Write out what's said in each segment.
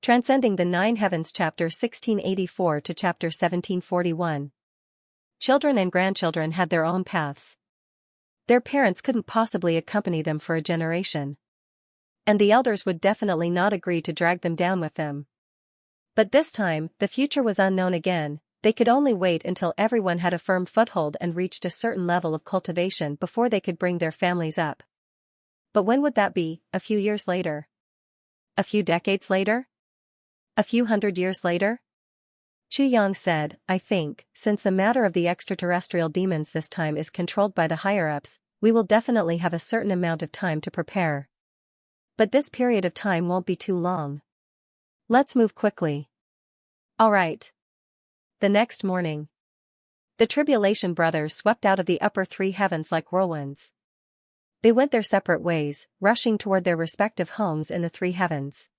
Transcending the Nine Heavens Chapter 1684 to Chapter 1741. Children and grandchildren had their own paths. Their parents couldn't possibly accompany them for a generation. And the elders would definitely not agree to drag them down with them. But this time, the future was unknown again. They could only wait until everyone had a firm foothold and reached a certain level of cultivation before they could bring their families up. But when would that be? A few years later? A few decades later? A few hundred years later? Xianxia said, I think, since the matter of the extraterrestrial demons this time is controlled by the higher-ups, we will definitely have a certain amount of time to prepare. But this period of time won't be too long. Let's move quickly. All right. The next morning, the Tribulation brothers swept out of the upper three heavens like whirlwinds. They went their separate ways, rushing toward their respective homes in the three heavens.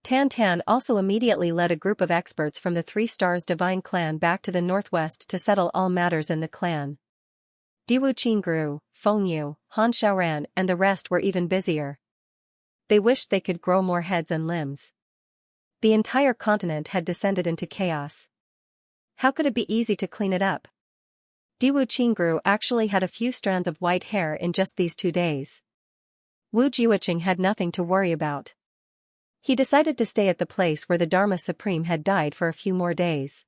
Tan also immediately led a group of experts from the Three Stars Divine clan back to the northwest to settle all matters in the clan. Diwu Qingru, Fengyu, Han Xiaoran and the rest were even busier. They wished they could grow more heads and limbs. The entire continent had descended into chaos. How could it be easy to clean it up? Diwu Qingru actually had a few strands of white hair in just these 2 days. Wu Jiuqing had nothing to worry about. He decided to stay at the place where the Dharma Supreme had died for a few more days.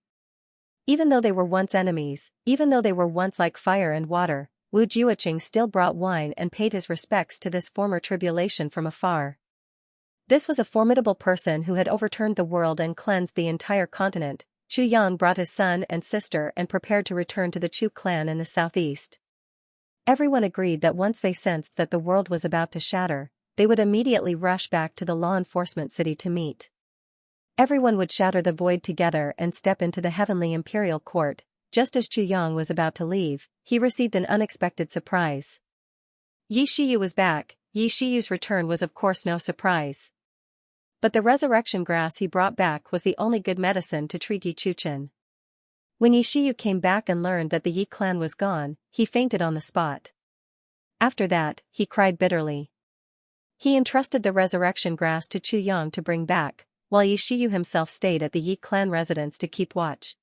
Even though they were once enemies, even though they were once like fire and water, Wu Jiuqing still brought wine and paid his respects to this former tribulation from afar. This was a formidable person who had overturned the world and cleansed the entire continent. Chu Yang brought his son and sister and prepared to return to the Chu clan in the southeast. Everyone agreed that once they sensed that the world was about to shatter, they would immediately rush back to the law enforcement city to meet. Everyone would shatter the void together and step into the heavenly imperial court. Just as Chu Yang was about to leave, he received an unexpected surprise. Yi Shiyu was back. Yi Shiyu's return was of course no surprise. But the resurrection grass he brought back was the only good medicine to treat Yi Chuchen. When Yi Shiyu came back and learned that the Yi clan was gone, he fainted on the spot. After that, he cried bitterly. He entrusted the resurrection grass to Chu Yang to bring back, while Yi Shiyu himself stayed at the Yi clan residence to keep watch.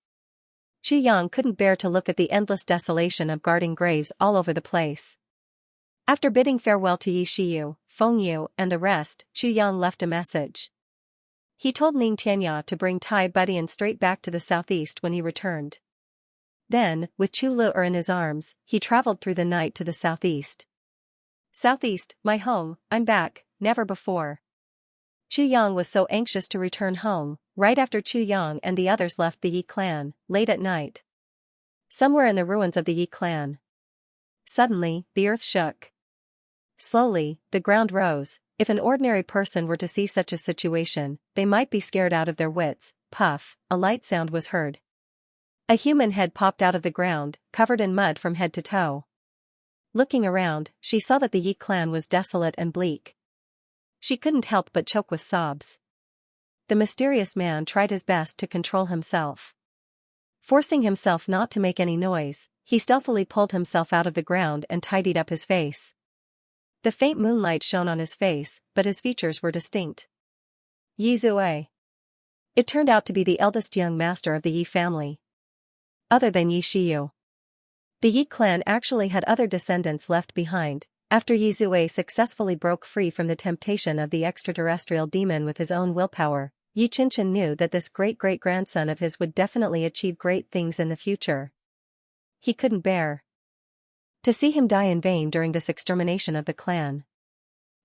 Chu Yang couldn't bear to look at the endless desolation of guarding graves all over the place. After bidding farewell to Yi Shiyu, Fengyu, and the rest, Chu Yang left a message. He told Ning Tianya to bring Tai Budian straight back to the southeast when he returned. Then, with Chu Lu'er in his arms, he traveled through the night to the southeast. Southeast, my home, I'm back, never before. Chu Yang was so anxious to return home, right after Chu Yang and the others left the Yi clan, late at night. Somewhere in the ruins of the Yi clan. Suddenly, the earth shook. Slowly, the ground rose. If an ordinary person were to see such a situation, they might be scared out of their wits. Puff, a light sound was heard. A human head popped out of the ground, covered in mud from head to toe. Looking around, she saw that the Yi clan was desolate and bleak. She couldn't help but choke with sobs. The mysterious man tried his best to control himself. Forcing himself not to make any noise, he stealthily pulled himself out of the ground and tidied up his face. The faint moonlight shone on his face, but his features were distinct. Yi Zue. It turned out to be the eldest young master of the Yi family. Other than Yi Shiyu. The Yi clan actually had other descendants left behind. After Yi Zue successfully broke free from the temptation of the extraterrestrial demon with his own willpower, Yi Qianchen knew that this great-great-grandson of his would definitely achieve great things in the future. He couldn't bear to see him die in vain during this extermination of the clan.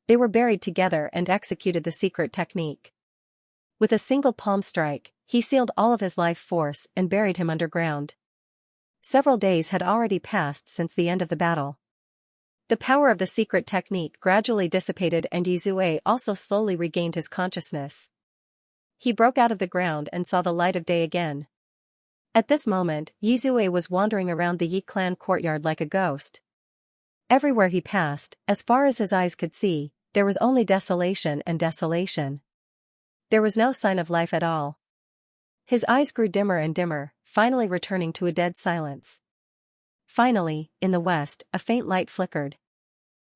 They were buried together and executed the secret technique. With a single palm strike, he sealed all of his life force and buried him underground. Several days had already passed since the end of the battle. The power of the secret technique gradually dissipated and Yi Zue also slowly regained his consciousness. He broke out of the ground and saw the light of day again. At this moment, Yi Zue was wandering around the Yi clan courtyard like a ghost. Everywhere he passed, as far as his eyes could see, there was only desolation and desolation. There was no sign of life at all. His eyes grew dimmer and dimmer, finally returning to a dead silence. Finally, in the west, a faint light flickered.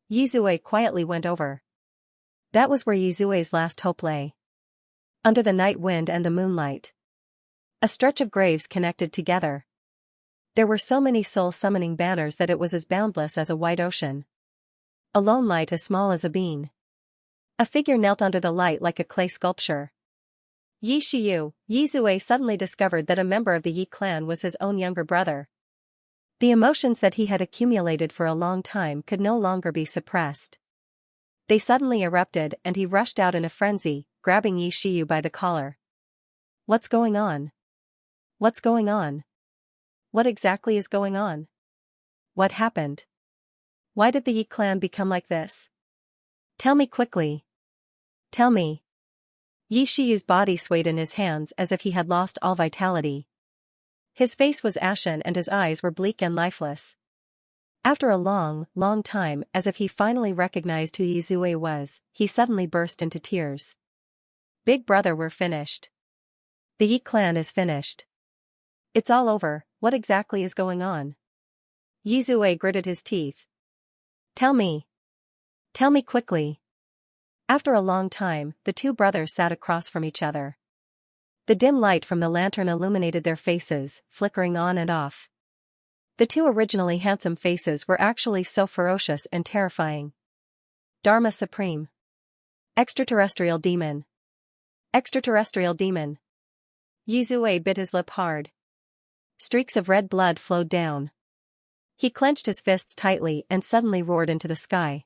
Yi Zue quietly went over. That was where Yi Zue's last hope lay. under the night wind and the moonlight. A stretch of graves connected together. There were so many soul-summoning banners that it was as boundless as a wide ocean. A lone light as small as a bean. A figure knelt under the light like a clay sculpture. Yi Shiyu, Yi Zue suddenly discovered that a member of the Yi clan was his own younger brother. The emotions that he had accumulated for a long time could no longer be suppressed. They suddenly erupted and he rushed out in a frenzy, grabbing Yi Shiyu by the collar. What's going on? What's going on? What exactly is going on? What happened? Why did the Yi clan become like this? Tell me quickly. Tell me. Yi Shiyu's body swayed in his hands as if he had lost all vitality. His face was ashen and his eyes were bleak and lifeless. After a long, long time, as if he finally recognized who Yi Zue was, he suddenly burst into tears. Big brother, we're finished. The Yi clan is finished. It's all over. What exactly is going on? Yi Zue gritted his teeth. Tell me. Tell me quickly. After a long time, the two brothers sat across from each other. The dim light from the lantern illuminated their faces, flickering on and off. The two originally handsome faces were actually so ferocious and terrifying. Dharma Supreme. Extraterrestrial demon. Extraterrestrial demon. Yi Zue bit his lip hard. Streaks of red blood flowed down. He clenched his fists tightly and suddenly roared into the sky.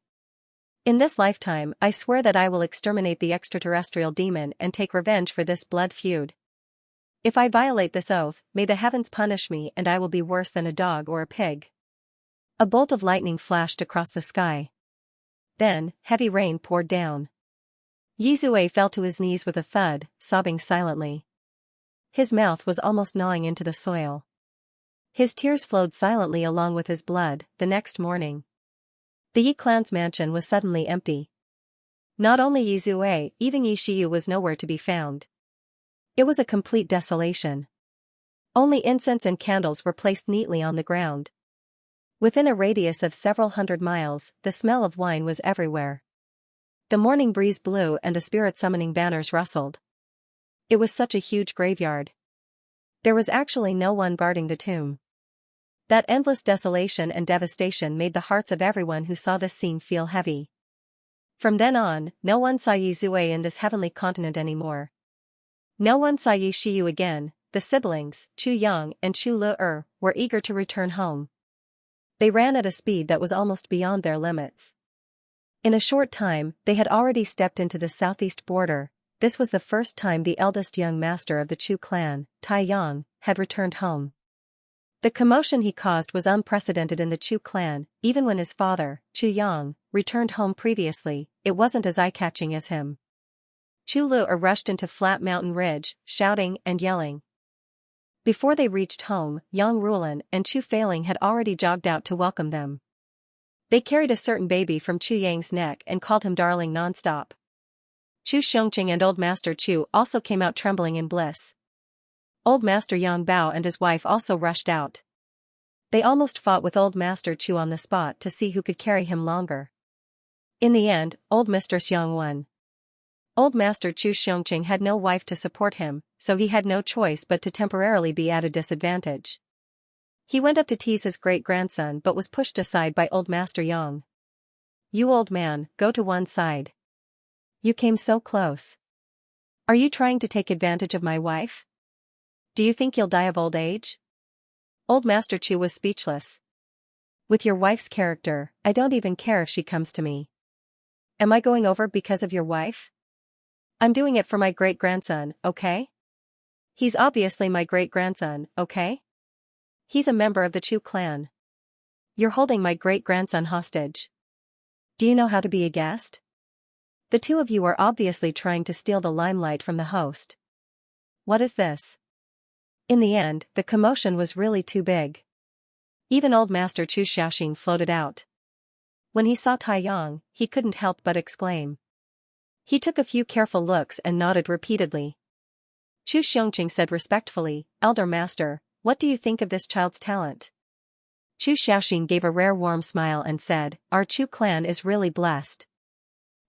In this lifetime, I swear that I will exterminate the extraterrestrial demon and take revenge for this blood feud. If I violate this oath, may the heavens punish me and I will be worse than a dog or a pig. A bolt of lightning flashed across the sky. Then, heavy rain poured down. Yi Zue fell to his knees with a thud, sobbing silently. His mouth was almost gnawing into the soil. His tears flowed silently along with his blood. The next morning, the Yi clan's mansion was suddenly empty. Not only Yi Zue, even Yi Shiyu was nowhere to be found. It was a complete desolation. Only incense and candles were placed neatly on the ground. Within a radius of several hundred miles, the smell of wine was everywhere. The morning breeze blew and the spirit-summoning banners rustled. It was such a huge graveyard. There was actually no one guarding the tomb. That endless desolation and devastation made the hearts of everyone who saw this scene feel heavy. From then on, no one saw Yi Zue in this heavenly continent anymore. No one saw Yi Shiyu again. The siblings, Chu Yang and Chu Le were eager to return home. They ran at a speed that was almost beyond their limits. In a short time, they had already stepped into the southeast border. This was the first time the eldest young master of the Chu clan, Tai Yang, had returned home. The commotion he caused was unprecedented in the Chu clan. Even when his father, Chu Yang, returned home previously, it wasn't as eye-catching as him. Chu Le rushed into Flat Mountain Ridge, shouting and yelling. Before they reached home, Yang Rulan and Chu Feiling had already jogged out to welcome them. They carried a certain baby from Chu Yang's neck and called him darling nonstop. Chu Xianxia and Old Master Chu also came out trembling in bliss. Old Master Yang Bao and his wife also rushed out. They almost fought with Old Master Chu on the spot to see who could carry him longer. In the end, Old Mistress Yang won. Old Master Chu Xianxia had no wife to support him, so he had no choice but to temporarily be at a disadvantage. He went up to tease his great-grandson but was pushed aside by Old Master Yang. You old man, go to one side. You came so close. Are you trying to take advantage of my wife? Do you think you'll die of old age? Old Master Chu was speechless. With your wife's character, I don't even care if she comes to me. Am I going over because of your wife? I'm doing it for my great-grandson, okay? He's obviously my great-grandson, okay? He's a member of the Chu clan. You're holding my great-grandson hostage. Do you know how to be a guest? The two of you are obviously trying to steal the limelight from the host. What is this? In the end, the commotion was really too big. Even Old Master Chu Xiaoxing floated out. When he saw Tai Yang, he couldn't help but exclaim. He took a few careful looks and nodded repeatedly. Chu Xianxia said respectfully, Elder Master, what do you think of this child's talent? Chu Xiaoxing gave a rare warm smile and said, Our Chu clan is really blessed.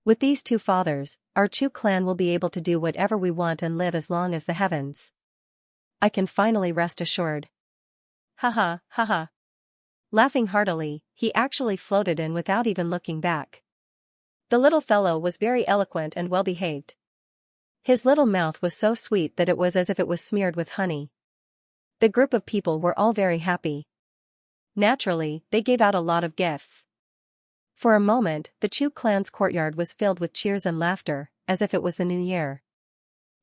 With these two fathers, our Chu clan will be able to do whatever we want and live as long as the heavens. I can finally rest assured. Haha, haha. Laughing heartily, he actually floated in without even looking back. The little fellow was very eloquent and well-behaved. His little mouth was so sweet that it was as if it was smeared with honey. The group of people were all very happy. Naturally, they gave out a lot of gifts. For a moment, the Chu clan's courtyard was filled with cheers and laughter, as if it was the new year.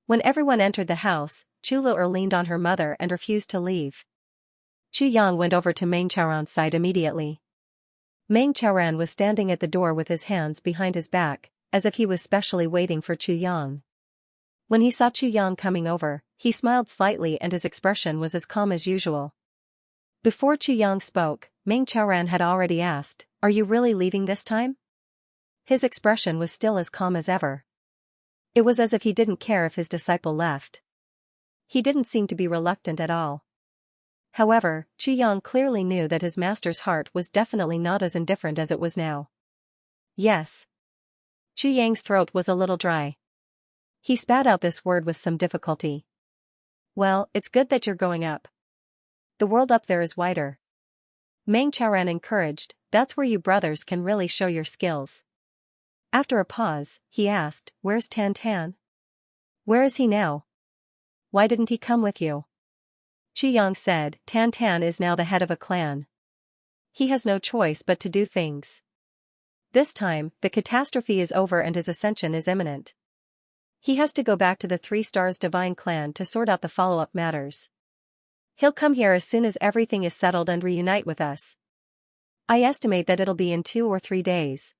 When everyone entered the house, Chu Lu'er leaned on her mother and refused to leave. Chu Yang went over to Meng Chaoran's side immediately. Meng Chaoran was standing at the door with his hands behind his back, as if he was specially waiting for Chu Yang. When he saw Chu Yang coming over, he smiled slightly and his expression was as calm as usual. Before Chu Yang spoke, Meng Chaoran had already asked, "Are you really leaving this time?" His expression was still as calm as ever. It was as if he didn't care if his disciple left. He didn't seem to be reluctant at all. However, Chu Yang clearly knew that his master's heart was definitely not as indifferent as it was now. Yes. Chu Yang's throat was a little dry. He spat out this word with some difficulty. Well, it's good that you're going up. The world up there is wider. Meng Chaoran encouraged, that's where you brothers can really show your skills. After a pause, he asked, where's Tan Tan? Where is he now? Why didn't he come with you? Chu Yang said, Tan Tan is now the head of a clan. He has no choice but to do things. This time, the catastrophe is over and his ascension is imminent. He has to go back to the 3 Stars Divine Clan to sort out the follow-up matters. He'll come here as soon as everything is settled and reunite with us. I estimate that it'll be in 2 or 3 days.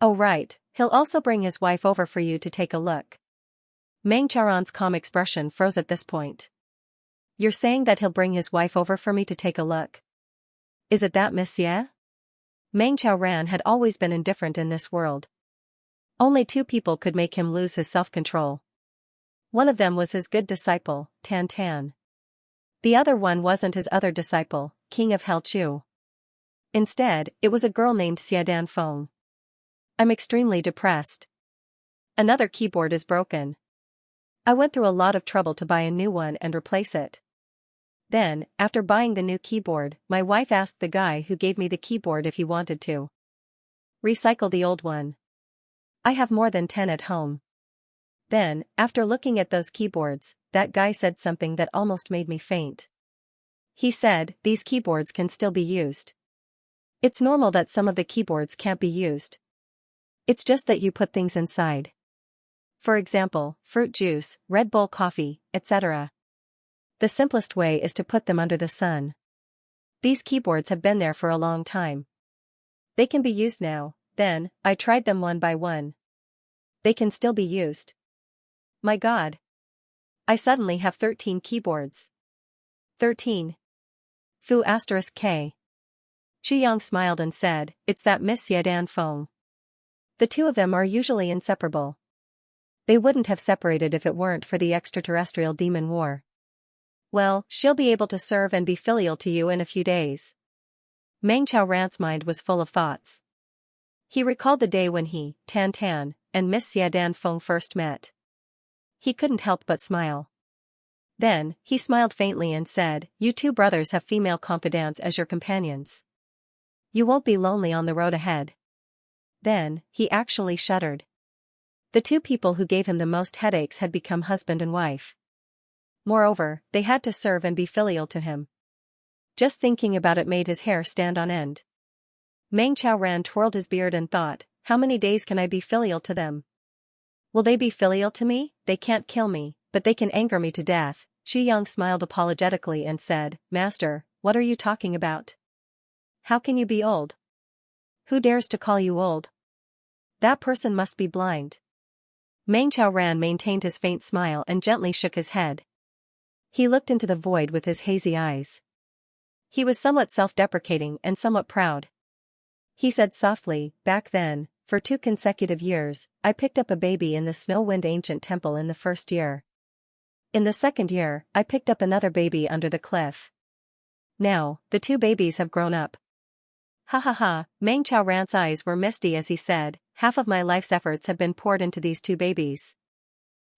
Oh right, he'll also bring his wife over for you to take a look. Meng Chaoran's calm expression froze at this point. You're saying that he'll bring his wife over for me to take a look? Is it that, Miss Xie? Meng Chaoran had always been indifferent in this world. Only 2 people could make him lose his self-control. One of them was his good disciple, Tan Tan. The other one wasn't his other disciple, King of Hell Chu. Instead, it was a girl named Xie Feng. I'm extremely depressed. Another keyboard is broken. I went through a lot of trouble to buy a new one and replace it. Then, after buying the new keyboard, my wife asked the guy who gave me the keyboard if he wanted to recycle the old one. I have more than 10 at home. Then, after looking at those keyboards, that guy said something that almost made me faint. He said, these keyboards can still be used. It's normal that some of the keyboards can't be used. It's just that you put things inside. For example, fruit juice, Red Bull coffee, etc. The simplest way is to put them under the sun. These keyboards have been there for a long time. They can be used now. Then, I tried them one by one. They can still be used. My God. I suddenly have 13 keyboards. 13. Fu *K. Chu Yang smiled and said, it's that Miss Xie Feng. The 2 of them are usually inseparable. They wouldn't have separated if it weren't for the extraterrestrial demon war. Well, she'll be able to serve and be filial to you in a few days. Meng Chaoran's mind was full of thoughts. He recalled the day when he, Tan Tan, and Miss Xie Feng first met. He couldn't help but smile. Then, he smiled faintly and said, you 2 brothers have female confidants as your companions. You won't be lonely on the road ahead. Then, he actually shuddered. The 2 people who gave him the most headaches had become husband and wife. Moreover, they had to serve and be filial to him. Just thinking about it made his hair stand on end. Meng Chaoran twirled his beard and thought, how many days can I be filial to them? Will they be filial to me? They can't kill me, but they can anger me to death. Chu Yang smiled apologetically and said, Master, what are you talking about? How can you be old? Who dares to call you old? That person must be blind. Meng Chaoran maintained his faint smile and gently shook his head. He looked into the void with his hazy eyes. He was somewhat self-deprecating and somewhat proud. He said softly, back then, for 2 consecutive years, I picked up a baby in the Snow-Wind Ancient Temple in the first year. In the second year, I picked up another baby under the cliff. Now, the 2 babies have grown up. Ha ha ha, Meng Chaoran's eyes were misty as he said, half of my life's efforts have been poured into these two babies.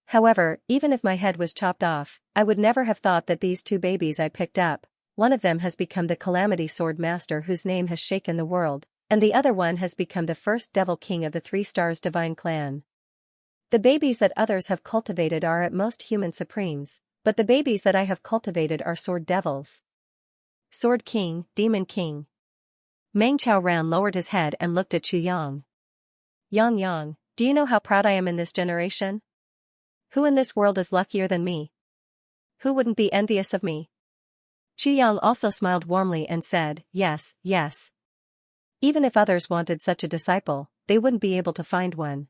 However, even if my head was chopped off, I would never have thought that these two babies I picked up, one of them has become the Calamity Sword Master whose name has shaken the world, and the other one has become the first Devil King of the Three Stars Divine Clan. The babies that others have cultivated are at most human supremes, but the babies that I have cultivated are Sword Devils. Sword King, Demon King. Meng Chaoran lowered his head and looked at Chu Yang. Yang, do you know how proud I am in this generation? Who in this world is luckier than me? Who wouldn't be envious of me? Chu Yang also smiled warmly and said, yes, yes. Even if others wanted such a disciple, they wouldn't be able to find one.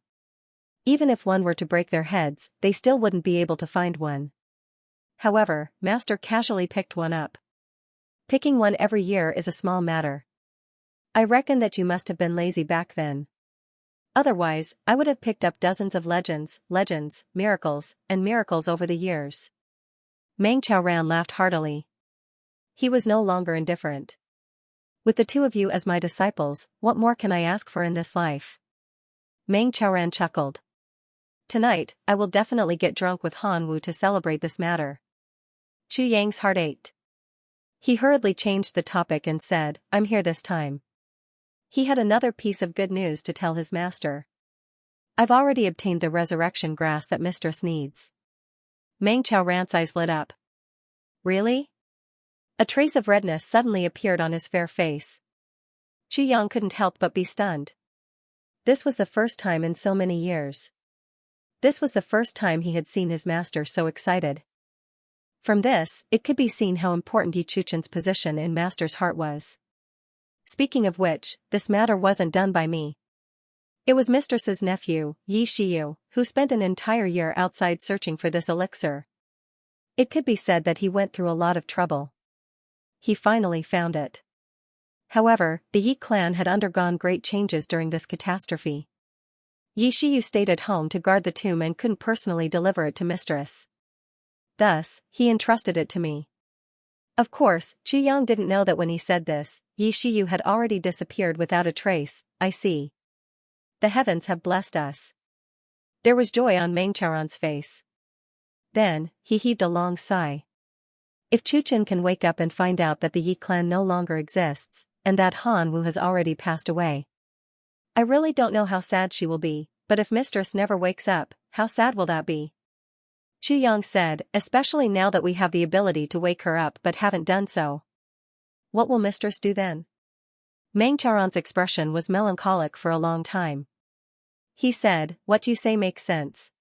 Even if one were to break their heads, they still wouldn't be able to find one. However, Master casually picked one up. Picking one every year is a small matter. I reckon that you must have been lazy back then. Otherwise, I would have picked up dozens of legends, miracles, and miracles over the years. Meng Chaoran laughed heartily. He was no longer indifferent. With the two of you as my disciples, what more can I ask for in this life? Meng Chaoran chuckled. Tonight, I will definitely get drunk with Han Wu to celebrate this matter. Chu Yang's heart ached. He hurriedly changed the topic and said, I'm here this time. He had another piece of good news to tell his master. I've already obtained the resurrection grass that mistress needs. Meng Chaoran's eyes lit up. Really? A trace of redness suddenly appeared on his fair face. Chu Yang couldn't help but be stunned. This was the first time in so many years. This was the first time he had seen his master so excited. From this, it could be seen how important Yi Chuchen's position in master's heart was. Speaking of which, this matter wasn't done by me. It was mistress's nephew, Yi Shiyu, who spent an entire year outside searching for this elixir. It could be said that he went through a lot of trouble. He finally found it. However, the Yi clan had undergone great changes during this catastrophe. Yi Shiyu stayed at home to guard the tomb and couldn't personally deliver it to mistress. Thus, he entrusted it to me. Of course, Chu Yang didn't know that when he said this, Yi Shiyu had already disappeared without a trace. I see. The heavens have blessed us. There was joy on Meng Chaoran's face. Then, he heaved a long sigh. If Chuchen can wake up and find out that the Yi clan no longer exists, and that Han Wu has already passed away. I really don't know how sad she will be, but if mistress never wakes up, how sad will that be? Chu Yang said, especially now that we have the ability to wake her up but haven't done so. What will mistress do then? Meng Chaoran's expression was melancholic for a long time. He said, what you say makes sense.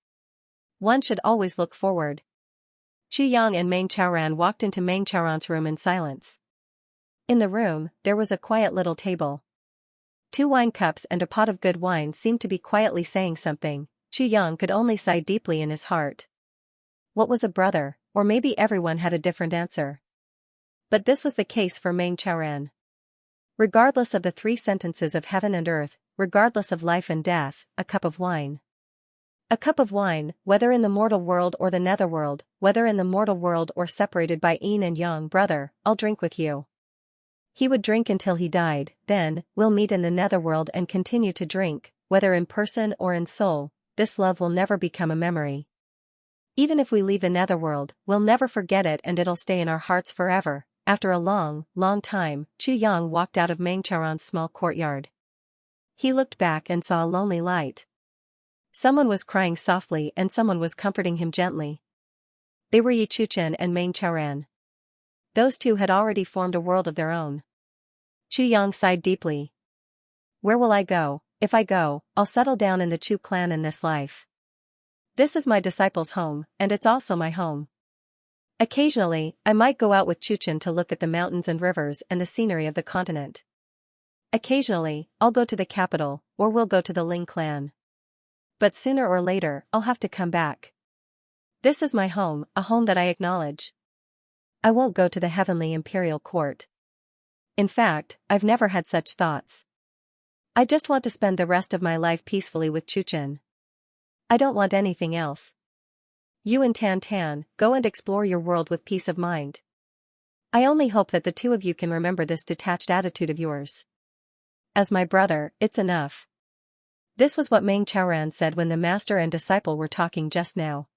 One should always look forward. Chu Yang and Meng Chaoran walked into Meng Chaoran's room in silence. In the room, there was a quiet little table. 2 wine cups and a pot of good wine seemed to be quietly saying something. Chu Yang could only sigh deeply in his heart. What was a brother, or maybe everyone had a different answer. But this was the case for Meng Chaoran. Regardless of the 3 sentences of heaven and earth, regardless of life and death, a cup of wine. A cup of wine, whether in the mortal world or the netherworld, whether in the mortal world or separated by yin and yang, brother, I'll drink with you. He would drink until he died, then, we'll meet in the netherworld and continue to drink, whether in person or in soul, this love will never become a memory. Even if we leave the netherworld, we'll never forget it and it'll stay in our hearts forever. After a long, long time, Chu Yang walked out of Meng Chaoran's small courtyard. He looked back and saw a lonely light. Someone was crying softly and someone was comforting him gently. They were Yi Chuchen and Meng Chaoran. Those two had already formed a world of their own. Chu Yang sighed deeply. Where will I go? If I go, I'll settle down in the Chu clan in this life. This is my disciples' home, and it's also my home. Occasionally, I might go out with Chuchen to look at the mountains and rivers and the scenery of the continent. Occasionally, I'll go to the capital, or we'll go to the Ling clan. But sooner or later, I'll have to come back. This is my home, a home that I acknowledge. I won't go to the heavenly imperial court. In fact, I've never had such thoughts. I just want to spend the rest of my life peacefully with Chuchen. I don't want anything else. You and Tan Tan, go and explore your world with peace of mind. I only hope that the two of you can remember this detached attitude of yours. As my brother, it's enough. This was what Meng Chaoran said when the master and disciple were talking just now.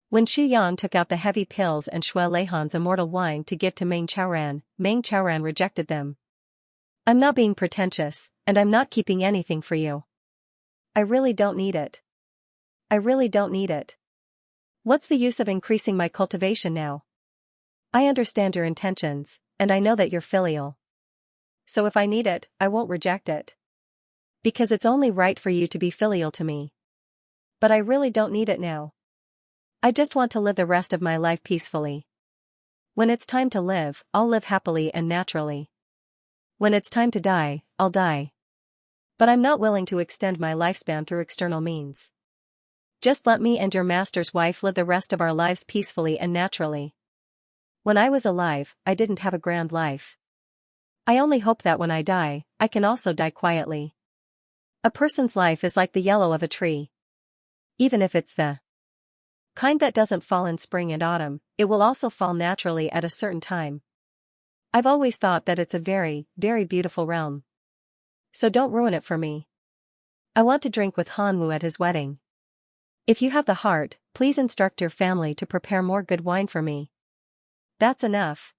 When Xu Yang took out the heavy pills and Shui Leihan's immortal wine to give to Meng Chaoran rejected them. I'm not being pretentious, and I'm not keeping anything for you. I really don't need it. I really don't need it. What's the use of increasing my cultivation now? I understand your intentions, and I know that you're filial. So if I need it, I won't reject it. Because it's only right for you to be filial to me. But I really don't need it now. I just want to live the rest of my life peacefully. When it's time to live, I'll live happily and naturally. When it's time to die, I'll die. But I'm not willing to extend my lifespan through external means. Just let me and your master's wife live the rest of our lives peacefully and naturally. When I was alive, I didn't have a grand life. I only hope that when I die, I can also die quietly. A person's life is like the yellow of a tree. Even if it's the kind that doesn't fall in spring and autumn, it will also fall naturally at a certain time. I've always thought that it's a very, very beautiful realm. So don't ruin it for me. I want to drink with Hanwu at his wedding. If you have the heart, please instruct your family to prepare more good wine for me. That's enough.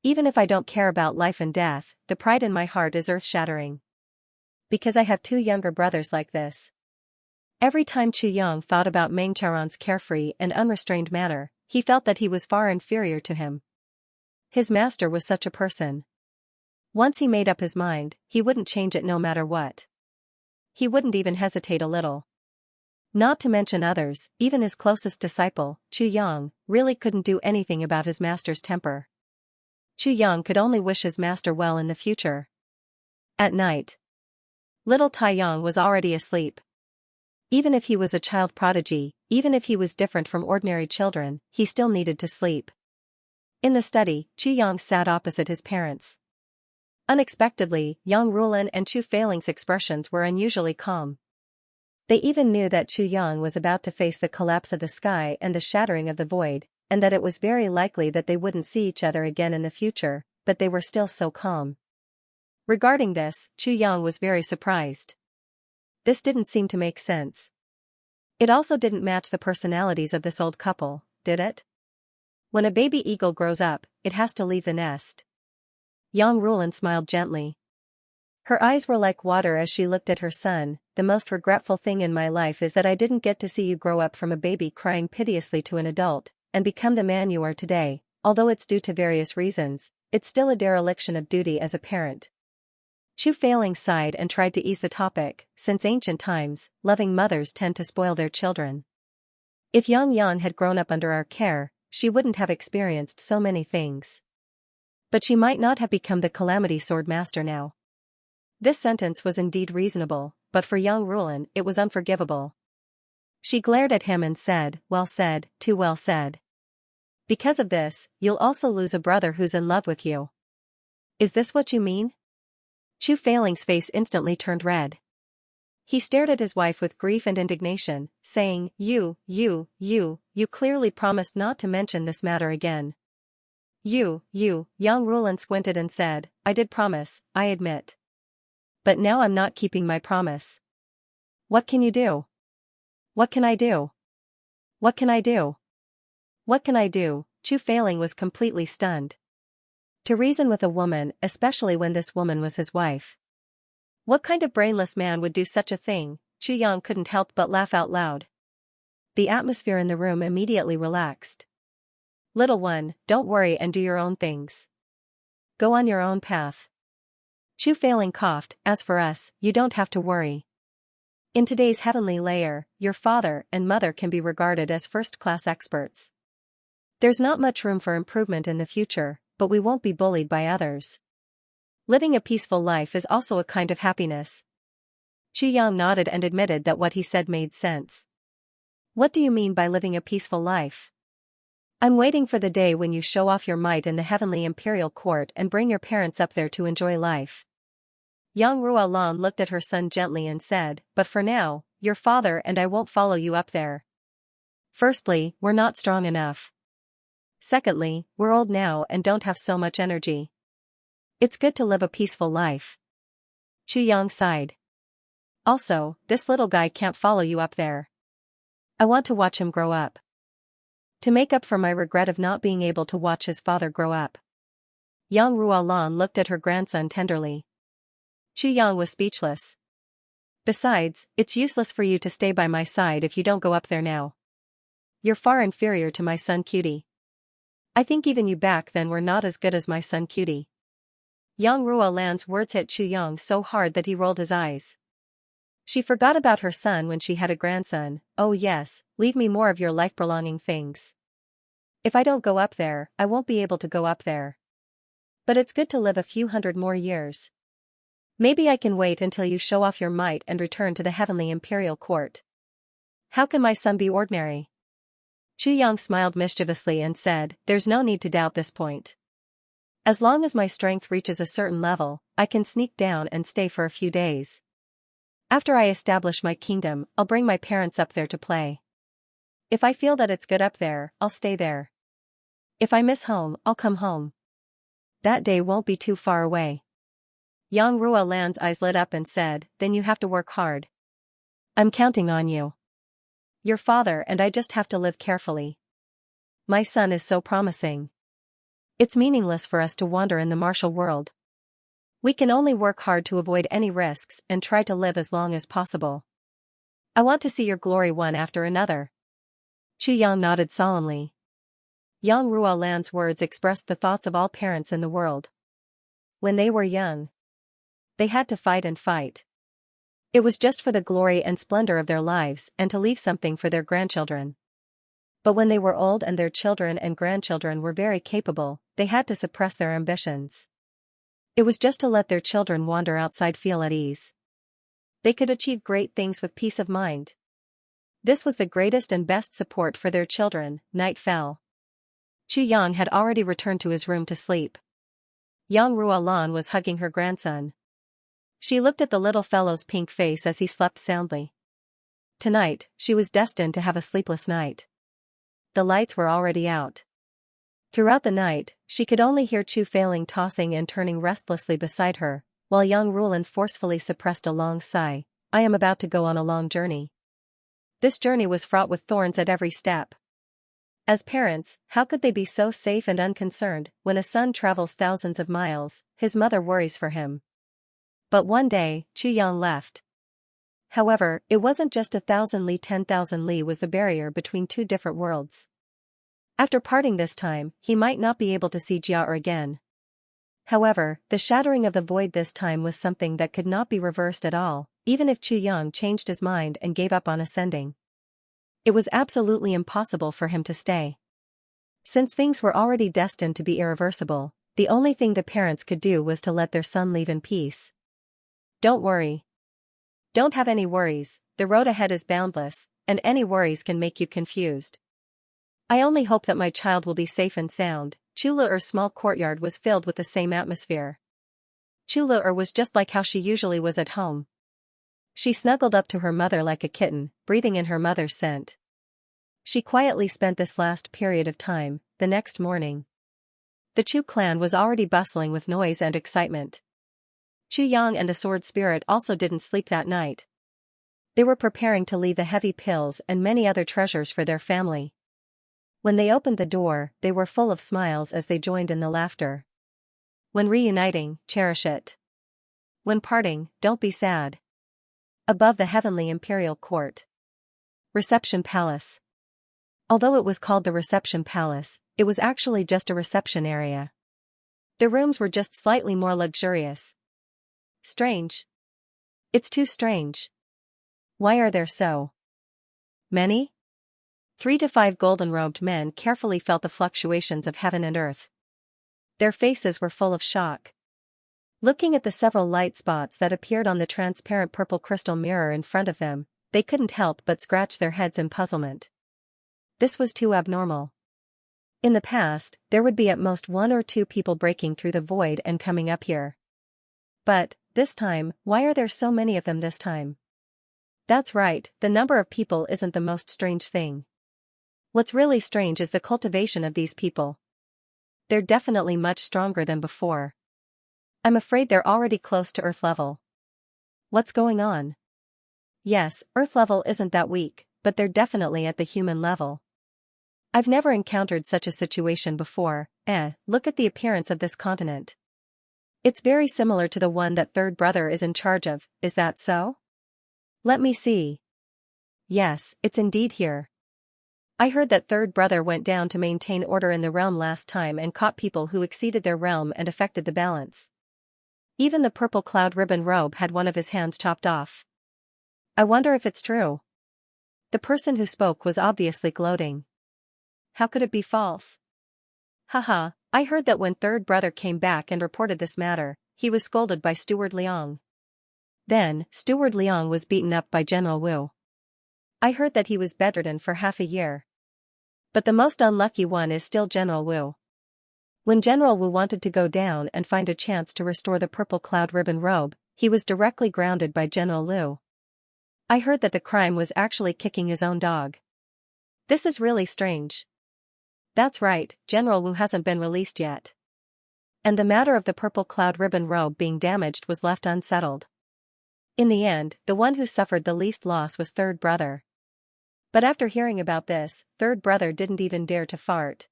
Even if I don't care about life and death, the pride in my heart is earth-shattering. Because I have 2 younger brothers like this. Every time Chu Yang thought about Meng Chaoran's carefree and unrestrained manner, he felt that he was far inferior to him. His master was such a person. Once he made up his mind, he wouldn't change it no matter what. He wouldn't even hesitate a little. Not to mention others, even his closest disciple, Chu Yang, really couldn't do anything about his master's temper. Chu Yang could only wish his master well in the future. At night, little Taiyang was already asleep. Even if he was a child prodigy, even if he was different from ordinary children, he still needed to sleep. In the study, Chu Yang sat opposite his parents. Unexpectedly, Yang Rulan and Chu Feiling's expressions were unusually calm. They even knew that Chu Yang was about to face the collapse of the sky and the shattering of the void, and that it was very likely that they wouldn't see each other again in the future, but they were still so calm. Regarding this, Chu Yang was very surprised. This didn't seem to make sense. It also didn't match the personalities of this old couple, did it? When a baby eagle grows up, it has to leave the nest. Yang Rulan smiled gently. Her eyes were like water as she looked at her son. The most regretful thing in my life is that I didn't get to see you grow up from a baby crying piteously to an adult, and become the man you are today. Although it's due to various reasons, it's still a dereliction of duty as a parent. Chu Feiling sighed and tried to ease the topic. Since ancient times, loving mothers tend to spoil their children. If Yang Yan had grown up under our care, she wouldn't have experienced so many things. But she might not have become the calamity sword master now. This sentence was indeed reasonable, but for Yang Rulan it was unforgivable. She glared at him and said, "Well said, too well said. Because of this, you'll also lose a brother who's in love with you. Is this what you mean?" Chu Feiling's face instantly turned red. He stared at his wife with grief and indignation, saying, You clearly promised not to mention this matter again. Yang Rulan squinted and said, "I did promise, I admit. But now I'm not keeping my promise. What can you do? What can I do? What can I do? What can I do?" Chu Feiling was completely stunned. To reason with a woman, especially when this woman was his wife. What kind of brainless man would do such a thing? Chu Yang couldn't help but laugh out loud. The atmosphere in the room immediately relaxed. "Little one, don't worry and do your own things. Go on your own path." Chu Feiling coughed. "As for us, you don't have to worry. In today's heavenly layer, your father and mother can be regarded as first-class experts. There's not much room for improvement in the future, but we won't be bullied by others. Living a peaceful life is also a kind of happiness." Chu Yang nodded and admitted that what he said made sense. "What do you mean by living a peaceful life?" "I'm waiting for the day when you show off your might in the heavenly imperial court and bring your parents up there to enjoy life." Yang Ruolan looked at her son gently and said, "But for now, your father and I won't follow you up there. Firstly, we're not strong enough. Secondly, we're old now and don't have so much energy. It's good to live a peaceful life. Chu Yang sighed. Also, this little guy can't follow you up there. I want to watch him grow up. To make up for my regret of not being able to watch his father grow up. Yang Ruolan looked at her grandson tenderly. Chu Yang was speechless. Besides, it's useless for you to stay by my side if you don't go up there now. You're far inferior to my son Cutie. I think even you back then were not as good as my son Cutie. Yang Ruolan's words hit Chu Yang so hard that he rolled his eyes. She forgot about her son when she had a grandson. Oh yes, leave me more of your life-prolonging things. If I don't go up there, I won't be able to go up there. But it's good to live a few hundred more years. Maybe I can wait until you show off your might and return to the heavenly imperial court. How can my son be ordinary? Chu Yang smiled mischievously and said, there's no need to doubt this point. As long as my strength reaches a certain level, I can sneak down and stay for a few days. After I establish my kingdom, I'll bring my parents up there to play. If I feel that it's good up there, I'll stay there. If I miss home, I'll come home. That day won't be too far away. Yang Ruolan's eyes lit up and said, then you have to work hard. I'm counting on you. Your father and I just have to live carefully. My son is so promising. It's meaningless for us to wander in the martial world. We can only work hard to avoid any risks and try to live as long as possible. I want to see your glory one after another. Chu Yang nodded solemnly. Yang Ruolan's words expressed the thoughts of all parents in the world. When they were young, they had to fight and fight. It was just for the glory and splendor of their lives and to leave something for their grandchildren. But when they were old and their children and grandchildren were very capable, they had to suppress their ambitions. It was just to let their children wander outside, feel at ease. They could achieve great things with peace of mind. This was the greatest and best support for their children. Night fell. Chu Yang had already returned to his room to sleep. Yang Ruolan was hugging her grandson. She looked at the little fellow's pink face as he slept soundly. Tonight, she was destined to have a sleepless night. The lights were already out. Throughout the night, she could only hear Chu Failing tossing and turning restlessly beside her, while Yang Ruolan forcefully suppressed a long sigh. I am about to go on a long journey. This journey was fraught with thorns at every step. As parents, how could they be so safe and unconcerned when a son travels thousands of miles? His mother worries for him. But one day, Chu Yang left. However, it wasn't just 1,000 li, 10,000 li was the barrier between two different worlds. After parting this time, he might not be able to see Jia again. However, the shattering of the void this time was something that could not be reversed at all, even if Chu Yang changed his mind and gave up on ascending. It was absolutely impossible for him to stay. Since things were already destined to be irreversible, the only thing the parents could do was to let their son leave in peace. Don't worry. Don't have any worries, the road ahead is boundless, and any worries can make you confused. I only hope that my child will be safe and sound. Chulu'er's small courtyard was filled with the same atmosphere. Chulu'er was just like how she usually was at home. She snuggled up to her mother like a kitten, breathing in her mother's scent. She quietly spent this last period of time. The next morning, the Chu clan was already bustling with noise and excitement. Chu Yang and the sword spirit also didn't sleep that night. They were preparing to leave the heavy pills and many other treasures for their family. When they opened the door, they were full of smiles as they joined in the laughter. When reuniting, cherish it. When parting, don't be sad. Above the heavenly imperial court. Reception palace. Although it was called the reception palace, it was actually just a reception area. The rooms were just slightly more luxurious. Strange. It's too strange. Why are there so many? 3 to 5 golden-robed men carefully felt the fluctuations of heaven and earth. Their faces were full of shock. Looking at the several light spots that appeared on the transparent purple crystal mirror in front of them, they couldn't help but scratch their heads in puzzlement. This was too abnormal. In the past, there would be at most 1 or 2 people breaking through the void and coming up here. But, this time, why are there so many of them this time? That's right, the number of people isn't the most strange thing. What's really strange is the cultivation of these people. They're definitely much stronger than before. I'm afraid they're already close to Earth level. What's going on? Yes, Earth level isn't that weak, but they're definitely at the human level. I've never encountered such a situation before. Look at the appearance of this continent. It's very similar to the one that third brother is in charge of, is that so? Let me see. Yes, it's indeed here. I heard that third brother went down to maintain order in the realm last time and caught people who exceeded their realm and affected the balance. Even the purple cloud ribbon robe had one of his hands chopped off. I wonder if it's true. The person who spoke was obviously gloating. How could it be false? Haha, I heard that when third brother came back and reported this matter, he was scolded by Steward Liang. Then, Steward Liang was beaten up by General Wu. I heard that he was bedridden for half a year. But the most unlucky one is still General Wu. When General Wu wanted to go down and find a chance to restore the purple cloud ribbon robe, he was directly grounded by General Liu. I heard that the crime was actually kicking his own dog. This is really strange. That's right, General Wu hasn't been released yet. And the matter of the purple cloud ribbon robe being damaged was left unsettled. In the end, the one who suffered the least loss was third brother. But after hearing about this, third brother didn't even dare to fart.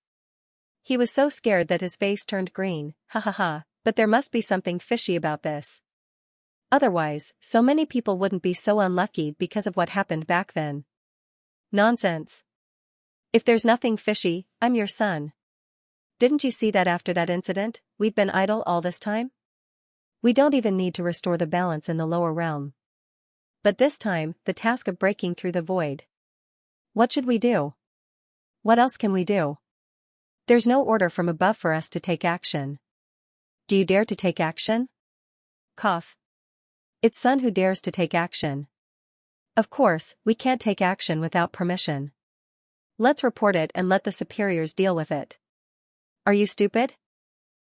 He was so scared that his face turned green, but there must be something fishy about this. Otherwise, so many people wouldn't be so unlucky because of what happened back then. Nonsense. If there's nothing fishy, I'm your son. Didn't you see that after that incident, we've been idle all this time? We don't even need to restore the balance in the lower realm. But this time, the task of breaking through the void. What should we do? What else can we do? There's no order from above for us to take action. Do you dare to take action? Cough. It's son who dares to take action. Of course, we can't take action without permission. Let's report it and let the superiors deal with it. Are you stupid?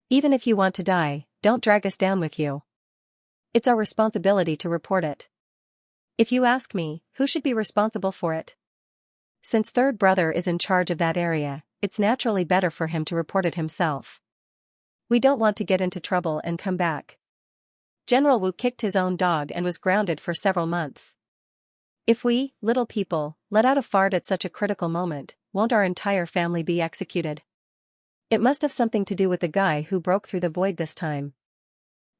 Even if you want to die, don't drag us down with you. It's our responsibility to report it. If you ask me, who should be responsible for it? Since third brother is in charge of that area, it's naturally better for him to report it himself. We don't want to get into trouble and come back. General Wu kicked his own dog and was grounded for several months. If we, little people, let out a fart at such a critical moment, won't our entire family be executed? It must have something to do with the guy who broke through the void this time.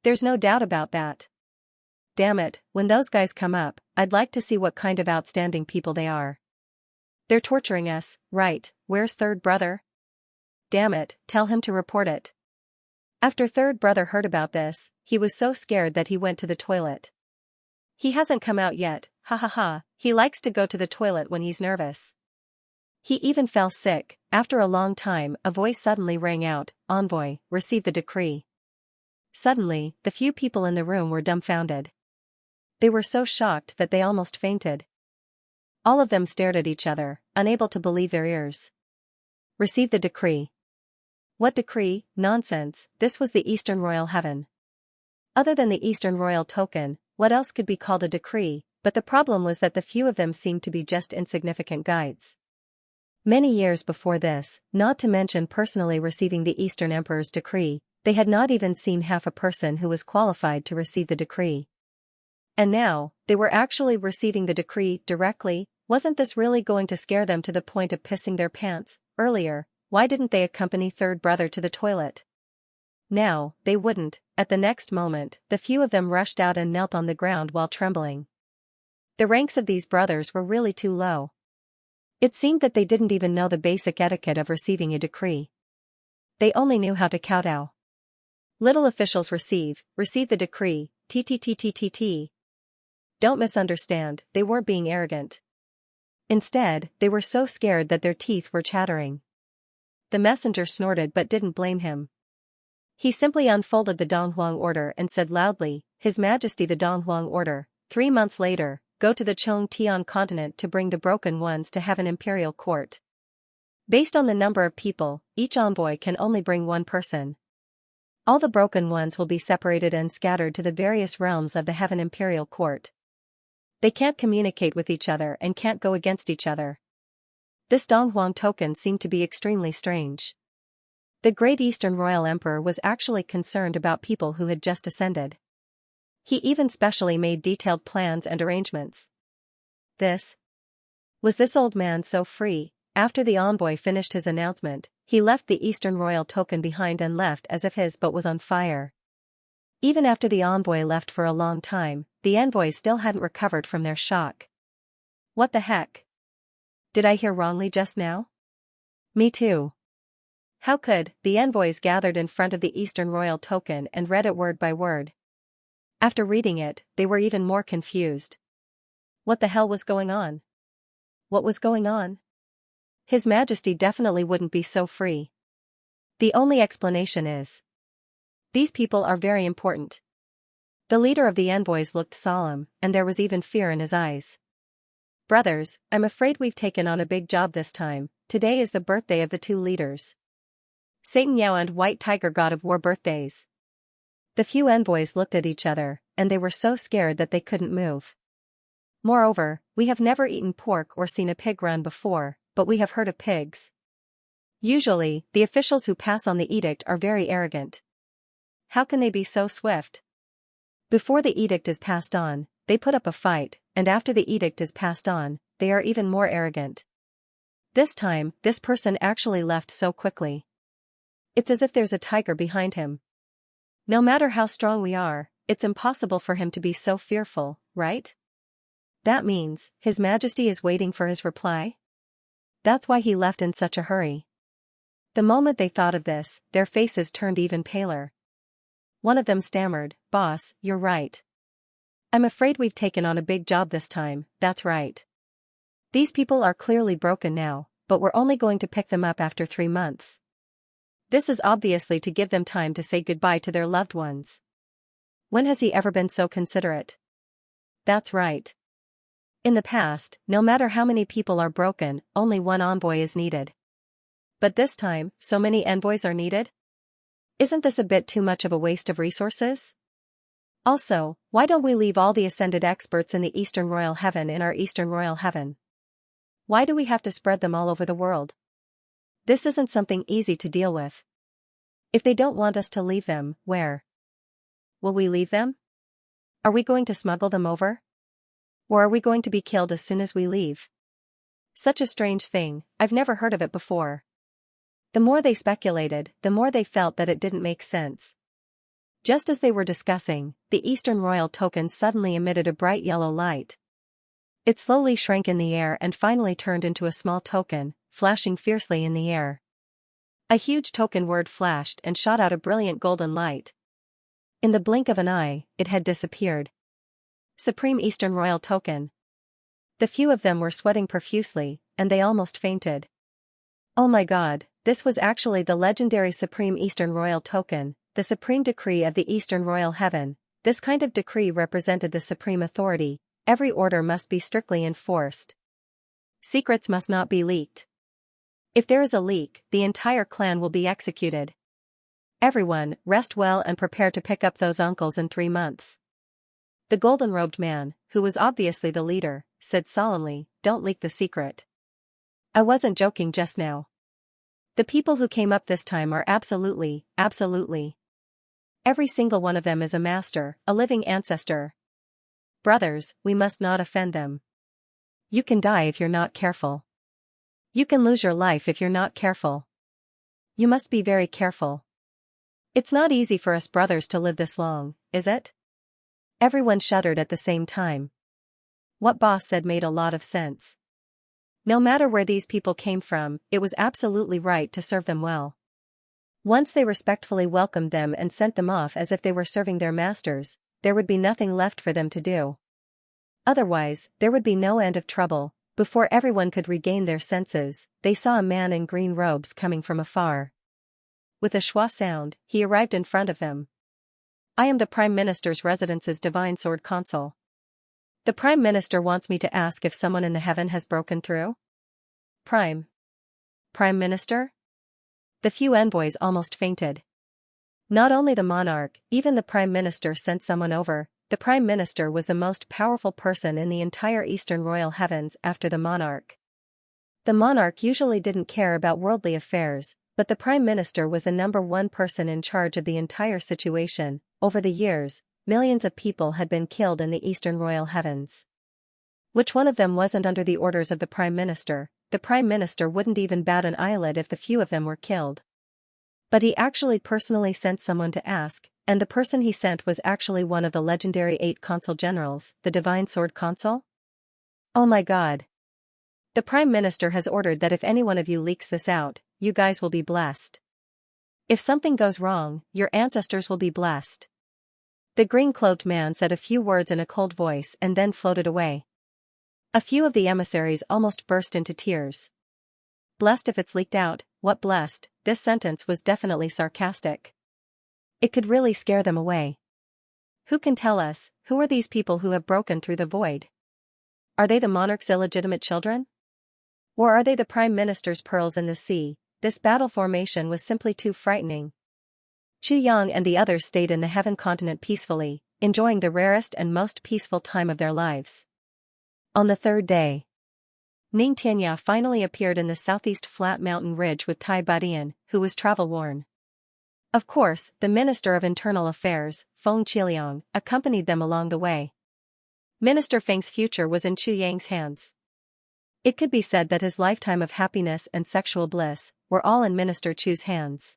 There's no doubt about that. Damn it, when those guys come up, I'd like to see what kind of outstanding people they are. They're torturing us, right? Where's third brother? Damn it, tell him to report it. After third brother heard about this, he was so scared that he went to the toilet. He hasn't come out yet, he likes to go to the toilet when he's nervous. He even fell sick. After a long time, a voice suddenly rang out, "Envoy, receive the decree." Suddenly, the few people in the room were dumbfounded. They were so shocked that they almost fainted. All of them stared at each other, unable to believe their ears. Receive the decree. What decree? Nonsense, this was the Eastern Royal Heaven. Other than the Eastern Royal Token, what else could be called a decree? But the problem was that the few of them seemed to be just insignificant guides. Many years before this, not to mention personally receiving the Eastern Emperor's decree, they had not even seen half a person who was qualified to receive the decree. And now, they were actually receiving the decree directly. Wasn't this really going to scare them to the point of pissing their pants? Earlier, why didn't they accompany third brother to the toilet? Now, they wouldn't. At the next moment, the few of them rushed out and knelt on the ground while trembling. The ranks of these brothers were really too low. It seemed that they didn't even know the basic etiquette of receiving a decree. They only knew how to kowtow. Little officials receive the decree, ttttt. Don't misunderstand, they weren't being arrogant. Instead, they were so scared that their teeth were chattering. The messenger snorted but didn't blame him. He simply unfolded the Donghuang order and said loudly, His Majesty the Donghuang order, 3 months later, go to the Chongtian continent to bring the broken ones to have an imperial court. Based on the number of people, each envoy can only bring one person. All the broken ones will be separated and scattered to the various realms of the Heaven Imperial Court. They can't communicate with each other and can't go against each other. This Donghuang token seemed to be extremely strange. The Great Eastern Royal Emperor was actually concerned about people who had just ascended. He even specially made detailed plans and arrangements. This old man so free. After the envoy finished his announcement, he left the Eastern Royal token behind and left as if his boat was on fire. Even after the envoy left for a long time, the envoys still hadn't recovered from their shock. What the heck? Did I hear wrongly just now? Me too. How could? The envoys gathered in front of the Eastern Royal token and read it word by word. After reading it, they were even more confused. What the hell was going on? What was going on? His Majesty definitely wouldn't be so free. The only explanation is, these people are very important. The leader of the envoys looked solemn, and there was even fear in his eyes. Brothers, I'm afraid we've taken on a big job this time. Today is the birthday of the two leaders. Satan Yao and White Tiger God of War birthdays. The few envoys looked at each other, and they were so scared that they couldn't move. Moreover, we have never eaten pork or seen a pig run before, but we have heard of pigs. Usually, the officials who pass on the edict are very arrogant. How can they be so swift? Before the edict is passed on, they put up a fight, and after the edict is passed on, they are even more arrogant. This time, this person actually left so quickly. It's as if there's a tiger behind him. No matter how strong we are, it's impossible for him to be so fearful, right? That means, His Majesty is waiting for his reply? That's why he left in such a hurry. The moment they thought of this, their faces turned even paler. One of them stammered, "Boss, you're right. I'm afraid we've taken on a big job this time." That's right. These people are clearly broken now, but we're only going to pick them up after 3 months. This is obviously to give them time to say goodbye to their loved ones. When has he ever been so considerate? That's right. In the past, no matter how many people are broken, only one envoy is needed. But this time, so many envoys are needed? Isn't this a bit too much of a waste of resources? Also, why don't we leave all the ascended experts in the Eastern Royal Heaven in our Eastern Royal Heaven? Why do we have to spread them all over the world? This isn't something easy to deal with. If they don't want us to leave them, where will we leave them? Are we going to smuggle them over? Or are we going to be killed as soon as we leave? Such a strange thing, I've never heard of it before. The more they speculated, the more they felt that it didn't make sense. Just as they were discussing, the Eastern Royal token suddenly emitted a bright yellow light. It slowly shrank in the air and finally turned into a small token, flashing fiercely in the air. A huge token word flashed and shot out a brilliant golden light. In the blink of an eye, it had disappeared. Supreme Eastern Royal token. The few of them were sweating profusely, and they almost fainted. Oh my God, this was actually the legendary Supreme Eastern Royal token, the supreme decree of the Eastern Royal Heaven. This kind of decree represented the supreme authority. Every order must be strictly enforced. Secrets must not be leaked. If there is a leak, the entire clan will be executed. Everyone, rest well and prepare to pick up those uncles in 3 months. The golden-robed man, who was obviously the leader, said solemnly, "Don't leak the secret." I wasn't joking just now. The people who came up this time are absolutely. Every single one of them is a master, a living ancestor. Brothers, we must not offend them. You can die if you're not careful. You can lose your life if you're not careful. You must be very careful. It's not easy for us brothers to live this long, is it? Everyone shuddered at the same time. What boss said made a lot of sense. No matter where these people came from, it was absolutely right to serve them well. Once they respectfully welcomed them and sent them off as if they were serving their masters, there would be nothing left for them to do. Otherwise, there would be no end of trouble. Before everyone could regain their senses, they saw a man in green robes coming from afar. With a schwa sound, he arrived in front of them. I am the Prime Minister's Residence's Divine Sword Consul. The Prime Minister wants me to ask if someone in the heaven has broken through. Prime Minister? The few envoys almost fainted. Not only the monarch, even the Prime Minister sent someone over. The Prime Minister was the most powerful person in the entire Eastern Royal Heavens after the monarch. The monarch usually didn't care about worldly affairs, but the Prime Minister was the #1 person in charge of the entire situation. Over the years, millions of people had been killed in the eastern royal heavens. Which one of them wasn't under the orders of the Prime Minister? The Prime Minister wouldn't even bat an eyelid if the few of them were killed. But he actually personally sent someone to ask, and the person he sent was actually one of the legendary 8 consul generals, the Divine Sword Consul? Oh my god. The Prime Minister has ordered that if any one of you leaks this out, you guys will be blessed. If something goes wrong, your ancestors will be blessed. The green-cloaked man said a few words in a cold voice and then floated away. A few of the emissaries almost burst into tears. Blessed if it's leaked out, what blessed? This sentence was definitely sarcastic. It could really scare them away. Who can tell us, who are these people who have broken through the void? Are they the monarch's illegitimate children? Or are they the Prime Minister's pearls in the sea? This battle formation was simply too frightening. Chu Yang and the others stayed in the Heaven continent peacefully, enjoying the rarest and most peaceful time of their lives. On the third day, Xianxia finally appeared in the southeast flat mountain ridge with Tai Badian, who was travel-worn. Of course, the Minister of Internal Affairs, Feng Qiliang, accompanied them along the way. Minister Feng's future was in Chu Yang's hands. It could be said that his lifetime of happiness and sexual bliss were all in Minister Chu's hands.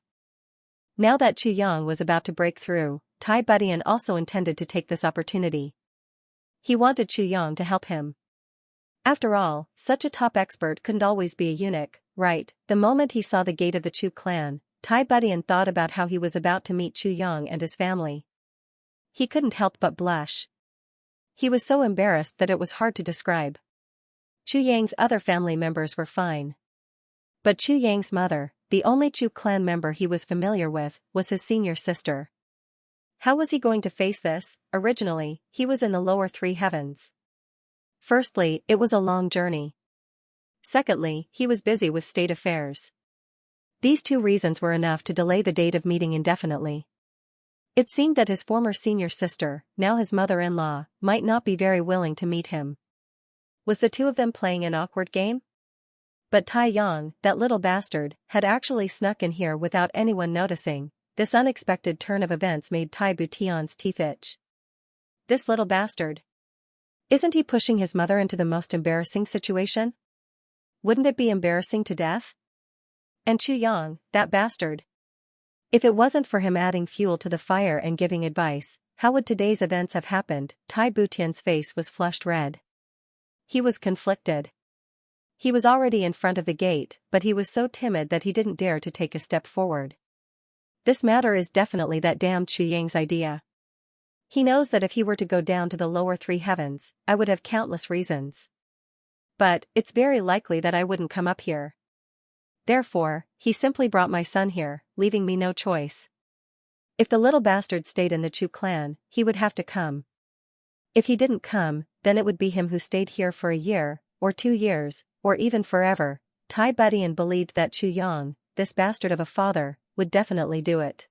Now that Chu Yang was about to break through, Tai Badian also intended to take this opportunity. He wanted Chu Yang to help him. After all, such a top expert couldn't always be a eunuch, right? The moment he saw the gate of the Chu clan, Tai Badian thought about how he was about to meet Chu Yang and his family. He couldn't help but blush. He was so embarrassed that it was hard to describe. Chu Yang's other family members were fine. But Chu Yang's mother, the only Chu clan member he was familiar with, was his senior sister. How was he going to face this? Originally, he was in the lower 3 heavens. Firstly, it was a long journey. Secondly, he was busy with state affairs. These 2 reasons were enough to delay the date of meeting indefinitely. It seemed that his former senior sister, now his mother-in-law, might not be very willing to meet him. Was the 2 of them playing an awkward game? But Tai Yang, that little bastard, had actually snuck in here without anyone noticing. This unexpected turn of events made Tai Butian's teeth itch. This little bastard. Isn't he pushing his mother into the most embarrassing situation? Wouldn't it be embarrassing to death? And Chu Yang, that bastard. If it wasn't for him adding fuel to the fire and giving advice, how would today's events have happened? Tai Butian's face was flushed red. He was conflicted. He was already in front of the gate, but he was so timid that he didn't dare to take a step forward. This matter is definitely that damned Chu Yang's idea. He knows that if he were to go down to the lower 3 heavens, I would have countless reasons. But, it's very likely that I wouldn't come up here. Therefore, he simply brought my son here, leaving me no choice. If the little bastard stayed in the Chu clan, he would have to come. If he didn't come, then it would be him who stayed here for a year, or 2 years, or even forever. Tai Badian believed that Chu Yang, this bastard of a father, would definitely do it.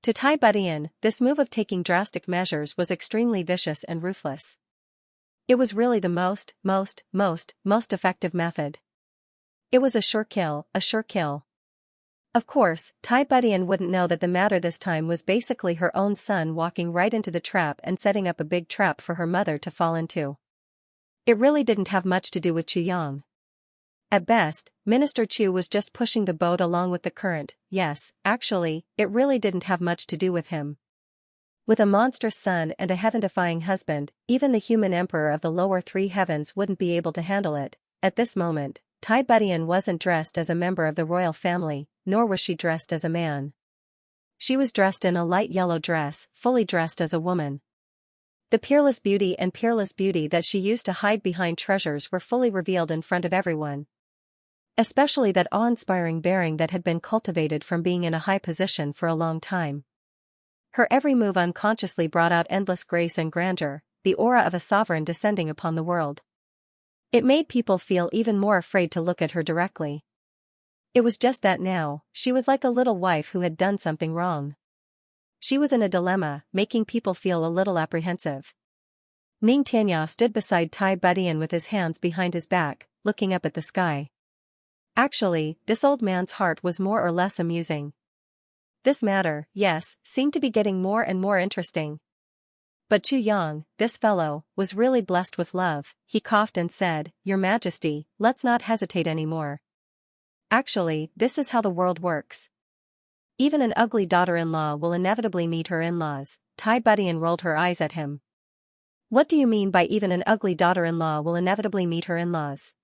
To Tai Badian, this move of taking drastic measures was extremely vicious and ruthless. It was really the most effective method. It was a sure kill, a sure kill. Of course, Tai Badian wouldn't know that the matter this time was basically her own son walking right into the trap and setting up a big trap for her mother to fall into. It really didn't have much to do with Chu Yang. At best, Minister Chu was just pushing the boat along with the current. Yes, actually, it really didn't have much to do with him. With a monstrous son and a heaven-defying husband, even the human emperor of the lower 3 heavens wouldn't be able to handle it. At this moment, Tai Badian wasn't dressed as a member of the royal family, nor was she dressed as a man. She was dressed in a light yellow dress, fully dressed as a woman. The peerless beauty that she used to hide behind treasures were fully revealed in front of everyone. Especially that awe-inspiring bearing that had been cultivated from being in a high position for a long time. Her every move unconsciously brought out endless grace and grandeur, the aura of a sovereign descending upon the world. It made people feel even more afraid to look at her directly. It was just that now, she was like a little wife who had done something wrong. She was in a dilemma, making people feel a little apprehensive. Xianxia stood beside Tai Badian with his hands behind his back, looking up at the sky. Actually, this old man's heart was more or less amusing. This matter, yes, seemed to be getting more and more interesting. But Chu Yang, this fellow, was really blessed with love. He coughed and said, "Your Majesty, let's not hesitate anymore. Actually, this is how the world works. Even an ugly daughter-in-law will inevitably meet her in-laws." Tai Budian rolled her eyes at him. "What do you mean by even an ugly daughter-in-law will inevitably meet her in-laws?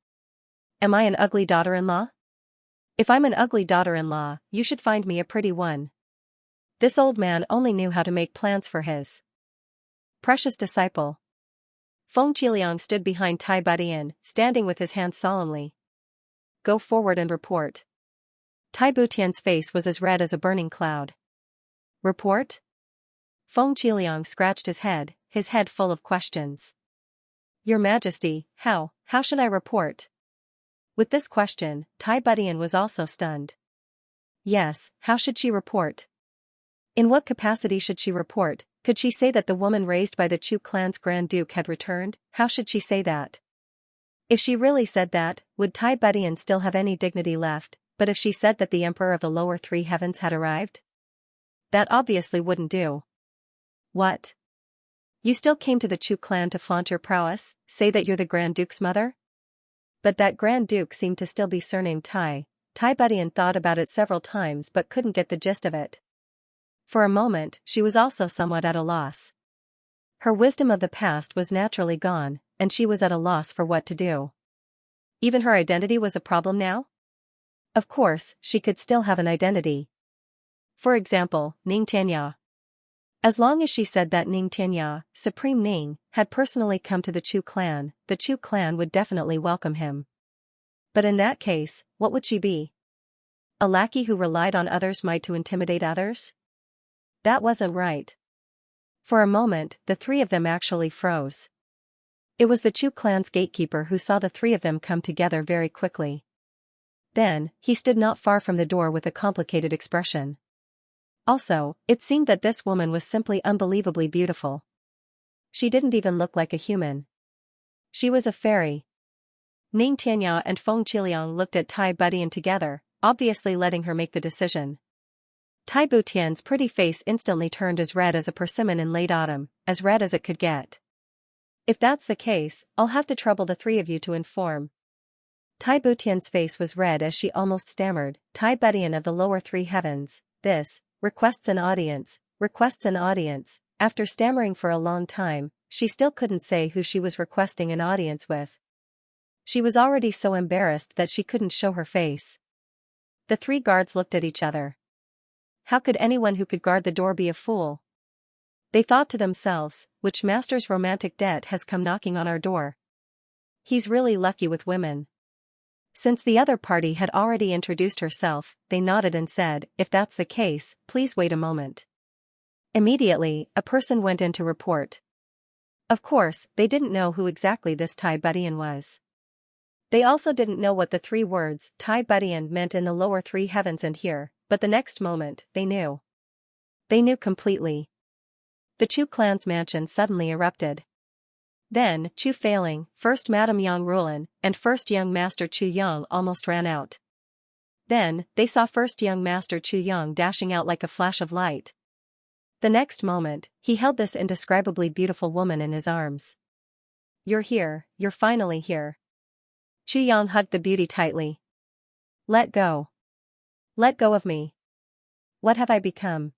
Am I an ugly daughter-in-law? If I'm an ugly daughter-in-law, you should find me a pretty one." This old man only knew how to make plans for his precious disciple. Feng Qiliang stood behind Tai Budian, standing with his hands solemnly. "Go forward and report." Tai Butian's face was as red as a burning cloud. "Report?" Feng Qiliang scratched his head full of questions. "Your Majesty, how should I report?" With this question, Tai Budian was also stunned. Yes, how should she report? In what capacity should she report? Could she say that the woman raised by the Chu clan's Grand Duke had returned? How should she say that? If she really said that, would Tai Budian still have any dignity left? But if she said that the Emperor of the lower three heavens had arrived? That obviously wouldn't do. What? You still came to the Chu clan to flaunt your prowess, say that you're the Grand Duke's mother? But that Grand Duke seemed to still be surnamed Tai. Tai Budian thought about it several times but couldn't get the gist of it. For a moment, she was also somewhat at a loss. Her wisdom of the past was naturally gone, and she was at a loss for what to do. Even her identity was a problem now? Of course, she could still have an identity. For example, Ning Tianya. As long as she said that Ning Tianya, Supreme Ning, had personally come to the Chu clan would definitely welcome him. But in that case, what would she be? A lackey who relied on others' might to intimidate others? That wasn't right. For a moment, the three of them actually froze. It was the Chu clan's gatekeeper who saw the three of them come together very quickly. Then, he stood not far from the door with a complicated expression. Also, it seemed that this woman was simply unbelievably beautiful. She didn't even look like a human. She was a fairy. Ning Tianya and Feng Qiliang looked at Tai Budian together, obviously letting her make the decision. Tai Butian's pretty face instantly turned as red as a persimmon in late autumn, as red as it could get. "If that's the case, I'll have to trouble the three of you to inform." Tai Butian's face was red as she almost stammered. "Tai Budian of the lower three heavens, this, requests an audience. After stammering for a long time, she still couldn't say who she was requesting an audience with. She was already so embarrassed that she couldn't show her face. The three guards looked at each other. How could anyone who could guard the door be a fool? They thought to themselves, which master's romantic debt has come knocking on our door? He's really lucky with women. Since the other party had already introduced herself, they nodded and said, "If that's the case, please wait a moment." Immediately, a person went in to report. Of course, they didn't know who exactly this Tai Budian was. They also didn't know what the three words Tai Budian meant in the lower three heavens and here, but the next moment, they knew. They knew completely. The Chu clan's mansion suddenly erupted. Then, Chu Failing, first Madame Yang Rulan, and first young master Chu Yang almost ran out. Then, they saw first young master Chu Yang dashing out like a flash of light. The next moment, he held this indescribably beautiful woman in his arms. "You're here, you're finally here." Chu Yang hugged the beauty tightly. Let go. Let go of me. What have I become?"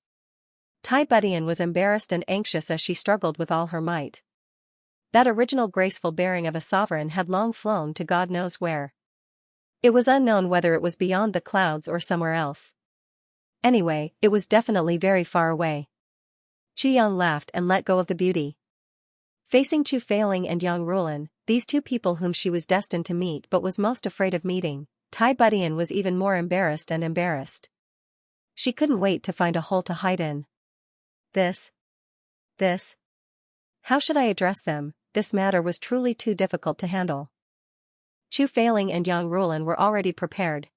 Tai Budian was embarrassed and anxious as she struggled with all her might. That original graceful bearing of a sovereign had long flown to God knows where. It was unknown whether it was beyond the clouds or somewhere else. Anyway, it was definitely very far away. Chu Yang laughed and let go of the beauty. Facing Chu Failing and Yang Rulan, these two people whom she was destined to meet but was most afraid of meeting, Tai Budian was even more embarrassed. She couldn't wait to find a hole to hide in. This. How should I address them? This matter was truly too difficult to handle. Chu Failing and Yang Rulan were already prepared.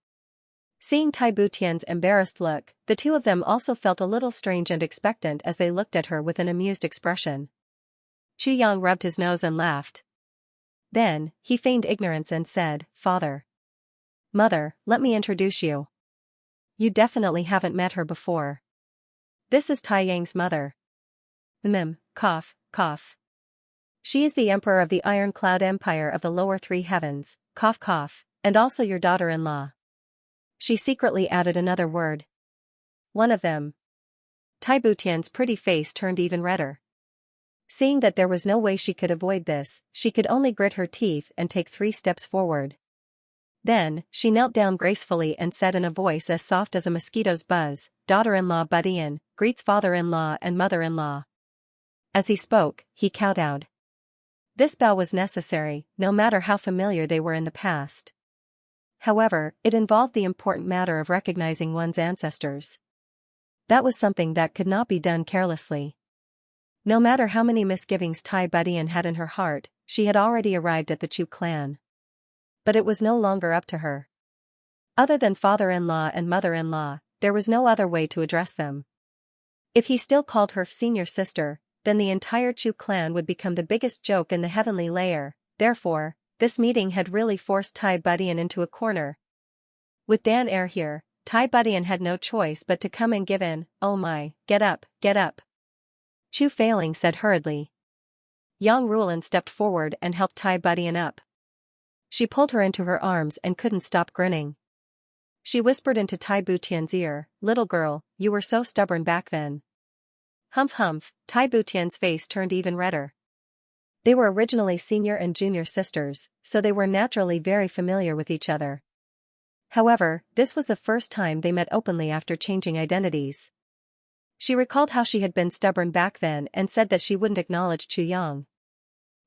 Seeing Tai Butian's embarrassed look, the two of them also felt a little strange and expectant as they looked at her with an amused expression. Chu Yang rubbed his nose and laughed. Then, he feigned ignorance and said, "Father. Mother, let me introduce you. You definitely haven't met her before. This is Tai Yang's mother." cough, cough. She is the emperor of the Iron Cloud Empire of the lower three heavens, cough cough, and also your daughter-in-law. She secretly added another word. One of them. Tai Butian's pretty face turned even redder. Seeing that there was no way she could avoid this, she could only grit her teeth and take 3 steps forward. Then, she knelt down gracefully and said in a voice as soft as a mosquito's buzz, "Daughter-in-law Budian, greets father-in-law and mother-in-law." As he spoke, he kowtowed. This bow was necessary, no matter how familiar they were in the past. However, it involved the important matter of recognizing one's ancestors. That was something that could not be done carelessly. No matter how many misgivings Tai Budian had in her heart, she had already arrived at the Chu clan. But it was no longer up to her. Other than father-in-law and mother-in-law, there was no other way to address them. If he still called her senior sister, then the entire Chu clan would become the biggest joke in the heavenly layer. Therefore, this meeting had really forced Tai Budian into a corner. With Dan Air here, Tai Budian had no choice but to come and give in. "Oh my, get up, get up." Chu Failing said hurriedly. Yang Rulan stepped forward and helped Tai Budian up. She pulled her into her arms and couldn't stop grinning. She whispered into Tai Butian's ear, "Little girl, you were so stubborn back then." Humph humph, Tai Butian's face turned even redder. They were originally senior and junior sisters, so they were naturally very familiar with each other. However, this was the first time they met openly after changing identities. She recalled how she had been stubborn back then and said that she wouldn't acknowledge Chu Yang.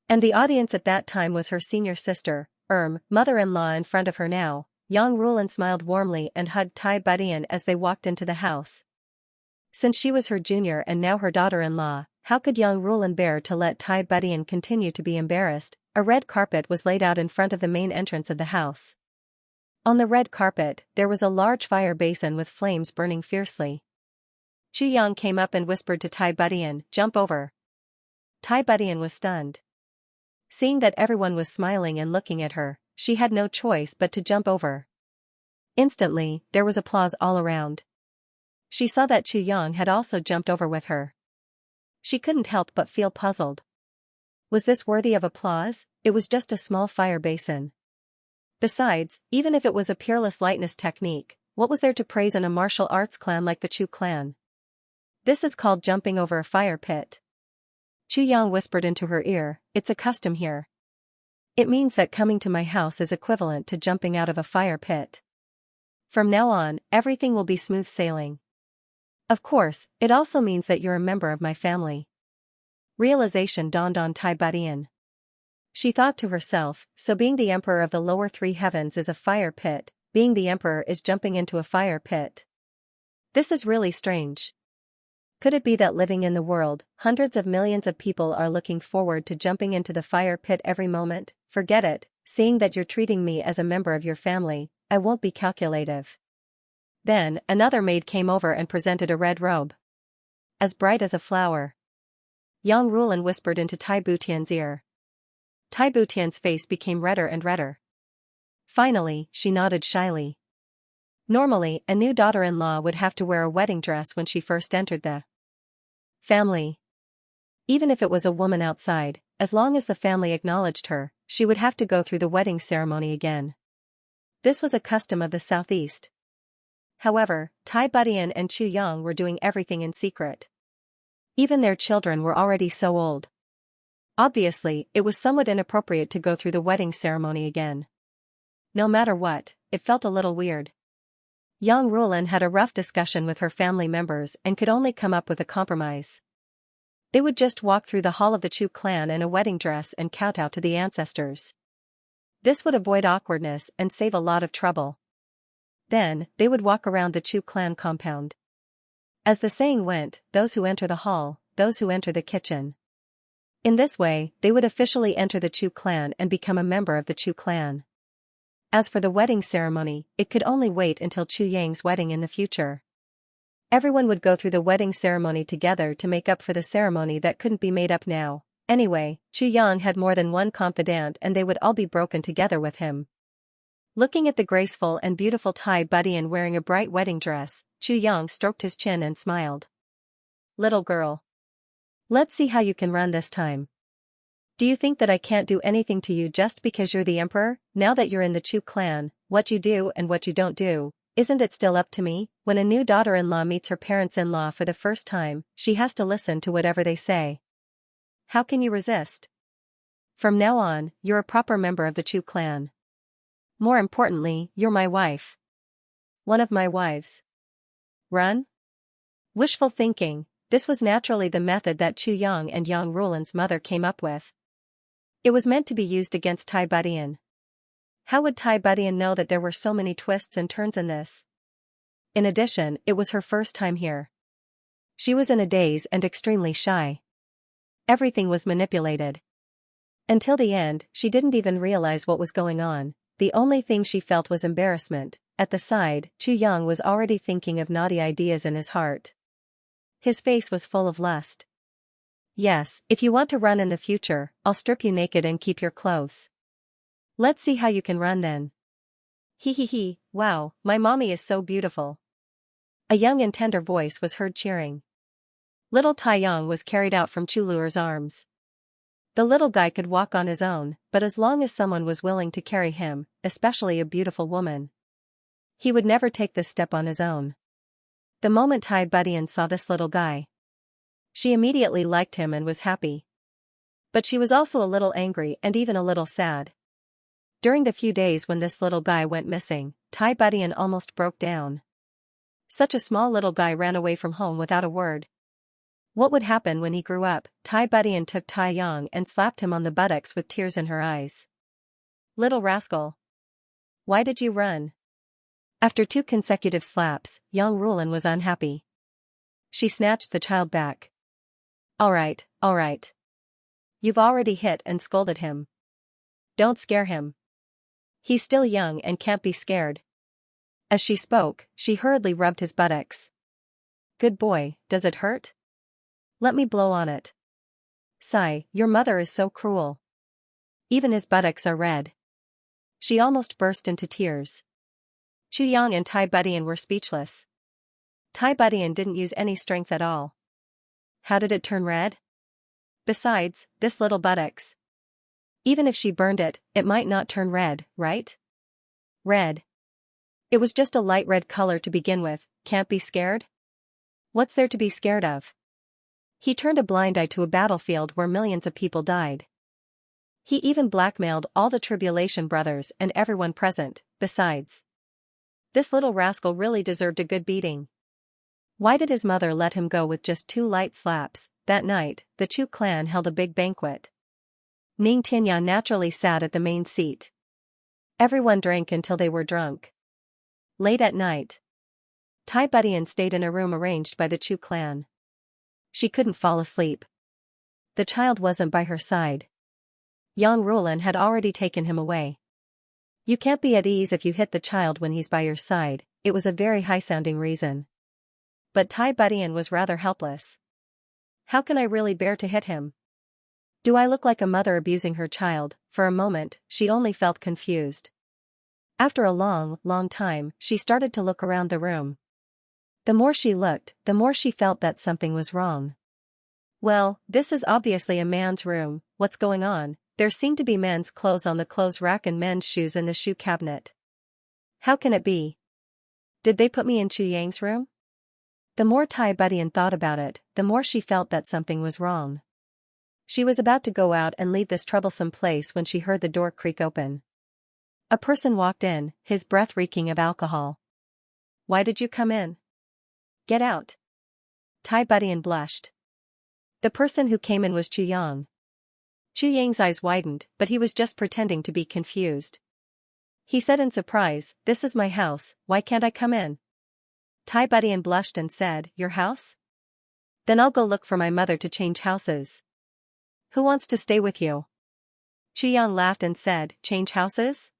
And the audience at that time was her senior sister, mother-in-law in front of her now. Yang Rulan smiled warmly and hugged Tai Budian as they walked into the house. Since she was her junior and now her daughter-in-law, how could Yang Rulan bear to let Tai Budian continue to be embarrassed? A red carpet was laid out in front of the main entrance of the house. On the red carpet, there was a large fire basin with flames burning fiercely. Chu Yang came up and whispered to Tai Budian, "Jump over." Tai Budian was stunned. Seeing that everyone was smiling and looking at her, she had no choice but to jump over. Instantly, there was applause all around. She saw that Chu Yang had also jumped over with her. She couldn't help but feel puzzled. Was this worthy of applause? It was just a small fire basin. Besides, even if it was a peerless lightness technique, what was there to praise in a martial arts clan like the Chu clan? This is called jumping over a fire pit. Chu Yang whispered into her ear, "It's a custom here. It means that coming to my house is equivalent to jumping out of a fire pit. From now on, everything will be smooth sailing. Of course, it also means that you're a member of my family." Realization dawned on Tai Budian. She thought to herself, so being the emperor of the lower three heavens is a fire pit, being the emperor is jumping into a fire pit. This is really strange. Could it be that living in the world, hundreds of millions of people are looking forward to jumping into the fire pit every moment? Forget it, seeing that you're treating me as a member of your family, I won't be calculative. Then, another maid came over and presented a red robe. As bright as a flower. Yang Rulan whispered into Tai Butian's ear. Tai Butian's face became redder and redder. Finally, she nodded shyly. Normally, a new daughter-in-law would have to wear a wedding dress when she first entered the family. Even if it was a woman outside, as long as the family acknowledged her, she would have to go through the wedding ceremony again. This was a custom of the southeast. However, Tai Budian and Chu Yang were doing everything in secret. Even their children were already so old. Obviously, it was somewhat inappropriate to go through the wedding ceremony again. No matter what, it felt a little weird. Yang Rulan had a rough discussion with her family members and could only come up with a compromise. They would just walk through the hall of the Chu clan in a wedding dress and kowtow to the ancestors. This would avoid awkwardness and save a lot of trouble. Then, they would walk around the Chu clan compound. As the saying went, those who enter the hall, those who enter the kitchen. In this way, they would officially enter the Chu clan and become a member of the Chu clan. As for the wedding ceremony, it could only wait until Chu Yang's wedding in the future. Everyone would go through the wedding ceremony together to make up for the ceremony that couldn't be made up now. Anyway, Chu Yang had more than one confidant and they would all be broken together with him. Looking at the graceful and beautiful Tai Budian wearing a bright wedding dress, Chu Yang stroked his chin and smiled. "Little girl. Let's see how you can run this time. Do you think that I can't do anything to you just because you're the emperor? Now that you're in the Chu clan, what you do and what you don't do, isn't it still up to me? When a new daughter-in-law meets her parents-in-law for the first time, she has to listen to whatever they say. How can you resist? From now on, you're a proper member of the Chu clan. More importantly, you're my wife. One of my wives. Run? Wishful thinking. This was naturally the method that Chu Yang and Yang Rulan's mother came up with. It was meant to be used against Tai Budian. How would Tai Budian know that there were so many twists and turns in this? In addition, it was her first time here. She was in a daze and extremely shy. Everything was manipulated. Until the end, she didn't even realize what was going on. The only thing she felt was embarrassment. At the side, Chu Yang was already thinking of naughty ideas in his heart. His face was full of lust. Yes, if you want to run in the future, I'll strip you naked and keep your clothes. Let's see how you can run then. Hee hee hee, wow, my mommy is so beautiful. A young and tender voice was heard cheering. Little Tai Yang was carried out from Chu Luer's arms. The little guy could walk on his own, but as long as someone was willing to carry him, especially a beautiful woman, he would never take this step on his own. The moment Tai Budian saw this little guy, she immediately liked him and was happy. But she was also a little angry and even a little sad. During the few days when this little guy went missing, Tai Budian almost broke down. Such a small little guy ran away from home without a word. What would happen when he grew up? Tai Budian took Tai Yang and slapped him on the buttocks with tears in her eyes. Little rascal. Why did you run? After 2 consecutive slaps, Yang Rulan was unhappy. She snatched the child back. All right. You've already hit and scolded him. Don't scare him. He's still young and can't be scared. As she spoke, she hurriedly rubbed his buttocks. Good boy, does it hurt? Let me blow on it. Sigh, your mother is so cruel. Even his buttocks are red. She almost burst into tears. Chu Yang and Tai Budian were speechless. Tai Budian didn't use any strength at all. How did it turn red? Besides, this little buttocks. Even if she burned it, it might not turn red, right? Red. It was just a light red color to begin with. Can't be scared? What's there to be scared of? He turned a blind eye to a battlefield where millions of people died. He even blackmailed all the Tribulation brothers and everyone present. Besides, this little rascal really deserved a good beating. Why did his mother let him go with just 2 light slaps? That night, the Chu clan held a big banquet. Ning Tianya naturally sat at the main seat. Everyone drank until they were drunk. Late at night, Tai Budian stayed in a room arranged by the Chu clan. She couldn't fall asleep. The child wasn't by her side. Yang Rulan had already taken him away. You can't be at ease if you hit the child when he's by your side. It was a very high-sounding reason. But Tai Budian was rather helpless. How can I really bear to hit him? Do I look like a mother abusing her child? For a moment, she only felt confused. After a long time, she started to look around the room. The more she looked, the more she felt that something was wrong. Well, this is obviously a man's room. What's going on? There seemed to be men's clothes on the clothes rack and men's shoes in the shoe cabinet. How can it be? Did they put me in Chu Yang's room? The more Tai Budian thought about it, the more she felt that something was wrong. She was about to go out and leave this troublesome place when she heard the door creak open. A person walked in, his breath reeking of alcohol. Why did you come in? Get out. Tai Budian blushed. The person who came in was Chu Yang. Chu Yang's eyes widened, but he was just pretending to be confused. He said in surprise, "This is my house, why can't I come in?" Tai Budian blushed and said, "Your house? Then I'll go look for my mother to change houses. Who wants to stay with you?" Chu Yang laughed and said, "Change houses?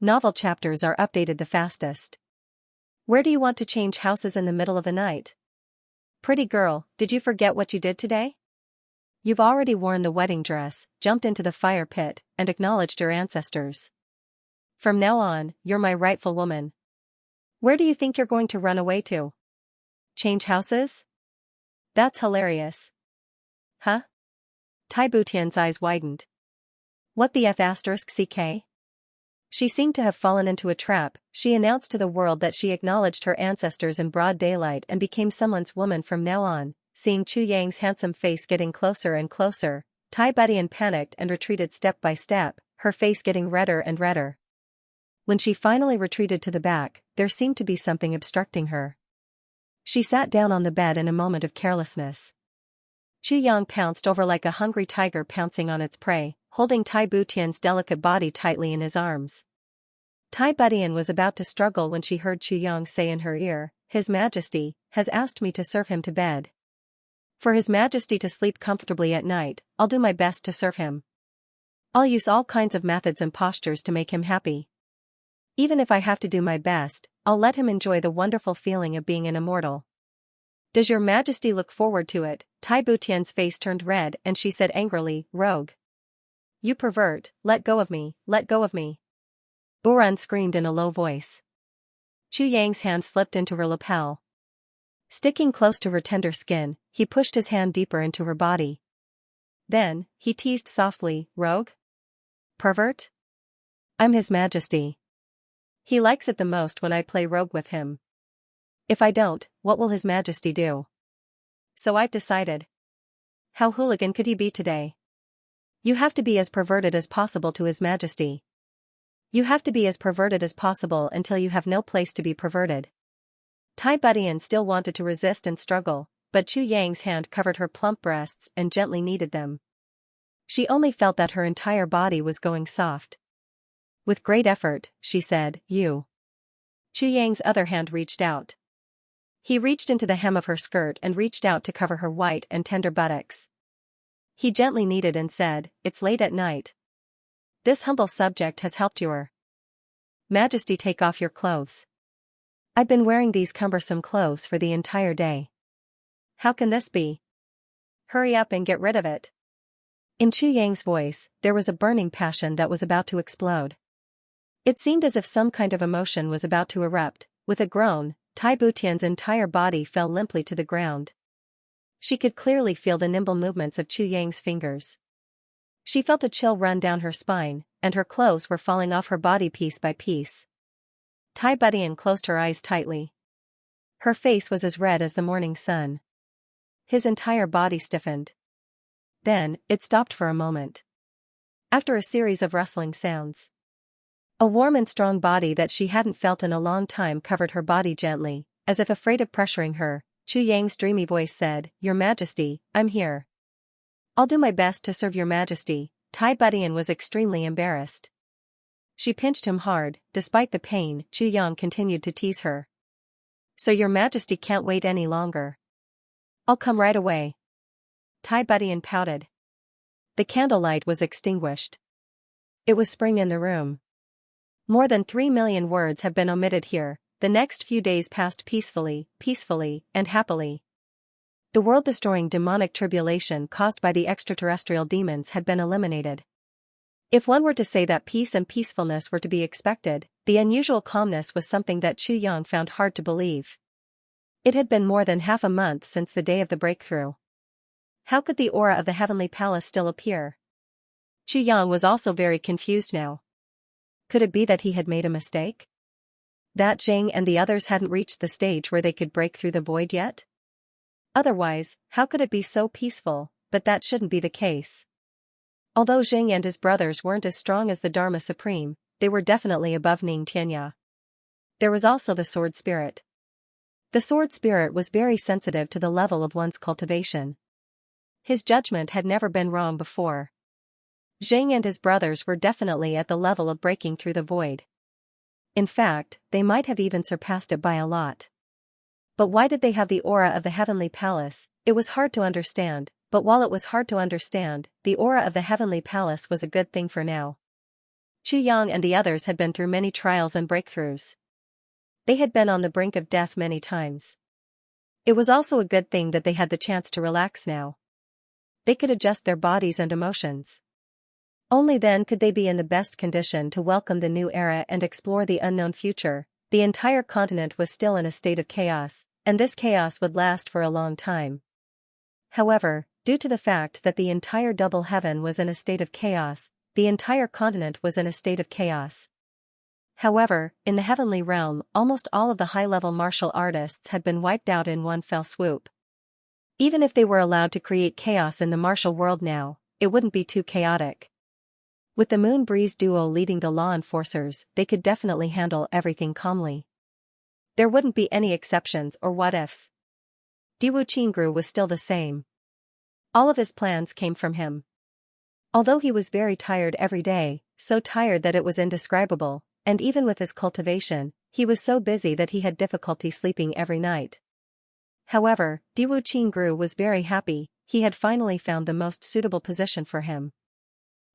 Novel chapters are updated the fastest. Where do you want to change houses in the middle of the night? Pretty girl, did you forget what you did today? You've already worn the wedding dress, jumped into the fire pit, and acknowledged your ancestors. From now on, you're my rightful woman. Where do you think you're going to run away to? Change houses? That's hilarious. huh? Tai Butian's eyes widened. What the F***ck? She seemed to have fallen into a trap. She announced to the world that she acknowledged her ancestors in broad daylight and became someone's woman from now on. Seeing Chu Yang's handsome face getting closer and closer, Tai Butian panicked and retreated step by step, her face getting redder and redder. When she finally retreated to the back, there seemed to be something obstructing her. She sat down on the bed in a moment of carelessness. Chu Yang pounced over like a hungry tiger pouncing on its prey, holding Tai Butian's delicate body tightly in his arms. Tai Butian was about to struggle when she heard Chu Yang say in her ear, "His Majesty has asked me to serve him to bed. For His Majesty to sleep comfortably at night, I'll do my best to serve him. I'll use all kinds of methods and postures to make him happy. Even if I have to do my best, I'll let him enjoy the wonderful feeling of being an immortal." "Does your Majesty look forward to it?" Tai Butian's face turned red and she said angrily, "Rogue. You pervert, let go of me, let go of me." Buran screamed in a low voice. Chu Yang's hand slipped into her lapel. Sticking close to her tender skin, he pushed his hand deeper into her body. Then, he teased softly, "Rogue? Pervert? I'm His Majesty. He likes it the most when I play rogue with him. If I don't, what will His Majesty do? So I've decided. How hooligan could he be today? You have to be as perverted as possible to His Majesty. You have to be as perverted as possible until you have no place to be perverted." Tai Butian still wanted to resist and struggle, but Chu Yang's hand covered her plump breasts and gently kneaded them. She only felt that her entire body was going soft. With great effort, she said, "You." Chu Yang's other hand reached out. He reached into the hem of her skirt and reached out to cover her white and tender buttocks. He gently kneaded and said, "It's late at night. This humble subject has helped your Majesty take off your clothes. I've been wearing these cumbersome clothes for the entire day. How can this be? Hurry up and get rid of it." In Chu Yang's voice, there was a burning passion that was about to explode. It seemed as if some kind of emotion was about to erupt. With a groan, Tai Butian's entire body fell limply to the ground. She could clearly feel the nimble movements of Chu Yang's fingers. She felt a chill run down her spine, and her clothes were falling off her body piece by piece. Tai Butian closed her eyes tightly. Her face was as red as the morning sun. His entire body stiffened. Then, it stopped for a moment. After a series of rustling sounds, a warm and strong body that she hadn't felt in a long time covered her body gently, as if afraid of pressuring her. Chu Yang's dreamy voice said, "Your Majesty, I'm here. I'll do my best to serve your Majesty." Tai Butian was extremely embarrassed. She pinched him hard. Despite the pain, Chu Yang continued to tease her. "So your Majesty can't wait any longer?" "I'll come right away." Tai Butian pouted. The candlelight was extinguished. It was spring in the room. More than 3 million words have been omitted here. The next few days passed peacefully, and happily. The world-destroying demonic tribulation caused by the extraterrestrial demons had been eliminated. If one were to say that peace and peacefulness were to be expected, the unusual calmness was something that Chu Yang found hard to believe. It had been more than half a month since the day of the breakthrough. How could the aura of the heavenly palace still appear? Chu Yang was also very confused now. Could it be that he had made a mistake? That Zhang and the others hadn't reached the stage where they could break through the void yet? Otherwise, how could it be so peaceful? But that shouldn't be the case. Although Zhang and his brothers weren't as strong as the Dharma Supreme, they were definitely above Xianxia. There was also the Sword Spirit. The Sword Spirit was very sensitive to the level of one's cultivation. His judgment had never been wrong before. Zhang and his brothers were definitely at the level of breaking through the void. In fact, they might have even surpassed it by a lot. But why did they have the aura of the heavenly palace? It was hard to understand, but while it was hard to understand, the aura of the heavenly palace was a good thing for now. Chu Yang and the others had been through many trials and breakthroughs. They had been on the brink of death many times. It was also a good thing that they had the chance to relax now. They could adjust their bodies and emotions. Only then could they be in the best condition to welcome the new era and explore the unknown future. The entire continent was still in a state of chaos, and this chaos would last for a long time. However, Due to the fact that the entire double heaven was in a state of chaos, the entire continent was in a state of chaos. However, in the heavenly realm, almost all of the high-level martial artists had been wiped out in one fell swoop. Even if they were allowed to create chaos in the martial world now, it wouldn't be too chaotic. With the Moon Breeze duo leading the law enforcers, they could definitely handle everything calmly. There wouldn't be any exceptions or what-ifs. Diwu Qingru was still the same. All of his plans came from him. Although he was very tired every day, so tired that it was indescribable, and even with his cultivation, he was so busy that he had difficulty sleeping every night. However, Diwu Qingru was very happy. He had finally found the most suitable position for him.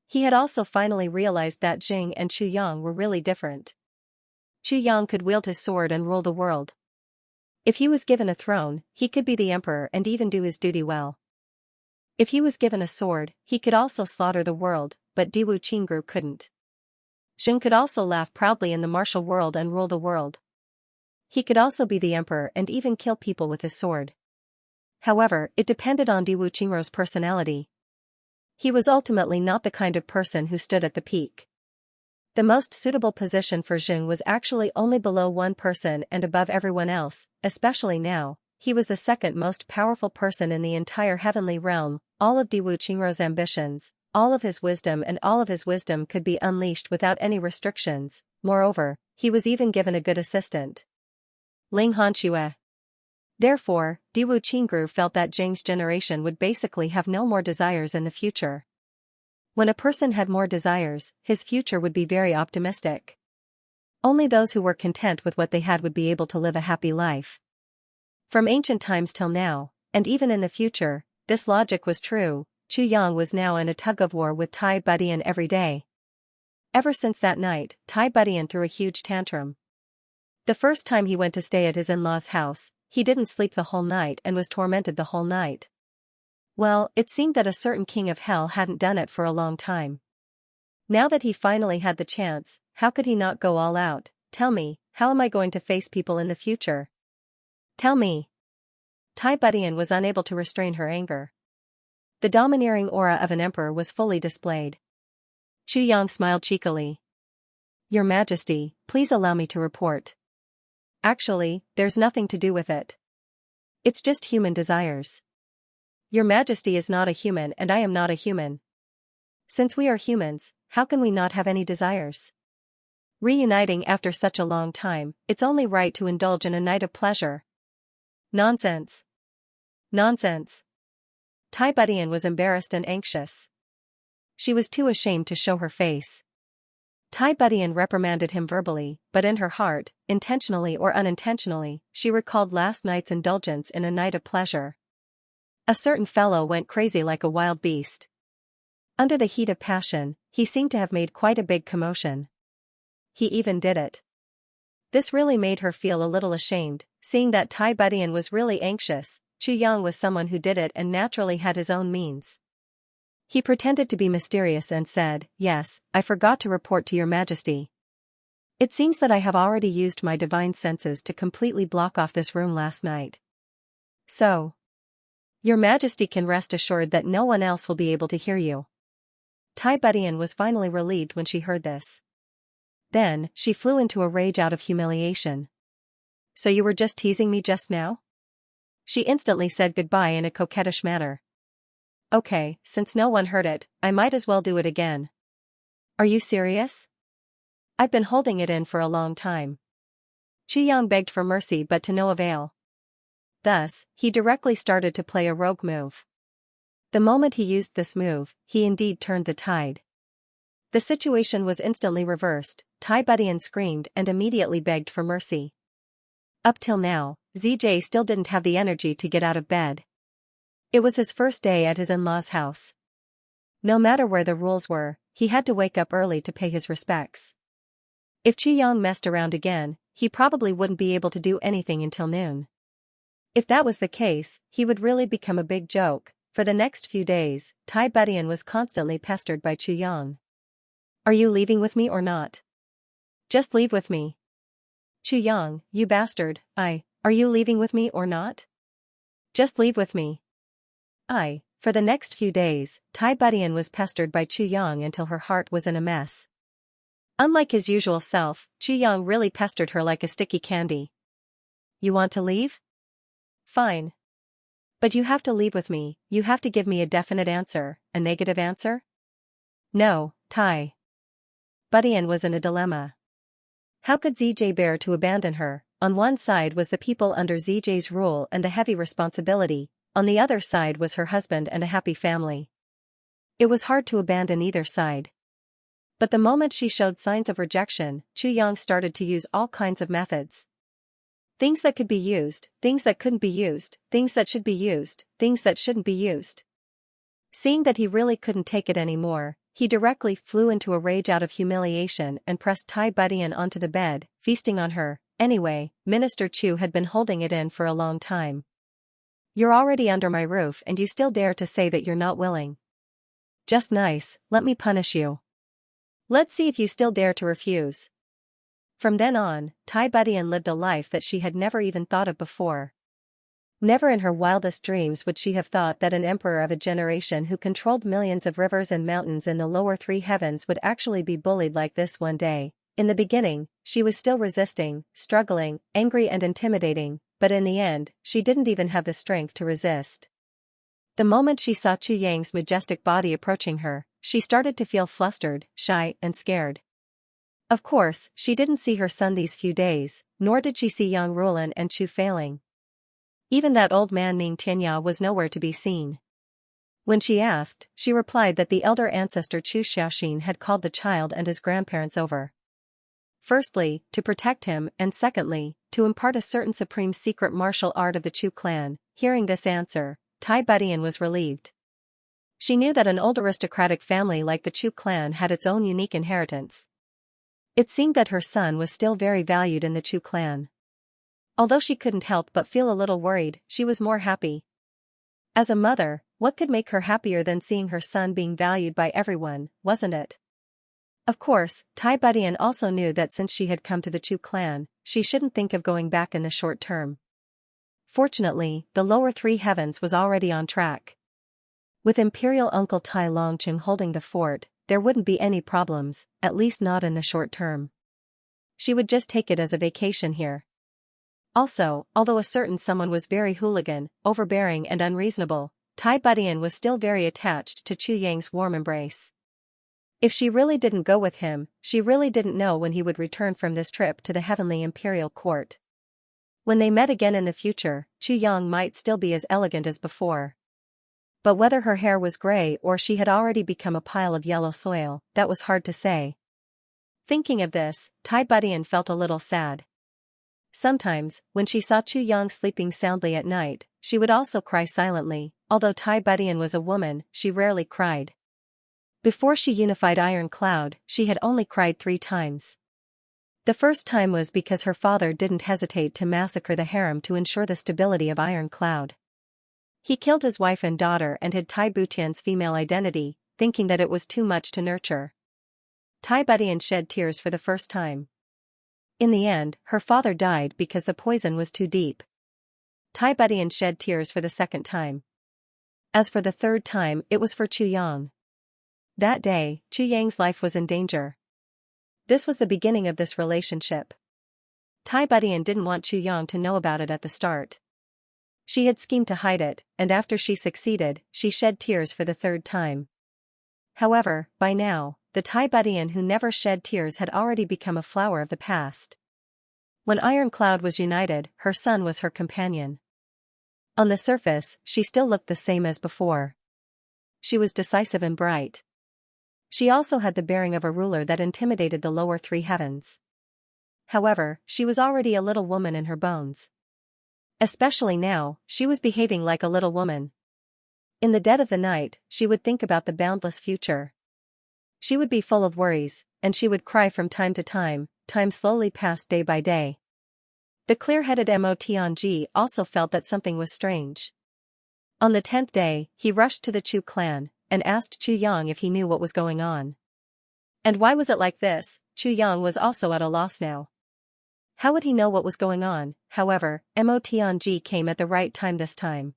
He had also finally realized that Jing and Chu Yang were really different. Chu Yang could wield his sword and rule the world. If he was given a throne, he could be the emperor and even do his duty well. If he was given a sword, he could also slaughter the world, but Diwu Qingru couldn't. Jing could also laugh proudly in the martial world and rule the world. He could also be the emperor and even kill people with his sword. However, it depended on Diwu Qingru's personality. He was ultimately not the kind of person who stood at the peak. The most suitable position for Jing was actually only below one person and above everyone else, especially now. He was the second most powerful person in the entire heavenly realm. All of Diwu Qingru's ambitions, all of his wisdom could be unleashed without any restrictions. Moreover, he was even given a good assistant, Ling Hanxue. Therefore, Diwu Qingru felt that Jing's generation would basically have no more desires in the future. When a person had more desires, his future would be very optimistic. Only those who were content with what they had would be able to live a happy life. From ancient times till now, and even in the future, this logic was true. Chu Yang was now in a tug-of-war with Tai Budian every day. Ever since that night, Tai Budian threw a huge tantrum. The first time he went to stay at his in-laws' house, he didn't sleep the whole night and was tormented the whole night. Well, it seemed that a certain king of hell hadn't done it for a long time. Now that he finally had the chance, how could he not go all out? Tell me, how am I going to face people in the future? Tell me. Tai Budian was unable to restrain her anger. The domineering aura of an emperor was fully displayed. Chu Yang smiled cheekily. Your Majesty, please allow me to report. Actually, there's nothing to do with it. It's just human desires. Your Majesty is not a human and I am not a human. Since we are humans, how can we not have any desires? Reuniting after such a long time, it's only right to indulge in a night of pleasure. Nonsense. Nonsense. Tai Budian was embarrassed and anxious. She was too ashamed to show her face. Tai Budian reprimanded him verbally, but in her heart, intentionally or unintentionally, she recalled last night's indulgence in a night of pleasure. A certain fellow went crazy like a wild beast. Under the heat of passion, he seemed to have made quite a big commotion. He even did it. This really made her feel a little ashamed, seeing that Tai Budian was really anxious. Chu Yang was someone who did it and naturally had his own means. He pretended to be mysterious and said, "Yes, I forgot to report to your Majesty. It seems that I have already used my divine senses to completely block off this room last night. So, your Majesty can rest assured that no one else will be able to hear you." Tai Budian was finally relieved when she heard this. Then, she flew into a rage out of humiliation. "So you were just teasing me just now?" She instantly said goodbye in a coquettish manner. "Okay, since no one heard it, I might as well do it again." "Are you serious? I've been holding it in for a long time." Chu Yang begged for mercy but to no avail. Thus, he directly started to play a rogue move. The moment he used this move, he indeed turned the tide. The situation was instantly reversed. Tai Budian screamed and immediately begged for mercy. Up till now, ZJ still didn't have the energy to get out of bed. It was his first day at his in-laws' house. No matter where the rules were, he had to wake up early to pay his respects. If Chu Yang messed around again, he probably wouldn't be able to do anything until noon. If that was the case, he would really become a big joke. For the next few days, Tai Budian was constantly pestered by Chu Yang. "Are you leaving with me or not? Just leave with me. Chu Yang, you bastard, are you leaving with me or not? Just leave with me." For the next few days, Tai Budian was pestered by Chu Yang until her heart was in a mess. Unlike his usual self, Chu Yang really pestered her like a sticky candy. You want to leave? Fine. But you have to leave with me, you have to give me a definite answer, a negative answer? No, Tai Budian was in a dilemma. How could ZJ bear to abandon her? On one side was the people under ZJ's rule and the heavy responsibility, on the other side was her husband and a happy family. It was hard to abandon either side. But the moment she showed signs of rejection, Chu Yang started to use all kinds of methods. Things that could be used, things that couldn't be used, things that should be used, things that shouldn't be used. Seeing that he really couldn't take it anymore, he directly flew into a rage out of humiliation and pressed Tai Budian onto the bed, feasting on her. Anyway, Minister Chu had been holding it in for a long time. You're already under my roof and you still dare to say that you're not willing. Just nice, let me punish you. Let's see if you still dare to refuse. From then on, Tai Budian lived a life that she had never even thought of before. Never in her wildest dreams would she have thought that an emperor of a generation who controlled millions of rivers and mountains in the lower three heavens would actually be bullied like this one day. In the beginning, she was still resisting, struggling, angry and intimidating, but in the end, she didn't even have the strength to resist. The moment she saw Chu Yang's majestic body approaching her, she started to feel flustered, shy, and scared. Of course, she didn't see her son these few days, nor did she see Yang Rulan and Chu Failing. Even that old man named Xianxia was nowhere to be seen. When she asked, she replied that the elder ancestor Chu Xiaoxin had called the child and his grandparents over. Firstly, to protect him, and secondly, to impart a certain supreme secret martial art of the Chu clan. Hearing this answer, Tai Budian was relieved. She knew that an old aristocratic family like the Chu clan had its own unique inheritance. It seemed that her son was still very valued in the Chu clan. Although she couldn't help but feel a little worried, she was more happy. As a mother, what could make her happier than seeing her son being valued by everyone, wasn't it? Of course, Tai Budian also knew that since she had come to the Chu clan, she shouldn't think of going back in the short term. Fortunately, the lower three heavens was already on track. With Imperial Uncle Tai Longqing holding the fort, there wouldn't be any problems, at least not in the short term. She would just take it as a vacation here. Also, although a certain someone was very hooligan, overbearing and unreasonable, Tai Budian was still very attached to Chu Yang's warm embrace. If she really didn't go with him, she really didn't know when he would return from this trip to the heavenly imperial court. When they met again in the future, Chu Yang might still be as elegant as before. But whether her hair was gray or she had already become a pile of yellow soil, that was hard to say. Thinking of this, Tai Budian felt a little sad. Sometimes, when she saw Chu Yang sleeping soundly at night, she would also cry silently. Although Tai Budian was a woman, she rarely cried. Before she unified Iron Cloud, she had only cried 3 times. The first time was because her father didn't hesitate to massacre the harem to ensure the stability of Iron Cloud. He killed his wife and daughter and hid Tai Butian's female identity, thinking that it was too much to nurture. Tai Budian shed tears for the first time. In the end, her father died because the poison was too deep. Tai Budian shed tears for the second time. As for the third time, it was for Chu Yang. That day, Chu Yang's life was in danger. This was the beginning of this relationship. Tai Budian didn't want Chu Yang to know about it at the start. She had schemed to hide it, and after she succeeded, she shed tears for the third time. However, by now, the Tai Budian who never shed tears had already become a flower of the past. When Iron Cloud was united, her son was her companion. On the surface, she still looked the same as before. She was decisive and bright. She also had the bearing of a ruler that intimidated the lower 3 heavens. However, she was already a little woman in her bones. Especially now, she was behaving like a little woman. In the dead of the night, she would think about the boundless future. She would be full of worries, and she would cry from time to time. Time slowly passed day by day. The clear-headed Mo Tianji also felt that something was strange. On the 10th day, he rushed to the Chu clan, and asked Chu Yang if he knew what was going on. And why was it like this? Chu Yang was also at a loss now. How would he know what was going on? However, Mo Tianji came at the right time this time.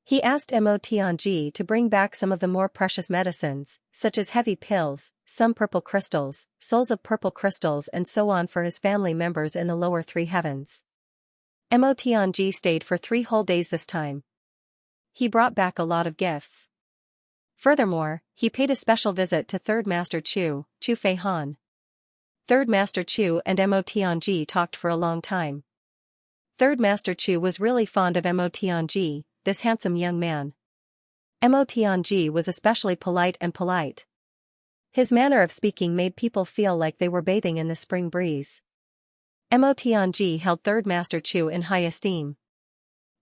He asked Mo Tianji to bring back some of the more precious medicines, such as heavy pills, some purple crystals, souls of purple crystals and so on for his family members in the lower three heavens. Mo Tianji stayed for 3 whole days this time. He brought back a lot of gifts. Furthermore, he paid a special visit to Third Master Chu Fei Han. Third Master Chu and Mo Tianji talked for a long time. Third Master Chu was really fond of Mo Tianji, this handsome young man. Mo Tianji was especially polite. His manner of speaking made people feel like they were bathing in the spring breeze. Mo Tianji held Third Master Chu in high esteem.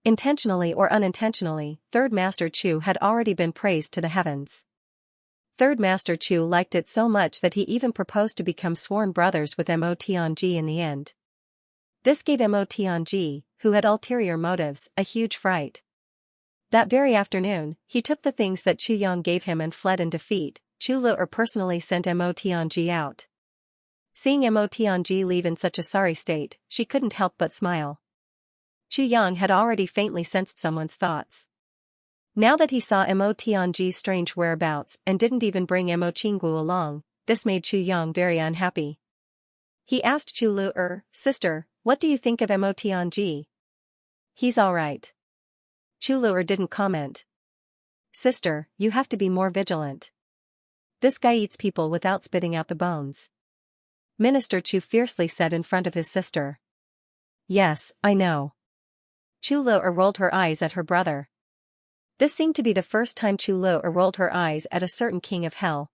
Intentionally or unintentionally, Third Master Chu had already been praised to the heavens. Third Master Chu liked it so much that he even proposed to become sworn brothers with Mo Tianji in the end. This gave Mo Tianji, who had ulterior motives, a huge fright. That very afternoon, he took the things that Chu Yang gave him and fled in defeat. Chu Lu'er personally sent Mo Tianji out. Seeing Mo Tianji leave in such a sorry state, she couldn't help but smile. Chu Yang had already faintly sensed someone's thoughts. Now that he saw Mo Tianji's strange whereabouts and didn't even bring Mo Qinggu along, this made Chu Yang very unhappy. He asked Chu Lu'er, "Sister, what do you think of Mo Tianji?" "He's alright." Chu Lu'er didn't comment. "Sister, you have to be more vigilant. This guy eats people without spitting out the bones." Minister Chu fiercely said in front of his sister. "Yes, I know." Chu Lu'er rolled her eyes at her brother. This seemed to be the first time Chu Lu'er rolled her eyes at a certain king of hell.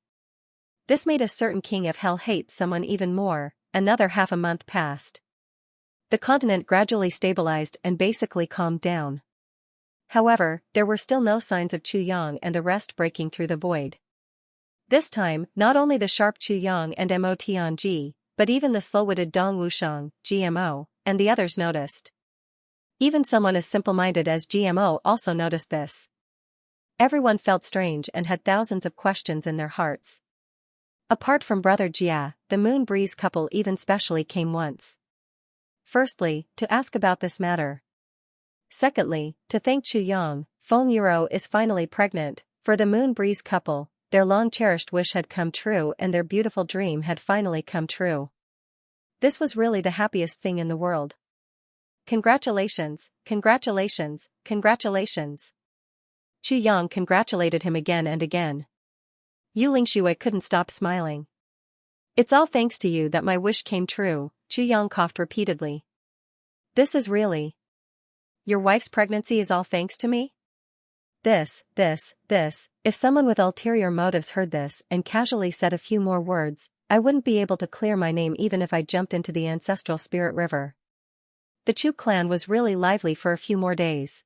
This made a certain king of hell hate someone even more. Another half a month passed. The continent gradually stabilized and basically calmed down. However, there were still no signs of Chu Yang and the rest breaking through the void. This time, not only the sharp Chu Yang and Mo Tianji, but even the slow-witted Dong Wushang, GMO, and the others noticed. Even someone as simple-minded as GMO also noticed this. Everyone felt strange and had thousands of questions in their hearts. Apart from Brother Jia, the Moon Breeze couple even specially came once. Firstly, to ask about this matter. Secondly, to thank Chu Yang. Feng Yuro is finally pregnant. For the Moon Breeze couple, their long-cherished wish had come true and their beautiful dream had finally come true. This was really the happiest thing in the world. Congratulations, congratulations, congratulations. Chu Yang congratulated him again and again. Yu Lingshui couldn't stop smiling. "It's all thanks to you that my wish came true," Chu Yang coughed repeatedly. "This is really... Your wife's pregnancy is all thanks to me?" This. If someone with ulterior motives heard this and casually said a few more words, I wouldn't be able to clear my name even if I jumped into the ancestral spirit river. The Chu clan was really lively for a few more days.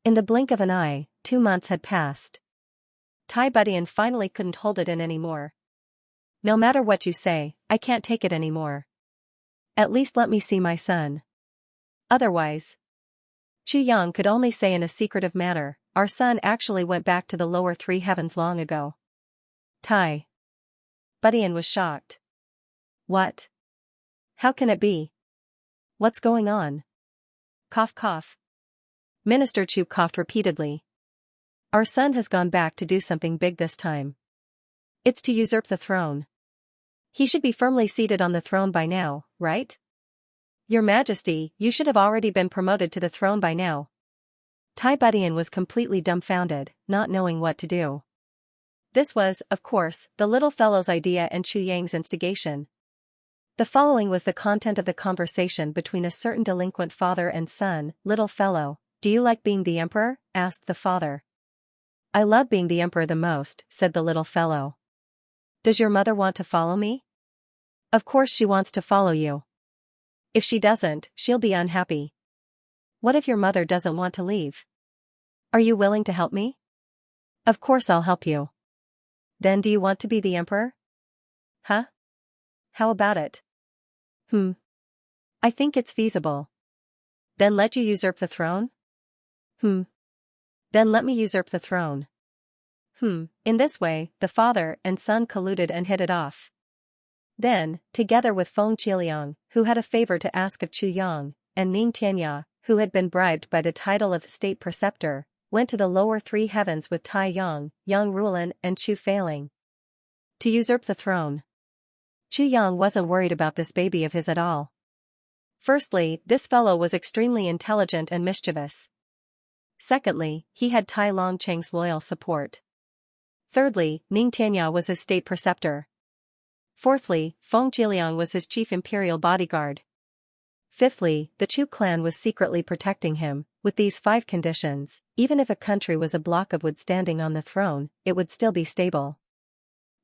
In the blink of an eye, 2 months had passed. Tai Budian finally couldn't hold it in anymore. "No matter what you say, I can't take it anymore. At least let me see my son. Otherwise..." Chu Yang could only say in a secretive manner, "Our son actually went back to the lower 3 heavens long ago." Tai Budian was shocked. "What? How can it be? What's going on?" Cough cough. Minister Chu coughed repeatedly. "Our son has gone back to do something big this time. It's to usurp the throne. He should be firmly seated on the throne by now, right? Your Majesty, you should have already been promoted to the throne by now." Tai Budian was completely dumbfounded, not knowing what to do. This was, of course, the little fellow's idea and Chu Yang's instigation. The following was the content of the conversation between a certain delinquent father and son. "Little fellow, do you like being the emperor?" asked the father. "I love being the emperor the most," said the little fellow. "Does your mother want to follow me?" "Of course she wants to follow you. If she doesn't, she'll be unhappy." "What if your mother doesn't want to leave? Are you willing to help me?" "Of course I'll help you." "Then do you want to be the emperor?" "Huh? How about it?" I think it's feasible." "Then let you usurp the throne?" Then let me usurp the throne." In this way, the father and son colluded and hit it off. Then, together with Feng Qiliang, who had a favor to ask of Chu Yang, and Ning Tianya, who had been bribed by the title of state preceptor, went to the lower three heavens with Tai Yang, Yang Rulan and Chu Failing to usurp the throne. Chu Yang wasn't worried about this baby of his at all. Firstly, this fellow was extremely intelligent and mischievous. Secondly, he had Tai Longcheng's loyal support. Thirdly, Ning Tianya was his state preceptor. Fourthly, Feng Jiliang was his chief imperial bodyguard. Fifthly, the Chu clan was secretly protecting him. With these 5 conditions, even if a country was a block of wood standing on the throne, it would still be stable.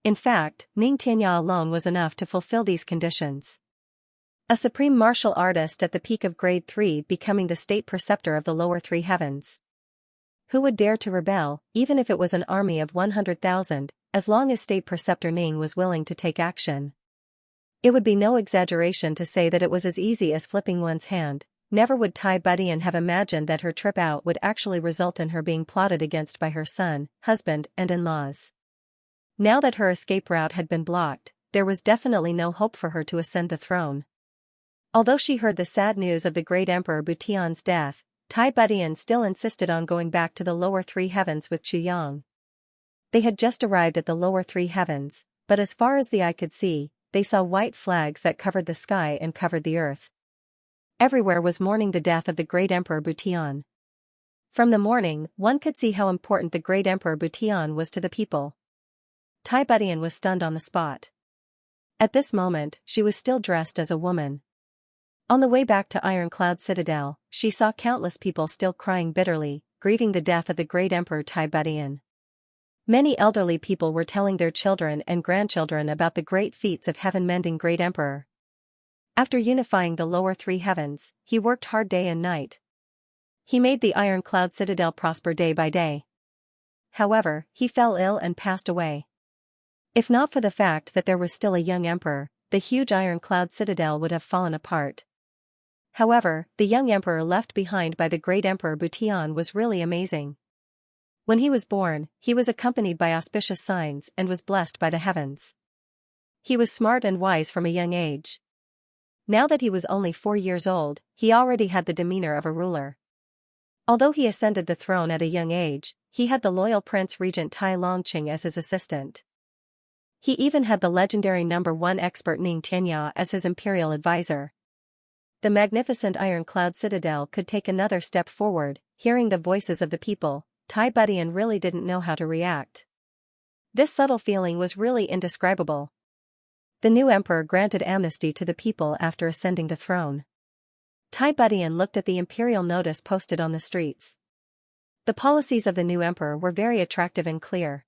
In fact, Ning Tianya alone was enough to fulfill these conditions. A supreme martial artist at the peak of grade 3 becoming the state preceptor of the lower 3 heavens. Who would dare to rebel, even if it was an army of 100,000, as long as state preceptor Ning was willing to take action? It would be no exaggeration to say that it was as easy as flipping one's hand. Never would Tai Budian have imagined that her trip out would actually result in her being plotted against by her son, husband, and in-laws. Now that her escape route had been blocked, there was definitely no hope for her to ascend the throne. Although she heard the sad news of the great Emperor Butian's death, Tai Budian still insisted on going back to the lower 3 heavens with Chu Yang. They had just arrived at the lower 3 heavens, but as far as the eye could see, they saw white flags that covered the sky and covered the earth. Everywhere was mourning the death of the great Emperor Butian. From the mourning, one could see how important the great Emperor Butian was to the people. Tai Budian was stunned on the spot. At this moment, she was still dressed as a woman. On the way back to Ironcloud Citadel, she saw countless people still crying bitterly, grieving the death of the great Emperor Tai Budian. Many elderly people were telling their children and grandchildren about the great feats of heaven-mending great emperor. After unifying the lower 3 heavens, he worked hard day and night. He made the Ironcloud Citadel prosper day by day. However, he fell ill and passed away. If not for the fact that there was still a young emperor, the huge Ironcloud Citadel would have fallen apart. However, the young emperor left behind by the great Emperor Butian was really amazing. When he was born, he was accompanied by auspicious signs and was blessed by the heavens. He was smart and wise from a young age. Now that he was only 4 years old, he already had the demeanor of a ruler. Although he ascended the throne at a young age, he had the loyal Prince Regent Tai Longcheng as his assistant. He even had the legendary number 1 expert Ning Tianya as his imperial advisor. The magnificent Ironcloud Citadel could take another step forward. Hearing the voices of the people, Tai Budian really didn't know how to react. This subtle feeling was really indescribable. The new emperor granted amnesty to the people after ascending the throne. Tai Budian looked at the imperial notice posted on the streets. The policies of the new emperor were very attractive and clear.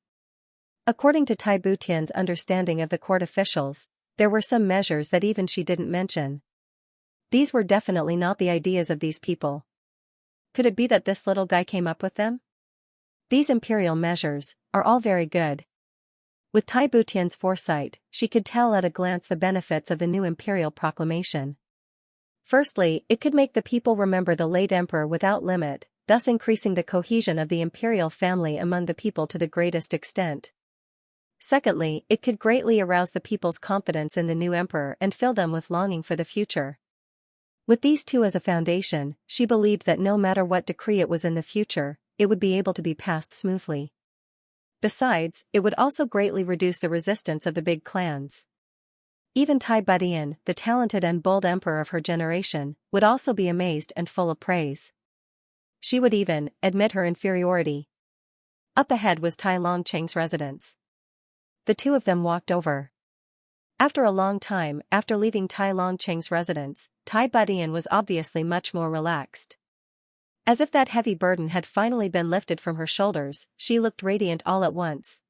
According to Tai Butian's understanding of the court officials, there were some measures that even she didn't mention. These were definitely not the ideas of these people. Could it be that this little guy came up with them? These imperial measures are all very good. With Tai Butian's foresight, she could tell at a glance the benefits of the new imperial proclamation. Firstly, it could make the people remember the late emperor without limit, thus increasing the cohesion of the imperial family among the people to the greatest extent. Secondly, it could greatly arouse the people's confidence in the new emperor and fill them with longing for the future. With these two as a foundation, she believed that no matter what decree it was in the future, it would be able to be passed smoothly. Besides, it would also greatly reduce the resistance of the big clans. Even Tai Budian, the talented and bold emperor of her generation, would also be amazed and full of praise. She would even admit her inferiority. Up ahead was Tai Longcheng's residence. The two of them walked over. After a long time after leaving Tai Longcheng's residence, Tai Budian was obviously much more relaxed. As if that heavy burden had finally been lifted from her shoulders, she looked radiant all at once.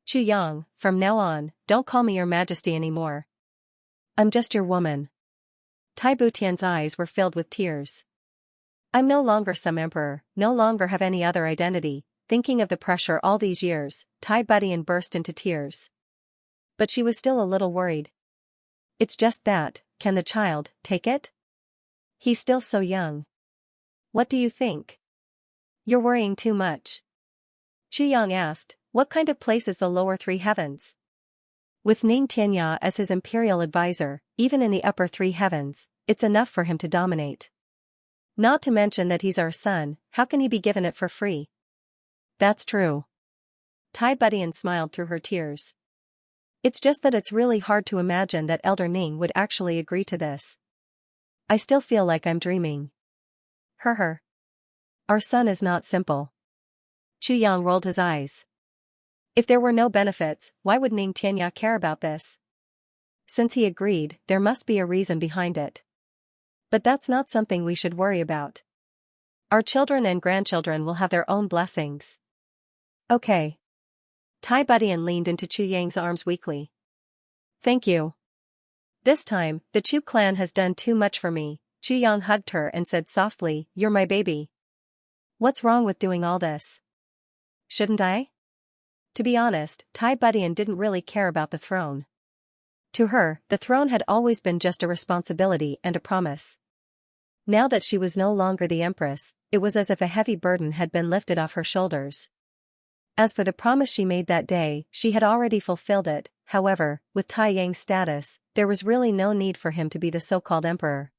Chu Yang, from now on, don't call me your majesty anymore. I'm just your woman. Tai Butian's eyes were filled with tears. I'm no longer some emperor, no longer have any other identity. Thinking of the pressure all these years, Tai Budian burst into tears. But she was still a little worried. It's just that, can the child take it? He's still so young. What do you think? You're worrying too much. Chu Yang asked, what kind of place is the lower 3 heavens? With Ning Tianya as his imperial advisor, even in the upper 3 heavens, it's enough for him to dominate. Not to mention that he's our son, how can he be given it for free? That's true. Tai Budian smiled through her tears. It's just that it's really hard to imagine that Elder Ning would actually agree to this. I still feel like I'm dreaming. Her. Our son is not simple. Chu Yang rolled his eyes. If there were no benefits, why would Ning Xianxia care about this? Since he agreed, there must be a reason behind it. But that's not something we should worry about. Our children and grandchildren will have their own blessings. Okay. Tai Budian leaned into Chu Yang's arms weakly. Thank you. This time, the Chu clan has done too much for me. Chu Yang hugged her and said softly, "You're my baby. What's wrong with doing all this? Shouldn't I?" To be honest, Tai Budian didn't really care about the throne. To her, the throne had always been just a responsibility and a promise. Now that she was no longer the empress, it was as if a heavy burden had been lifted off her shoulders. As for the promise she made that day, she had already fulfilled it. However, with Tai Yang's status, there was really no need for him to be the so-called emperor.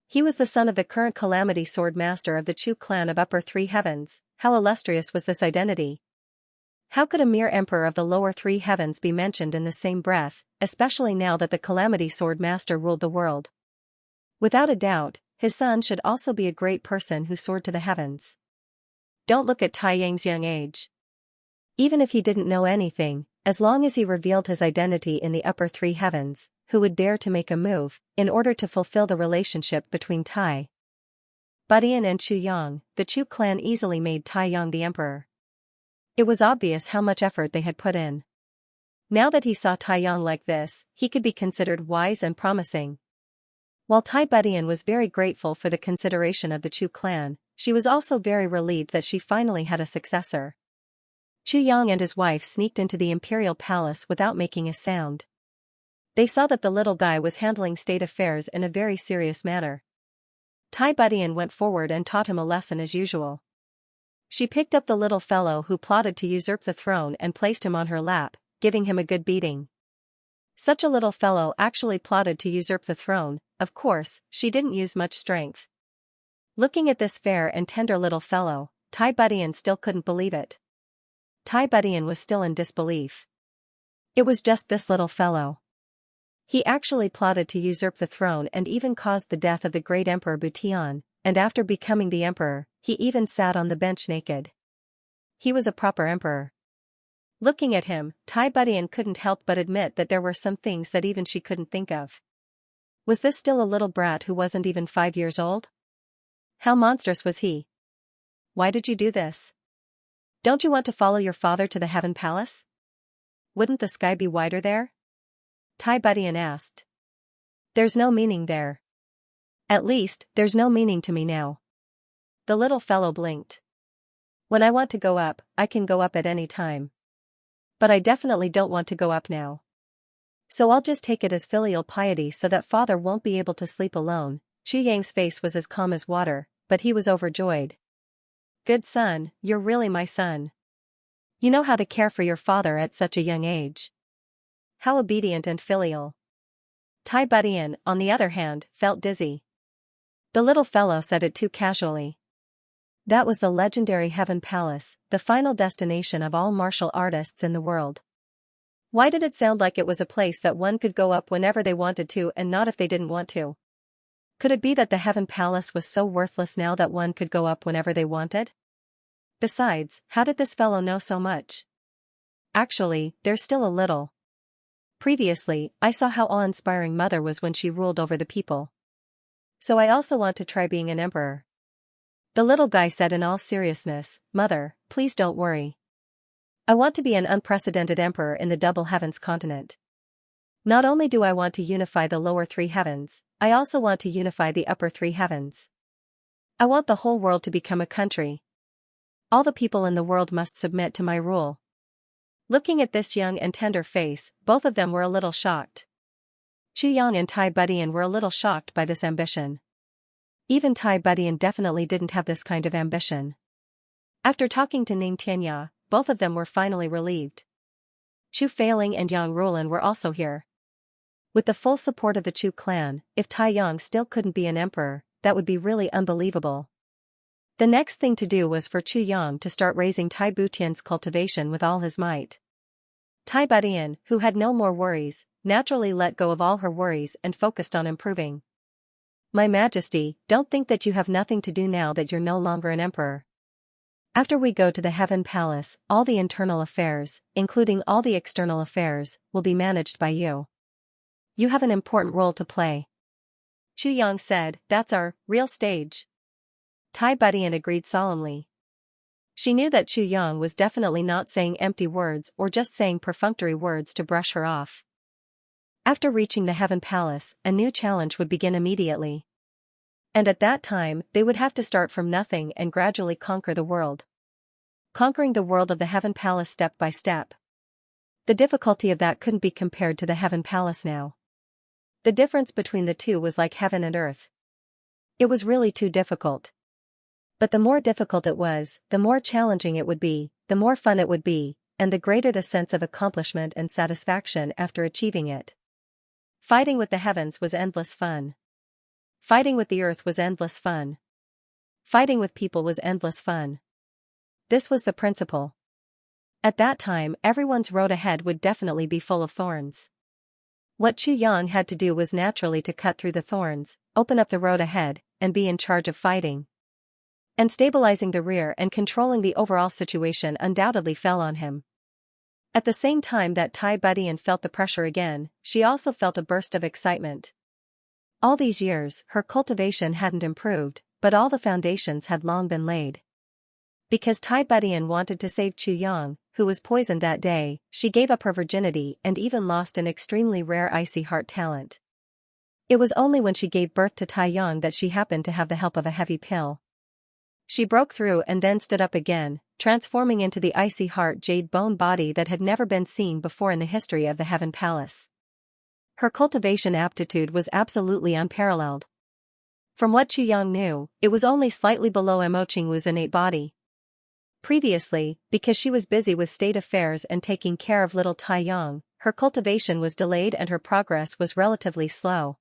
He was the son of the current Calamity Sword Master of the Chu clan of Upper Three Heavens. How illustrious was this identity? How could a mere emperor of the Lower Three Heavens be mentioned in the same breath, especially now that the Calamity Sword Master ruled the world? Without a doubt, his son should also be a great person who soared to the heavens. Don't look at Tai Yang's young age. Even if he didn't know anything, as long as he revealed his identity in the Upper Three Heavens, who would dare to make a move, in order to fulfill the relationship between Tai Budian and Chu Yang, the Chu clan easily made Tai Yang the emperor. It was obvious how much effort they had put in. Now that he saw Tai Yang like this, he could be considered wise and promising. While Tai Budian was very grateful for the consideration of the Chu clan, she was also very relieved that she finally had a successor. Chu Yang and his wife sneaked into the imperial palace without making a sound. They saw that the little guy was handling state affairs in a very serious manner. Tai Budian went forward and taught him a lesson as usual. She picked up the little fellow who plotted to usurp the throne and placed him on her lap, giving him a good beating. Such a little fellow actually plotted to usurp the throne. Of course, she didn't use much strength. Looking at this fair and tender little fellow, Tai Budian still couldn't believe it. Tai Budian was still in disbelief. It was just this little fellow. He actually plotted to usurp the throne and even caused the death of the great Emperor Butian, and after becoming the emperor, he even sat on the bench naked. He was a proper emperor. Looking at him, Tai Budian couldn't help but admit that there were some things that even she couldn't think of. Was this still a little brat who wasn't even 5 years old? How monstrous was he? Why did you do this? Don't you want to follow your father to the Heaven Palace? Wouldn't the sky be wider there? Tai Budian asked. There's no meaning there. At least, there's no meaning to me now. The little fellow blinked. When I want to go up, I can go up at any time. But I definitely don't want to go up now. So I'll just take it as filial piety so that father won't be able to sleep alone. Chu Yang's face was as calm as water, but he was overjoyed. Good son, you're really my son. You know how to care for your father at such a young age. How obedient and filial. Tai Budian, on the other hand, felt dizzy. The little fellow said it too casually. That was the legendary Heaven Palace, the final destination of all martial artists in the world. Why did it sound like it was a place that one could go up whenever they wanted to and not if they didn't want to? Could it be that the Heaven Palace was so worthless now that one could go up whenever they wanted? Besides, how did this fellow know so much? Actually, there's still a little. Previously, I saw how awe-inspiring Mother was when she ruled over the people. So I also want to try being an emperor. The little guy said in all seriousness, Mother, please don't worry. I want to be an unprecedented emperor in the Double Heavens continent. Not only do I want to unify the Lower Three Heavens, I also want to unify the Upper Three Heavens. I want the whole world to become a country. All the people in the world must submit to my rule. Looking at this young and tender face, both of them were a little shocked. Chu Yang and Tai Budian were a little shocked by this ambition. Even Tai Budian definitely didn't have this kind of ambition. After talking to Ning Xianxia, both of them were finally relieved. Chu Feiling and Yang Rulan were also here. With the full support of the Chu clan, if Tai Yang still couldn't be an emperor, that would be really unbelievable. The next thing to do was for Chu Yang to start raising Tai Butian's cultivation with all his might. Tai Butian, who had no more worries, naturally let go of all her worries and focused on improving. My Majesty, don't think that you have nothing to do now that you're no longer an emperor. After we go to the Heaven Palace, all the internal affairs, including all the external affairs, will be managed by you. You have an important role to play. Chu Yang said, that's our real stage. Tai Butian agreed solemnly. She knew that Chu Yang was definitely not saying empty words or just saying perfunctory words to brush her off. After reaching the Heaven Palace, a new challenge would begin immediately. And at that time, they would have to start from nothing and gradually conquer the world. Conquering the world of the Heaven Palace step by step. The difficulty of that couldn't be compared to the Heaven Palace now. The difference between the two was like heaven and earth. It was really too difficult. But the more difficult it was, the more challenging it would be, the more fun it would be, and the greater the sense of accomplishment and satisfaction after achieving it. Fighting with the heavens was endless fun. Fighting with the earth was endless fun. Fighting with people was endless fun. This was the principle. At that time, everyone's road ahead would definitely be full of thorns. What Chu Yang had to do was naturally to cut through the thorns, open up the road ahead, and be in charge of fighting. And stabilizing the rear and controlling the overall situation undoubtedly fell on him. At the same time that Tai Butian felt the pressure again, she also felt a burst of excitement. All these years, her cultivation hadn't improved, but all the foundations had long been laid. Because Tai Butian wanted to save Chu Yang, who was poisoned that day, she gave up her virginity and even lost an extremely rare icy heart talent. It was only when she gave birth to Tai Yang that she happened to have the help of a heavy pill. She broke through and then stood up again, transforming into the icy heart jade bone body that had never been seen before in the history of the Heaven Palace. Her cultivation aptitude was absolutely unparalleled. From what Chu Yang knew, it was only slightly below Mo Qingwu's innate body. Previously, because she was busy with state affairs and taking care of little Tai Yang, her cultivation was delayed and her progress was relatively slow.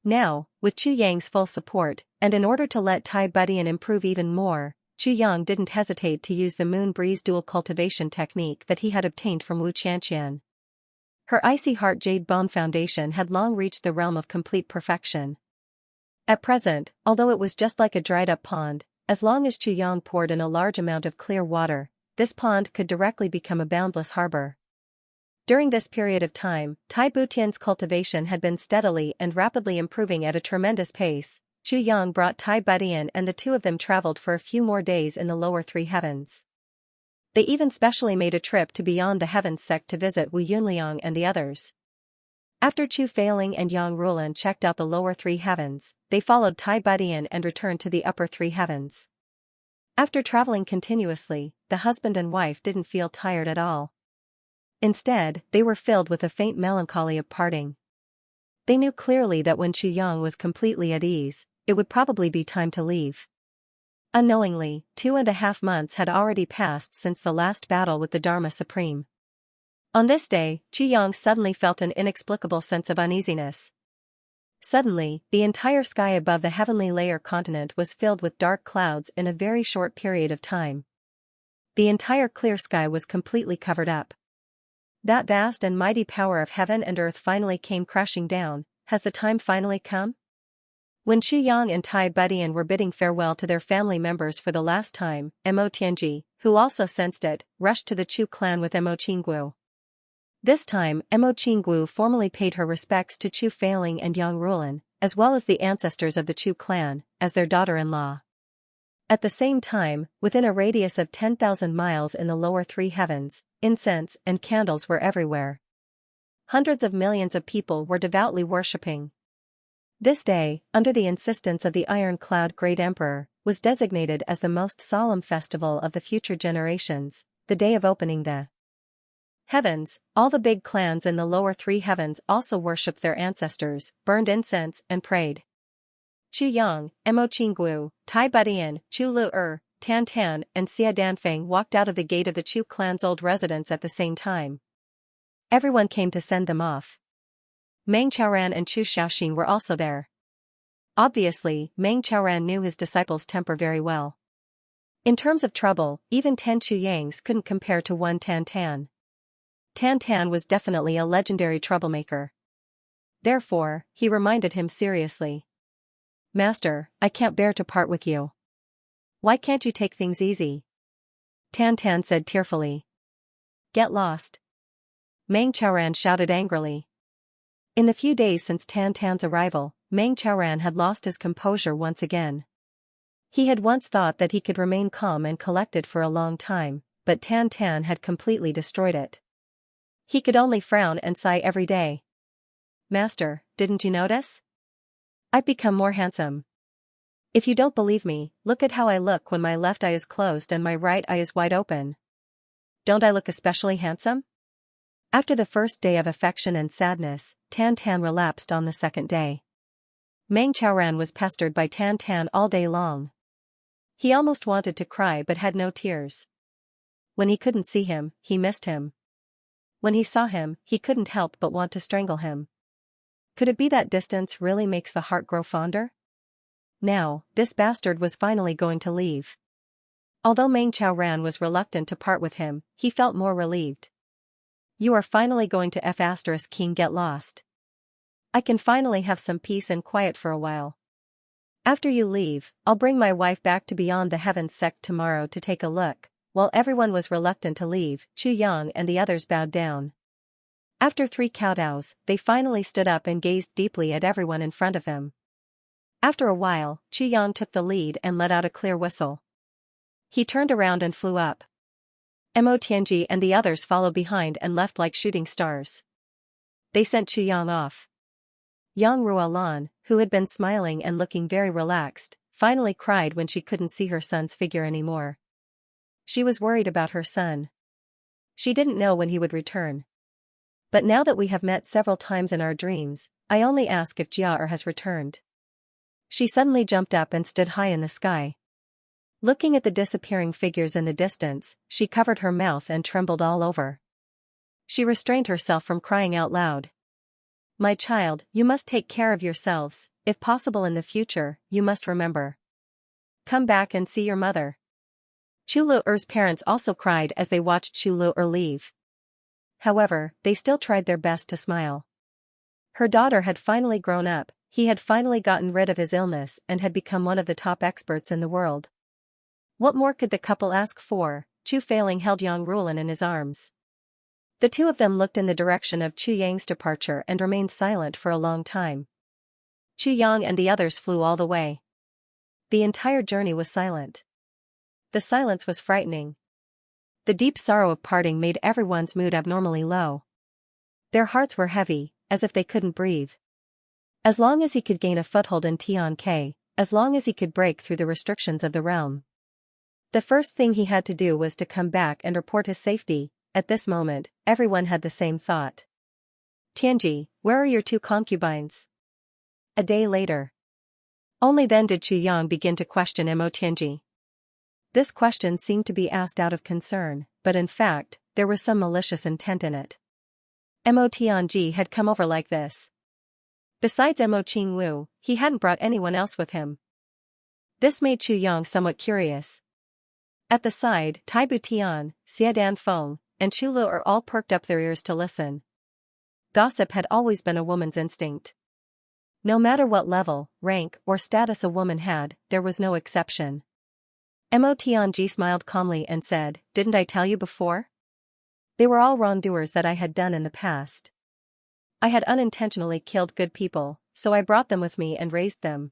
Now, with Chu Yang's full support, and in order to let Tai Butian improve even more, Chu Yang didn't hesitate to use the moon breeze dual cultivation technique that he had obtained from Wu Qianxian. Her icy heart jade bone foundation had long reached the realm of complete perfection. At present, although it was just like a dried-up pond, as long as Chu Yang poured in a large amount of clear water, this pond could directly become a boundless harbor. During this period of time, Tai Butian's cultivation had been steadily and rapidly improving at a tremendous pace. Chu Yang brought Tai Butian and the two of them traveled for a few more days in the lower three heavens. They even specially made a trip to beyond the heavens sect to visit Wu Yunliang and the others. After Chu Feiling and Yang Rulan checked out the lower three heavens, they followed Tai Butian and returned to the upper three heavens. After traveling continuously, the husband and wife didn't feel tired at all. Instead, they were filled with a faint melancholy of parting. They knew clearly that when Chu Yang was completely at ease, it would probably be time to leave. Unknowingly, 2.5 months had already passed since the last battle with the Dharma Supreme. On this day, Chu Yang suddenly felt an inexplicable sense of uneasiness. Suddenly, the entire sky above the heavenly layer continent was filled with dark clouds in a very short period of time. The entire clear sky was completely covered up. That vast and mighty power of heaven and earth finally came crashing down. Has the time finally come? When Chu Yang and Tai Butian were bidding farewell to their family members for the last time, Mo Tianji, who also sensed it, rushed to the Chu clan with Mo Qingwu. This time, Mo Qingwu formally paid her respects to Chu Feiling and Yang Rulan, as well as the ancestors of the Chu clan, as their daughter-in-law. At the same time, within a radius of 10,000 miles in the lower three heavens, incense and candles were everywhere. Hundreds of millions of people were devoutly worshipping. This day, under the insistence of the iron-clad Great Emperor, was designated as the most solemn festival of the future generations, the day of opening the heavens. All the big clans in the lower three heavens also worshipped their ancestors, burned incense and prayed. Chu Yang, Mo Qingwu, Tai Butian, Chu Lu Tan Tan and Xia Danfeng walked out of the gate of the Chu clan's old residence at the same time. Everyone came to send them off. Meng Chaoran and Chu Xiaoxin were also there. Obviously, Meng Chaoran knew his disciples' temper very well. In terms of trouble, even 10 Chuyangs couldn't compare to one Tan Tan. Tan Tan was definitely a legendary troublemaker. Therefore, he reminded him seriously. Master, I can't bear to part with you. Why can't you take things easy? Tan Tan said tearfully. Get lost. Meng Chaoran shouted angrily. In the few days since Tan Tan's arrival, Meng Chaoran had lost his composure once again. He had once thought that he could remain calm and collected for a long time, but Tan Tan had completely destroyed it. He could only frown and sigh every day. Master, didn't you notice? I've become more handsome. If you don't believe me, look at how I look when my left eye is closed and my right eye is wide open. Don't I look especially handsome? After the first day of affection and sadness, Tan Tan relapsed on the second day. Meng Chaoran was pestered by Tan Tan all day long. He almost wanted to cry but had no tears. When he couldn't see him, he missed him. When he saw him, he couldn't help but want to strangle him. Could it be that distance really makes the heart grow fonder? Now, this bastard was finally going to leave. Although Meng Chaoran was reluctant to part with him, he felt more relieved. You are finally going to King get lost. I can finally have some peace and quiet for a while. After you leave, I'll bring my wife back to Beyond the Heavens sect tomorrow to take a look. While everyone was reluctant to leave, Chu Yang and the others bowed down. After 3 kowtows, they finally stood up and gazed deeply at everyone in front of them. After a while, Chu Yang took the lead and let out a clear whistle. He turned around and flew up. Mo Tianji and the others followed behind and left like shooting stars. They sent Chu Yang off. Yang Ruolan, who had been smiling and looking very relaxed, finally cried when she couldn't see her son's figure anymore. She was worried about her son. She didn't know when he would return. But now that we have met several times in our dreams, I only ask if Jia has returned. She suddenly jumped up and stood high in the sky. Looking at the disappearing figures in the distance, she covered her mouth and trembled all over. She restrained herself from crying out loud. My child, you must take care of yourselves. If possible in the future, you must remember. Come back and see your mother. Chu Lu'er's parents also cried as they watched Chu Lu'er leave. However, they still tried their best to smile. Her daughter had finally grown up, he had finally gotten rid of his illness and had become one of the top experts in the world. What more could the couple ask for? Chu Feiling held Yang Rulan in his arms. The two of them looked in the direction of Chu Yang's departure and remained silent for a long time. Chu Yang and the others flew all the way. The entire journey was silent. The silence was frightening. The deep sorrow of parting made everyone's mood abnormally low. Their hearts were heavy, as if they couldn't breathe. As long as he could gain a foothold in Tian-Kai, as long as he could break through the restrictions of the realm. The first thing he had to do was to come back and report his safety. At this moment, everyone had the same thought. Tianji, where are your 2 concubines? A day later. Only then did Chu Yang begin to question Mo Tianji. This question seemed to be asked out of concern, but in fact, there was some malicious intent in it. Mo Tianji had come over like this. Besides Mo Qingwu, he hadn't brought anyone else with him. This made Chu Yang somewhat curious. At the side, Tai Bu Tian, Xie Dan Feng, and Chu Lu'er all perked up their ears to listen. Gossip had always been a woman's instinct. No matter what level, rank, or status a woman had, there was no exception. Mo Tianji smiled calmly and said, Didn't I tell you before? They were all wrongdoers that I had done in the past. I had unintentionally killed good people, so I brought them with me and raised them.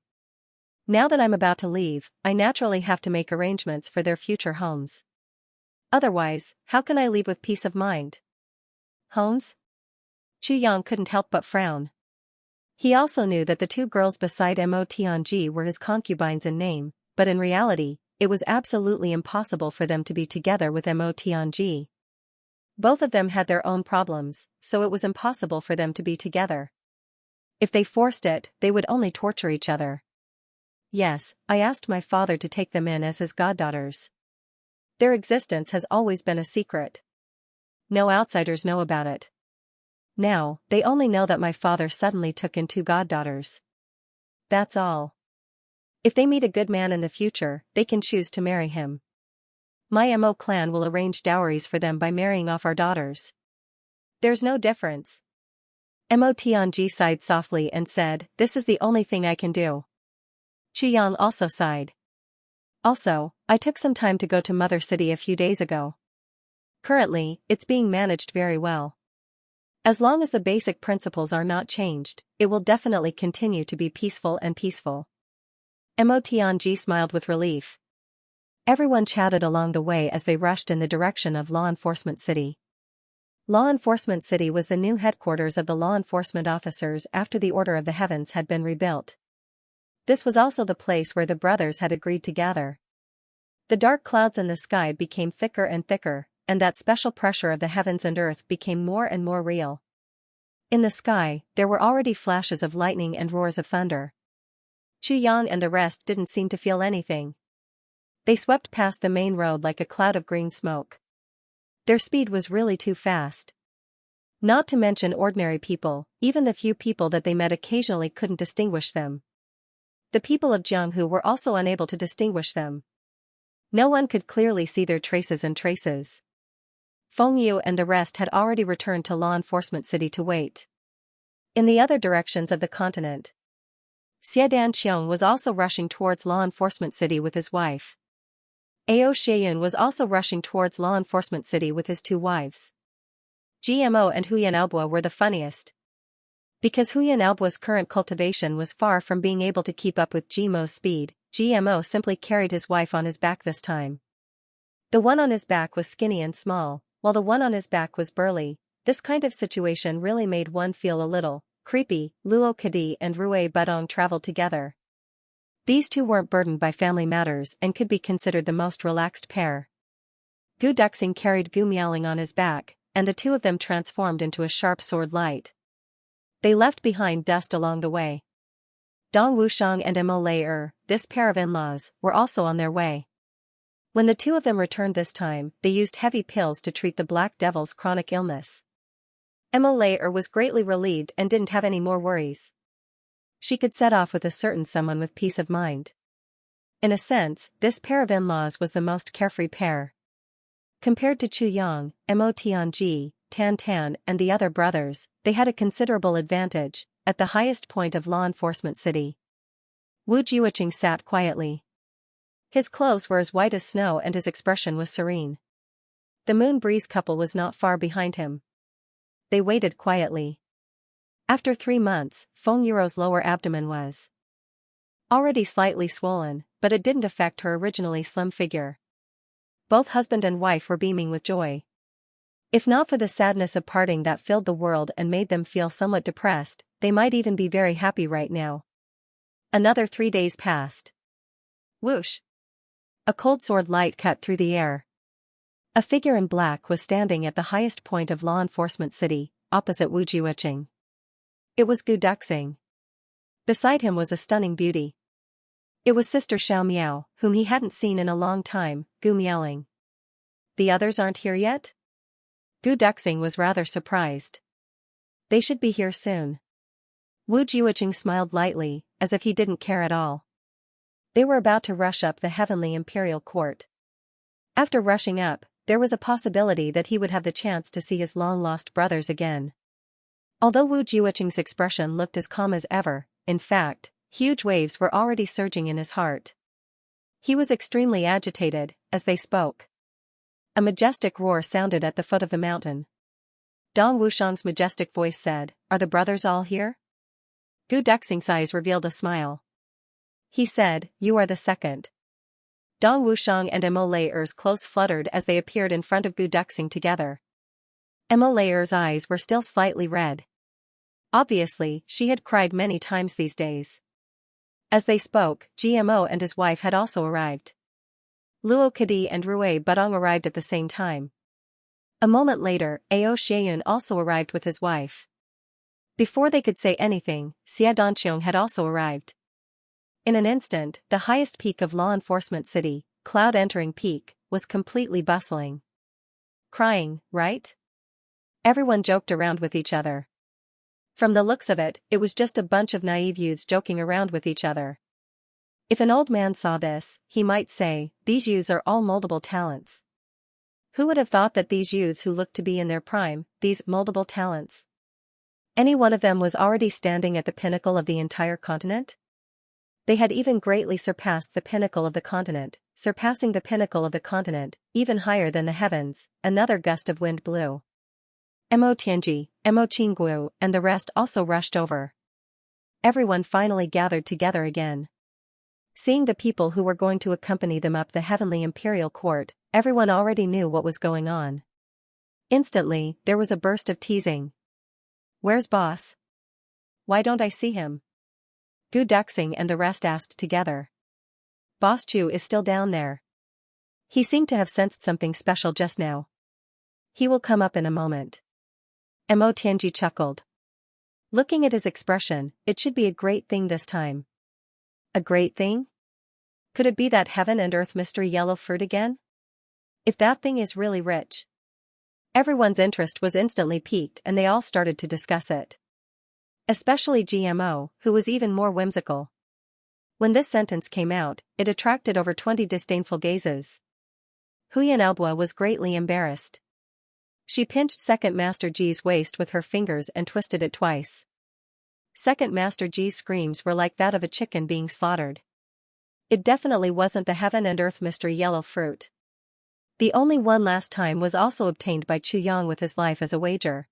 Now that I'm about to leave, I naturally have to make arrangements for their future homes. Otherwise, how can I leave with peace of mind? Homes? Chu Yang couldn't help but frown. He also knew that the 2 girls beside Mo Tianji were his concubines in name, but in reality, it was absolutely impossible for them to be together with Mo Tianji. Both of them had their own problems, so it was impossible for them to be together. If they forced it, they would only torture each other. Yes, I asked my father to take them in as his goddaughters. Their existence has always been a secret. No outsiders know about it. Now, they only know that my father suddenly took in 2 goddaughters. that's all. If they meet a good man in the future, they can choose to marry him. My Mo clan will arrange dowries for them by marrying off our daughters. There's no difference. Mo Tianji sighed softly and said, this is the only thing I can do. Yang also sighed. Also, I took some time to go to Mother City a few days ago. Currently, it's being managed very well. As long as the basic principles are not changed, it will definitely continue to be peaceful and peaceful. Mo Tianji smiled with relief. Everyone chatted along the way as they rushed in the direction of Law Enforcement City. Law Enforcement City was the new headquarters of the law enforcement officers after the Order of the Heavens had been rebuilt. This was also the place where the brothers had agreed to gather. The dark clouds in the sky became thicker and thicker, and that special pressure of the heavens and earth became more and more real. In the sky, there were already flashes of lightning and roars of thunder. Yang and the rest didn't seem to feel anything. They swept past the main road like a cloud of green smoke. Their speed was really too fast. Not to mention ordinary people, even the few people that they met occasionally couldn't distinguish them. The people of Jianghu were also unable to distinguish them. No one could clearly see their traces. Feng Yu and the rest had already returned to Law Enforcement City to wait. In the other directions of the continent, Xianxia was also rushing towards Law Enforcement City with his wife. Xianyun was also rushing towards Law Enforcement City with his two wives. GMO and Huyan Aobua were the funniest. Because Huyan Aobua's current cultivation was far from being able to keep up with GMO's speed, GMO simply carried his wife on his back this time. The one on his back was skinny and small, while the one on his back was burly. This kind of situation really made one feel a little creepy. Luo Kadi and Rue Budong traveled together. These two weren't burdened by family matters and could be considered the most relaxed pair. Gu Duxing carried Gu Miaoling on his back, and the two of them transformed into a sharp sword light. They left behind dust along the way. Dong Wushang and Mo Lei, this pair of in-laws, were also on their way. When the two of them returned this time, they used heavy pills to treat the Black Devil's chronic illness. Mo Lei was greatly relieved and didn't have any more worries. She could set off with a certain someone with peace of mind. In a sense, this pair of in-laws was the most carefree pair. Compared to Chu Yang, Mo Tianji, Tan Tan and the other brothers, they had a considerable advantage. At the highest point of Law Enforcement City, Wu Jiuqing sat quietly. His clothes were as white as snow and his expression was serene. The Moon Breeze couple was not far behind him. They waited quietly. After 3 months, Feng Yuro's lower abdomen was already slightly swollen, but it didn't affect her originally slim figure. Both husband and wife were beaming with joy. If not for the sadness of parting that filled the world and made them feel somewhat depressed, they might even be very happy right now. Another 3 days passed. Whoosh! A cold sword light cut through the air. A figure in black was standing at the highest point of Law Enforcement City, opposite Wu Jiuqing. It was Gu Duxing. Beside him was a stunning beauty. It was Sister Xiao Miao, whom he hadn't seen in a long time, Gu Miaoling. The others aren't here yet? Gu Duxing was rather surprised. They should be here soon. Wu Jiuqing smiled lightly, as if he didn't care at all. They were about to rush up the heavenly imperial court. After rushing up, there was a possibility that he would have the chance to see his long-lost brothers again. Although Wu Jiuqing's expression looked as calm as ever, in fact, huge waves were already surging in his heart. He was extremely agitated, as they spoke. A majestic roar sounded at the foot of the mountain. Dong Wushang's majestic voice said, "Are the brothers all here?" Gu Duxing's eyes revealed a smile. He said, "You are the second." Dong Wushang and Mo Lei's close fluttered as they appeared in front of Gu Duxing together. Mo Lei's eyes were still slightly red. Obviously, she had cried many times these days. As they spoke, GMO and his wife had also arrived. Luo Kadi and Rue Budong arrived at the same time. A moment later, Xianyun also arrived with his wife. Before they could say anything, Xia Danqiong had also arrived. In an instant, the highest peak of Law Enforcement City, Cloud Entering Peak, was completely bustling. Crying, right? Everyone joked around with each other. From the looks of it, it was just a bunch of naive youths joking around with each other. If an old man saw this, he might say, "These youths are all moldable talents." Who would have thought that these youths who looked to be in their prime, these moldable talents, any one of them was already standing at the pinnacle of the entire continent? They had even greatly surpassed the pinnacle of the continent, surpassing the pinnacle of the continent, even higher than the heavens. Another gust of wind blew. Mo Tianji, Mo Qingguo, and the rest also rushed over. Everyone finally gathered together again. Seeing the people who were going to accompany them up the heavenly imperial court, everyone already knew what was going on. Instantly, there was a burst of teasing. "Where's boss? Why don't I see him?" Gu Duxing and the rest asked together. "Boss Chu is still down there. He seemed to have sensed something special just now. He will come up in a moment." Mo Tianji chuckled. Looking at his expression, it should be a great thing this time. A great thing? Could it be that heaven and earth mystery yellow fruit again? If that thing is really rich. Everyone's interest was instantly piqued and they all started to discuss it. Especially GMO, who was even more whimsical. When this sentence came out, it attracted over 20 disdainful gazes. Huyan Aobua was greatly embarrassed. She pinched Second Master Ji's waist with her fingers and twisted it twice. Second Master Ji's screams were like that of a chicken being slaughtered. It definitely wasn't the heaven and earth mystery yellow fruit. The only one last time was also obtained by Chu Yang with his life as a wager.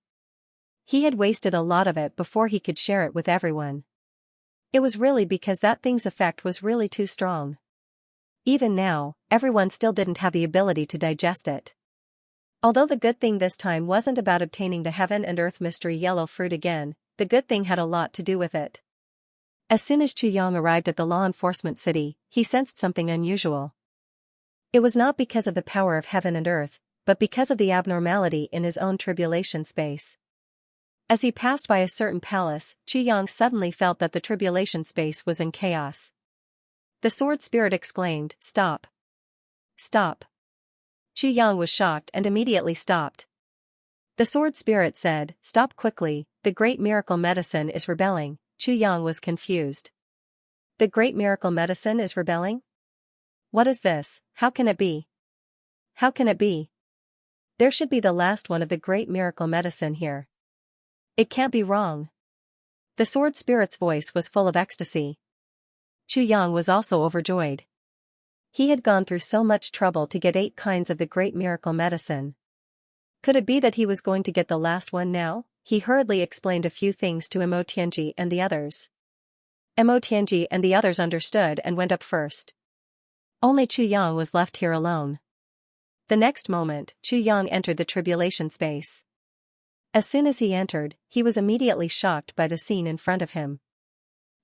He had wasted a lot of it before he could share it with everyone. It was really because that thing's effect was really too strong. Even now, everyone still didn't have the ability to digest it. Although the good thing this time wasn't about obtaining the heaven and earth mystery yellow fruit again, the good thing had a lot to do with it. As soon as Chu Yang arrived at the law enforcement city, he sensed something unusual. It was not because of the power of heaven and earth, but because of the abnormality in his own tribulation space. As he passed by a certain palace, Chu Yang suddenly felt that the tribulation space was in chaos. The sword spirit exclaimed, "Stop! Stop!" Chu Yang was shocked and immediately stopped. The sword spirit said, "Stop quickly, the great miracle medicine is rebelling." Chu Yang was confused. The great miracle medicine is rebelling? What is this? How can it be? How can it be? There should be the last one of the great miracle medicine here. It can't be wrong. The sword spirit's voice was full of ecstasy. Chu Yang was also overjoyed. He had gone through so much trouble to get 8 kinds of the great miracle medicine. Could it be that he was going to get the last one now? He hurriedly explained a few things to Mo Tianji and the others. Mo Tianji and the others understood and went up first. Only Chu Yang was left here alone. The next moment, Chu Yang entered the tribulation space. As soon as he entered, he was immediately shocked by the scene in front of him.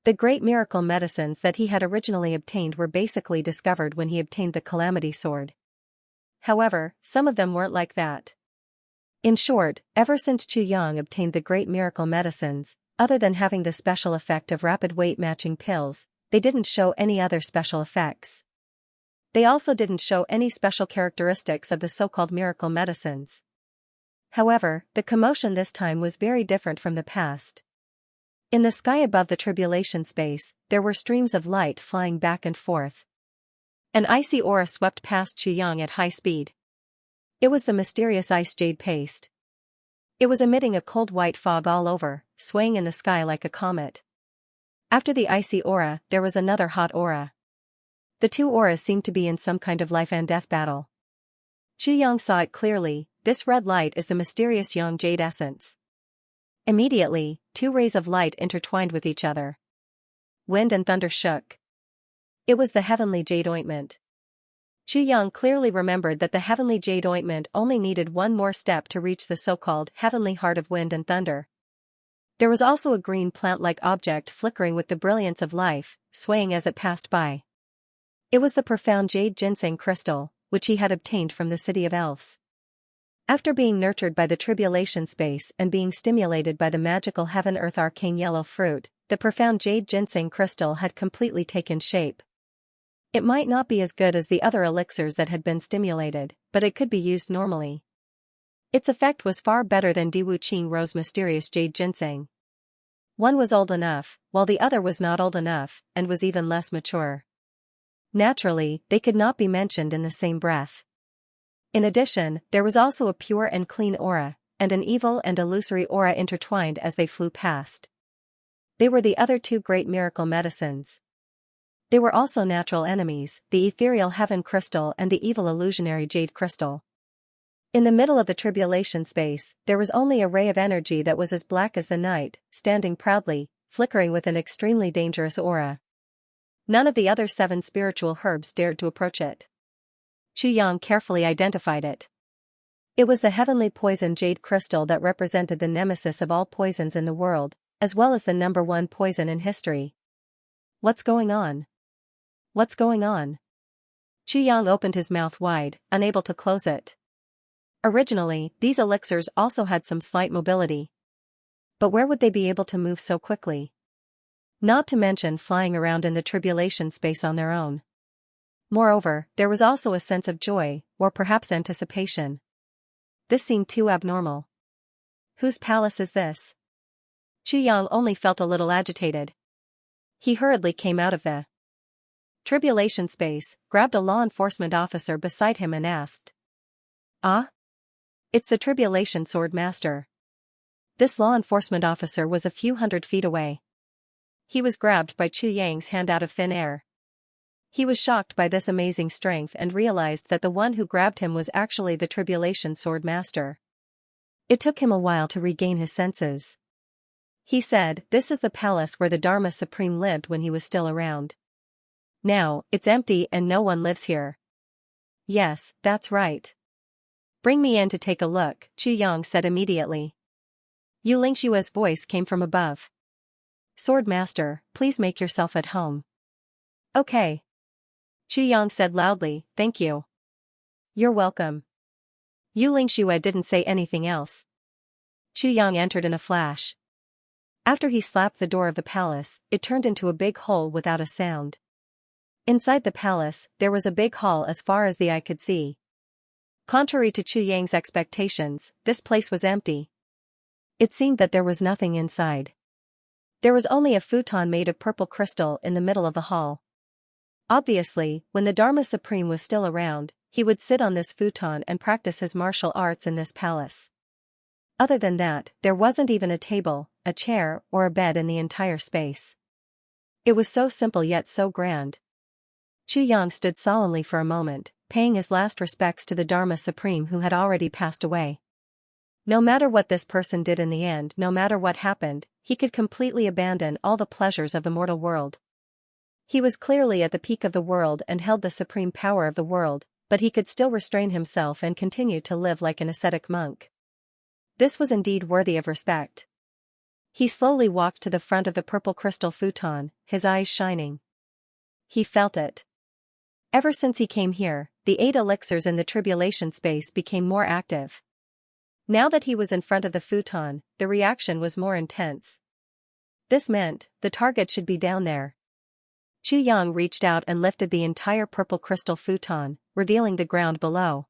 The great miracle medicines that he had originally obtained were basically discovered when he obtained the Calamity Sword. However, some of them weren't like that. In short, ever since Chu Yang obtained the great miracle medicines, other than having the special effect of rapid weight matching pills, they didn't show any other special effects. They also didn't show any special characteristics of the so-called miracle medicines. However, the commotion this time was very different from the past. In the sky above the tribulation space, there were streams of light flying back and forth. An icy aura swept past Chu Yang at high speed. It was the mysterious ice jade paste. It was emitting a cold white fog all over, swaying in the sky like a comet. After the icy aura, there was another hot aura. The two auras seemed to be in some kind of life and death battle. Chu Yang saw it clearly. This red light is the mysterious Yang Jade essence. Immediately, 2 rays of light intertwined with each other. Wind and thunder shook. It was the heavenly jade ointment. Chu Yang clearly remembered that the heavenly jade ointment only needed one more step to reach the so-called heavenly heart of wind and thunder. There was also a green plant-like object flickering with the brilliance of life, swaying as it passed by. It was the profound jade ginseng crystal, which he had obtained from the city of elves. After being nurtured by the tribulation space and being stimulated by the magical heaven-earth arcane yellow fruit, the profound jade ginseng crystal had completely taken shape. It might not be as good as the other elixirs that had been stimulated, but it could be used normally. Its effect was far better than Diwu Qing Ro's mysterious jade ginseng. One was old enough, while the other was not old enough, and was even less mature. Naturally, they could not be mentioned in the same breath. In addition, there was also a pure and clean aura, and an evil and illusory aura intertwined as they flew past. They were the other two great miracle medicines. They were also natural enemies, the ethereal heaven crystal and the evil illusionary jade crystal. In the middle of the tribulation space, there was only a ray of energy that was as black as the night, standing proudly, flickering with an extremely dangerous aura. None of the other 7 spiritual herbs dared to approach it. Xianxia carefully identified it. It was the heavenly poison jade crystal that represented the nemesis of all poisons in the world, as well as the #1 poison in history. What's going on? What's going on? Xianxia opened his mouth wide, unable to close it. Originally, these elixirs also had some slight mobility. But where would they be able to move so quickly? Not to mention flying around in the tribulation space on their own. Moreover, there was also a sense of joy, or perhaps anticipation. This seemed too abnormal. Whose palace is this? Xianxia only felt a little agitated. He hurriedly came out of the tribulation space, grabbed a law enforcement officer beside him and asked. Ah? It's the tribulation sword master. This law enforcement officer was a few hundred feet away. He was grabbed by Xianxia's hand out of thin air. He was shocked by this amazing strength and realized that the one who grabbed him was actually the tribulation sword master. It took him a while to regain his senses. He said, "This is the palace where the Dharma Supreme lived when he was still around. Now, it's empty and no one lives here." "Yes, that's right. Bring me in to take a look," Xianxia said immediately. Xianxia's voice came from above. "Sword master, please make yourself at home." "Okay." Xianxia said loudly, "Thank you." "You're welcome." Xianxia didn't say anything else. Xianxia entered in a flash. After he slapped the door of the palace, it turned into a big hole without a sound. Inside the palace, there was a big hall as far as the eye could see. Contrary to Xianxia's expectations, this place was empty. It seemed that there was nothing inside. There was only a futon made of purple crystal in the middle of the hall. Obviously, when the Dharma Supreme was still around, he would sit on this futon and practice his martial arts in this palace. Other than that, there wasn't even a table, a chair, or a bed in the entire space. It was so simple yet so grand. Xianxia stood solemnly for a moment, paying his last respects to the Dharma Supreme who had already passed away. No matter what this person did in the end, no matter what happened, he could completely abandon all the pleasures of the mortal world. He was clearly at the peak of the world and held the supreme power of the world, but he could still restrain himself and continue to live like an ascetic monk. This was indeed worthy of respect. He slowly walked to the front of the purple crystal futon, his eyes shining. He felt it. Ever since he came here, the 8 elixirs in the tribulation space became more active. Now that he was in front of the futon, the reaction was more intense. This meant, the target should be down there. Xianxia reached out and lifted the entire purple crystal futon, revealing the ground below.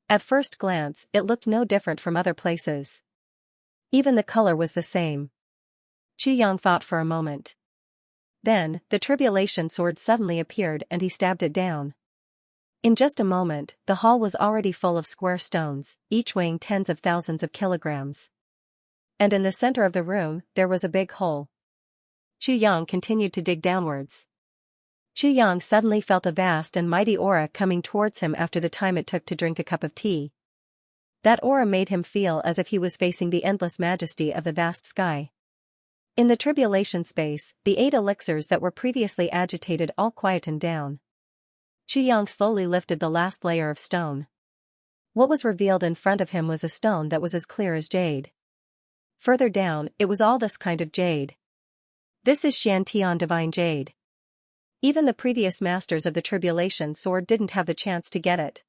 At first glance, it looked no different from other places. Even the color was the same. Xianxia thought for a moment. Then, the tribulation sword suddenly appeared and he stabbed it down. In just a moment, the hall was already full of square stones, each weighing tens of thousands of kilograms. And in the center of the room, there was a big hole. Xianxia continued to dig downwards. Xianxia suddenly felt a vast and mighty aura coming towards him after the time it took to drink a cup of tea. That aura made him feel as if he was facing the endless majesty of the vast sky. In the tribulation space, the 8 elixirs that were previously agitated all quietened down. Xianxia slowly lifted the last layer of stone. What was revealed in front of him was a stone that was as clear as jade. Further down, it was all this kind of jade. This is Xiantian divine jade. Even the previous masters of the tribulation sword didn't have the chance to get it.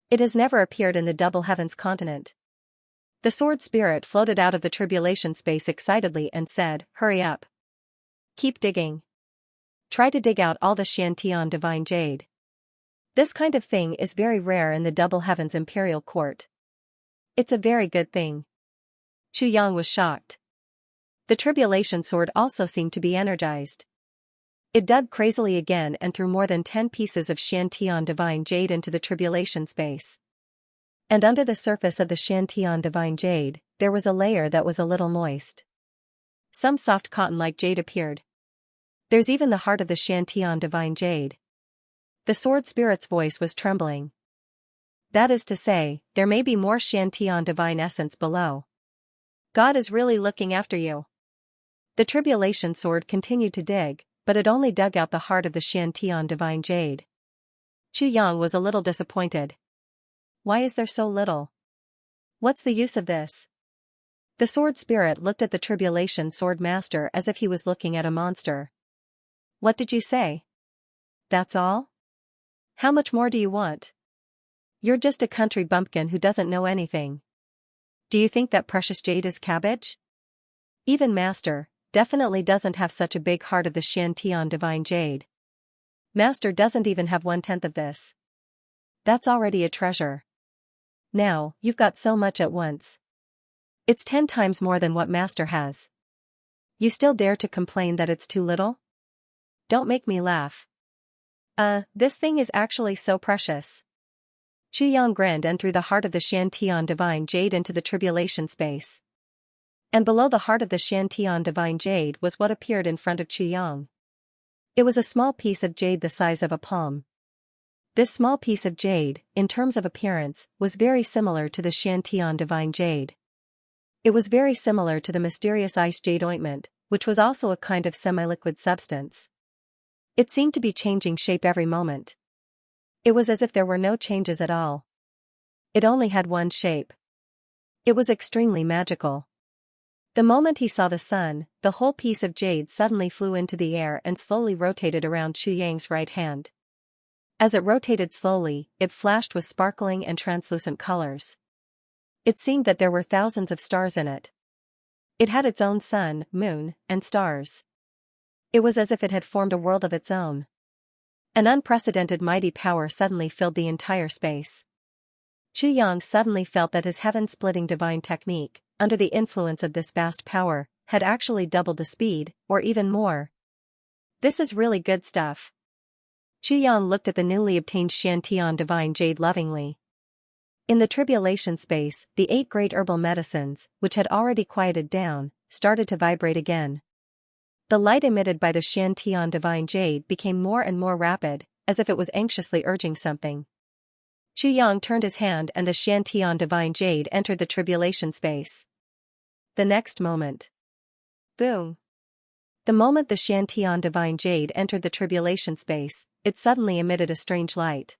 It has never appeared in the double heavens continent. The sword spirit floated out of the tribulation space excitedly and said, "Hurry up. Keep digging. Try to dig out all the Xiantian divine jade. This kind of thing is very rare in the double heavens imperial court. It's a very good thing." Xianxia was shocked. The tribulation sword also seemed to be energized. It dug crazily again and threw more than 10 pieces of Xianxia divine jade into the tribulation space. And under the surface of the Xianxia divine jade, there was a layer that was a little moist. Some soft cotton-like jade appeared. There's even the heart of the Xianxia divine jade. The sword spirit's voice was trembling. That is to say, there may be more Xianxia divine essence below. God is really looking after you. The tribulation sword continued to dig, but it only dug out the heart of the Xianxia divine jade. Xianxia was a little disappointed. Why is there so little? What's the use of this? The sword spirit looked at the tribulation sword master as if he was looking at a monster. What did you say? That's all? How much more do you want? You're just a country bumpkin who doesn't know anything. Do you think that precious jade is cabbage? Even Master definitely doesn't have such a big heart of the Xianxia divine jade. Master doesn't even have 1/10 of this. That's already a treasure. Now, you've got so much at once. It's 10 times more than what Master has. You still dare to complain that it's too little? Don't make me laugh. This thing is actually so precious. Xianxia grinned and threw the heart of the Xianxia divine jade into the tribulation space. And below the heart of the Xianxia divine jade was what appeared in front of Xianxia. It was a small piece of jade the size of a palm. This small piece of jade, in terms of appearance, was very similar to the Xianxia divine jade. It was very similar to the mysterious ice jade ointment, which was also a kind of semi-liquid substance. It seemed to be changing shape every moment. It was as if there were no changes at all. It only had one shape. It was extremely magical. The moment he saw the sun, the whole piece of jade suddenly flew into the air and slowly rotated around Xianxia's right hand. As it rotated slowly, it flashed with sparkling and translucent colors. It seemed that there were thousands of stars in it. It had its own sun, moon, and stars. It was as if it had formed a world of its own. An unprecedented mighty power suddenly filled the entire space. Xianxia suddenly felt that his heaven-splitting divine technique, under the influence of this vast power, had actually doubled the speed, or even more. This is really good stuff. Xianxia looked at the newly obtained Xianxia divine jade lovingly. In the tribulation space, the 8 great herbal medicines, which had already quieted down, started to vibrate again. The light emitted by the Xianxia divine jade became more and more rapid, as if it was anxiously urging something. Xianxia turned his hand and the Xianxia divine jade entered the tribulation space. The next moment. Boom! The moment the Xianxia divine jade entered the tribulation space, it suddenly emitted a strange light.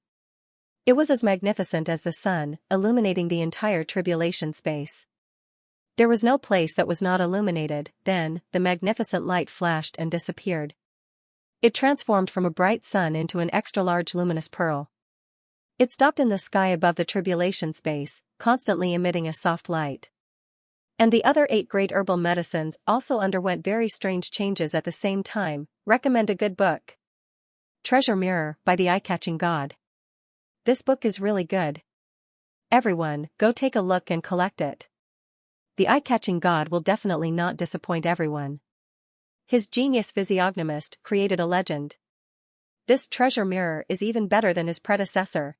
It was as magnificent as the sun, illuminating the entire tribulation space. There was no place that was not illuminated. Then, the magnificent light flashed and disappeared. It transformed from a bright sun into an extra-large luminous pearl. It stopped in the sky above the tribulation space, constantly emitting a soft light. And the other 8 great herbal medicines also underwent very strange changes at the same time. Recommend a good book. Treasure Mirror, by the Eye-Catching God. This book is really good. Everyone, go take a look and collect it. The eye-catching God will definitely not disappoint everyone. His genius physiognomist created a legend. This treasure mirror is even better than his predecessor.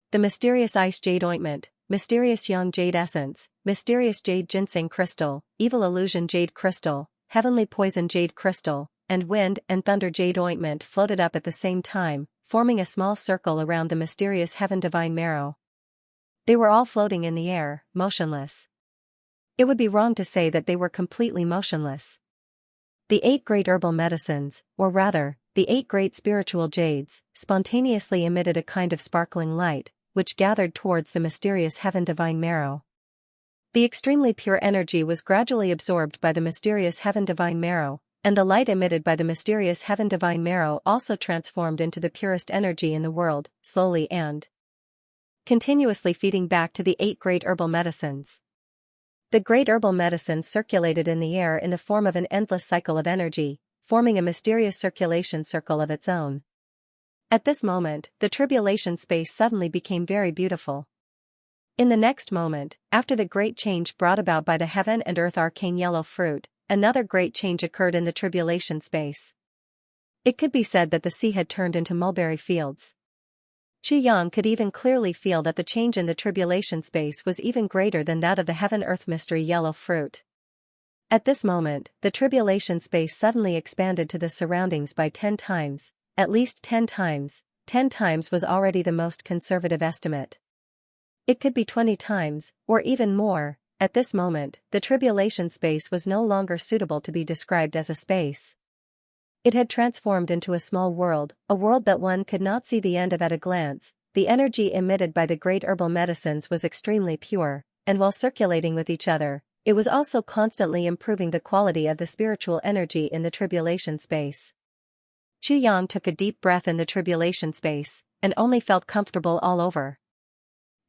The mysterious ice jade ointment, mysterious young jade essence, mysterious jade ginseng crystal, evil illusion jade crystal, heavenly poison jade crystal, and wind and thunder jade ointment floated up at the same time, forming a small circle around the mysterious heaven divine marrow. They were all floating in the air, motionless. It would be wrong to say that they were completely motionless. The 8 great herbal medicines, or rather, the 8 great spiritual jades, spontaneously emitted a kind of sparkling light, which gathered towards the mysterious heaven divine marrow. The extremely pure energy was gradually absorbed by the mysterious heaven divine marrow, and the light emitted by the mysterious heaven divine marrow also transformed into the purest energy in the world, slowly and continuously feeding back to the 8 great herbal medicines. The great herbal medicines circulated in the air in the form of an endless cycle of energy, forming a mysterious circulation circle of its own. At this moment, the tribulation space suddenly became very beautiful. In the next moment, after the great change brought about by the heaven and earth arcane yellow fruit, another great change occurred in the tribulation space. It could be said that the sea had turned into mulberry fields. Xianxia could even clearly feel that the change in the tribulation space was even greater than that of the heaven-earth mystery yellow fruit. At this moment, the tribulation space suddenly expanded to the surroundings by 10 times, at least 10 times. 10 times was already the most conservative estimate. It could be 20 times, or even more. At this moment, the tribulation space was no longer suitable to be described as a space. It had transformed into a small world, a world that one could not see the end of at a glance. The energy emitted by the great herbal medicines was extremely pure, and while circulating with each other, it was also constantly improving the quality of the spiritual energy in the tribulation space. Xianxia took a deep breath in the tribulation space, and only felt comfortable all over.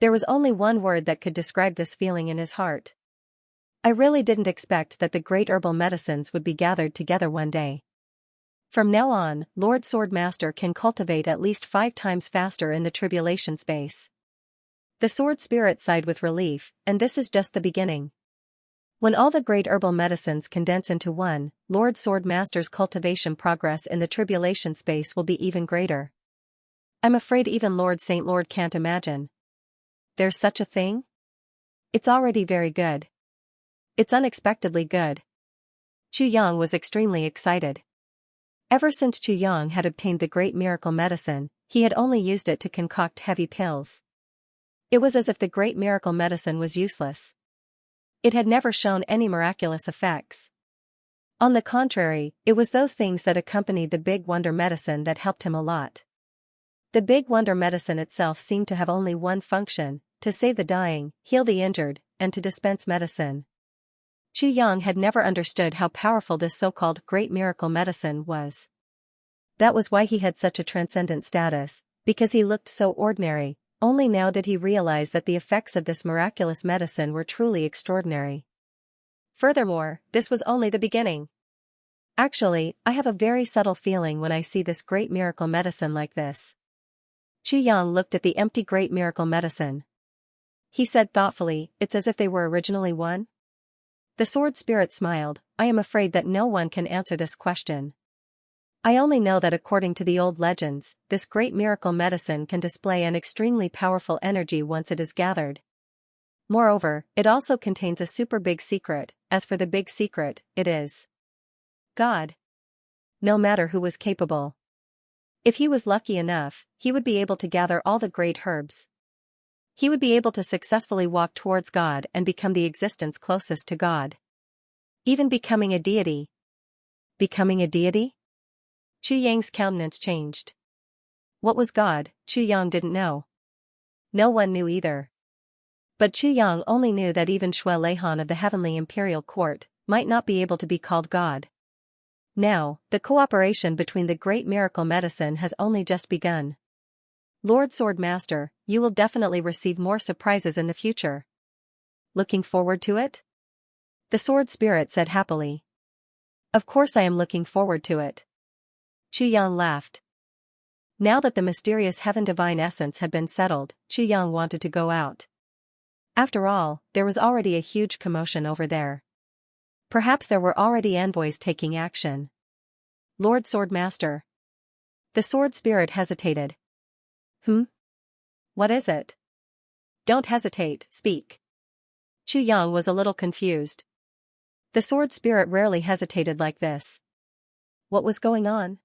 There was only one word that could describe this feeling in his heart. I really didn't expect that the great herbal medicines would be gathered together one day. From now on, Lord Swordmaster can cultivate at least 5 times faster in the tribulation space. The Sword Spirit sighed with relief, and this is just the beginning. When all the great herbal medicines condense into one, Lord Swordmaster's cultivation progress in the tribulation space will be even greater. I'm afraid even Lord Saint Lord can't imagine. There's such a thing? It's already very good. It's unexpectedly good. Xianxia was extremely excited. Ever since Xianxia had obtained the great miracle medicine, he had only used it to concoct heavy pills. It was as if the great miracle medicine was useless. It had never shown any miraculous effects. On the contrary, it was those things that accompanied the big wonder medicine that helped him a lot. The big wonder medicine itself seemed to have only one function: to save the dying, heal the injured, and to dispense medicine. Xianxia had never understood how powerful this so-called great miracle medicine was. That was why he had such a transcendent status, because he looked so ordinary. Only now did he realize that the effects of this miraculous medicine were truly extraordinary. Furthermore, this was only the beginning. Actually, I have a very subtle feeling when I see this great miracle medicine like this. Xianxia looked at the empty great miracle medicine. He said thoughtfully, "It's as if they were originally one?" The Sword Spirit smiled. "I am afraid that no one can answer this question. I only know that according to the old legends, this great miracle medicine can display an extremely powerful energy once it is gathered. Moreover, it also contains a super big secret. As for the big secret, it is God. No matter who was capable. If he was lucky enough, he would be able to gather all the great herbs. He would be able to successfully walk towards God and become the existence closest to God. Even becoming a deity. Becoming a deity? Xianxia's countenance changed. What was God? Xianxia didn't know. No one knew either. But Xianxia only knew that even Shui Leihan of the Heavenly Imperial Court might not be able to be called God. Now, the cooperation between the great miracle medicine has only just begun. Lord Swordmaster, you will definitely receive more surprises in the future. Looking forward to it? The Sword Spirit said happily. Of course I am looking forward to it. Xianxia laughed. Now that the mysterious heaven divine essence had been settled, Xianxia wanted to go out. After all, there was already a huge commotion over there. Perhaps there were already envoys taking action. Lord Swordmaster. The Sword Spirit hesitated. What is it? Don't hesitate, speak. Xianxia was a little confused. The Sword Spirit rarely hesitated like this. What was going on?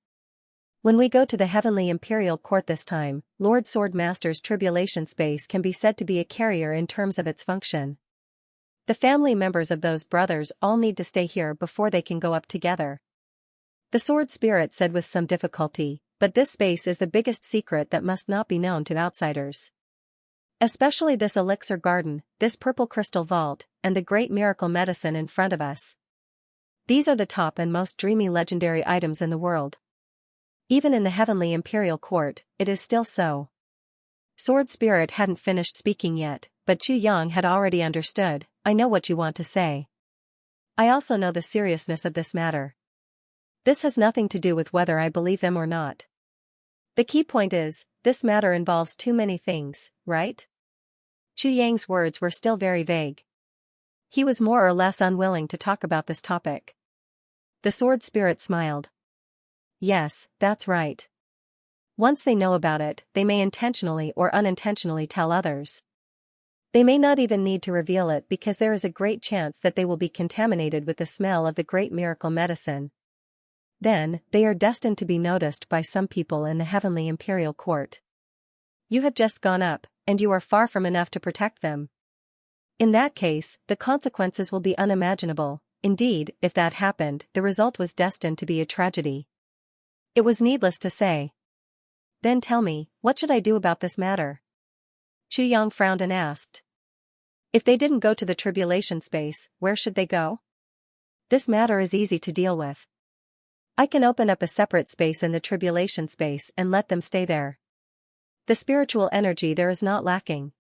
When we go to the Heavenly Imperial Court this time, Lord Swordmaster's tribulation space can be said to be a carrier in terms of its function. The family members of those brothers all need to stay here before they can go up together. The Sword Spirit said with some difficulty, but this space is the biggest secret that must not be known to outsiders. Especially this elixir garden, this purple crystal vault, and the great miracle medicine in front of us. These are the top and most dreamy legendary items in the world. Even in the Heavenly Imperial Court, it is still so. Sword Spirit hadn't finished speaking yet, but Xianxia had already understood. I know what you want to say. I also know the seriousness of this matter. This has nothing to do with whether I believe them or not. The key point is, this matter involves too many things, right? Xianxia's words were still very vague. He was more or less unwilling to talk about this topic. The sword spirit smiled. Yes, that's right. Once they know about it, they may intentionally or unintentionally tell others. They may not even need to reveal it because there is a great chance that they will be contaminated with the smell of the great miracle medicine. Then, they are destined to be noticed by some people in the heavenly imperial court. You have just gone up, and you are far from enough to protect them. In that case, the consequences will be unimaginable. Indeed, if that happened, the result was destined to be a tragedy. It was needless to say. Then tell me, what should I do about this matter? Xianxia frowned and asked. If they didn't go to the tribulation space, where should they go? This matter is easy to deal with. I can open up a separate space in the tribulation space and let them stay there. The spiritual energy there is not lacking.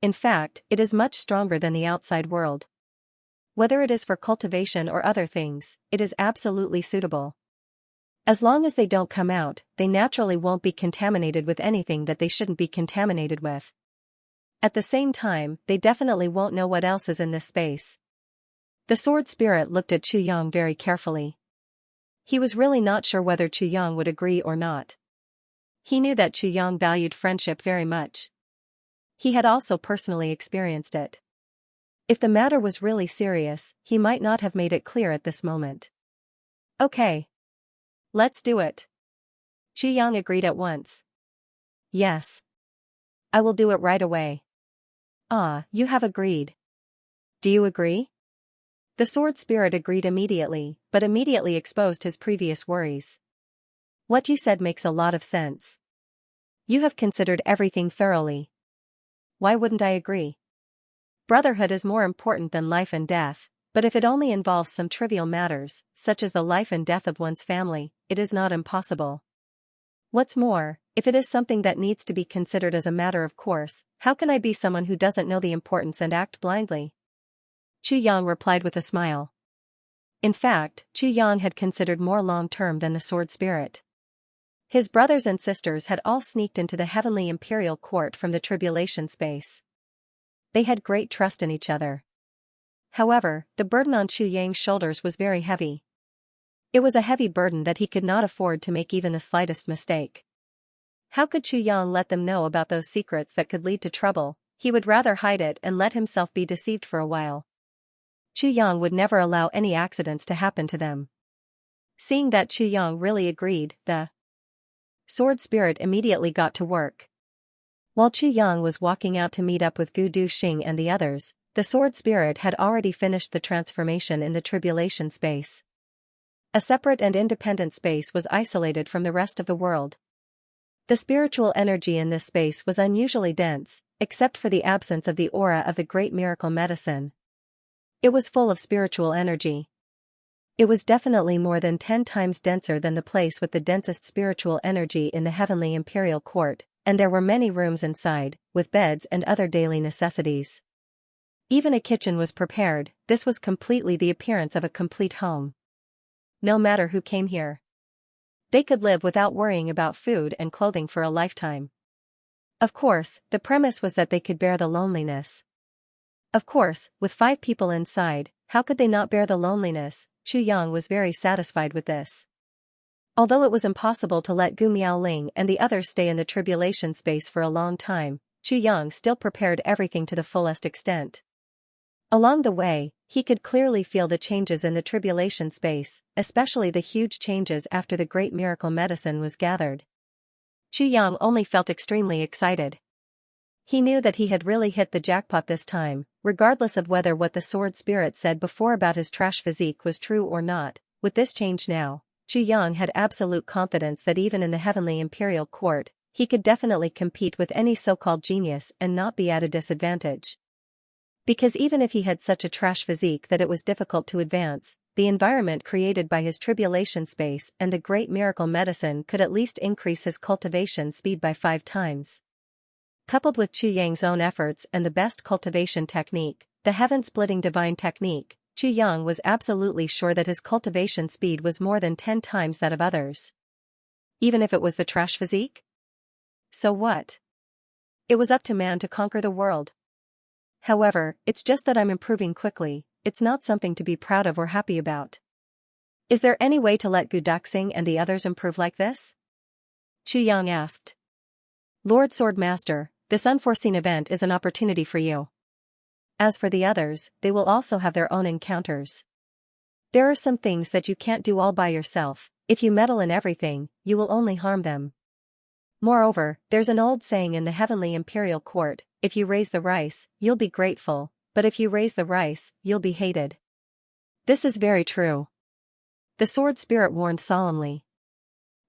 In fact, it is much stronger than the outside world. Whether it is for cultivation or other things, it is absolutely suitable. As long as they don't come out, they naturally won't be contaminated with anything that they shouldn't be contaminated with. At the same time, they definitely won't know what else is in this space. The sword spirit looked at Xianxia very carefully. He was really not sure whether Xianxia would agree or not. He knew that Xianxia valued friendship very much. He had also personally experienced it. If the matter was really serious, he might not have made it clear at this moment. Okay. Let's do it. Xianxia agreed at once. Yes. I will do it right away. Ah, you have agreed. Do you agree? The sword spirit agreed immediately, but immediately exposed his previous worries. What you said makes a lot of sense. You have considered everything thoroughly. Why wouldn't I agree? Brotherhood is more important than life and death, but if it only involves some trivial matters, such as the life and death of one's family, it is not impossible. What's more, if it is something that needs to be considered as a matter of course, how can I be someone who doesn't know the importance and act blindly? Xianxia replied with a smile. In fact, Xianxia had considered more long-term than the sword spirit. His brothers and sisters had all sneaked into the heavenly imperial court from the tribulation space. They had great trust in each other. However, the burden on Xianxia's shoulders was very heavy. It was a heavy burden that he could not afford to make even the slightest mistake. How could Xianxia let them know about those secrets that could lead to trouble? He would rather hide it and let himself be deceived for a while. Xianxia would never allow any accidents to happen to them. Seeing that Xianxia really agreed, the sword spirit immediately got to work. While Xianxia was walking out to meet up with Gu Duxing and the others, the sword spirit had already finished the transformation in the tribulation space. A separate and independent space was isolated from the rest of the world. The spiritual energy in this space was unusually dense, except for the absence of the aura of the great miracle medicine. It was full of spiritual energy. It was definitely more than 10 times denser than the place with the densest spiritual energy in the heavenly imperial court, and there were many rooms inside, with beds and other daily necessities. Even a kitchen was prepared. This was completely the appearance of a complete home. No matter who came here, they could live without worrying about food and clothing for a lifetime. Of course, the premise was that they could bear the loneliness. Of course, with 5 people inside, how could they not bear the loneliness? Xianxia was very satisfied with this. Although it was impossible to let Gu Miaoling and the others stay in the tribulation space for a long time, Xianxia still prepared everything to the fullest extent. Along the way, he could clearly feel the changes in the tribulation space, especially the huge changes after the great miracle medicine was gathered. Xianxia only felt extremely excited. He knew that he had really hit the jackpot this time, regardless of whether what the sword spirit said before about his trash physique was true or not. With this change now, Xianxia had absolute confidence that even in the heavenly imperial court, he could definitely compete with any so-called genius and not be at a disadvantage. Because even if he had such a trash physique that it was difficult to advance, the environment created by his tribulation space and the great miracle medicine could at least increase his cultivation speed by 5 times. Coupled with Xianxia's own efforts and the best cultivation technique, the heaven-splitting divine technique, Xianxia was absolutely sure that his cultivation speed was more than 10 times that of others. Even if it was the trash physique? So what? It was up to man to conquer the world. However, it's just that I'm improving quickly. It's not something to be proud of or happy about. Is there any way to let Guduxing and the others improve like this? Xianxia asked. Lord Swordmaster, this unforeseen event is an opportunity for you. As for the others, they will also have their own encounters. There are some things that you can't do all by yourself. If you meddle in everything, you will only harm them. Moreover, there's an old saying in the Heavenly Imperial Court, if you raise the rice, you'll be grateful, but if you raise the rice, you'll be hated. This is very true. The sword spirit warned solemnly.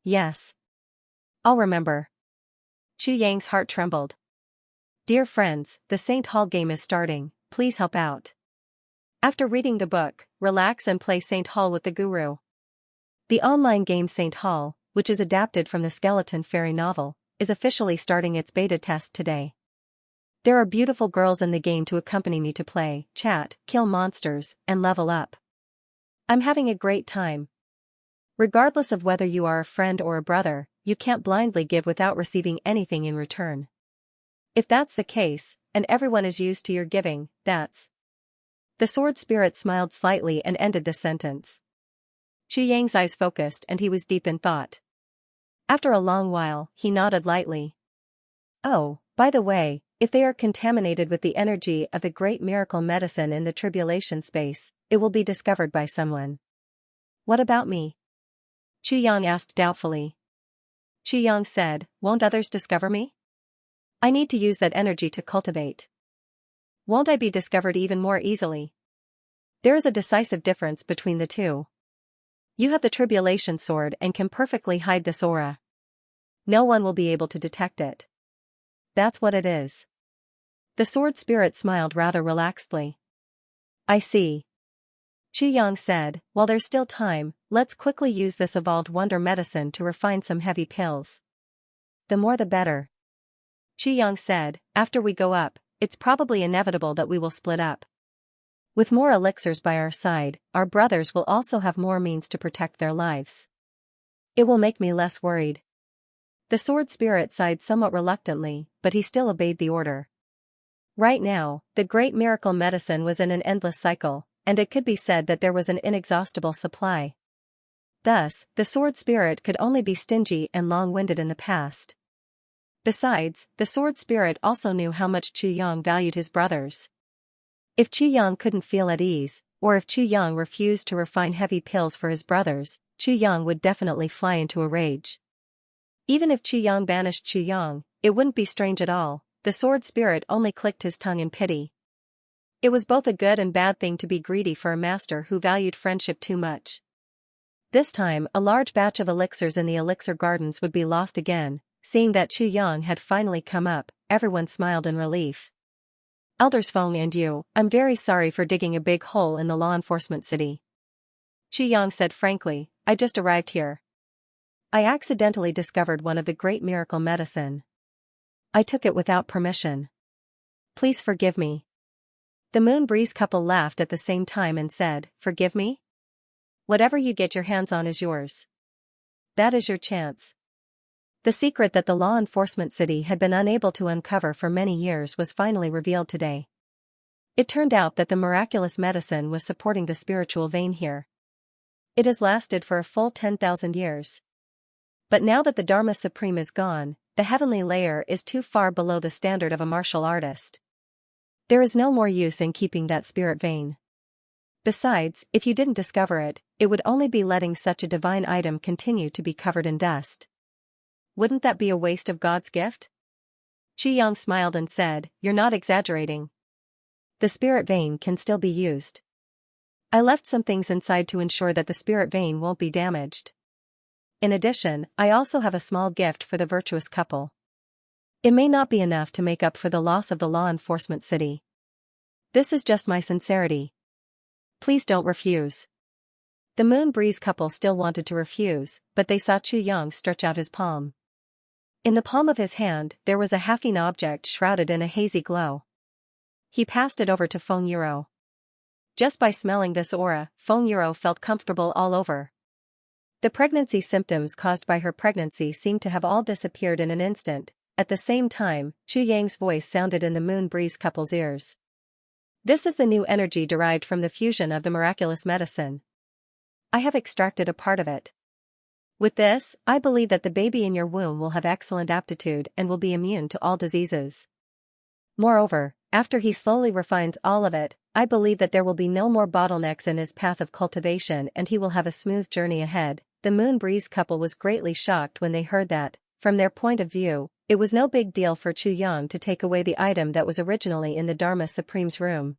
Yes. I'll remember. Xianxia's heart trembled. Dear friends, the Saint Hall game is starting, please help out. After reading the book, relax and play Saint Hall with the Guru. The online game Saint Hall, which is adapted from the Skeleton Fairy novel, is officially starting its beta test today. There are beautiful girls in the game to accompany me to play, chat, kill monsters, and level up. I'm having a great time. Regardless of whether you are a friend or a brother, you can't blindly give without receiving anything in return. If that's the case, and everyone is used to your giving, that's... The sword spirit smiled slightly and ended the sentence. Xianxia's eyes focused and he was deep in thought. After a long while, he nodded lightly. Oh, by the way, if they are contaminated with the energy of the great miracle medicine in the tribulation space, it will be discovered by someone. What about me? Xianxia asked doubtfully. Xianxia said, won't others discover me? I need to use that energy to cultivate. Won't I be discovered even more easily? There is a decisive difference between the two. You have the tribulation sword and can perfectly hide this aura. No one will be able to detect it. That's what it is. The sword spirit smiled rather relaxedly. I see. Xianxia said, while there's still time, let's quickly use this evolved wonder medicine to refine some heavy pills. The more the better. Xianxia said, after we go up, it's probably inevitable that we will split up. With more elixirs by our side, our brothers will also have more means to protect their lives. It will make me less worried. The sword spirit sighed somewhat reluctantly, but he still obeyed the order. Right now, the great miracle medicine was in an endless cycle, and it could be said that there was an inexhaustible supply. Thus, the sword spirit could only be stingy and long-winded in the past. Besides, the sword spirit also knew how much Xianxia valued his brothers. If Xianxia couldn't feel at ease, or if Xianxia refused to refine heavy pills for his brothers, Xianxia would definitely fly into a rage. Even if Xianxia banished Xianxia, it wouldn't be strange at all. The sword spirit only clicked his tongue in pity. It was both a good and bad thing to be greedy for a master who valued friendship too much. This time, a large batch of elixirs in the elixir gardens would be lost again. Seeing that Xianxia had finally come up, everyone smiled in relief. Elders Feng and you, I'm very sorry for digging a big hole in the law enforcement city. Xianxia said frankly, I just arrived here. I accidentally discovered one of the great miracle medicine. I took it without permission. Please forgive me. The Moon Breeze couple laughed at the same time and said, forgive me? Whatever you get your hands on is yours. That is your chance. The secret that the law enforcement city had been unable to uncover for many years was finally revealed today. It turned out that the miraculous medicine was supporting the spiritual vein here. It has lasted for a full 10,000 years. But now that the Dharma Supreme is gone, the heavenly layer is too far below the standard of a martial artist. There is no more use in keeping that spirit vein. Besides, if you didn't discover it, it would only be letting such a divine item continue to be covered in dust. Wouldn't that be a waste of God's gift? Xianxia smiled and said, you're not exaggerating. The spirit vein can still be used. I left some things inside to ensure that the spirit vein won't be damaged. In addition, I also have a small gift for the virtuous couple. It may not be enough to make up for the loss of the law enforcement city. This is just my sincerity. Please don't refuse. The Moon Breeze couple still wanted to refuse, but they saw Xianxia stretch out his palm. In the palm of his hand, there was a half-eaten object shrouded in a hazy glow. He passed it over to Feng Yuro. Just by smelling this aura, Feng Yuro felt comfortable all over. The pregnancy symptoms caused by her pregnancy seemed to have all disappeared in an instant. At the same time, Xianxia's voice sounded in the Moon Breeze couple's ears. This is the new energy derived from the fusion of the miraculous medicine. I have extracted a part of it. With this, I believe that the baby in your womb will have excellent aptitude and will be immune to all diseases. Moreover, after he slowly refines all of it, I believe that there will be no more bottlenecks in his path of cultivation and he will have a smooth journey ahead." The Moon Breeze couple was greatly shocked when they heard that. From their point of view, it was no big deal for Chu Yang to take away the item that was originally in the Dharma Supreme's room.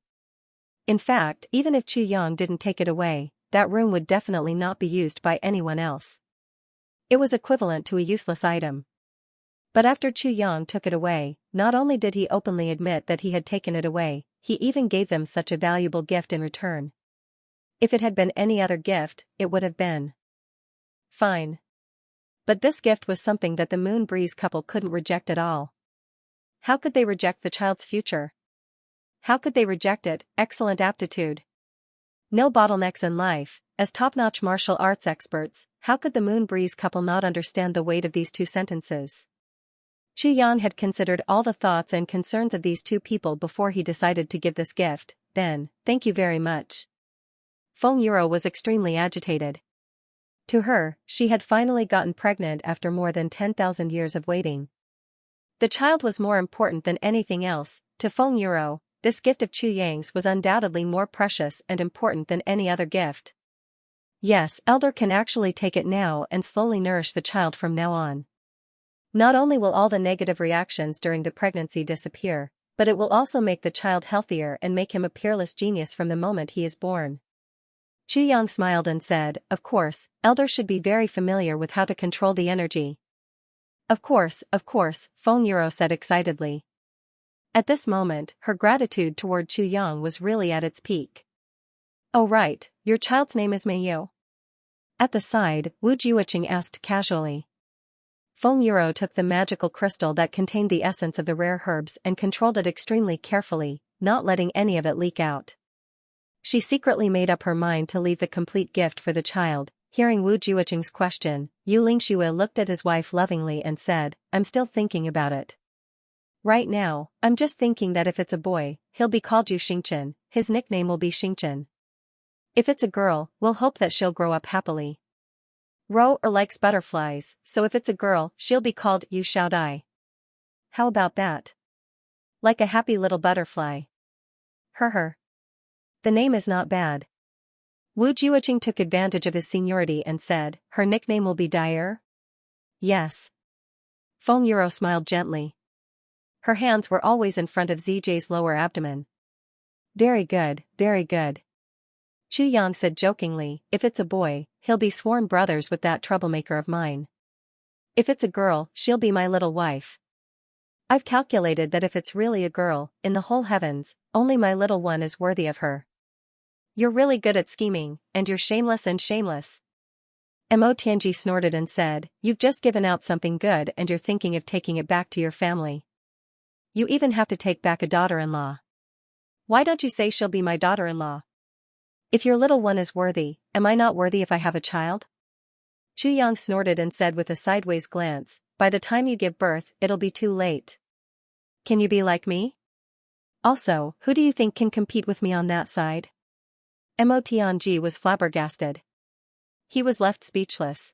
In fact, even if Chu Yang didn't take it away, that room would definitely not be used by anyone else. It was equivalent to a useless item. But after Chu Yang took it away, not only did he openly admit that he had taken it away, he even gave them such a valuable gift in return. If it had been any other gift, it would have been fine. But this gift was something that the Moon Breeze couple couldn't reject at all. How could they reject the child's future? How could they reject it? Excellent aptitude. No bottlenecks in life. As top-notch martial arts experts, how could the Moon Breeze couple not understand the weight of these two sentences? Chu Yang had considered all the thoughts and concerns of these two people before he decided to give this gift. Then, thank you very much. Feng Yuro was extremely agitated. To her, she had finally gotten pregnant after more than 10,000 years of waiting. The child was more important than anything else. To Feng Yuro, this gift of Chu Yang's was undoubtedly more precious and important than any other gift. Yes, Elder can actually take it now and slowly nourish the child from now on. Not only will all the negative reactions during the pregnancy disappear, but it will also make the child healthier and make him a peerless genius from the moment he is born. Chu Yang smiled and said, "Of course, Elder should be very familiar with how to control the energy." Of course, Feng Yuro said excitedly. At this moment, her gratitude toward Chu Yang was really at its peak. "Oh right, your child's name is Meiyu?" At the side, Wu Jiuqing asked casually. Feng Yuro took the magical crystal that contained the essence of the rare herbs and controlled it extremely carefully, not letting any of it leak out. She secretly made up her mind to leave the complete gift for the child. Hearing Wu Jiuqing's question, Yu Lingxue looked at his wife lovingly and said, "I'm still thinking about it. Right now, I'm just thinking that if it's a boy, he'll be called Yu Xingchen, his nickname will be Xingchen. If it's a girl, we'll hope that she'll grow up happily. Ro likes butterflies, so if it's a girl, she'll be called Yu Xiaodai. How about that? Like a happy little butterfly. Her. The name is not bad." Wu Jiuqing took advantage of his seniority and said, "Her nickname will be Dyer?" "Yes." Feng Yuro smiled gently. Her hands were always in front of ZJ's lower abdomen. Very good, very good." Chu Yang said jokingly, "If it's a boy, he'll be sworn brothers with that troublemaker of mine. If it's a girl, she'll be my little wife. I've calculated that if it's really a girl, in the whole heavens, only my little one is worthy of her." "You're really good at scheming, and you're shameless and shameless." Mo Tianji snorted and said, "You've just given out something good and you're thinking of taking it back to your family. You even have to take back a daughter-in-law. Why don't you say she'll be my daughter-in-law? If your little one is worthy, am I not worthy if I have a child?" Chu Yang snorted and said with a sideways glance, "By the time you give birth, it'll be too late. Can you be like me? Also, who do you think can compete with me on that side?" Mo Tianji was flabbergasted. He was left speechless.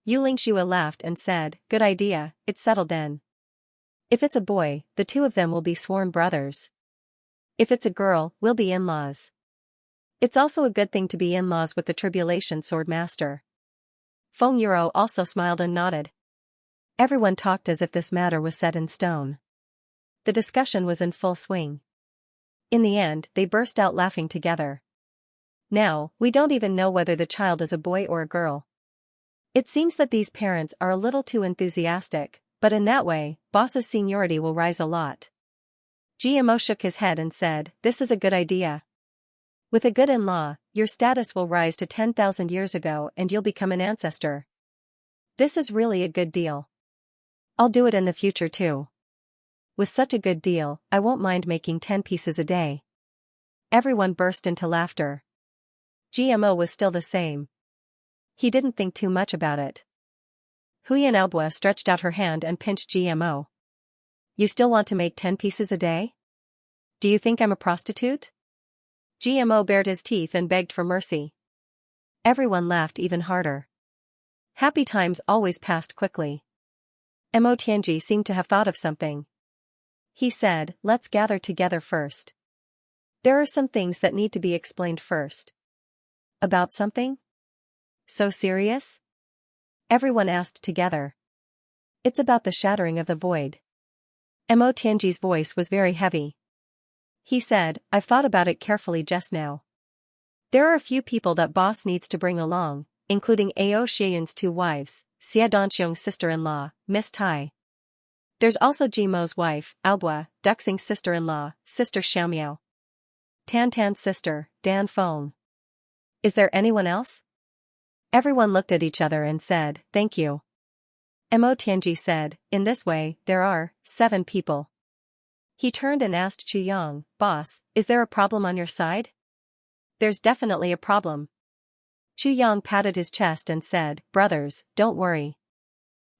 Yu Lingxue laughed and said, "Good idea, it's settled then. If it's a boy, the two of them will be sworn brothers. If it's a girl, we'll be in-laws. It's also a good thing to be in-laws with the Tribulation Sword Master." Feng Yuro also smiled and nodded. Everyone talked as if this matter was set in stone. The discussion was in full swing. In the end, they burst out laughing together. "Now, we don't even know whether the child is a boy or a girl. It seems that these parents are a little too enthusiastic, but in that way, boss's seniority will rise a lot." GMO shook his head and said, "This is a good idea. With a good in-law, your status will rise to 10,000 years ago and you'll become an ancestor. This is really a good deal. I'll do it in the future too. With such a good deal, I won't mind making 10 pieces a day." Everyone burst into laughter. GMO was still the same. He didn't think too much about it. Huyan Aobua stretched out her hand and pinched GMO. "You still want to make 10 pieces a day? Do you think I'm a prostitute?" GMO bared his teeth and begged for mercy. Everyone laughed even harder. Happy times always passed quickly. Mo Tianji seemed to have thought of something. He said, let's gather together first. There are some things that need to be explained first. About something? So serious? Everyone asked together. It's about the shattering of the void. Mo Tianji's voice was very heavy. He said, I've thought about it carefully just now. There are a few people that boss needs to bring along, including Ao Xianyun's 2 wives, Xia Danxiong's sister-in-law, Miss Tai. There's also Jimo's wife, Aobua, Duxing's sister-in-law, Sister Xiaomiao. Tan Tan's sister, Dan Feng. Is there anyone else? Everyone looked at each other and said, thank you. Mo Tianji said, in this way, there are 7 people. He turned and asked Chu Yang, boss, is there a problem on your side? There's definitely a problem. Chu Yang patted his chest and said, brothers, don't worry.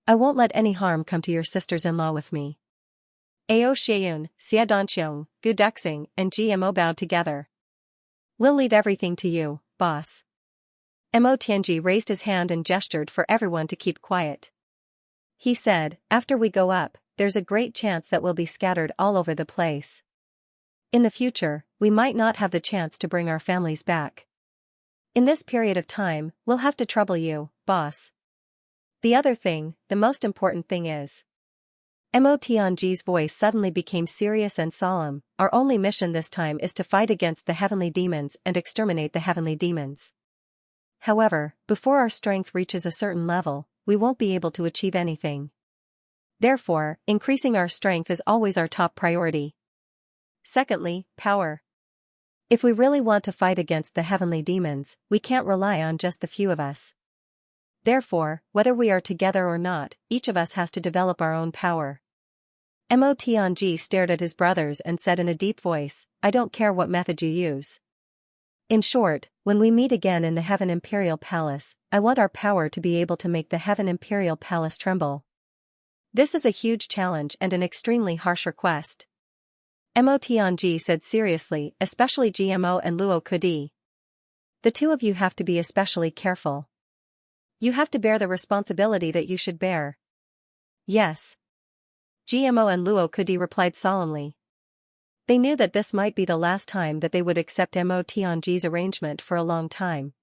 I won't let any harm come to your sisters-in-law with me. Ao Xianyun, Xia Danxiong, Gu Duxing, and GMO bowed together. We'll leave everything to you, boss. Mo Tianji raised his hand and gestured for everyone to keep quiet. He said, after we go up, there's a great chance that we'll be scattered all over the place. In the future, we might not have the chance to bring our families back. In this period of time, we'll have to trouble you, boss. The other thing, the most important thing is. Mo Tianji's voice suddenly became serious and solemn, our only mission this time is to fight against the heavenly demons and exterminate the heavenly demons. However, before our strength reaches a certain level, we won't be able to achieve anything. Therefore, increasing our strength is always our top priority. Secondly, power. If we really want to fight against the heavenly demons, we can't rely on just the few of us. Therefore, whether we are together or not, each of us has to develop our own power. Mo Tianji stared at his brothers and said in a deep voice, I don't care what method you use. In short, when we meet again in the Heaven Imperial Palace, I want our power to be able to make the Heaven Imperial Palace tremble. This is a huge challenge and an extremely harsh request. Mo Tianji said seriously, especially GMO and Luo Kudi. The 2 of you have to be especially careful. You have to bear the responsibility that you should bear. Yes. GMO and Luo Kudi replied solemnly. They knew that this might be the last time that they would accept Mo Tianji's arrangement for a long time.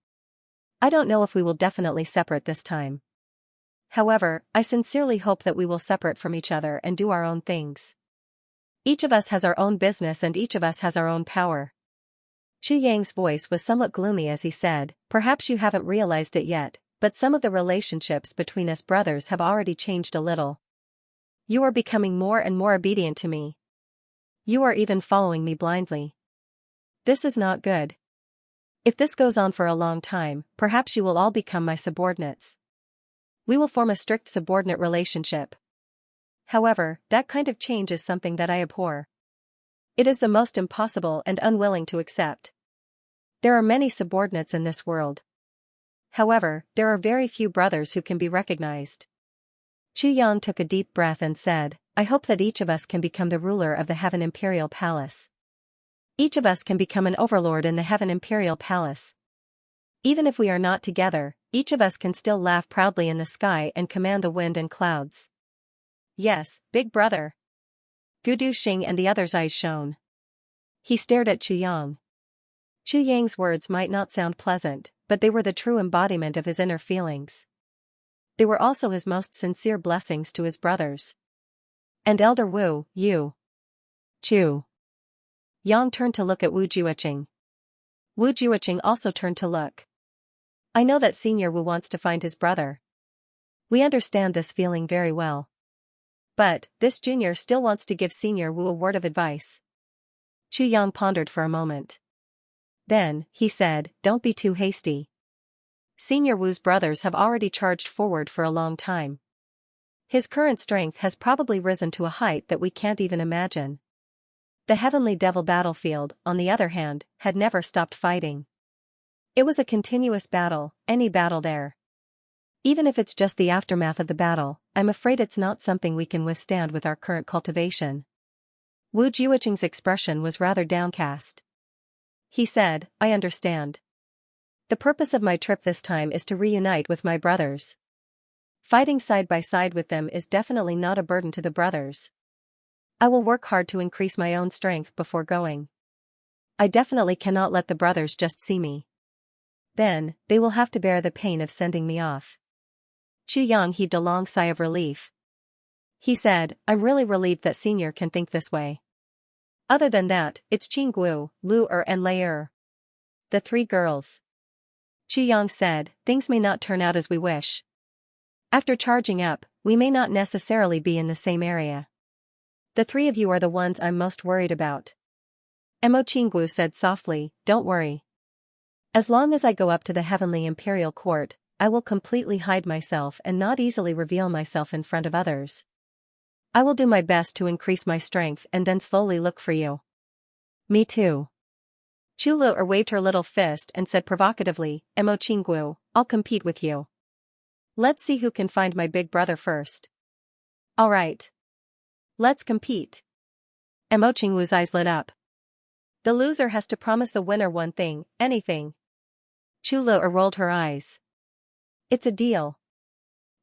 I don't know if we will definitely separate this time. However, I sincerely hope that we will separate from each other and do our own things. Each of us has our own business and each of us has our own power. Chu Yang's voice was somewhat gloomy as he said, perhaps you haven't realized it yet, but some of the relationships between us brothers have already changed a little. You are becoming more and more obedient to me. You are even following me blindly. This is not good. If this goes on for a long time, perhaps you will all become my subordinates. We will form a strict subordinate relationship. However, that kind of change is something that I abhor. It is the most impossible and unwilling to accept. There are many subordinates in this world. However, there are very few brothers who can be recognized. Chu Yang took a deep breath and said, I hope that each of us can become the ruler of the Heaven Imperial Palace. Each of us can become an overlord in the Heaven Imperial Palace. Even if we are not together, each of us can still laugh proudly in the sky and command the wind and clouds. Yes, big brother. Gu Duxing and the others' eyes shone. He stared at Chu Yang. Chu Yang's words might not sound pleasant, but they were the true embodiment of his inner feelings. They were also his most sincere blessings to his brothers. And Elder Wu, you. Chu. Yang turned to look at Wu Juoqing. Wu Juoqing also turned to look. I know that Senior Wu wants to find his brother. We understand this feeling very well. But, this junior still wants to give Senior Wu a word of advice. Chu Yang pondered for a moment. Then, he said, don't be too hasty. Senior Wu's brothers have already charged forward for a long time. His current strength has probably risen to a height that we can't even imagine. The Heavenly Devil battlefield, on the other hand, had never stopped fighting. It was a continuous battle, any battle there. Even if it's just the aftermath of the battle, I'm afraid it's not something we can withstand with our current cultivation. Wu Juoqing's expression was rather downcast. He said, I understand. The purpose of my trip this time is to reunite with my brothers. Fighting side by side with them is definitely not a burden to the brothers. I will work hard to increase my own strength before going. I definitely cannot let the brothers just see me. Then, they will have to bear the pain of sending me off. Chu Yang heaved a long sigh of relief. He said, I'm really relieved that Senior can think this way. Other than that, it's Qingguo, Lu and Lei. The three girls. Chu Yang said, things may not turn out as we wish. After charging up, we may not necessarily be in the same area. The three of you are the ones I'm most worried about. Mo Qingguo said softly, don't worry. As long as I go up to the Heavenly Imperial Court, I will completely hide myself and not easily reveal myself in front of others. I will do my best to increase my strength and then slowly look for you. Me too. Chu Lu waved her little fist and said provocatively, Mo Qingguo, I'll compete with you. Let's see who can find my big brother first. Alright. Let's compete. Mo Qingguo's eyes lit up. The loser has to promise the winner one thing, anything. Chu Lu rolled her eyes. It's a deal.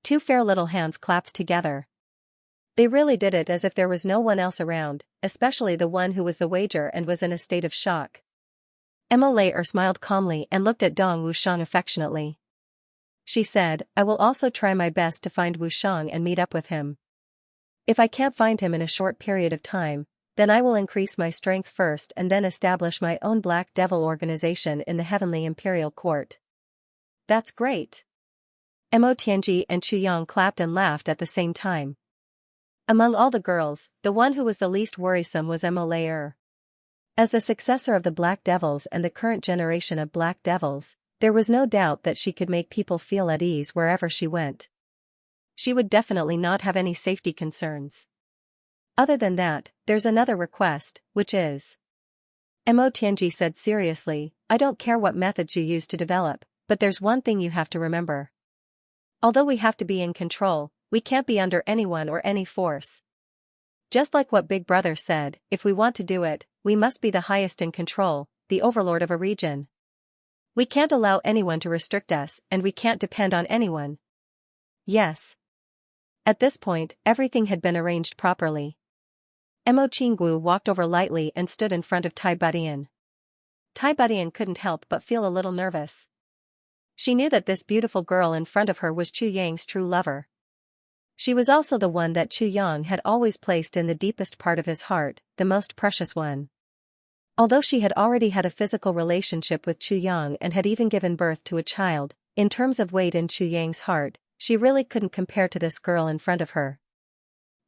Two fair little hands clapped together. They really did it as if there was no one else around, especially the one who was the wager and was in a state of shock. Emma Lei smiled calmly and looked at Dong Wushang affectionately. She said, I will also try my best to find Wushang and meet up with him. If I can't find him in a short period of time, then I will increase my strength first and then establish my own Black Devil organization in the Heavenly Imperial Court. That's great. Mo Tianji and Chu Yang clapped and laughed at the same time. Among all the girls, the one who was the least worrisome was Mo Lei. As the successor of the Black Devils and the current generation of Black Devils, there was no doubt that she could make people feel at ease wherever she went. She would definitely not have any safety concerns. Other than that, there's another request, which is. Mo Tianji said seriously, I don't care what methods you use to develop, but there's one thing you have to remember. Although we have to be in control, we can't be under anyone or any force. Just like what Big Brother said, if we want to do it, we must be the highest in control, the overlord of a region. We can't allow anyone to restrict us, and we can't depend on anyone. Yes. At this point, everything had been arranged properly. Mo Qingguo walked over lightly and stood in front of Tai Budian. Tai Budian couldn't help but feel a little nervous. She knew that this beautiful girl in front of her was Chu Yang's true lover. She was also the one that Chu Yang had always placed in the deepest part of his heart, the most precious one. Although she had already had a physical relationship with Chu Yang and had even given birth to a child, in terms of weight in Chu Yang's heart, she really couldn't compare to this girl in front of her.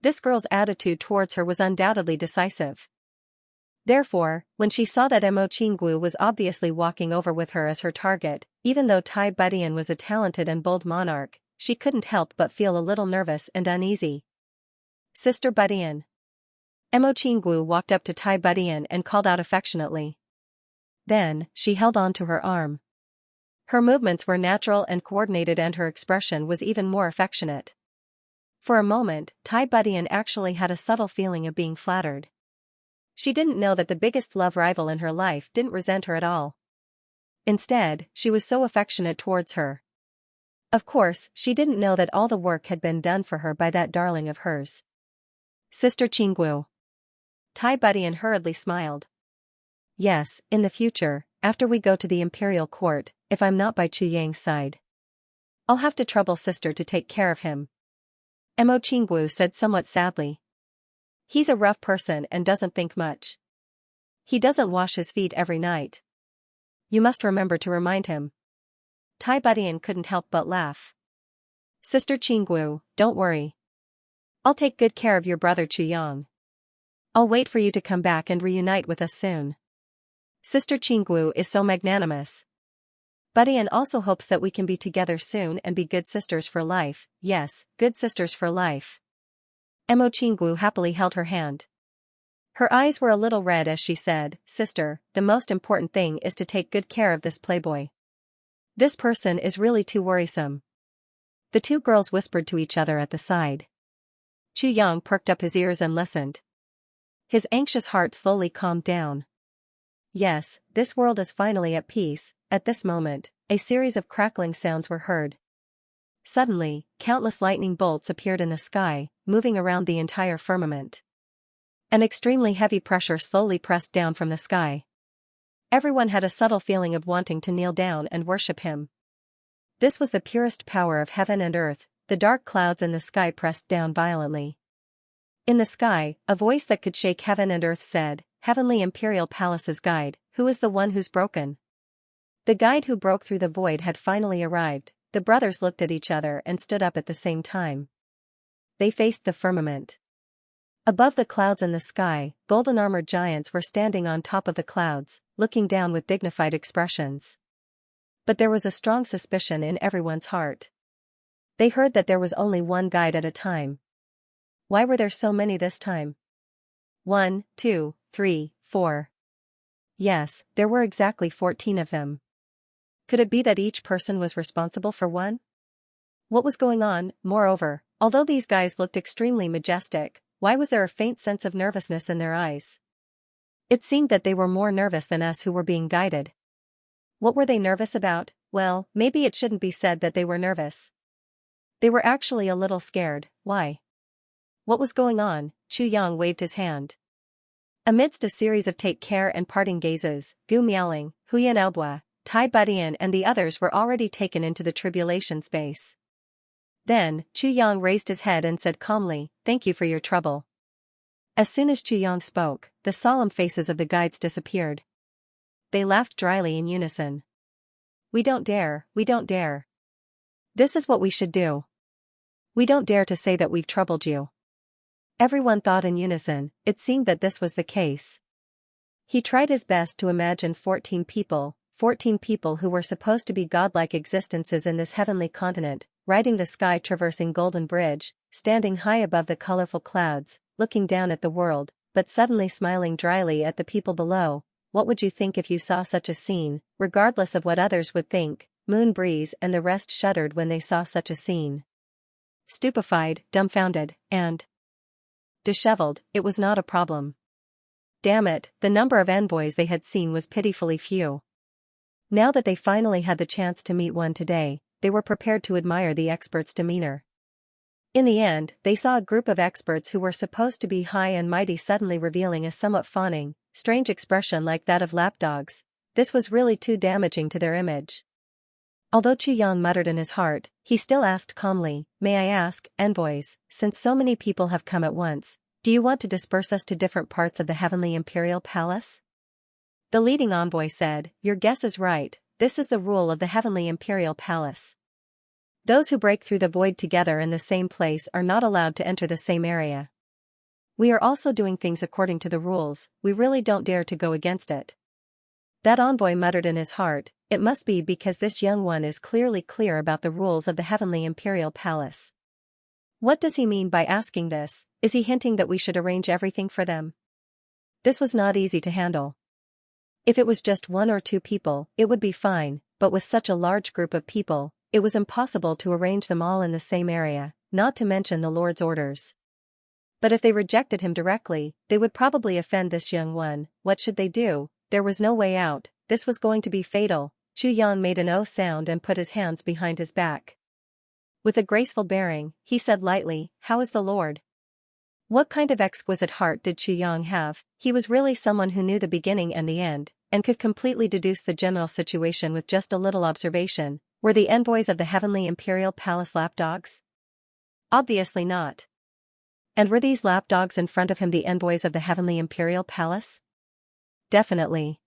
This girl's attitude towards her was undoubtedly decisive. Therefore, when she saw that Mo Qingguo was obviously walking over with her as her target, even though Tai Budian was a talented and bold monarch, she couldn't help but feel a little nervous and uneasy. Sister Budian. Mo Qingguo walked up to Tai Budian and called out affectionately. Then, she held on to her arm. Her movements were natural and coordinated and her expression was even more affectionate. For a moment, Tai Budian actually had a subtle feeling of being flattered. She didn't know that the biggest love rival in her life didn't resent her at all. Instead, she was so affectionate towards her. Of course, she didn't know that all the work had been done for her by that darling of hers. Sister Qingguo. Tai Budian hurriedly smiled. Yes, in the future, after we go to the Imperial Court, if I'm not by Chu Yang's side, I'll have to trouble Sister to take care of him. Mo Qingguo said somewhat sadly. He's a rough person and doesn't think much. He doesn't wash his feet every night. You must remember to remind him. Tai Budian couldn't help but laugh. Sister Qingguo, don't worry. I'll take good care of your brother Chu Yang. I'll wait for you to come back and reunite with us soon. Sister Qingguo is so magnanimous. Budian also hopes that we can be together soon and be good sisters for life. Yes, good sisters for life. Mo Qingguo happily held her hand. Her eyes were a little red as she said, Sister, the most important thing is to take good care of this playboy. This person is really too worrisome. The two girls whispered to each other at the side. Chu Yang perked up his ears and listened. His anxious heart slowly calmed down. Yes, this world is finally at peace. At this moment, a series of crackling sounds were heard. Suddenly, countless lightning bolts appeared in the sky, moving around the entire firmament. An extremely heavy pressure slowly pressed down from the sky. Everyone had a subtle feeling of wanting to kneel down and worship him. This was the purest power of heaven and earth. The dark clouds in the sky pressed down violently. In the sky, a voice that could shake heaven and earth said, "Heavenly Imperial Palace's guide, who is the one who's broken?" The guide who broke through the void had finally arrived. The brothers looked at each other and stood up at the same time. They faced the firmament. Above the clouds in the sky, golden-armored giants were standing on top of the clouds, looking down with dignified expressions. But there was a strong suspicion in everyone's heart. They heard that there was only one guide at a time. Why were there so many this time? 1, 2, 3, 4. Yes, there were exactly 14 of them. Could it be that each person was responsible for one? What was going on? Moreover, although these guys looked extremely majestic, why was there a faint sense of nervousness in their eyes? It seemed that they were more nervous than us who were being guided. What were they nervous about? Well, maybe it shouldn't be said that they were nervous. They were actually a little scared. Why? What was going on? Chu Yang waved his hand. Amidst a series of take care and parting gazes, Gu Miaoling, Huyan Aobua, Tai Budian and the others were already taken into the tribulation space. Then, Chu Yang raised his head and said calmly, "Thank you for your trouble." As soon as Chu Yang spoke, the solemn faces of the guides disappeared. They laughed dryly in unison. We don't dare. This is what we should do. We don't dare to say that we've troubled you." Everyone thought in unison. It seemed that this was the case. He tried his best to imagine 14 people who were supposed to be godlike existences in this heavenly continent, riding the sky-traversing golden bridge, standing high above the colorful clouds, looking down at the world, but suddenly smiling dryly at the people below. What would you think if you saw such a scene? Regardless of what others would think, Moon Breeze and the rest shuddered when they saw such a scene. Stupefied, dumbfounded, and disheveled, it was not a problem. Damn it, the number of envoys they had seen was pitifully few. Now that they finally had the chance to meet one today, they were prepared to admire the expert's demeanor. In the end, they saw a group of experts who were supposed to be high and mighty suddenly revealing a somewhat fawning, strange expression like that of lapdogs. This was really too damaging to their image. Although Chu Yang muttered in his heart, he still asked calmly, "May I ask, envoys, since so many people have come at once, do you want to disperse us to different parts of the Heavenly Imperial Palace?" The leading envoy said, "Your guess is right, this is the rule of the Heavenly Imperial Palace. Those who break through the void together in the same place are not allowed to enter the same area. We are also doing things according to the rules, we really don't dare to go against it." That envoy muttered in his heart, "It must be because this young one is clearly clear about the rules of the Heavenly Imperial Palace. What does he mean by asking this? Is he hinting that we should arrange everything for them?" This was not easy to handle. If it was just 1 or 2 people, it would be fine, but with such a large group of people, it was impossible to arrange them all in the same area, not to mention the Lord's orders. But if they rejected him directly, they would probably offend this young one. What should they do? There was no way out, this was going to be fatal. Chu Yang made an "oh" sound and put his hands behind his back. With a graceful bearing, he said lightly, "How is the Lord?" What kind of exquisite heart did Chu Yang have? He was really someone who knew the beginning and the end, and could completely deduce the general situation with just a little observation. Were the envoys of the Heavenly Imperial Palace lapdogs? Obviously not. And were these lapdogs in front of him the envoys of the Heavenly Imperial Palace? Definitely.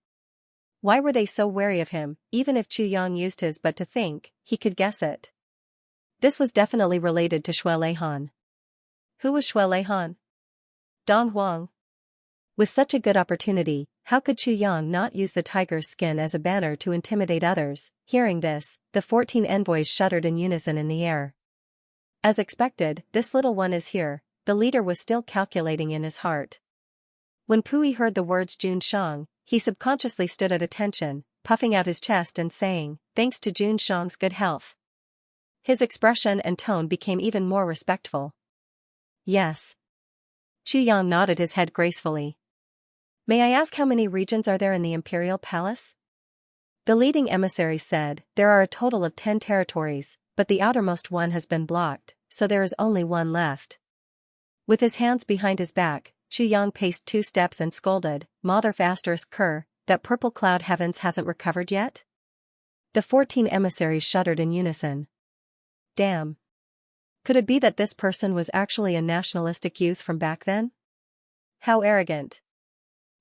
Why were they so wary of him? Even if Chu Yang used his but to think, he could guess it. This was definitely related to Xue Leihan. Who was Xue Leihan? Dong Huang. With such a good opportunity, how could Chu Yang not use the tiger's skin as a banner to intimidate others? Hearing this, the 14 envoys shuddered in unison in the air. As expected, this little one is here, the leader was still calculating in his heart. When Pui heard the words Jun Shang, he subconsciously stood at attention, puffing out his chest and saying, "Thanks to Jun Shang's good health." His expression and tone became even more respectful. "Yes." Chu Yang nodded his head gracefully. "May I ask how many regions are there in the Imperial Palace?" The leading emissary said, there are a total of 10 territories, but the outermost one has been blocked, so there is only one left. With his hands behind his back, Xianxia paced 2 steps and scolded, Mother Kerr, that purple cloud heavens hasn't recovered yet? The 14 emissaries shuddered in unison. Damn. Could it be that this person was actually a nationalistic youth from back then? How arrogant.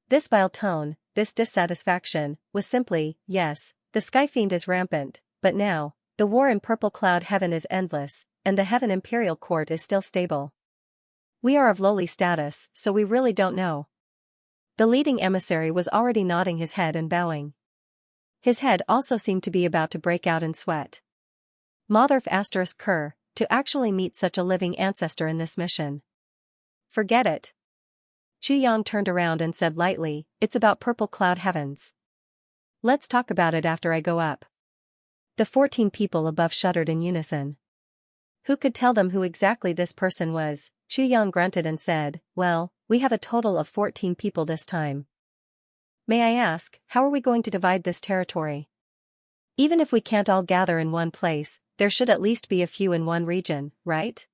This vile tone, this dissatisfaction, was simply, yes, the Skyfiend is rampant, but now, the war in purple cloud heaven is endless, and the Heaven Imperial Court is still stable. We are of lowly status, so we really don't know. The leading emissary was already nodding his head and bowing. His head also seemed to be about to break out in sweat. Mother Kerr, to actually meet such a living ancestor in this mission. Forget it. Xianxia turned around and said lightly, it's about purple cloud heavens. Let's talk about it after I go up. The 14 people above shuddered in unison. Who could tell them who exactly this person was? Xianxia grunted and said, well, we have a total of 14 people this time. May I ask, how are we going to divide this territory? Even if we can't all gather in one place, there should at least be a few in one region, right?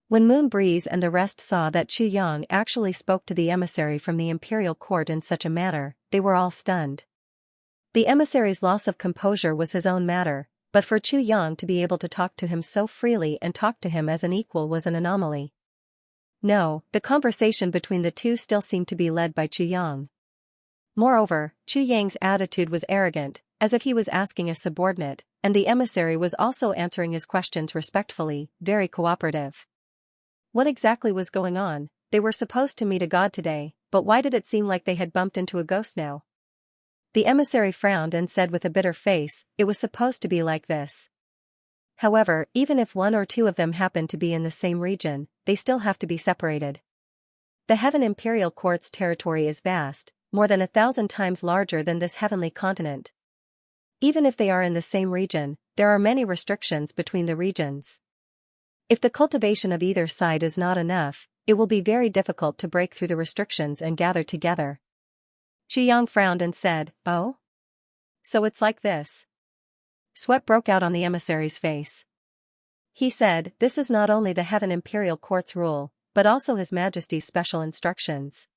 When Moonbreeze and the rest saw that Xianxia actually spoke to the emissary from the Imperial Court in such a manner, they were all stunned. The emissary's loss of composure was his own matter, but for Xianxia to be able to talk to him so freely and talk to him as an equal was an anomaly. No, the conversation between the two still seemed to be led by Xianxia. Moreover, Xianxia's attitude was arrogant, as if he was asking a subordinate, and the emissary was also answering his questions respectfully, very cooperative. What exactly was going on? They were supposed to meet a god today, but why did it seem like they had bumped into a ghost now? The emissary frowned and said with a bitter face, it was supposed to be like this. However, even if 1 or 2 of them happen to be in the same region, they still have to be separated. The Heaven Imperial Court's territory is vast, more than 1,000 times larger than this heavenly continent. Even if they are in the same region, there are many restrictions between the regions. If the cultivation of either side is not enough, it will be very difficult to break through the restrictions and gather together. Xianxia frowned and said, oh? So it's like this. Sweat broke out on the emissary's face. He said, this is not only the Heaven Imperial Court's rule, but also His Majesty's special instructions.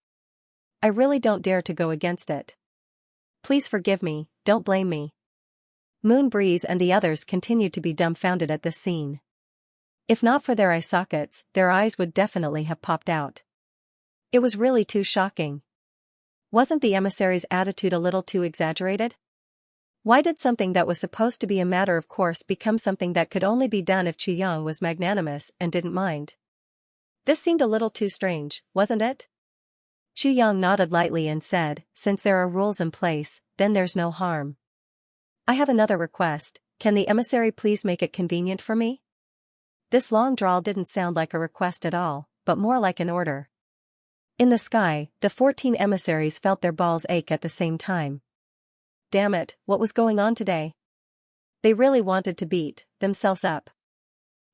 I really don't dare to go against it. Please forgive me, don't blame me. Moonbreeze and the others continued to be dumbfounded at this scene. If not for their eye sockets, their eyes would definitely have popped out. It was really too shocking. Wasn't the emissary's attitude a little too exaggerated? Why did something that was supposed to be a matter of course become something that could only be done if Xianxia was magnanimous and didn't mind? This seemed a little too strange, wasn't it? Xianxia nodded lightly and said, since there are rules in place, then there's no harm. I have another request, can the emissary please make it convenient for me? This long drawl didn't sound like a request at all, but more like an order. In the sky, the 14 emissaries felt their balls ache at the same time. Damn it, what was going on today? They really wanted to beat themselves up.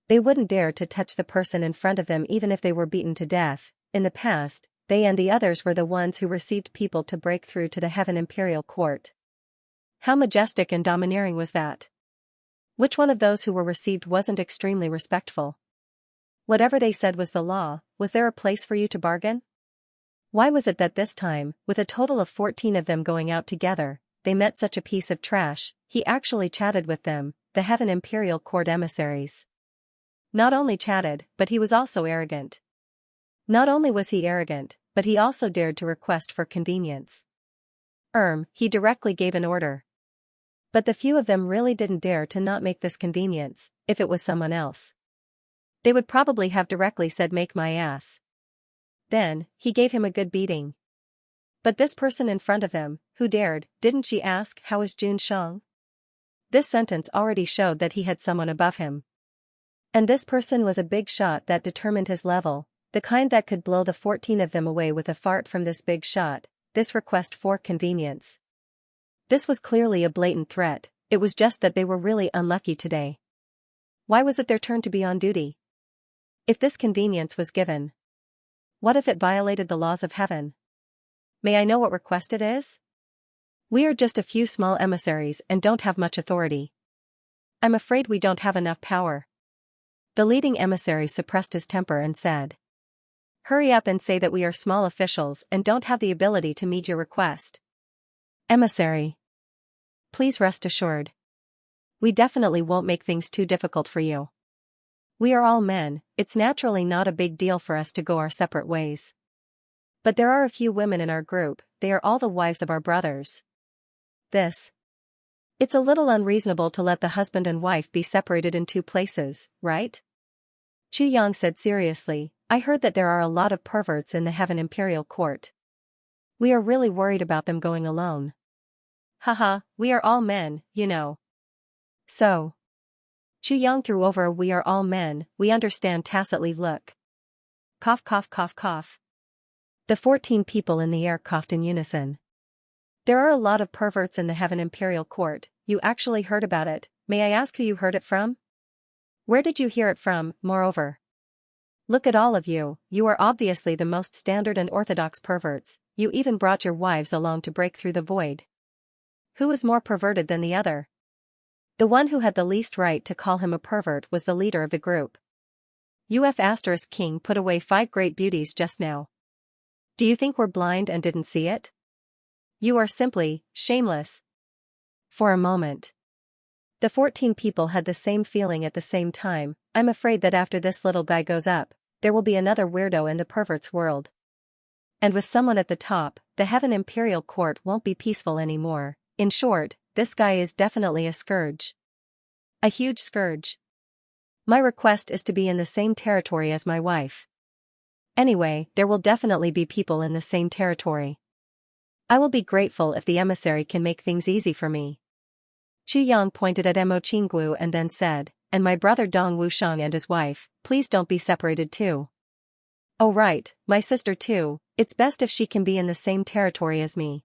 They wouldn't dare to touch the person in front of them even if they were beaten to death. In the past, they and the others were the ones who received people to break through to the Heaven Imperial Court. How majestic and domineering was that? Which one of those who were received wasn't extremely respectful? Whatever they said was the law, was there a place for you to bargain? Why was it that this time, with a total of 14 of them going out together, they met such a piece of trash? He actually chatted with them, the Heaven Imperial Court emissaries. Not only chatted, but he was also arrogant. Not only was he arrogant, but he also dared to request for convenience. He directly gave an order. But the few of them really didn't dare to not make this convenience, if it was someone else. They would probably have directly said make my ass. Then, he gave him a good beating. But this person in front of him, who dared, didn't she ask how is Jun Shang? This sentence already showed that he had someone above him. And this person was a big shot that determined his level, the kind that could blow the 14 of them away with a fart from this big shot, this request for convenience. This was clearly a blatant threat, it was just that they were really unlucky today. Why was it their turn to be on duty? If this convenience was given, what if it violated the laws of heaven? May I know what request it is? We are just a few small emissaries and don't have much authority. I'm afraid we don't have enough power. The leading emissary suppressed his temper and said. Hurry up and say that we are small officials and don't have the ability to meet your request. Emissary. Please rest assured. We definitely won't make things too difficult for you. We are all men, it's naturally not a big deal for us to go our separate ways. But there are a few women in our group, they are all the wives of our brothers. It's a little unreasonable to let the husband and wife be separated in two places, right? Xianxia said seriously, I heard that there are a lot of perverts in the Heaven Imperial Court. We are really worried about them going alone. Haha, we are all men, you know. So. Xianxia threw over a we are all men, we understand tacitly look. Cough cough cough cough. The 14 people in the air coughed in unison. There are a lot of perverts in the Heaven Imperial Court, you actually heard about it, may I ask who you heard it from? Where did you hear it from, moreover? Look at all of you, you are obviously the most standard and orthodox perverts, you even brought your wives along to break through the void. Who was more perverted than the other? The one who had the least right to call him a pervert was the leader of the group. King put away 5 great beauties just now. Do you think we're blind and didn't see it? You are simply shameless. For a moment. The 14 people had the same feeling at the same time, I'm afraid that after this little guy goes up, there will be another weirdo in the perverts world. And with someone at the top, the Heaven Imperial Court won't be peaceful anymore. In short, this guy is definitely a scourge. A huge scourge. My request is to be in the same territory as my wife. Anyway, there will definitely be people in the same territory. I will be grateful if the emissary can make things easy for me. Xianxia pointed at Mo Qinggu and then said, and my brother Dong Wushang and his wife, please don't be separated too. Oh right, my sister too, it's best if she can be in the same territory as me.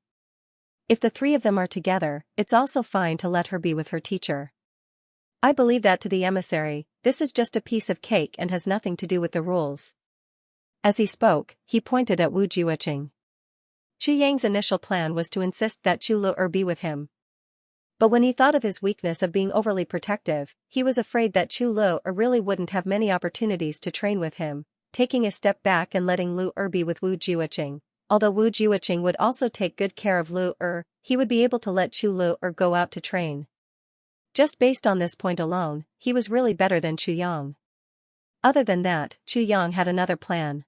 If the 3 of them are together, it's also fine to let her be with her teacher. I believe that to the emissary, this is just a piece of cake and has nothing to do with the rules. As he spoke, he pointed at Wu Jiuqing. Xianxia's initial plan was to insist that Chu Lu'er be with him. But when he thought of his weakness of being overly protective, he was afraid that Chu Lu'er really wouldn't have many opportunities to train with him, taking a step back and letting Lu'er be with Wu Jiuqing. Although Wu Jiuqing would also take good care of Lu'er, he would be able to let Chu Lu'er go out to train. Just based on this point alone, he was really better than Xianxia. Other than that, Xianxia had another plan.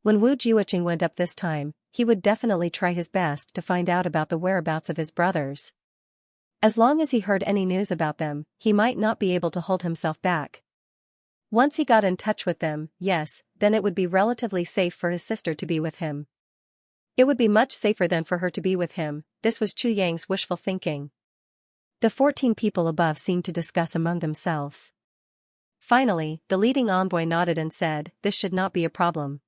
When Wu Jiuqing went up this time, he would definitely try his best to find out about the whereabouts of his brothers. As long as he heard any news about them, he might not be able to hold himself back. Once he got in touch with them, yes, then it would be relatively safe for his sister to be with him. It would be much safer than for her to be with him, this was Xianxia's wishful thinking. The 14 people above seemed to discuss among themselves. Finally, the leading envoy nodded and said, this should not be a problem.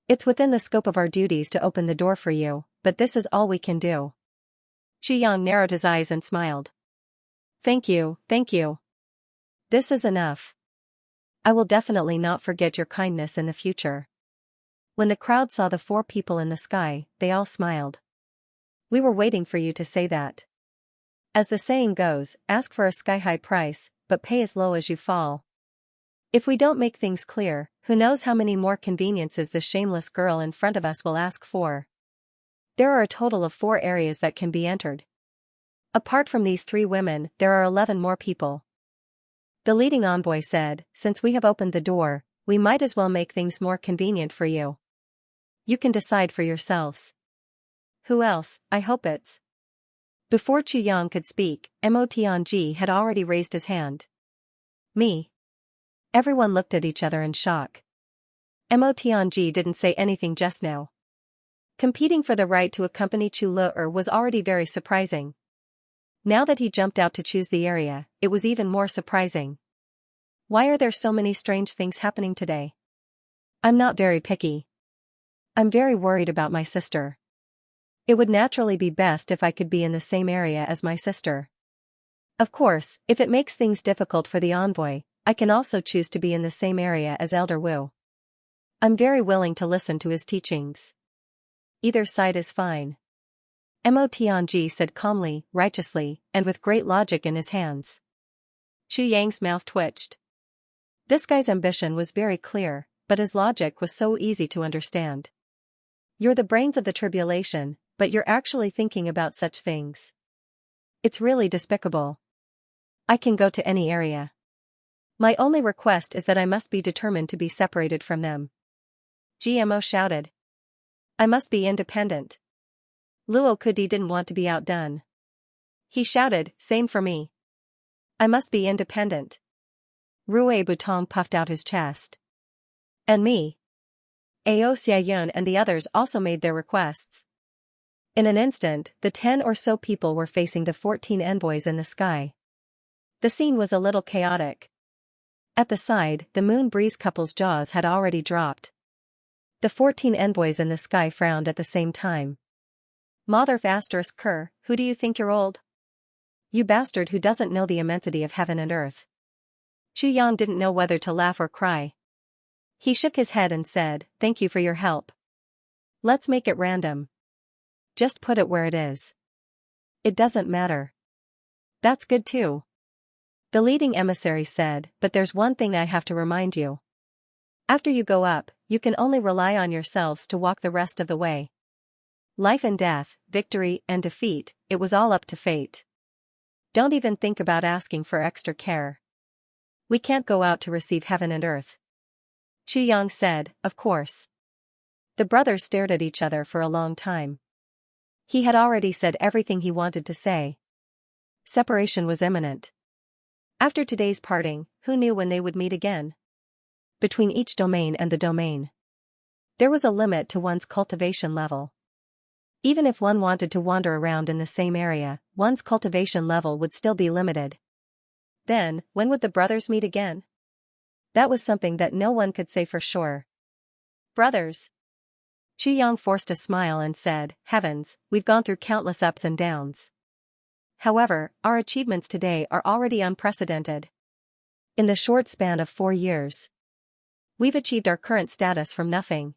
It's within the scope of our duties to open the door for you, but this is all we can do. Xianxia narrowed his eyes and smiled. Thank you, thank you. This is enough. I will definitely not forget your kindness in the future. When the crowd saw the 4 people in the sky, they all smiled. We were waiting for you to say that. As the saying goes, ask for a sky-high price, but pay as low as you fall. If we don't make things clear, who knows how many more conveniences the shameless girl in front of us will ask for. There are a total of 4 areas that can be entered. Apart from these 3 women, there are 11 more people. The leading envoy said, since we have opened the door, we might as well make things more convenient for you. You can decide for yourselves. Who else? I hope it's. Before Xianxia could speak, Mo Tianji had already raised his hand. Me. Everyone looked at each other in shock. Mo Tianji didn't say anything just now. Competing for the right to accompany Chu Lu'er was already very surprising. Now that he jumped out to choose the area, it was even more surprising. Why are there so many strange things happening today? I'm not very picky. I'm very worried about my sister. It would naturally be best if I could be in the same area as my sister. Of course, if it makes things difficult for the envoy, I can also choose to be in the same area as Elder Wu. I'm very willing to listen to his teachings. Either side is fine. Mo Tianji said calmly, righteously, and with great logic in his hands. Chu Yang's mouth twitched. This guy's ambition was very clear, but his logic was so easy to understand. You're the brains of the tribulation, but you're actually thinking about such things. It's really despicable. I can go to any area. My only request is that I must be determined to be separated from them. GMO shouted. I must be independent. Luo Kudi didn't want to be outdone. He shouted, same for me. I must be independent. Rue Butong puffed out his chest. And me. Ao Xiayun and the others also made their requests. In an instant, the 10 or so people were facing the 14 envoys in the sky. The scene was a little chaotic. At the side, the Moon Breeze couple's jaws had already dropped. The 14 envoys in the sky frowned at the same time. Mother of asterisk Kerr, who do you think you're old? You bastard who doesn't know the immensity of heaven and earth. Chu Yang didn't know whether to laugh or cry. He shook his head and said, thank you for your help. Let's make it random. Just put it where it is. It doesn't matter. That's good too. The leading emissary said, but there's one thing I have to remind you. After you go up, you can only rely on yourselves to walk the rest of the way. Life and death, victory and defeat, it was all up to fate. Don't even think about asking for extra care. We can't go out to receive heaven and earth. Chu Yang said, of course. The brothers stared at each other for a long time. He had already said everything he wanted to say. Separation was imminent. After today's parting, who knew when they would meet again? Between each domain and the domain, there was a limit to one's cultivation level. Even if one wanted to wander around in the same area, one's cultivation level would still be limited. Then, when would the brothers meet again? That was something that no one could say for sure. Brothers. Chu Yang forced a smile and said, heavens, we've gone through countless ups and downs. However, our achievements today are already unprecedented. In the short span of 4 years, we've achieved our current status from nothing.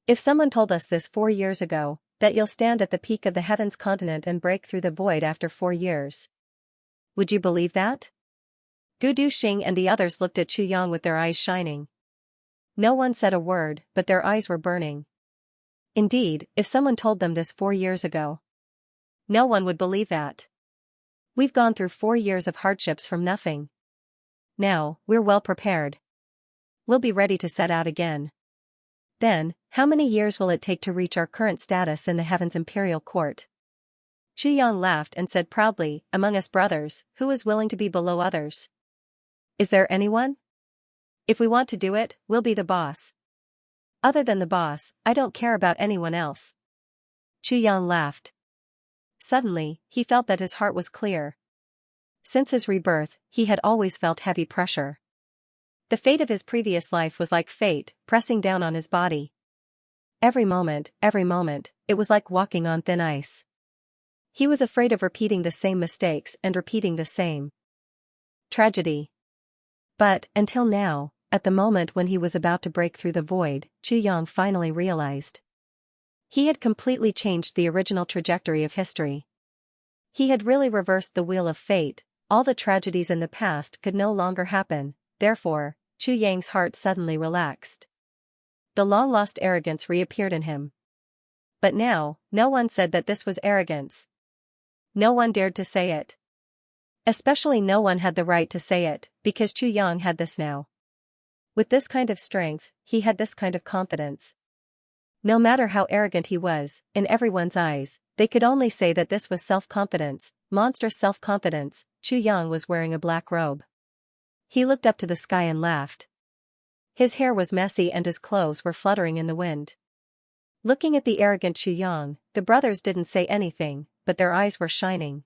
If someone told us this 4 years ago, that you'll stand at the peak of the heavens continent and break through the void after 4 years, would you believe that? Gu Duxing and the others looked at Chu Yang with their eyes shining. No one said a word, but their eyes were burning. Indeed, if someone told them this 4 years ago, no one would believe that. We've gone through 4 years of hardships from nothing. Now, we're well prepared. We'll be ready to set out again. Then, how many years will it take to reach our current status in the heavens imperial court? Chu Yang laughed and said proudly, among us brothers, who is willing to be below others? Is there anyone? If we want to do it, we'll be the boss. Other than the boss, I don't care about anyone else. Chu Yang laughed. Suddenly, he felt that his heart was clear. Since his rebirth, he had always felt heavy pressure. The fate of his previous life was like fate, pressing down on his body. Every moment, it was like walking on thin ice. He was afraid of repeating the same mistakes and repeating the same tragedy. But, until now, at the moment when he was about to break through the void, Chu Yang finally realized. He had completely changed the original trajectory of history. He had really reversed the wheel of fate. All the tragedies in the past could no longer happen, therefore, Chu Yang's heart suddenly relaxed. The long-lost arrogance reappeared in him. But now, no one said that this was arrogance. No one dared to say it. Especially no one had the right to say it, because Chu Yang had this now. With this kind of strength, he had this kind of confidence. No matter how arrogant he was, in everyone's eyes, they could only say that this was self-confidence, monstrous self-confidence. Chu Yang was wearing a black robe. He looked up to the sky and laughed. His hair was messy and his clothes were fluttering in the wind. Looking at the arrogant Chu Yang, the brothers didn't say anything, but their eyes were shining.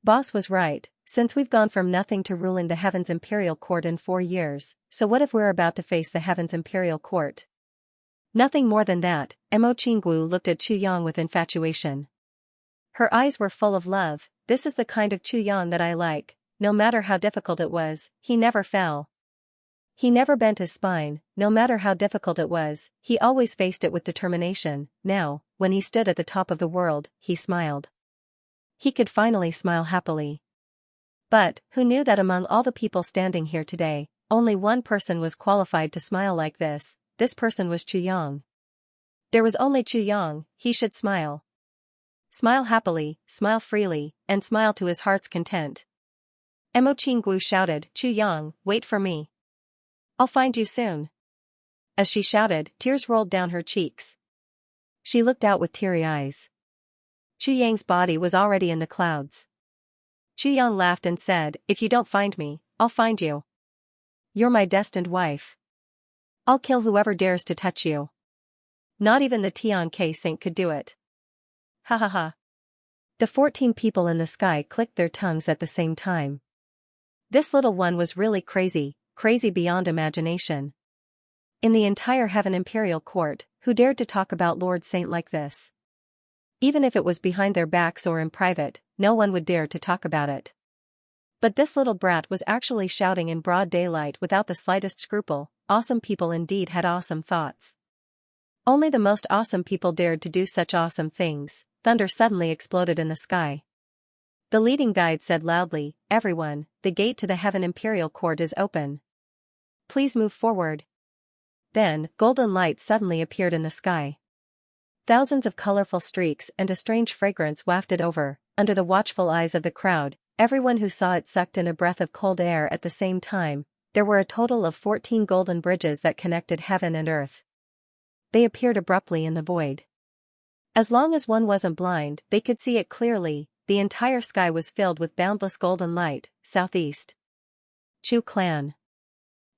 Boss was right, since we've gone from nothing to ruling the Heavens Imperial Court in 4 years, so what if we're about to face the Heavens Imperial Court? Nothing more than that. Mo Qinggu looked at Chu Yang with infatuation. Her eyes were full of love. This is the kind of Chu Yang that I like. No matter how difficult it was, he never fell. He never bent his spine, no matter how difficult it was, he always faced it with determination. Now, when he stood at the top of the world, he smiled. He could finally smile happily. But, who knew that among all the people standing here today, only one person was qualified to smile like this? This person was Chu Yang. There was only Chu Yang, he should smile. Smile happily, smile freely, and smile to his heart's content. Mo Qinggu shouted, Chu Yang, wait for me. I'll find you soon. As she shouted, tears rolled down her cheeks. She looked out with teary eyes. Chu Yang's body was already in the clouds. Chu Yang laughed and said, if you don't find me, I'll find you. You're my destined wife. I'll kill whoever dares to touch you. Not even the Tian K Saint could do it. Ha ha ha. The 14 people in the sky clicked their tongues at the same time. This little one was really crazy, crazy beyond imagination. In the entire Heaven Imperial Court, who dared to talk about Lord Saint like this? Even if it was behind their backs or in private, no one would dare to talk about it. But this little brat was actually shouting in broad daylight without the slightest scruple. Awesome people indeed had awesome thoughts. Only the most awesome people dared to do such awesome things. Thunder suddenly exploded in the sky. The leading guide said loudly, everyone, the gate to the Heaven Imperial Court is open. Please move forward. Then, golden light suddenly appeared in the sky. Thousands of colorful streaks and a strange fragrance wafted over, under the watchful eyes of the crowd. Everyone who saw it sucked in a breath of cold air at the same time. There were a total of 14 golden bridges that connected heaven and earth. They appeared abruptly in the void. As long as one wasn't blind, they could see it clearly. The entire sky was filled with boundless golden light. Southeast. Chu clan.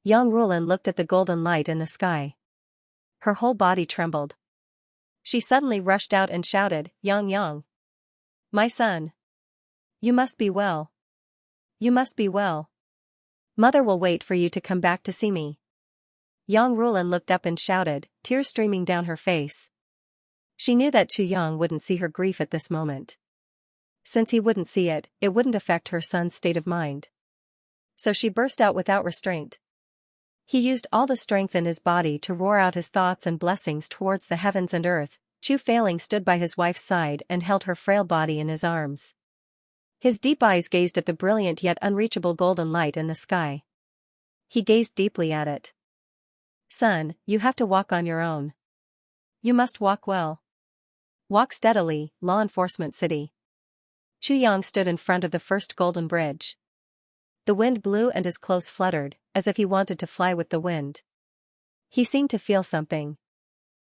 Yang Rulin looked at the golden light in the sky. Her whole body trembled. She suddenly rushed out and shouted, Yang Yang. My son. You must be well. You must be well. Mother will wait for you to come back to see me. Yang Rulin looked up and shouted, tears streaming down her face. She knew that Chu Yang wouldn't see her grief at this moment. Since he wouldn't see it, it wouldn't affect her son's state of mind. So she burst out without restraint. He used all the strength in his body to roar out his thoughts and blessings towards the heavens and earth. Chu Failing stood by his wife's side and held her frail body in his arms. His deep eyes gazed at the brilliant yet unreachable golden light in the sky. He gazed deeply at it. Son, you have to walk on your own. You must walk well. Walk steadily, Law Enforcement City. Chu Yang stood in front of the first golden bridge. The wind blew and his clothes fluttered, as if he wanted to fly with the wind. He seemed to feel something.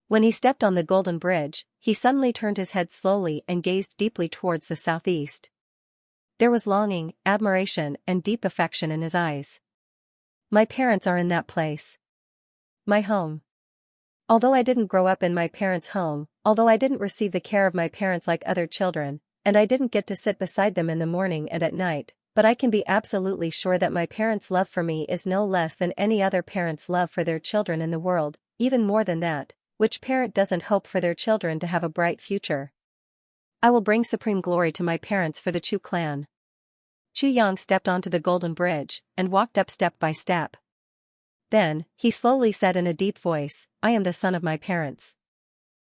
When he stepped on the golden bridge, he suddenly turned his head slowly and gazed deeply towards the southeast. There was longing, admiration, and deep affection in his eyes. My parents are in that place. My home. Although I didn't grow up in my parents' home, although I didn't receive the care of my parents like other children, and I didn't get to sit beside them in the morning and at night, but I can be absolutely sure that my parents' love for me is no less than any other parent's love for their children in the world, even more than that. Which parent doesn't hope for their children to have a bright future? I will bring supreme glory to my parents for the Chu clan. Chu Yang stepped onto the golden bridge and walked up step by step. Then, he slowly said in a deep voice, I am the son of my parents.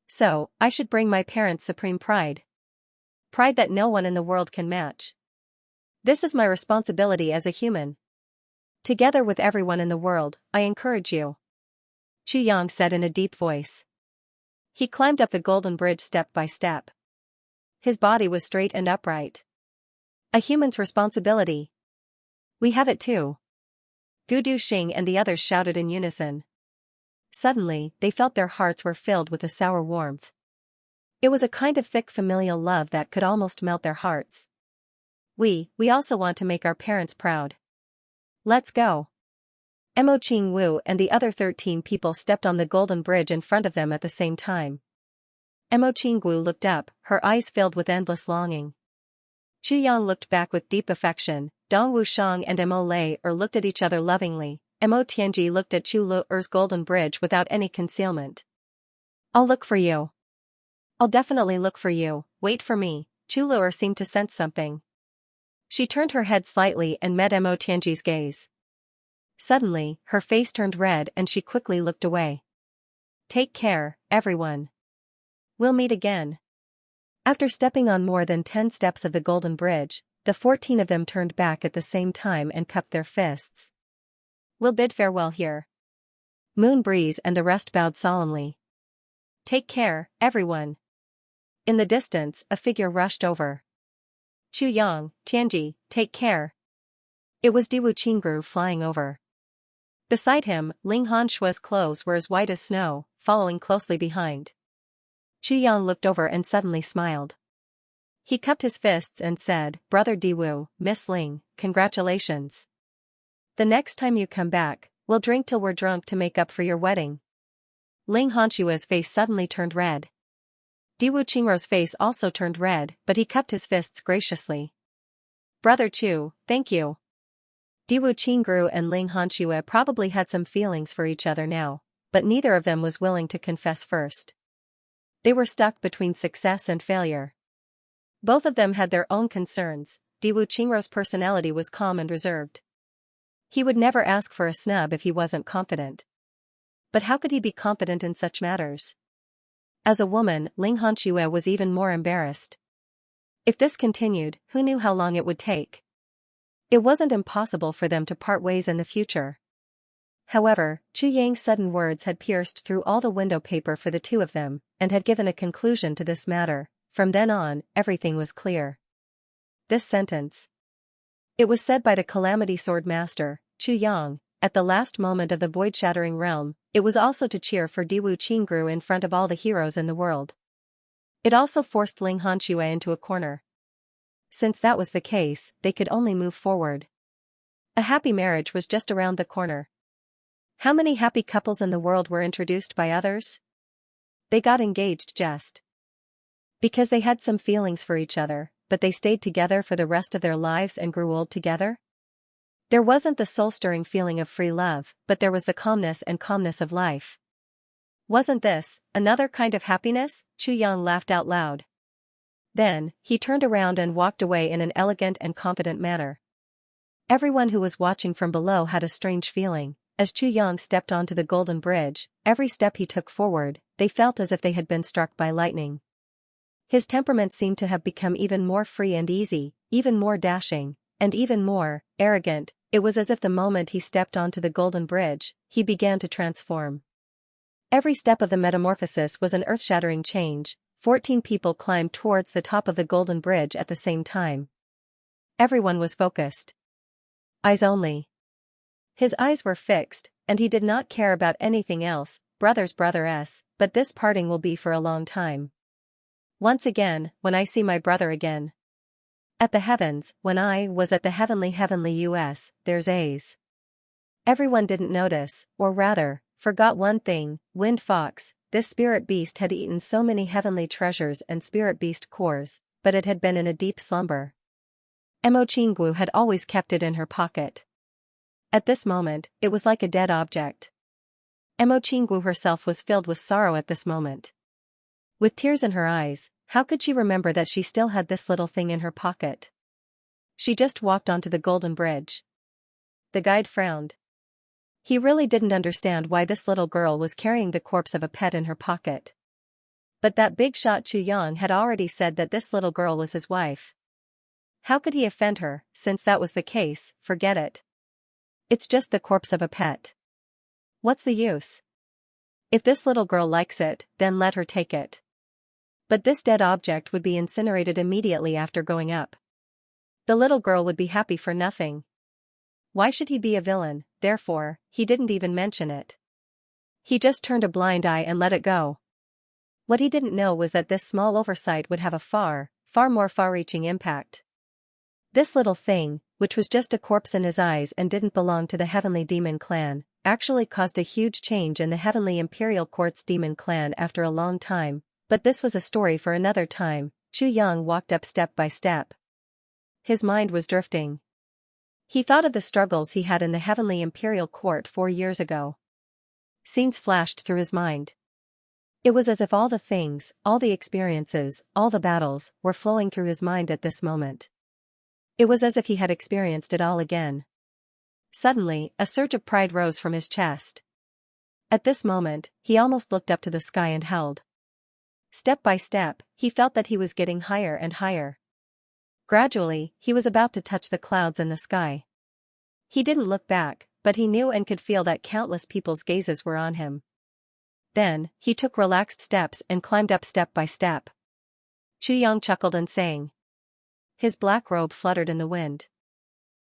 So, I should bring my parents supreme pride. Pride that no one in the world can match. This is my responsibility as a human. Together with everyone in the world, I encourage you. Chu Yang said in a deep voice. He climbed up the golden bridge step by step. His body was straight and upright. A human's responsibility. We have it too. Gu Duxing and the others shouted in unison. Suddenly, they felt their hearts were filled with a sour warmth. It was a kind of thick familial love that could almost melt their hearts. We also want to make our parents proud. Let's go. Mo Qing Wu and the other 13 people stepped on the golden bridge in front of them at the same time. Mo Qing Wu looked up, her eyes filled with endless longing. Chu Yang looked back with deep affection. Dong Wushang and Mo Lei looked at each other lovingly. Mo Tianji looked at Chu Lu'er's golden bridge without any concealment. I'll look for you. I'll definitely look for you, wait for me. Chu Lu'er seemed to sense something. She turned her head slightly and met Mo Tianji's gaze. Suddenly, her face turned red and she quickly looked away. Take care, everyone. We'll meet again. After stepping on more than 10 steps of the Golden Bridge, the 14 of them turned back at the same time and cupped their fists. We'll bid farewell here. Moon Breeze and the rest bowed solemnly. Take care, everyone. In the distance, a figure rushed over. Chu Yang, Tianji, take care. It was Diwu Qingru flying over. Beside him, Ling Hanshua's clothes were as white as snow, following closely behind. Chu Yang looked over and suddenly smiled. He cupped his fists and said, Brother Diwu, Miss Ling, congratulations. The next time you come back, we'll drink till we're drunk to make up for your wedding. Ling Hanshua's face suddenly turned red. Diwu Qingru's face also turned red, but he cupped his fists graciously. Brother Chu, thank you. Diwu Qingru and Ling Hanshua probably had some feelings for each other now, but neither of them was willing to confess first. They were stuck between success and failure. Both of them had their own concerns. Diwu Qingru's personality was calm and reserved. He would never ask for a snub if he wasn't confident. But how could he be confident in such matters? As a woman, Ling Hanshua was even more embarrassed. If this continued, who knew how long it would take? It wasn't impossible for them to part ways in the future. However, Chu Yang's sudden words had pierced through all the window paper for the two of them, and had given a conclusion to this matter. From then on, everything was clear. This sentence. It was said by the Calamity Sword Master, Chu Yang, at the last moment of the void-shattering realm. It was also to cheer for Diwu Qingru in front of all the heroes in the world. It also forced Ling Hanshua into a corner. Since that was the case, they could only move forward. A happy marriage was just around the corner. How many happy couples in the world were introduced by others? They got engaged just because they had some feelings for each other, but they stayed together for the rest of their lives and grew old together? There wasn't the soul-stirring feeling of free love, but there was the calmness of life. Wasn't this another kind of happiness? Chu Yang laughed out loud. Then, he turned around and walked away in an elegant and confident manner. Everyone who was watching from below had a strange feeling. As Chu Yang stepped onto the Golden Bridge, every step he took forward, they felt as if they had been struck by lightning. His temperament seemed to have become even more free and easy, even more dashing, and even more arrogant. It was as if the moment he stepped onto the Golden Bridge, he began to transform. Every step of the metamorphosis was an earth-shattering change. 14 people climbed towards the top of the Golden Bridge at the same time. Everyone was focused. Eyes only. His eyes were fixed, and he did not care about anything else. Brothers, but this parting will be for a long time. Once again, when I see my brother again. At the heavens, when I was at the heavenly US, there's A's. Everyone didn't notice, or rather, forgot one thing. Wind Fox, this spirit beast had eaten so many heavenly treasures and spirit beast cores, but it had been in a deep slumber. Mo Qinggu had always kept it in her pocket. At this moment, it was like a dead object. Mo Qinggu herself was filled with sorrow at this moment. With tears in her eyes, how could she remember that she still had this little thing in her pocket? She just walked onto the Golden Bridge. The guide frowned. He really didn't understand why this little girl was carrying the corpse of a pet in her pocket. But that big shot Chu Yang had already said that this little girl was his wife. How could he offend her? Since that was the case, forget it. It's just the corpse of a pet. What's the use? If this little girl likes it, then let her take it. But this dead object would be incinerated immediately after going up. The little girl would be happy for nothing. Why should he be a villain? Therefore, he didn't even mention it. He just turned a blind eye and let it go. What he didn't know was that this small oversight would have a far more far-reaching impact. This little thing, which was just a corpse in his eyes and didn't belong to the Heavenly Demon Clan, actually caused a huge change in the Heavenly Imperial Court's Demon Clan after a long time, but this was a story for another time. Chu Yang walked up step by step. His mind was drifting. He thought of the struggles he had in the Heavenly Imperial Court 4 years ago. Scenes flashed through his mind. It was as if all the things, all the experiences, all the battles, were flowing through his mind at this moment. It was as if he had experienced it all again. Suddenly, a surge of pride rose from his chest. At this moment, he almost looked up to the sky and held. Step by step, he felt that he was getting higher and higher. Gradually, he was about to touch the clouds and the sky. He didn't look back, but he knew and could feel that countless people's gazes were on him. Then, he took relaxed steps and climbed up step by step. Xianxia chuckled and sang. His black robe fluttered in the wind.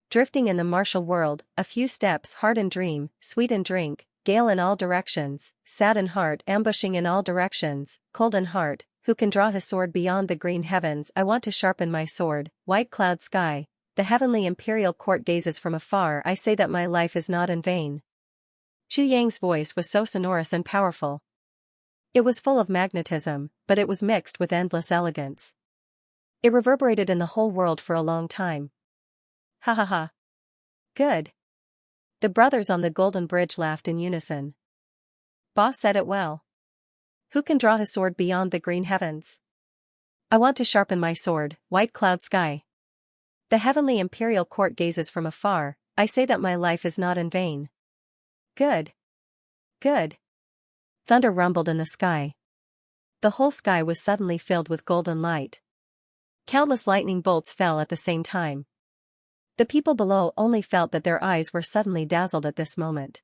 Drifting in the martial world, a few steps hard in dream, sweet in drink, gale in all directions, sad in heart ambushing in all directions, cold in heart, who can draw his sword beyond the green heavens? I want to sharpen my sword, white cloud sky, the heavenly imperial court gazes from afar. I say that my life is not in vain. Chu Yang's voice was so sonorous and powerful. It was full of magnetism, but it was mixed with endless elegance. It reverberated in the whole world for a long time. Ha ha ha. Good. The brothers on the Golden Bridge laughed in unison. Boss said it well. Who can draw his sword beyond the green heavens? I want to sharpen my sword, white cloud sky. The heavenly imperial court gazes from afar. I say that my life is not in vain. Good. Good. Thunder rumbled in the sky. The whole sky was suddenly filled with golden light. Countless lightning bolts fell at the same time. The people below only felt that their eyes were suddenly dazzled at this moment.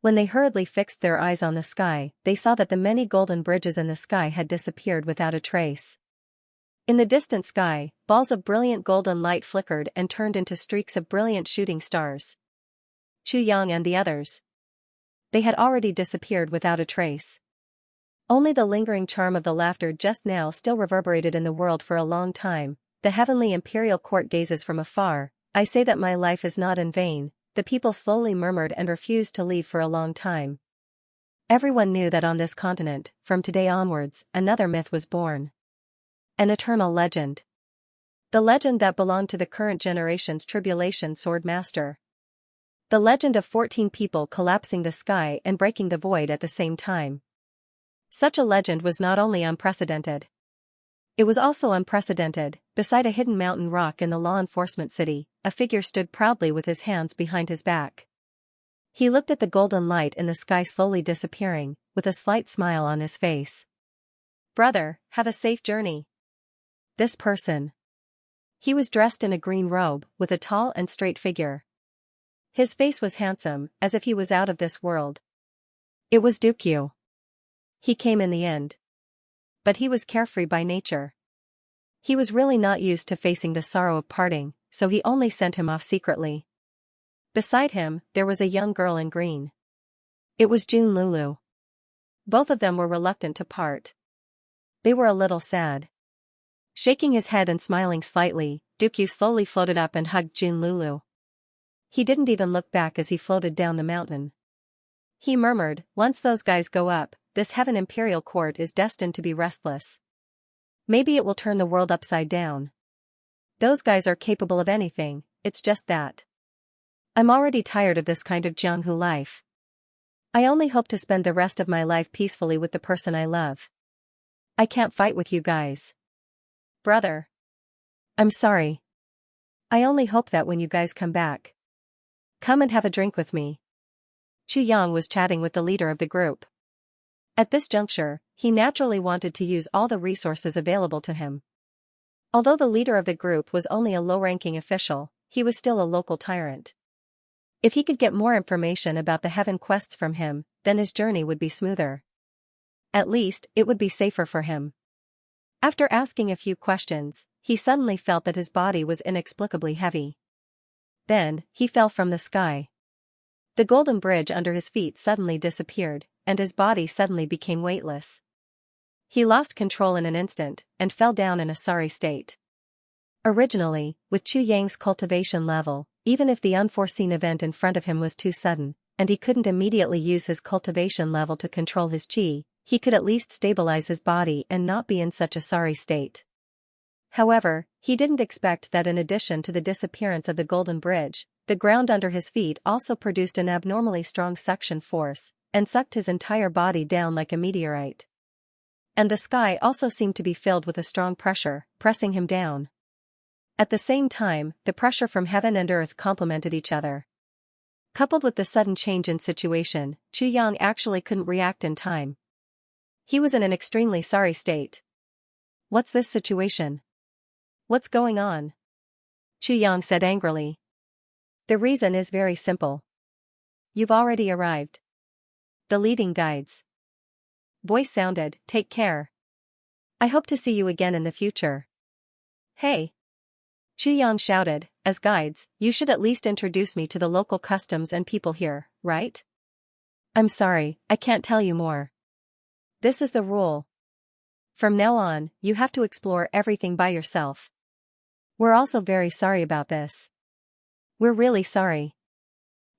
When they hurriedly fixed their eyes on the sky, they saw that the many golden bridges in the sky had disappeared without a trace. In the distant sky, balls of brilliant golden light flickered and turned into streaks of brilliant shooting stars. Chu Yang and the others. They had already disappeared without a trace. Only the lingering charm of the laughter just now still reverberated in the world for a long time. The heavenly imperial court gazes from afar. I say that my life is not in vain. The people slowly murmured and refused to leave for a long time. Everyone knew that on this continent, from today onwards, another myth was born. An eternal legend. The legend that belonged to the current generation's tribulation sword master. The legend of 14 people collapsing the sky and breaking the void at the same time. Such a legend was not only unprecedented. It was also unprecedented. Beside a hidden mountain rock in the law enforcement city, a figure stood proudly with his hands behind his back. He looked at the golden light in the sky slowly disappearing, with a slight smile on his face. Brother, have a safe journey. This person. He was dressed in a green robe, with a tall and straight figure. His face was handsome, as if he was out of this world. It was Dukyu. He came in the end. But he was carefree by nature. He was really not used to facing the sorrow of parting, so he only sent him off secretly. Beside him, there was a young girl in green. It was Jun Lulu. Both of them were reluctant to part. They were a little sad. Shaking his head and smiling slightly, Dukyu slowly floated up and hugged Jun Lulu. He didn't even look back as he floated down the mountain. He murmured, once those guys go up, this heaven imperial court is destined to be restless. Maybe it will turn the world upside down. Those guys are capable of anything, it's just that. I'm already tired of this kind of Jianghu life. I only hope to spend the rest of my life peacefully with the person I love. I can't fight with you guys. Brother. I'm sorry. I only hope that when you guys come back. Come and have a drink with me. Chu Yang was chatting with the leader of the group. At this juncture, he naturally wanted to use all the resources available to him. Although the leader of the group was only a low-ranking official, he was still a local tyrant. If he could get more information about the heaven quests from him, then his journey would be smoother. At least, it would be safer for him. After asking a few questions, he suddenly felt that his body was inexplicably heavy. Then, he fell from the sky. The golden bridge under his feet suddenly disappeared, and his body suddenly became weightless. He lost control in an instant, and fell down in a sorry state. Originally, with Chu Yang's cultivation level, even if the unforeseen event in front of him was too sudden, and he couldn't immediately use his cultivation level to control his qi, he could at least stabilize his body and not be in such a sorry state. However, he didn't expect that in addition to the disappearance of the golden bridge, the ground under his feet also produced an abnormally strong suction force, and sucked his entire body down like a meteorite. And the sky also seemed to be filled with a strong pressure, pressing him down. At the same time, the pressure from heaven and earth complemented each other. Coupled with the sudden change in situation, Xianxia actually couldn't react in time. He was in an extremely sorry state. What's this situation? What's going on? Xianxia said angrily. The reason is very simple. You've already arrived. The leading guides. Voice sounded, take care. I hope to see you again in the future. Hey! Xianxia shouted, as guides, you should at least introduce me to the local customs and people here, right? I'm sorry, I can't tell you more. This is the rule. From now on, you have to explore everything by yourself. We're also very sorry about this. We're really sorry.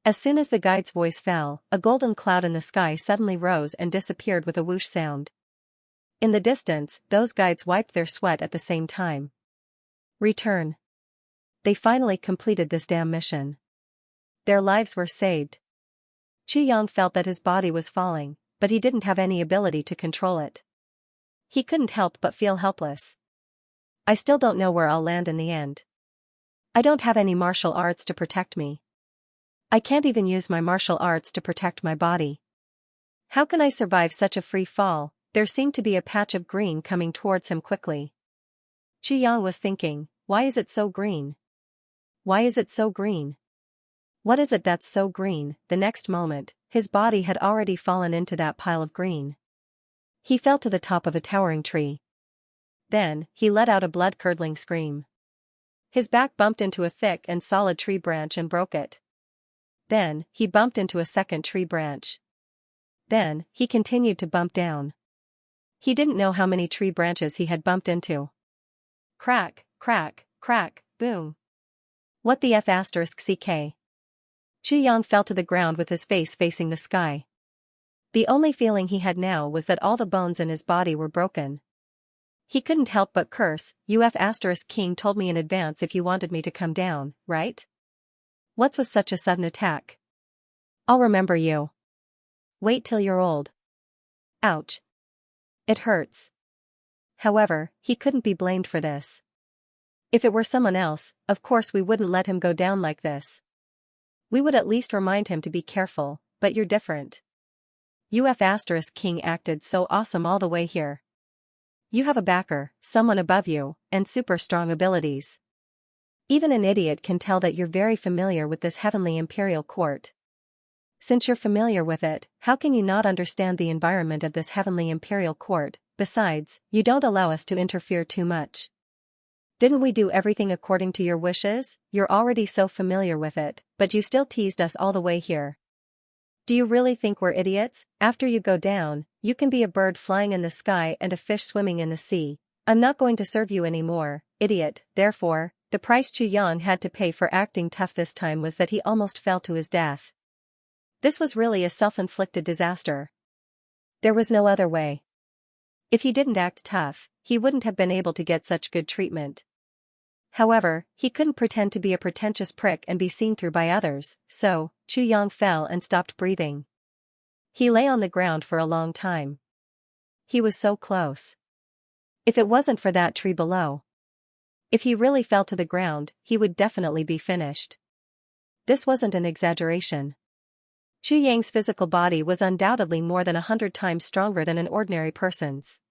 As soon as the guide's voice fell, a golden cloud in the sky suddenly rose and disappeared with a whoosh sound. In the distance, those guides wiped their sweat at the same time. Return. They finally completed this damn mission. Their lives were saved. Xianxia felt that his body was falling, but he didn't have any ability to control it. He couldn't help but feel helpless. I still don't know where I'll land in the end. I don't have any martial arts to protect me. I can't even use my martial arts to protect my body. How can I survive such a free fall? There seemed to be a patch of green coming towards him quickly. Xianxia was thinking, why is it so green? Why is it so green? What is it that's so green? The next moment, his body had already fallen into that pile of green. He fell to the top of a towering tree. Then, he let out a blood-curdling scream. His back bumped into a thick and solid tree branch and broke it. Then, he bumped into a second tree branch. Then, he continued to bump down. He didn't know how many tree branches he had bumped into. Crack, crack, crack, boom. What the F***ck? Xianxia fell to the ground with his face facing the sky. The only feeling he had now was that all the bones in his body were broken. He couldn't help but curse, King told me in advance if you wanted me to come down, right? What's with such a sudden attack? I'll remember you. Wait till you're old. Ouch. It hurts. However, he couldn't be blamed for this. If it were someone else, of course we wouldn't let him go down like this. We would at least remind him to be careful, but you're different. King acted so awesome all the way here. You have a backer, someone above you, and super strong abilities. Even an idiot can tell that you're very familiar with this heavenly imperial court. Since you're familiar with it, how can you not understand the environment of this heavenly imperial court? Besides, you don't allow us to interfere too much. Didn't we do everything according to your wishes? You're already so familiar with it, but you still teased us all the way here. Do you really think we're idiots? After you go down, you can be a bird flying in the sky and a fish swimming in the sea. I'm not going to serve you anymore, idiot. Therefore, the price Xianxia had to pay for acting tough this time was that he almost fell to his death. This was really a self-inflicted disaster. There was no other way. If he didn't act tough, he wouldn't have been able to get such good treatment. However, he couldn't pretend to be a pretentious prick and be seen through by others, so, Xianxia fell and stopped breathing. He lay on the ground for a long time. He was so close. If it wasn't for that tree below. If he really fell to the ground, he would definitely be finished. This wasn't an exaggeration. Xianxia's physical body was undoubtedly more than 100 times stronger than an ordinary person's.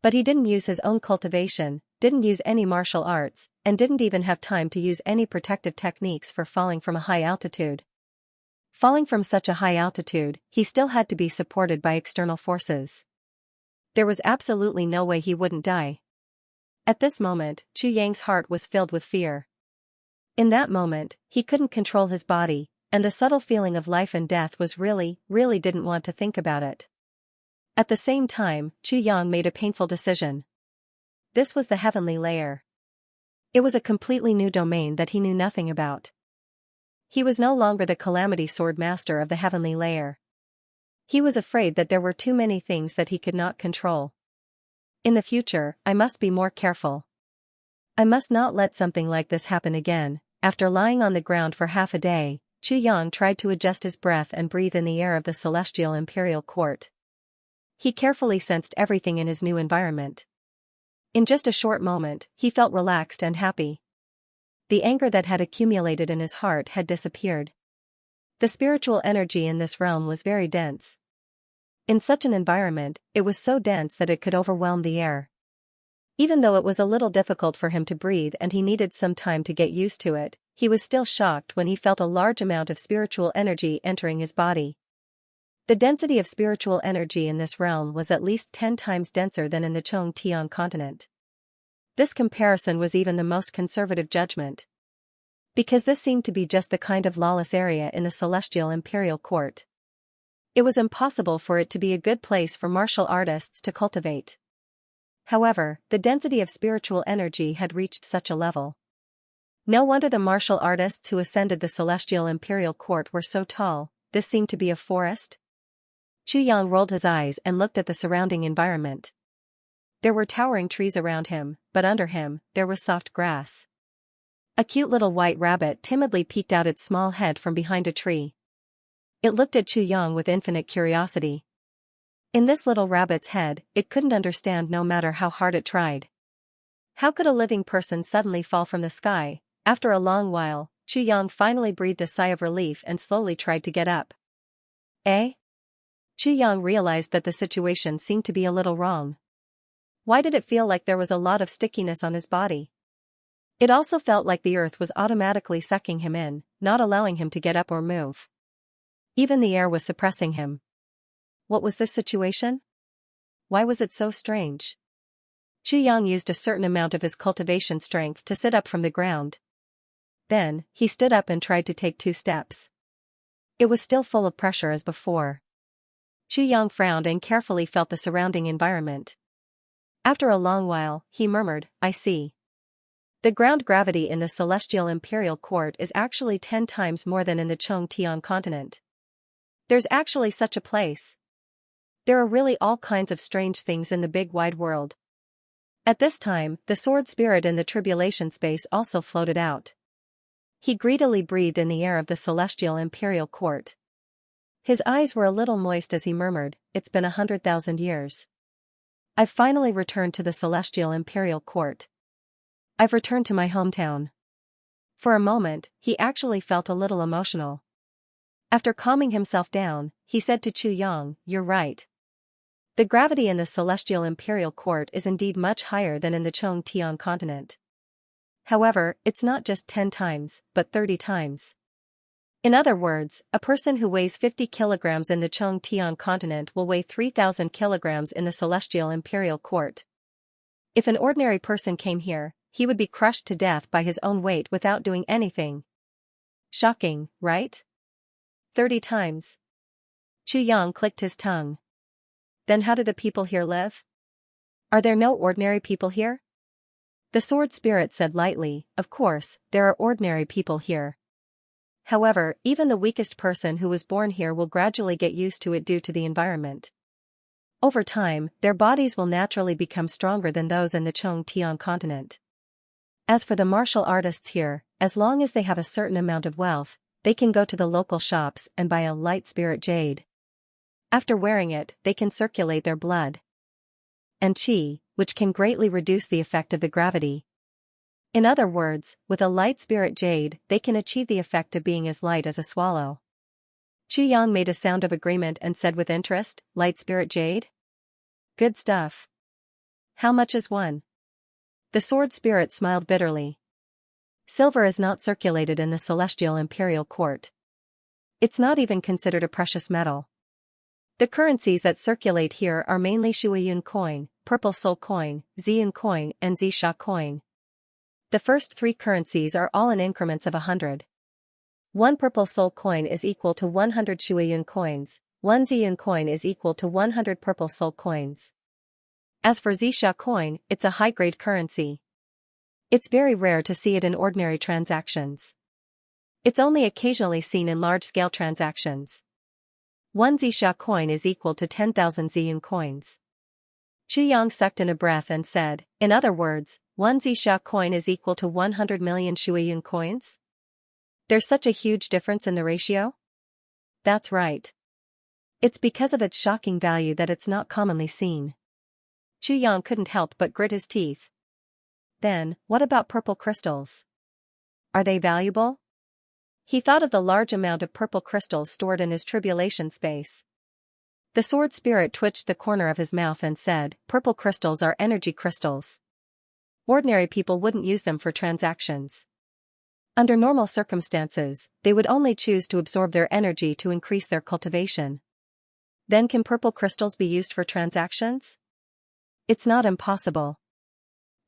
But he didn't use his own cultivation, didn't use any martial arts, and didn't even have time to use any protective techniques for falling from a high altitude. Falling from such a high altitude, he still had to be supported by external forces. There was absolutely no way he wouldn't die. At this moment, Xianxia's heart was filled with fear. In that moment, he couldn't control his body, and the subtle feeling of life and death was really didn't want to think about it. At the same time, Xianxia made a painful decision. This was the heavenly layer. It was a completely new domain that he knew nothing about. He was no longer the calamity sword master of the heavenly layer. He was afraid that there were too many things that he could not control. In the future, I must be more careful. I must not let something like this happen again. After lying on the ground for half a day, Xianxia tried to adjust his breath and breathe in the air of the celestial imperial court. He carefully sensed everything in his new environment. In just a short moment, he felt relaxed and happy. The anger that had accumulated in his heart had disappeared. The spiritual energy in this realm was very dense. In such an environment, it was so dense that it could overwhelm the air. Even though it was a little difficult for him to breathe and he needed some time to get used to it, he was still shocked when he felt a large amount of spiritual energy entering his body. The density of spiritual energy in this realm was at least 10 times denser than in the Xianxia continent. This comparison was even the most conservative judgment. Because this seemed to be just the kind of lawless area in the celestial imperial court. It was impossible for it to be a good place for martial artists to cultivate. However, the density of spiritual energy had reached such a level. No wonder the martial artists who ascended the celestial imperial court were so tall. This seemed to be a forest. Xianxia rolled his eyes and looked at the surrounding environment. There were towering trees around him, but under him, there was soft grass. A cute little white rabbit timidly peeked out its small head from behind a tree. It looked at Xianxia with infinite curiosity. In this little rabbit's head, it couldn't understand no matter how hard it tried. How could a living person suddenly fall from the sky? After a long while, Xianxia finally breathed a sigh of relief and slowly tried to get up. Xianxia realized that the situation seemed to be a little wrong. Why did it feel like there was a lot of stickiness on his body? It also felt like the earth was automatically sucking him in, not allowing him to get up or move. Even the air was suppressing him. What was this situation? Why was it so strange? Xianxia used a certain amount of his cultivation strength to sit up from the ground. Then, he stood up and tried to take 2 steps. It was still full of pressure as before. Xianxia frowned and carefully felt the surrounding environment. After a long while, he murmured, "I see. The ground gravity in the celestial imperial court is actually 10 times more than in the Xianxia continent. There's actually such a place. There are really all kinds of strange things in the big wide world." At this time, the sword spirit in the tribulation space also floated out. He greedily breathed in the air of the celestial imperial court. His eyes were a little moist as he murmured, "It's been 100,000 years. I've finally returned to the celestial imperial court. I've returned to my hometown." For a moment, he actually felt a little emotional. After calming himself down, he said to Xianxia, "You're right. The gravity in the celestial imperial court is indeed much higher than in the Xianxia continent. However, it's not just 10 times, but 30 times. In other words, a person who weighs 50 kilograms in the Xianxia continent will weigh 3,000 kilograms in the celestial imperial court. If an ordinary person came here, he would be crushed to death by his own weight without doing anything. Shocking, right? 30 times. Xianxia clicked his tongue. Then how do the people here live? Are there no ordinary people here? The sword spirit said lightly, "Of course, there are ordinary people here. However, even the weakest person who was born here will gradually get used to it due to the environment. Over time, their bodies will naturally become stronger than those in the Xianxia continent. As for the martial artists here, as long as they have a certain amount of wealth, they can go to the local shops and buy a light spirit jade. After wearing it, they can circulate their blood and qi, which can greatly reduce the effect of the gravity. In other words, with a light spirit jade, they can achieve the effect of being as light as a swallow." Xianxia made a sound of agreement and said with interest, "Light spirit jade? Good stuff. How much is one?" The sword spirit smiled bitterly. "Silver is not circulated in the celestial imperial court. It's not even considered a precious metal. The currencies that circulate here are mainly Shuiyun coin, Purple Soul coin, Ziyun coin and Zixia coin. The first 3 currencies are all in increments of 100. 1 Purple Soul coin is equal to 100 Shuiyun coins, 1 Ziyun coin is equal to 100 Purple Soul coins. As for Zixia coin, it's a high-grade currency. It's very rare to see it in ordinary transactions. It's only occasionally seen in large-scale transactions. 1 Zixia coin is equal to 10,000 Ziyun coins." Xianxia sucked in a breath and said, "In other words, 1 Zixia coin is equal to 100 million Shuiyun coins? There's such a huge difference in the ratio?" "That's right. It's because of its shocking value that it's not commonly seen." Xianxia couldn't help but grit his teeth. "Then, what about purple crystals? Are they valuable?" He thought of the large amount of purple crystals stored in his tribulation space. The sword spirit twitched the corner of his mouth and said, "Purple crystals are energy crystals. Ordinary people wouldn't use them for transactions. Under normal circumstances, they would only choose to absorb their energy to increase their cultivation. Then can purple crystals be used for transactions? It's not impossible."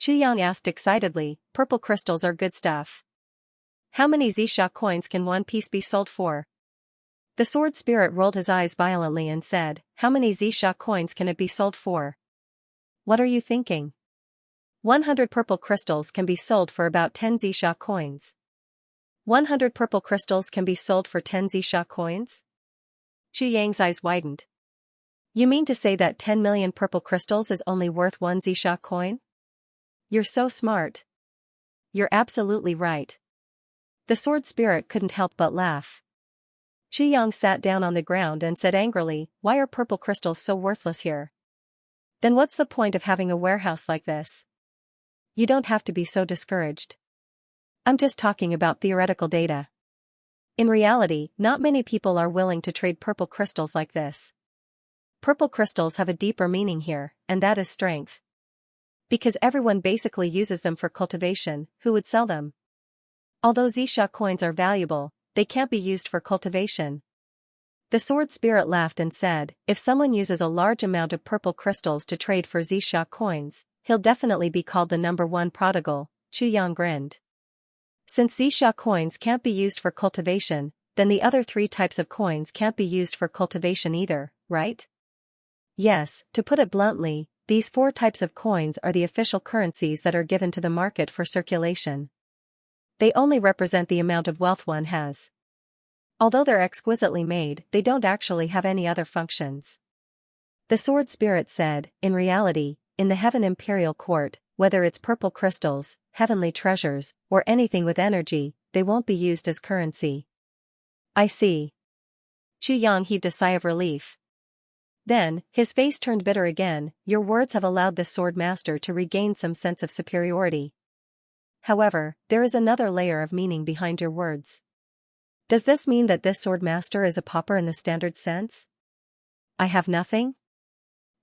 Xianxia asked excitedly, "Purple crystals are good stuff. How many Xianxia coins can one piece be sold for?" The sword spirit rolled his eyes violently and said, "How many Xianxia coins can it be sold for? What are you thinking? 100 purple crystals can be sold for about 10 Xianxia coins. 100 purple crystals can be sold for 10 Xianxia coins?" Xianxia's eyes widened. "You mean to say that 10 million purple crystals is only worth 1 Xianxia coin? You're so smart. You're absolutely right." The sword spirit couldn't help but laugh. Xianxia sat down on the ground and said angrily, "Why are purple crystals so worthless here? Then what's the point of having a warehouse like this? You don't have to be so discouraged. I'm just talking about theoretical data. In reality, not many people are willing to trade purple crystals like this. Purple crystals have a deeper meaning here, and that is strength. Because everyone basically uses them for cultivation, who would sell them? Although Xianxia coins are valuable, they can't be used for cultivation." The sword spirit laughed and said, "If someone uses a large amount of purple crystals to trade for Xianxia coins, he'll definitely be called the #1 prodigal." Xianxia grinned. "Since Xianxia coins can't be used for cultivation, then the other 3 types of coins can't be used for cultivation either, right?" "Yes, to put it bluntly, these 4 types of coins are the official currencies that are given to the market for circulation. They only represent the amount of wealth one has. Although they're exquisitely made, they don't actually have any other functions." The sword spirit said, "In reality, in the Heaven Imperial Court, whether it's purple crystals, heavenly treasures, or anything with energy, they won't be used as currency." "I see." Xianxia heaved a sigh of relief. Then, his face turned bitter again. "Your words have allowed this sword master to regain some sense of superiority. However, there is another layer of meaning behind your words. Does this mean that this sword master is a pauper in the standard sense? I have nothing?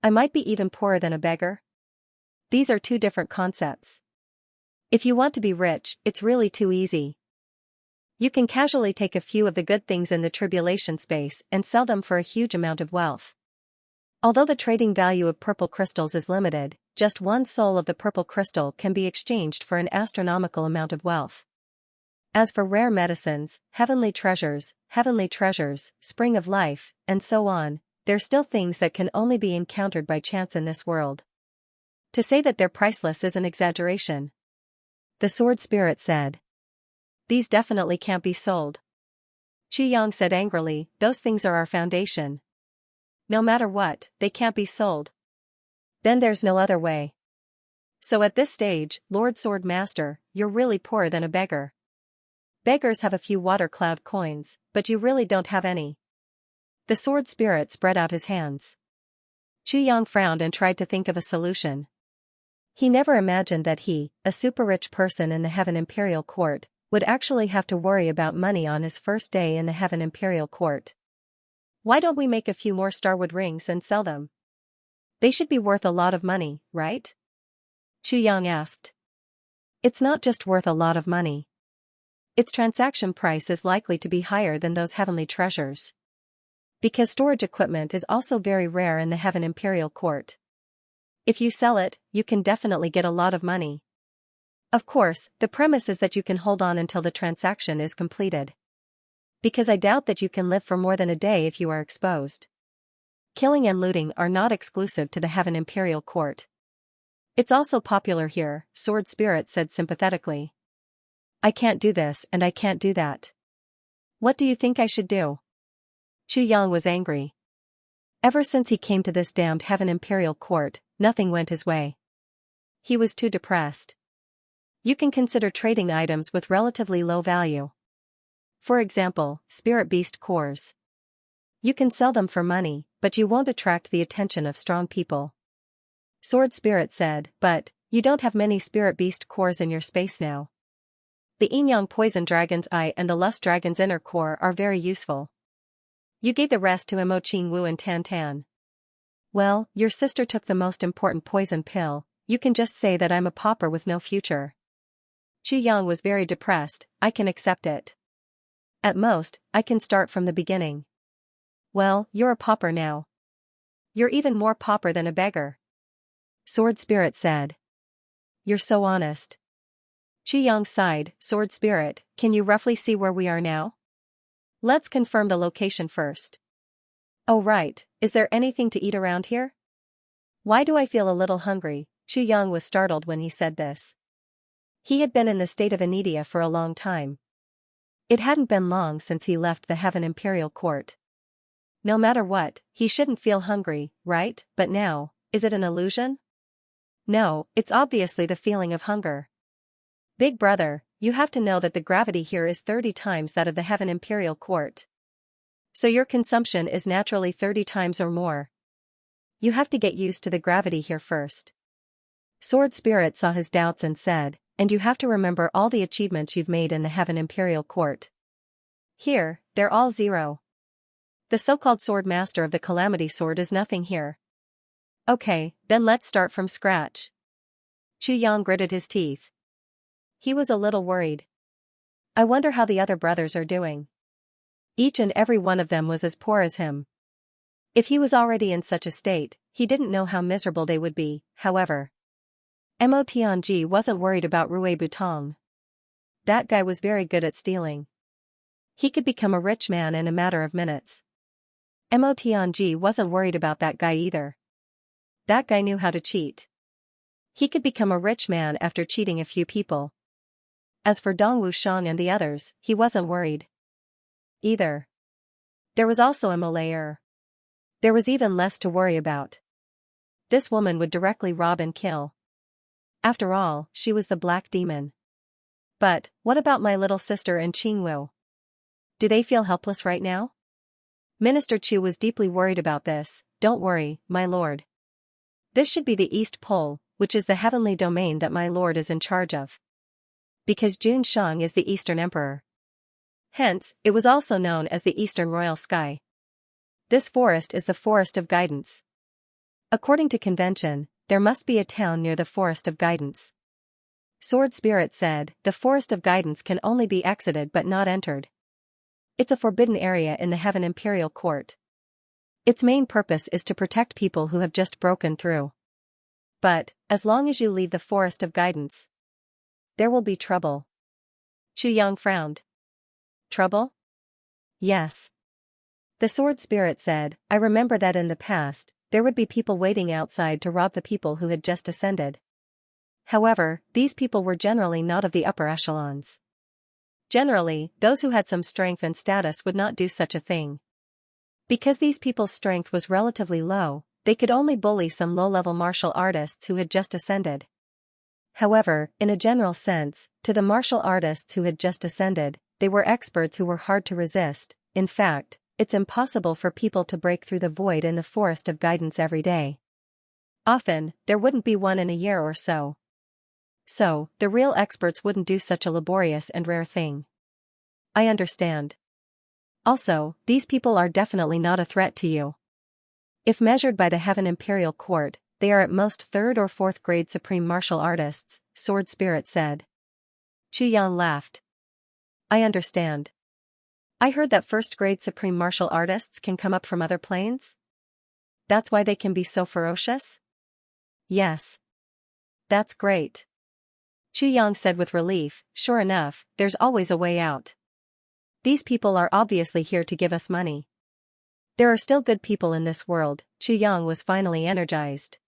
I might be even poorer than a beggar? These are 2 different concepts. If you want to be rich, it's really too easy. You can casually take a few of the good things in the tribulation space and sell them for a huge amount of wealth. Although the trading value of purple crystals is limited, just 1 soul of the purple crystal can be exchanged for an astronomical amount of wealth. As for rare medicines, heavenly treasures, spring of life, and so on, they're still things that can only be encountered by chance in this world. To say that they're priceless is an exaggeration." The sword spirit said. "These definitely can't be sold." Xianxia said angrily, "Those things are our foundation. No matter what, they can't be sold. Then there's no other way. So at this stage, Lord Sword Master, you're really poorer than a beggar. Beggars have a few water cloud coins, but you really don't have any." The sword spirit spread out his hands. Xianxia frowned and tried to think of a solution. He never imagined that he, a super-rich person in the Heaven Imperial Court, would actually have to worry about money on his first day in the Heaven Imperial Court. "Why don't we make a few more starwood rings and sell them? They should be worth a lot of money, right?" Xianxia asked. "It's not just worth a lot of money. Its transaction price is likely to be higher than those heavenly treasures. Because storage equipment is also very rare in the Heaven Imperial Court. If you sell it, you can definitely get a lot of money. Of course, the premise is that you can hold on until the transaction is completed. Because I doubt that you can live for more than a day if you are exposed. Killing and looting are not exclusive to the Heaven Imperial Court. It's also popular here," Sword Spirit said sympathetically. "I can't do this and I can't do that. What do you think I should do?" Xianxia was angry. Ever since he came to this damned Heaven Imperial Court, nothing went his way. He was too depressed. You can consider trading items with relatively low value. For example, spirit beast cores. You can sell them for money, but you won't attract the attention of strong people. Sword Spirit said, "But, you don't have many spirit beast cores in your space now." The yin-yang poison dragon's eye and the lust dragon's inner core are very useful. You gave the rest to Imo Qing Wu and Tan Tan. Well, your sister took the most important poison pill. You can just say that I'm a pauper with no future. Qi Yang was very depressed. I can accept it. At most, I can start from the beginning. Well, you're a pauper now. You're even more pauper than a beggar. Sword Spirit said. You're so honest. Qi Yang sighed. Sword Spirit, can you roughly see where we are now? Let's confirm the location first. Oh right, is there anything to eat around here? Why do I feel a little hungry? Qi Yang was startled when he said this. He had been in the state of anedia for a long time. It hadn't been long since he left the Heaven Imperial Court. No matter what, he shouldn't feel hungry, right? But now, is it an illusion? No, it's obviously the feeling of hunger. Big brother, you have to know that the gravity here is 30 times that of the Heaven Imperial Court. So your consumption is naturally 30 times or more. You have to get used to the gravity here first. Sword Spirit saw his doubts and said, and you have to remember all the achievements you've made in the Heaven Imperial Court. Here, they're all 0. The so-called Sword Master of the Calamity Sword is nothing here. Okay, then let's start from scratch. Qi Yang gritted his teeth. He was a little worried. I wonder how the other brothers are doing. Each and every one of them was as poor as him. If he was already in such a state, he didn't know how miserable they would be, however. Mo Tianji wasn't worried about Rui Butong. That guy was very good at stealing. He could become a rich man in a matter of minutes. Mo Tianji wasn't worried about that guy either. That guy knew how to cheat. He could become a rich man after cheating a few people. As for Dong Wushang and the others, he wasn't worried either. There was also a Malayer. There was even less to worry about. This woman would directly rob and kill. After all, she was the Black Demon. But, what about my little sister and Qingwu? Do they feel helpless right now? Minister Chu was deeply worried about this. Don't worry, my lord. This should be the East Pole, which is the heavenly domain that my lord is in charge of. Because Jun Shang is the Eastern Emperor. Hence, it was also known as the Eastern Royal Sky. This forest is the Forest of Guidance. According to convention, there must be a town near the Forest of Guidance. Sword Spirit said, the Forest of Guidance can only be exited but not entered. It's a forbidden area in the Heaven Imperial Court. Its main purpose is to protect people who have just broken through. But, as long as you leave the Forest of Guidance, there will be trouble. Qi Yang frowned. Trouble? Yes. The Sword Spirit said, I remember that in the past, there would be people waiting outside to rob the people who had just ascended. However, these people were generally not of the upper echelons. Generally, those who had some strength and status would not do such a thing. Because these people's strength was relatively low, they could only bully some low-level martial artists who had just ascended. However, in a general sense, to the martial artists who had just ascended, they were experts who were hard to resist. In fact, it's impossible for people to break through the void in the Forest of Guidance every day. Often, there wouldn't be one in a year or so. So, the real experts wouldn't do such a laborious and rare thing. I understand. Also, these people are definitely not a threat to you. If measured by the Heaven Imperial Court, they are at most 3rd or 4th grade supreme martial artists, Sword Spirit said. Qi Yang laughed. I understand. I heard that 1st grade supreme martial artists can come up from other planes? That's why they can be so ferocious? Yes. That's great. Qi Yang said with relief, sure enough, there's always a way out. These people are obviously here to give us money. There are still good people in this world. Qi Yang was finally energized.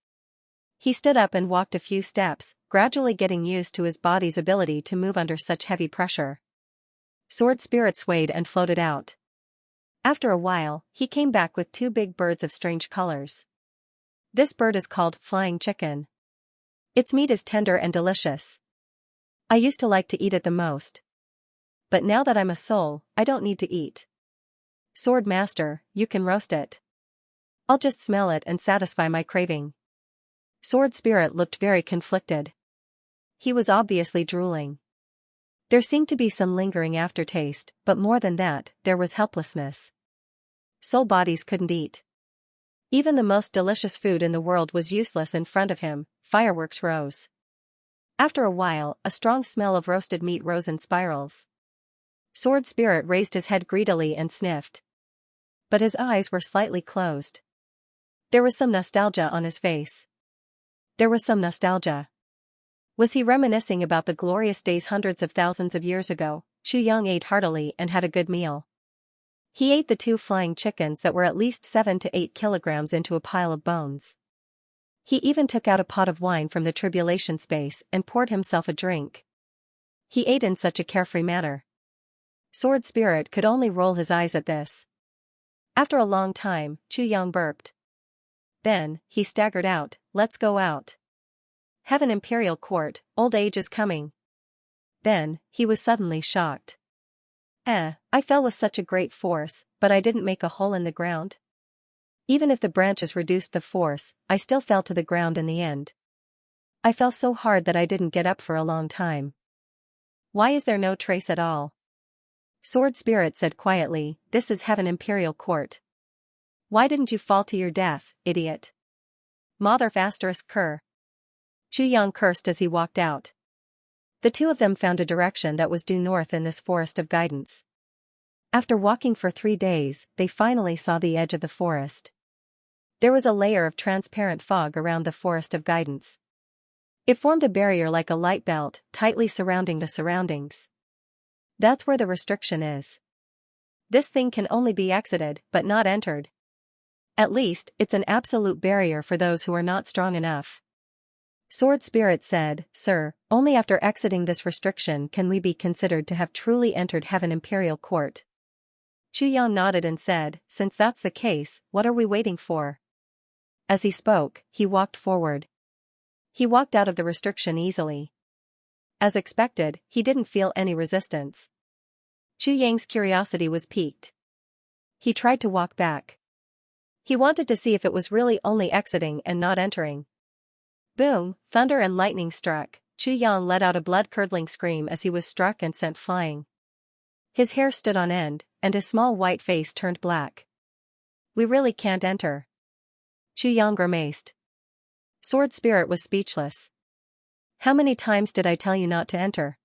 He stood up and walked a few steps, gradually getting used to his body's ability to move under such heavy pressure. Sword Spirit swayed and floated out. After a while, he came back with 2 big birds of strange colors. This bird is called Flying Chicken. Its meat is tender and delicious. I used to like to eat it the most. But now that I'm a soul, I don't need to eat. Sword Master, you can roast it. I'll just smell it and satisfy my craving. Sword Spirit looked very conflicted. He was obviously drooling. There seemed to be some lingering aftertaste, but more than that, there was helplessness. Soul bodies couldn't eat. Even the most delicious food in the world was useless in front of him. Fireworks rose. After a while, a strong smell of roasted meat rose in spirals. Sword Spirit raised his head greedily and sniffed. But his eyes were slightly closed. There was some nostalgia on his face. There was some nostalgia. Was he reminiscing about the glorious days hundreds of thousands of years ago? Chu Yang ate heartily and had a good meal. He ate the 2 flying chickens that were at least 7 to 8 kilograms into a pile of bones. He even took out a pot of wine from the tribulation space and poured himself a drink. He ate in such a carefree manner. Sword Spirit could only roll his eyes at this. After a long time, Chu Yang burped. Then, he staggered out, "Let's go out. Heaven Imperial Court, old age is coming." Then, he was suddenly shocked. I fell with such a great force, but I didn't make a hole in the ground. Even if the branches reduced the force, I still fell to the ground in the end. I fell so hard that I didn't get up for a long time. Why is there no trace at all? Sword Spirit said quietly, "This is Heaven Imperial Court. Why didn't you fall to your death, idiot? Mother *** cur. Chu Yang cursed as he walked out. The two of them found a direction that was due north in this forest of guidance. After walking for 3 days, they finally saw the edge of the forest. There was a layer of transparent fog around the forest of guidance. It formed a barrier like a light belt, tightly surrounding the surroundings. That's where the restriction is. This thing can only be exited, but not entered. At least, it's an absolute barrier for those who are not strong enough. Sword Spirit said, "Sir, only after exiting this restriction can we be considered to have truly entered Heaven Imperial Court." Chu Yang nodded and said, "Since that's the case, what are we waiting for?" As he spoke, he walked forward. He walked out of the restriction easily. As expected, he didn't feel any resistance. Chu Yang's curiosity was piqued. He tried to walk back. He wanted to see if it was really only exiting and not entering. Boom, thunder and lightning struck. Chu Yang let out a blood-curdling scream as he was struck and sent flying. His hair stood on end, and his small white face turned black. "We really can't enter." Chu Yang grimaced. Sword Spirit was speechless. "How many times did I tell you not to enter?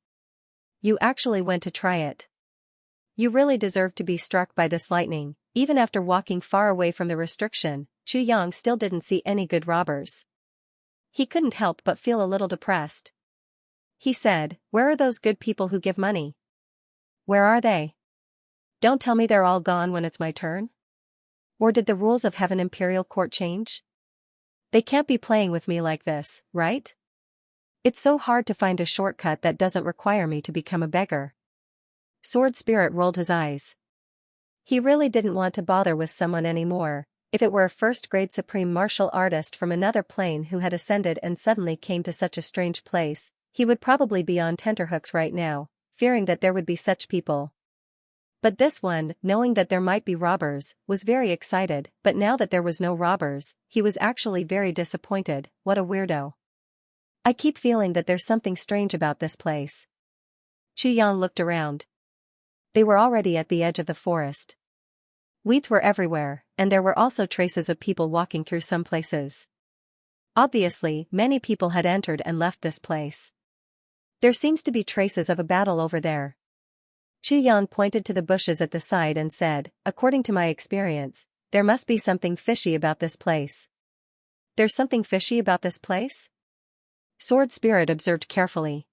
You actually went to try it. You really deserve to be struck by this lightning." Even after walking far away from the restriction, Chu Yang still didn't see any good robbers. He couldn't help but feel a little depressed. He said, "Where are those good people who give money? Where are they? Don't tell me they're all gone when it's my turn? Or did the rules of Heaven Imperial Court change? They can't be playing with me like this, right? It's so hard to find a shortcut that doesn't require me to become a beggar." Sword Spirit rolled his eyes. He really didn't want to bother with someone anymore. If it were a first-grade supreme martial artist from another plane who had ascended and suddenly came to such a strange place, he would probably be on tenterhooks right now, fearing that there would be such people. But this one, knowing that there might be robbers, was very excited, but now that there was no robbers, he was actually very disappointed. What a weirdo. "I keep feeling that there's something strange about this place." Chu Yang looked around. They were already at the edge of the forest. Weeds were everywhere, and there were also traces of people walking through some places. Obviously, many people had entered and left this place. "There seems to be traces of a battle over there." Chu Yang pointed to the bushes at the side and said, "According to my experience, there must be something fishy about this place." "There's something fishy about this place?" Sword Spirit observed carefully.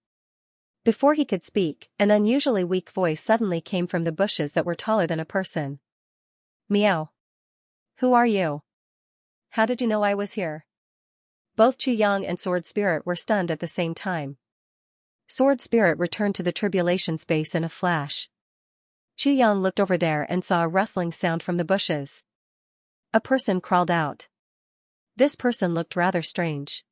Before he could speak, an unusually weak voice suddenly came from the bushes that were taller than a person. "Meow. Who are you? How did you know I was here?" Both Chu Yang and Sword Spirit were stunned at the same time. Sword Spirit returned to the tribulation space in a flash. Chu Yang looked over there and saw a rustling sound from the bushes. A person crawled out. This person looked rather strange.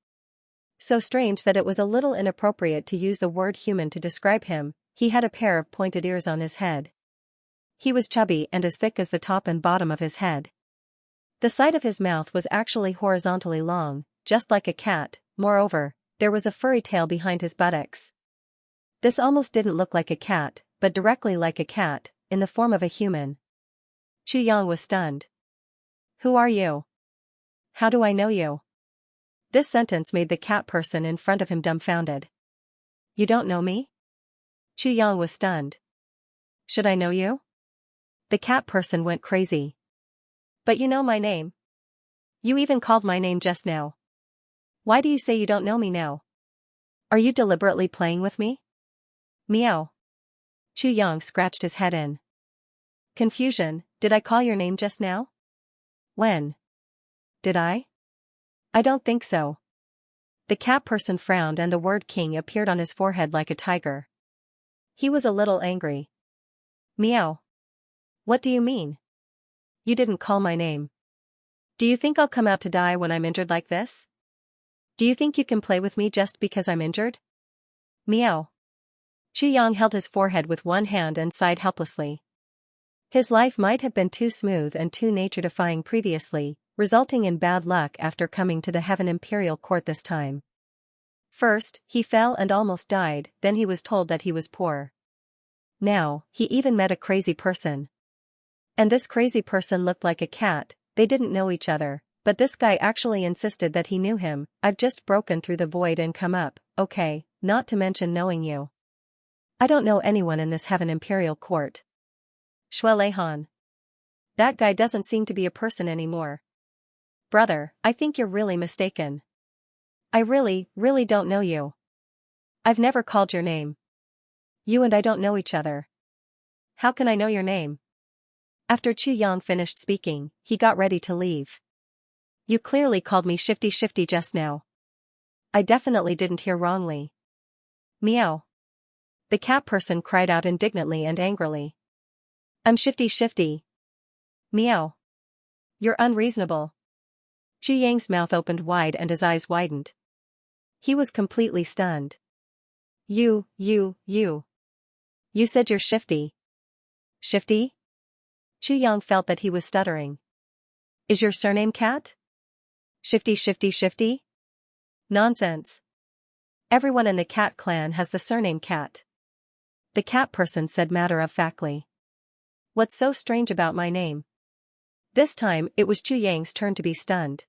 So strange that it was a little inappropriate to use the word human to describe him. He had a pair of pointed ears on his head. He was chubby and as thick as the top and bottom of his head. The side of his mouth was actually horizontally long, just like a cat. Moreover, there was a furry tail behind his buttocks. This almost didn't look like a cat, but directly like a cat, in the form of a human. Xianxia was stunned. Who are you? How do I know you? This sentence made the cat person in front of him dumbfounded. You don't know me? Xianxia was stunned. Should I know you? The cat person went crazy. But you know my name. You even called my name just now. Why do you say you don't know me now? Are you deliberately playing with me? Meow. Xianxia scratched his head in confusion. Did I call your name just now? When? Did I? I don't think so. The cat person frowned and the word king appeared on his forehead like a tiger. He was a little angry. Meow. What do you mean? You didn't call my name. Do you think I'll come out to die when I'm injured like this? Do you think you can play with me just because I'm injured? Meow. Xianxia held his forehead with one hand and sighed helplessly. His life might have been too smooth and too nature-defying previously, resulting in bad luck after coming to the Heaven Imperial Court this time. First, he fell and almost died, then he was told that he was poor. Now, he even met a crazy person. And this crazy person looked like a cat. They didn't know each other, but this guy actually insisted that he knew him. I've just broken through the void and come up, okay, not to mention knowing you. I don't know anyone in this Heaven Imperial Court. Shuelehan. That guy doesn't seem to be a person anymore. Brother, I think you're really mistaken. I really don't know you. I've never called your name. You and I don't know each other. How can I know your name? After Xianxia finished speaking, he got ready to leave. You clearly called me Shifty just now. I definitely didn't hear wrongly. Meow. The cat person cried out indignantly and angrily. I'm Shifty. Meow. You're unreasonable. Xianxia's mouth opened wide and his eyes widened. He was completely stunned. You said you're Shifty. Shifty? Xianxia felt that he was stuttering. Is your surname Cat? Shifty? Nonsense. Everyone in the cat clan has the surname Cat. The cat person said matter-of-factly. What's so strange about my name? This time, it was Xianxia's turn to be stunned.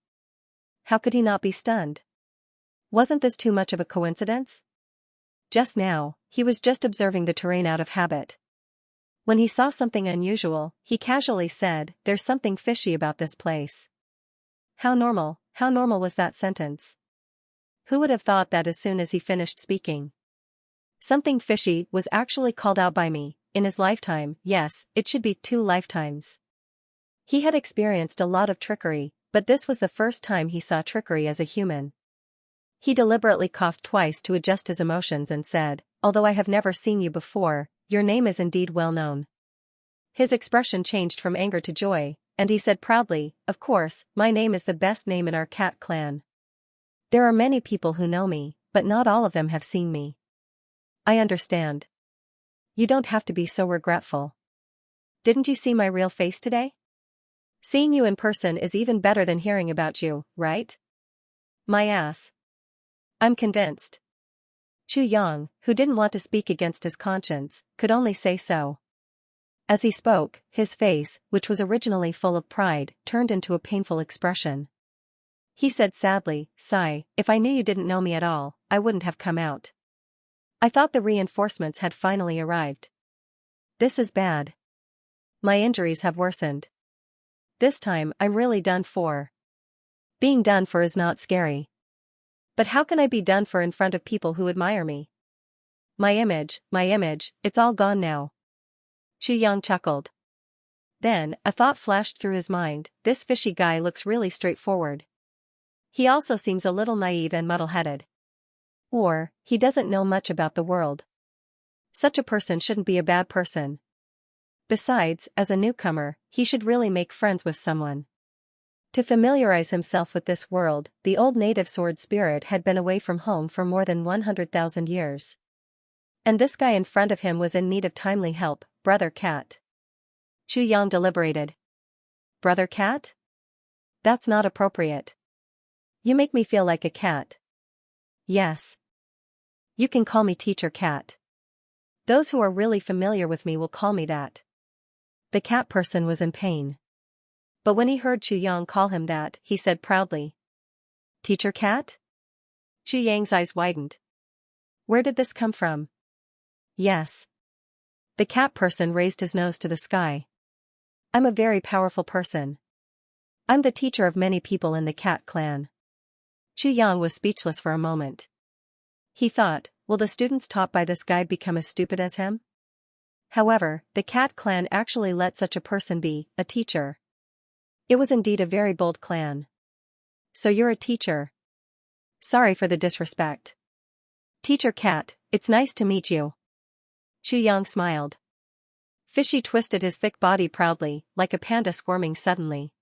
How could he not be stunned? Wasn't this too much of a coincidence? Just now, he was just observing the terrain out of habit. When he saw something unusual, he casually said, "There's something fishy about this place." How normal was that sentence? Who would have thought that as soon as he finished speaking? Something fishy was actually called out by me, in his lifetime. Yes, it should be 2 lifetimes. He had experienced a lot of trickery, but this was the first time he saw trickery as a human. He deliberately coughed twice to adjust his emotions and said, "Although I have never seen you before, your name is indeed well known." His expression changed from anger to joy, and he said proudly, "Of course, my name is the best name in our cat clan. There are many people who know me, but not all of them have seen me." I understand. You don't have to be so regretful. Didn't you see my real face today? Seeing you in person is even better than hearing about you, right? My ass. I'm convinced. Xianxia, who didn't want to speak against his conscience, could only say so. As he spoke, his face, which was originally full of pride, turned into a painful expression. He said sadly, "Sigh, if I knew you didn't know me at all, I wouldn't have come out. I thought the reinforcements had finally arrived. This is bad. My injuries have worsened. This time I'm really done for." Being done for is not scary. But how can I be done for in front of people who admire me? My image, it's all gone now. Xianxia chuckled. Then, a thought flashed through his mind, this fishy guy looks really straightforward. He also seems a little naive and muddle-headed. Or, he doesn't know much about the world. Such a person shouldn't be a bad person. Besides, as a newcomer, he should really make friends with someone. To familiarize himself with this world, the old native sword spirit had been away from home for more than 100,000 years. And this guy in front of him was in need of timely help, Brother Cat. Xianxia deliberated. Brother Cat? That's not appropriate. You make me feel like a cat. Yes. You can call me Teacher Cat. Those who are really familiar with me will call me that. The cat person was in pain. But when he heard Chu Yang call him that, he said proudly, "Teacher Cat?" Chu Yang's eyes widened. Where did this come from? Yes. The cat person raised his nose to the sky. I'm a very powerful person. I'm the teacher of many people in the cat clan. Chu Yang was speechless for a moment. He thought, will the students taught by this guy become as stupid as him? However, the cat clan actually let such a person be a teacher. It was indeed a very bold clan. So you're a teacher. Sorry for the disrespect. Teacher Cat, it's nice to meet you. Chu Yang smiled. Fishy twisted his thick body proudly, like a panda squirming suddenly.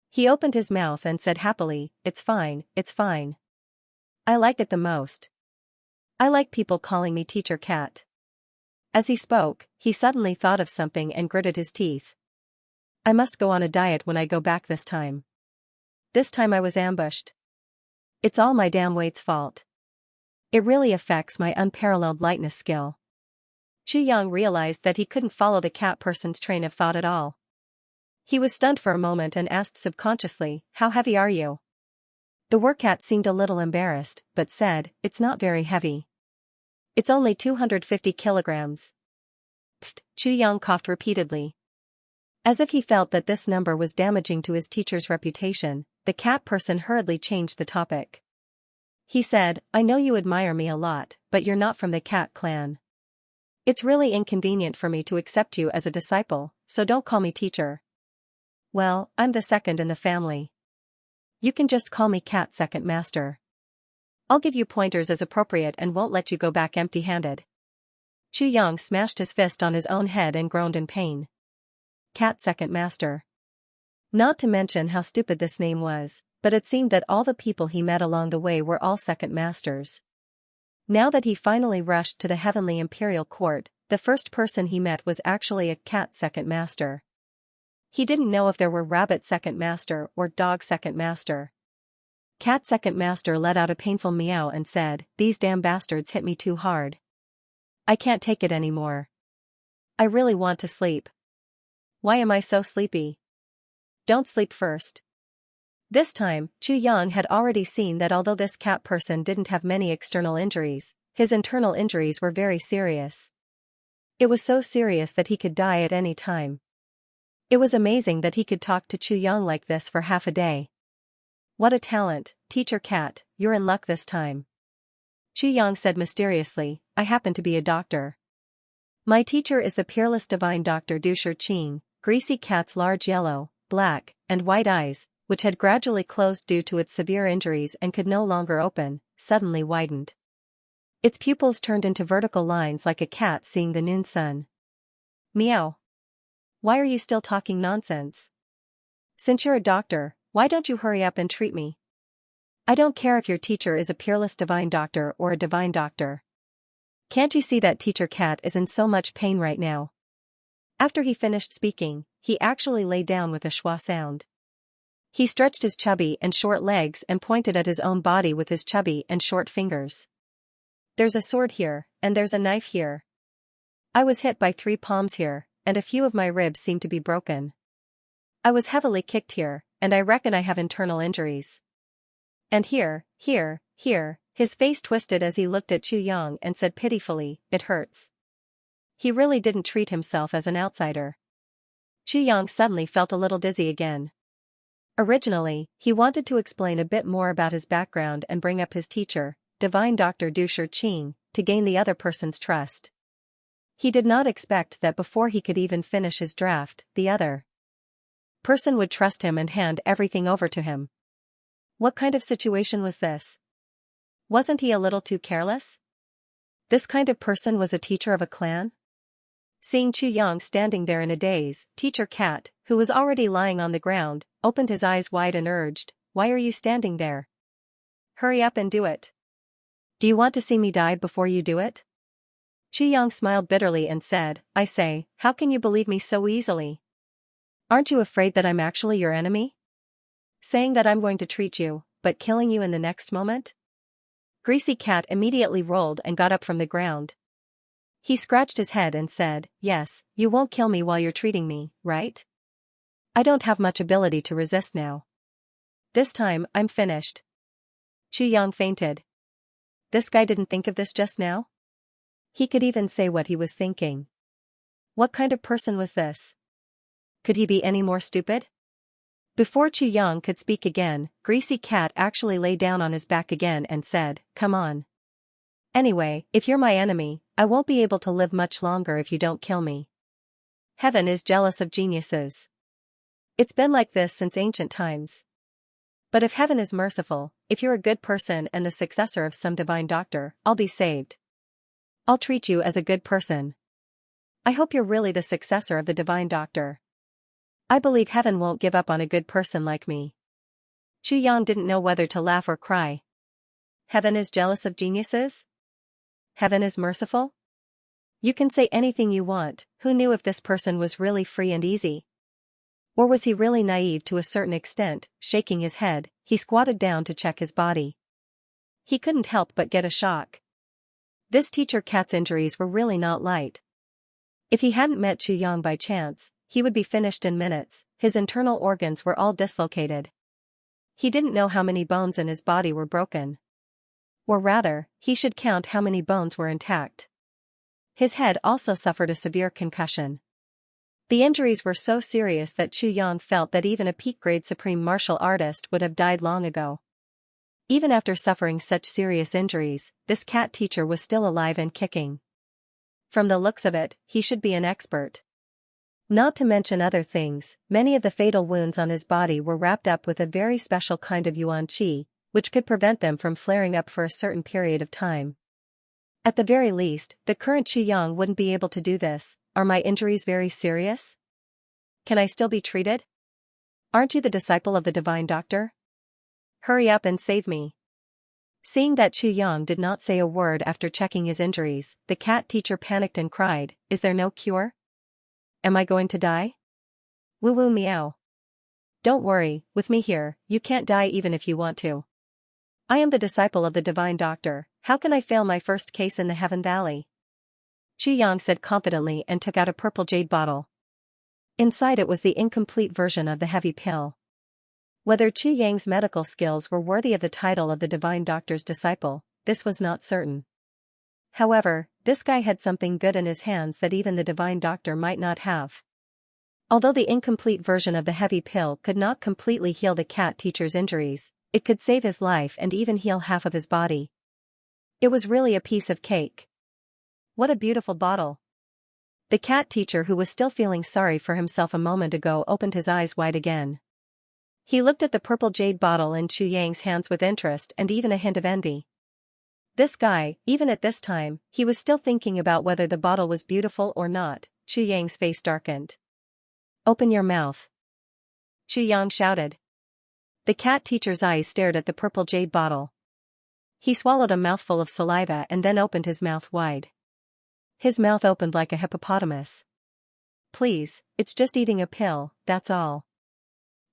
He opened his mouth and said happily, "It's fine, it's fine. I like it the most. I like people calling me Teacher Cat." As he spoke, he suddenly thought of something and gritted his teeth. I must go on a diet when I go back this time. This time I was ambushed. It's all my damn weight's fault. It really affects my unparalleled lightness skill. Chu Yang realized that he couldn't follow the cat person's train of thought at all. He was stunned for a moment and asked subconsciously, "How heavy are you?" The workcat seemed a little embarrassed, but said, "It's not very heavy. It's only 250 kilograms. Pfft, Chu Yang coughed repeatedly. As if he felt that this number was damaging to his teacher's reputation, the cat person hurriedly changed the topic. He said, "I know you admire me a lot, but you're not from the cat clan. It's really inconvenient for me to accept you as a disciple, so don't call me teacher. Well, I'm the second in the family. You can just call me Cat Second Master. I'll give you pointers as appropriate and won't let you go back empty-handed." Chu Yang smashed his fist on his own head and groaned in pain. Cat Second Master. Not to mention how stupid this name was, but it seemed that all the people he met along the way were all second masters. Now that he finally rushed to the heavenly imperial court, the first person he met was actually a cat second master. He didn't know if there were rabbit second master or dog second master. Cat second master let out a painful meow and said, "These damn bastards hit me too hard. I can't take it anymore. I really want to sleep. Why am I so sleepy?" "Don't sleep first." This time, Chu Yang had already seen that although this cat person didn't have many external injuries, his internal injuries were very serious. It was so serious that he could die at any time. It was amazing that he could talk to Chu Yang like this for half a day. "What a talent, Teacher Cat, you're in luck this time." Chu Yang said mysteriously, "I happen to be a doctor. My teacher is the peerless divine Dr. Dusher Qing." Greasy Cat's large yellow, black, and white eyes, which had gradually closed due to its severe injuries and could no longer open, suddenly widened. Its pupils turned into vertical lines like a cat seeing the noon sun. "Meow. Why are you still talking nonsense? Since you're a doctor, why don't you hurry up and treat me? I don't care if your teacher is a peerless divine doctor or a divine doctor. Can't you see that Teacher Cat is in so much pain right now?" After he finished speaking, he actually lay down with a schwa sound. He stretched his chubby and short legs and pointed at his own body with his chubby and short fingers. "There's a sword here, and there's a knife here. I was hit by 3 palms here, and a few of my ribs seem to be broken. I was heavily kicked here, and I reckon I have internal injuries. And here, here." His face twisted as he looked at Chu Yang and said pitifully, "It hurts." He really didn't treat himself as an outsider. Chu Yang suddenly felt a little dizzy again. Originally, he wanted to explain a bit more about his background and bring up his teacher, Divine Dr. Dusher Qing, to gain the other person's trust. He did not expect that before he could even finish his draft, the other person would trust him and hand everything over to him. What kind of situation was this? Wasn't he a little too careless? This kind of person was a teacher of a clan? Seeing Chu Yang standing there in a daze, Teacher Cat, who was already lying on the ground, opened his eyes wide and urged, "Why are you standing there? Hurry up and do it. Do you want to see me die before you do it?" Chu Yang smiled bitterly and said, "I say, how can you believe me so easily? Aren't you afraid that I'm actually your enemy? Saying that I'm going to treat you, but killing you in the next moment?" Greasy Cat immediately rolled and got up from the ground. He scratched his head and said, "Yes, you won't kill me while you're treating me, right? I don't have much ability to resist now. This time, I'm finished." Xianxia fainted. This guy didn't think of this just now? He could even say what he was thinking. What kind of person was this? Could he be any more stupid? Before Xianxia could speak again, Greasy Cat actually lay down on his back again and said, "Come on. Anyway, if you're my enemy, I won't be able to live much longer if you don't kill me. Heaven is jealous of geniuses. It's been like this since ancient times. But if heaven is merciful, if you're a good person and the successor of some divine doctor, I'll be saved. I'll treat you as a good person. I hope you're really the successor of the divine doctor. I believe heaven won't give up on a good person like me." Xianxia didn't know whether to laugh or cry. Heaven is jealous of geniuses? Heaven is merciful? You can say anything you want. Who knew if this person was really free and easy? Or was he really naive to a certain extent? Shaking his head, he squatted down to check his body. He couldn't help but get a shock. This teacher cat's injuries were really not light. If he hadn't met Xianxia by chance, he would be finished in minutes. His internal organs were all dislocated. He didn't know how many bones in his body were broken. Or rather, he should count how many bones were intact. His head also suffered a severe concussion. The injuries were so serious that Xianxia felt that even a peak-grade supreme martial artist would have died long ago. Even after suffering such serious injuries, this cat teacher was still alive and kicking. From the looks of it, he should be an expert. Not to mention other things, many of the fatal wounds on his body were wrapped up with a very special kind of yuan qi, which could prevent them from flaring up for a certain period of time. At the very least, the current Xianxia wouldn't be able to do this. Are my injuries very serious? Can I still be treated? Aren't you the disciple of the divine doctor? Hurry up and save me. Seeing that Xianxia did not say a word after checking his injuries, the cat teacher panicked and cried, "Is there no cure? Am I going to die? Woo woo meow. Don't worry, with me here, you can't die even if you want to. I am the disciple of the divine doctor. How can I fail my first case in the Heaven Valley?" Xianxia said confidently and took out a purple jade bottle. Inside it was the incomplete version of the heavy pill. Whether Xianxia's medical skills were worthy of the title of the divine doctor's disciple, this was not certain. However, this guy had something good in his hands that even the divine doctor might not have. Although the incomplete version of the heavy pill could not completely heal the cat teacher's injuries, it could save his life and even heal half of his body. It was really a piece of cake. What a beautiful bottle. The cat teacher, who was still feeling sorry for himself a moment ago, opened his eyes wide again. He looked at the purple jade bottle in Xianxia's hands with interest and even a hint of envy. This guy, even at this time, he was still thinking about whether the bottle was beautiful or not. Xianxia's face darkened. "Open your mouth," Xianxia shouted. The cat teacher's eyes stared at the purple jade bottle. He swallowed a mouthful of saliva and then opened his mouth wide. His mouth opened like a hippopotamus. "Please, it's just eating a pill, that's all."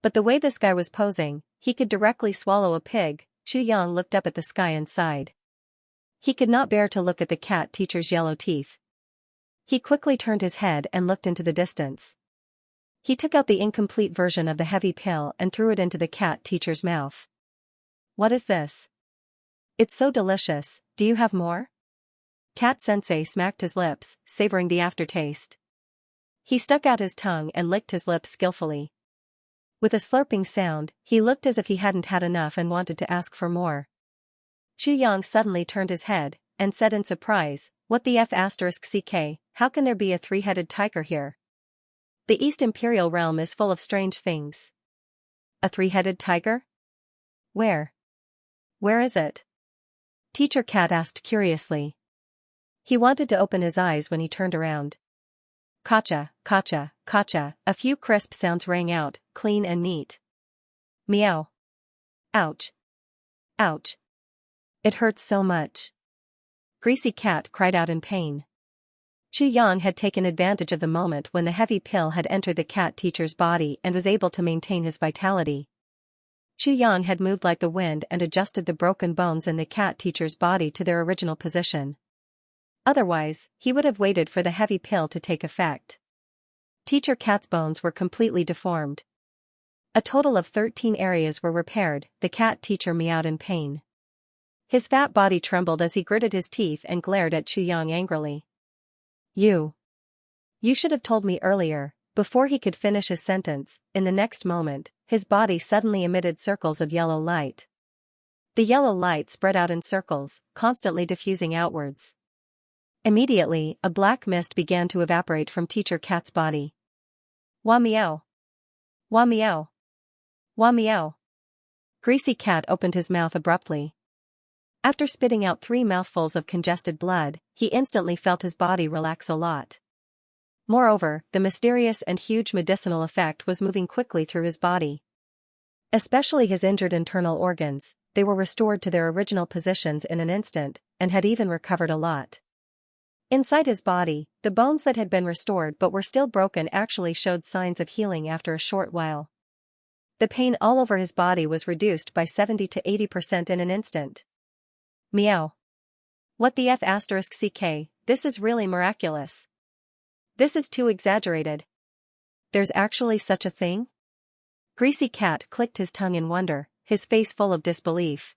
But the way this guy was posing, he could directly swallow a pig. Xianxia looked up at the sky and sighed. He could not bear to look at the cat teacher's yellow teeth. He quickly turned his head and looked into the distance. He took out the incomplete version of the heavy pill and threw it into the cat teacher's mouth. "What is this? It's so delicious, do you have more?" Cat Sensei smacked his lips, savoring the aftertaste. He stuck out his tongue and licked his lips skillfully. With a slurping sound, he looked as if he hadn't had enough and wanted to ask for more. Xianxia suddenly turned his head and said in surprise, "What the f***ck, how can there be a three-headed tiger here? The East Imperial Realm is full of strange things." "A three-headed tiger? Where? Where is it?" Teacher Cat asked curiously. He wanted to open his eyes when he turned around. "Kacha, kacha, kacha," a few crisp sounds rang out, clean and neat. "Meow. Ouch. Ouch. It hurts so much." Greasy Cat cried out in pain. Xianxia had taken advantage of the moment when the heavy pill had entered the cat teacher's body and was able to maintain his vitality. Xianxia had moved like the wind and adjusted the broken bones in the cat teacher's body to their original position. Otherwise, he would have waited for the heavy pill to take effect. Teacher Cat's bones were completely deformed. A total of 13 areas were repaired. The cat teacher meowed in pain. His fat body trembled as he gritted his teeth and glared at Xianxia angrily. You should have told me earlier." Before he could finish his sentence, in the next moment, his body suddenly emitted circles of yellow light. The yellow light spread out in circles, constantly diffusing outwards. Immediately, a black mist began to evaporate from Teacher Cat's body. Wah meow! Wah meow! Wah meow! Greasy Cat opened his mouth abruptly. After spitting out 3 mouthfuls of congested blood, he instantly felt his body relax a lot. Moreover, the mysterious and huge medicinal effect was moving quickly through his body. Especially his injured internal organs, they were restored to their original positions in an instant, and had even recovered a lot. Inside his body, the bones that had been restored but were still broken actually showed signs of healing after a short while. The pain all over his body was reduced by 70 to 80% in an instant. Meow. What the f***ck, this is really miraculous. This is too exaggerated. There's actually such a thing? Greasy Cat clicked his tongue in wonder, his face full of disbelief.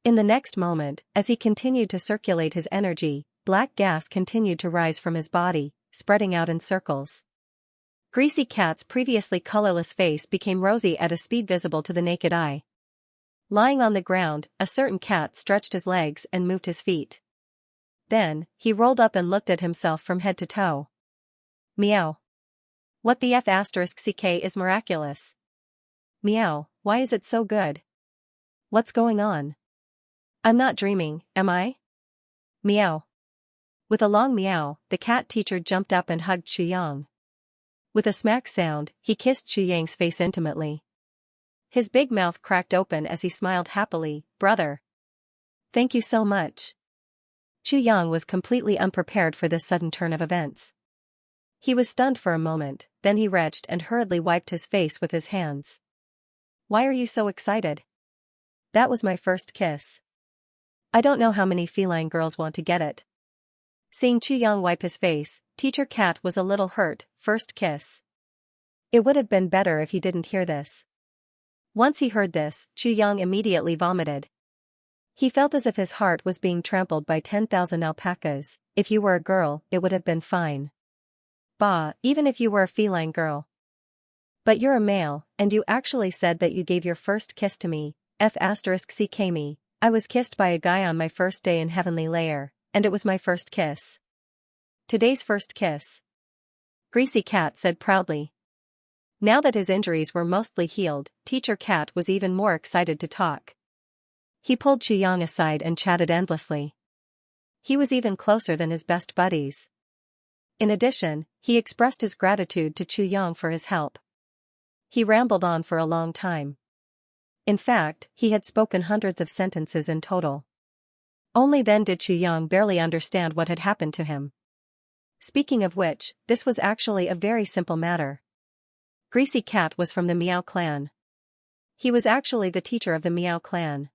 In the next moment, as he continued to circulate his energy, black gas continued to rise from his body, spreading out in circles. Greasy Cat's previously colorless face became rosy at a speed visible to the naked eye. Lying on the ground, a certain cat stretched his legs and moved his feet. Then, he rolled up and looked at himself from head to toe. Meow. What the f***ck is miraculous. Meow, why is it so good? What's going on? I'm not dreaming, am I? Meow. With a long meow, the cat teacher jumped up and hugged Xianxia. With a smack sound, he kissed Xianxia's face intimately. His big mouth cracked open as he smiled happily. Brother. Thank you so much. Xianxia was completely unprepared for this sudden turn of events. He was stunned for a moment, then he retched and hurriedly wiped his face with his hands. Why are you so excited? That was my first kiss. I don't know how many feline girls want to get it. Seeing Xianxia wipe his face, Teacher Cat was a little hurt. First kiss. It would have been better if he didn't hear this. Once he heard this, Xianxia immediately vomited. He felt as if his heart was being trampled by 10,000 alpacas. If you were a girl, it would have been fine. Bah, even if you were a feline girl. But you're a male, and you actually said that you gave your first kiss to me. F***ck me. I was kissed by a guy on my first day in Heavenly Layer, and it was my first kiss. Today's first kiss. Greasy Cat said proudly. Now that his injuries were mostly healed, Teacher Cat was even more excited to talk. He pulled Xianxia aside and chatted endlessly. He was even closer than his best buddies. In addition, he expressed his gratitude to Xianxia for his help. He rambled on for a long time. In fact, he had spoken hundreds of sentences in total. Only then did Xianxia barely understand what had happened to him. Speaking of which, this was actually a very simple matter. Greasy Cat was from the Meow clan. He was actually the teacher of the Meow clan.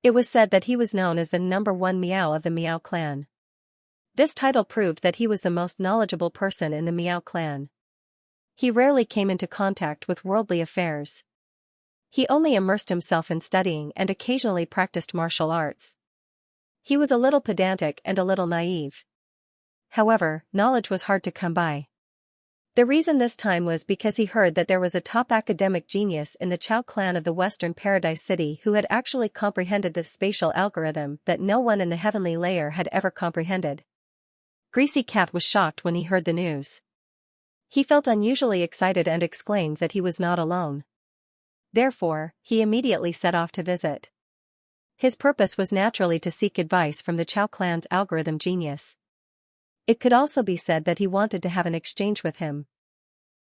It was said that he was known as the #1 Meow of the Meow clan. This title proved that he was the most knowledgeable person in the Meow clan. He rarely came into contact with worldly affairs. He only immersed himself in studying and occasionally practiced martial arts. He was a little pedantic and a little naive. However, knowledge was hard to come by. The reason this time was because he heard that there was a top academic genius in the Chao clan of the Western Paradise City who had actually comprehended the spatial algorithm that no one in the Heavenly Layer had ever comprehended. Greasy Cat was shocked when he heard the news. He felt unusually excited and exclaimed that he was not alone. Therefore, he immediately set off to visit. His purpose was naturally to seek advice from the Chao clan's algorithm genius. It could also be said that he wanted to have an exchange with him.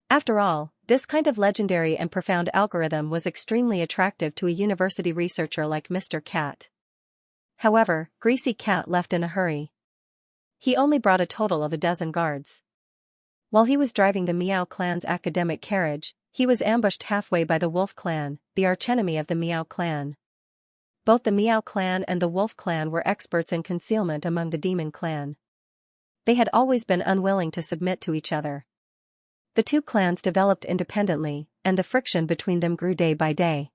After all, this kind of legendary and profound algorithm was extremely attractive to a university researcher like Mr. Cat. However, Greasy Cat left in a hurry. He only brought a total of 12 guards. While he was driving the Meow clan's academic carriage, he was ambushed halfway by the Wolf clan, the archenemy of the Meow clan. Both the Meow clan and the Wolf clan were experts in concealment among the Demon clan. They had always been unwilling to submit to each other. The two clans developed independently, and the friction between them grew day by day.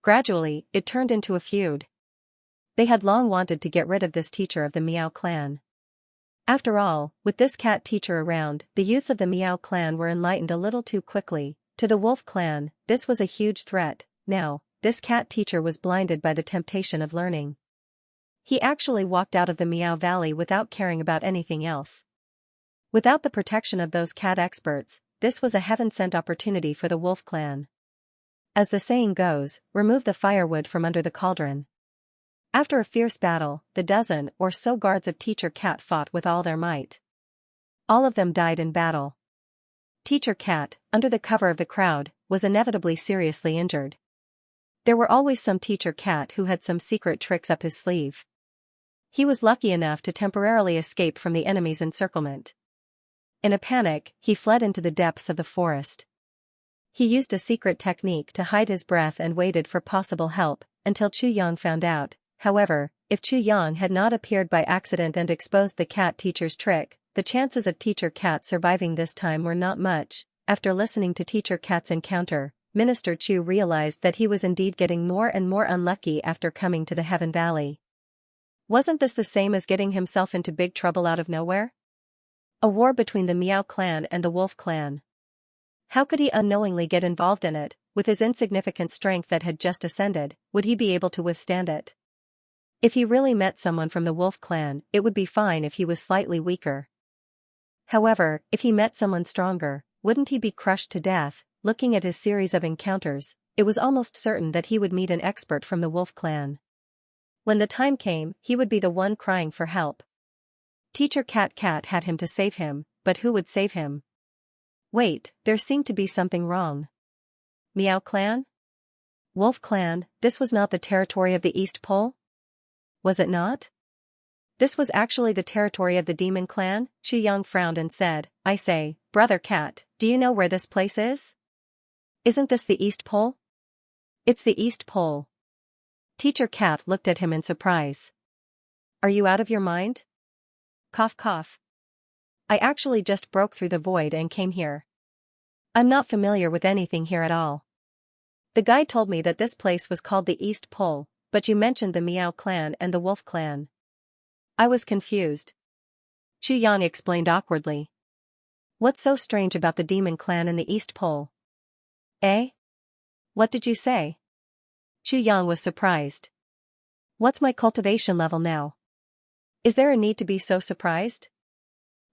Gradually, it turned into a feud. They had long wanted to get rid of this teacher of the Meow clan. After all, with this cat teacher around, the youths of the Meow clan were enlightened a little too quickly. To the Wolf clan, this was a huge threat. Now, this cat teacher was blinded by the temptation of learning. He actually walked out of the Meow Valley without caring about anything else. Without the protection of those cat experts, this was a heaven-sent opportunity for the Wolf clan. As the saying goes, remove the firewood from under the cauldron. After a fierce battle, the dozen or so guards of Teacher Cat fought with all their might. All of them died in battle. Teacher Cat, under the cover of the crowd, was inevitably seriously injured. There were always some Teacher Cat who had some secret tricks up his sleeve. He was lucky enough to temporarily escape from the enemy's encirclement. In a panic, he fled into the depths of the forest. He used a secret technique to hide his breath and waited for possible help, until Chu Yang found out. However, if Chu Yang had not appeared by accident and exposed the cat teacher's trick, the chances of Teacher Cat surviving this time were not much. After listening to Teacher Cat's encounter, Minister Chu realized that he was indeed getting more and more unlucky after coming to the Heaven Valley. Wasn't this the same as getting himself into big trouble out of nowhere? A war between the Meow clan and the Wolf clan. How could he unknowingly get involved in it? With his insignificant strength that had just ascended, would he be able to withstand it? If he really met someone from the Wolf clan, it would be fine if he was slightly weaker. However, if he met someone stronger, wouldn't he be crushed to death? Looking at his series of encounters, it was almost certain that he would meet an expert from the Wolf clan. When the time came, he would be the one crying for help. Teacher Cat had him to save him, but who would save him? Wait, there seemed to be something wrong. Meow clan? Wolf clan, this was not the territory of the East Pole? Was it not? This was actually the territory of the Demon clan. Chu Yang frowned and said, I say, Brother Cat, do you know where this place is? Isn't this the East Pole? It's the East Pole. Teacher Cat looked at him in surprise. Are you out of your mind? Cough cough. I actually just broke through the void and came here. I'm not familiar with anything here at all. The guide told me that this place was called the East Pole, but you mentioned the Meow clan and the Wolf clan. I was confused. Chu Yang explained awkwardly. What's so strange about the Demon clan and the East Pole? Eh? What did you say? Chu Yang was surprised. What's my cultivation level now? Is there a need to be so surprised?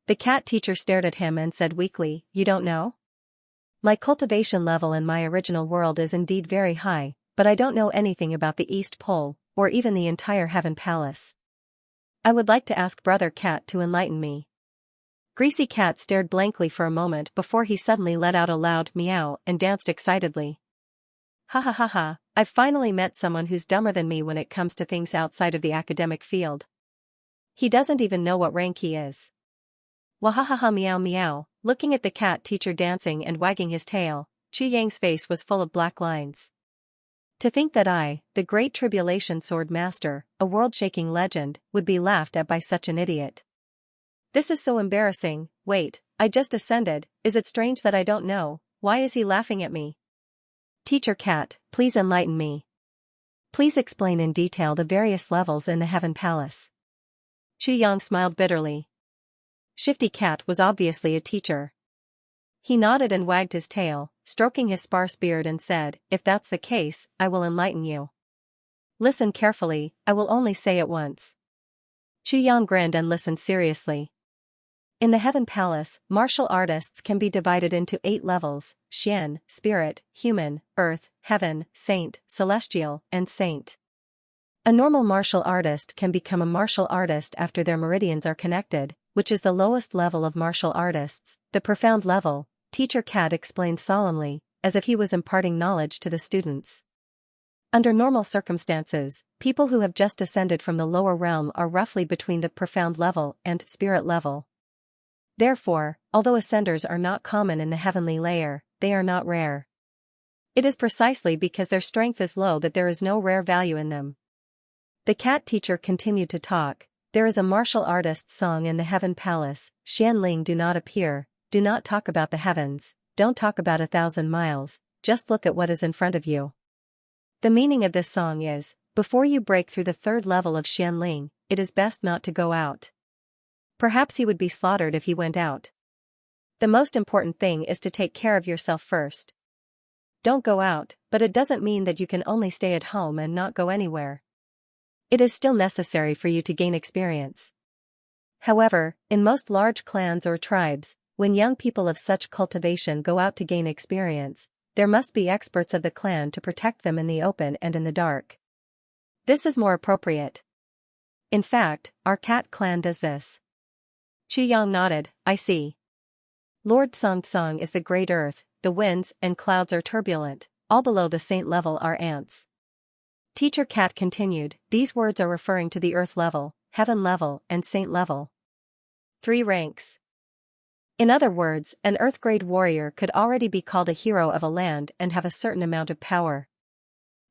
The cat teacher stared at him and said weakly, You don't know? My cultivation level in my original world is indeed very high, but I don't know anything about the East Pole, or even the entire Heaven Palace. I would like to ask Brother Cat to enlighten me. Greasy Cat stared blankly for a moment before he suddenly let out a loud meow and danced excitedly. Ha ha ha ha, I've finally met someone who's dumber than me when it comes to things outside of the academic field. He doesn't even know what rank he is. Wahahaha meow meow. Looking at the cat teacher dancing and wagging his tail, Chu Yang's face was full of black lines. To think that I, the Great Tribulation Sword Master, a world-shaking legend, would be laughed at by such an idiot. This is so embarrassing. Wait, I just ascended. Is it strange that I don't know? Why is he laughing at me? Teacher Cat, please enlighten me. Please explain in detail the various levels in the Heaven Palace. Chu Yang smiled bitterly. Shifty Cat was obviously a teacher. He nodded and wagged his tail, stroking his sparse beard and said, If that's the case, I will enlighten you. Listen carefully, I will only say it once. Chu Yang grinned and listened seriously. In the Heaven Palace, martial artists can be divided into 8 levels: Xian, Spirit, Human, Earth, Heaven, Saint, Celestial, and Saint. A normal martial artist can become a martial artist after their meridians are connected, which is the lowest level of martial artists. The profound level, Teacher Cat explained solemnly, as if he was imparting knowledge to the students. Under normal circumstances, people who have just ascended from the lower realm are roughly between the profound level and spirit level. Therefore, although ascenders are not common in the heavenly layer, they are not rare. It is precisely because their strength is low that there is no rare value in them. The cat teacher continued to talk. There is a martial artist's song in the heaven palace. Xianling, do not appear, do not talk about the heavens, don't talk about 1,000 miles, just look at what is in front of you. The meaning of this song is, before you break through the third level of Xianling, it is best not to go out. Perhaps he would be slaughtered if he went out. The most important thing is to take care of yourself first. Don't go out, but it doesn't mean that you can only stay at home and not go anywhere. It is still necessary for you to gain experience. However, in most large clans or tribes, when young people of such cultivation go out to gain experience, there must be experts of the clan to protect them in the open and in the dark. This is more appropriate. In fact, our cat clan does this. Xianxia nodded, I see. Lord Song is the great earth, the winds and clouds are turbulent, all below the saint level are ants. Teacher Cat continued, these words are referring to the earth level, heaven level, and saint level. 3 ranks. In other words, an earth-grade warrior could already be called a hero of a land and have a certain amount of power.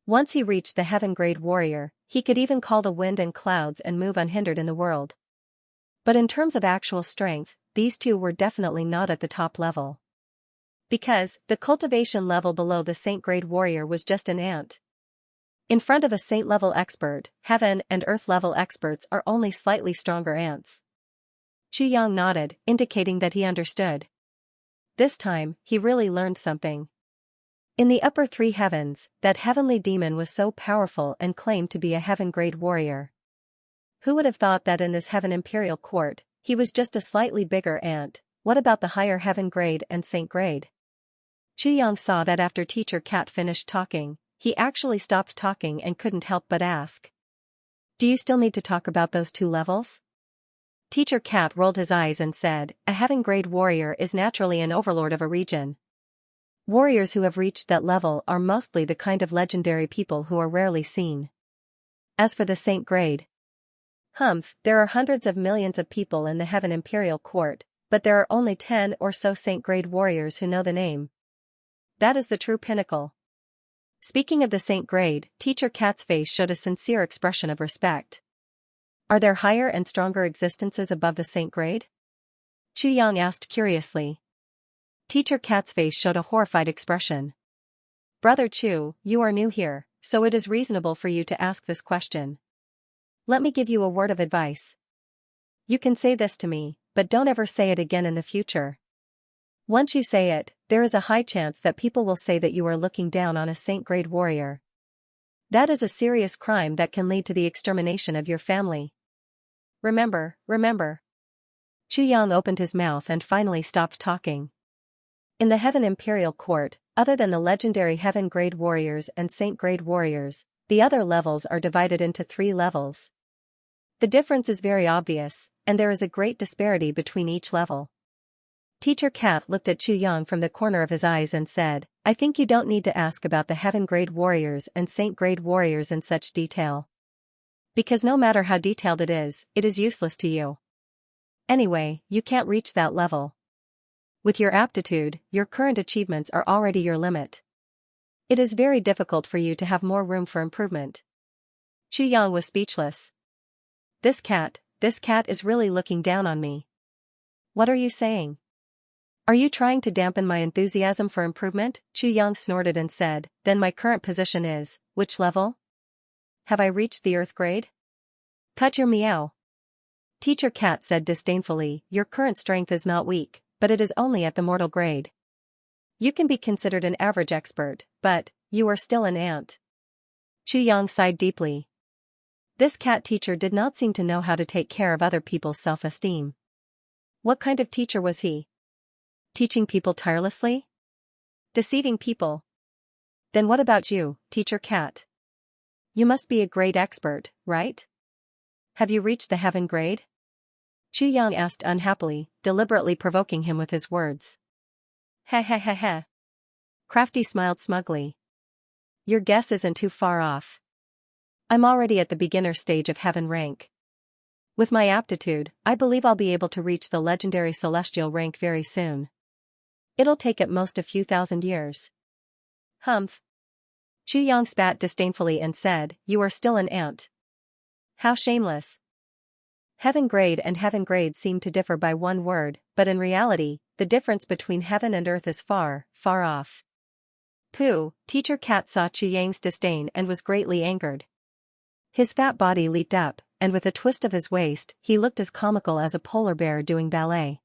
Once he reached the heaven-grade warrior, he could even call the wind and clouds and move unhindered in the world. But in terms of actual strength, these two were definitely not at the top level. Because, the cultivation level below the saint-grade warrior was just an ant. In front of a saint-level expert, heaven and earth-level experts are only slightly stronger ants. Xianxia nodded, indicating that he understood. This time, he really learned something. In the upper 3 heavens, that heavenly demon was so powerful and claimed to be a heaven-grade warrior. Who would have thought that in this heaven imperial court, he was just a slightly bigger ant? What about the higher heaven grade and saint grade? Xianxia saw that after Teacher Cat finished talking, he actually stopped talking and couldn't help but ask. Do you still need to talk about those 2 levels? Teacher Cat rolled his eyes and said, a heaven-grade warrior is naturally an overlord of a region. Warriors who have reached that level are mostly the kind of legendary people who are rarely seen. As for the saint grade, there are hundreds of millions of people in the heaven imperial court, but there are only 10 or so saint grade warriors who know the name. That is the true pinnacle. Speaking of the saint grade, Teacher Cat's face showed a sincere expression of respect. Are there higher and stronger existences above the saint grade? Xianxia asked curiously. Teacher Cat's face showed a horrified expression. Brother Chu, you are new here, so it is reasonable for you to ask this question. Let me give you a word of advice. You can say this to me, but don't ever say it again in the future. Once you say it, there is a high chance that people will say that you are looking down on a saint-grade warrior. That is a serious crime that can lead to the extermination of your family. Remember. Xianxia opened his mouth and finally stopped talking. In the Heaven Imperial Court, other than the legendary Heaven-grade warriors and Saint-grade warriors, the other levels are divided into 3 levels. The difference is very obvious, and there is a great disparity between each level. Teacher Cat looked at Xianxia from the corner of his eyes and said, I think you don't need to ask about the Heaven-grade warriors and Saint-grade warriors in such detail. Because no matter how detailed it is useless to you. Anyway, you can't reach that level. With your aptitude, your current achievements are already your limit. It is very difficult for you to have more room for improvement. Xianxia was speechless. This cat is really looking down on me. What are you saying? Are you trying to dampen my enthusiasm for improvement? Xianxia snorted and said, then my current position is, which level? Have I reached the earth grade? Cut your meow. Teacher Cat said disdainfully, your current strength is not weak, but it is only at the mortal grade. You can be considered an average expert, but, you are still an ant. Xianxia sighed deeply. This cat teacher did not seem to know how to take care of other people's self-esteem. What kind of teacher was he? Teaching people tirelessly? Deceiving people? Then what about you, Teacher Cat? You must be a great expert, right? Have you reached the heaven grade? Xianxia asked unhappily, deliberately provoking him with his words. Heh. Crafty smiled smugly. Your guess isn't too far off. I'm already at the beginner stage of heaven rank. With my aptitude, I believe I'll be able to reach the legendary celestial rank very soon. It'll take at most a few thousand years. Xianxia spat disdainfully and said, you are still an ant. How shameless. Heaven grade and heaven grade seem to differ by one word, but in reality, the difference between heaven and earth is far, far off. Pooh, Teacher Cat saw Xianxia's disdain and was greatly angered. His fat body leaped up, and with a twist of his waist, he looked as comical as a polar bear doing ballet.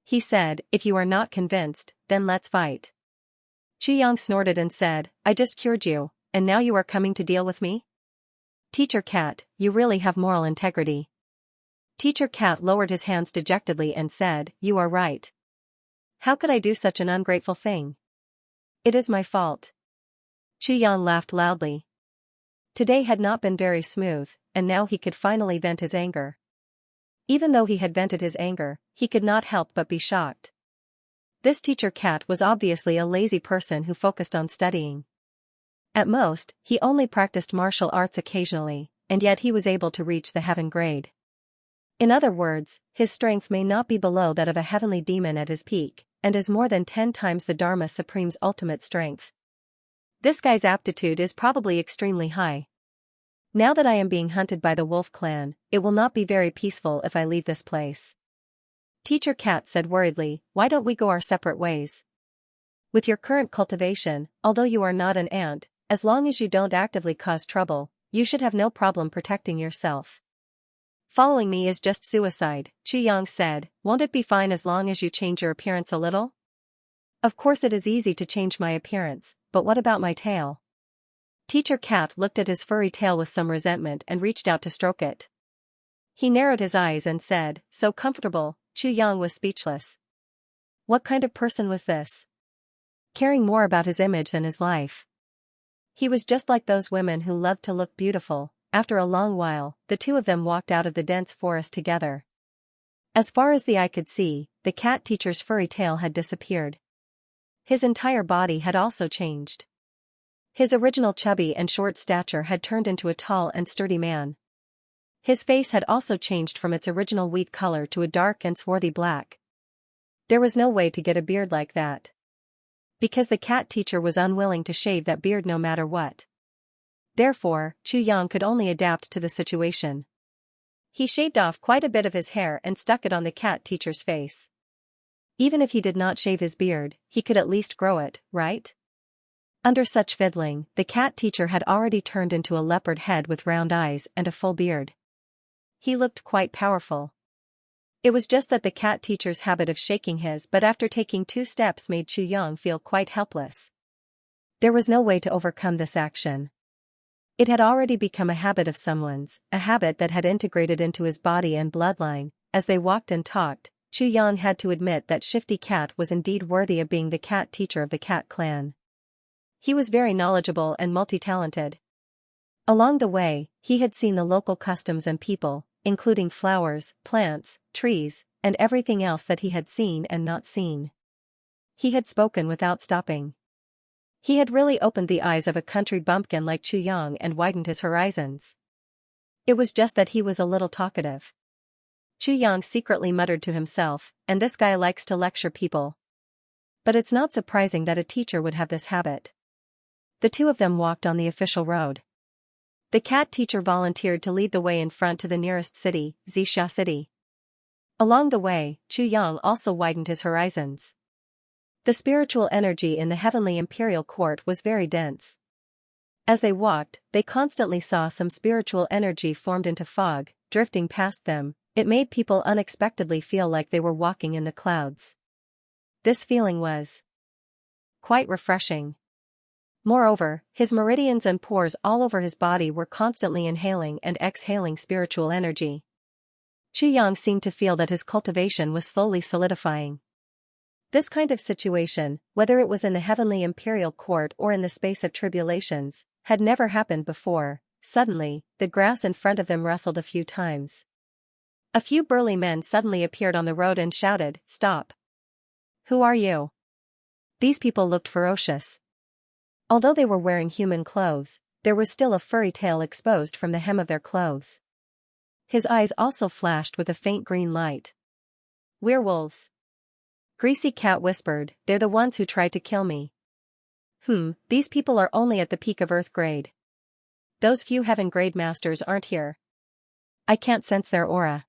He said, "If you are not convinced, then let's fight." Xianxia snorted and said, "I just cured you, and now you are coming to deal with me? Teacher Cat, you really have moral integrity." Teacher Cat lowered his hands dejectedly and said, "You are right. How could I do such an ungrateful thing? It is my fault." Xianxia laughed loudly. Today had not been very smooth, and now he could finally vent his anger. Even though he had vented his anger, he could not help but be shocked. This Teacher Cat was obviously a lazy person who focused on studying. At most, he only practiced martial arts occasionally, and yet he was able to reach the heaven grade. In other words, his strength may not be below that of a heavenly demon at his peak, and is more than 10 times the Dharma Supreme's ultimate strength. This guy's aptitude is probably extremely high. Now that I am being hunted by the wolf clan, it will not be very peaceful if I leave this place. Teacher Cat said worriedly, "Why don't we go our separate ways? With your current cultivation, although you are not an ant, as long as you don't actively cause trouble, you should have no problem protecting yourself." "Following me is just suicide," Xianxia said. "Won't it be fine as long as you change your appearance a little?" "Of course it is easy to change my appearance, but what about my tail?" Teacher Cat looked at his furry tail with some resentment and reached out to stroke it. He narrowed his eyes and said, "So comfortable." Xianxia was speechless. What kind of person was this? Caring more about his image than his life. He was just like those women who loved to look beautiful. After a long while, the two of them walked out of the dense forest together. As far as the eye could see, the cat teacher's furry tail had disappeared. His entire body had also changed. His original chubby and short stature had turned into a tall and sturdy man. His face had also changed from its original wheat color to a dark and swarthy black. There was no way to get a beard like that. Because the cat teacher was unwilling to shave that beard no matter what. Therefore, Xianxia could only adapt to the situation. He shaved off quite a bit of his hair and stuck it on the cat teacher's face. Even if he did not shave his beard, he could at least grow it, right? Under such fiddling, the cat teacher had already turned into a leopard head with round eyes and a full beard. He looked quite powerful. It was just that the cat teacher's habit of shaking his butt after taking 2 steps made Xianxia feel quite helpless. There was no way to overcome this action. It had already become a habit of someone's, a habit that had integrated into his body and bloodline. As they walked and talked, Xianxia had to admit that Shifty Cat was indeed worthy of being the cat teacher of the cat clan. He was very knowledgeable and multi-talented. Along the way, he had seen the local customs and people, including flowers, plants, trees, and everything else that he had seen and not seen. He had spoken without stopping. He had really opened the eyes of a country bumpkin like Xianxia and widened his horizons. It was just that he was a little talkative. Xianxia secretly muttered to himself, "And this guy likes to lecture people." But it's not surprising that a teacher would have this habit. The two of them walked on the official road. The cat teacher volunteered to lead the way in front to the nearest city, Xianxia City. Along the way, Xianxia also widened his horizons. The spiritual energy in the heavenly imperial court was very dense. As they walked, they constantly saw some spiritual energy formed into fog, drifting past them. It made people unexpectedly feel like they were walking in the clouds. This feeling was quite refreshing. Moreover, his meridians and pores all over his body were constantly inhaling and exhaling spiritual energy. Xianxia seemed to feel that his cultivation was slowly solidifying. This kind of situation, whether it was in the heavenly imperial court or in the space of tribulations, had never happened before. Suddenly, the grass in front of them rustled a few times. A few burly men suddenly appeared on the road and shouted, "Stop! Who are you?" These people looked ferocious. Although they were wearing human clothes, there was still a furry tail exposed from the hem of their clothes. His eyes also flashed with a faint green light. "Werewolves!" Greasy Cat whispered, "They're the ones who tried to kill me." These people are only at the peak of Earth grade. Those few heaven grade masters aren't here. I can't sense their aura.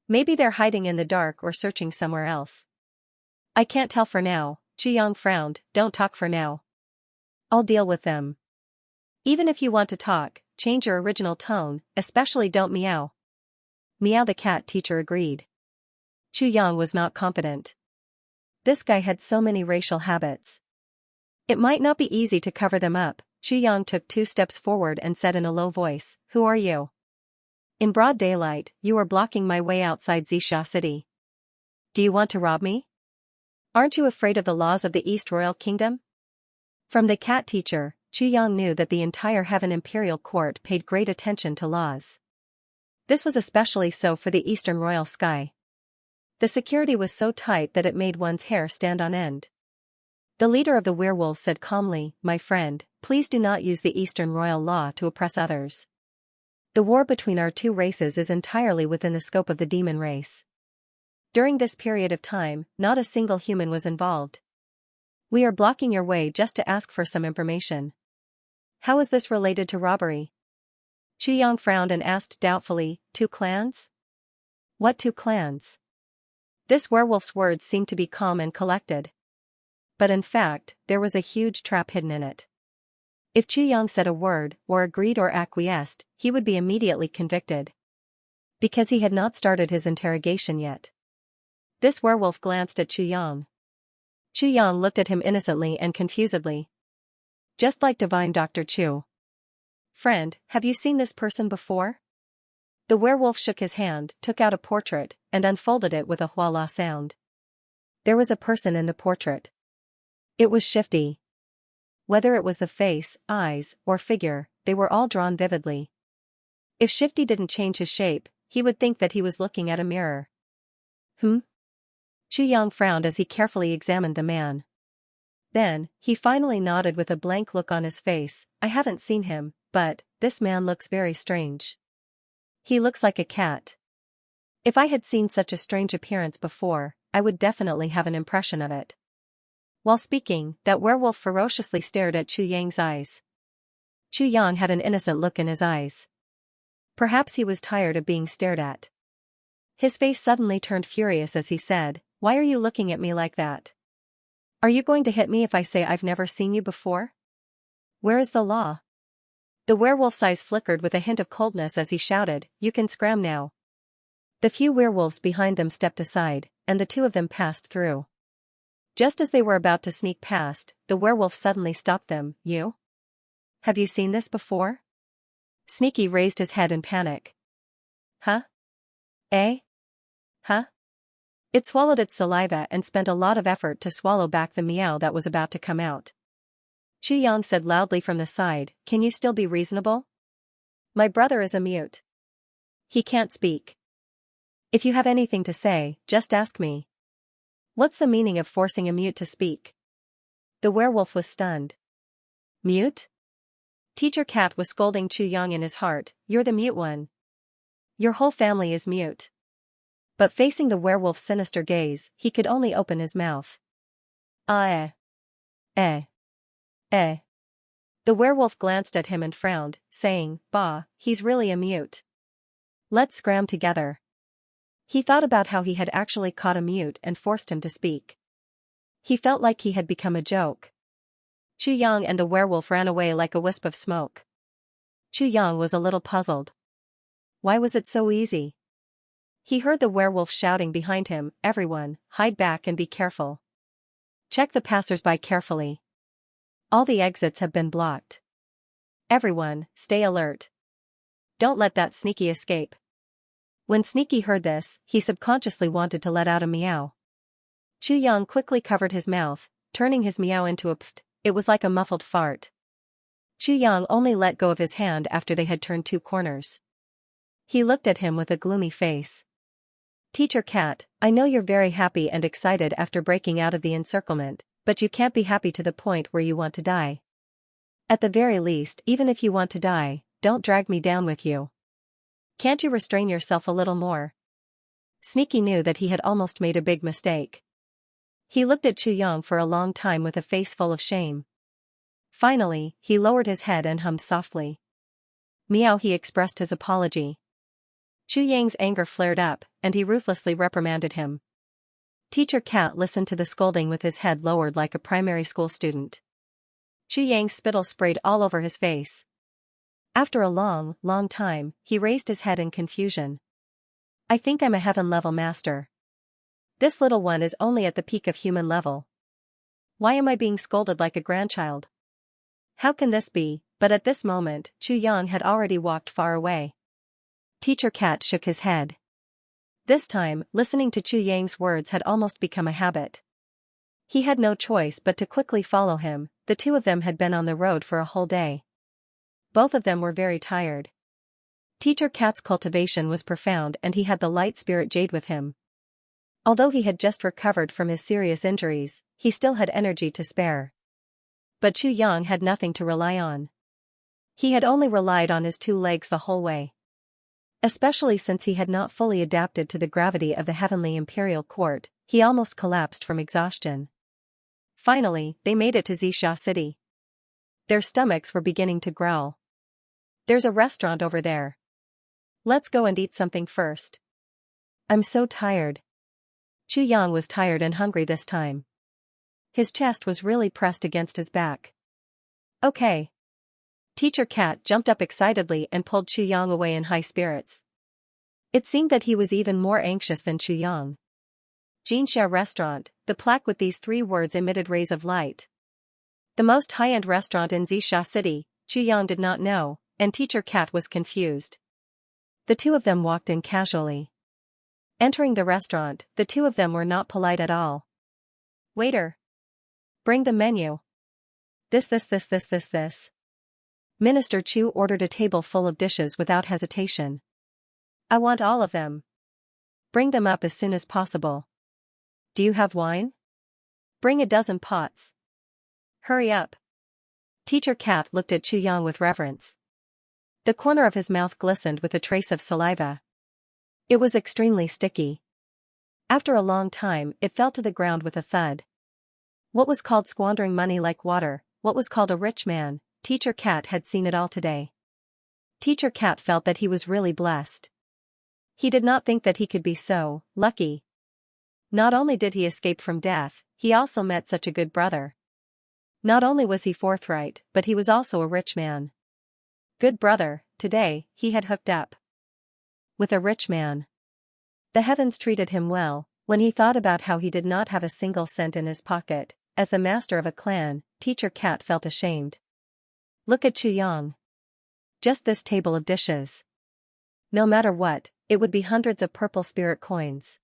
Maybe they're hiding in the dark or searching somewhere else. I can't tell for now. Xianxia frowned. Don't talk for now. I'll deal with them. Even if you want to talk, change your original tone, especially don't meow. Meow, the cat teacher agreed. Xianxia was not confident. This guy had so many racial habits. It might not be easy to cover them up. Xianxia took 2 steps forward and said in a low voice, "Who are you? In broad daylight, you are blocking my way outside Xianxia City. Do you want to rob me? Aren't you afraid of the laws of the East Royal Kingdom?" From the cat teacher, Xianxia knew that the entire Heaven Imperial Court paid great attention to laws. This was especially so for the Eastern Royal Sky. The security was so tight that it made one's hair stand on end. The leader of the werewolves said calmly, "My friend, please do not use the Eastern Royal Law to oppress others. The war between our 2 races is entirely within the scope of the demon race. During this period of time, not a single human was involved. We are blocking your way just to ask for some information. How is this related to robbery?" Xianxia frowned and asked doubtfully, 2 clans? What 2 clans? This werewolf's words seemed to be calm and collected. But in fact, there was a huge trap hidden in it. If Xianxia said a word, or agreed or acquiesced, he would be immediately convicted. Because he had not started his interrogation yet. This werewolf glanced at Xianxia. Xianxia looked at him innocently and confusedly. Just like divine Dr. Chu. "Friend, have you seen this person before?" The werewolf shook his hand, took out a portrait, and unfolded it with a voila sound. There was a person in the portrait. It was Shifty. Whether it was the face, eyes, or figure, they were all drawn vividly. If Shifty didn't change his shape, he would think that he was looking at a mirror. Xianxia frowned as he carefully examined the man. Then, he finally nodded with a blank look on his face. "I haven't seen him, but this man looks very strange. He looks like a cat. If I had seen such a strange appearance before, I would definitely have an impression of it." While speaking, that werewolf ferociously stared at Xianxia's eyes. Xianxia had an innocent look in his eyes. Perhaps he was tired of being stared at. His face suddenly turned furious as he said, "Why are you looking at me like that? Are you going to hit me if I say I've never seen you before? Where is the law?" The werewolf's eyes flickered with a hint of coldness as he shouted, "You can scram now." The few werewolves behind them stepped aside, and the 2 of them passed through. Just as they were about to sneak past, the werewolf suddenly stopped them. "You? Have you seen this before?" Sneaky raised his head in panic. "Huh? Eh? Huh?" It swallowed its saliva and spent a lot of effort to swallow back the meow that was about to come out. Xianxia said loudly from the side, "Can you still be reasonable? My brother is a mute. He can't speak. If you have anything to say, just ask me." "What's the meaning of forcing a mute to speak?" The werewolf was stunned. "Mute?" Teacher Cat was scolding Xianxia in his heart, "You're the mute one. Your whole family is mute." But facing the werewolf's sinister gaze, he could only open his mouth. Eh. Eh. Eh. The werewolf glanced at him and frowned, saying, "Bah, he's really a mute. Let's scram together." He thought about how he had actually caught a mute and forced him to speak. He felt like he had become a joke. Xianxia and the werewolf ran away like a wisp of smoke. Xianxia was a little puzzled. Why was it so easy? He heard the werewolf shouting behind him, "Everyone, hide back and be careful. Check the passers-by carefully. All the exits have been blocked. Everyone, stay alert. Don't let that Sneaky escape." When Sneaky heard this, he subconsciously wanted to let out a meow. Xianxia quickly covered his mouth, turning his meow into a pft. It was like a muffled fart. Xianxia only let go of his hand after they had turned 2 corners. He looked at him with a gloomy face. "Teacher Cat, I know you're very happy and excited after breaking out of the encirclement, but you can't be happy to the point where you want to die. At the very least, even if you want to die, don't drag me down with you. Can't you restrain yourself a little more?" Sneaky knew that he had almost made a big mistake. He looked at Xianxia for a long time with a face full of shame. Finally, he lowered his head and hummed softly. "Meow," he expressed his apology. Chu Yang's anger flared up, and he ruthlessly reprimanded him. Teacher Cat listened to the scolding with his head lowered like a primary school student. Chu Yang's spittle sprayed all over his face. After a long, long time, he raised his head in confusion. I think I'm a heaven-level master. This little one is only at the peak of human level. Why am I being scolded like a grandchild? How can this be? But at this moment, Chu Yang had already walked far away. Teacher Cat shook his head. This time, listening to Chu Yang's words had almost become a habit. He had no choice but to quickly follow him. The two of them had been on the road for a whole day. Both of them were very tired. Teacher Cat's cultivation was profound and he had the light spirit jade with him. Although he had just recovered from his serious injuries, he still had energy to spare. But Chu Yang had nothing to rely on. He had only relied on his two legs the whole way. Especially since he had not fully adapted to the gravity of the heavenly imperial court, he almost collapsed from exhaustion. Finally, they made it to Xianxia city. Their stomachs were beginning to growl. There's a restaurant over there. Let's go and eat something first. I'm so tired. Chu Yang was tired and hungry this time. His chest was really pressed against his back. Okay. Teacher Cat jumped up excitedly and pulled Chu Yang away in high spirits. It seemed that he was even more anxious than Chu Yang. Xianxia restaurant, the plaque with these 3 words emitted rays of light. The most high-end restaurant in Xianxia city, Chu Yang did not know, and Teacher Cat was confused. The two of them walked in casually. Entering the restaurant, the two of them were not polite at all. Waiter! Bring the menu. This. Minister Chu ordered a table full of dishes without hesitation. I want all of them. Bring them up as soon as possible. Do you have wine? Bring a dozen pots. Hurry up. Teacher Cat looked at Chu Yang with reverence. The corner of his mouth glistened with a trace of saliva. It was extremely sticky. After a long time, it fell to the ground with a thud. What was called squandering money like water, what was called a rich man, Teacher Cat had seen it all today. Teacher Cat felt that he was really blessed. He did not think that he could be so lucky. Not only did he escape from death, he also met such a good brother. Not only was he forthright, but he was also a rich man. Good brother, today, he had hooked up with a rich man. The heavens treated him well. When he thought about how he did not have a single cent in his pocket, as the master of a clan, Teacher Cat felt ashamed. Look at Chu Yang. Just this table of dishes. No matter what, it would be hundreds of purple spirit coins.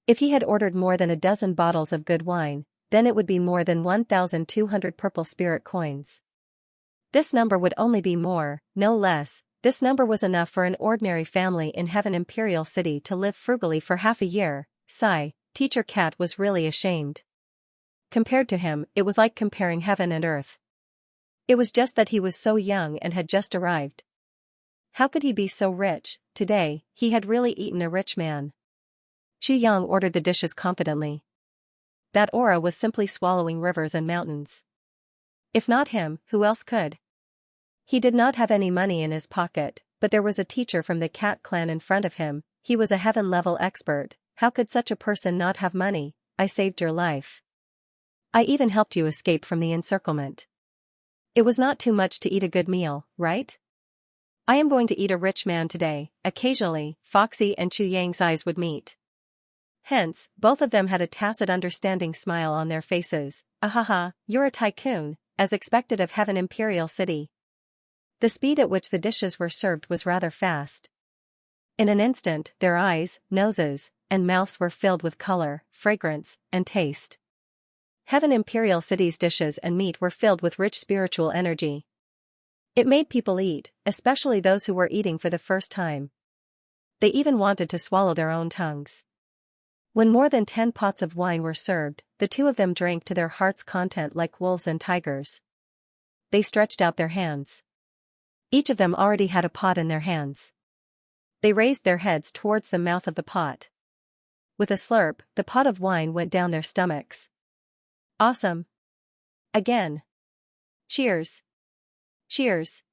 If he had ordered more than a dozen bottles of good wine, then it would be more than 1,200 purple spirit coins. This number would only be more, no less. This number was enough for an ordinary family in Heaven Imperial City to live frugally for half a year. Sigh, Teacher Cat was really ashamed. Compared to him, it was like comparing heaven and earth. It was just that he was so young and had just arrived. How could he be so rich? Today, he had really eaten a rich man. Chu Yang ordered the dishes confidently. That aura was simply swallowing rivers and mountains. If not him, who else could? He did not have any money in his pocket, but there was a teacher from the Cat clan in front of him. He was a heaven-level expert. How could such a person not have money? I saved your life. I even helped you escape from the encirclement. It was not too much to eat a good meal, right? I am going to eat a rich man today. Occasionally, Foxy and Chu Yang's eyes would meet. Hence, both of them had a tacit understanding smile on their faces. Ahaha, you're a tycoon, as expected of Heaven Imperial City. The speed at which the dishes were served was rather fast. In an instant, their eyes, noses, and mouths were filled with color, fragrance, and taste. Heaven Imperial City's dishes and meat were filled with rich spiritual energy. It made people eat, especially those who were eating for the first time. They even wanted to swallow their own tongues. When more than 10 pots of wine were served, the two of them drank to their heart's content like wolves and tigers. They stretched out their hands. Each of them already had a pot in their hands. They raised their heads towards the mouth of the pot. With a slurp, the pot of wine went down their stomachs. Awesome. Again. Cheers. Cheers.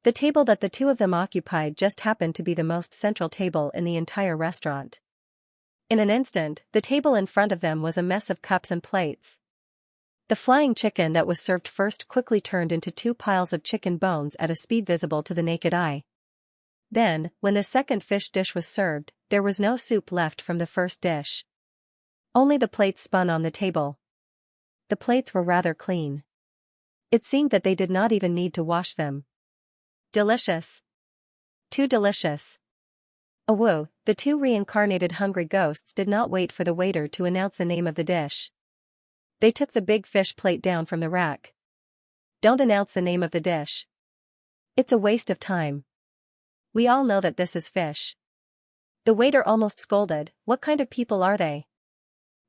The table that the two of them occupied just happened to be the most central table in the entire restaurant. In an instant, the table in front of them was a mess of cups and plates. The flying chicken that was served first quickly turned into 2 piles of chicken bones at a speed visible to the naked eye. Then, when the second fish dish was served, there was no soup left from the first dish. Only the plates spun on the table. The plates were rather clean. It seemed that they did not even need to wash them. Delicious. Too delicious. Awoo, the 2 reincarnated hungry ghosts did not wait for the waiter to announce the name of the dish. They took the big fish plate down from the rack. Don't announce the name of the dish. It's a waste of time. We all know that this is fish. The waiter almost scolded. What kind of people are they?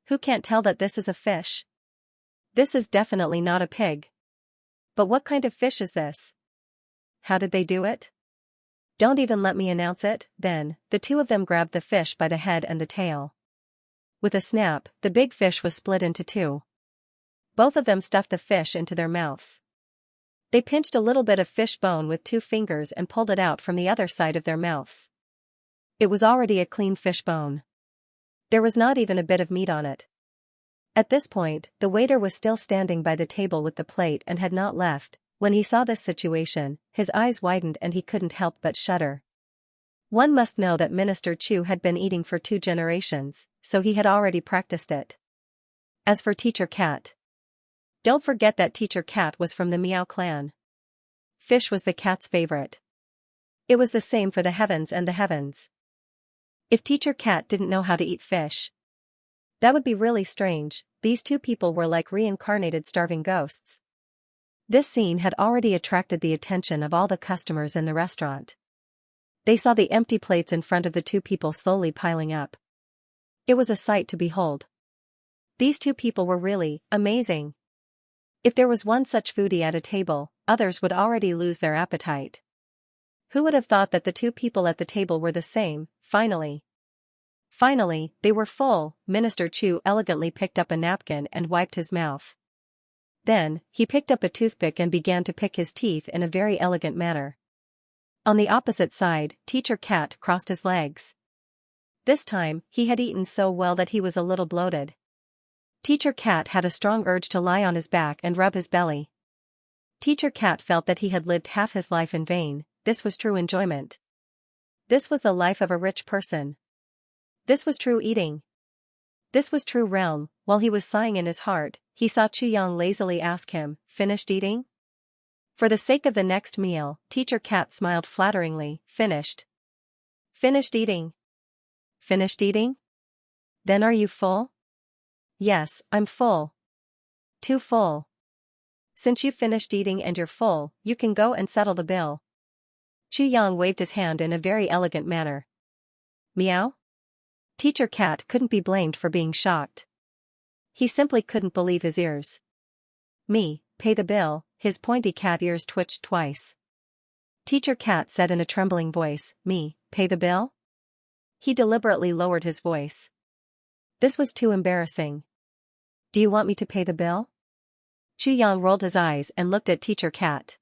Who can't tell that this is a fish? This is definitely not a pig. But what kind of fish is this? How did they do it? Don't even let me announce it. Then, the 2 of them grabbed the fish by the head and the tail. With a snap, the big fish was split into 2. Both of them stuffed the fish into their mouths. They pinched a little bit of fish bone with 2 fingers and pulled it out from the other side of their mouths. It was already a clean fish bone. There was not even a bit of meat on it. At this point, the waiter was still standing by the table with the plate and had not left. When he saw this situation, his eyes widened and he couldn't help but shudder. One must know that Minister Chu had been eating for 2 generations, so he had already practiced it. As for Teacher Cat, don't forget that Teacher Cat was from the Meow clan. Fish was the cat's favorite. It was the same for the heavens and the heavens. If Teacher Cat didn't know how to eat fish, that would be really strange. These 2 people were like reincarnated starving ghosts. This scene had already attracted the attention of all the customers in the restaurant. They saw the empty plates in front of the 2 people slowly piling up. It was a sight to behold. These 2 people were really amazing. If there was one such foodie at a table, others would already lose their appetite. Who would have thought that the 2 people at the table were the same? Finally, they were full. Minister Chu elegantly picked up a napkin and wiped his mouth. Then, he picked up a toothpick and began to pick his teeth in a very elegant manner. On the opposite side, Teacher Cat crossed his legs. This time, he had eaten so well that he was a little bloated. Teacher Cat had a strong urge to lie on his back and rub his belly. Teacher Cat felt that he had lived half his life in vain. This was true enjoyment. This was the life of a rich person. This was true eating. This was true realm. While he was sighing in his heart, he saw Chuyang lazily ask him, "Finished eating?" For the sake of the next meal, Teacher Cat smiled flatteringly. Finished. Finished eating. Finished eating? Then are you full? Yes, I'm full. Too full. Since you've finished eating and you're full, you can go and settle the bill. Chuyang waved his hand in a very elegant manner. Meow? Teacher Cat couldn't be blamed for being shocked. He simply couldn't believe his ears. Me, pay the bill. His pointy cat ears twitched twice. Teacher Cat said in a trembling voice, "Me, pay the bill?" He deliberately lowered his voice. This was too embarrassing. Do you want me to pay the bill? Chuyang rolled his eyes and looked at Teacher Cat.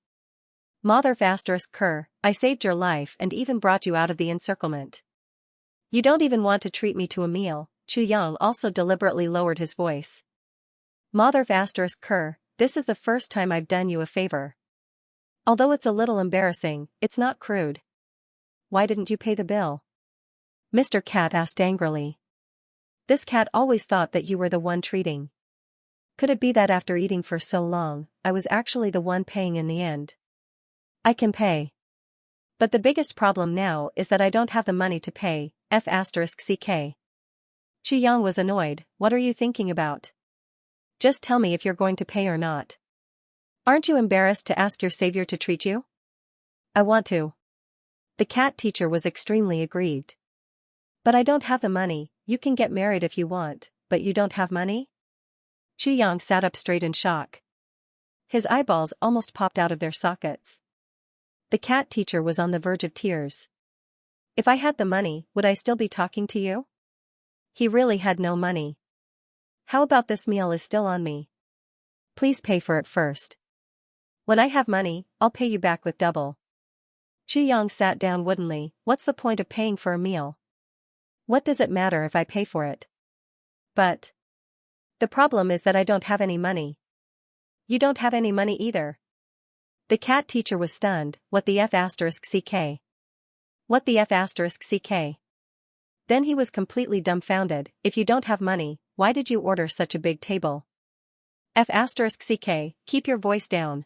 Mother **Ker, I saved your life and even brought you out of the encirclement. You don't even want to treat me to a meal. Chuyang also deliberately lowered his voice. Mother **Ker, this is the first time I've done you a favor. Although it's a little embarrassing, it's not crude. Why didn't you pay the bill? Mr. Cat asked angrily. This cat always thought that you were the one treating. Could it be that after eating for so long, I was actually the one paying in the end? I can pay. But the biggest problem now is that I don't have the money to pay. **CK. Chuyang was annoyed. What are you thinking about? Just tell me if you're going to pay or not. Aren't you embarrassed to ask your savior to treat you? I want to. The cat teacher was extremely aggrieved. But I don't have the money. You can get married if you want, but you don't have money? Chuyang sat up straight in shock. His eyeballs almost popped out of their sockets. The cat teacher was on the verge of tears. If I had the money, would I still be talking to you? He really had no money. How about this meal is still on me? Please pay for it first. When I have money, I'll pay you back with double. Yang sat down woodenly. What's the point of paying for a meal? What does it matter if I pay for it? But the problem is that I don't have any money. You don't have any money either. The cat teacher was stunned. What the F asterisk CK? What the F asterisk CK? Then he was completely dumbfounded. If you don't have money, why did you order such a big table? F asterisk CK, keep your voice down.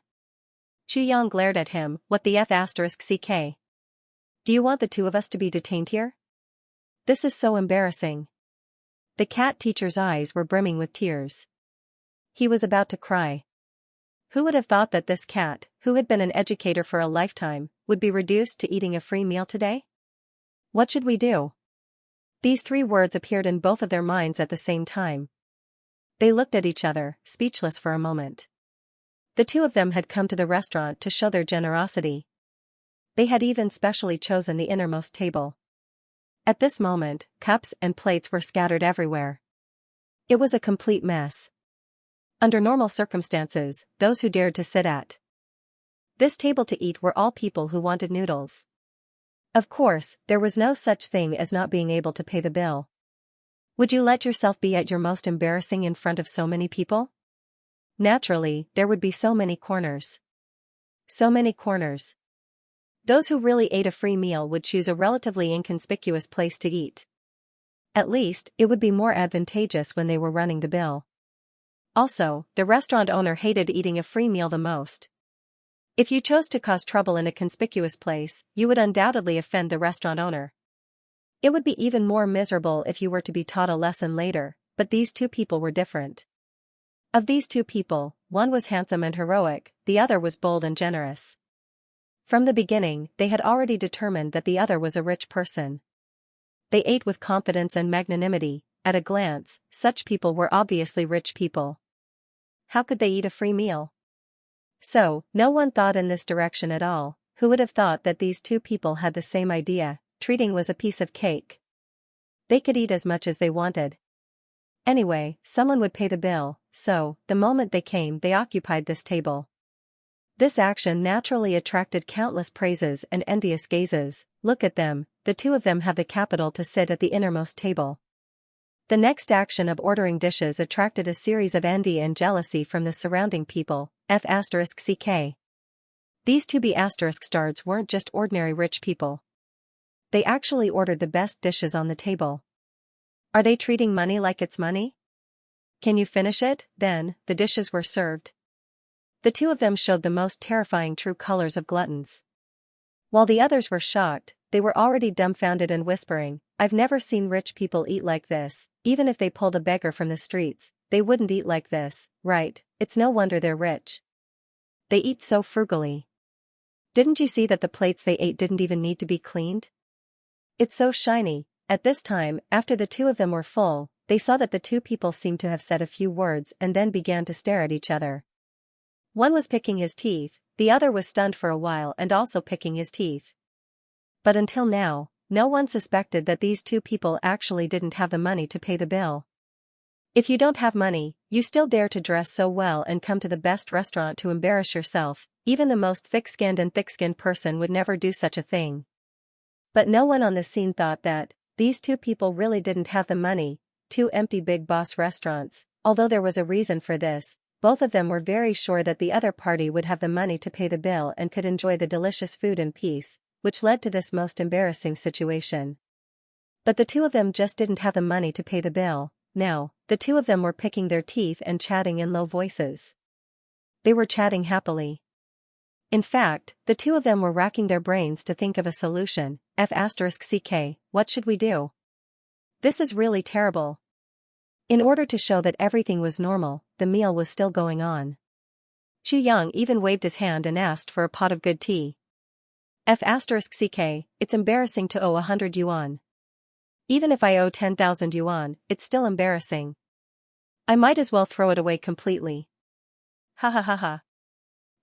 Yang glared at him. What the F asterisk CK? Do you want the two of us to be detained here? This is so embarrassing. The cat teacher's eyes were brimming with tears. He was about to cry. Who would have thought that this cat, who had been an educator for a lifetime, would be reduced to eating a free meal today? What should we do? These three words appeared in both of their minds at the same time. They looked at each other, speechless for a moment. The two of them had come to the restaurant to show their generosity. They had even specially chosen the innermost table. At this moment, cups and plates were scattered everywhere. It was a complete mess. Under normal circumstances, those who dared to sit at this table to eat were all people who wanted noodles. Of course, there was no such thing as not being able to pay the bill. Would you let yourself be at your most embarrassing in front of so many people? Naturally, there would be so many corners. So many corners. Those who really ate a free meal would choose a relatively inconspicuous place to eat. At least, it would be more advantageous when they were running the bill. Also, the restaurant owner hated eating a free meal the most. If you chose to cause trouble in a conspicuous place, you would undoubtedly offend the restaurant owner. It would be even more miserable if you were to be taught a lesson later, but these two people were different. Of these two people, one was handsome and heroic, the other was bold and generous. From the beginning, they had already determined that the other was a rich person. They ate with confidence and magnanimity. At a glance, such people were obviously rich people. How could they eat a free meal? So, no one thought in this direction at all. Who would have thought that these two people had the same idea? Treating was a piece of cake. They could eat as much as they wanted. Anyway, someone would pay the bill, so, the moment they came, they occupied this table. This action naturally attracted countless praises and envious gazes. Look at them, the two of them have the capital to sit at the innermost table. The next action of ordering dishes attracted a series of envy and jealousy from the surrounding people. F asterisk CK. These two B asterisk stards weren't just ordinary rich people. They actually ordered the best dishes on the table. Are they treating money like it's money? Can you finish it? Then, the dishes were served. The two of them showed the most terrifying true colors of gluttons. While the others were shocked, they were already dumbfounded and whispering, I've never seen rich people eat like this. Even if they pulled a beggar from the streets, they wouldn't eat like this, right? It's no wonder they're rich. They eat so frugally. Didn't you see that the plates they ate didn't even need to be cleaned? It's so shiny. At this time, after the two of them were full, they saw that the two people seemed to have said a few words and then began to stare at each other. One was picking his teeth, the other was stunned for a while and also picking his teeth. But until now, no one suspected that these two people actually didn't have the money to pay the bill. If you don't have money, you still dare to dress so well and come to the best restaurant to embarrass yourself. Even the most thick-skinned person would never do such a thing. But no one on the scene thought that these two people really didn't have the money. Two empty big boss restaurants. Although there was a reason for this, both of them were very sure that the other party would have the money to pay the bill and could enjoy the delicious food in peace, which led to this most embarrassing situation. But the two of them just didn't have the money to pay the bill. Now, the two of them were picking their teeth and chatting in low voices. They were chatting happily. In fact, the two of them were racking their brains to think of a solution. F asterisk CK, what should we do? This is really terrible. In order to show that everything was normal, the meal was still going on. Yang even waved his hand and asked for a pot of good tea. F asterisk CK, it's embarrassing to owe 100 yuan. Even if I owe 10,000 yuan, it's still embarrassing. I might as well throw it away completely. Ha ha ha ha.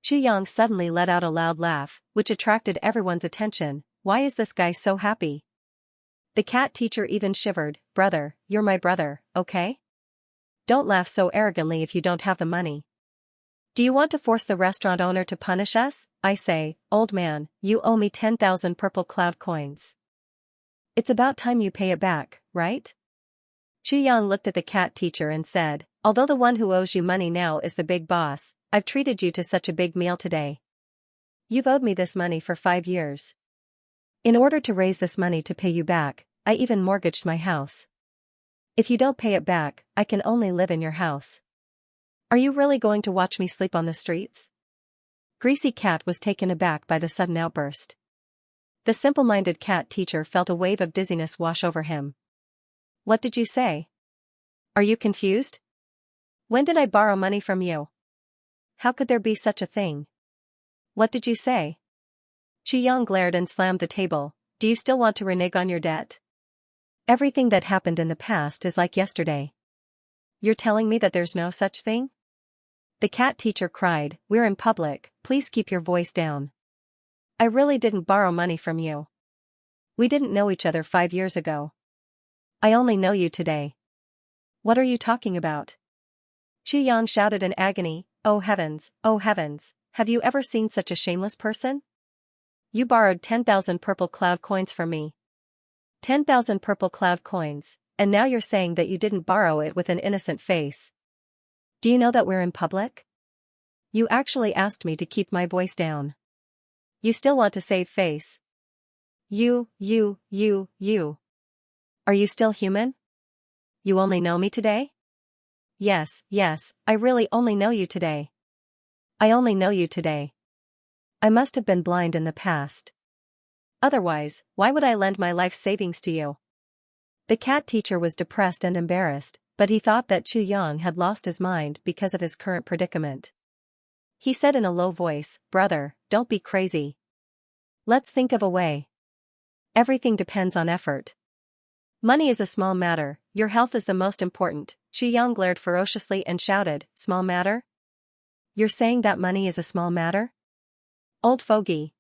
Yang suddenly let out a loud laugh, which attracted everyone's attention. Why is this guy so happy? The cat teacher even shivered. Brother, you're my brother, okay? Don't laugh so arrogantly if you don't have the money. Do you want to force the restaurant owner to punish us? I say, old man, you owe me 10,000 purple cloud coins. It's about time you pay it back, right? Yang looked at the cat teacher and said, although the one who owes you money now is the big boss, I've treated you to such a big meal today. You've owed me this money for 5 years. In order to raise this money to pay you back, I even mortgaged my house. If you don't pay it back, I can only live in your house. Are you really going to watch me sleep on the streets? Greasy Cat was taken aback by the sudden outburst. The simple-minded cat teacher felt a wave of dizziness wash over him. What did you say? Are you confused? When did I borrow money from you? How could there be such a thing? What did you say? Yang glared and slammed the table. Do you still want to renege on your debt? Everything that happened in the past is like yesterday. You're telling me that there's no such thing? The cat teacher cried, we're in public, please keep your voice down. I really didn't borrow money from you. We didn't know each other 5 years ago. I only know you today. What are you talking about? Yang shouted in agony, oh heavens, have you ever seen such a shameless person? You borrowed 10,000 purple cloud coins from me. 10,000 purple cloud coins, and now you're saying that you didn't borrow it with an innocent face. Do you know that we're in public? You actually asked me to keep my voice down. You still want to save face. You. Are you still human? You only know me today? Yes, I really only know you today. I only know you today. I must have been blind in the past. Otherwise, why would I lend my life savings to you? The cat teacher was depressed and embarrassed, but he thought that Yang had lost his mind because of his current predicament. He said in a low voice, brother, don't be crazy. Let's think of a way. Everything depends on effort. Money is a small matter, your health is the most important. Yang glared ferociously and shouted, small matter? You're saying that money is a small matter? Old fogey.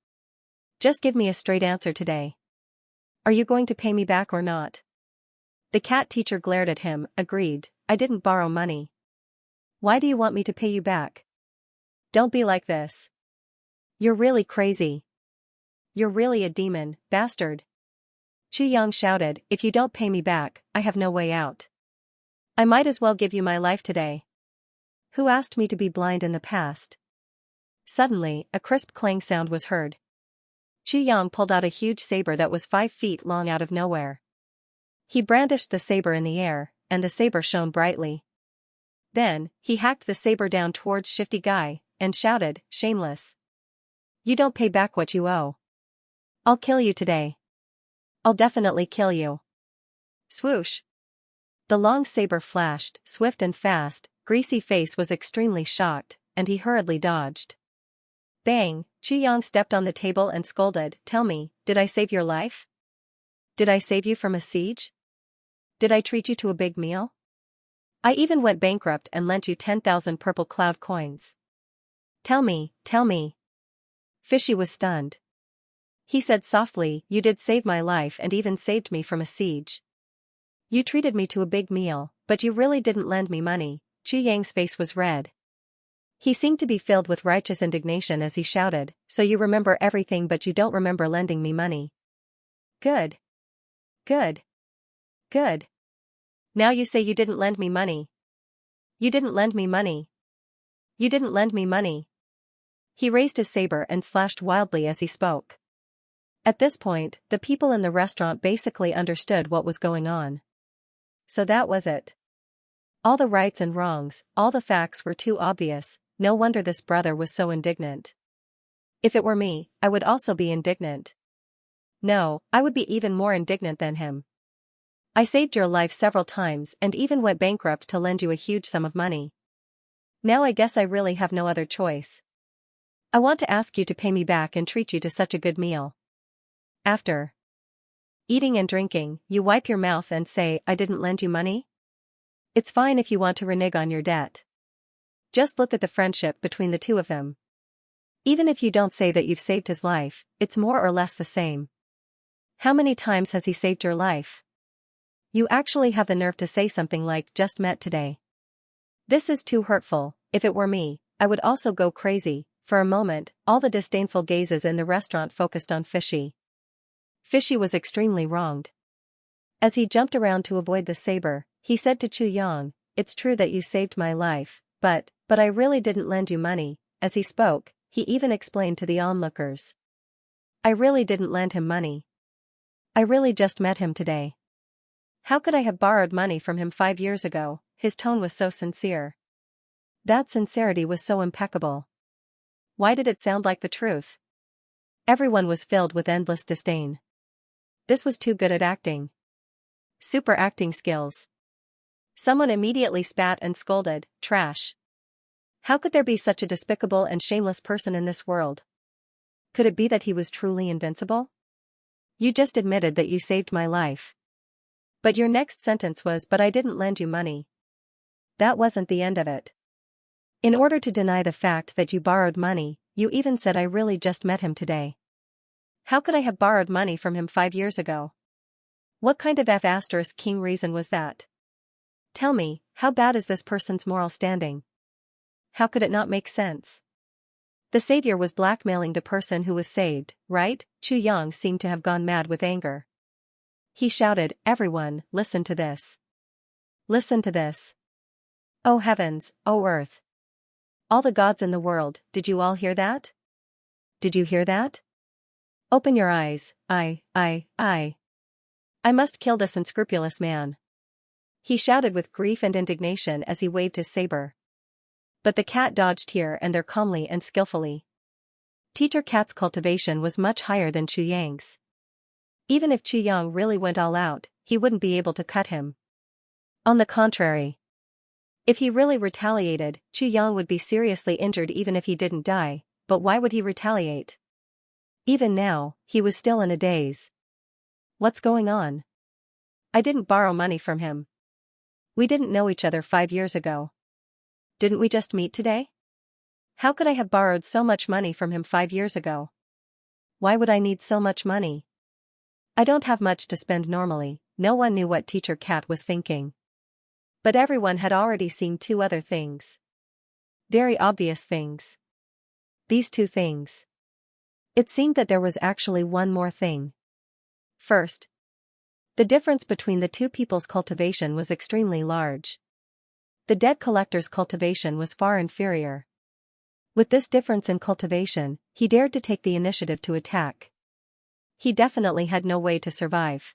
Just give me a straight answer today. Are you going to pay me back or not? The cat teacher glared at him, agreed, I didn't borrow money. Why do you want me to pay you back? Don't be like this. You're really crazy. You're really a demon, bastard. Yang shouted, if you don't pay me back, I have no way out. I might as well give you my life today. Who asked me to be blind in the past? Suddenly, a crisp clang sound was heard. Yang pulled out a huge saber that was 5 feet long out of nowhere. He brandished the saber in the air, and the saber shone brightly. Then, he hacked the saber down towards Shifty Guy, and shouted, shameless. You don't pay back what you owe. I'll kill you today. I'll definitely kill you. Swoosh. The long saber flashed, swift and fast. Greasy Face was extremely shocked, and he hurriedly dodged. Bang! Yang stepped on the table and scolded, tell me, did I save your life? Did I save you from a siege? Did I treat you to a big meal? I even went bankrupt and lent you 10,000 purple cloud coins. Tell me. Fishy was stunned. He said softly, you did save my life and even saved me from a siege. You treated me to a big meal, but you really didn't lend me money. Yang's face was red. He seemed to be filled with righteous indignation as he shouted, so you remember everything but you don't remember lending me money. Good. Now you say you didn't lend me money. You didn't lend me money. You didn't lend me money. He raised his saber and slashed wildly as he spoke. At this point, the people in the restaurant basically understood what was going on. So that was it. All the rights and wrongs, all the facts were too obvious, no wonder this brother was so indignant. If it were me, I would also be indignant. No, I would be even more indignant than him. I saved your life several times and even went bankrupt to lend you a huge sum of money. Now I guess I really have no other choice. I want to ask you to pay me back and treat you to such a good meal. After eating and drinking, you wipe your mouth and say, I didn't lend you money? It's fine if you want to renege on your debt. Just look at the friendship between the two of them. Even if you don't say that you've saved his life, it's more or less the same. How many times has he saved your life? You actually have the nerve to say something like, just met today. This is too hurtful. If it were me, I would also go crazy. For a moment, all the disdainful gazes in the restaurant focused on Fishy. Fishy was extremely wronged. As he jumped around to avoid the saber, he said to Chu Yang, "It's true that you saved my life, but I really didn't lend you money." As he spoke, he even explained to the onlookers. "I really didn't lend him money. I really just met him today. How could I have borrowed money from him 5 years ago?" His tone was so sincere. That sincerity was so impeccable. Why did it sound like the truth? Everyone was filled with endless disdain. This was too good at acting. Super acting skills. Someone immediately spat and scolded, "Trash. How could there be such a despicable and shameless person in this world? Could it be that he was truly invincible? You just admitted that you saved my life. But your next sentence was, 'But I didn't lend you money.' That wasn't the end of it. In order to deny the fact that you borrowed money, you even said, 'I really just met him today.' How could I have borrowed money from him 5 years ago? What kind of F***king reason was that? Tell me, how bad is this person's moral standing? How could it not make sense? The savior was blackmailing the person who was saved, right?" Chu Yang seemed to have gone mad with anger. He shouted, "Everyone, listen to this. Listen to this. Oh heavens, oh earth. All the gods in the world, did you all hear that? Did you hear that? Open your eyes. I must kill this unscrupulous man." He shouted with grief and indignation as he waved his saber. But the cat dodged here and there calmly and skillfully. Teacher Cat's cultivation was much higher than Chu Yang's. Even if Chu Yang really went all out, he wouldn't be able to cut him. On the contrary. If he really retaliated, Chu Yang would be seriously injured even if he didn't die, but why would he retaliate? Even now, he was still in a daze. What's going on? I didn't borrow money from him. We didn't know each other 5 years ago. Didn't we just meet today? How could I have borrowed so much money from him 5 years ago? Why would I need so much money? I don't have much to spend normally. No one knew what Teacher Cat was thinking. But everyone had already seen two other things. Very obvious things. These two things. It seemed that there was actually one more thing. First, the difference between the two people's cultivation was extremely large. The debt collector's cultivation was far inferior. With this difference in cultivation, he dared to take the initiative to attack. He definitely had no way to survive.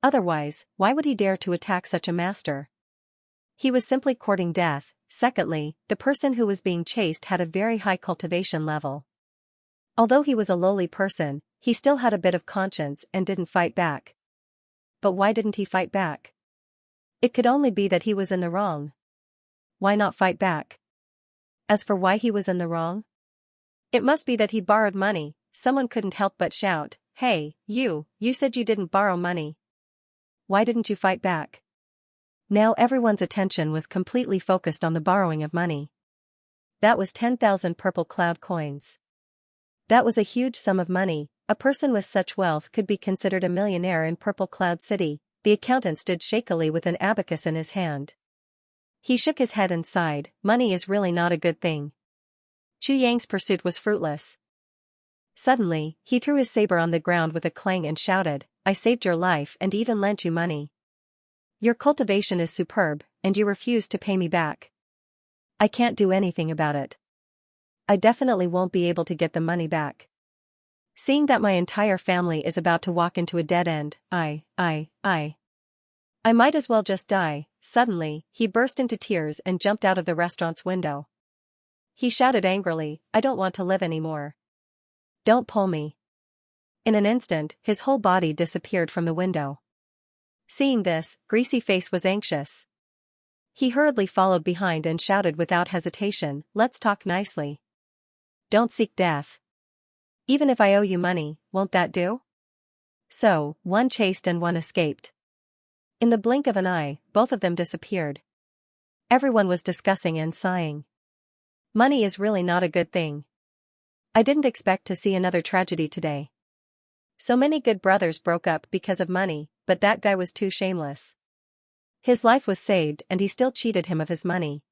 Otherwise, why would he dare to attack such a master? He was simply courting death. Secondly, the person who was being chased had a very high cultivation level. Although he was a lowly person, he still had a bit of conscience and didn't fight back. But why didn't he fight back? It could only be that he was in the wrong. Why not fight back? As for why he was in the wrong? It must be that he borrowed money. Someone couldn't help but shout, "Hey, you said you didn't borrow money. Why didn't you fight back?" Now everyone's attention was completely focused on the borrowing of money. That was 10,000 purple cloud coins. That was a huge sum of money. A person with such wealth could be considered a millionaire in Purple Cloud City. The accountant stood shakily with an abacus in his hand. He shook his head and sighed. Money is really not a good thing. Chu Yang's pursuit was fruitless. Suddenly, he threw his saber on the ground with a clang and shouted, "I saved your life and even lent you money. Your cultivation is superb, and you refuse to pay me back. I can't do anything about it. I definitely won't be able to get the money back. Seeing that my entire family is about to walk into a dead end, I might as well just die." Suddenly, he burst into tears and jumped out of the restaurant's window. He shouted angrily, "I don't want to live anymore. Don't pull me." In an instant, his whole body disappeared from the window. Seeing this, Greasy Face was anxious. He hurriedly followed behind and shouted without hesitation, "Let's talk nicely. Don't seek death. Even if I owe you money, won't that do?" So, one chased and one escaped. In the blink of an eye, both of them disappeared. Everyone was discussing and sighing. Money is really not a good thing. I didn't expect to see another tragedy today. So many good brothers broke up because of money, but that guy was too shameless. His life was saved and he still cheated him of his money.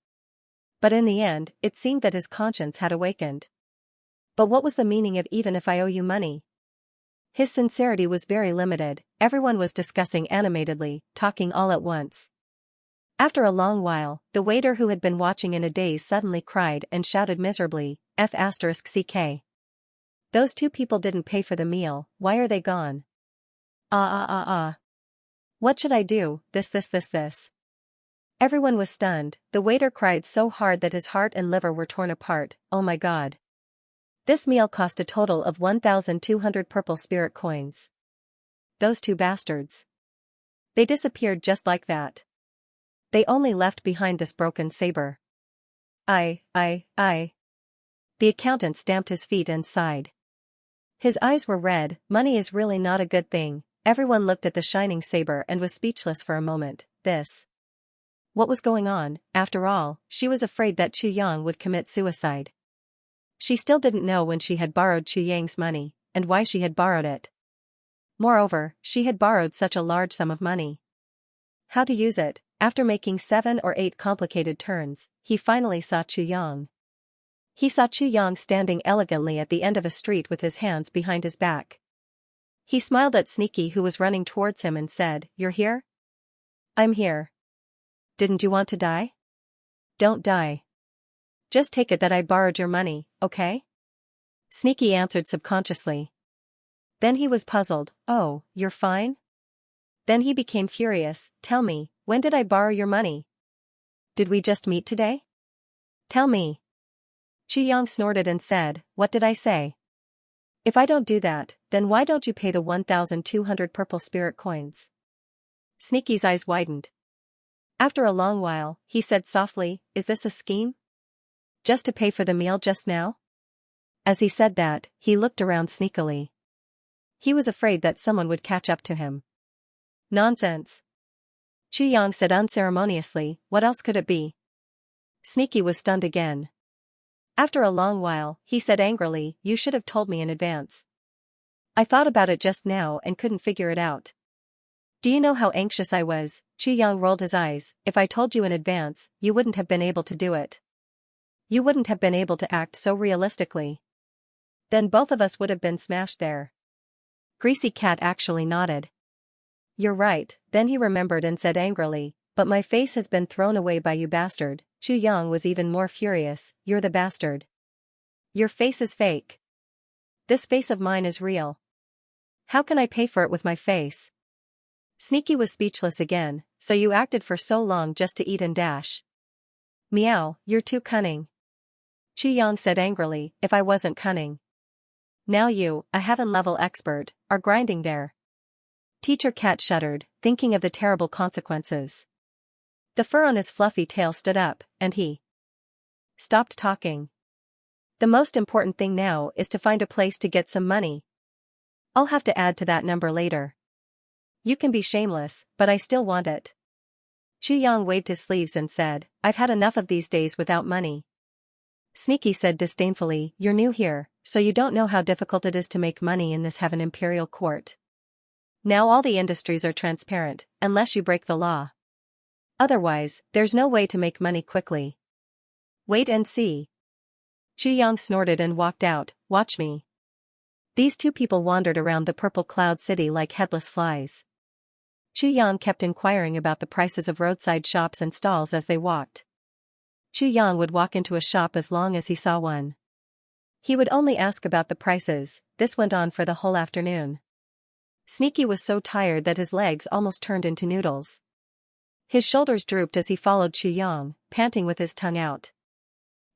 But in the end, it seemed that his conscience had awakened. But what was the meaning of even if I owe you money? His sincerity was very limited, everyone was discussing animatedly, talking all at once. After a long while, the waiter who had been watching in a daze suddenly cried and shouted miserably, F***ck. Those two people didn't pay for the meal, why are they gone? What should I do, this. Everyone was stunned, the waiter cried so hard that his heart and liver were torn apart, oh my god. This meal cost a total of 1,200 purple spirit coins. Those two bastards. They disappeared just like that. They only left behind this broken saber. I. The accountant stamped his feet and sighed. His eyes were red, money is really not a good thing. Everyone looked at the shining saber and was speechless for a moment. What was going on? After all, she was afraid that Xianxia would commit suicide. She still didn't know when she had borrowed Xianxia's money, and why she had borrowed it. Moreover, she had borrowed such a large sum of money. How to use it? After making 7 or 8 complicated turns, he finally saw Xianxia. He saw Xianxia standing elegantly at the end of a street with his hands behind his back. He smiled at Sneaky who was running towards him and said, "You're here?" "I'm here. Didn't you want to die?" "Don't die. Just take it that I borrowed your money, okay?" Sneaky answered subconsciously. Then he was puzzled, "Oh, you're fine?" Then he became furious, "Tell me, when did I borrow your money? Did we just meet today? Tell me." Xianxia snorted and said, "What did I say? If I don't do that, then why don't you pay the 1,200 purple spirit coins?" Sneaky's eyes widened. After a long while, he said softly, "Is this a scheme? Just to pay for the meal just now?" As he said that, he looked around sneakily. He was afraid that someone would catch up to him. "Nonsense," Xianxia said unceremoniously, "what else could it be?" Sneaky was stunned again. After a long while, he said angrily, "You should have told me in advance. I thought about it just now and couldn't figure it out. Do you know how anxious I was?" Xianxia rolled his eyes, "If I told you in advance, you wouldn't have been able to do it. You wouldn't have been able to act so realistically. Then both of us would have been smashed there." Greasy Cat actually nodded. "You're right." Then he remembered and said angrily, "But my face has been thrown away by you bastard." Xianxia was even more furious, "You're the bastard. Your face is fake. This face of mine is real. How can I pay for it with my face?" Sneaky was speechless again, "So you acted for so long just to eat and dash. Meow, you're too cunning." Xianxia said angrily, "If I wasn't cunning. Now you, a heaven-level expert, are grinding there." Teacher Cat shuddered, thinking of the terrible consequences. The fur on his fluffy tail stood up, and he stopped talking. "The most important thing now is to find a place to get some money. I'll have to add to that number later. You can be shameless, but I still want it." Xianxia waved his sleeves and said, "I've had enough of these days without money." Sneaky said disdainfully, "You're new here, so you don't know how difficult it is to make money in this heaven imperial court. Now all the industries are transparent, unless you break the law. Otherwise, there's no way to make money quickly. Wait and see." Xianxia snorted and walked out, "Watch me." These two people wandered around the purple cloud city like headless flies. Xianxia kept inquiring about the prices of roadside shops and stalls as they walked. Xianxia would walk into a shop as long as he saw one. He would only ask about the prices. This went on for the whole afternoon. Sneaky was so tired that his legs almost turned into noodles. His shoulders drooped as he followed Xianxia, panting with his tongue out.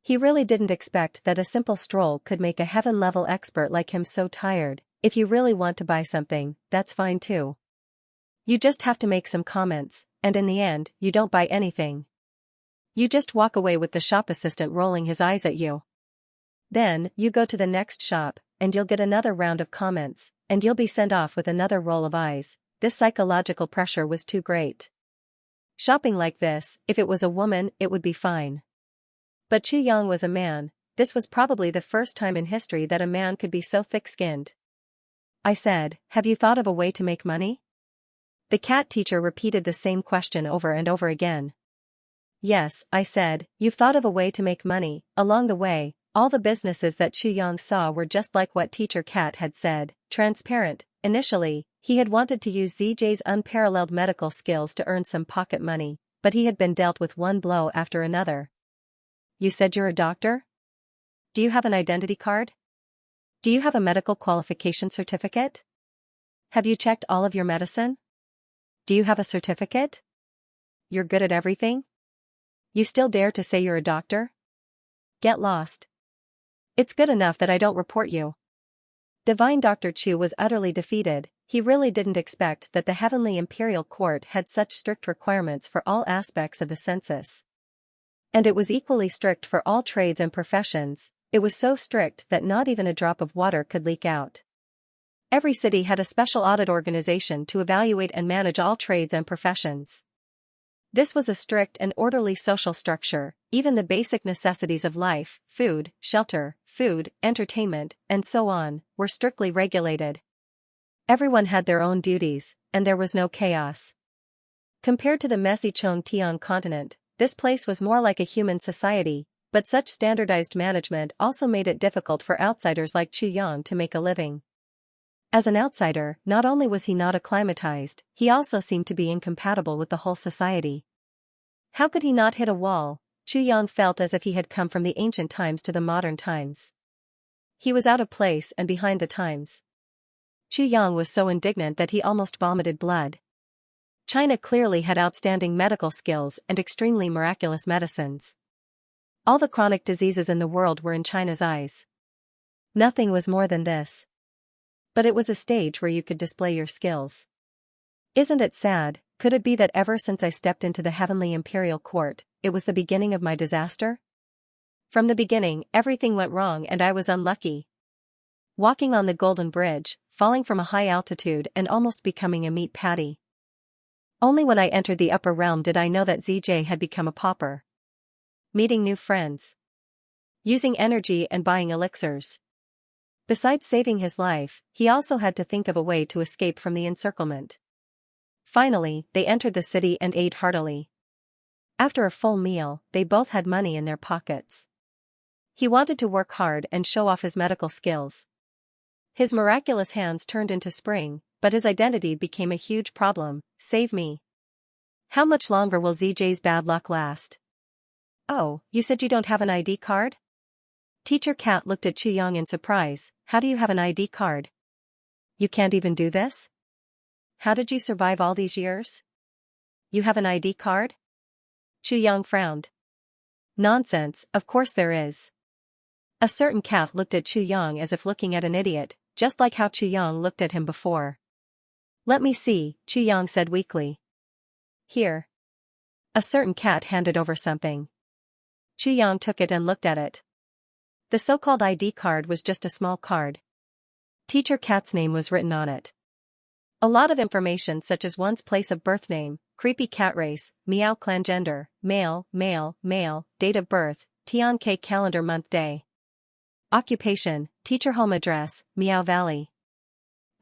He really didn't expect that a simple stroll could make a heaven-level expert like him so tired. If you really want to buy something, that's fine too. You just have to make some comments, and in the end, you don't buy anything. You just walk away with the shop assistant rolling his eyes at you. Then, you go to the next shop, and you'll get another round of comments, and you'll be sent off with another roll of eyes. This psychological pressure was too great. Shopping like this, if it was a woman, it would be fine. But Xianxia was a man. This was probably the first time in history that a man could be so thick-skinned. I said, "Have you thought of a way to make money?" The cat teacher repeated the same question over and over again. Yes, I said, you've thought of a way to make money. Along the way, all the businesses that Xianxia saw were just like what Teacher Cat had said, transparent. Initially, he had wanted to use ZJ's unparalleled medical skills to earn some pocket money, but he had been dealt with one blow after another. You said you're a doctor? Do you have an identity card? Do you have a medical qualification certificate? Have you checked all of your medicine? Do you have a certificate? You're good at everything? You still dare to say you're a doctor? Get lost. It's good enough that I don't report you. Divine Dr. Chu was utterly defeated. He really didn't expect that the Heavenly Imperial Court had such strict requirements for all aspects of the census. And it was equally strict for all trades and professions. It was so strict that not even a drop of water could leak out. Every city had a special audit organization to evaluate and manage all trades and professions. This was a strict and orderly social structure. Even the basic necessities of life, food, shelter, entertainment, and so on, were strictly regulated. Everyone had their own duties, and there was no chaos. Compared to the messy Chongtian continent, this place was more like a human society, but such standardized management also made it difficult for outsiders like Chu Yang to make a living. As an outsider, not only was he not acclimatized, he also seemed to be incompatible with the whole society. How could he not hit a wall? Chu Yang felt as if he had come from the ancient times to the modern times. He was out of place and behind the times. Chu Yang was so indignant that he almost vomited blood. China clearly had outstanding medical skills and extremely miraculous medicines. All the chronic diseases in the world were in China's eyes. Nothing was more than this. But it was a stage where you could display your skills. Isn't it sad? Could it be that ever since I stepped into the Heavenly Imperial Court, it was the beginning of my disaster? From the beginning, everything went wrong and I was unlucky. Walking on the Golden Bridge, falling from a high altitude and almost becoming a meat patty. Only when I entered the upper realm did I know that ZJ had become a pauper. Meeting new friends. Using energy and buying elixirs. Besides saving his life, he also had to think of a way to escape from the encirclement. Finally, they entered the city and ate heartily. After a full meal, they both had money in their pockets. He wanted to work hard and show off his medical skills. His miraculous hands turned into spring, but his identity became a huge problem. Save me. How much longer will ZJ's bad luck last? Oh, you said you don't have an ID card? Teacher Cat looked at Chu Yang in surprise. How do you have an ID card? You can't even do this? How did you survive all these years? You have an ID card? Chu Yang frowned. Nonsense, of course there is. A certain cat looked at Chu Yang as if looking at an idiot, just like how Chu Yang looked at him before. Let me see, Chu Yang said weakly. Here. A certain cat handed over something. Chu Yang took it and looked at it. The so-called ID card was just a small card. Teacher Cat's name was written on it. A lot of information such as one's place of birth name, creepy cat race, meow clan gender, male, date of birth, Tian-K calendar month day. Occupation, teacher home address, Meow Valley.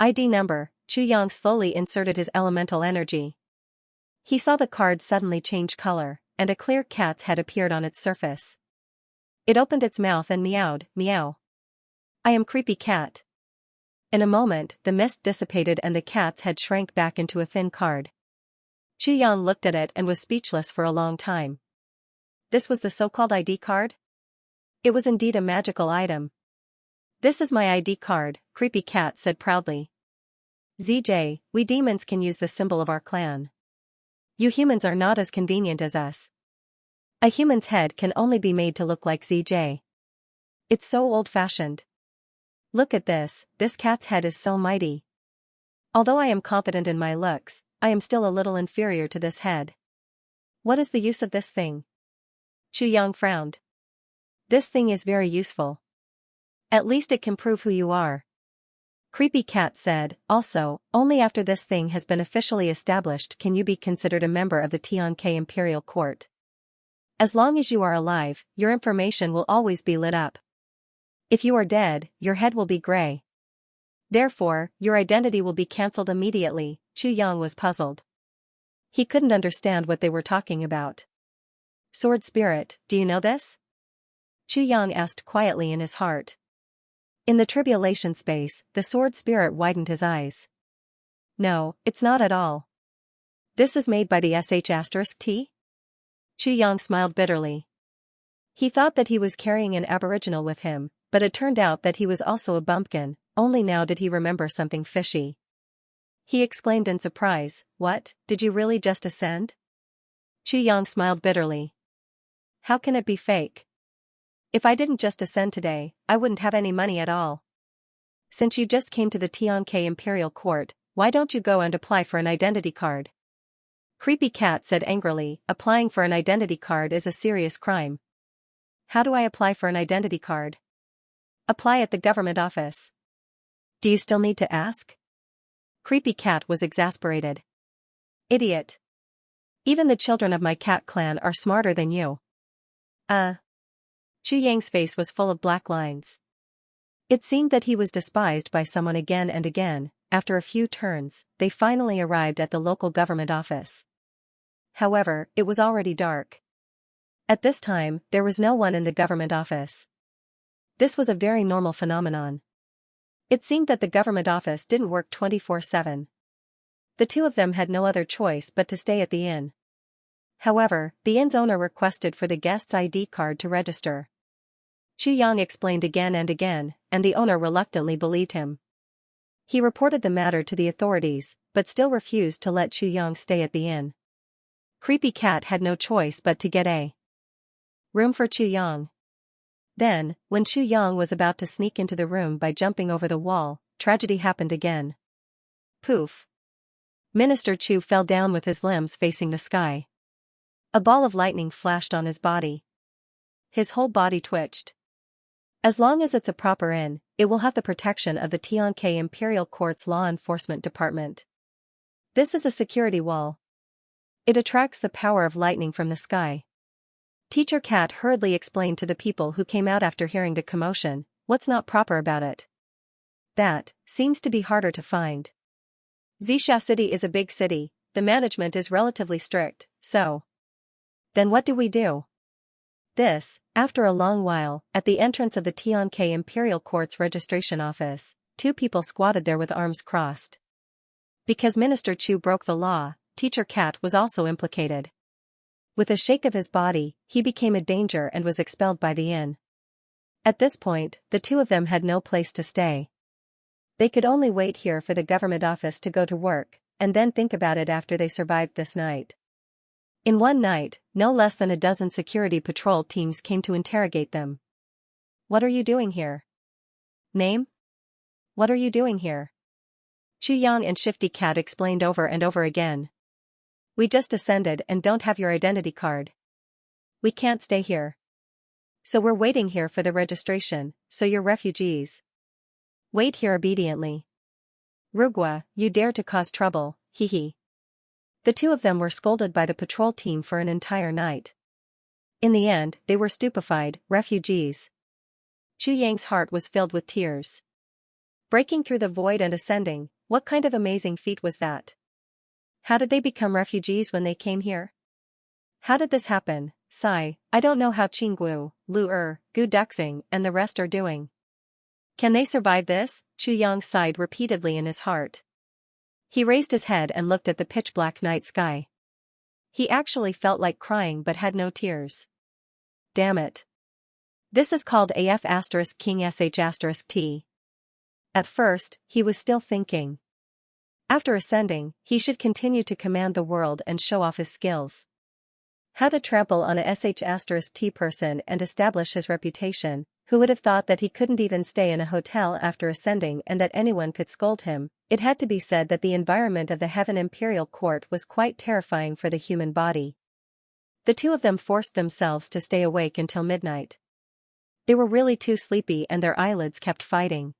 ID number, Chu Yang slowly inserted his elemental energy. He saw the card suddenly change color, and a clear cat's head appeared on its surface. It opened its mouth and meowed, meow. I am Creepy Cat. In a moment, the mist dissipated and the cat's head shrank back into a thin card. Chu Yang looked at it and was speechless for a long time. This was the so-called ID card? It was indeed a magical item. This is my ID card, Creepy Cat said proudly. ZJ, we demons can use the symbol of our clan. You humans are not as convenient as us. A human's head can only be made to look like ZJ. It's so old-fashioned. Look at this cat's head is so mighty. Although I am confident in my looks, I am still a little inferior to this head. What is the use of this thing? Chu Yang frowned. This thing is very useful. At least it can prove who you are. Creepy Cat said, also, only after this thing has been officially established can you be considered a member of the Tian-K Imperial Court. As long as you are alive, your information will always be lit up. If you are dead, your head will be gray. Therefore, your identity will be cancelled immediately. Chu Yang was puzzled. He couldn't understand what they were talking about. Sword Spirit, do you know this? Chu Yang asked quietly in his heart. In the tribulation space, the Sword Spirit widened his eyes. No, it's not at all. This is made by the sh*t? Chu Yang smiled bitterly. He thought that he was carrying an aboriginal with him, but it turned out that he was also a bumpkin, only now did he remember something fishy. He exclaimed in surprise, "What, did you really just ascend?" Chu Yang smiled bitterly. How can it be fake? If I didn't just ascend today, I wouldn't have any money at all. Since you just came to the Tianke Imperial Court, why don't you go and apply for an identity card? Creepy Cat said angrily, applying for an identity card is a serious crime. How do I apply for an identity card? Apply at the government office. Do you still need to ask? Creepy Cat was exasperated. Idiot. Even the children of my cat clan are smarter than you. Chu Yang's face was full of black lines. It seemed that he was despised by someone again and again. After a few turns, they finally arrived at the local government office. However, it was already dark. At this time, there was no one in the government office. This was a very normal phenomenon. It seemed that the government office didn't work 24/7. The two of them had no other choice but to stay at the inn. However, the inn's owner requested for the guest's ID card to register. Chu Yang explained again and again, and the owner reluctantly believed him. He reported the matter to the authorities, but still refused to let Chu Yang stay at the inn. Creepy Cat had no choice but to get a room for Chu Yang. Then, when Chu Yang was about to sneak into the room by jumping over the wall, tragedy happened again. Poof! Minister Chu fell down with his limbs facing the sky. A ball of lightning flashed on his body. His whole body twitched. As long as it's a proper inn, it will have the protection of the Tianke Imperial Court's Law Enforcement Department. This is a security wall. It attracts the power of lightning from the sky. Teacher Cat hurriedly explained to the people who came out after hearing the commotion, what's not proper about it. That seems to be harder to find. Xianxia City is a big city, the management is relatively strict, so. Then what do we do? This, after a long while, at the entrance of the Tianke Imperial Court's registration office, two people squatted there with arms crossed. Because Minister Chu broke the law, Teacher Cat was also implicated. With a shake of his body, he became a danger and was expelled by the inn. At this point, the two of them had no place to stay. They could only wait here for the government office to go to work, and then think about it after they survived this night. In one night, no less than a dozen security patrol teams came to interrogate them. What are you doing here? Name? What are you doing here? Chu Yang and Shifty Cat explained over and over again. We just ascended and don't have your identity card. We can't stay here. So we're waiting here for the registration, so you're refugees. Wait here obediently. Rugwa, you dare to cause trouble, hee hee. The two of them were scolded by the patrol team for an entire night. In the end, they were stupefied, refugees. Chu Yang's heart was filled with tears. Breaking through the void and ascending, what kind of amazing feat was that? How did they become refugees when they came here? How did this happen? Sigh, I don't know how Qinggu, Lu Gu Duxing, and the rest are doing. Can they survive this? Chu Yang sighed repeatedly in his heart. He raised his head and looked at the pitch-black night sky. He actually felt like crying but had no tears. Damn it. This is called AF** King sh*t. At first, he was still thinking. After ascending, he should continue to command the world and show off his skills. How to trample on a sh*t person and establish his reputation. Who would have thought that he couldn't even stay in a hotel after ascending and that anyone could scold him? It had to be said that the environment of the Heaven Imperial Court was quite terrifying for the human body. The two of them forced themselves to stay awake until midnight. They were really too sleepy and their eyelids kept fighting.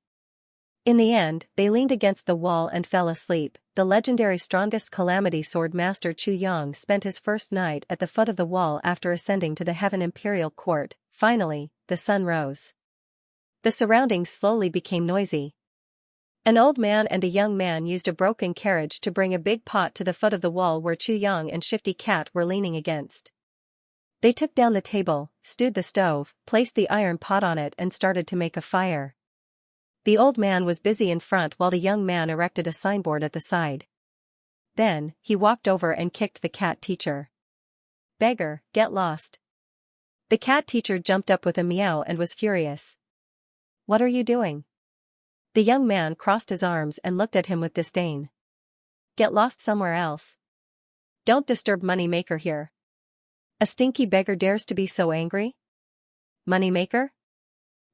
In the end, they leaned against the wall and fell asleep. The legendary strongest calamity sword master Chu Yang spent his first night at the foot of the wall after ascending to the Heaven Imperial Court. Finally, the sun rose. The surroundings slowly became noisy. An old man and a young man used a broken carriage to bring a big pot to the foot of the wall where Chu Yang and Shifty Cat were leaning against. They took down the table, stewed the stove, placed the iron pot on it and started to make a fire. The old man was busy in front while the young man erected a signboard at the side. Then, he walked over and kicked the cat teacher. "Beggar, get lost." The cat teacher jumped up with a meow and was furious. "What are you doing?" The young man crossed his arms and looked at him with disdain. "Get lost somewhere else. Don't disturb Moneymaker here." "A stinky beggar dares to be so angry? Moneymaker?"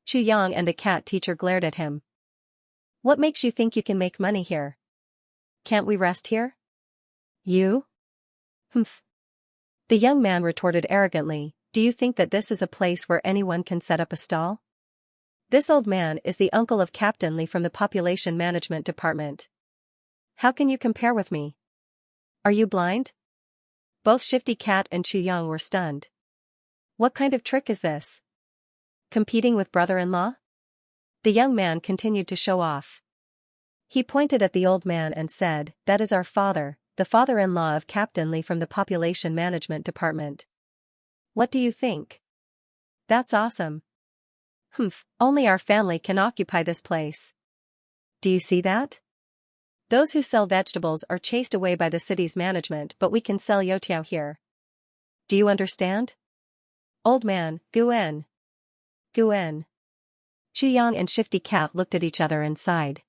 Xianxia and the cat teacher glared at him. "What makes you think you can make money here? Can't we rest here?" "You? Humph." The young man retorted arrogantly, "Do you think that this is a place where anyone can set up a stall? This old man is the uncle of Captain Lee from the Population Management Department. How can you compare with me? Are you blind?" Both Shifty Cat and Xianxia were stunned. "What kind of trick is this? Competing with brother-in-law?" The young man continued to show off. He pointed at the old man and said, "That is our father, the father-in-law of Captain Lee from the Population Management Department. What do you think? That's awesome. Humph, only our family can occupy this place. Do you see that? Those who sell vegetables are chased away by the city's management, but we can sell youtiao here. Do you understand? Old man, Guen. Guen." Xianxia and Shifty Cat looked at each other and sighed.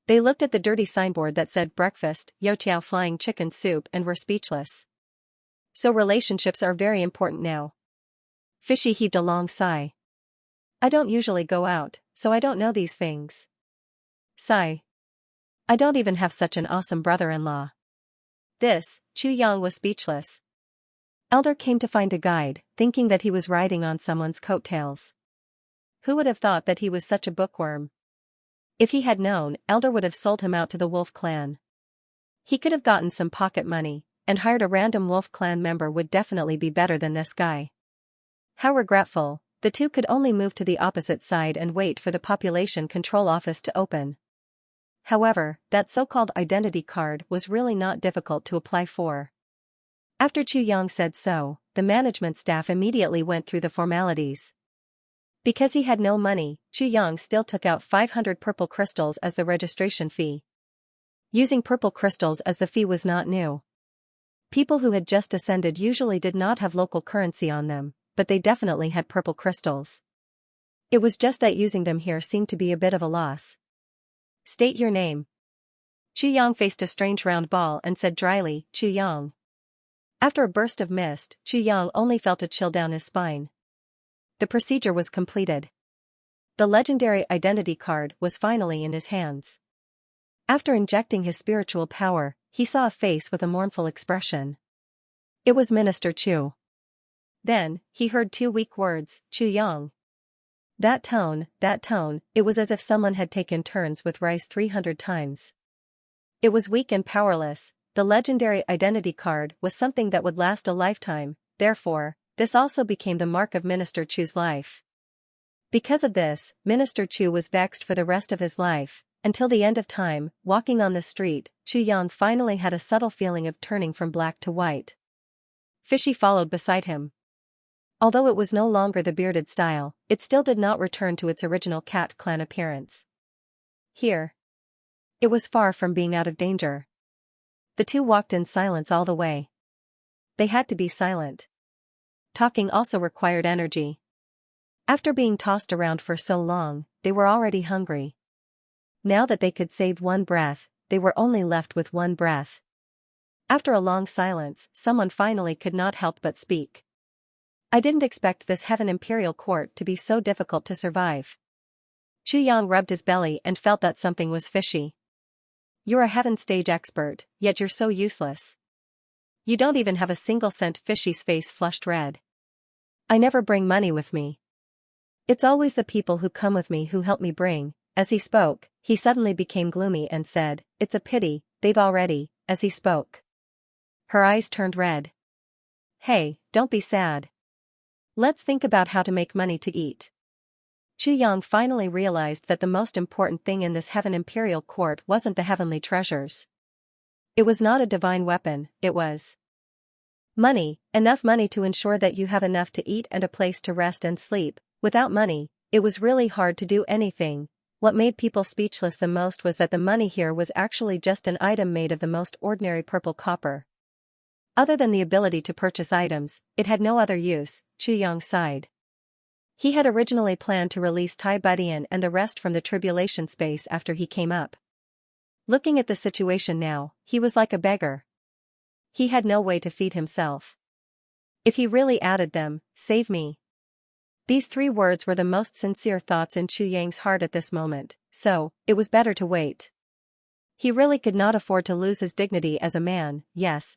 They looked at the dirty signboard that said breakfast, youtiao flying chicken soup and were speechless. So relationships are very important now. Fishy heaved a long sigh. "I don't usually go out, so I don't know these things. Sigh. I don't even have such an awesome brother-in-law." Xianxia was speechless. Elder came to find a guide, thinking that he was riding on someone's coattails. Who would have thought that he was such a bookworm? If he had known, Elder would have sold him out to the Wolf Clan. He could have gotten some pocket money, and hired a random Wolf Clan member would definitely be better than this guy. How regretful, the two could only move to the opposite side and wait for the population control office to open. However, that so-called identity card was really not difficult to apply for. After Xianxia said so, the management staff immediately went through the formalities. Because he had no money, Xianxia still took out 500 purple crystals as the registration fee. Using purple crystals as the fee was not new. People who had just ascended usually did not have local currency on them, but they definitely had purple crystals. It was just that using them here seemed to be a bit of a loss. "State your name." Xianxia faced a strange round ball and said dryly, "Xianxia." After a burst of mist, Xianxia only felt a chill down his spine. The procedure was completed. The legendary identity card was finally in his hands. After injecting his spiritual power, he saw a face with a mournful expression. It was Minister Chu. Then, he heard two weak words, "Xianxia." That tone, it was as if someone had taken turns with rice 300 times. It was weak and powerless. The legendary identity card was something that would last a lifetime, therefore, this also became the mark of Minister Chu's life. Because of this, Minister Chu was vexed for the rest of his life. Until the end of time, walking on the street, Xianxia finally had a subtle feeling of turning from black to white. Fishy followed beside him. Although it was no longer the bearded style, it still did not return to its original cat clan appearance. Here. It was far from being out of danger. The two walked in silence all the way. They had to be silent. Talking also required energy. After being tossed around for so long, they were already hungry. Now that they could save one breath, they were only left with one breath. After a long silence, someone finally could not help but speak. "I didn't expect this Heaven Imperial Court to be so difficult to survive." Xianxia rubbed his belly and felt that something was fishy. "You're a Heaven stage expert, yet you're so useless. You don't even have a single cent." Fishy's face flushed red. "I never bring money with me. It's always the people who come with me who help me bring." As he spoke, he suddenly became gloomy and said, "It's a pity, they've already." As he spoke, her eyes turned red. "Hey, don't be sad. Let's think about how to make money to eat." Xianxia finally realized that the most important thing in this Heaven Imperial Court wasn't the heavenly treasures. It was not a divine weapon, it was Money, enough money to ensure that you have enough to eat and a place to rest and sleep. Without money, it was really hard to do anything. What made people speechless the most was that the money here was actually just an item made of the most ordinary purple copper. Other than the ability to purchase items, it had no other use. Xianxia sighed. He had originally planned to release Tai Budian and the rest from the tribulation space after he came up. Looking at the situation now, he was like a beggar. He had no way to feed himself. If he really added them, save me. These 3 words were the most sincere thoughts in Chu Yang's heart at this moment, so, it was better to wait. He really could not afford to lose his dignity as a man. Yes.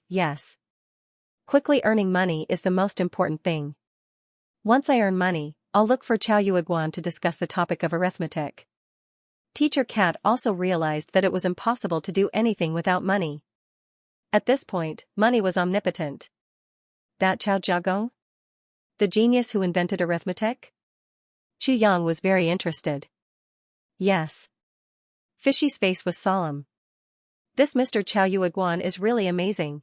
Quickly earning money is the most important thing. Once I earn money, I'll look for Chao Yueguan to discuss the topic of arithmetic. Teacher Cat also realized that it was impossible to do anything without money. At this point, money was omnipotent. That Chao Jiagong? The genius who invented arithmetic? Chu Yang was very interested. Yes. Fishy's face was solemn. This Mr. Chao Yueguan is really amazing.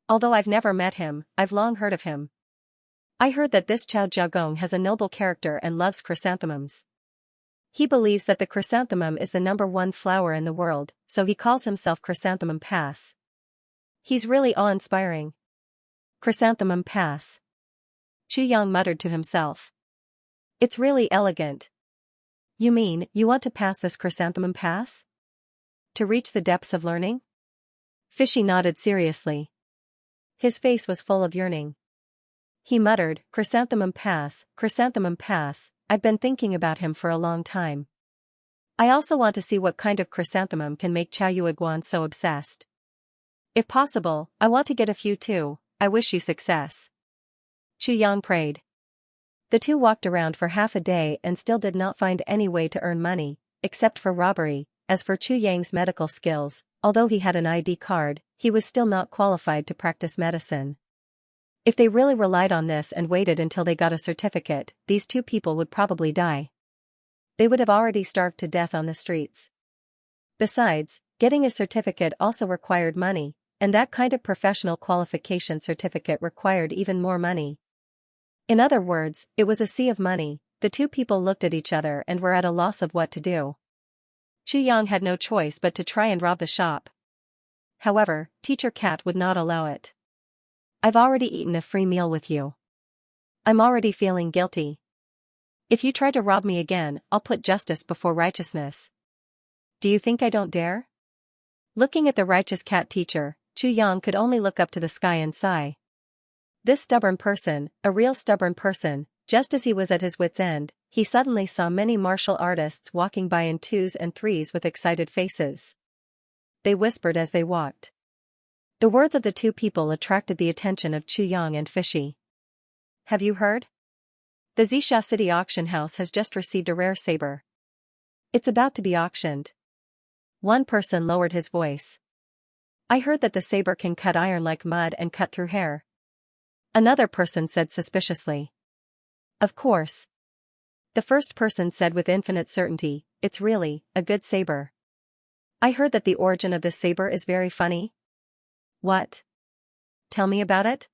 Although I've never met him, I've long heard of him. I heard that this Chao Jiagong has a noble character and loves chrysanthemums. He believes that the chrysanthemum is the #1 flower in the world, so he calls himself Chrysanthemum Pass. He's really awe-inspiring. Chrysanthemum Pass. Chu Yang muttered to himself. It's really elegant. You mean, you want to pass this Chrysanthemum Pass? To reach the depths of learning? Fishy nodded seriously. His face was full of yearning. He muttered, Chrysanthemum Pass, I've been thinking about him for a long time. I also want to see what kind of chrysanthemum can make Chao Yueguan so obsessed. If possible, I want to get a few too. I wish you success. Chu Yang prayed. The two walked around for half a day and still did not find any way to earn money, except for robbery. As for Chu Yang's medical skills, although he had an ID card, he was still not qualified to practice medicine. If they really relied on this and waited until they got a certificate, these 2 people would probably die. They would have already starved to death on the streets. Besides, getting a certificate also required money, and that kind of professional qualification certificate required even more money. In other words, it was a sea of money. The 2 people looked at each other and were at a loss of what to do. Chu Yang had no choice but to try and rob the shop. However, Teacher Cat would not allow it. I've already eaten a free meal with you. I'm already feeling guilty. If you try to rob me again, I'll put justice before righteousness. Do you think I don't dare? Looking at the righteous cat teacher, Chu Yang could only look up to the sky and sigh. This stubborn person, a real stubborn person. Just as he was at his wit's end, he suddenly saw many martial artists walking by in 2s and 3s with excited faces. They whispered as they walked. The words of the 2 people attracted the attention of Chu Yang and Fishy. Have you heard? The Xianxia City auction house has just received a rare saber. It's about to be auctioned. One person lowered his voice. I heard that the saber can cut iron like mud and cut through hair. Another person said suspiciously. Of course. The first person said with infinite certainty, it's really a good saber. I heard that the origin of this saber is very funny. What? Tell me about it?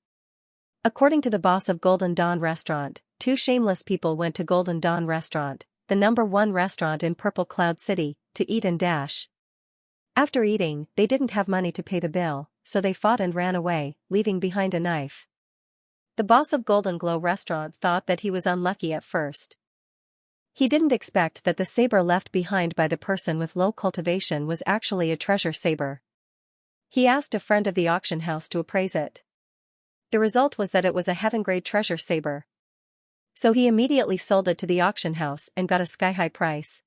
According to the boss of Golden Dawn Restaurant, 2 shameless people went to Golden Dawn Restaurant, the #1 restaurant in Purple Cloud City, to eat and dash. After eating, they didn't have money to pay the bill, so they fought and ran away, leaving behind a knife. The boss of Golden Glow Restaurant thought that he was unlucky at first. He didn't expect that the saber left behind by the person with low cultivation was actually a treasure saber. He asked a friend of the auction house to appraise it. The result was that it was a heaven-grade treasure saber. So he immediately sold it to the auction house and got a sky-high price.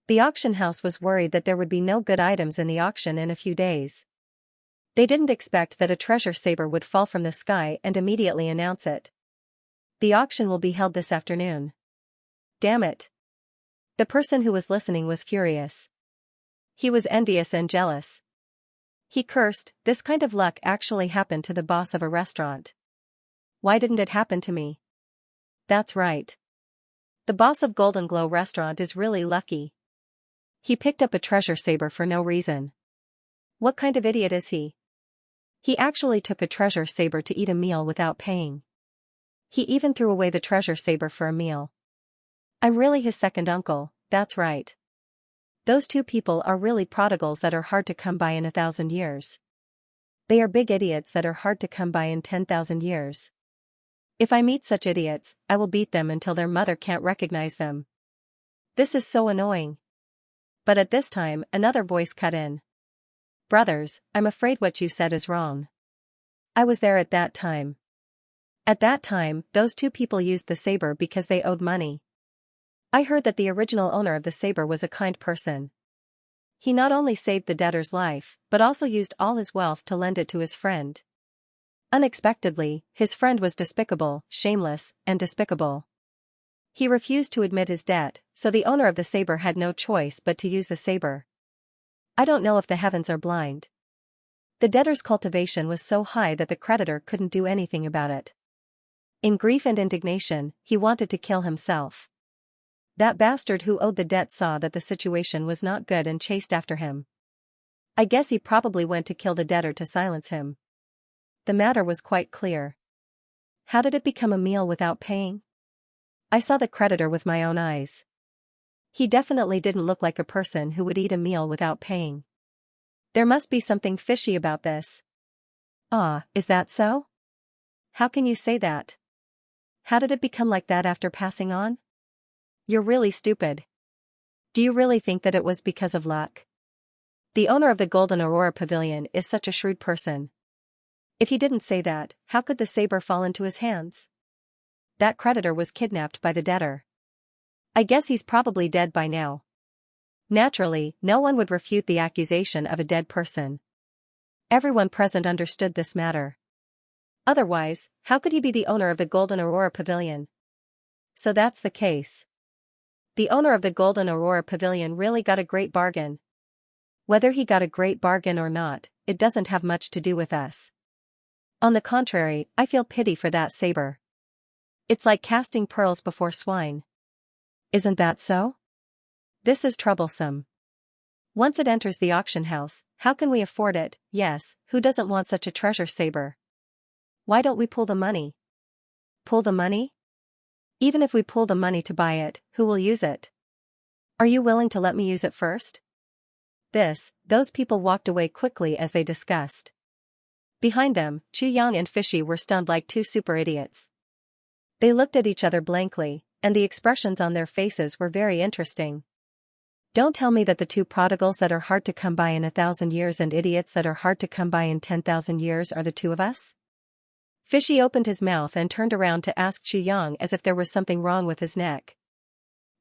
The auction house was worried that there would be no good items in the auction in a few days. They didn't expect that a treasure saber would fall from the sky and immediately announce it. The auction will be held this afternoon. Damn it. The person who was listening was furious. He was envious and jealous. He cursed, this kind of luck actually happened to the boss of a restaurant. Why didn't it happen to me? That's right. The boss of Golden Glow Restaurant is really lucky. He picked up a treasure saber for no reason. What kind of idiot is he? He actually took a treasure saber to eat a meal without paying. He even threw away the treasure saber for a meal. I'm really his second uncle, that's right. Those two people are really prodigals that are hard to come by in 1,000 years. They are big idiots that are hard to come by in 10,000 years. If I meet such idiots, I will beat them until their mother can't recognize them. This is so annoying. But at this time, another voice cut in. Brothers, I'm afraid what you said is wrong. I was there at that time. At that time, those two people used the saber because they owed money. I heard that the original owner of the saber was a kind person. He not only saved the debtor's life, but also used all his wealth to lend it to his friend. Unexpectedly, his friend was despicable, shameless, and despicable. He refused to admit his debt, so the owner of the saber had no choice but to use the saber. I don't know if the heavens are blind. The debtor's cultivation was so high that the creditor couldn't do anything about it. In grief and indignation, he wanted to kill himself. That bastard who owed the debt saw that the situation was not good and chased after him. I guess he probably went to kill the debtor to silence him. The matter was quite clear. How did it become a meal without paying? I saw the creditor with my own eyes. He definitely didn't look like a person who would eat a meal without paying. There must be something fishy about this. Ah, is that so? How can you say that? How did it become like that after passing on? You're really stupid. Do you really think that it was because of luck? The owner of the Golden Aurora Pavilion is such a shrewd person. If he didn't say that, how could the saber fall into his hands? That creditor was kidnapped by the debtor. I guess he's probably dead by now. Naturally, no one would refute the accusation of a dead person. Everyone present understood this matter. Otherwise, how could he be the owner of the Golden Aurora Pavilion? So that's the case. The owner of the Golden Aurora Pavilion really got a great bargain. Whether he got a great bargain or not, it doesn't have much to do with us. On the contrary, I feel pity for that saber. It's like casting pearls before swine. Isn't that so? This is troublesome. Once it enters the auction house, how can we afford it? Yes, who doesn't want such a treasure saber? Why don't we pull the money? Pull the money? Even if we pull the money to buy it, who will use it? Are you willing to let me use it first? Those people walked away quickly as they discussed. Behind them, Xianxia and Fishy were stunned like two super idiots. They looked at each other blankly, and the expressions on their faces were very interesting. Don't tell me that the two prodigals that are hard to come by in 1,000 years and idiots that are hard to come by in 10,000 years are the two of us? Fishy opened his mouth and turned around to ask Xianxia as if there was something wrong with his neck.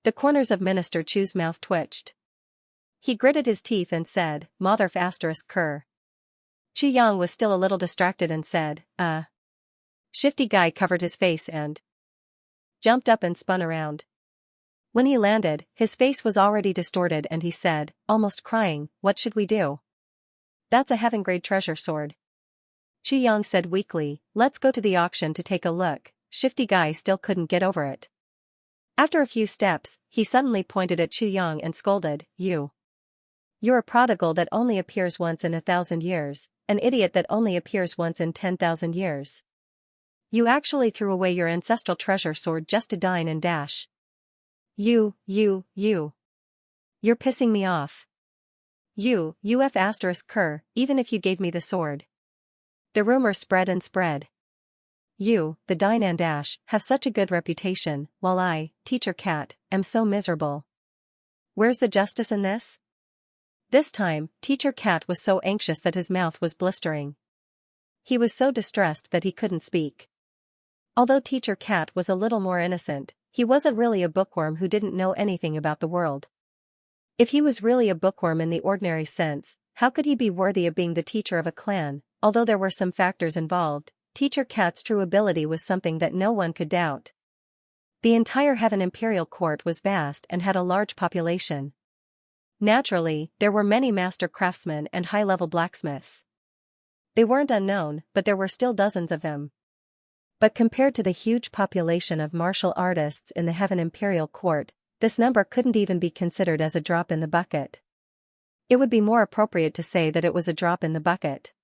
The corners of Minister Chu's mouth twitched. He gritted his teeth and said, "Motherf asterisk cur." Xianxia was still a little distracted and said, Shifty guy covered his face and jumped up and spun around. When he landed, his face was already distorted and he said, almost crying, "What should we do?" "That's a heaven-grade treasure sword." Xianxia said weakly, "Let's go to the auction to take a look." Shifty guy still couldn't get over it. After a few steps, he suddenly pointed at Xianxia and scolded, You're a prodigal that only appears once in 1,000 years, an idiot that only appears once in 10,000 years. You actually threw away your ancestral treasure sword just to dine and dash. You're pissing me off. Uf asterisk cur, even if you gave me the sword. The rumor spread and spread. You, the dine and dash, have such a good reputation, while I, Teacher Cat, am so miserable. Where's the justice in this? This time, Teacher Cat was so anxious that his mouth was blistering. He was so distressed that he couldn't speak. Although Teacher Cat was a little more innocent, he wasn't really a bookworm who didn't know anything about the world. If he was really a bookworm in the ordinary sense, how could he be worthy of being the teacher of a clan? Although there were some factors involved, Teacher Cat's true ability was something that no one could doubt. The entire Heaven Imperial Court was vast and had a large population. Naturally, there were many master craftsmen and high-level blacksmiths. They weren't unknown, but there were still dozens of them. But compared to the huge population of martial artists in the Heaven Imperial Court, this number couldn't even be considered as a drop in the bucket. It would be more appropriate to say that it was a drop in the bucket.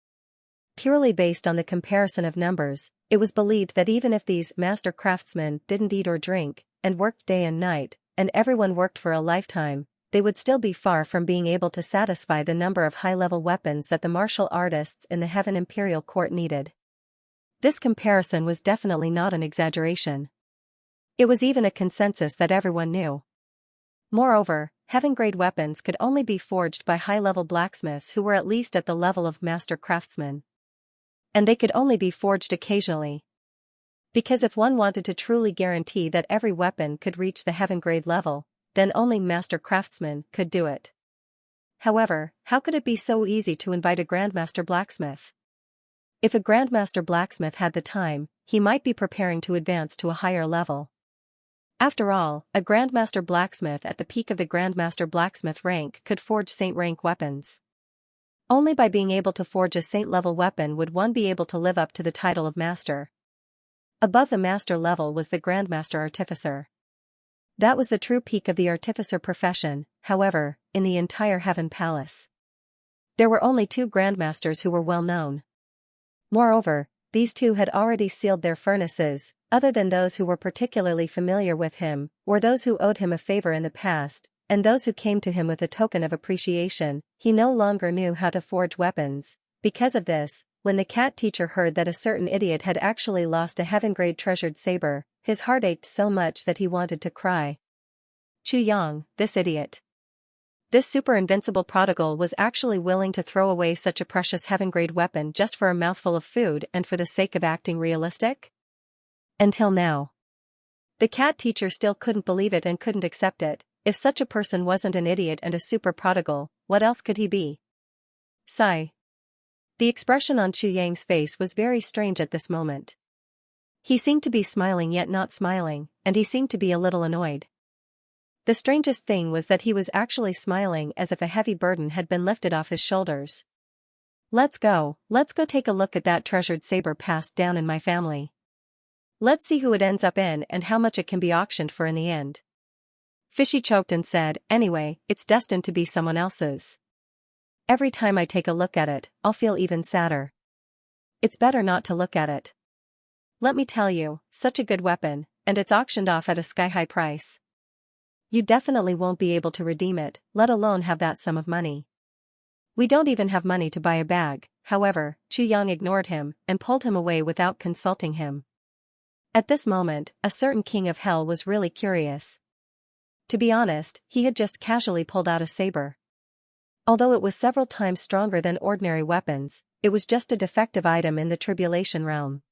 Purely based on the comparison of numbers, it was believed that even if these master craftsmen didn't eat or drink, and worked day and night, and everyone worked for a lifetime, they would still be far from being able to satisfy the number of high-level weapons that the martial artists in the Heaven Imperial Court needed. This comparison was definitely not an exaggeration. It was even a consensus that everyone knew. Moreover, heaven-grade weapons could only be forged by high-level blacksmiths who were at least at the level of master craftsmen. And they could only be forged occasionally. Because if one wanted to truly guarantee that every weapon could reach the heaven-grade level, then only master craftsmen could do it. However, how could it be so easy to invite a grandmaster blacksmith? If a grandmaster blacksmith had the time, he might be preparing to advance to a higher level. After all, a grandmaster blacksmith at the peak of the grandmaster blacksmith rank could forge saint-rank weapons. Only by being able to forge a saint-level weapon would one be able to live up to the title of master. Above the master level was the grandmaster artificer. That was the true peak of the artificer profession, however, in the entire Heaven Palace. There were only 2 grandmasters who were well known. Moreover, these 2 had already sealed their furnaces, other than those who were particularly familiar with him, or those who owed him a favor in the past, and those who came to him with a token of appreciation. He no longer knew how to forge weapons. Because of this, when the cat teacher heard that a certain idiot had actually lost a heaven-grade treasured saber, his heart ached so much that he wanted to cry. Yang, this idiot. This super invincible prodigal was actually willing to throw away such a precious heaven-grade weapon just for a mouthful of food and for the sake of acting realistic? Until now. The cat teacher still couldn't believe it and couldn't accept it. If such a person wasn't an idiot and a super prodigal, what else could he be? Sigh. The expression on Yang's face was very strange at this moment. He seemed to be smiling yet not smiling, and he seemed to be a little annoyed. The strangest thing was that he was actually smiling as if a heavy burden had been lifted off his shoulders. Let's go take a look at that treasured saber passed down in my family. Let's see who it ends up in and how much it can be auctioned for in the end. Fishy choked and said, anyway, it's destined to be someone else's. Every time I take a look at it, I'll feel even sadder. It's better not to look at it. Let me tell you, such a good weapon, and it's auctioned off at a sky-high price. You definitely won't be able to redeem it, let alone have that sum of money. We don't even have money to buy a bag. However, Yang ignored him and pulled him away without consulting him. At this moment, a certain king of hell was really curious. To be honest, he had just casually pulled out a saber. Although it was several times stronger than ordinary weapons, it was just a defective item in the tribulation realm.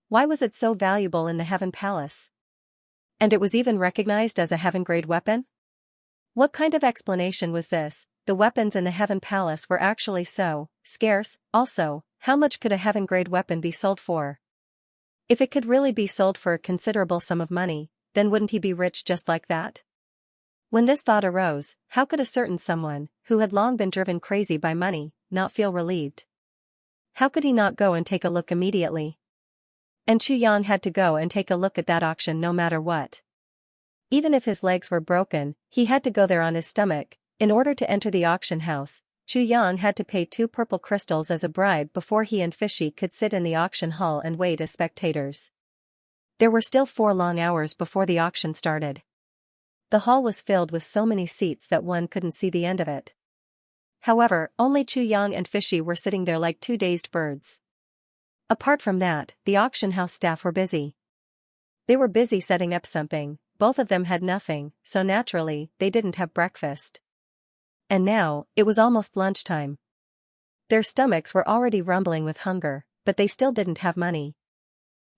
Why was it so valuable in the Heaven Palace? And it was even recognized as a heaven-grade weapon? What kind of explanation was this? The weapons in the Heaven Palace were actually so scarce. Also, how much could a heaven-grade weapon be sold for? If it could really be sold for a considerable sum of money, then wouldn't he be rich just like that? When this thought arose, how could a certain someone, who had long been driven crazy by money, not feel relieved? How could he not go and take a look immediately? And Yang had to go and take a look at that auction no matter what. Even if his legs were broken, he had to go there on his stomach. In order to enter the auction house, Yang had to pay 2 purple crystals as a bribe before he and Fishy could sit in the auction hall and wait as spectators. There were still 4 long hours before the auction started. The hall was filled with so many seats that one couldn't see the end of it. However, only Yang and Fishy were sitting there like 2 dazed birds. Apart from that, the auction house staff were busy. They were busy setting up something. Both of them had nothing, so naturally, they didn't have breakfast. And now, it was almost lunchtime. Their stomachs were already rumbling with hunger, but they still didn't have money.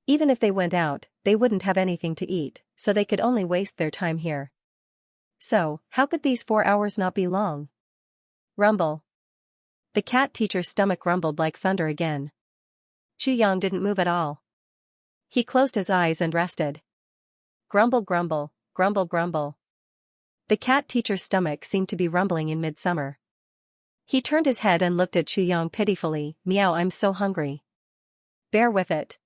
Even if they went out, they wouldn't have anything to eat, so they could only waste their time here. So, how could these 4 hours not be long? Rumble. The cat teacher's stomach rumbled like thunder again. Yang didn't move at all. He closed his eyes and rested. Grumble, grumble, grumble, grumble. The cat teacher's stomach seemed to be rumbling in midsummer. He turned his head and looked at Yang pitifully. Meow, I'm so hungry. Bear with it.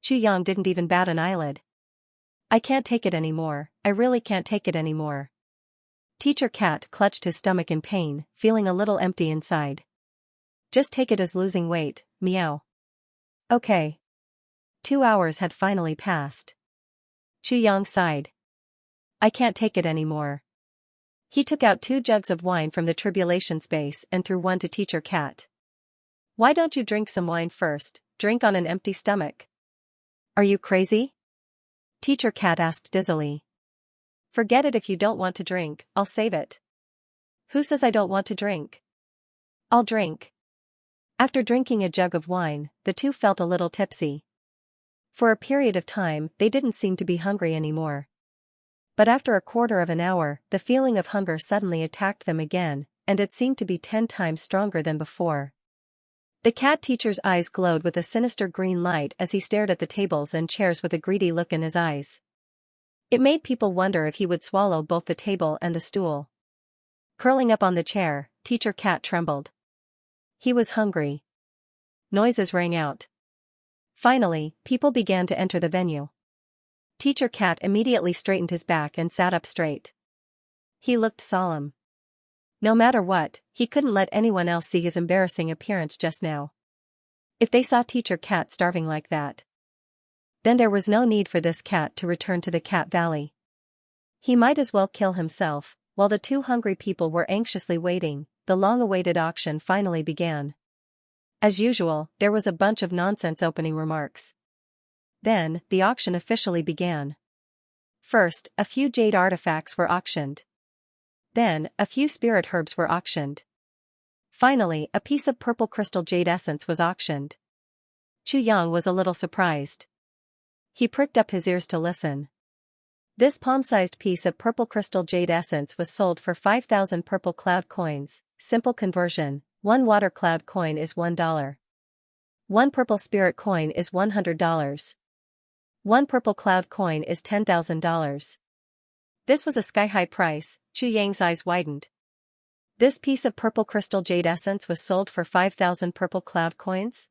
Yang didn't even bat an eyelid. I can't take it anymore, I really can't take it anymore. Teacher Cat clutched his stomach in pain, feeling a little empty inside. Just take it as losing weight, meow. Okay. 2 hours had finally passed. Xianxia sighed. I can't take it anymore. He took out 2 jugs of wine from the tribulation space and threw one to Teacher Cat. Why don't you drink some wine first? Drink on an empty stomach. Are you crazy? Teacher Cat asked dizzily. Forget it if you don't want to drink, I'll save it. Who says I don't want to drink? I'll drink. After drinking a jug of wine, the two felt a little tipsy. For a period of time, they didn't seem to be hungry anymore. But after a quarter of an hour, the feeling of hunger suddenly attacked them again, and it seemed to be 10 times stronger than before. The cat teacher's eyes glowed with a sinister green light as he stared at the tables and chairs with a greedy look in his eyes. It made people wonder if he would swallow both the table and the stool. Curling up on the chair, Teacher Cat trembled. He was hungry. Noises rang out. Finally, people began to enter the venue. Teacher Cat immediately straightened his back and sat up straight. He looked solemn. No matter what, he couldn't let anyone else see his embarrassing appearance just now. If they saw Teacher Cat starving like that, then there was no need for this cat to return to the Cat Valley. He might as well kill himself. While the 2 hungry people were anxiously waiting, the long-awaited auction finally began. As usual, there was a bunch of nonsense opening remarks. Then, the auction officially began. First, a few jade artifacts were auctioned. Then, a few spirit herbs were auctioned. Finally, a piece of purple crystal jade essence was auctioned. Xianxia was a little surprised. He pricked up his ears to listen. This palm-sized piece of purple crystal jade essence was sold for 5,000 purple cloud coins. Simple conversion, 1 water cloud coin is $1. 1 purple spirit coin is $100. 1 purple cloud coin is $10,000. This was a sky-high price. Xianxia's eyes widened. This piece of purple crystal jade essence was sold for 5,000 purple cloud coins?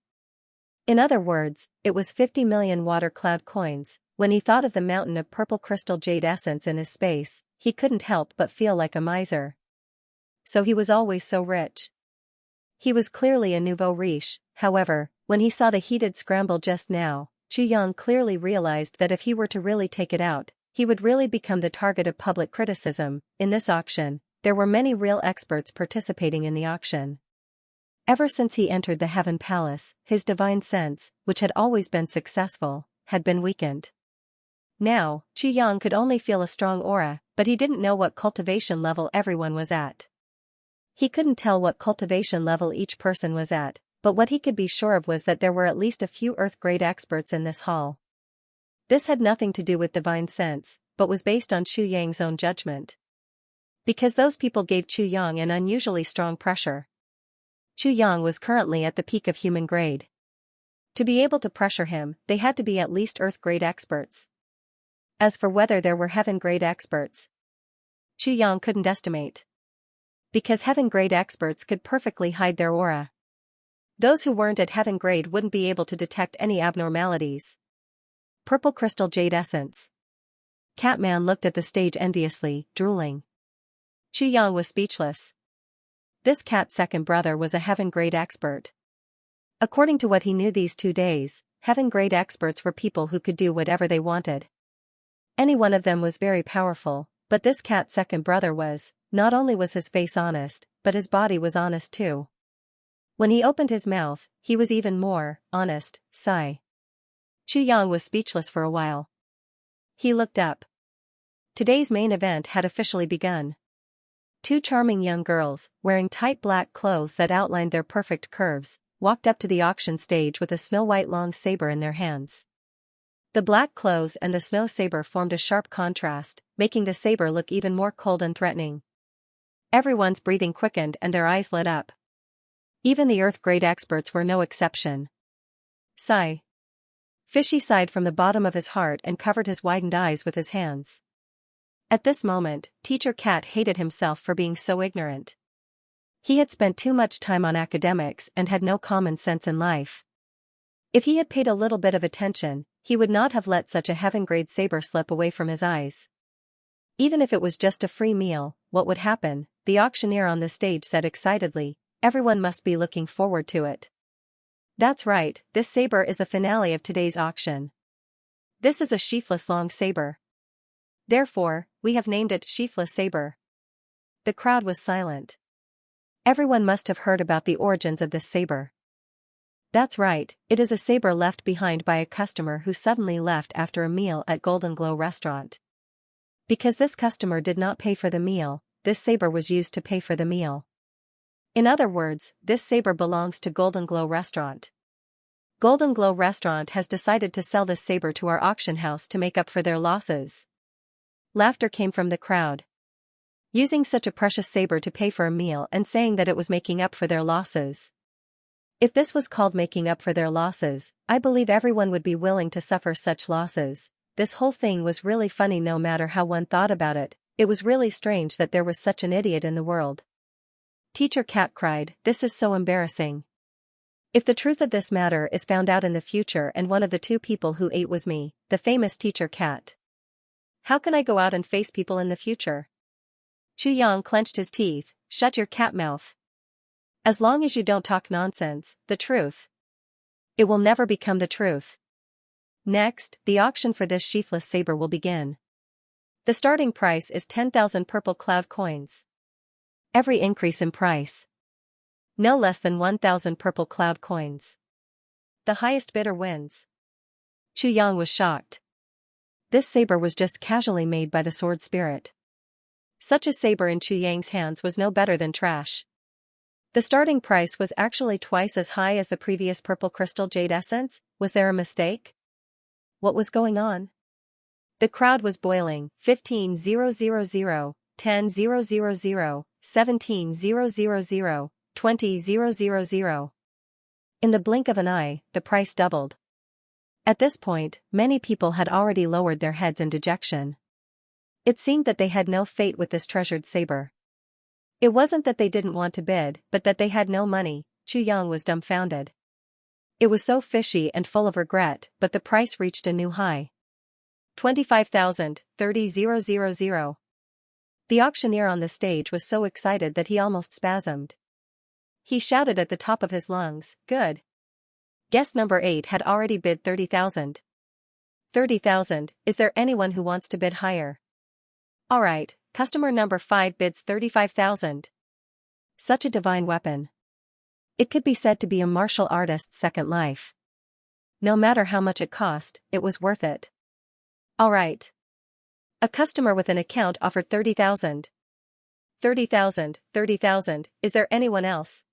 In other words, it was 50 million water cloud coins. When he thought of the mountain of purple crystal jade essence in his space, he couldn't help but feel like a miser. So he was always so rich. He was clearly a nouveau riche. However, when he saw the heated scramble just now, Xianxia clearly realized that if he were to really take it out, he would really become the target of public criticism. In this auction, there were many real experts participating in the auction. Ever since he entered the Heaven Palace, his divine sense, which had always been successful, had been weakened. Now, Xianxia could only feel a strong aura, but he didn't know what cultivation level everyone was at. He couldn't tell what cultivation level each person was at, but what he could be sure of was that there were at least a few earth-grade experts in this hall. This had nothing to do with divine sense, but was based on Xianxia's own judgment. Because those people gave Xianxia an unusually strong pressure. Xianxia was currently at the peak of human grade. To be able to pressure him, they had to be at least earth-grade experts. As for whether there were heaven-grade experts, Xianxia couldn't estimate. Because heaven-grade experts could perfectly hide their aura. Those who weren't at heaven grade wouldn't be able to detect any abnormalities. Purple crystal jade essence. Catman looked at the stage enviously, drooling. Xianxia was speechless. This cat's second brother was a heaven-grade expert. According to what he knew these 2 days, heaven-grade experts were people who could do whatever they wanted. Any one of them was very powerful, but this cat's second brother was, not only was his face honest, but his body was honest too. When he opened his mouth, he was even more honest. Sigh. Xianxia was speechless for a while. He looked up. Today's main event had officially begun. 2 charming young girls, wearing tight black clothes that outlined their perfect curves, walked up to the auction stage with a snow-white long saber in their hands. The black clothes and the snow saber formed a sharp contrast, making the saber look even more cold and threatening. Everyone's breathing quickened and their eyes lit up. Even the earth-grade experts were no exception. Sigh. Fishy sighed from the bottom of his heart and covered his widened eyes with his hands. At this moment, Teacher Cat hated himself for being so ignorant. He had spent too much time on academics and had no common sense in life. If he had paid a little bit of attention, he would not have let such a heaven-grade saber slip away from his eyes. Even if it was just a free meal, what would happen? The auctioneer on the stage said excitedly. Everyone must be looking forward to it. That's right, this saber is the finale of today's auction. This is a sheathless long saber. Therefore, we have named it Sheathless Saber. The crowd was silent. Everyone must have heard about the origins of this saber. That's right, it is a saber left behind by a customer who suddenly left after a meal at Golden Glow restaurant. Because this customer did not pay for the meal, this saber was used to pay for the meal. In other words, this saber belongs to Golden Glow restaurant. Golden Glow restaurant has decided to sell this saber to our auction house to make up for their losses. Laughter came from the crowd. Using such a precious saber to pay for a meal and saying that it was making up for their losses. If this was called making up for their losses, I believe everyone would be willing to suffer such losses. This whole thing was really funny no matter how one thought about it. It was really strange that there was such an idiot in the world. Teacher Cat cried, "This is so embarrassing. If the truth of this matter is found out in the future and one of the two people who ate was me, the famous Teacher Cat. How can I go out and face people in the future?" Chu Yang clenched his teeth. "Shut your cat mouth. As long as you don't talk nonsense, the truth. It will never become the truth." Next, the auction for this sheathless saber will begin. The starting price is 10,000 purple cloud coins. Every increase in price. No less than 1,000 purple cloud coins. The highest bidder wins. Chu Yang was shocked. This saber was just casually made by the sword spirit. Such a saber in Chu Yang's hands was no better than trash. The starting price was actually twice as high as the previous purple crystal jade essence. Was there a mistake? What was going on? The crowd was boiling. 15,000, 10,000, 17,000, 20,000. In the blink of an eye, the price doubled. At this point, many people had already lowered their heads in dejection. It seemed that they had no fate with this treasured saber. It wasn't that they didn't want to bid, but that they had no money. Chu Yang was dumbfounded. It was so fishy and full of regret, but the price reached a new high. 25,000, 30,000. The auctioneer on the stage was so excited that he almost spasmed. He shouted at the top of his lungs, "Good. Guest number 8 had already bid 30,000. 30,000, is there anyone who wants to bid higher? Alright, customer number 5 bids 35,000. Such a divine weapon. It could be said to be a martial artist's second life. No matter how much it cost, it was worth it. Alright. A customer with an account offered 30,000. 30,000, 30,000, is there anyone else?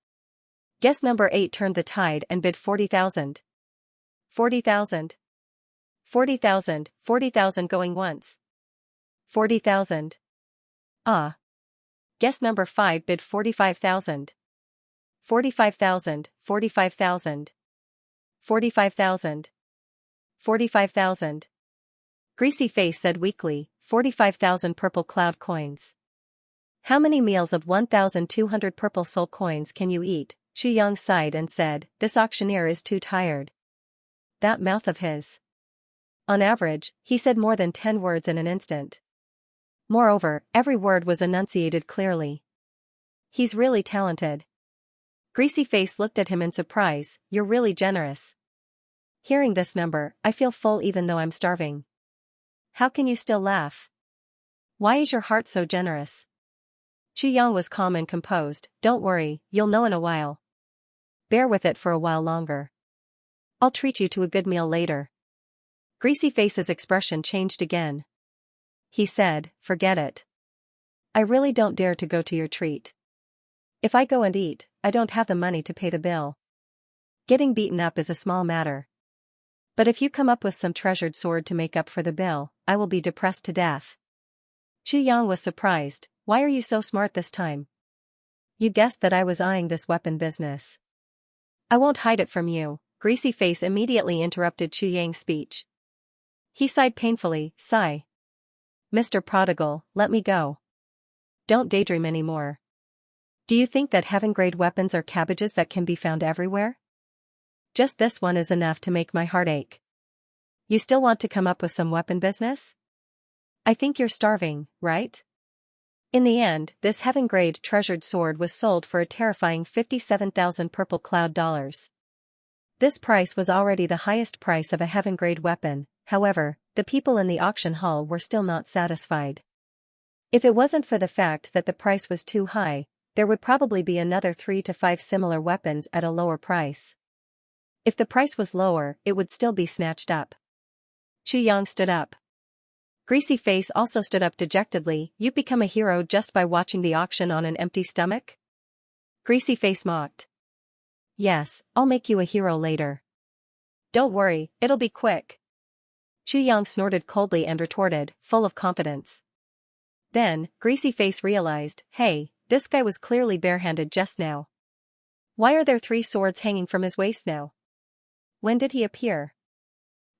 Guest number 8 turned the tide and bid 40,000. 40,000. 40,000, 40,000 going once. 40,000. Ah. Guest number 5 bid 45,000. 45,000, 45,000. 45,000. 45,000. Greasy Face said weakly, 45,000 purple cloud coins. How many meals of 1,200 purple soul coins can you eat? Chu Yang sighed and said, this auctioneer is too tired. That mouth of his. On average, he said more than 10 words in an instant. Moreover, every word was enunciated clearly. He's really talented. Greasy Face looked at him in surprise, you're really generous. Hearing this number, I feel full even though I'm starving. How can you still laugh? Why is your heart so generous? Chu Yang was calm and composed, don't worry, you'll know in a while. Bear with it for a while longer. I'll treat you to a good meal later. Greasy Face's expression changed again. He said, forget it. I really don't dare to go to your treat. If I go and eat, I don't have the money to pay the bill. Getting beaten up is a small matter. But if you come up with some treasured sword to make up for the bill, I will be depressed to death. Chu Yang was surprised, why are you so smart this time? You guessed that I was eyeing this weapon business. I won't hide it from you, Greasy Face immediately interrupted Chu Yang's speech. He sighed painfully, sigh. Mr. Prodigal, let me go. Don't daydream anymore. Do you think that heaven-grade weapons are cabbages that can be found everywhere? Just this one is enough to make my heart ache. You still want to come up with some weapon business? I think you're starving, right? In the end, this heaven-grade treasured sword was sold for a terrifying 57,000 purple cloud dollars. This price was already the highest price of a heaven-grade weapon. However, the people in the auction hall were still not satisfied. If it wasn't for the fact that the price was too high, there would probably be another 3 to 5 similar weapons at a lower price. If the price was lower, it would still be snatched up. Xianxia stood up. Greasy Face also stood up dejectedly. "You've become a hero just by watching the auction on an empty stomach?" Greasy Face mocked. "Yes, I'll make you a hero later. Don't worry, it'll be quick." Xianxia snorted coldly and retorted, full of confidence. Then, Greasy Face realized, hey, this guy was clearly barehanded just now. Why are there 3 swords hanging from his waist now? When did he appear?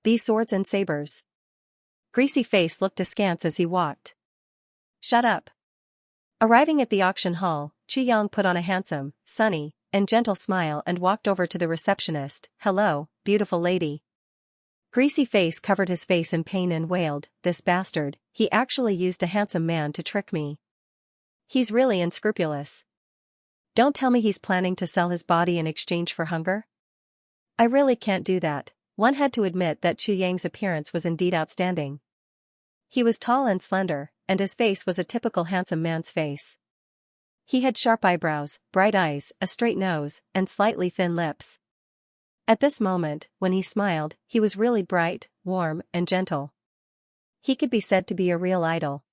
These swords and sabers. Greasy Face looked askance as he walked. "Shut up." Arriving at the auction hall, Xianxia put on a handsome, sunny, and gentle smile and walked over to the receptionist. "Hello, beautiful lady." Greasy Face covered his face in pain and wailed, "This bastard, he actually used a handsome man to trick me. He's really unscrupulous. Don't tell me he's planning to sell his body in exchange for hunger?" "I really can't do that." One had to admit that Xianxia's appearance was indeed outstanding. He was tall and slender, and his face was a typical handsome man's face. He had sharp eyebrows, bright eyes, a straight nose, and slightly thin lips. At this moment, when he smiled, he was really bright, warm, and gentle. He could be said to be a real idol.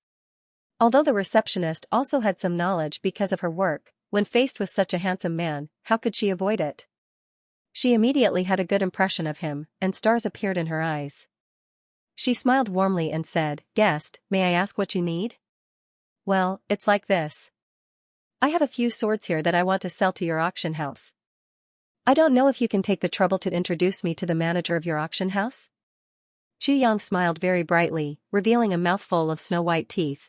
Although the receptionist also had some knowledge because of her work, when faced with such a handsome man, how could she avoid it? She immediately had a good impression of him, and stars appeared in her eyes. She smiled warmly and said, "Guest, may I ask what you need?" "Well, it's like this. I have a few swords here that I want to sell to your auction house. I don't know if you can take the trouble to introduce me to the manager of your auction house?" Xianxia smiled very brightly, revealing a mouthful of snow-white teeth.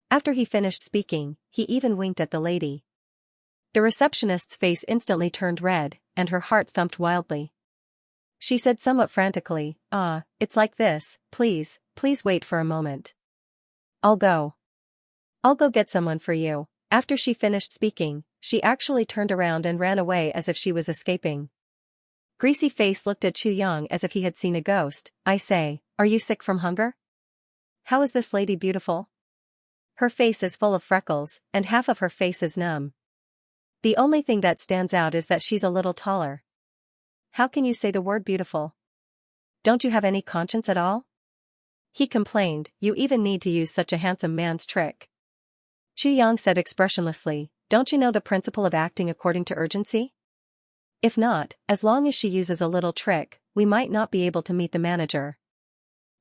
After he finished speaking, he even winked at the lady. The receptionist's face instantly turned red, and her heart thumped wildly. She said somewhat frantically, "It's like this, please wait for a moment. I'll go get someone for you." After she finished speaking, she actually turned around and ran away as if she was escaping. Greasy Face looked at Xianxia as if he had seen a ghost. "I say, are you sick from hunger? How is this lady beautiful? Her face is full of freckles, and half of her face is numb. The only thing that stands out is that she's a little taller. How can you say the word beautiful? Don't you have any conscience at all?" He complained, "You even need to use such a handsome man's trick." Xianxia said expressionlessly, "Don't you know the principle of acting according to urgency? If not, as long as she uses a little trick, we might not be able to meet the manager.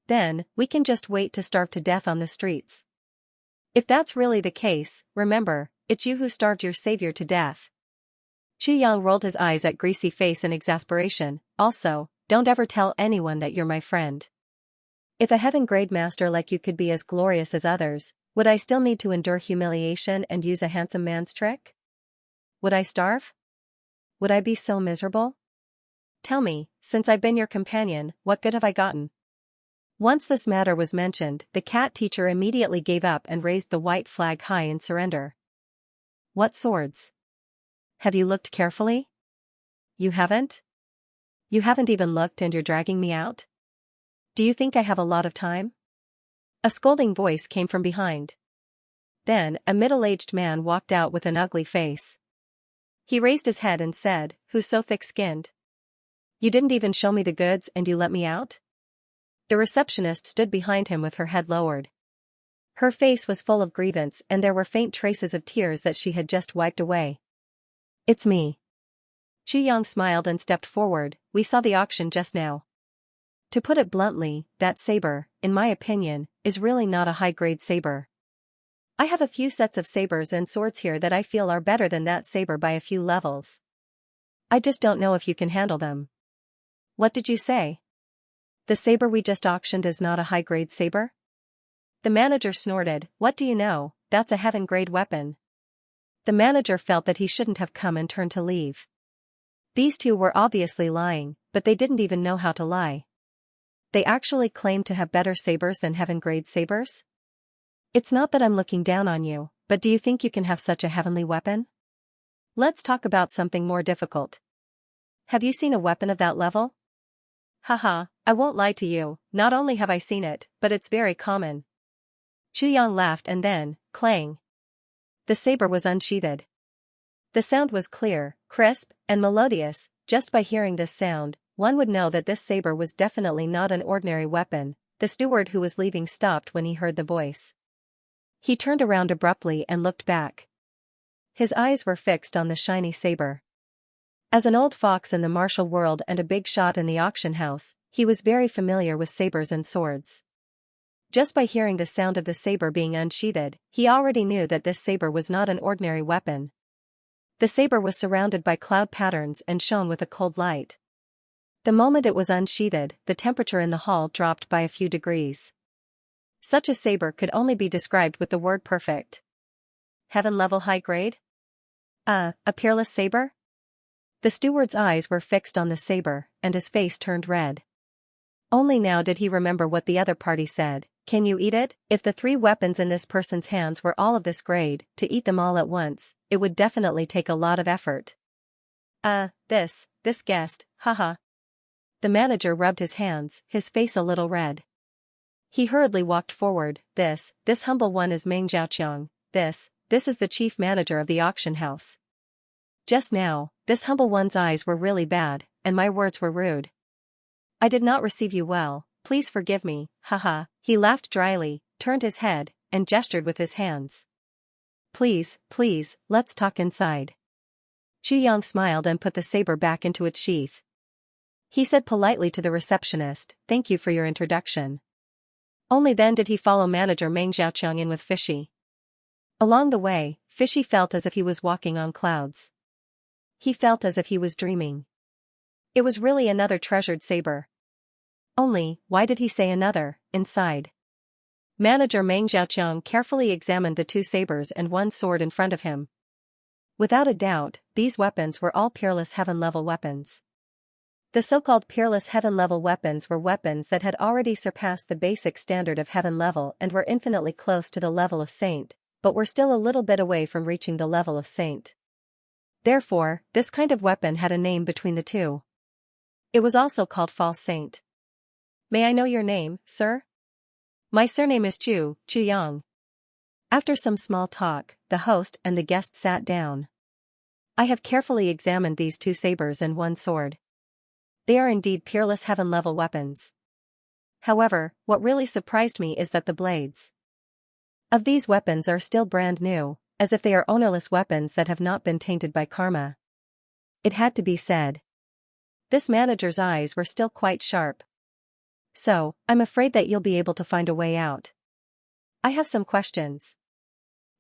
Then, we can just wait to starve to death on the streets. If that's really the case, remember, it's you who starved your savior to death." Xianxia rolled his eyes at Greasy Face in exasperation. "Also, don't ever tell anyone that you're my friend. If a heaven-grade master like you could be as glorious as others, would I still need to endure humiliation and use a handsome man's trick? Would I starve? Would I be so miserable? Tell me, since I've been your companion, what good have I gotten?" Once this matter was mentioned, the cat teacher immediately gave up and raised the white flag high in surrender. "What swords? Have you looked carefully? You haven't? You haven't even looked and you're dragging me out? Do you think I have a lot of time?" A scolding voice came from behind. Then, a middle-aged man walked out with an ugly face. He raised his head and said, "Who's so thick-skinned? You didn't even show me the goods and you let me out?" The receptionist stood behind him with her head lowered. Her face was full of grievance and there were faint traces of tears that she had just wiped away. "It's me." Xianxia smiled and stepped forward. "We saw the auction just now. To put it bluntly, that saber, in my opinion, is really not a high-grade saber. I have a few sets of sabers and swords here that I feel are better than that saber by a few levels. I just don't know if you can handle them." "What did you say? The saber we just auctioned is not a high-grade saber?" The manager snorted. "What do you know, that's a heaven-grade weapon." The manager felt that he shouldn't have come and turned to leave. These two were obviously lying, but they didn't even know how to lie. They actually claimed to have better sabers than heaven-grade sabers? It's not that I'm looking down on you, but do you think you can have such a heavenly weapon? Let's talk about something more difficult. Have you seen a weapon of that level? Haha, I won't lie to you, not only have I seen it, but it's very common. Chuyang laughed and then, clang. The saber was unsheathed. The sound was clear, crisp, and melodious. Just by hearing this sound, one would know that this saber was definitely not an ordinary weapon. The steward who was leaving stopped when he heard the voice. He turned around abruptly and looked back. His eyes were fixed on the shiny saber. As an old fox in the martial world and a big shot in the auction house, he was very familiar with sabers and swords. Just by hearing the sound of the saber being unsheathed, he already knew that this saber was not an ordinary weapon. The saber was surrounded by cloud patterns and shone with a cold light. The moment it was unsheathed, the temperature in the hall dropped by a few degrees. Such a saber could only be described with the word perfect. Heaven level high grade? A peerless saber? The steward's eyes were fixed on the saber, and his face turned red. Only now did he remember what the other party said. Can you eat it? If the 3 weapons in this person's hands were all of this grade, to eat them all at once, it would definitely take a lot of effort. This guest, haha. The manager rubbed his hands, his face a little red. He hurriedly walked forward. This humble one is Meng Xiaoqiang. This is the chief manager of the auction house. Just now, this humble one's eyes were really bad, and my words were rude. I did not receive you well, please forgive me, haha. He laughed dryly, turned his head, and gestured with his hands. Please, let's talk inside. Chuyang smiled and put the saber back into its sheath. He said politely to the receptionist, thank you for your introduction. Only then did he follow manager Meng Xiaoqiang in with Fishy. Along the way, Fishy felt as if he was walking on clouds. He felt as if he was dreaming. It was really another treasured saber. Only, why did he say another, inside? Manager Meng Xiaoqiang carefully examined the 2 sabers and 1 sword in front of him. Without a doubt, these weapons were all peerless heaven-level weapons. The so-called peerless heaven-level weapons were weapons that had already surpassed the basic standard of heaven level and were infinitely close to the level of saint, but were still a little bit away from reaching the level of saint. Therefore, this kind of weapon had a name between the 2. It was also called false saint. May I know your name, sir? My surname is Chuyang. After some small talk, the host and the guest sat down. I have carefully examined these 2 sabers and 1 sword. They are indeed peerless heaven-level weapons. However, what really surprised me is that the blades of these weapons are still brand new, as if they are ownerless weapons that have not been tainted by karma. It had to be said. This manager's eyes were still quite sharp. So, I'm afraid that you'll be able to find a way out. I have some questions.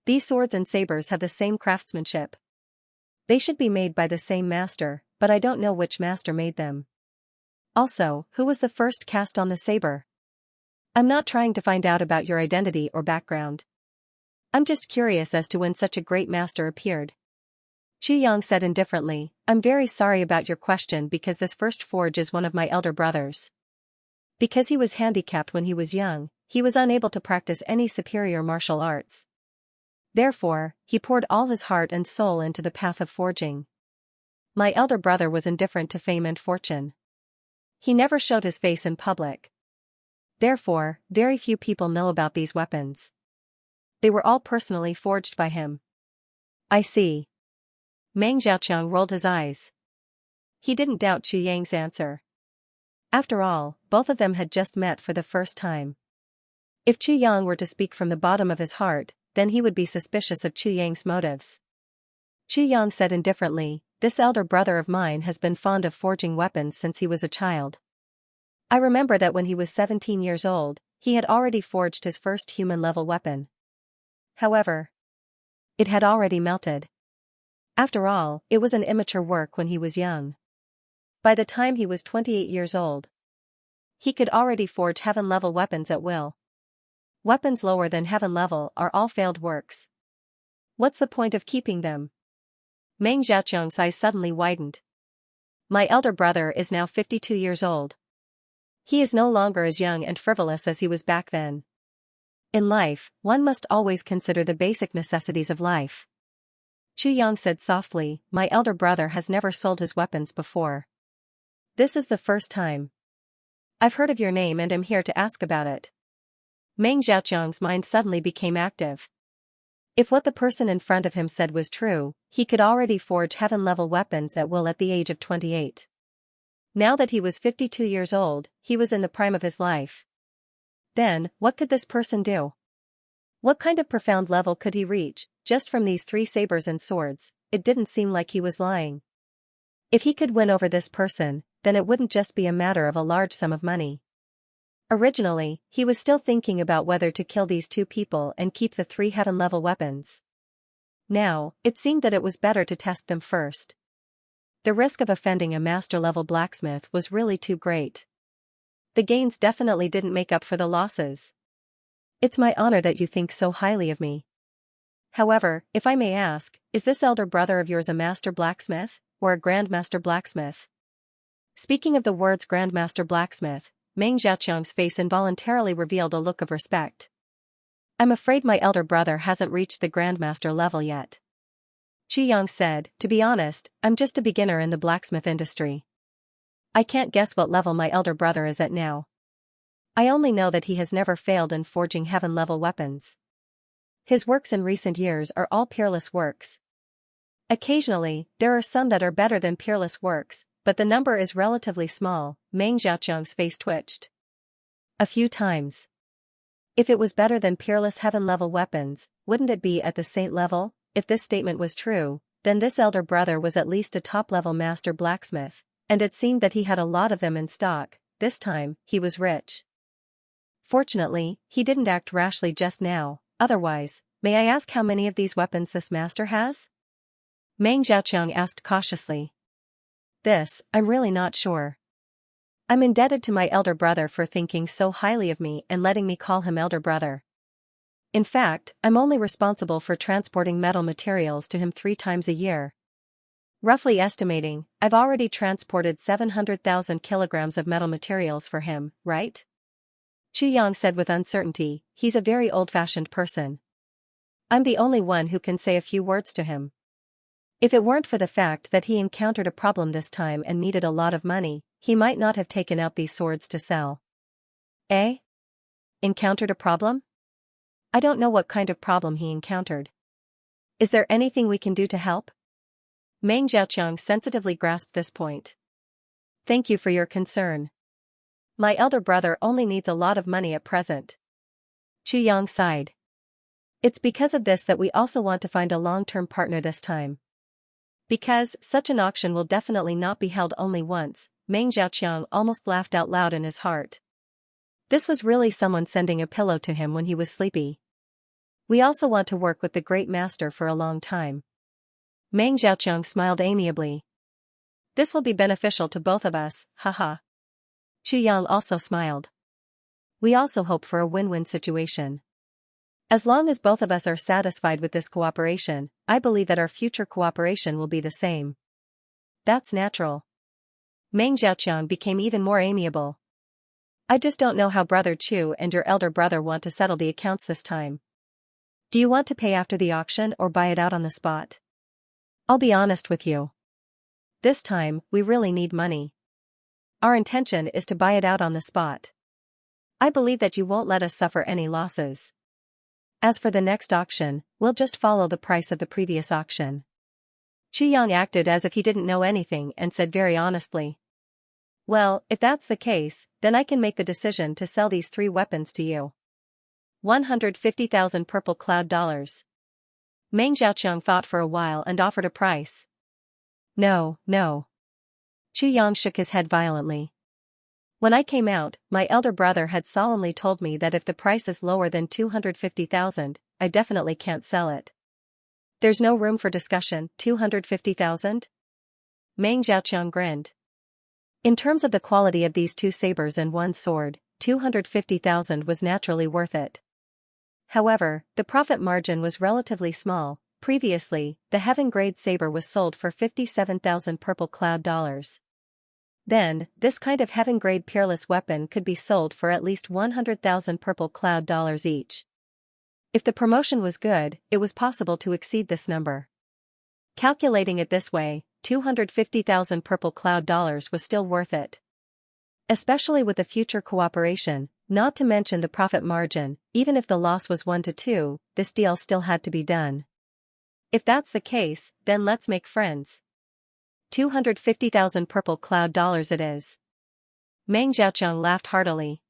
These swords and sabers have the same craftsmanship. They should be made by the same master, but I don't know which master made them. Also, who was the first cast on the saber? I'm not trying to find out about your identity or background. I'm just curious as to when such a great master appeared. Chuyang said indifferently, I'm very sorry about your question because this first forge is one of my elder brothers. Because he was handicapped when he was young, he was unable to practice any superior martial arts. Therefore, he poured all his heart and soul into the path of forging. My elder brother was indifferent to fame and fortune. He never showed his face in public. Therefore, very few people know about these weapons. They were all personally forged by him. I see. Meng Xiaoqiang rolled his eyes. He didn't doubt Chuyang's answer. After all, both of them had just met for the first time. If Chuyang were to speak from the bottom of his heart, then he would be suspicious of Chuyang's motives. Chuyang said indifferently, this elder brother of mine has been fond of forging weapons since he was a child. I remember that when he was 17 years old, he had already forged his first human-level weapon. However, it had already melted. After all, it was an immature work when he was young. By the time he was 28 years old, he could already forge heaven-level weapons at will. Weapons lower than heaven level are all failed works. What's the point of keeping them? Meng Xiaoqiang's eyes suddenly widened. My elder brother is now 52 years old. He is no longer as young and frivolous as he was back then. In life, one must always consider the basic necessities of life. Yang said softly, my elder brother has never sold his weapons before. This is the first time. I've heard of your name and am here to ask about it. Meng Xiaoqiang's mind suddenly became active. If what the person in front of him said was true, he could already forge heaven-level weapons at will at the age of 28. Now that he was 52 years old, he was in the prime of his life. Then, what could this person do? What kind of profound level could he reach, just from these 3 sabers and swords? It didn't seem like he was lying. If he could win over this person, then it wouldn't just be a matter of a large sum of money. Originally, he was still thinking about whether to kill these 2 people and keep the 3 heaven-level weapons. Now, it seemed that it was better to test them first. The risk of offending a master-level blacksmith was really too great. The gains definitely didn't make up for the losses. It's my honor that you think so highly of me. However, if I may ask, is this elder brother of yours a master blacksmith, or a grandmaster blacksmith? Speaking of the words grandmaster blacksmith, Meng Xiaoqiang's face involuntarily revealed a look of respect. I'm afraid my elder brother hasn't reached the grandmaster level yet. Yang said, to be honest, I'm just a beginner in the blacksmith industry. I can't guess what level my elder brother is at now. I only know that he has never failed in forging heaven-level weapons. His works in recent years are all peerless works. Occasionally, there are some that are better than peerless works, but the number is relatively small. Meng Xiaoqiang's face twitched. A few times. If it was better than peerless heaven-level weapons, wouldn't it be at the saint level? If this statement was true, then this elder brother was at least a top-level master blacksmith, and it seemed that he had a lot of them in stock. This time, he was rich. Fortunately, he didn't act rashly just now. Otherwise, may I ask how many of these weapons this master has? Meng Xiaoqiang asked cautiously. This, I'm really not sure. I'm indebted to my elder brother for thinking so highly of me and letting me call him elder brother. In fact, I'm only responsible for transporting metal materials to him 3 times a year. Roughly estimating, I've already transported 700,000 kilograms of metal materials for him, right? Yang said with uncertainty, he's a very old-fashioned person. I'm the only one who can say a few words to him. If it weren't for the fact that he encountered a problem this time and needed a lot of money, he might not have taken out these swords to sell. Eh? Encountered a problem? I don't know what kind of problem he encountered. Is there anything we can do to help? Meng Xiaoqiang sensitively grasped this point. Thank you for your concern. My elder brother only needs a lot of money at present. Yang sighed. It's because of this that we also want to find a long-term partner this time. Because such an auction will definitely not be held only once. Meng Xiaoqiang almost laughed out loud in his heart. This was really someone sending a pillow to him when he was sleepy. We also want to work with the great master for a long time. Meng Xiaoqiang smiled amiably. This will be beneficial to both of us, haha. Yang also smiled. We also hope for a win-win situation. As long as both of us are satisfied with this cooperation, I believe that our future cooperation will be the same. That's natural. Meng Xiaoqiang became even more amiable. I just don't know how Brother Chu and your elder brother want to settle the accounts this time. Do you want to pay after the auction or buy it out on the spot? I'll be honest with you. This time, we really need money. Our intention is to buy it out on the spot. I believe that you won't let us suffer any losses. As for the next auction, we'll just follow the price of the previous auction. Yang acted as if he didn't know anything and said very honestly. Well, if that's the case, then I can make the decision to sell these 3 weapons to you. 150,000 purple cloud dollars. Meng Xiaoqiang thought for a while and offered a price. No, no. Yang shook his head violently. When I came out, my elder brother had solemnly told me that if the price is lower than 250,000, I definitely can't sell it. There's no room for discussion. 250,000? Meng Xiaoqiang grinned. In terms of the quality of these 2 sabers and 1 sword, 250,000 was naturally worth it. However, the profit margin was relatively small. Previously, the heaven-grade saber was sold for 57,000 purple cloud dollars. Then, this kind of heaven-grade peerless weapon could be sold for at least 100,000 purple cloud dollars each. If the promotion was good, it was possible to exceed this number. Calculating it this way, 250,000 purple cloud dollars was still worth it. Especially with the future cooperation, not to mention the profit margin, even if the loss was 1 to 2, this deal still had to be done. If that's the case, then let's make friends. 250,000 purple cloud dollars it is. Meng Zhaoqiang laughed heartily.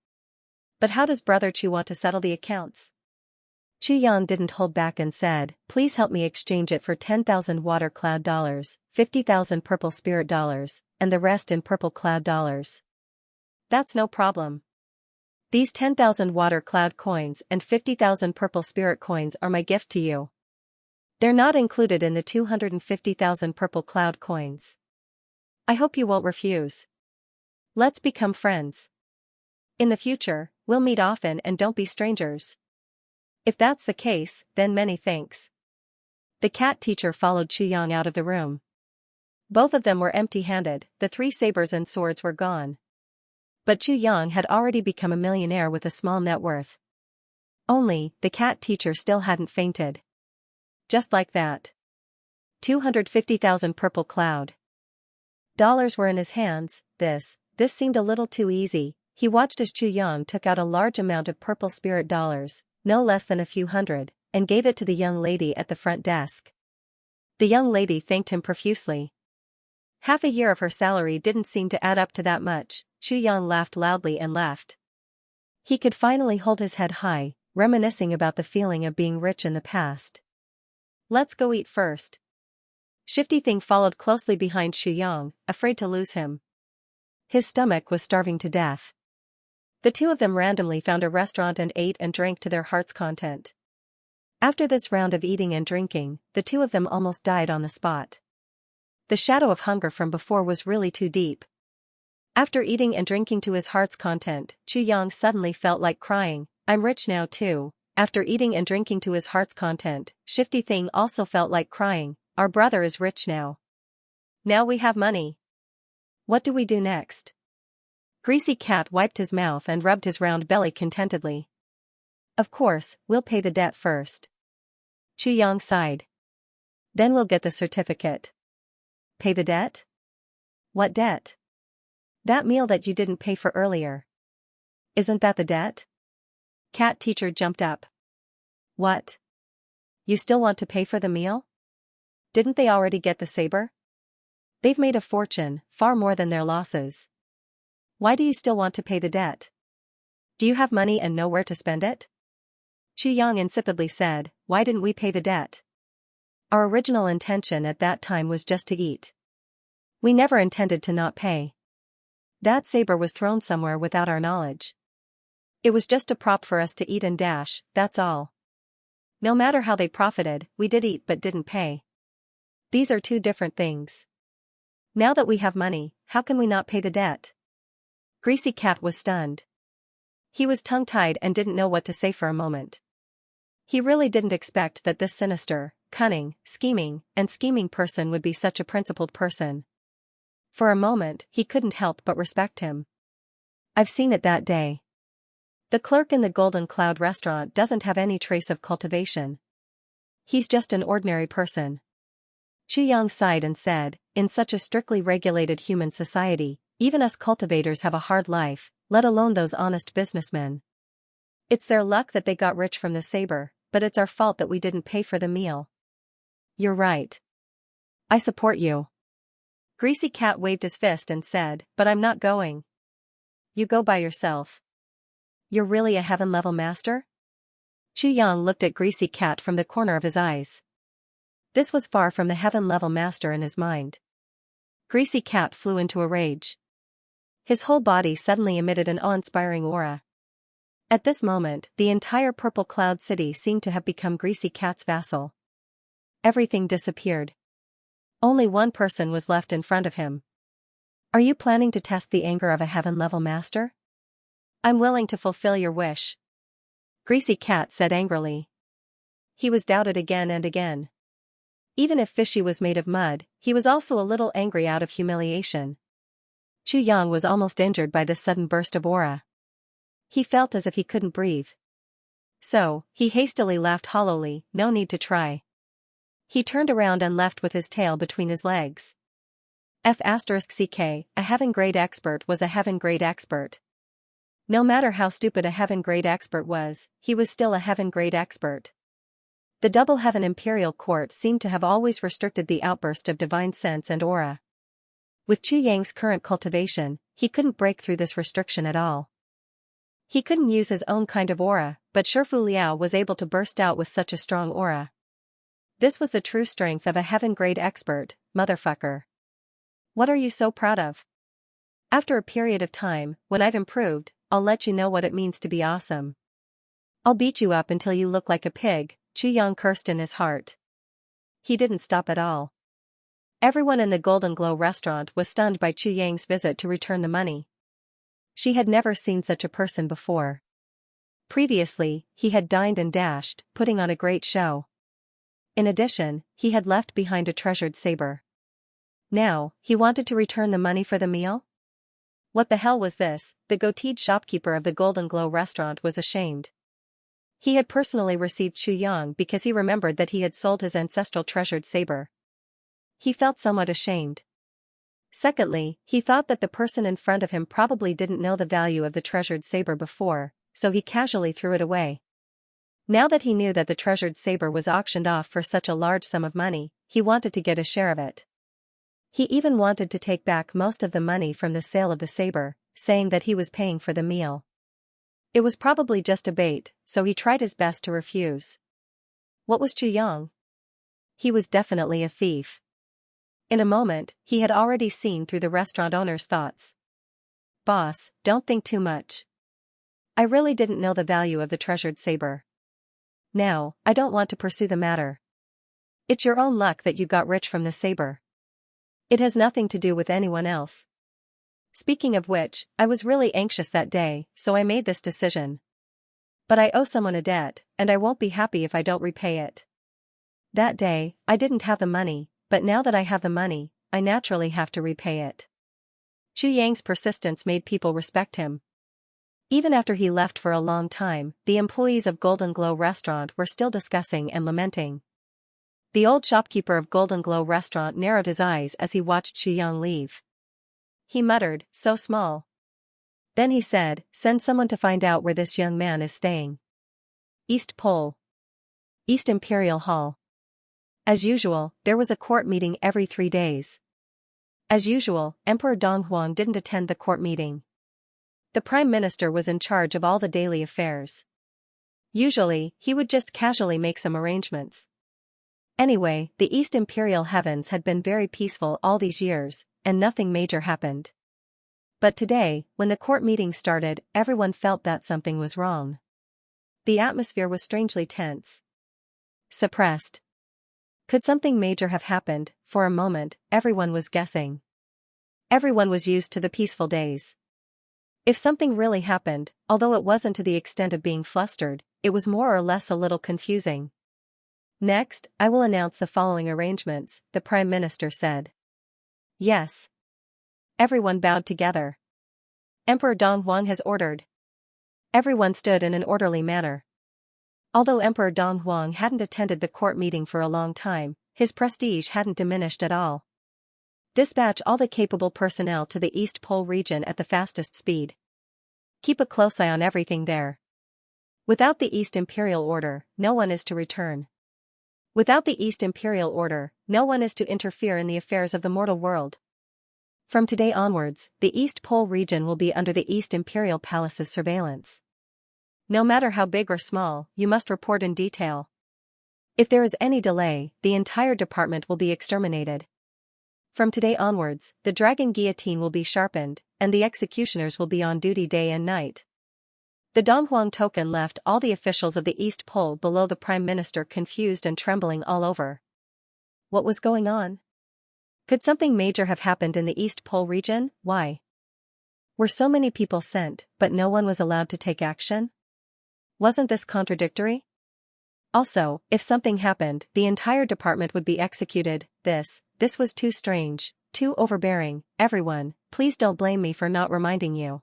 But how does Brother Chu want to settle the accounts? Chu Yang didn't hold back and said, please help me exchange it for 10,000 water cloud dollars, 50,000 purple spirit dollars, and the rest in purple cloud dollars. That's no problem. These 10,000 water cloud coins and 50,000 purple spirit coins are my gift to you. They're not included in the 250,000 purple cloud coins. I hope you won't refuse. Let's become friends. In the future, we'll meet often and don't be strangers. If that's the case, then many thanks. The cat teacher followed Chu Yang out of the room. Both of them were empty-handed, the 3 sabers and swords were gone. But Chu Yang had already become a millionaire with a small net worth. Only, the cat teacher still hadn't fainted. Just like that. 250,000 purple cloud dollars were in his hands. This seemed a little too easy. He watched as Chu Yang took out a large amount of purple spirit dollars, no less than a few hundred, and gave it to the young lady at the front desk. The young lady thanked him profusely. Half a year of her salary didn't seem to add up to that much. Chu Yang laughed loudly and left. He could finally hold his head high, reminiscing about the feeling of being rich in the past. Let's go eat first. Shifty Thing followed closely behind Chu Yang, afraid to lose him. His stomach was starving to death. The two of them randomly found a restaurant and ate and drank to their heart's content. After this round of eating and drinking, the two of them almost died on the spot. The shadow of hunger from before was really too deep. After eating and drinking to his heart's content, Chu Yang suddenly felt like crying. I'm rich now too. After eating and drinking to his heart's content, Shifty Thing also felt like crying. Our brother is rich now. Now we have money. What do we do next? Greasy Cat wiped his mouth and rubbed his round belly contentedly. Of course, we'll pay the debt first. Chu Yang sighed. Then we'll get the certificate. Pay the debt? What debt? That meal that you didn't pay for earlier. Isn't that the debt? Cat teacher jumped up. What? You still want to pay for the meal? Didn't they already get the saber? They've made a fortune, far more than their losses. Why do you still want to pay the debt? Do you have money and know where to spend it? Chu Yang insipidly said, why didn't we pay the debt? Our original intention at that time was just to eat. We never intended to not pay. That saber was thrown somewhere without our knowledge. It was just a prop for us to eat and dash, that's all. No matter how they profited, we did eat but didn't pay. These are two different things. Now that we have money, how can we not pay the debt? Greasy Cat was stunned. He was tongue-tied and didn't know what to say for a moment. He really didn't expect that this sinister, cunning, scheming person would be such a principled person. For a moment, he couldn't help but respect him. I've seen it that day. The clerk in the Golden Cloud restaurant doesn't have any trace of cultivation. He's just an ordinary person. Chu Yang sighed and said, in such a strictly regulated human society, even us cultivators have a hard life, let alone those honest businessmen. It's their luck that they got rich from the saber, but it's our fault that we didn't pay for the meal. You're right. I support you. Greasy Cat waved his fist and said, but I'm not going. You go by yourself. You're really a heaven-level master? Chu Yang looked at Greasy Cat from the corner of his eyes. This was far from the heaven-level master in his mind. Greasy Cat flew into a rage. His whole body suddenly emitted an awe-inspiring aura. At this moment, the entire Purple Cloud City seemed to have become Greasy Cat's vassal. Everything disappeared. Only one person was left in front of him. Are you planning to test the anger of a heaven-level master? I'm willing to fulfill your wish. Greasy Cat said angrily. He was doubted again and again. Even if Fishy was made of mud, he was also a little angry out of humiliation. Chu Yang was almost injured by this sudden burst of aura. He felt as if he couldn't breathe. So, he hastily laughed hollowly, no need to try. He turned around and left with his tail between his legs. F***ck, a heaven-grade expert was a heaven-grade expert. No matter how stupid a heaven-grade expert was, he was still a heaven-grade expert. The double heaven imperial court seemed to have always restricted the outburst of divine sense and aura. With Chu Yang's current cultivation, he couldn't break through this restriction at all. He couldn't use his own kind of aura, but Shifu Liao was able to burst out with such a strong aura. This was the true strength of a heaven-grade expert, motherfucker. What are you so proud of? After a period of time, when I've improved, I'll let you know what it means to be awesome. I'll beat you up until you look like a pig, Chu Yang cursed in his heart. He didn't stop at all. Everyone in the Golden Glow restaurant was stunned by Chu Yang's visit to return the money. She had never seen such a person before. Previously, he had dined and dashed, putting on a great show. In addition, he had left behind a treasured saber. Now, he wanted to return the money for the meal? What the hell was this? The goateed shopkeeper of the Golden Glow restaurant was ashamed. He had personally received Chu Yang because he remembered that he had sold his ancestral treasured saber. He felt somewhat ashamed. Secondly, he thought that the person in front of him probably didn't know the value of the treasured saber before, so he casually threw it away. Now that he knew that the treasured saber was auctioned off for such a large sum of money, he wanted to get a share of it. He even wanted to take back most of the money from the sale of the saber, saying that he was paying for the meal. It was probably just a bait, so he tried his best to refuse. What was Chu Yang? He was definitely a thief. In a moment, he had already seen through the restaurant owner's thoughts. Boss, don't think too much. I really didn't know the value of the treasured saber. Now, I don't want to pursue the matter. It's your own luck that you got rich from the saber. It has nothing to do with anyone else. Speaking of which, I was really anxious that day, so I made this decision. But I owe someone a debt, and I won't be happy if I don't repay it. That day, I didn't have the money, but now that I have the money, I naturally have to repay it. Chu Yang's persistence made people respect him. Even after he left for a long time, the employees of Golden Glow restaurant were still discussing and lamenting. The old shopkeeper of Golden Glow restaurant narrowed his eyes as he watched Chu Yang leave. He muttered, so small. Then he said, send someone to find out where this young man is staying. East Pole. East Imperial Hall. As usual, there was a court meeting every 3 days. As usual, Emperor Donghuang didn't attend the court meeting. The Prime Minister was in charge of all the daily affairs. Usually, he would just casually make some arrangements. Anyway, the East Imperial Heavens had been very peaceful all these years, and nothing major happened. But today, when the court meeting started, everyone felt that something was wrong. The atmosphere was strangely tense. Suppressed. Could something major have happened? For a moment, everyone was guessing. Everyone was used to the peaceful days. If something really happened, although it wasn't to the extent of being flustered, it was more or less a little confusing. Next, I will announce the following arrangements, the Prime Minister said. Yes. Everyone bowed together. Emperor Donghuang has ordered. Everyone stood in an orderly manner. Although Emperor Donghuang hadn't attended the court meeting for a long time, his prestige hadn't diminished at all. Dispatch all the capable personnel to the East Pole region at the fastest speed. Keep a close eye on everything there. Without the East Imperial Order, no one is to return. Without the East Imperial Order, no one is to interfere in the affairs of the mortal world. From today onwards, the East Pole region will be under the East Imperial Palace's surveillance. No matter how big or small, you must report in detail. If there is any delay, the entire department will be exterminated. From today onwards, the dragon guillotine will be sharpened, and the executioners will be on duty day and night. The Donghuang token left all the officials of the East Pole below the Prime Minister confused and trembling all over. What was going on? Could something major have happened in the East Pole region? Why were so many people sent, but no one was allowed to take action? Wasn't this contradictory? Also, if something happened, the entire department would be executed. This was too strange, too overbearing. Everyone, please don't blame me for not reminding you.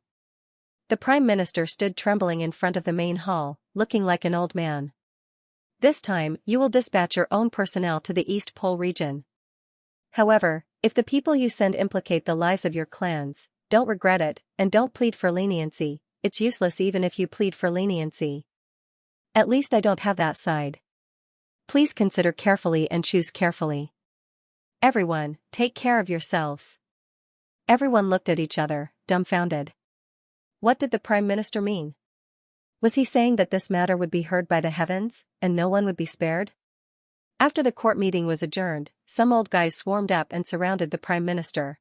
The Prime Minister stood trembling in front of the main hall, looking like an old man. This time, you will dispatch your own personnel to the East Pole region. However, if the people you send implicate the lives of your clans, don't regret it, and don't plead for leniency. It's useless even if you plead for leniency. At least I don't have that side. Please consider carefully and choose carefully. Everyone, take care of yourselves. Everyone looked at each other, dumbfounded. What did the Prime Minister mean? Was he saying that this matter would be heard by the heavens, and no one would be spared? After the court meeting was adjourned, some old guys swarmed up and surrounded the Prime Minister.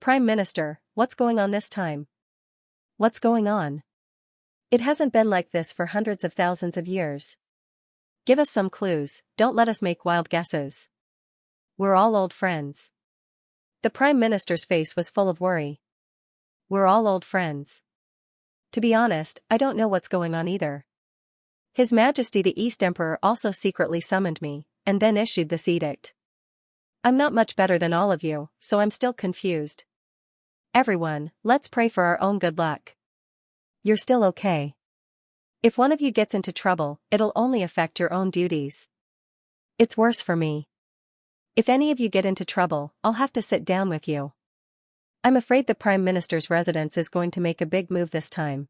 Prime Minister, what's going on this time? What's going on? It hasn't been like this for hundreds of thousands of years. Give us some clues, don't let us make wild guesses. We're all old friends. The Prime Minister's face was full of worry. We're all old friends. To be honest, I don't know what's going on either. His Majesty the East Emperor also secretly summoned me, and then issued this edict. I'm not much better than all of you, so I'm still confused. Everyone, let's pray for our own good luck. You're still okay. If one of you gets into trouble, it'll only affect your own duties. It's worse for me. If any of you get into trouble, I'll have to sit down with you. I'm afraid the Prime Minister's residence is going to make a big move this time.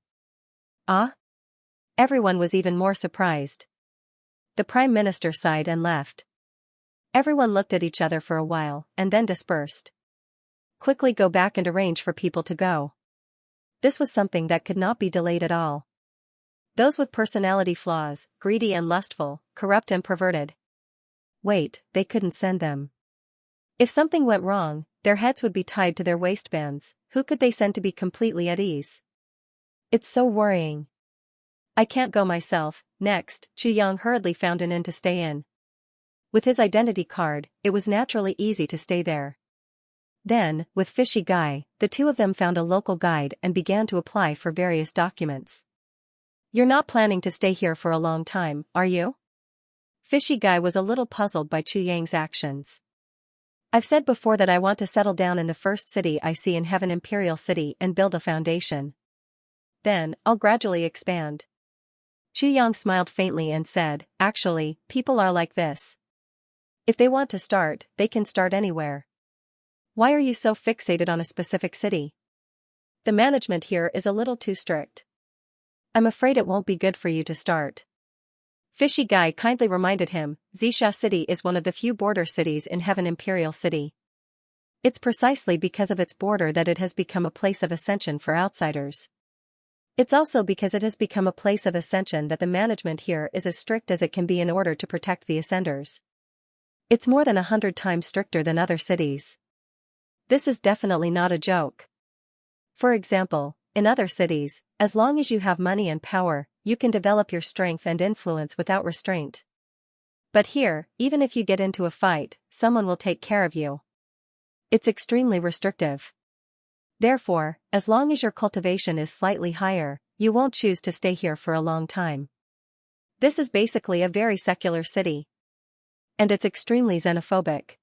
Ah? Everyone was even more surprised. The Prime Minister sighed and left. Everyone looked at each other for a while, and then dispersed. Quickly go back and arrange for people to go. This was something that could not be delayed at all. Those with personality flaws, greedy and lustful, corrupt and perverted. Wait, they couldn't send them. If something went wrong, their heads would be tied to their waistbands. Who could they send to be completely at ease? It's so worrying. I can't go myself. Next, Yang hurriedly found an inn to stay in. With his identity card, it was naturally easy to stay there. Then, with Fishy Guy, the two of them found a local guide and began to apply for various documents. You're not planning to stay here for a long time, are you? Fishy Guy was a little puzzled by Yang's actions. I've said before that I want to settle down in the first city I see in Heaven Imperial City and build a foundation. Then, I'll gradually expand. Yang smiled faintly and said, actually, people are like this. If they want to start, they can start anywhere. Why are you so fixated on a specific city? The management here is a little too strict. I'm afraid it won't be good for you to start. Fishy Guy kindly reminded him, Xianxia City is one of the few border cities in Heaven Imperial City. It's precisely because of its border that it has become a place of ascension for outsiders. It's also because it has become a place of ascension that the management here is as strict as it can be in order to protect the ascenders. It's more than 100 times stricter than other cities. This is definitely not a joke. For example, in other cities, as long as you have money and power, you can develop your strength and influence without restraint. But here, even if you get into a fight, someone will take care of you. It's extremely restrictive. Therefore, as long as your cultivation is slightly higher, you won't choose to stay here for a long time. This is basically a very secular city. And it's extremely xenophobic.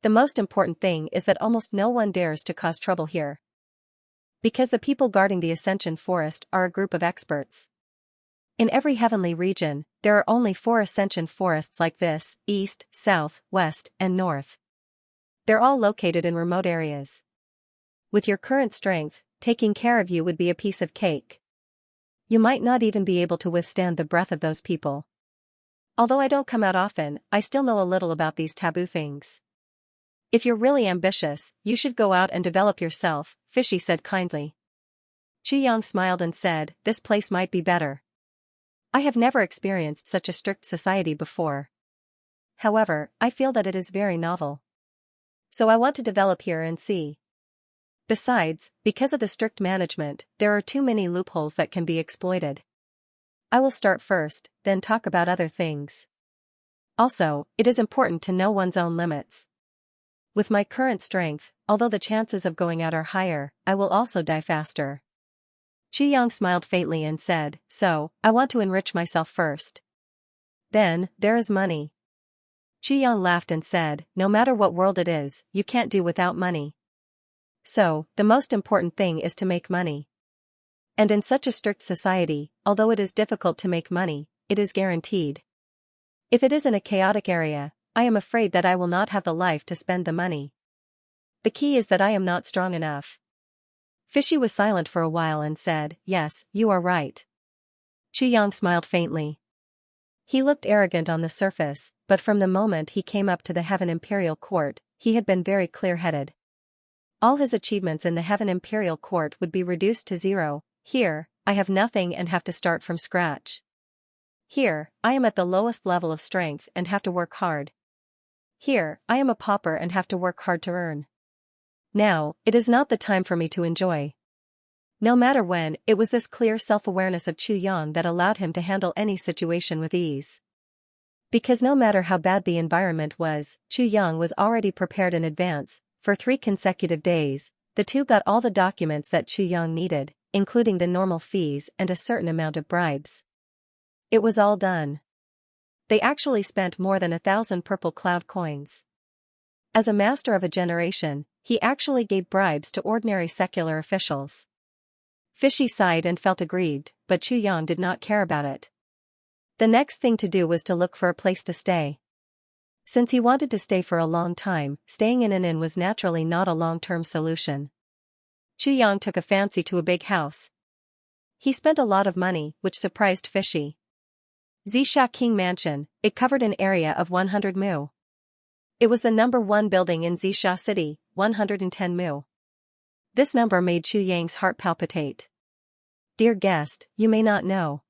The most important thing is that almost no one dares to cause trouble here. Because the people guarding the Ascension Forest are a group of experts. In every heavenly region, there are only 4 Ascension Forests like this: East, South, West, and North. They're all located in remote areas. With your current strength, taking care of you would be a piece of cake. You might not even be able to withstand the breath of those people. Although I don't come out often, I still know a little about these taboo things. If you're really ambitious, you should go out and develop yourself, Fishy said kindly. Yang smiled and said, this place might be better. I have never experienced such a strict society before. However, I feel that it is very novel. So I want to develop here and see. Besides, because of the strict management, there are too many loopholes that can be exploited. I will start first, then talk about other things. Also, it is important to know one's own limits. With my current strength, although the chances of going out are higher, I will also die faster. Yang smiled faintly and said, so, I want to enrich myself first. Then, there is money. Yang laughed and said, no matter what world it is, you can't do without money. So, the most important thing is to make money. And in such a strict society, although it is difficult to make money, it is guaranteed. If it is in a chaotic area, I am afraid that I will not have the life to spend the money. The key is that I am not strong enough. Fishy was silent for a while and said, "Yes, you are right." Xianxia smiled faintly. He looked arrogant on the surface, but from the moment he came up to the Heaven Imperial Court, he had been very clear-headed. All his achievements in the Heaven Imperial Court would be reduced to zero. Here, I have nothing and have to start from scratch. Here, I am at the lowest level of strength and have to work hard. Here, I am a pauper and have to work hard to earn. Now, it is not the time for me to enjoy. No matter when, it was this clear self-awareness of Xianxia that allowed him to handle any situation with ease. Because no matter how bad the environment was, Xianxia was already prepared in advance. For 3 consecutive days, the two got all the documents that Xianxia needed, including the normal fees and a certain amount of bribes. It was all done. They actually spent more than 1,000 purple cloud coins. As a master of a generation, he actually gave bribes to ordinary secular officials. Fishy sighed and felt aggrieved, but Xianxia did not care about it. The next thing to do was to look for a place to stay. Since he wanted to stay for a long time, staying in an inn was naturally not a long-term solution. Xianxia took a fancy to a big house. He spent a lot of money, which surprised Fishy. Xianxia King Mansion, it covered an area of 100 mu. It was the number 1 building in Xianxia City, 110 mu. This number made Xianxia's heart palpitate. Dear guest, you may not know.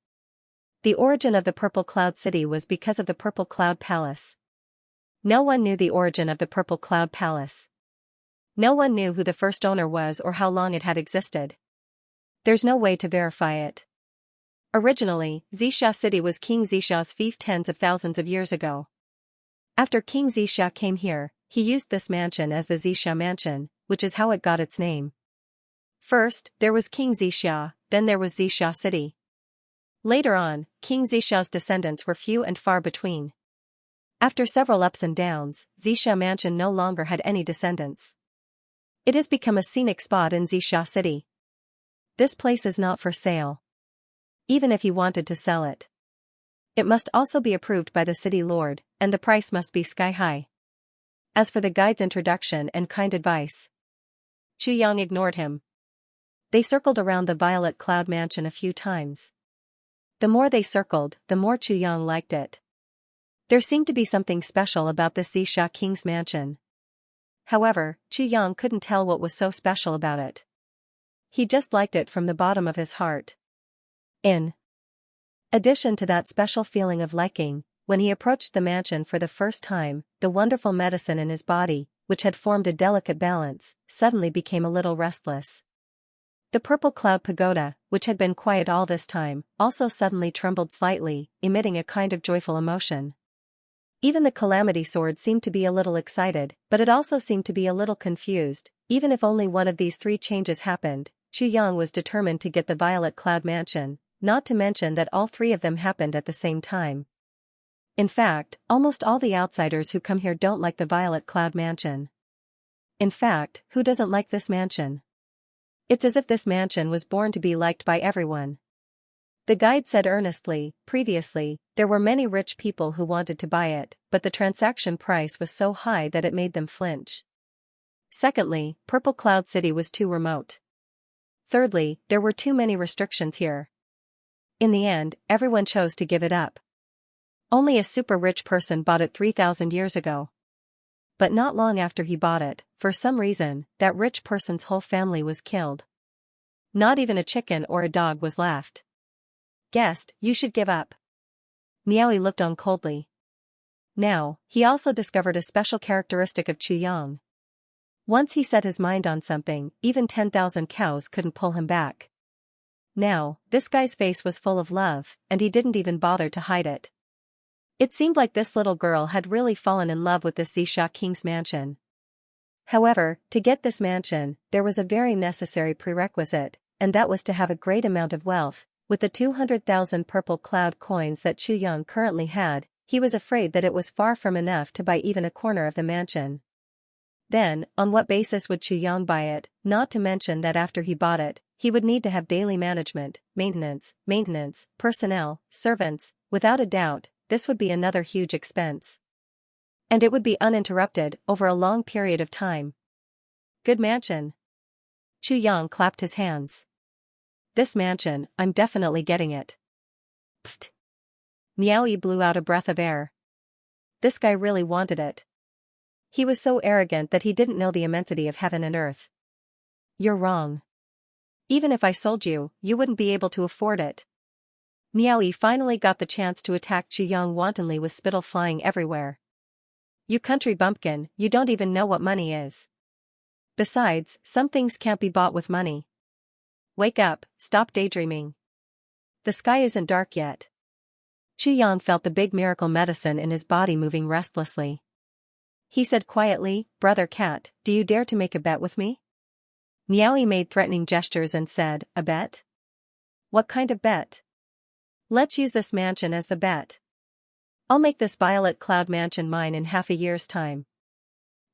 The origin of the Purple Cloud City was because of the Purple Cloud Palace. No one knew the origin of the Purple Cloud Palace. No one knew who the first owner was or how long it had existed. There's no way to verify it. Originally, Xianxia City was King Xiao's fief tens of thousands of years ago. After King Xianxia came here, he used this mansion as the Xianxia Mansion, which is how it got its name. First, there was King Xianxia, then there was Xianxia City. Later on, King Xiao's descendants were few and far between. After several ups and downs, Xianxia Mansion no longer had any descendants. It has become a scenic spot in Xianxia City. This place is not for sale. Even if you wanted to sell it, it must also be approved by the city lord, and the price must be sky-high. As for the guide's introduction and kind advice, Xianxia ignored him. They circled around the Violet Cloud Mansion a few times. The more they circled, the more Xianxia liked it. There seemed to be something special about this Xianxia King's mansion. However, Xianxia couldn't tell what was so special about it. He just liked it from the bottom of his heart. In addition to that special feeling of liking, when he approached the mansion for the first time, the wonderful medicine in his body, which had formed a delicate balance, suddenly became a little restless. The Purple Cloud Pagoda, which had been quiet all this time, also suddenly trembled slightly, emitting a kind of joyful emotion. Even the Calamity Sword seemed to be a little excited, but it also seemed to be a little confused. Even if only one of these 3 changes happened, Xianxia was determined to get the Violet Cloud Mansion, not to mention that all 3 of them happened at the same time. In fact, almost all the outsiders who come here don't like the Violet Cloud Mansion. In fact, who doesn't like this mansion? It's as if this mansion was born to be liked by everyone. The guide said earnestly, previously, there were many rich people who wanted to buy it, but the transaction price was so high that it made them flinch. Secondly, Purple Cloud City was too remote. Thirdly, there were too many restrictions here. In the end, everyone chose to give it up. Only a super rich person bought it 3,000 years ago. But not long after he bought it, for some reason, that rich person's whole family was killed. Not even a chicken or a dog was left. Guest, you should give up. Meowie looked on coldly. Now, he also discovered a special characteristic of Xianxia. Once he set his mind on something, even 10,000 cows couldn't pull him back. Now, this guy's face was full of love, and he didn't even bother to hide it. It seemed like this little girl had really fallen in love with this Xianxia King's mansion. However, to get this mansion, there was a very necessary prerequisite, and that was to have a great amount of wealth. With the 200,000 purple cloud coins that Xianxia currently had, he was afraid that it was far from enough to buy even a corner of the mansion. Then, on what basis would Xianxia buy it, not to mention that after he bought it, he would need to have daily management, maintenance, personnel, servants. Without a doubt, this would be another huge expense. And it would be uninterrupted over a long period of time. Good mansion. Chu Yang clapped his hands. This mansion, I'm definitely getting it. Pfft. Miaoyi blew out a breath of air. This guy really wanted it. He was so arrogant that he didn't know the immensity of heaven and earth. You're wrong. Even if I sold you, you wouldn't be able to afford it. Miaoyi finally got the chance to attack Chu Yang wantonly with spittle flying everywhere. You country bumpkin, you don't even know what money is. Besides, some things can't be bought with money. Wake up, stop daydreaming. The sky isn't dark yet. Chu Yang felt the big miracle medicine in his body moving restlessly. He said quietly, Brother Cat, do you dare to make a bet with me? Miaoyi made threatening gestures and said, a bet? What kind of bet? Let's use this mansion as the bet. I'll make this violet cloud mansion mine in half a year's time.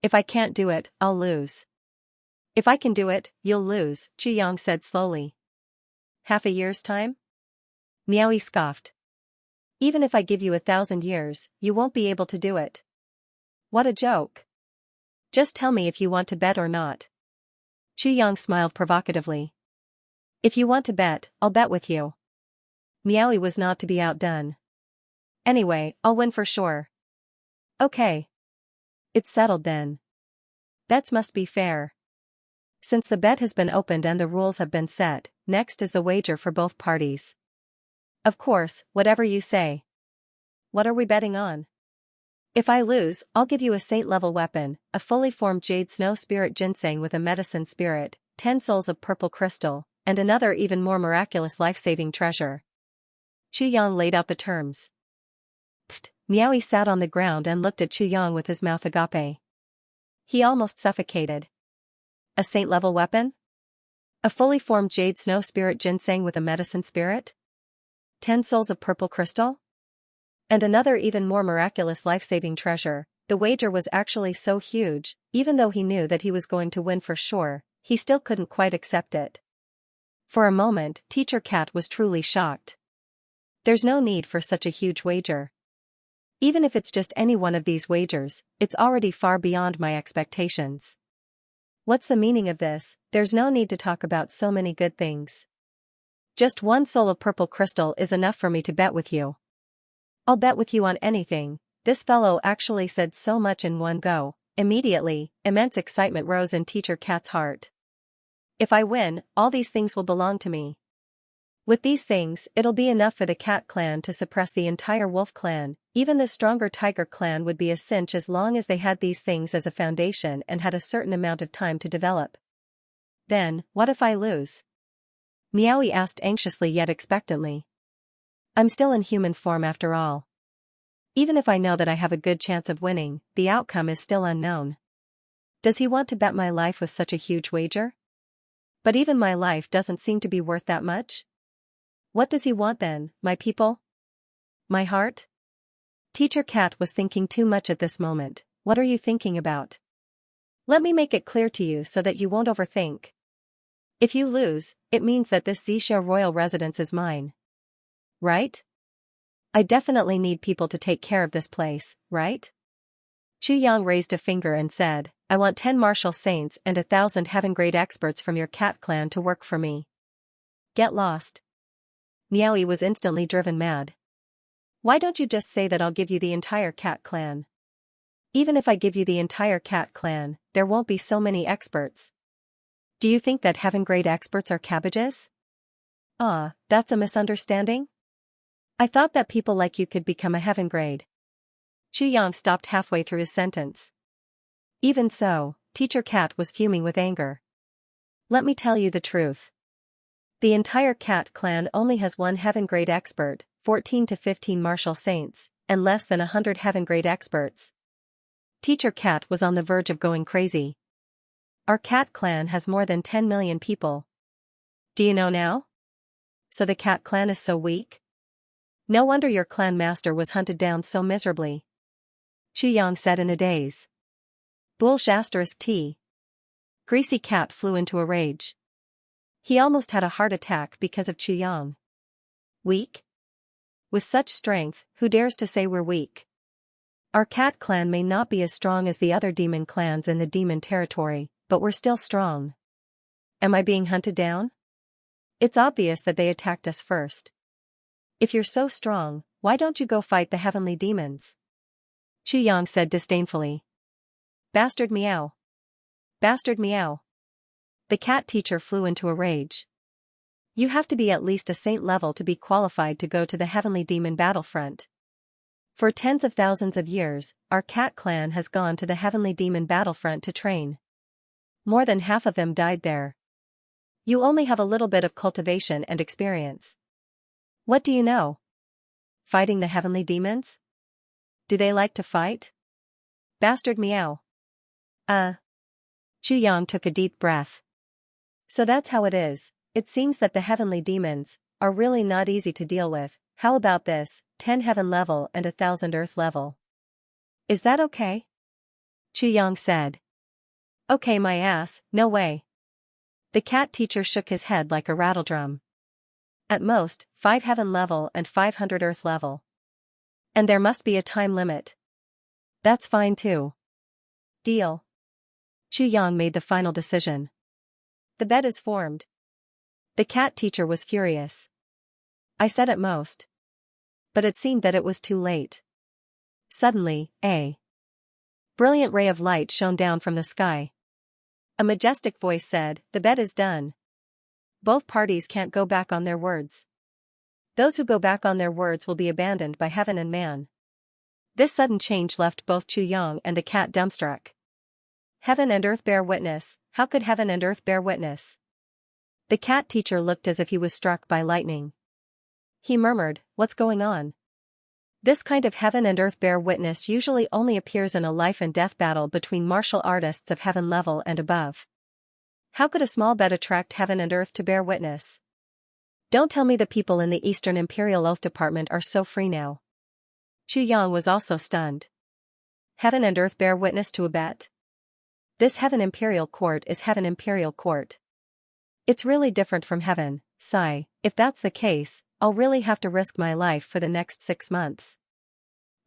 If I can't do it, I'll lose. If I can do it, you'll lose, Chu Yang said slowly. Half a year's time? Miaoyi scoffed. Even if I give you 1,000 years, you won't be able to do it. What a joke. Just tell me if you want to bet or not. Chu Yang smiled provocatively. If you want to bet, I'll bet with you. Miaoyi was not to be outdone. Anyway, I'll win for sure. Okay. It's settled then. Bets must be fair. Since the bet has been opened and the rules have been set, next is the wager for both parties. Of course, whatever you say. What are we betting on? If I lose, I'll give you a saint-level weapon, a fully formed jade snow spirit ginseng with a medicine spirit, 10 souls of purple crystal, and another even more miraculous life-saving treasure. Chu Yang laid out the terms. Pfft, Miaoyi sat on the ground and looked at Chu Yang with his mouth agape. He almost suffocated. A saint-level weapon? A fully formed jade snow spirit ginseng with a medicine spirit? 10 souls of purple crystal? And another even more miraculous life-saving treasure. The wager was actually so huge, even though he knew that he was going to win for sure, he still couldn't quite accept it. For a moment, Teacher Cat was truly shocked. There's no need for such a huge wager. Even if it's just any one of these wagers, it's already far beyond my expectations. What's the meaning of this? There's no need to talk about so many good things. Just 1 soul of purple crystal is enough for me to bet with you. I'll bet with you on anything. This fellow actually said so much in one go. Immediately, immense excitement rose in Teacher Cat's heart. If I win, all these things will belong to me. With these things, it'll be enough for the Cat clan to suppress the entire Wolf clan. Even the stronger Tiger clan would be a cinch as long as they had these things as a foundation and had a certain amount of time to develop. Then, what if I lose? Miaoyi asked anxiously yet expectantly. I'm still in human form after all. Even if I know that I have a good chance of winning, the outcome is still unknown. Does he want to bet my life with such a huge wager? But even my life doesn't seem to be worth that much. What does he want then, my people? My heart? Teacher Cat was thinking too much at this moment. What are you thinking about? Let me make it clear to you so that you won't overthink. If you lose, it means that this Xianxia royal residence is mine. Right? I definitely need people to take care of this place, right? Chu Yang raised a finger and said, I want 10 martial saints and 1,000 heaven-grade experts from your Cat clan to work for me. Get lost. Miaoyi was instantly driven mad. Why don't you just say that I'll give you the entire Cat clan? Even if I give you the entire Cat clan, there won't be so many experts. Do you think that heaven-grade experts are cabbages? That's a misunderstanding? I thought that people like you could become a heaven grade. Chu Yang stopped halfway through his sentence. Even so, Teacher Cat was fuming with anger. Let me tell you the truth. The entire Cat clan only has 1 heaven grade expert, 14 to 15 martial saints, and less than 100 heaven grade experts. Teacher Cat was on the verge of going crazy. Our Cat clan has more than 10 million people. Do you know now? So the Cat clan is so weak? No wonder your clan master was hunted down so miserably. Chu Yang said in a daze. Bullsh**t. Greasy Cat flew into a rage. He almost had a heart attack because of Xianxia. Weak? With such strength, who dares to say we're weak? Our cat clan may not be as strong as the other demon clans in the demon territory, but we're still strong. Am I being hunted down? It's obvious that they attacked us first. If you're so strong, why don't you go fight the heavenly demons? Xianxia said disdainfully. Bastard meow. Bastard meow. The cat teacher flew into a rage. You have to be at least a saint level to be qualified to go to the heavenly demon battlefront. For tens of thousands of years, our cat clan has gone to the heavenly demon battlefront to train. More than half of them died there. You only have a little bit of cultivation and experience. What do you know? Fighting the heavenly demons? Do they like to fight? Bastard meow. Xianxia took a deep breath. So that's how it is. It seems that the heavenly demons are really not easy to deal with. How about this, 10 heaven level and 1,000 earth level? Is that okay? Xianxia said. Okay my ass, no way. The cat teacher shook his head like a rattledrum. At most, 5 heaven level and 500 earth level. And there must be a time limit. That's fine too. Deal. Xianxia made the final decision. The bet is formed. The cat teacher was furious. I said at most. But it seemed that it was too late. Suddenly, a brilliant ray of light shone down from the sky. A majestic voice said, the bet is done. Both parties can't go back on their words. Those who go back on their words will be abandoned by heaven and man. This sudden change left both Xianxia and the cat dumbstruck. Heaven and earth bear witness. How could heaven and earth bear witness? The cat teacher looked as if he was struck by lightning. He murmured, what's going on? This kind of heaven and earth bear witness usually only appears in a life and death battle between martial artists of heaven level and above. How could a small bet attract heaven and earth to bear witness? Don't tell me the people in the Eastern Imperial Oath Department are so free now. Xianxia was also stunned. Heaven and earth bear witness to a bet? This heaven imperial court is heaven imperial court. It's really different from heaven, sigh. If that's the case, I'll really have to risk my life for the next 6 months.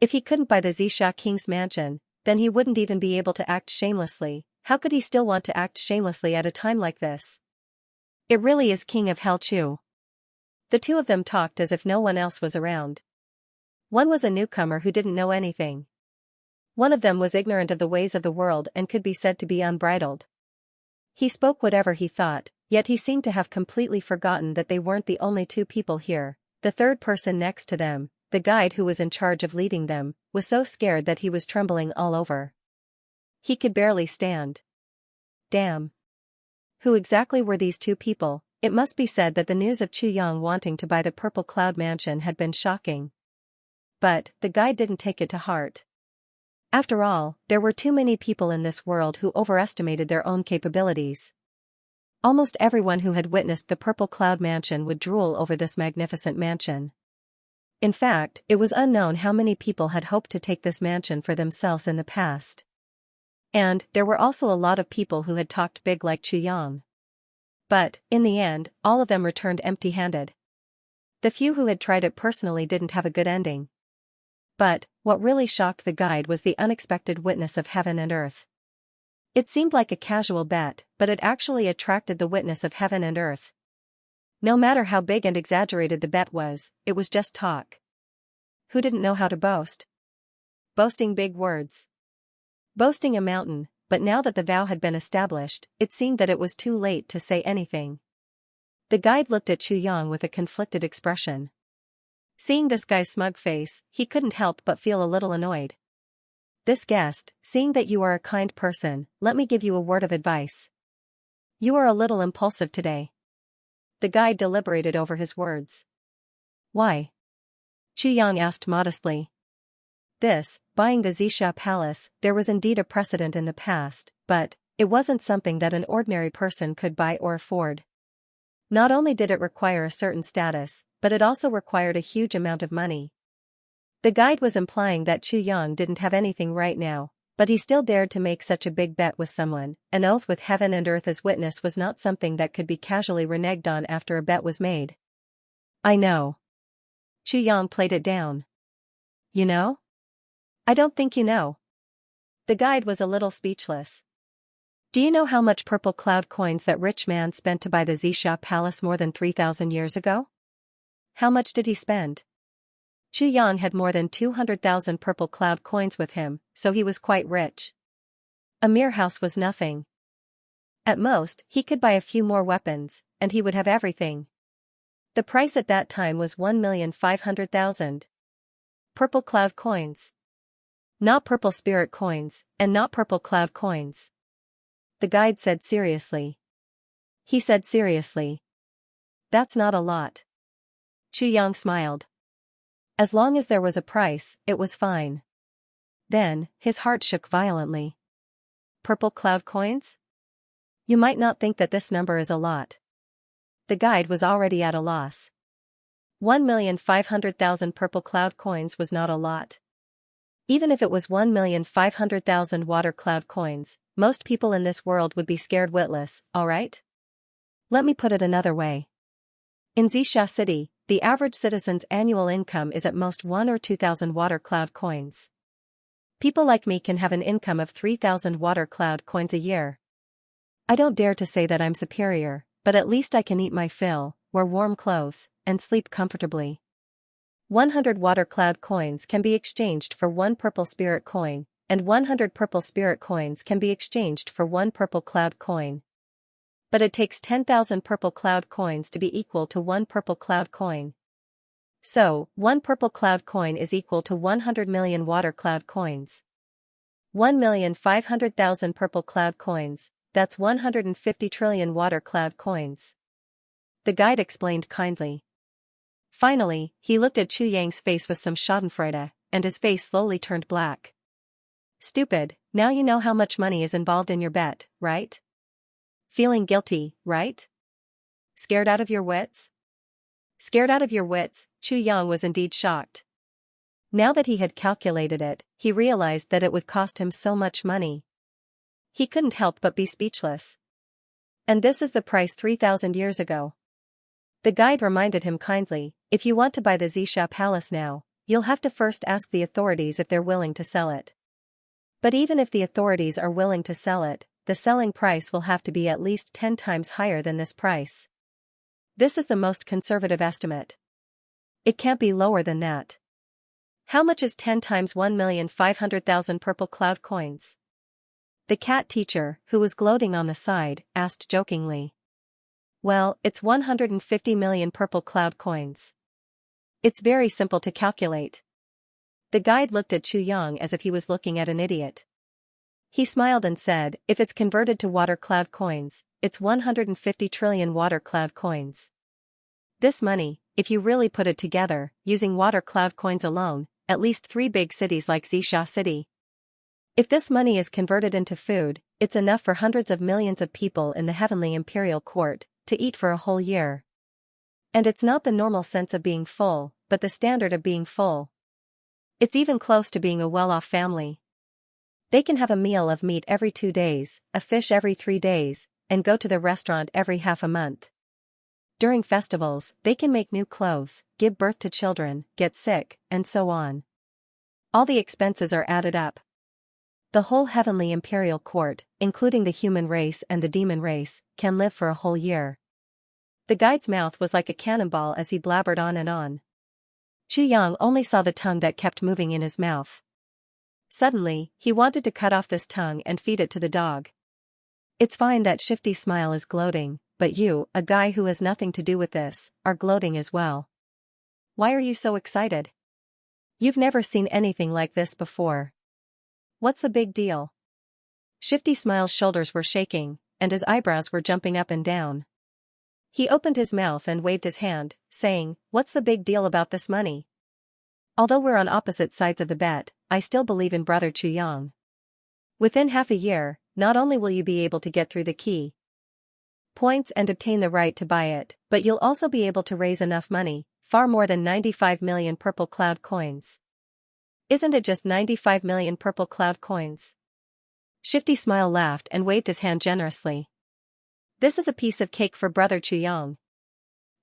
If he couldn't buy the Xianxia king's mansion, then he wouldn't even be able to act shamelessly. How could he still want to act shamelessly at a time like this? It really is King of Hell Chu. The two of them talked as if no one else was around. One was a newcomer who didn't know anything. One of them was ignorant of the ways of the world and could be said to be unbridled. He spoke whatever he thought, yet he seemed to have completely forgotten that they weren't the only two people here. The third person next to them, the guide who was in charge of leading them, was so scared that he was trembling all over. He could barely stand. Damn. Who exactly were these two people? It must be said that the news of Xianxia wanting to buy the Purple Cloud Mansion had been shocking. But, the guide didn't take it to heart. After all, there were too many people in this world who overestimated their own capabilities. Almost everyone who had witnessed the Purple Cloud Mansion would drool over this magnificent mansion. In fact, it was unknown how many people had hoped to take this mansion for themselves in the past. And, there were also a lot of people who had talked big like Xianxia. But, in the end, all of them returned empty-handed. The few who had tried it personally didn't have a good ending. But, what really shocked the guide was the unexpected witness of heaven and earth. It seemed like a casual bet, but it actually attracted the witness of heaven and earth. No matter how big and exaggerated the bet was, it was just talk. Who didn't know how to boast? Boasting big words. Boasting a mountain, but now that the vow had been established, it seemed that it was too late to say anything. The guide looked at Xianxia with a conflicted expression. Seeing this guy's smug face, he couldn't help but feel a little annoyed. This guest, seeing that you are a kind person, let me give you a word of advice. You are a little impulsive today. The guide deliberated over his words. Why? Xianxia asked modestly. Buying the Xianxia palace, there was indeed a precedent in the past, but it wasn't something that an ordinary person could buy or afford. Not only did it require a certain status, but it also required a huge amount of money. The guide was implying that Xianxia didn't have anything right now, But he still dared to make such a big bet with someone. An oath with heaven and earth as witness was not something that could be casually reneged on after a bet was made. I know. Chu Yang played it down. You know? I don't think you know. The guide was a little speechless. Do you know how much purple cloud coins that rich man spent to buy the Xianxia palace more than 3,000 years ago? How much did he spend? Chu Yang had more than 200,000 purple cloud coins with him, so he was quite rich. A mere house was nothing. At most, he could buy a few more weapons, and he would have everything. The price at that time was 1,500,000 purple cloud coins. Not purple spirit coins, and not purple cloud coins. The guide said seriously. He said seriously. That's not a lot. Chu Yang smiled. As long as there was a price, it was fine. Then, his heart shook violently. Purple cloud coins? You might not think that this number is a lot. The guide was already at a loss. 1,500,000 purple cloud coins was not a lot. Even if it was 1,500,000 water cloud coins, most people in this world would be scared witless, alright? Let me put it another way. In Xianxia City, the average citizen's annual income is at most 1 or 2,000 water cloud coins. People like me can have an income of 3,000 water cloud coins a year. I don't dare to say that I'm superior, but at least I can eat my fill, wear warm clothes, and sleep comfortably. 100 water cloud coins can be exchanged for 1 purple spirit coin, and 100 purple spirit coins can be exchanged for 1 purple cloud coin. But it takes 10,000 purple cloud coins to be equal to 1 purple cloud coin. So, 1 purple cloud coin is equal to 100 million water cloud coins. 1,500,000 purple cloud coins, that's 150 trillion water cloud coins. The guide explained kindly. Finally, he looked at Chu Yang's face with some schadenfreude, and his face slowly turned black. Stupid, now you know how much money is involved in your bet, right? Feeling guilty, right? Scared out of your wits? Scared out of your wits, Chu Yang was indeed shocked. Now that he had calculated it, he realized that it would cost him so much money. He couldn't help but be speechless. And this is the price 3,000 years ago. The guide reminded him kindly, if you want to buy the Xianxia palace now, you'll have to first ask the authorities if they're willing to sell it. But even if the authorities are willing to sell it, the selling price will have to be at least 10 times higher than this price. This is the most conservative estimate. It can't be lower than that. How much is 10 times 1,500,000 purple cloud coins? The cat teacher, who was gloating on the side, asked jokingly. Well, it's 150 million purple cloud coins. It's very simple to calculate. The guide looked at Chu Yang as if he was looking at an idiot. He smiled and said, if it's converted to water cloud coins, it's 150 trillion water cloud coins. This money, if you really put it together, using water cloud coins alone, at least 3 big cities like Xianxia City. If this money is converted into food, it's enough for hundreds of millions of people in the heavenly imperial court to eat for a whole year. And it's not the normal sense of being full, but the standard of being full. It's even close to being a well-off family. They can have a meal of meat every 2 days, a fish every 3 days, and go to the restaurant every half a month. During festivals, they can make new clothes, give birth to children, get sick, and so on. All the expenses are added up. The whole heavenly imperial court, including the human race and the demon race, can live for a whole year. The guide's mouth was like a cannonball as he blabbered on and on. Chu Yang only saw the tongue that kept moving in his mouth. Suddenly, he wanted to cut off this tongue and feed it to the dog. It's fine that Shifty Smile is gloating, but you, a guy who has nothing to do with this, are gloating as well. Why are you so excited? You've never seen anything like this before. What's the big deal? Shifty Smile's shoulders were shaking, and his eyebrows were jumping up and down. He opened his mouth and waved his hand, saying, what's the big deal about this money? Although we're on opposite sides of the bet, I still believe in brother Chu Yang. Within half a year, not only will you be able to get through the key points and obtain the right to buy it, but you'll also be able to raise enough money, far more than 95 million purple cloud coins. Isn't it just 95 million purple cloud coins? Shifty Smile laughed and waved his hand generously. This is a piece of cake for Brother Chuyang.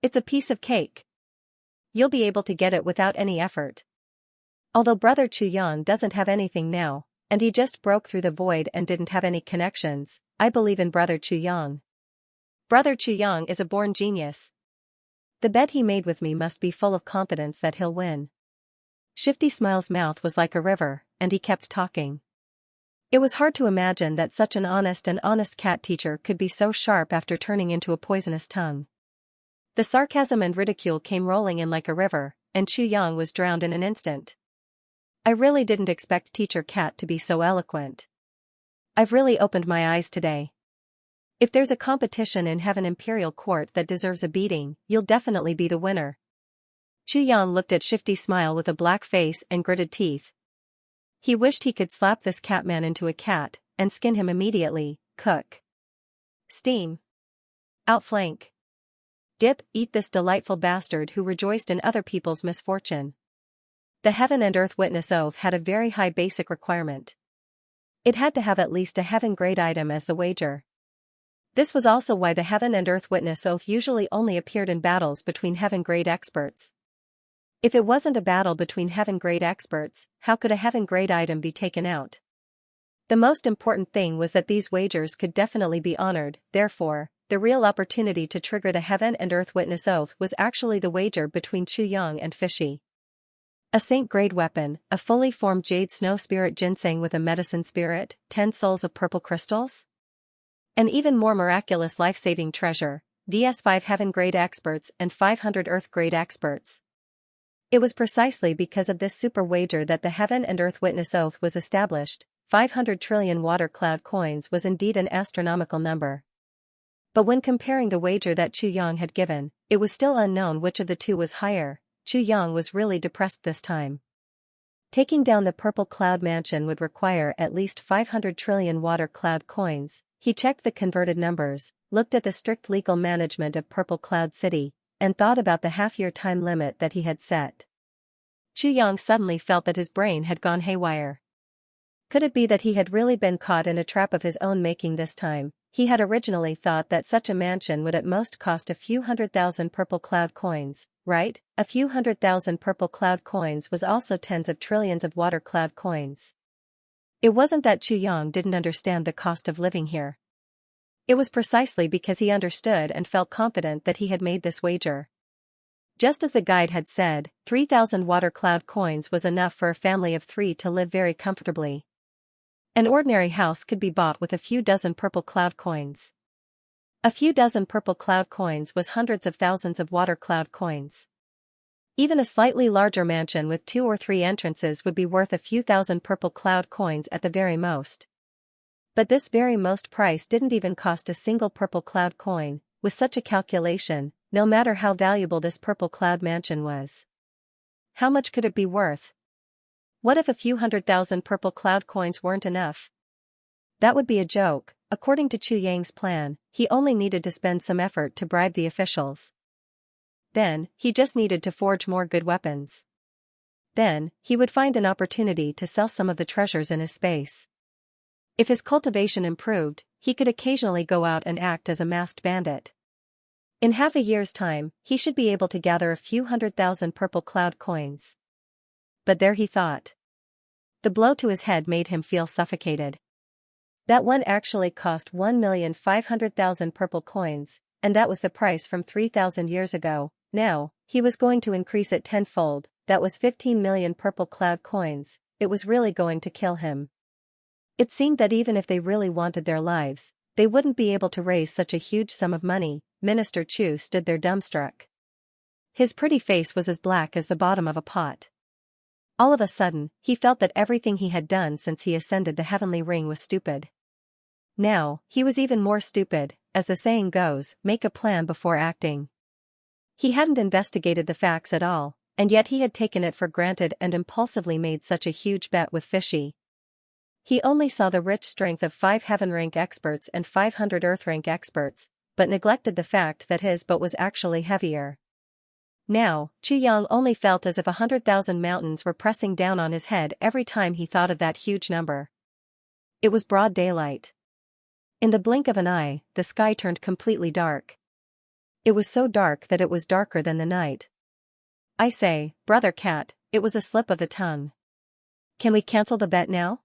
It's a piece of cake. You'll be able to get it without any effort. Although Brother Chuyang doesn't have anything now, and he just broke through the void and didn't have any connections, I believe in Brother Chuyang. Brother Chuyang is a born genius. The bet he made with me must be full of confidence that he'll win. Shifty Smile's mouth was like a river, and he kept talking. It was hard to imagine that such an honest cat teacher could be so sharp after turning into a poisonous tongue. The sarcasm and ridicule came rolling in like a river, and Chuyang was drowned in an instant. I really didn't expect Teacher Cat to be so eloquent. I've really opened my eyes today. If there's a competition in Heaven Imperial Court that deserves a beating, you'll definitely be the winner. Chuyang looked at Shifty Smile with a black face and gritted teeth. He wished he could slap this catman into a cat, and skin him immediately, cook. Steam. Outflank. Dip, eat this delightful bastard who rejoiced in other people's misfortune. The Heaven and Earth Witness Oath had a very high basic requirement. It had to have at least a heaven-grade item as the wager. This was also why the Heaven and Earth Witness Oath usually only appeared in battles between heaven-grade experts. If it wasn't a battle between heaven-grade experts, how could a heaven-grade item be taken out? The most important thing was that these wagers could definitely be honored, therefore, the real opportunity to trigger the Heaven and Earth Witness Oath was actually the wager between Chuyang and Fishy. A saint-grade weapon, a fully formed jade snow spirit ginseng with a medicine spirit, 10 souls of purple crystals? An even more miraculous life-saving treasure, vs 5 heaven-grade experts and 500 earth-grade experts. It was precisely because of this super wager that the Heaven and Earth Witness Oath was established. 500 trillion water cloud coins was indeed an astronomical number. But when comparing the wager that Chuyang had given, it was still unknown which of the two was higher. Chuyang was really depressed this time. Taking down the Purple Cloud Mansion would require at least 500 trillion water cloud coins. He checked the converted numbers, looked at the strict legal management of Purple Cloud City, and thought about the half-year time limit that he had set. Chuyang suddenly felt that his brain had gone haywire. Could it be that he had really been caught in a trap of his own making this time? He had originally thought that such a mansion would at most cost a few 100,000 Purple Cloud coins, right? A few 100,000 Purple Cloud coins was also tens of trillions of water cloud coins. It wasn't that Chuyang didn't understand the cost of living here. It was precisely because he understood and felt confident that he had made this wager. Just as the guide had said, 3,000 water cloud coins was enough for a family of 3 to live very comfortably. An ordinary house could be bought with a few dozen purple cloud coins. A few dozen purple cloud coins was hundreds of thousands of water cloud coins. Even a slightly larger mansion with 2 or 3 entrances would be worth a few thousand purple cloud coins at the very most. But this very most price didn't even cost a single purple cloud coin. With such a calculation, no matter how valuable this purple cloud mansion was, how much could it be worth? What if a few 100,000 purple cloud coins weren't enough? That would be a joke. According to Chuyang's plan, he only needed to spend some effort to bribe the officials. Then, he just needed to forge more good weapons. Then, he would find an opportunity to sell some of the treasures in his space. If his cultivation improved, he could occasionally go out and act as a masked bandit. In half a year's time, he should be able to gather a few 100,000 purple cloud coins. But there he thought. The blow to his head made him feel suffocated. That one actually cost 1,500,000 purple coins, and that was the price from 3,000 years ago. Now, he was going to increase it tenfold. That was 15 million purple cloud coins. It was really going to kill him. It seemed that even if they really wanted their lives, they wouldn't be able to raise such a huge sum of money. Minister Chu stood there dumbstruck. His pretty face was as black as the bottom of a pot. All of a sudden, he felt that everything he had done since he ascended the heavenly ring was stupid. Now, he was even more stupid. As the saying goes, make a plan before acting. He hadn't investigated the facts at all, and yet he had taken it for granted and impulsively made such a huge bet with Fishy. He only saw the rich strength of 5 heaven rank experts and 500 earth rank experts, but neglected the fact that his boat was actually heavier. Now, Chuyang only felt as if 100,000 mountains were pressing down on his head every time he thought of that huge number. It was broad daylight. In the blink of an eye, the sky turned completely dark. It was so dark that it was darker than the night. I say, Brother Cat, it was a slip of the tongue. Can we cancel the bet now?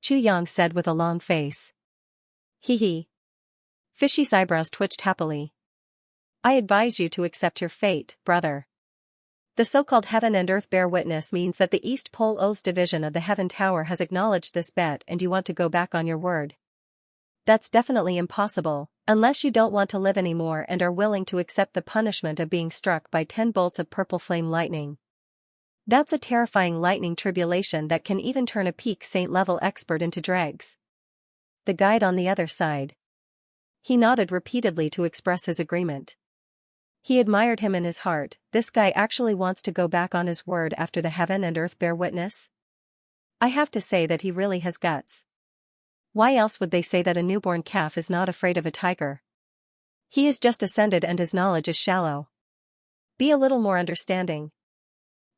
Xianxia said with a long face. Hee hee. Fishy's eyebrows twitched happily. I advise you to accept your fate, brother. The so-called Heaven and Earth bear witness means that the East Pole Oaths division of the Heaven Tower has acknowledged this bet and you want to go back on your word. That's definitely impossible, unless you don't want to live anymore and are willing to accept the punishment of being struck by 10 bolts of purple flame lightning. That's a terrifying lightning tribulation that can even turn a peak saint-level expert into dregs. The guide on the other side. He nodded repeatedly to express his agreement. He admired him in his heart. This guy actually wants to go back on his word after the Heaven and Earth bear witness? I have to say that he really has guts. Why else would they say that a newborn calf is not afraid of a tiger? He is just ascended and his knowledge is shallow. Be a little more understanding.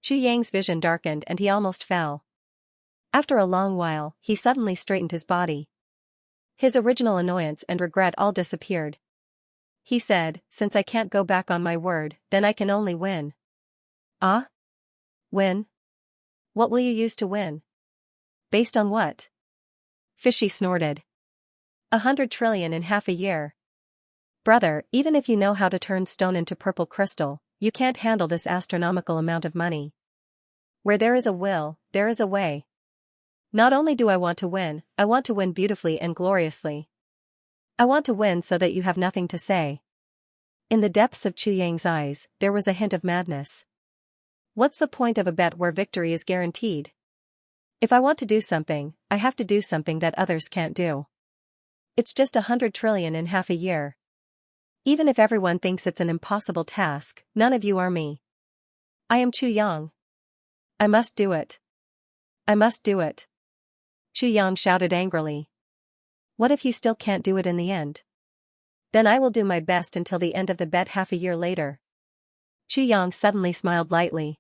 Xianxia's vision darkened and he almost fell. After a long while, he suddenly straightened his body. His original annoyance and regret all disappeared. He said, since I can't go back on my word, then I can only win. Ah? Win? What will you use to win? Based on what? Fishy snorted. 100 trillion in half a year. Brother, even if you know how to turn stone into purple crystal, you can't handle this astronomical amount of money. Where there is a will, there is a way. Not only do I want to win, I want to win beautifully and gloriously. I want to win so that you have nothing to say. In the depths of Xianxia's eyes, there was a hint of madness. What's the point of a bet where victory is guaranteed? If I want to do something, I have to do something that others can't do. It's just 100 trillion in half a year. Even if everyone thinks it's an impossible task, none of you are me. I am Xianxia. I must do it. I must do it. Xianxia shouted angrily. What if you still can't do it in the end? Then I will do my best until the end of the bet half a year later. Xianxia suddenly smiled lightly.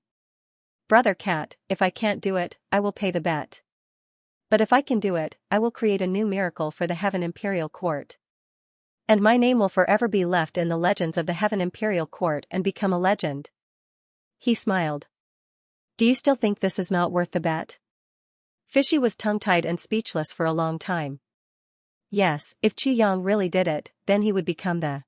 Brother Cat, if I can't do it, I will pay the bet. But if I can do it, I will create a new miracle for the Heaven Imperial Court. And my name will forever be left in the legends of the Heaven Imperial Court and become a legend. He smiled. Do you still think this is not worth the bet? Fishy was tongue-tied and speechless for a long time. Yes, if Xianxia really did it, then he would become the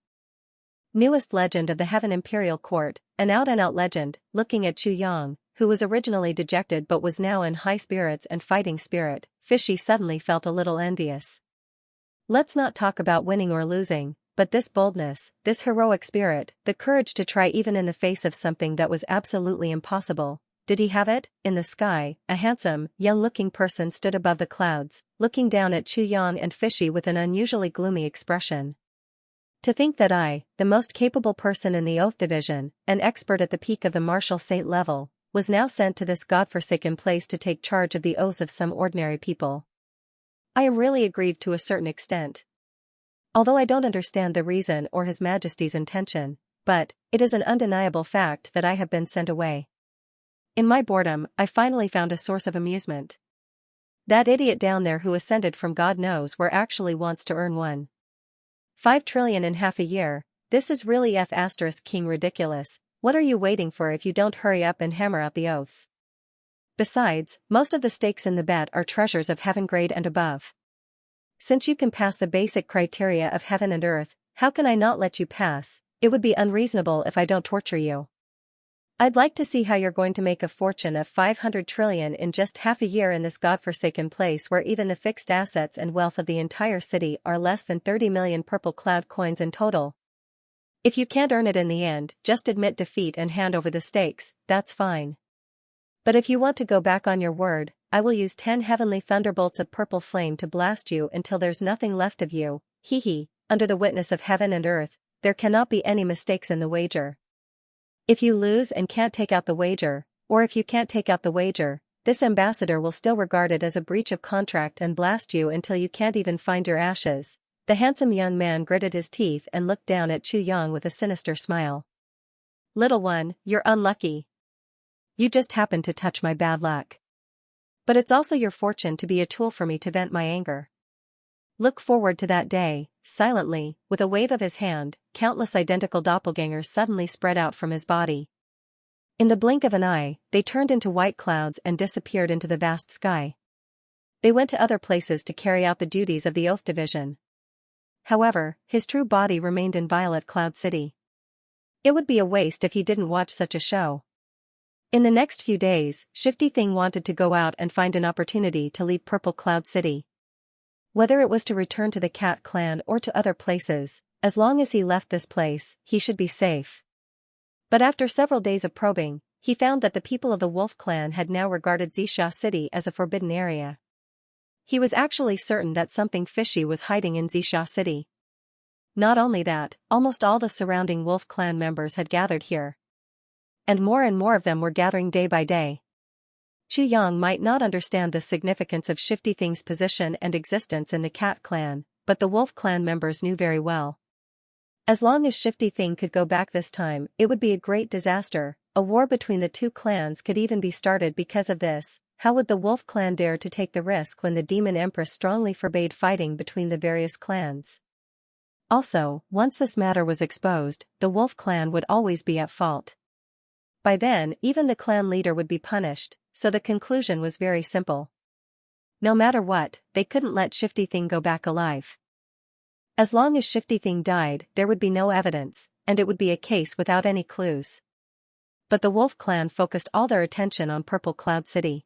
newest legend of the Heaven Imperial Court, an out-and-out legend. Looking at Xianxia, who was originally dejected but was now in high spirits and fighting spirit, Fishy suddenly felt a little envious. Let's not talk about winning or losing, but this boldness, this heroic spirit, the courage to try even in the face of something that was absolutely impossible. Did he have it? In the sky, a handsome, young-looking person stood above the clouds, looking down at Xianxia and Fishy with an unusually gloomy expression. To think that I, the most capable person in the Oath Division, an expert at the peak of the martial saint level, was now sent to this godforsaken place to take charge of the oaths of some ordinary people. I am really aggrieved to a certain extent. Although I don't understand the reason or His Majesty's intention, but it is an undeniable fact that I have been sent away. In my boredom, I finally found a source of amusement. That idiot down there who ascended from God knows where actually wants to earn 1.5 trillion in half a year. This is really King ridiculous. What are you waiting for if you don't hurry up and hammer out the oaths? Besides, most of the stakes in the bet are treasures of heaven grade and above. Since you can pass the basic criteria of heaven and earth, how can I not let you pass? It would be unreasonable if I don't torture you. I'd like to see how you're going to make a fortune of 500 trillion in just half a year in this godforsaken place where even the fixed assets and wealth of the entire city are less than 30 million purple cloud coins in total. If you can't earn it in the end, just admit defeat and hand over the stakes, that's fine. But if you want to go back on your word, I will use 10 heavenly thunderbolts of purple flame to blast you until there's nothing left of you. Hee hee, under the witness of heaven and earth, there cannot be any mistakes in the wager. If you lose and can't take out the wager, or if you can't take out the wager, this ambassador will still regard it as a breach of contract and blast you until you can't even find your ashes. The handsome young man gritted his teeth and looked down at Xianxia with a sinister smile. Little one, you're unlucky. You just happened to touch my bad luck. But it's also your fortune to be a tool for me to vent my anger. Look forward to that day." Silently, with a wave of his hand, countless identical doppelgangers suddenly spread out from his body. In the blink of an eye, they turned into white clouds and disappeared into the vast sky. They went to other places to carry out the duties of the Oath Division. However, his true body remained in Violet Cloud City. It would be a waste if he didn't watch such a show. In the next few days, Shifty Thing wanted to go out and find an opportunity to leave Purple Cloud City. Whether it was to return to the Cat Clan or to other places, as long as he left this place, he should be safe. But after several days of probing, he found that the people of the Wolf Clan had now regarded Xianxia City as a forbidden area. He was actually certain that something fishy was hiding in Xianxia City. Not only that, almost all the surrounding Wolf Clan members had gathered here. And more of them were gathering day by day. Xianxia might not understand the significance of Shifty Thing's position and existence in the Cat Clan, but the Wolf Clan members knew very well. As long as Shifty Thing could go back this time, it would be a great disaster. A war between the two clans could even be started because of this. How would the Wolf Clan dare to take the risk when the Demon Empress strongly forbade fighting between the various clans? Also, once this matter was exposed, the Wolf Clan would always be at fault. By then, even the clan leader would be punished, so the conclusion was very simple. No matter what, they couldn't let Shifty Thing go back alive. As long as Shifty Thing died, there would be no evidence, and it would be a case without any clues. But the Wolf Clan focused all their attention on Purple Cloud City.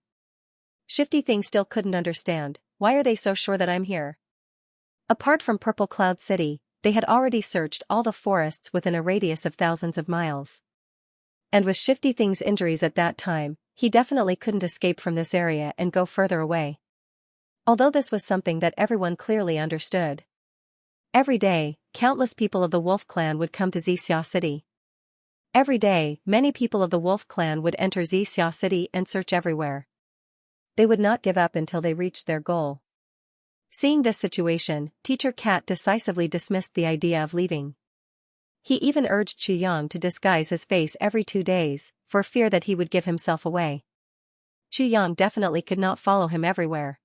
Shifty Thing still couldn't understand, why are they so sure that I'm here? Apart from Purple Cloud City, they had already searched all the forests within a radius of thousands of miles. And with Shifty Thing's injuries at that time, he definitely couldn't escape from this area and go further away. Although this was something that everyone clearly understood. Every day, countless people of the Wolf Clan would come to Xianxia City. Every day, many people of the Wolf Clan would enter Xianxia City and search everywhere. They would not give up until they reached their goal. Seeing this situation, Teacher Cat decisively dismissed the idea of leaving. He even urged Xianxia to disguise his face every 2 days, for fear that he would give himself away. Xianxia definitely could not follow him everywhere.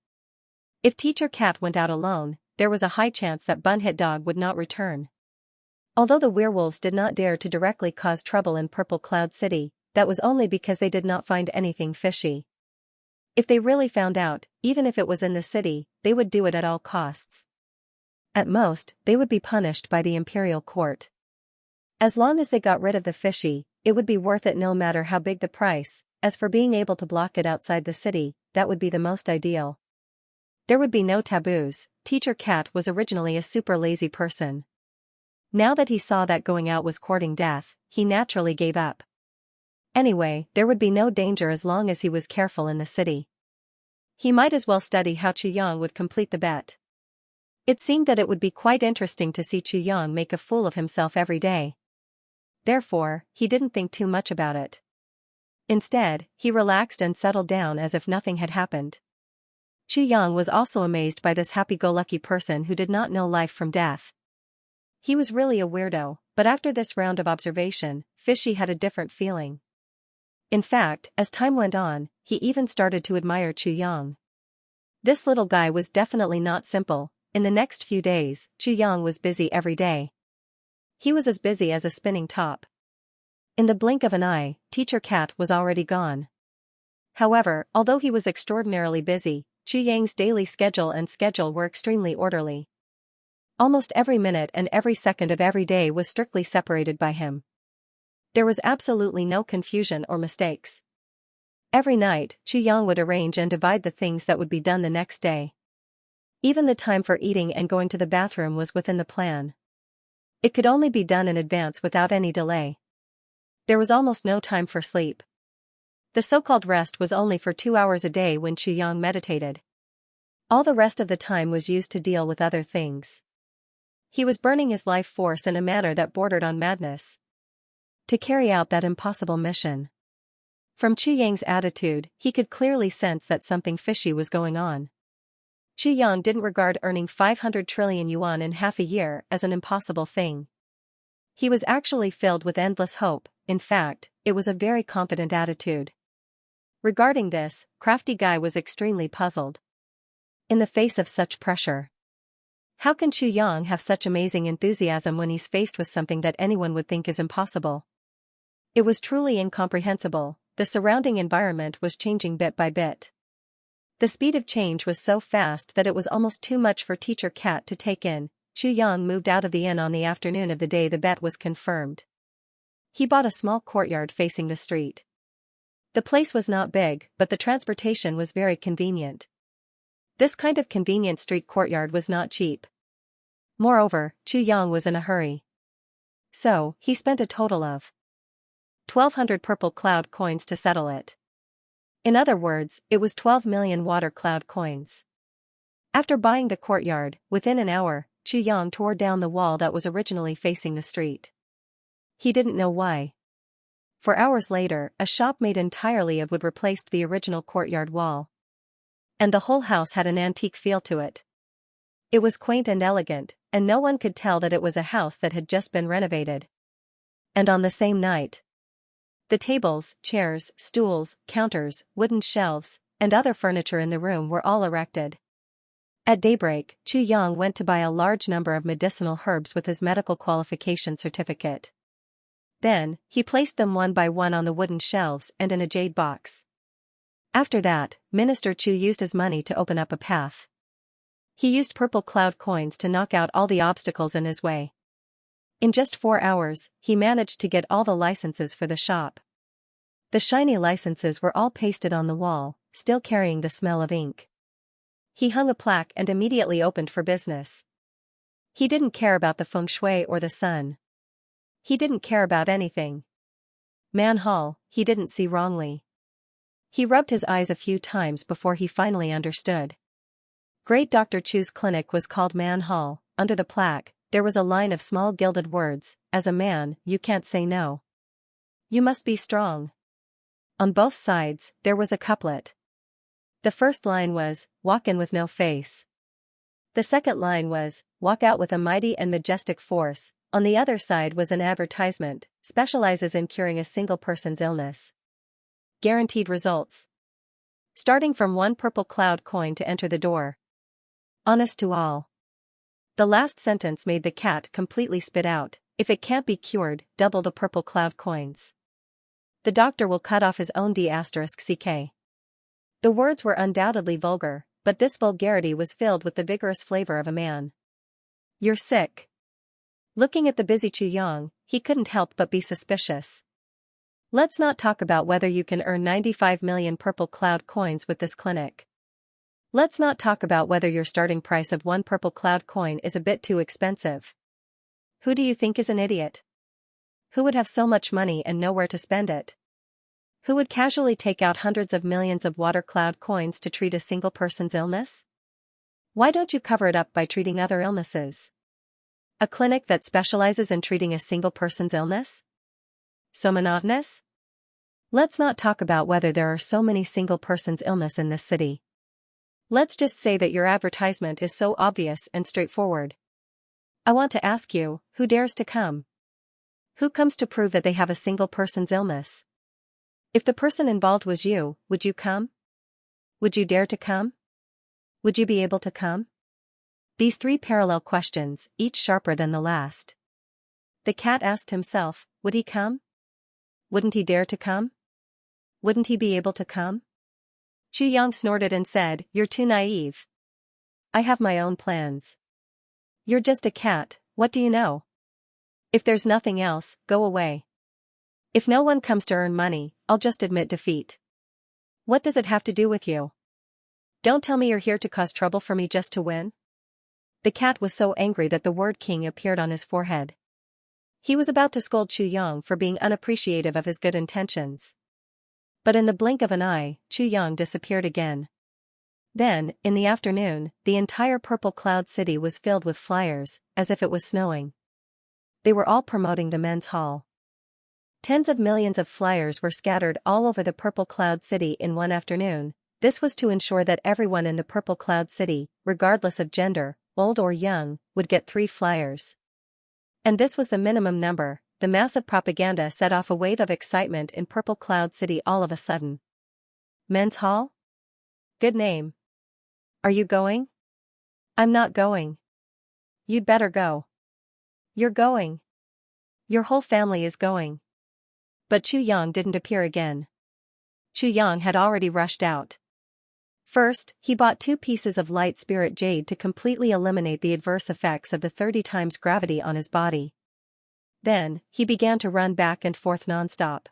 If Teacher Cat went out alone, there was a high chance that Bunhit Dog would not return. Although the werewolves did not dare to directly cause trouble in Purple Cloud City, that was only because they did not find anything fishy. If they really found out, even if it was in the city, they would do it at all costs. At most, they would be punished by the imperial court. As long as they got rid of the fishy, it would be worth it no matter how big the price. As for being able to block it outside the city, that would be the most ideal. There would be no taboos. Teacher Cat was originally a super lazy person. Now that he saw that going out was courting death, he naturally gave up. Anyway, there would be no danger as long as he was careful in the city. He might as well study how Xianxia would complete the bet. It seemed that it would be quite interesting to see Xianxia make a fool of himself every day. Therefore, he didn't think too much about it. Instead, he relaxed and settled down as if nothing had happened. Xianxia was also amazed by this happy-go-lucky person who did not know life from death. He was really a weirdo, but after this round of observation, Fishy had a different feeling. In fact, as time went on, he even started to admire Xianxia. This little guy was definitely not simple. In the next few days, Xianxia was busy every day. He was as busy as a spinning top. In the blink of an eye, Teacher Cat was already gone. However, although he was extraordinarily busy, Xianxia's daily schedule were extremely orderly. Almost every minute and every second of every day was strictly separated by him. There was absolutely no confusion or mistakes. Every night, Xianxia would arrange and divide the things that would be done the next day. Even the time for eating and going to the bathroom was within the plan. It could only be done in advance without any delay. There was almost no time for sleep. The so-called rest was only for 2 hours a day when Xianxia meditated. All the rest of the time was used to deal with other things. He was burning his life force in a manner that bordered on madness. To carry out that impossible mission. From Xianxia's attitude, he could clearly sense that something fishy was going on. Xianxia didn't regard earning 500 trillion yuan in half a year as an impossible thing. He was actually filled with endless hope. In fact, it was a very confident attitude. Regarding this, Crafty Guy was extremely puzzled. In the face of such pressure, how can Chu Yang have such amazing enthusiasm when he's faced with something that anyone would think is impossible? It was truly incomprehensible. The surrounding environment was changing bit by bit. The speed of change was so fast that it was almost too much for Teacher Cat to take in. Chu Yang moved out of the inn on the afternoon of the day the bet was confirmed. He bought a small courtyard facing the street. The place was not big, but the transportation was very convenient. This kind of convenient street courtyard was not cheap. Moreover, Chu Yang was in a hurry. So, he spent a total of 1,200 purple cloud coins to settle it. In other words, it was 12 million water cloud coins. After buying the courtyard, within an hour, Chu Yang tore down the wall that was originally facing the street. He didn't know why. For hours later, a shop made entirely of wood replaced the original courtyard wall. And the whole house had an antique feel to it. It was quaint and elegant, and no one could tell that it was a house that had just been renovated. And on the same night, the tables, chairs, stools, counters, wooden shelves, and other furniture in the room were all erected. At daybreak, Chu Yang went to buy a large number of medicinal herbs with his medical qualification certificate. Then, he placed them one by one on the wooden shelves and in a jade box. After that, Minister Chu used his money to open up a path. He used purple cloud coins to knock out all the obstacles in his way. In just 4 hours, he managed to get all the licenses for the shop. The shiny licenses were all pasted on the wall, still carrying the smell of ink. He hung a plaque and immediately opened for business. He didn't care about the feng shui or the sun. He didn't care about anything. Man Hall, he didn't see wrongly. He rubbed his eyes a few times before he finally understood. Great Dr. Chu's clinic was called Man Hall. Under the plaque, there was a line of small gilded words, "As a man, you can't say no. You must be strong." On both sides, there was a couplet. The first line was, "Walk in with no face." The second line was, "Walk out with a mighty and majestic force." On the other side was an advertisement, "Specializes in curing a single person's illness. Guaranteed results. Starting from 1 purple cloud coin to enter the door. Honest to all." The last sentence made the cat completely spit out. If it can't be cured, double the purple cloud coins. The doctor will cut off his own D*ck. The words were undoubtedly vulgar, but this vulgarity was filled with the vigorous flavor of a man. "You're sick." Looking at the busy Chu Yang, he couldn't help but be suspicious. "Let's not talk about whether you can earn 95 million purple cloud coins with this clinic. Let's not talk about whether your starting price of 1 purple cloud coin is a bit too expensive. Who do you think is an idiot? Who would have so much money and nowhere to spend it? Who would casually take out hundreds of millions of water cloud coins to treat a single person's illness? Why don't you cover it up by treating other illnesses? A clinic that specializes in treating a single person's illness? So monotonous? Let's not talk about whether there are so many single person's illness in this city. Let's just say that your advertisement is so obvious and straightforward. I want to ask you, who dares to come? Who comes to prove that they have a single person's illness? If the person involved was you, would you come? Would you dare to come? Would you be able to come?" These 3 parallel questions, each sharper than the last. The cat asked himself, would he come? Wouldn't he dare to come? Wouldn't he be able to come? Chu Yang snorted and said, "You're too naive. I have my own plans. You're just a cat, what do you know? If there's nothing else, go away. If no one comes to earn money, I'll just admit defeat. What does it have to do with you? Don't tell me you're here to cause trouble for me just to win." The cat was so angry that the word king appeared on his forehead. He was about to scold Chu Yang for being unappreciative of his good intentions. But in the blink of an eye, Chu Yang disappeared again. Then, in the afternoon, the entire purple cloud city was filled with flyers, as if it was snowing. They were all promoting the men's hall. Tens of millions of flyers were scattered all over the purple cloud city in one afternoon. This was to ensure that everyone in the purple cloud city, regardless of gender, old or young, would get 3 flyers. And this was the minimum number. The massive propaganda set off a wave of excitement in Purple Cloud City all of a sudden. Men's hall? Good name. Are you going? I'm not going. You'd better go. You're going. Your whole family is going. But Chu Yang didn't appear again. Chu Yang had already rushed out. First, he bought 2 pieces of light spirit jade to completely eliminate the adverse effects of the 30 times gravity on his body. Then, he began to run back and forth non-stop.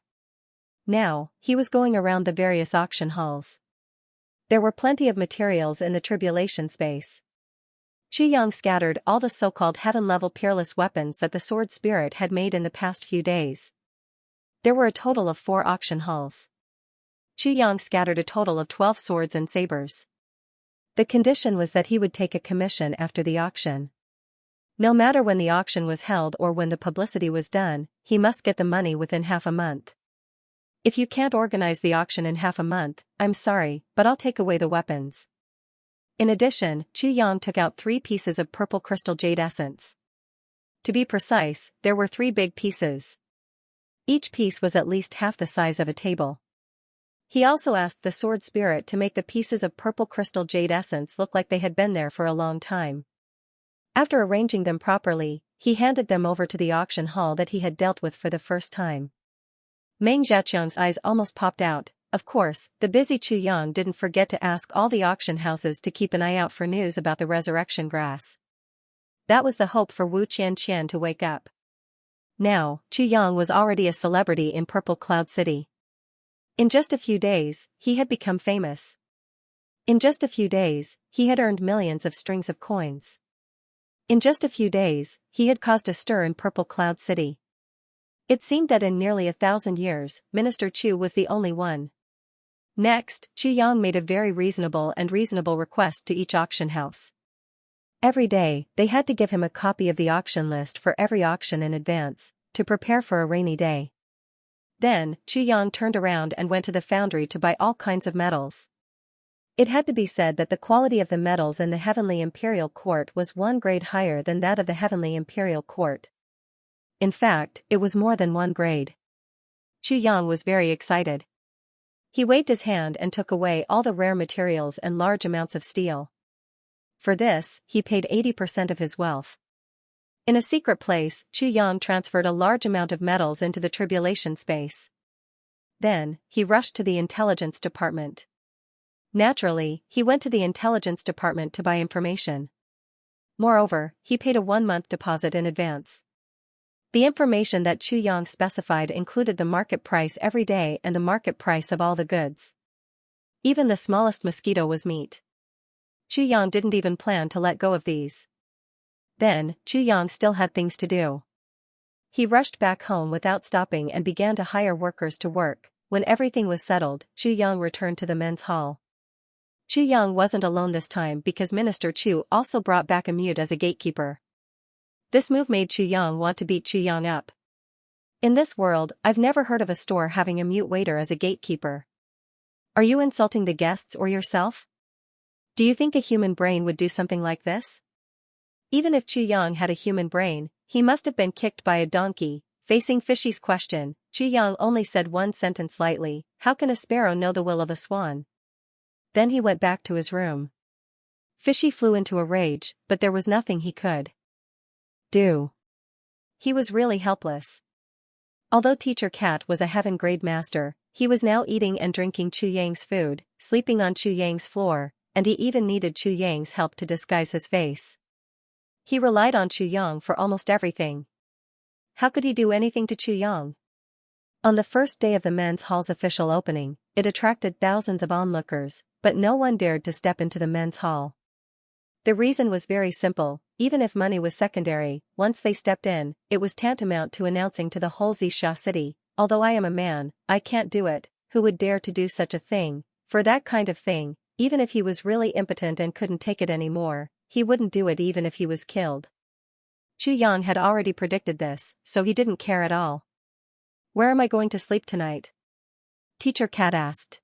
Now, he was going around the various auction halls. There were plenty of materials in the tribulation space. Chu Yang scattered all the so-called heaven-level peerless weapons that the sword spirit had made in the past few days. There were a total of 4 auction halls. Chu Yang scattered a total of 12 swords and sabers. The condition was that he would take a commission after the auction. No matter when the auction was held or when the publicity was done, he must get the money within half a month. If you can't organize the auction in half a month, I'm sorry, but I'll take away the weapons. In addition, Chu Yang took out 3 pieces of purple crystal jade essence. To be precise, there were 3 big pieces. Each piece was at least half the size of a table. He also asked the sword spirit to make the pieces of purple crystal jade essence look like they had been there for a long time. After arranging them properly, he handed them over to the auction hall that he had dealt with for the first time. Meng Xiaoqiang's eyes almost popped out. Of course, the busy Chu Yang didn't forget to ask all the auction houses to keep an eye out for news about the resurrection grass. That was the hope for Wu Qianqian to wake up. Now, Chu Yang was already a celebrity in Purple Cloud City. In just a few days, he had become famous. In just a few days, he had earned millions of strings of coins. In just a few days, he had caused a stir in Purple Cloud City. It seemed that in nearly 1,000 years, Minister Chu was the only one. Next, Chu Yang made a very reasonable request to each auction house. Every day, they had to give him a copy of the auction list for every auction in advance, to prepare for a rainy day. Then, Chu Yang turned around and went to the foundry to buy all kinds of metals. It had to be said that the quality of the metals in the Heavenly Imperial Court was 1 grade higher than that of the Heavenly Imperial Court. In fact, it was more than 1 grade. Chu Yang was very excited. He waved his hand and took away all the rare materials and large amounts of steel. For this, he paid 80% of his wealth. In a secret place, Chu Yang transferred a large amount of metals into the tribulation space. Then, he rushed to the intelligence department. Naturally, he went to the intelligence department to buy information. Moreover, he paid a 1-month deposit in advance. The information that Chu Yang specified included the market price every day and the market price of all the goods. Even the smallest mosquito was meat. Chu Yang didn't even plan to let go of these. Then, Chu Yang still had things to do. He rushed back home without stopping and began to hire workers to work. When everything was settled, Chu Yang returned to the men's hall. Chu Yang wasn't alone this time because Minister Chu also brought back a mute as a gatekeeper. This move made Chu Yang want to beat Chu Yang up. In this world, I've never heard of a store having a mute waiter as a gatekeeper. Are you insulting the guests or yourself? Do you think a human brain would do something like this? Even if Chu Yang had a human brain, he must have been kicked by a donkey. Facing Fishy's question, Chu Yang only said 1 sentence lightly, "How can a sparrow know the will of a swan?" Then he went back to his room. Fishy flew into a rage, but there was nothing he could do. He was really helpless. Although Teacher Cat was a heaven-grade master, he was now eating and drinking Chu Yang's food, sleeping on Chu Yang's floor, and he even needed Chu Yang's help to disguise his face. He relied on Chu Yang for almost everything. How could he do anything to Chu Yang? On the first day of the men's hall's official opening, it attracted thousands of onlookers, but no one dared to step into the men's hall. The reason was very simple: even if money was secondary, once they stepped in, it was tantamount to announcing to the whole Xianxia city, "Although I am a man, I can't do it. Who would dare to do such a thing?" For that kind of thing, even if he was really impotent and couldn't take it anymore, he wouldn't do it even if he was killed. Chu Yang had already predicted this, so he didn't care at all. "Where am I going to sleep tonight?" Teacher Cat asked.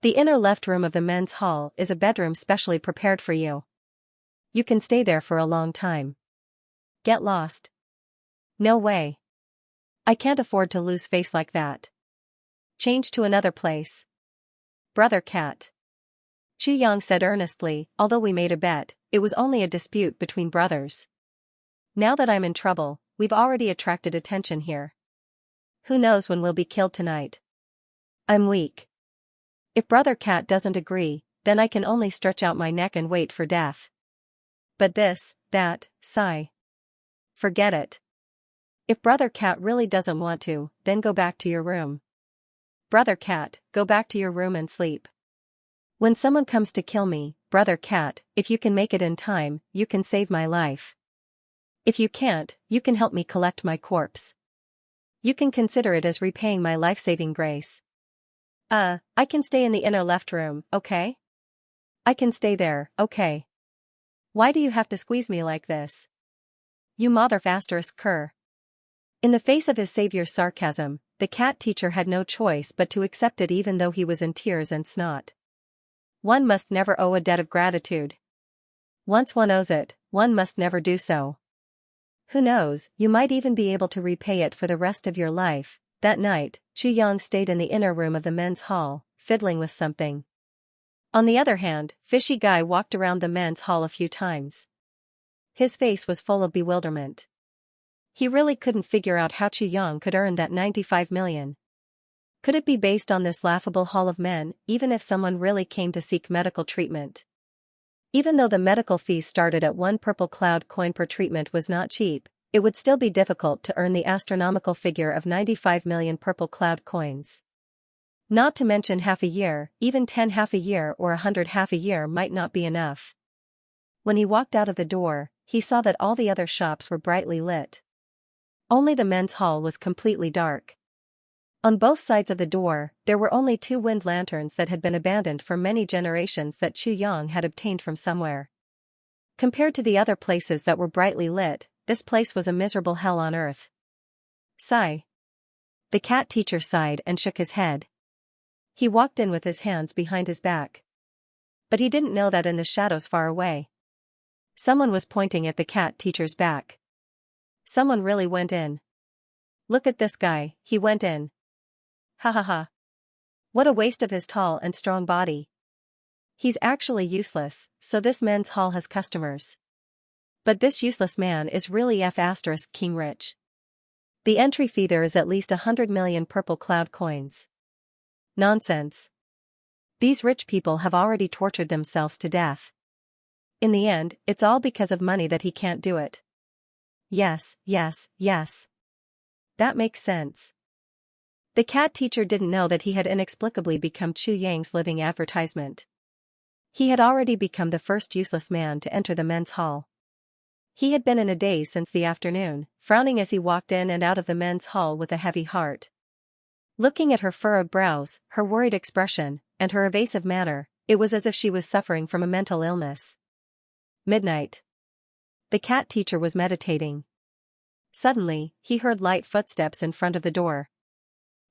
"The inner left room of the men's hall is a bedroom specially prepared for you. You can stay there for a long time." "Get lost." "No way. I can't afford to lose face like that." "Change to another place." Brother cat. Xianxia said earnestly, although we made a bet, it was only a dispute between brothers. Now that I'm in trouble, we've already attracted attention here. Who knows when we'll be killed tonight? I'm weak. If Brother Cat doesn't agree, then I can only stretch out my neck and wait for death. But this, that, sigh. Forget it. If Brother Cat really doesn't want to, then go back to your room. Brother Cat, go back to your room and sleep. When someone comes to kill me, Brother Cat, if you can make it in time, you can save my life. If you can't, you can help me collect my corpse. You can consider it as repaying my life-saving grace. I can stay in the inner left room, okay? I can stay there, okay? Why do you have to squeeze me like this? You mother asterisk cur. In the face of his savior's sarcasm, the cat teacher had no choice but to accept it even though he was in tears and snot. One must never owe a debt of gratitude. Once one owes it, one must never do so. Who knows, you might even be able to repay it for the rest of your life. That night, Xianxia stayed in the inner room of the men's hall, fiddling with something. On the other hand, Fishy Guy walked around the men's hall a few times. His face was full of bewilderment. He really couldn't figure out how Xianxia could earn that 95 million. Could it be based on this laughable hall of men, even if someone really came to seek medical treatment? Even though the medical fees started at 1 purple cloud coin per treatment was not cheap, it would still be difficult to earn the astronomical figure of 95 million purple cloud coins. Not to mention half a year, even 10 half a year or 100 half a year might not be enough. When he walked out of the door, he saw that all the other shops were brightly lit. Only the men's hall was completely dark. On both sides of the door, there were only 2 wind lanterns that had been abandoned for many generations that Xianxia had obtained from somewhere. Compared to the other places that were brightly lit, this place was a miserable hell on earth. Sigh. The cat teacher sighed and shook his head. He walked in with his hands behind his back. But he didn't know that in the shadows far away, someone was pointing at the cat teacher's back. Someone really went in. Look at this guy, he went in. Ha ha ha. What a waste of his tall and strong body. He's actually useless, so this men's hall has customers. But this useless man is really King rich. The entry fee there is at least 100 million purple cloud coins. Nonsense. These rich people have already tortured themselves to death. In the end, it's all because of money that he can't do it. Yes, yes, yes. That makes sense. The cat teacher didn't know that he had inexplicably become Xianxia's living advertisement. He had already become the first useless man to enter the men's hall. He had been in a daze since the afternoon, frowning as he walked in and out of the men's hall with a heavy heart. Looking at her furrowed brows, her worried expression, and her evasive manner, it was as if she was suffering from a mental illness. Midnight. The cat teacher was meditating. Suddenly, he heard light footsteps in front of the door.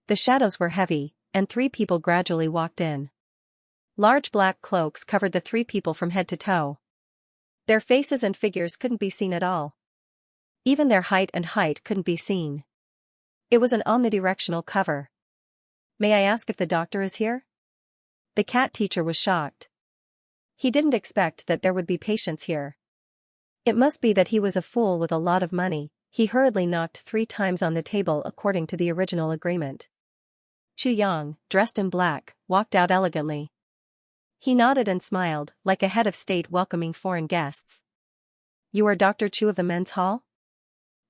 The shadows were heavy, and 3 people gradually walked in. Large black cloaks covered the 3 people from head to toe. Their faces and figures couldn't be seen at all. Even their height couldn't be seen. It was an omnidirectional cover. May I ask if the doctor is here? The cat teacher was shocked. He didn't expect that there would be patients here. It must be that he was a fool with a lot of money. He hurriedly knocked 3 times on the table according to the original agreement. Xianxia, dressed in black, walked out elegantly. He nodded and smiled, like a head of state welcoming foreign guests. You are Dr. Chu of the men's hall?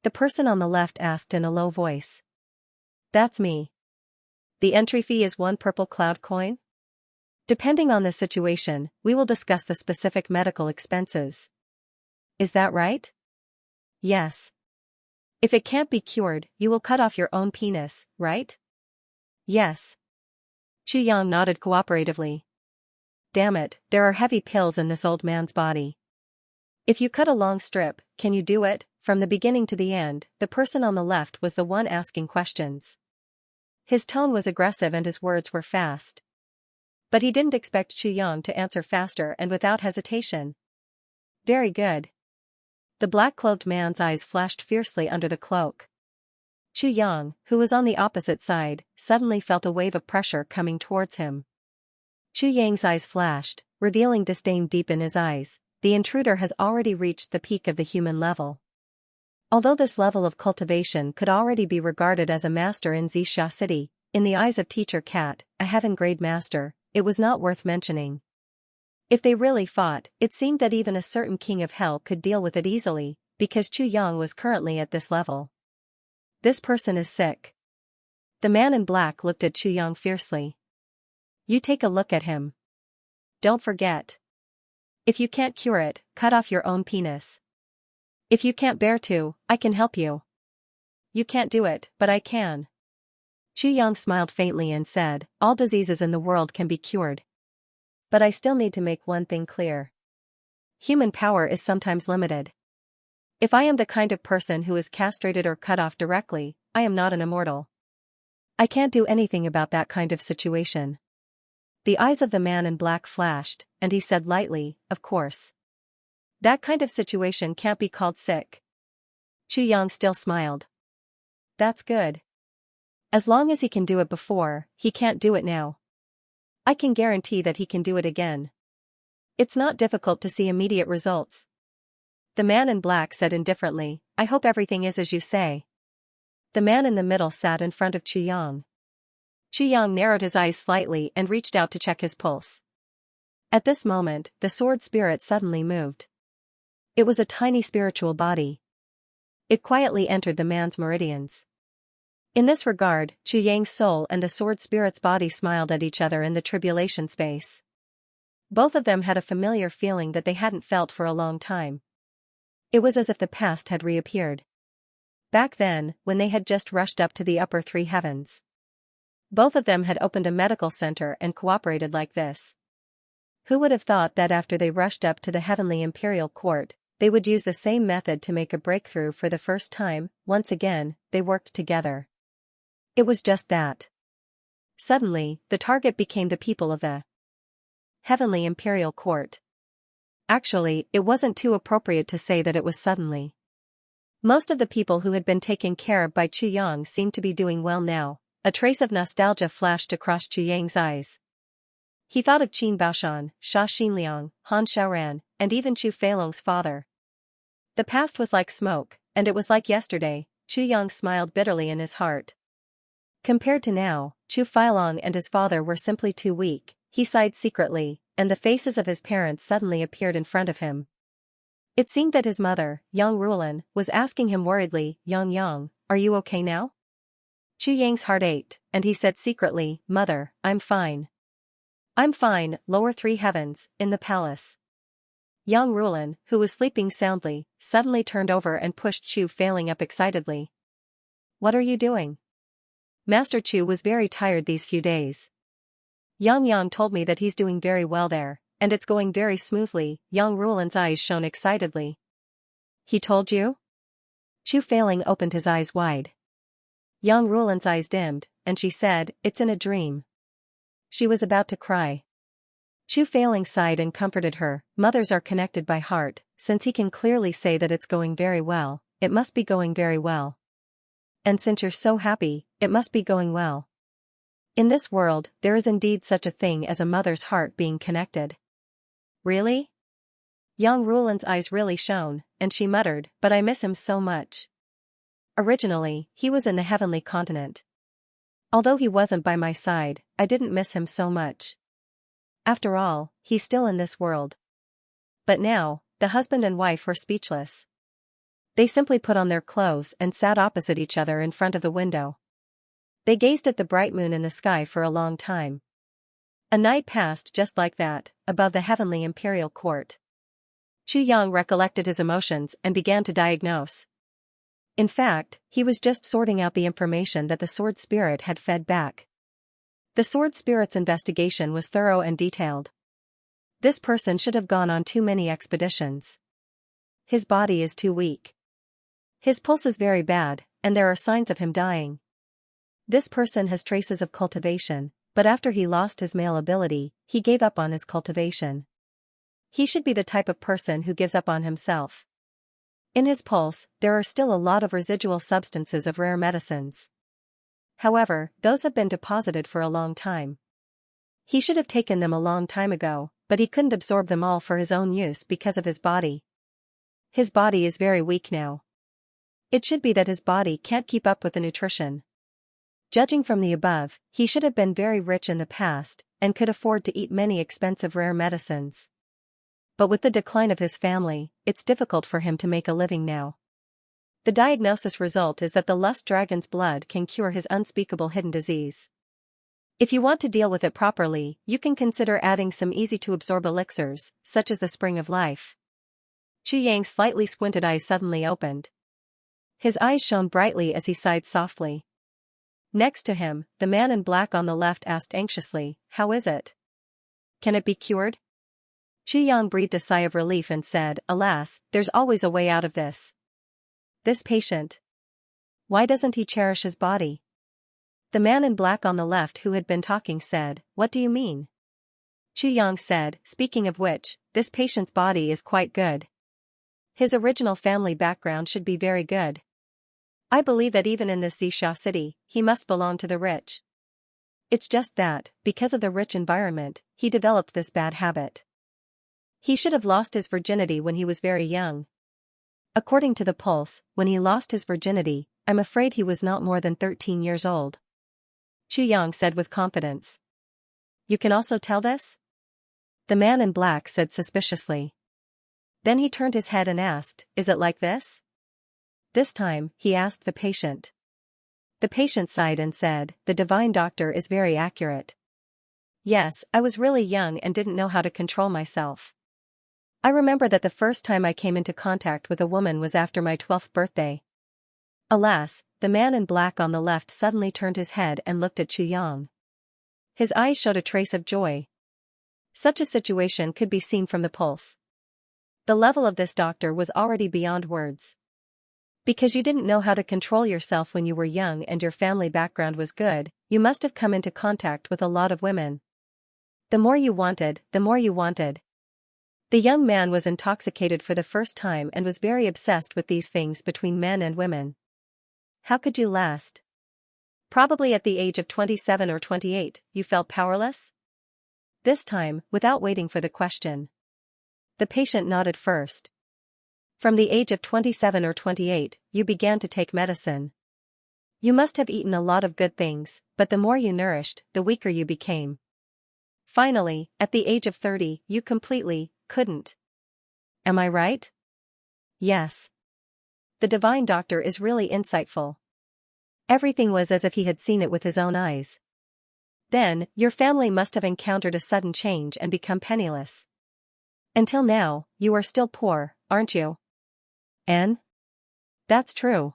The person on the left asked in a low voice. That's me. The entry fee is 1 purple cloud coin? Depending on the situation, we will discuss the specific medical expenses. Is that right? Yes. If it can't be cured, you will cut off your own penis, right? Yes. Xianxia nodded cooperatively. Damn it, there are heavy pills in this old man's body. If you cut a long strip, can you do it? From the beginning to the end, the person on the left was the one asking questions. His tone was aggressive and his words were fast. But he didn't expect Xianxia to answer faster and without hesitation. Very good. The black-clothed man's eyes flashed fiercely under the cloak. Xianxia, who was on the opposite side, suddenly felt a wave of pressure coming towards him. Chu Yang's eyes flashed, revealing disdain deep in his eyes. The intruder has already reached the peak of the human level. Although this level of cultivation could already be regarded as a master in Xianxia city, in the eyes of Teacher Cat, a heaven-grade master, it was not worth mentioning. If they really fought, it seemed that even a certain king of hell could deal with it easily, because Chu Yang was currently at this level. This person is sick. The man in black looked at Chu Yang fiercely. You take a look at him. Don't forget. If you can't cure it, cut off your own penis. If you can't bear to, I can help you. You can't do it, but I can. Chu Yang smiled faintly and said, all diseases in the world can be cured. But I still need to make one thing clear. Human power is sometimes limited. If I am the kind of person who is castrated or cut off directly, I am not an immortal. I can't do anything about that kind of situation. The eyes of the man in black flashed, and he said lightly, of course. That kind of situation can't be called sick. Chu Yang still smiled. That's good. As long as he can do it before, he can't do it now. I can guarantee that he can do it again. It's not difficult to see immediate results. The man in black said indifferently, I hope everything is as you say. The man in the middle sat in front of Chu Yang. Chu Yang narrowed his eyes slightly and reached out to check his pulse. At this moment, the sword spirit suddenly moved. It was a tiny spiritual body. It quietly entered the man's meridians. In this regard, Chu Yang's soul and the sword spirit's body smiled at each other in the tribulation space. Both of them had a familiar feeling that they hadn't felt for a long time. It was as if the past had reappeared. Back then, when they had just rushed up to the upper three heavens. Both of them had opened a medical center and cooperated like this. Who would have thought that after they rushed up to the heavenly imperial court, they would use the same method to make a breakthrough for the first time? Once again, they worked together. It was just that. Suddenly, the target became the people of the heavenly imperial court. Actually, it wasn't too appropriate to say that it was suddenly. Most of the people who had been taken care of by Chu Yang seemed to be doing well now. A trace of nostalgia flashed across Chu Yang's eyes. He thought of Qin Baoshan, Sha Xinliang, Han Xiaoran, and even Chu Feilong's father. The past was like smoke, and it was like yesterday. Chu Yang smiled bitterly in his heart. Compared to now, Chu Feilong and his father were simply too weak. He sighed secretly, and the faces of his parents suddenly appeared in front of him. It seemed that his mother, Yang Rulan, was asking him worriedly, Yang, are you okay now? Chu Yang's heart ached, and he said secretly, Mother, I'm fine. I'm fine, lower three heavens, in the palace. Yang Rulan, who was sleeping soundly, suddenly turned over and pushed Chu Failing up excitedly. What are you doing? Master Chu was very tired these few days. Yang told me that he's doing very well there, and it's going very smoothly. Yang Rulan's eyes shone excitedly. He told you? Chu Failing opened his eyes wide. Yang Rulan's eyes dimmed, and she said, it's in a dream. She was about to cry. Chu Failing sighed and comforted her. Mothers are connected by heart, since he can clearly say that it's going very well, it must be going very well. And since you're so happy, it must be going well. In this world, there is indeed such a thing as a mother's heart being connected. Really? Yang Rulan's eyes really shone, and she muttered, but I miss him so much. Originally, he was in the heavenly continent. Although he wasn't by my side, I didn't miss him so much. After all, he's still in this world. But now, the husband and wife were speechless. They simply put on their clothes and sat opposite each other in front of the window. They gazed at the bright moon in the sky for a long time. A night passed just like that, above the heavenly imperial court. Chu Yang recollected his emotions and began to diagnose. In fact, he was just sorting out the information that the sword spirit had fed back. The sword spirit's investigation was thorough and detailed. This person should have gone on too many expeditions. His body is too weak. His pulse is very bad, and there are signs of him dying. This person has traces of cultivation, but after he lost his male ability, he gave up on his cultivation. He should be the type of person who gives up on himself. In his pulse, there are still a lot of residual substances of rare medicines. However, those have been deposited for a long time. He should have taken them a long time ago, but he couldn't absorb them all for his own use because of his body. His body is very weak now. It should be that his body can't keep up with the nutrition. Judging from the above, he should have been very rich in the past, and could afford to eat many expensive rare medicines. But with the decline of his family, it's difficult for him to make a living now. The diagnosis result is that the lust dragon's blood can cure his unspeakable hidden disease. If you want to deal with it properly, you can consider adding some easy-to-absorb elixirs, such as the Spring of Life. Xianxia's slightly squinted eyes suddenly opened. His eyes shone brightly as he sighed softly. Next to him, the man in black on the left asked anxiously, "How is it? Can it be cured?" Xianxia breathed a sigh of relief and said, "Alas, there's always a way out of this. This patient. Why doesn't he cherish his body?" The man in black on the left who had been talking said, "What do you mean?" Xianxia said, "Speaking of which, this patient's body is quite good. His original family background should be very good. I believe that even in this Xianxia city, he must belong to the rich. It's just that, because of the rich environment, he developed this bad habit. He should have lost his virginity when he was very young. According to the pulse, when he lost his virginity, I'm afraid he was not more than 13 years old." Xianxia said with confidence. "You can also tell this?" The man in black said suspiciously. Then he turned his head and asked, "Is it like this?" This time, he asked the patient. The patient sighed and said, "The divine doctor is very accurate. Yes, I was really young and didn't know how to control myself. I remember that the first time I came into contact with a woman was after my 12th birthday." Alas, the man in black on the left suddenly turned his head and looked at Xianxia. His eyes showed a trace of joy. Such a situation could be seen from the pulse. The level of this doctor was already beyond words. Because you didn't know how to control yourself when you were young and your family background was good, you must have come into contact with a lot of women. The more you wanted, the more you wanted. The young man was intoxicated for the first time and was very obsessed with these things between men and women. How could you last? Probably at the age of 27 or 28, you felt powerless? This time, without waiting for the question. The patient nodded first. From the age of 27 or 28, you began to take medicine. You must have eaten a lot of good things, but the more you nourished, the weaker you became. Finally, at the age of 30, you completely couldn't. Am I right? Yes. The divine doctor is really insightful. Everything was as if he had seen it with his own eyes. Then, your family must have encountered a sudden change and become penniless. Until now, you are still poor, aren't you? Anne? That's true.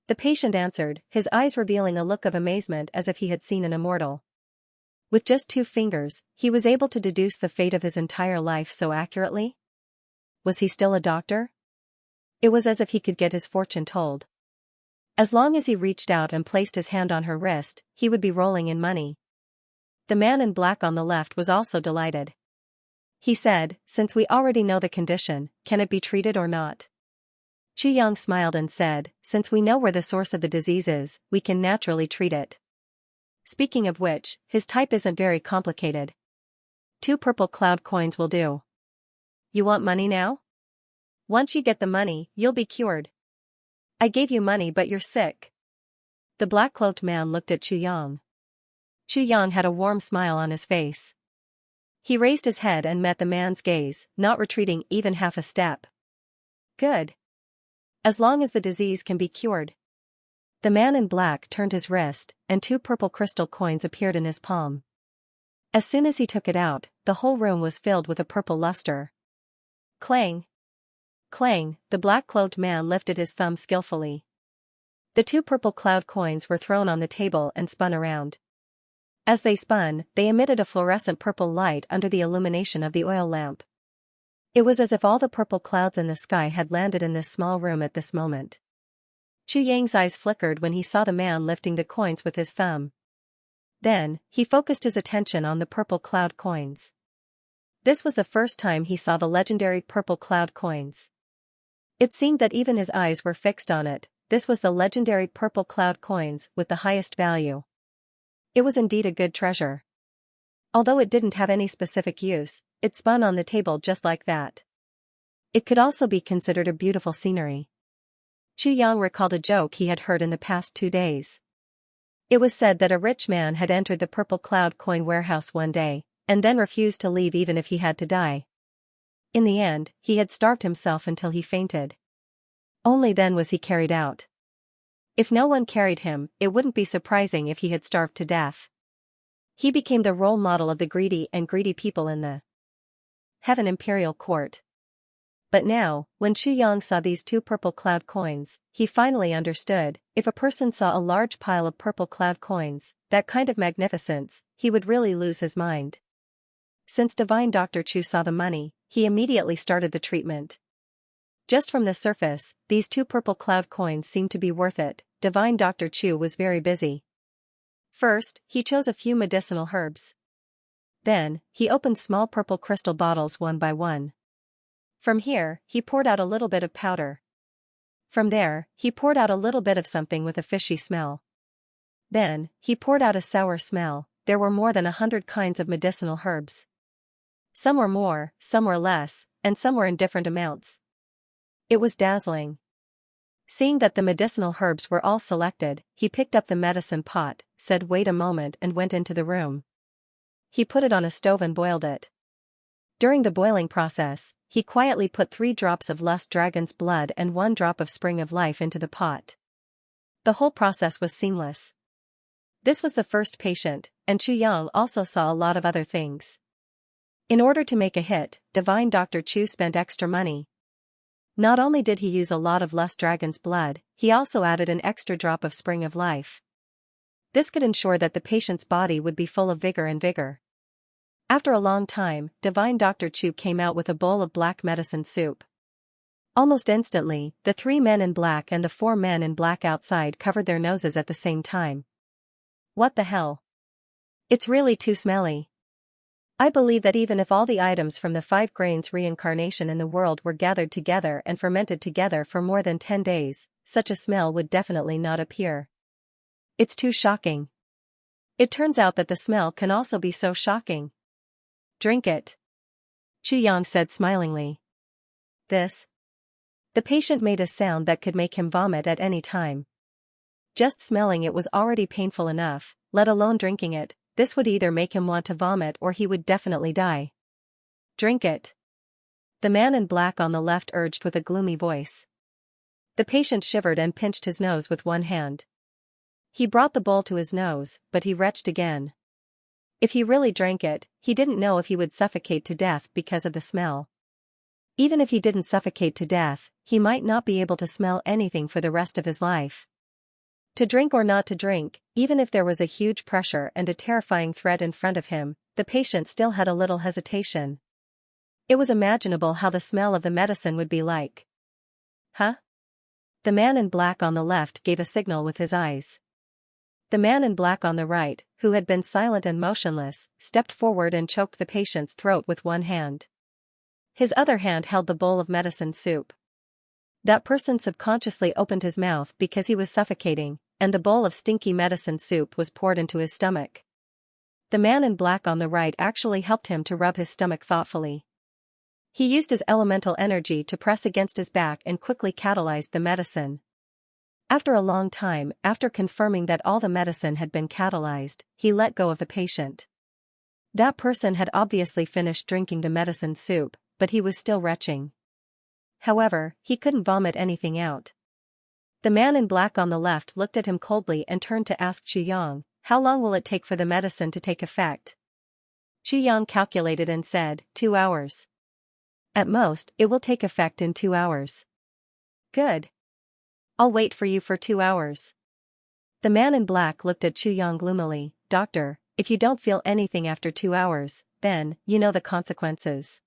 The patient answered, his eyes revealing a look of amazement as if he had seen an immortal. With just 2 fingers, he was able to deduce the fate of his entire life so accurately? Was he still a doctor? It was as if he could get his fortune told. As long as he reached out and placed his hand on her wrist, he would be rolling in money. The man in black on the left was also delighted. He said, "Since we already know the condition, can it be treated or not?" Xianxia smiled and said, "Since we know where the source of the disease is, we can naturally treat it. Speaking of which, his type isn't very complicated. 2 purple cloud coins will do. You want money now? Once you get the money, you'll be cured. I gave you money but you're sick." The black-cloaked man looked at Xianxia. Xianxia had a warm smile on his face. He raised his head and met the man's gaze, not retreating even half a step. "Good. As long as the disease can be cured." The man in black turned his wrist, and 2 purple crystal coins appeared in his palm. As soon as he took it out, the whole room was filled with a purple luster. Clang! Clang! The black-cloaked man lifted his thumb skillfully. The 2 purple cloud coins were thrown on the table and spun around. As they spun, they emitted a fluorescent purple light under the illumination of the oil lamp. It was as if all the purple clouds in the sky had landed in this small room at this moment. Xianxia's eyes flickered when he saw the man lifting the coins with his thumb. Then, he focused his attention on the purple cloud coins. This was the first time he saw the legendary purple cloud coins. It seemed that even his eyes were fixed on it. This was the legendary purple cloud coins with the highest value. It was indeed a good treasure. Although it didn't have any specific use, it spun on the table just like that. It could also be considered a beautiful scenery. Xianxia recalled a joke he had heard in the past 2 days. It was said that a rich man had entered the purple cloud coin warehouse one day, and then refused to leave even if he had to die. In the end, he had starved himself until he fainted. Only then was he carried out. If no one carried him, it wouldn't be surprising if he had starved to death. He became the role model of the greedy and greedy people in the Heaven Imperial Court. But now, when Xianxia saw these 2 purple cloud coins, he finally understood, if a person saw a large pile of purple cloud coins, that kind of magnificence, he would really lose his mind. Since Divine Dr. Chu saw the money, he immediately started the treatment. Just from the surface, these 2 purple cloud coins seemed to be worth it. Divine Dr. Chu was very busy. First, he chose a few medicinal herbs. Then, he opened small purple crystal bottles one by one. From here, he poured out a little bit of powder. From there, he poured out a little bit of something with a fishy smell. Then, he poured out a sour smell. There were more than 100 kinds of medicinal herbs. Some were more, some were less, and some were in different amounts. It was dazzling. Seeing that the medicinal herbs were all selected, he picked up the medicine pot, said wait a moment and went into the room. He put it on a stove and boiled it. During the boiling process, he quietly put 3 drops of Lust Dragon's blood and 1 drop of Spring of Life into the pot. The whole process was seamless. This was the first patient, and Xianxia also saw a lot of other things. In order to make a hit, Divine Dr. Chu spent extra money. Not only did he use a lot of Lust Dragon's blood, he also added an extra drop of Spring of Life. This could ensure that the patient's body would be full of vigor and vigor. After a long time, Divine Dr. Chu came out with a bowl of black medicine soup. Almost instantly, the 3 men in black and the 4 men in black outside covered their noses at the same time. What the hell? It's really too smelly. I believe that even if all the items from the 5 grains reincarnation in the world were gathered together and fermented together for more than 10 days, such a smell would definitely not appear. It's too shocking. It turns out that the smell can also be so shocking. Drink it. Xianxia said smilingly. This? The patient made a sound that could make him vomit at any time. Just smelling it was already painful enough, let alone drinking it. This would either make him want to vomit or he would definitely die. Drink it. The man in black on the left urged with a gloomy voice. The patient shivered and pinched his nose with one hand. He brought the bowl to his nose, but he retched again. If he really drank it, he didn't know if he would suffocate to death because of the smell. Even if he didn't suffocate to death, he might not be able to smell anything for the rest of his life. To drink or not to drink, even if there was a huge pressure and a terrifying threat in front of him, the patient still had a little hesitation. It was imaginable how the smell of the medicine would be like. Huh? The man in black on the left gave a signal with his eyes. The man in black on the right, who had been silent and motionless, stepped forward and choked the patient's throat with one hand. His other hand held the bowl of medicine soup. That person subconsciously opened his mouth because he was suffocating, and the bowl of stinky medicine soup was poured into his stomach. The man in black on the right actually helped him to rub his stomach thoughtfully. He used his elemental energy to press against his back and quickly catalyzed the medicine. After a long time, after confirming that all the medicine had been catalyzed, he let go of the patient. That person had obviously finished drinking the medicine soup, but he was still retching. However, he couldn't vomit anything out. The man in black on the left looked at him coldly and turned to ask Xianxia, "How long will it take for the medicine to take effect?" Xianxia calculated and said, 2 hours. At most, it will take effect in 2 hours. Good. I'll wait for you for 2 hours. The man in black looked at Xianxia gloomily. Doctor, if you don't feel anything after 2 hours, then, you know the consequences.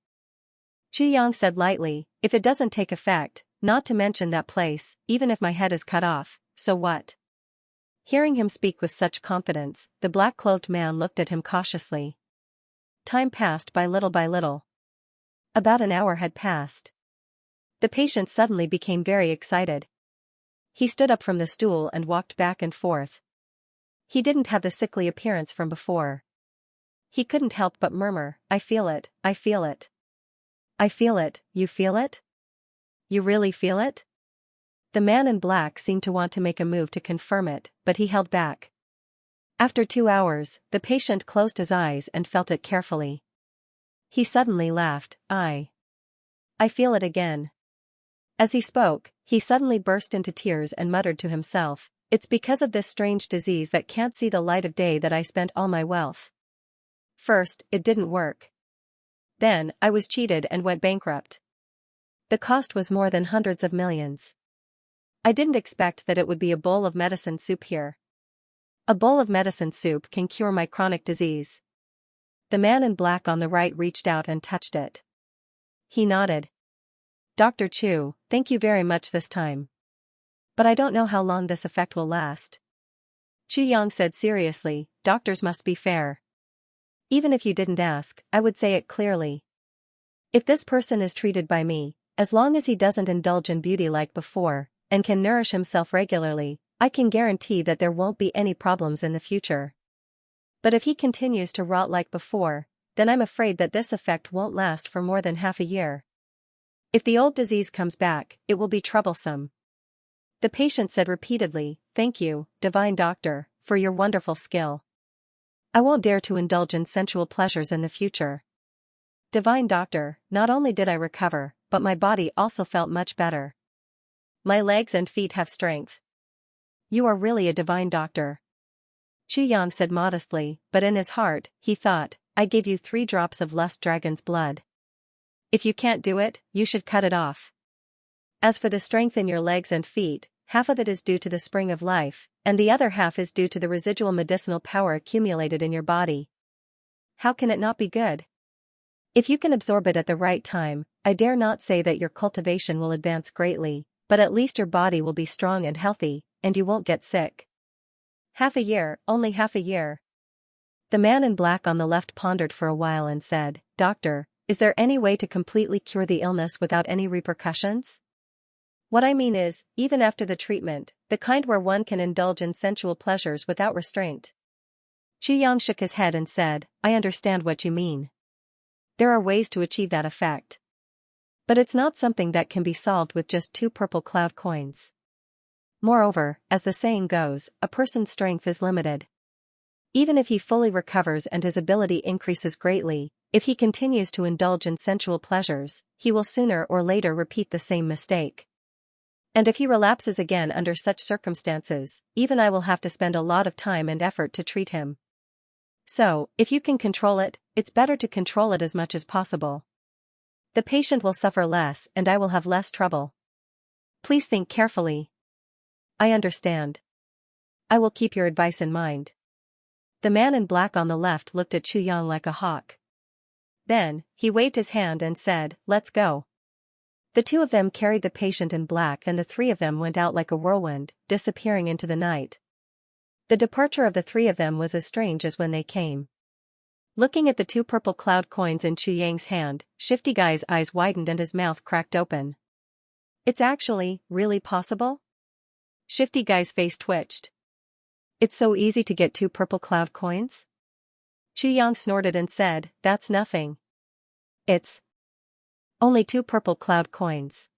Xianxia said lightly, if it doesn't take effect, not to mention that place, even if my head is cut off, so what? Hearing him speak with such confidence, the black-clothed man looked at him cautiously. Time passed by little by little. About an hour had passed. The patient suddenly became very excited. He stood up from the stool and walked back and forth. He didn't have the sickly appearance from before. he couldn't help but murmur, I feel it, I feel it. I feel it, you feel it? You really feel it? The man in black seemed to want to make a move to confirm it, but he held back. After 2 hours, the patient closed his eyes and felt it carefully. He suddenly laughed, I feel it again. As he spoke, he suddenly burst into tears and muttered to himself, it's because of this strange disease that can't see the light of day that I spent all my wealth. First, it didn't work. Then, I was cheated and went bankrupt. The cost was more than hundreds of millions. I didn't expect that it would be a bowl of medicine soup here. A bowl of medicine soup can cure my chronic disease. The man in black on the right reached out and touched it. He nodded. Dr. Chu, thank you very much this time. But I don't know how long this effect will last. Chu Yang said seriously, doctors must be fair. Even if you didn't ask, I would say it clearly. If this person is treated by me, as long as he doesn't indulge in beauty like before, and can nourish himself regularly, I can guarantee that there won't be any problems in the future. But if he continues to rot like before, then I'm afraid that this effect won't last for more than half a year. If the old disease comes back, it will be troublesome. The patient said repeatedly, thank you, divine doctor, for your wonderful skill. I won't dare to indulge in sensual pleasures in the future. Divine doctor, not only did I recover, but my body also felt much better. My legs and feet have strength. You are really a divine doctor. Chu Yang said modestly, but in his heart, he thought, I gave you 3 drops of lust dragon's blood. If you can't do it, you should cut it off. As for the strength in your legs and feet, half of it is due to the spring of life, and the other half is due to the residual medicinal power accumulated in your body. How can it not be good? If you can absorb it at the right time, I dare not say that your cultivation will advance greatly, but at least your body will be strong and healthy, and you won't get sick. Half a year, only half a year. The man in black on the left pondered for a while and said, Doctor, is there any way to completely cure the illness without any repercussions? What I mean is, even after the treatment, the kind where one can indulge in sensual pleasures without restraint. Chu Yang shook his head and said, I understand what you mean. There are ways to achieve that effect. But it's not something that can be solved with just 2 purple cloud coins. Moreover, as the saying goes, a person's strength is limited. Even if he fully recovers and his ability increases greatly, if he continues to indulge in sensual pleasures, he will sooner or later repeat the same mistake. And if he relapses again under such circumstances, even I will have to spend a lot of time and effort to treat him. So, if you can control it, it's better to control it as much as possible. The patient will suffer less and I will have less trouble. Please think carefully. I understand. I will keep your advice in mind. The man in black on the left looked at Chu Yang like a hawk. Then, he waved his hand and said, let's go. The 2 of them carried the patient in black and the 3 of them went out like a whirlwind, disappearing into the night. The departure of the 3 of them was as strange as when they came. Looking at the 2 purple cloud coins in Chu Yang's hand, Shifty Guy's eyes widened and his mouth cracked open. It's actually, really possible? Shifty Guy's face twitched. It's so easy to get 2 purple cloud coins? Chu Yang snorted and said, that's nothing. It's only 2 purple cloud coins.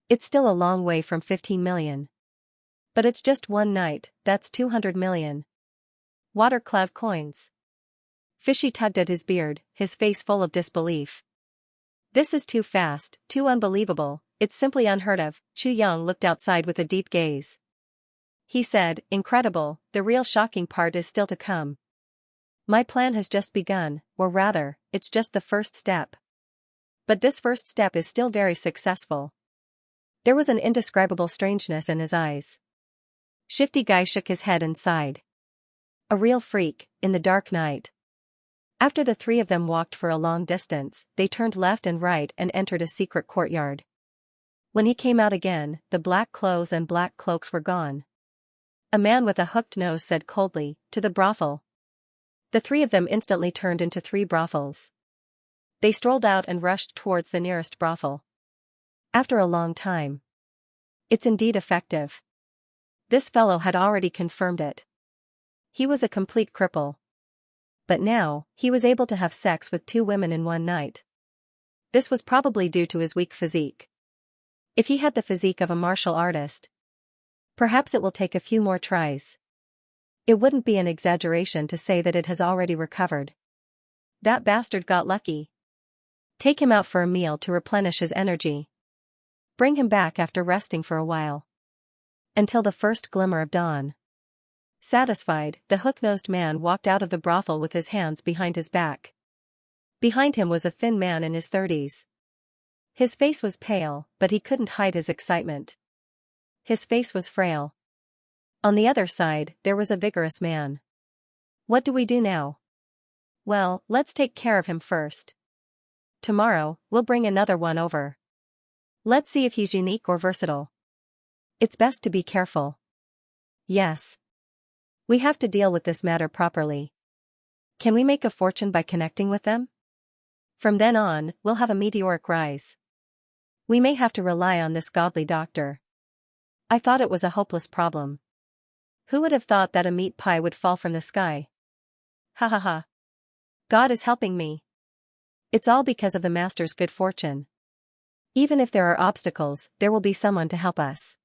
It's still a long way from 15 million. But it's just one night, that's 200 million. Water cloud coins. Fishy tugged at his beard, his face full of disbelief. This is too fast, too unbelievable, it's simply unheard of. Chu Yang looked outside with a deep gaze. He said, incredible, the real shocking part is still to come. My plan has just begun, or rather, it's just the first step. But this first step is still very successful. There was an indescribable strangeness in his eyes. Shifty Guy shook his head and sighed. A real freak, in the dark night. After the 3 of them walked for a long distance, they turned left and right and entered a secret courtyard. When he came out again, the black clothes and black cloaks were gone. A man with a hooked nose said coldly, to the brothel. The 3 of them instantly turned into 3 brothels. They strolled out and rushed towards the nearest brothel. After a long time. It's indeed effective. This fellow had already confirmed it. He was a complete cripple. but now, he was able to have sex with 2 women in one night. This was probably due to his weak physique. If he had the physique of a martial artist, perhaps it will take a few more tries. It wouldn't be an exaggeration to say that it has already recovered. That bastard got lucky. Take him out for a meal to replenish his energy. Bring him back after resting for a while. Until the first glimmer of dawn. Satisfied, the hook-nosed man walked out of the brothel with his hands behind his back. Behind him was a thin man in his 30s. His face was pale, but he couldn't hide his excitement. His face was frail. On the other side, there was a vigorous man. What do we do now? Well, let's take care of him first. Tomorrow, we'll bring another one over. Let's see if he's unique or versatile. It's best to be careful. Yes. We have to deal with this matter properly. Can we make a fortune by connecting with them? From then on, we'll have a meteoric rise. We may have to rely on this godly doctor. I thought it was a hopeless problem. Who would have thought that a meat pie would fall from the sky? Ha ha ha. God is helping me. It's all because of the master's good fortune. Even if there are obstacles, there will be someone to help us.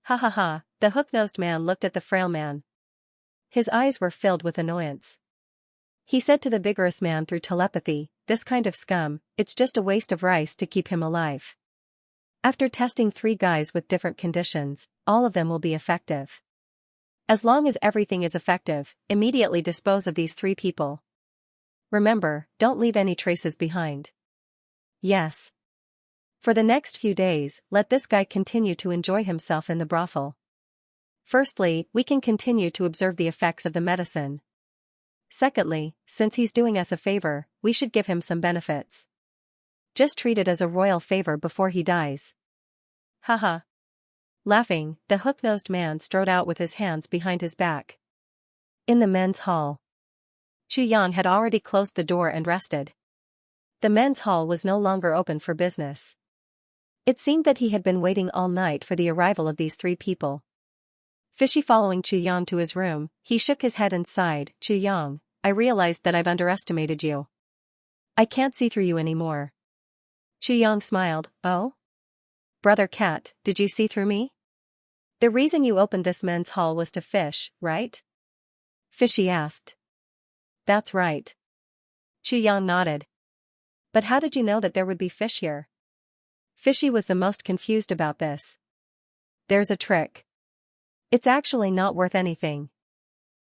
Ha ha ha, the hook-nosed man looked at the frail man. His eyes were filled with annoyance. He said to the vigorous man through telepathy, "This kind of scum, it's just a waste of rice to keep him alive." After testing 3 guys with different conditions, all of them will be effective. As long as everything is effective, immediately dispose of these 3 people. Remember, don't leave any traces behind. Yes. For the next few days, let this guy continue to enjoy himself in the brothel. Firstly, we can continue to observe the effects of the medicine. Secondly, since he's doing us a favor, we should give him some benefits. Just treat it as a royal favor before he dies. Haha. Laughing, the hook-nosed man strode out with his hands behind his back. In the men's hall. Xianxia had already closed the door and rested. The men's hall was no longer open for business. It seemed that he had been waiting all night for the arrival of these 3 people. Fishy following Xianxia to his room, he shook his head and sighed. "Xianxia, I realized that I've underestimated you. I can't see through you anymore." Xianxia smiled. "Oh? Brother Cat, did you see through me? The reason you opened this men's hall was to fish, right?" Fishy asked. "That's right." Xianxia nodded. "But how did you know that there would be fish here?" Fishy was the most confused about this. "There's a trick. It's actually not worth anything.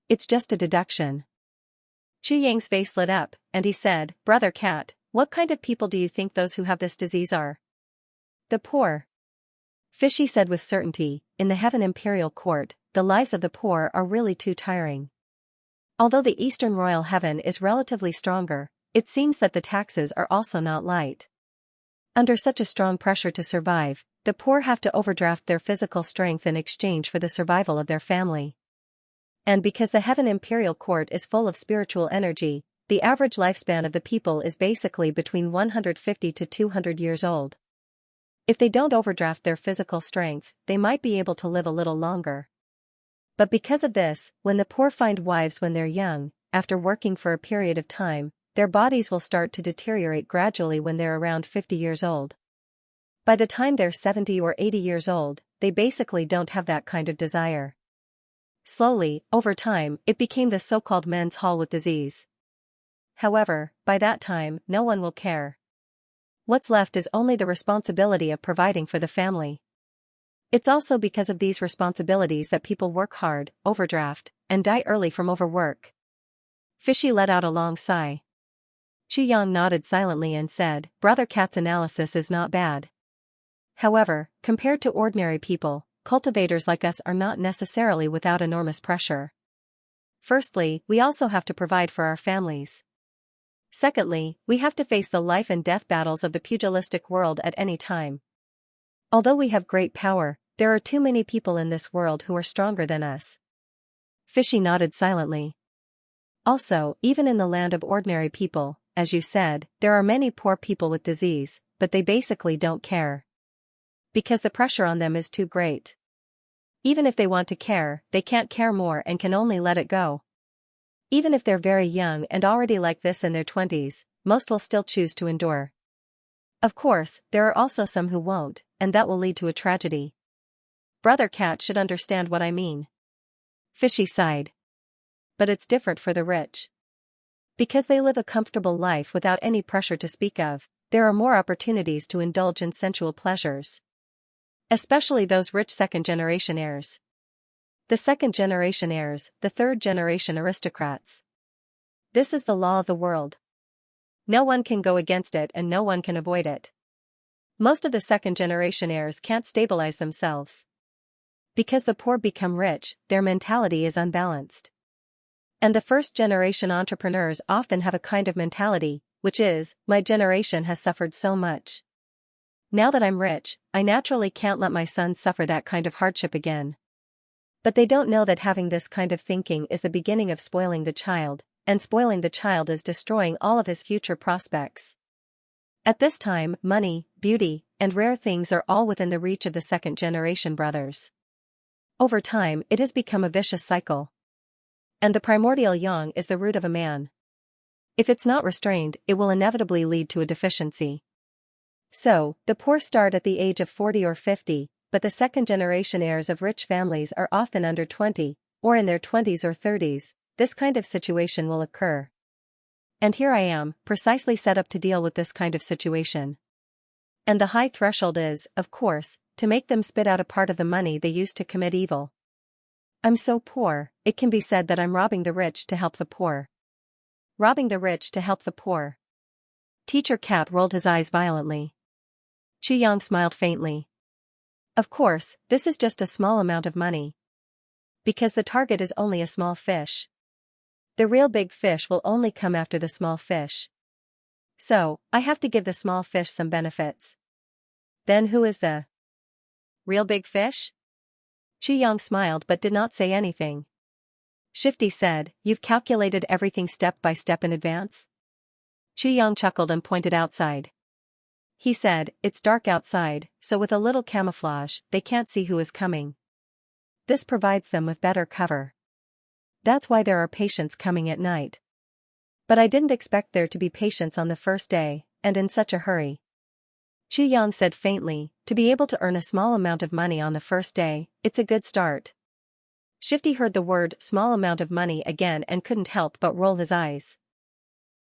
It's just a deduction." Xianxia's face lit up, and he said, "Brother Cat, what kind of people do you think those who have this disease are?" "The poor." Fishy said with certainty, "In the Heaven Imperial Court, the lives of the poor are really too tiring. Although the Eastern Royal Heaven is relatively stronger, it seems that the taxes are also not light. Under such a strong pressure to survive, the poor have to overdraft their physical strength in exchange for the survival of their family. And because the Heaven Imperial Court is full of spiritual energy, the average lifespan of the people is basically between 150 to 200 years old. If they don't overdraft their physical strength, they might be able to live a little longer. But because of this, when the poor find wives when they're young, after working for a period of time, their bodies will start to deteriorate gradually when they're around 50 years old. By the time they're 70 or 80 years old, they basically don't have that kind of desire. Slowly, over time, it became the so-called men's hall with disease. However, by that time, no one will care. What's left is only the responsibility of providing for the family. It's also because of these responsibilities that people work hard, overdraft, and die early from overwork. Fishy let out a long sigh. Xianxia nodded silently and said, "Brother Cat's analysis is not bad. However, compared to ordinary people, cultivators like us are not necessarily without enormous pressure. Firstly, we also have to provide for our families. Secondly, we have to face the life and death battles of the pugilistic world at any time. Although we have great power, there are too many people in this world who are stronger than us." Fishy nodded silently. "Also, even in the land of ordinary people, as you said, there are many poor people with disease, but they basically don't care. Because the pressure on them is too great. Even if they want to care, they can't care more and can only let it go. Even if they're very young and already like this in their 20s, most will still choose to endure. Of course, there are also some who won't, and that will lead to a tragedy. Brother Cat should understand what I mean. Fishy sighed. But it's different for the rich. Because they live a comfortable life without any pressure to speak of, there are more opportunities to indulge in sensual pleasures. Especially those rich second-generation heirs. The second-generation heirs, the third-generation aristocrats. This is the law of the world. No one can go against it and no one can avoid it. Most of the second-generation heirs can't stabilize themselves. Because the poor become rich, their mentality is unbalanced. And the first-generation entrepreneurs often have a kind of mentality, which is, my generation has suffered so much. Now that I'm rich, I naturally can't let my sons suffer that kind of hardship again. But they don't know that having this kind of thinking is the beginning of spoiling the child, and spoiling the child is destroying all of his future prospects. At this time, money, beauty, and rare things are all within the reach of the second-generation brothers. Over time, it has become a vicious cycle. And the primordial yang is the root of a man. If it's not restrained, it will inevitably lead to a deficiency. So, the poor start at the age of 40 or 50, but the second-generation heirs of rich families are often under 20, or in their 20s or 30s, this kind of situation will occur. And here I am, precisely set up to deal with this kind of situation. And the high threshold is, of course, to make them spit out a part of the money they used to commit evil. I'm so poor, it can be said that I'm robbing the rich to help the poor. Robbing the rich to help the poor. Teacher Cat rolled his eyes violently. Xianxia smiled faintly. Of course, this is just a small amount of money. Because the target is only a small fish. The real big fish will only come after the small fish. So, I have to give the small fish some benefits. Then who is the real big fish? Xianxia smiled but did not say anything. Shifty said, "You've calculated everything step by step in advance?" Xianxia chuckled and pointed outside. He said, "It's dark outside, so with a little camouflage, they can't see who is coming. This provides them with better cover. That's why there are patients coming at night. But I didn't expect there to be patients on the first day, and in such a hurry." Xianxia said faintly, "To be able to earn a small amount of money on the first day, it's a good start." Shifty heard the word small amount of money again and couldn't help but roll his eyes.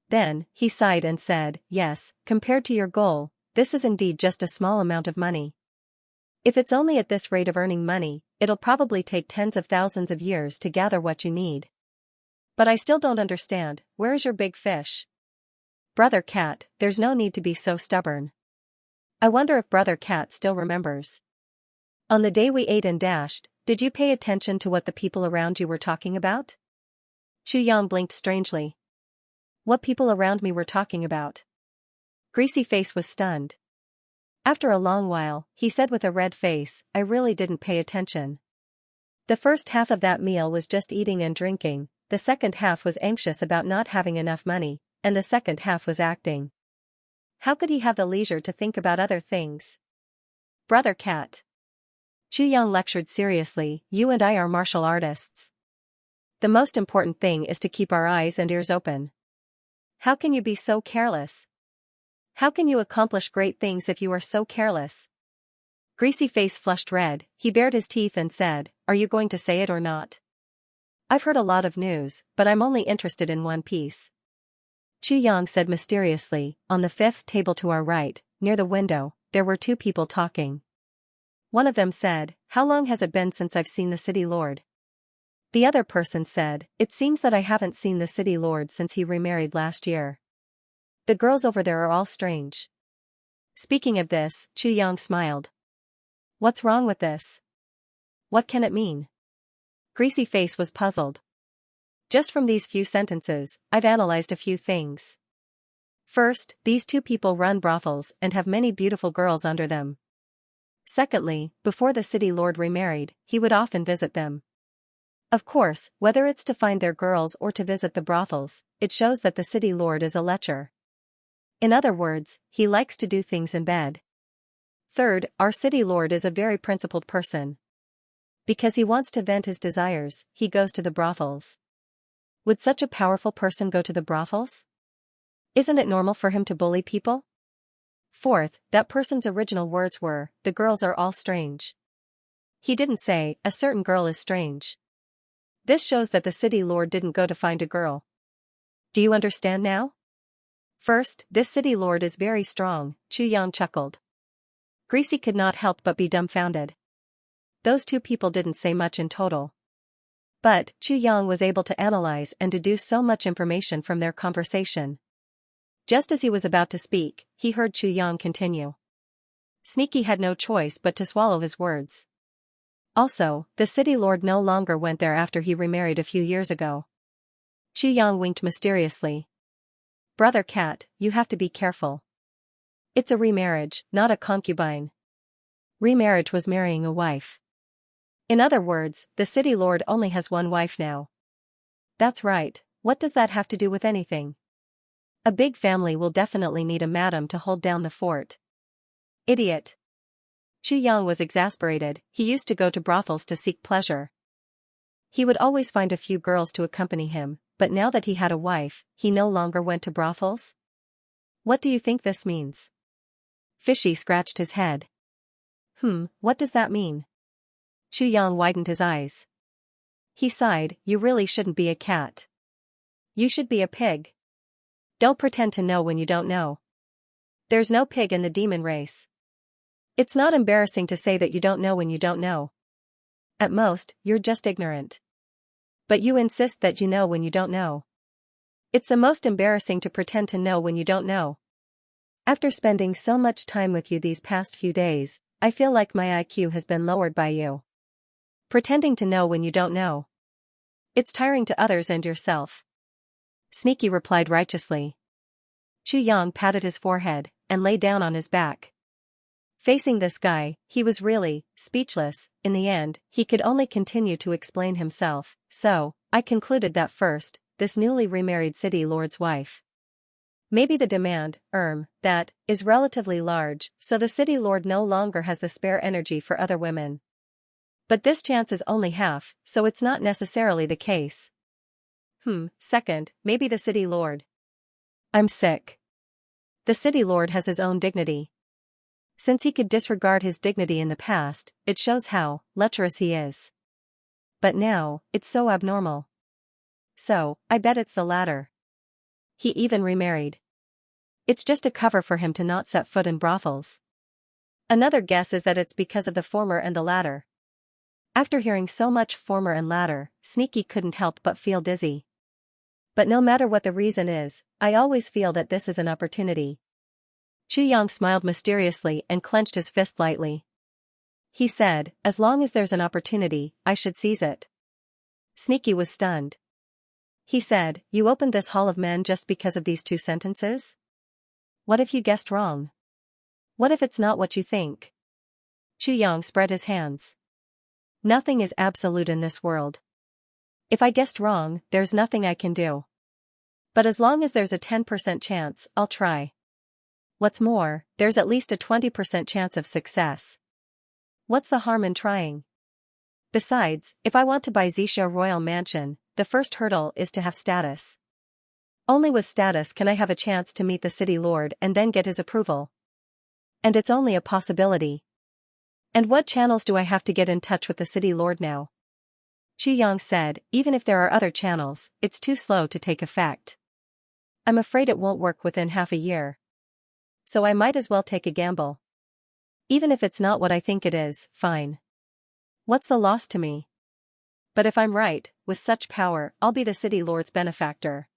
Then, he sighed and said, "Yes, compared to your goal, this is indeed just a small amount of money. If it's only at this rate of earning money, it'll probably take tens of thousands of years to gather what you need. But I still don't understand, where is your big fish?" "Brother Cat, there's no need to be so stubborn. I wonder if Brother Cat still remembers. On the day we ate and dashed, did you pay attention to what the people around you were talking about?" Xianxia blinked strangely. What people around me were talking about? Greasy Face was stunned. After a long while, he said with a red face, "I really didn't pay attention. The first half of that meal was just eating and drinking, the second half was anxious about not having enough money, and the second half was acting. How could he have the leisure to think about other things?" "Brother Cat," Xianxia lectured seriously, "you and I are martial artists. The most important thing is to keep our eyes and ears open. How can you be so careless? How can you accomplish great things if you are so careless?" Greasy Face flushed red, he bared his teeth and said, "Are you going to say it or not? I've heard a lot of news, but I'm only interested in one piece." Xianxia said mysteriously, "On the fifth table to our right, near the window, there were two people talking. One of them said, 'How long has it been since I've seen the city lord?' The other person said, 'It seems that I haven't seen the city lord since he remarried last year. The girls over there are all strange.'" Speaking of this, Xianxia smiled. "What's wrong with this? What can it mean?" Greasy Face was puzzled. "Just from these few sentences, I've analyzed a few things. First, these two people run brothels and have many beautiful girls under them. Secondly, before the city lord remarried, he would often visit them. Of course, whether it's to find their girls or to visit the brothels, it shows that the city lord is a lecher. In other words, he likes to do things in bed. Third, our city lord is a very principled person. Because he wants to vent his desires, he goes to the brothels. Would such a powerful person go to the brothels? Isn't it normal for him to bully people? Fourth, that person's original words were, "The girls are all strange." He didn't say, "A certain girl is strange." This shows that the city lord didn't go to find a girl. Do you understand now? First, this city lord is very strong, Xianxia chuckled. Greasy could not help but be dumbfounded. Those two people didn't say much in total. But Xianxia was able to analyze and deduce so much information from their conversation. Just as he was about to speak, he heard Xianxia continue. Sneaky had no choice but to swallow his words. Also, the city lord no longer went there after he remarried a few years ago. Xianxia winked mysteriously. Brother Cat, you have to be careful. It's a remarriage, not a concubine. Remarriage was marrying a wife. In other words, the city lord only has one wife now. That's right, what does that have to do with anything? A big family will definitely need a madam to hold down the fort. Idiot. Xianxia was exasperated. He used to go to brothels to seek pleasure. He would always find a few girls to accompany him, but now that he had a wife, he no longer went to brothels? What do you think this means? Fishy scratched his head. What does that mean? Xianxia widened his eyes. He sighed, you really shouldn't be a cat. You should be a pig. Don't pretend to know when you don't know. There's no pig in the demon race. It's not embarrassing to say that you don't know when you don't know. At most, you're just ignorant. But you insist that you know when you don't know. It's the most embarrassing to pretend to know when you don't know. After spending so much time with you these past few days, I feel like my IQ has been lowered by you. Pretending to know when you don't know. It's tiring to others and yourself. Sneaky replied righteously. Xianxia patted his forehead and lay down on his back. Facing this guy, he was really speechless. In the end, he could only continue to explain himself. So, I concluded that first, this newly remarried city lord's wife. Maybe the demand, that, is relatively large, so the city lord no longer has the spare energy for other women. But this chance is only half, so it's not necessarily the case. Second, maybe the city lord. I'm sick. The city lord has his own dignity. Since he could disregard his dignity in the past, it shows how lecherous he is. But now, it's so abnormal. So, I bet it's the latter. He even remarried. It's just a cover for him to not set foot in brothels. Another guess is that it's because of the former and the latter. After hearing so much former and latter, Sneaky couldn't help but feel dizzy. But no matter what the reason is, I always feel that this is an opportunity. Xianxia smiled mysteriously and clenched his fist lightly. He said, as long as there's an opportunity, I should seize it. Sneaky was stunned. He said, you opened this hall of men just because of these two sentences? What if you guessed wrong? What if it's not what you think? Xianxia spread his hands. Nothing is absolute in this world. If I guessed wrong, there's nothing I can do. But as long as there's a 10% chance, I'll try. What's more, there's at least a 20% chance of success. What's the harm in trying? Besides, if I want to buy Xianxia Royal Mansion, the first hurdle is to have status. Only with status can I have a chance to meet the city lord and then get his approval. And it's only a possibility. And what channels do I have to get in touch with the city lord now? Xianxia said, even if there are other channels, it's too slow to take effect. I'm afraid it won't work within half a year. So I might as well take a gamble. Even if it's not what I think it is, fine. What's the loss to me? But if I'm right, with such power, I'll be the city lord's benefactor.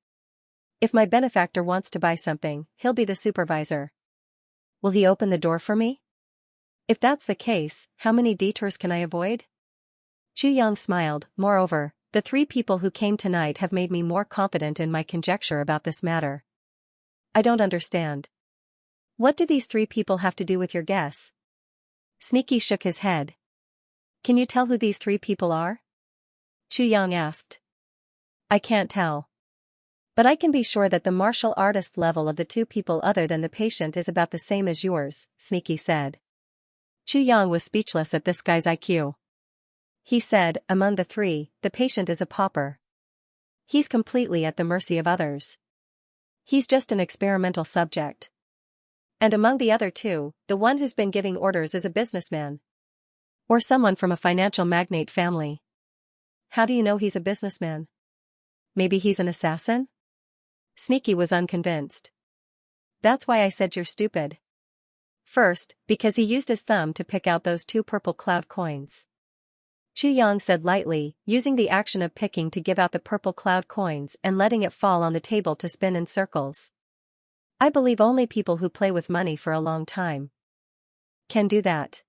If my benefactor wants to buy something, he'll be the supervisor. Will he open the door for me? If that's the case, how many detours can I avoid? Xianxia smiled. Moreover, the three people who came tonight have made me more confident in my conjecture about this matter. I don't understand. What do these three people have to do with your guess? Sneaky shook his head. Can you tell who these three people are? Xianxia asked. I can't tell. But I can be sure that the martial artist level of the two people other than the patient is about the same as yours, Sneaky said. Xianxia was speechless at this guy's IQ. He said, among the three, the patient is a pauper. He's completely at the mercy of others. He's just an experimental subject. And among the other two, the one who's been giving orders is a businessman. Or someone from a financial magnate family. How do you know he's a businessman? Maybe he's an assassin? Sneaky was unconvinced. That's why I said you're stupid. First, because he used his thumb to pick out those 2 purple cloud coins. Xianxia said lightly, using the action of picking to give out the purple cloud coins and letting it fall on the table to spin in circles. I believe only people who play with money for a long time can do that.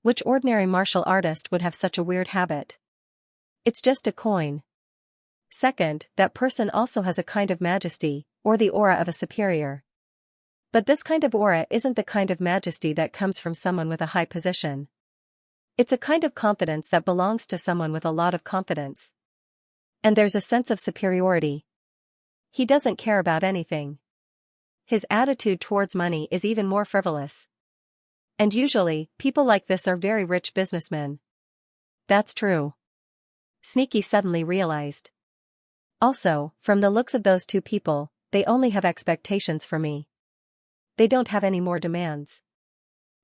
Which ordinary martial artist would have such a weird habit? It's just a coin. Second, that person also has a kind of majesty, or the aura of a superior. But this kind of aura isn't the kind of majesty that comes from someone with a high position. It's a kind of confidence that belongs to someone with a lot of confidence. And there's a sense of superiority. He doesn't care about anything. His attitude towards money is even more frivolous. And usually, people like this are very rich businessmen. That's true. Sneaky suddenly realized. Also, from the looks of those 2 people, they only have expectations for me. They don't have any more demands.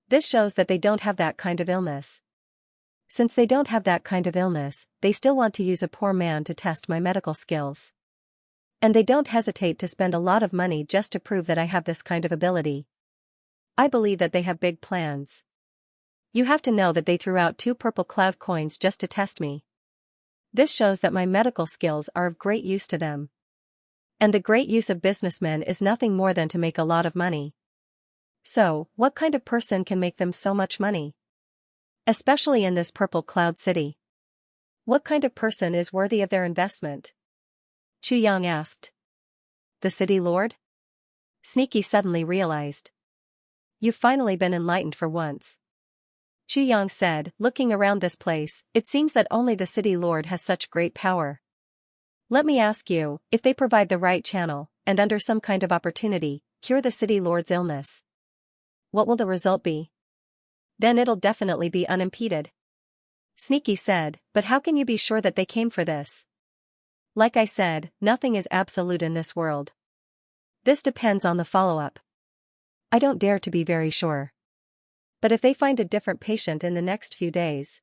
This shows that they don't have that kind of illness. Since they don't have that kind of illness, they still want to use a poor man to test my medical skills. And they don't hesitate to spend a lot of money just to prove that I have this kind of ability. I believe that they have big plans. You have to know that they threw out 2 purple cloud coins just to test me. This shows that my medical skills are of great use to them. And the great use of businessmen is nothing more than to make a lot of money. So, what kind of person can make them so much money? Especially in this purple cloud city. What kind of person is worthy of their investment? Xianxia asked. The city lord? Sneaky suddenly realized. You've finally been enlightened for once. Xianxia said, looking around this place, it seems that only the city lord has such great power. Let me ask you, if they provide the right channel, and under some kind of opportunity, cure the city lord's illness, what will the result be? Then it'll definitely be unimpeded. Sneaky said, but how can you be sure that they came for this? Like I said, nothing is absolute in this world. This depends on the follow-up. I don't dare to be very sure. But if they find a different patient in the next few days,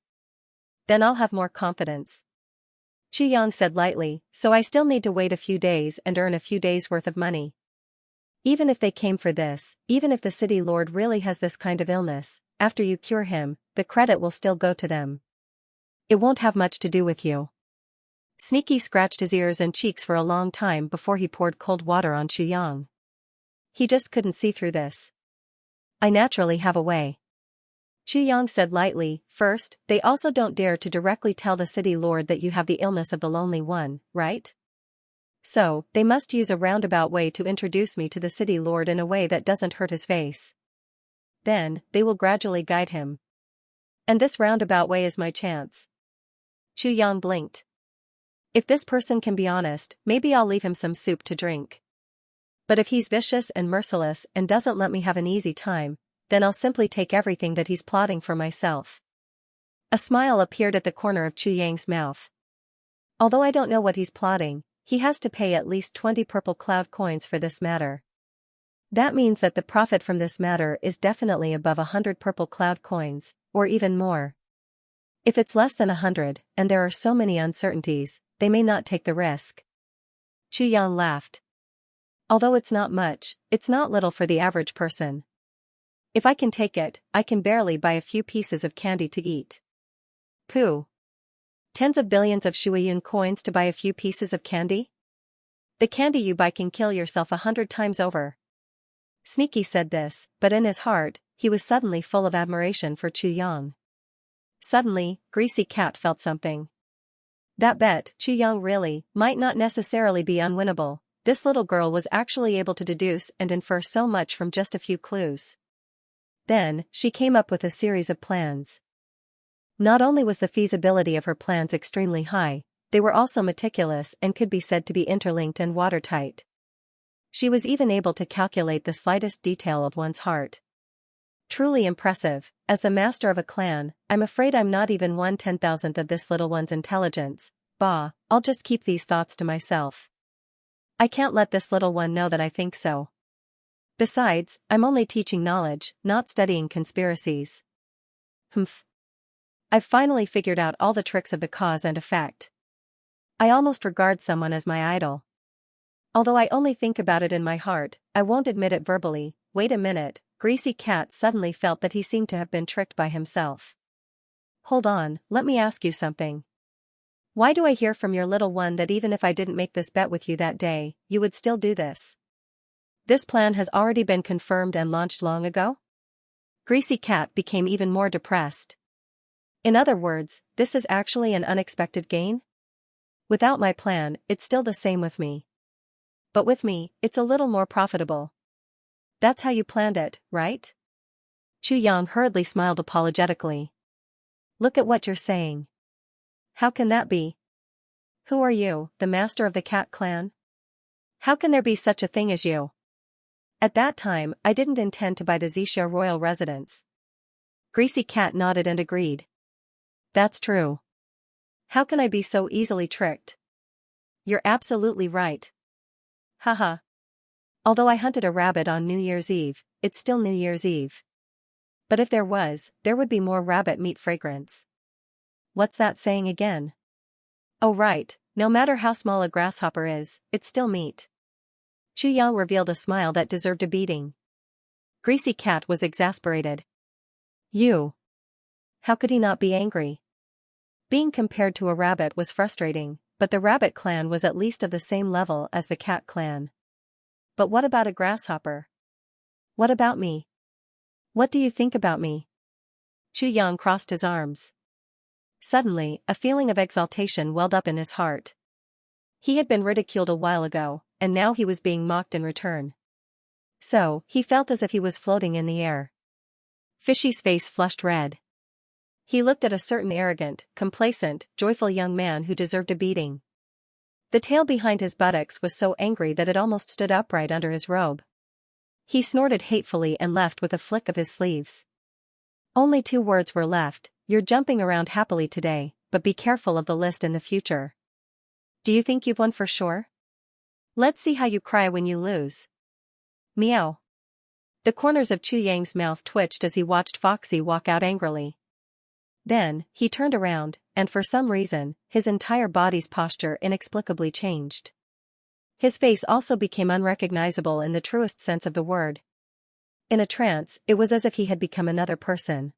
then I'll have more confidence. Xianxia said lightly, so I still need to wait a few days and earn a few days' worth of money. Even if they came for this, even if the city lord really has this kind of illness, after you cure him, the credit will still go to them. It won't have much to do with you. Sneaky scratched his ears and cheeks for a long time before he poured cold water on Xianxia. He just couldn't see through this. I naturally have a way. Xianxia said lightly, first, they also don't dare to directly tell the city lord that you have the illness of the lonely one, right? So, they must use a roundabout way to introduce me to the city lord in a way that doesn't hurt his face. Then, they will gradually guide him. And this roundabout way is my chance. Xianxia blinked. If this person can be honest, maybe I'll leave him some soup to drink. But if he's vicious and merciless and doesn't let me have an easy time, then I'll simply take everything that he's plotting for myself. A smile appeared at the corner of Xianxia's mouth. Although I don't know what he's plotting, he has to pay at least 20 purple cloud coins for this matter. That means that the profit from this matter is definitely above 100 purple cloud coins, or even more. If it's less than 100, and there are so many uncertainties, they may not take the risk. Xianxia laughed. Although it's not much, it's not little for the average person. If I can take it, I can barely buy a few pieces of candy to eat. Pooh. Tens of billions of Shuiyun coins to buy a few pieces of candy? The candy you buy can kill yourself 100 times over. Sneaky said this, but in his heart, he was suddenly full of admiration for Xianxia. Suddenly, Greasy Cat felt something. That bet, Xianxia really, might not necessarily be unwinnable. This little girl was actually able to deduce and infer so much from just a few clues. Then, she came up with a series of plans. Not only was the feasibility of her plans extremely high, they were also meticulous and could be said to be interlinked and watertight. She was even able to calculate the slightest detail of one's heart. Truly impressive. As the master of a clan, I'm afraid I'm not even 1/10,000th of this little one's intelligence, Bah, I'll just keep these thoughts to myself. I can't let this little one know that I think so. Besides, I'm only teaching knowledge, not studying conspiracies. Humph. I've finally figured out all the tricks of the cause and effect. I almost regard someone as my idol. Although I only think about it in my heart, I won't admit it verbally. Wait a minute, Greasy Cat suddenly felt that he seemed to have been tricked by himself. Hold on, let me ask you something. Why do I hear from your little one that even if I didn't make this bet with you that day, you would still do this? This plan has already been confirmed and launched long ago? Greasy Cat became even more depressed. In other words, this is actually an unexpected gain? Without my plan, it's still the same with me. But with me, it's a little more profitable. That's how you planned it, right? Yang hurriedly smiled apologetically. Look at what you're saying. How can that be? Who are you, the master of the cat clan? How can there be such a thing as you? At that time, I didn't intend to buy the Xianxia royal residence. Greasy Cat nodded and agreed. That's true. How can I be so easily tricked? You're absolutely right. Haha. Although I hunted a rabbit on New Year's Eve, it's still New Year's Eve. But if there would be more rabbit meat fragrance. What's that saying again? Oh right, no matter how small a grasshopper is, it's still meat. Yang revealed a smile that deserved a beating. Greasy Cat was exasperated. You. How could he not be angry? Being compared to a rabbit was frustrating, but the rabbit clan was at least of the same level as the cat clan. But what about a grasshopper? What about me? What do you think about me? Yang crossed his arms. Suddenly, a feeling of exaltation welled up in his heart. He had been ridiculed a while ago, and now he was being mocked in return. So, he felt as if he was floating in the air. Fishy's face flushed red. He looked at a certain arrogant, complacent, joyful young man who deserved a beating. The tail behind his buttocks was so angry that it almost stood upright under his robe. He snorted hatefully and left with a flick of his sleeves. Only 2 words were left. You're jumping around happily today, but be careful of the list in the future. Do you think you've won for sure? Let's see how you cry when you lose. Meow. The corners of Yang's mouth twitched as he watched Foxy walk out angrily. Then, he turned around, and for some reason, his entire body's posture inexplicably changed. His face also became unrecognizable in the truest sense of the word. In a trance, it was as if he had become another person.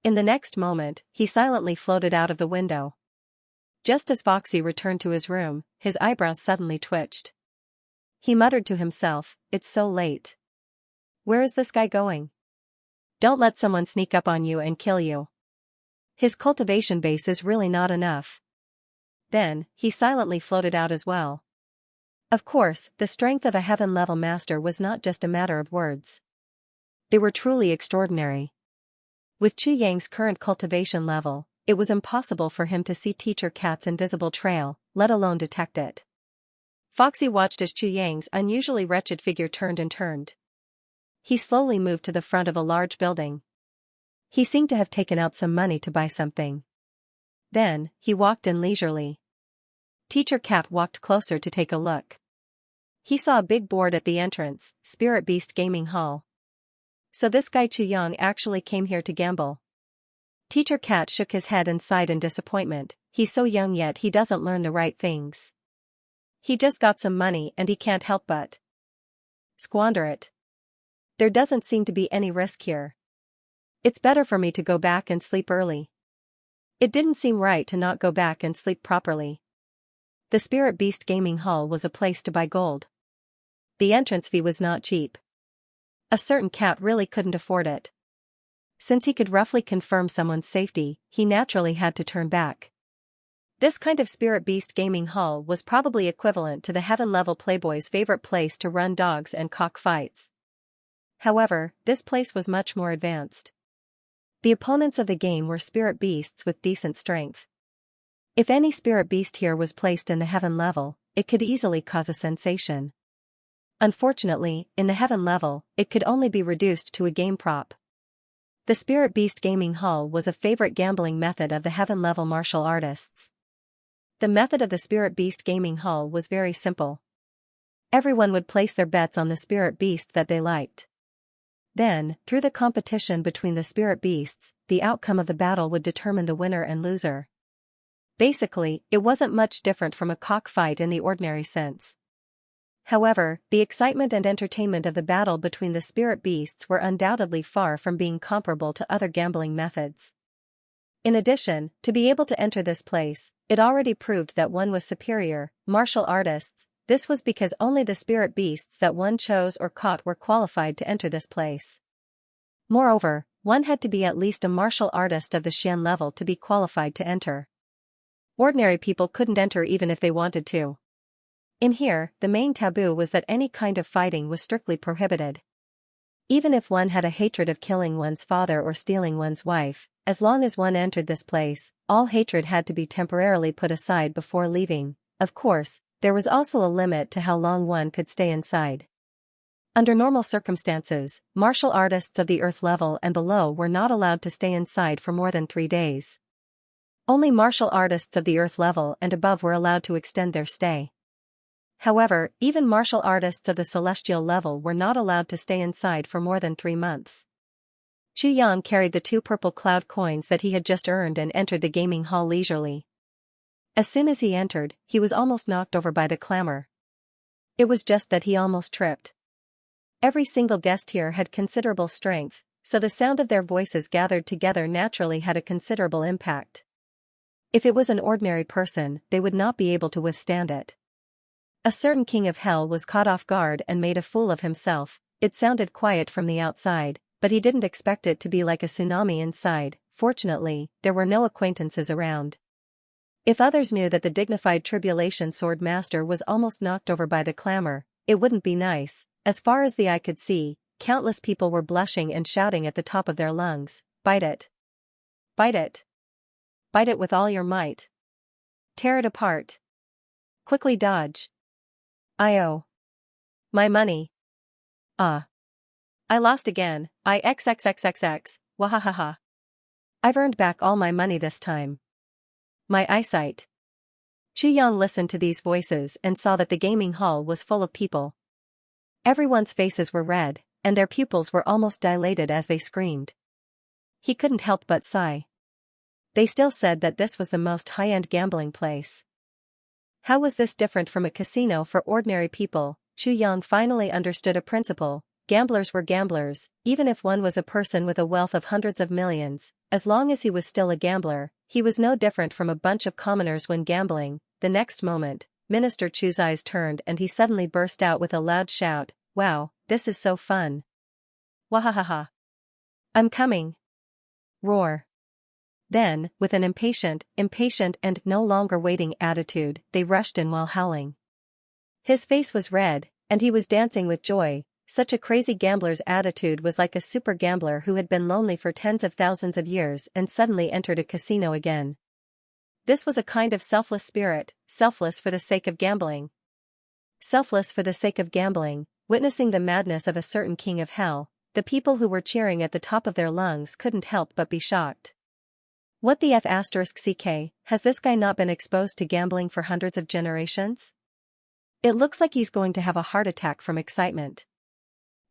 In the next moment, he silently floated out of the window. Just as Foxy returned to his room, his eyebrows suddenly twitched. He muttered to himself, "It's so late. Where is this guy going? Don't let someone sneak up on you and kill you. His cultivation base is really not enough." Then, he silently floated out as well. Of course, the strength of a heaven-level master was not just a matter of words. They were truly extraordinary. With Yang's current cultivation level, it was impossible for him to see Teacher Cat's invisible trail, let alone detect it. Foxy watched as Yang's unusually wretched figure turned and turned. He slowly moved to the front of a large building. He seemed to have taken out some money to buy something. Then, he walked in leisurely. Teacher Cat walked closer to take a look. He saw a big board at the entrance, Spirit Beast Gaming Hall. So this guy Yang actually came here to gamble. Teacher Cat shook his head and sighed in disappointment. He's so young yet he doesn't learn the right things. He just got some money and he can't help but squander it. There doesn't seem to be any risk here. It's better for me to go back and sleep early. It didn't seem right to not go back and sleep properly. The Spirit Beast Gaming Hall was a place to buy gold. The entrance fee was not cheap. A certain cat really couldn't afford it. Since he could roughly confirm someone's safety, he naturally had to turn back. This kind of Spirit Beast Gaming Hall was probably equivalent to the heaven-level playboy's favorite place to run dogs and cock fights. However, this place was much more advanced. The opponents of the game were spirit beasts with decent strength. If any spirit beast here was placed in the heaven level, it could easily cause a sensation. Unfortunately, in the heaven level, it could only be reduced to a game prop. The Spirit Beast Gaming Hall was a favorite gambling method of the heaven level martial artists. The method of the Spirit Beast gaming hall was very simple. Everyone would place their bets on the Spirit Beast that they liked. Then, through the competition between the Spirit Beasts, the outcome of the battle would determine the winner and loser. Basically, it wasn't much different from a cockfight in the ordinary sense. However, the excitement and entertainment of the battle between the Spirit Beasts were undoubtedly far from being comparable to other gambling methods. In addition, to be able to enter this place, it already proved that one was superior. Martial artists. This was because only the Spirit Beasts that one chose or caught were qualified to enter this place. Moreover, one had to be at least a martial artist of the Xian level to be qualified to enter. Ordinary people couldn't enter even if they wanted to. In here, the main taboo was that any kind of fighting was strictly prohibited. Even if one had a hatred of killing one's father or stealing one's wife, as long as one entered this place, all hatred had to be temporarily put aside before leaving. Of course, there was also a limit to how long one could stay inside. Under normal circumstances, martial artists of the earth level and below were not allowed to stay inside for more than 3 days. Only martial artists of the earth level and above were allowed to extend their stay. However, even martial artists of the celestial level were not allowed to stay inside for more than 3 months. Chu Yang carried the 2 purple cloud coins that he had just earned and entered the gaming hall leisurely. As soon as he entered, he was almost knocked over by the clamor. It was just that he almost tripped. Every single guest here had considerable strength, so the sound of their voices gathered together naturally had a considerable impact. If it was an ordinary person, they would not be able to withstand it. A certain king of hell was caught off guard and made a fool of himself. It sounded quiet from the outside, but he didn't expect it to be like a tsunami inside. Fortunately, there were no acquaintances around. If others knew that the dignified tribulation sword master was almost knocked over by the clamor, it wouldn't be nice. As far as the eye could see, countless people were blushing and shouting at the top of their lungs, "Bite it! Bite it! Bite it with all your might! Tear it apart! Quickly dodge! I my money! Ah! I lost again, XXXXX, wahahaha! I've earned back all my money this time. My eyesight." Chu Yang listened to these voices and saw that the gaming hall was full of people. Everyone's faces were red, and their pupils were almost dilated as they screamed. He couldn't help but sigh. They still said that this was the most high-end gambling place. How was this different from a casino for ordinary people? Chu Yang finally understood a principle. Gamblers were gamblers, even if one was a person with a wealth of hundreds of millions. As long as he was still a gambler, he was no different from a bunch of commoners when gambling. The next moment, Minister Chu's eyes turned and he suddenly burst out with a loud shout, "Wow, this is so fun! Wahahaha! I'm coming!" Roar. Then, with an impatient and no longer waiting attitude, they rushed in while howling. His face was red, and he was dancing with joy. Such a crazy gambler's attitude was like a super gambler who had been lonely for tens of thousands of years and suddenly entered a casino again. This was a kind of selfless spirit, selfless for the sake of gambling. Selfless for the sake of gambling, witnessing the madness of a certain king of hell, the people who were cheering at the top of their lungs couldn't help but be shocked. What the F***ck, has this guy not been exposed to gambling for hundreds of generations? It looks like he's going to have a heart attack from excitement.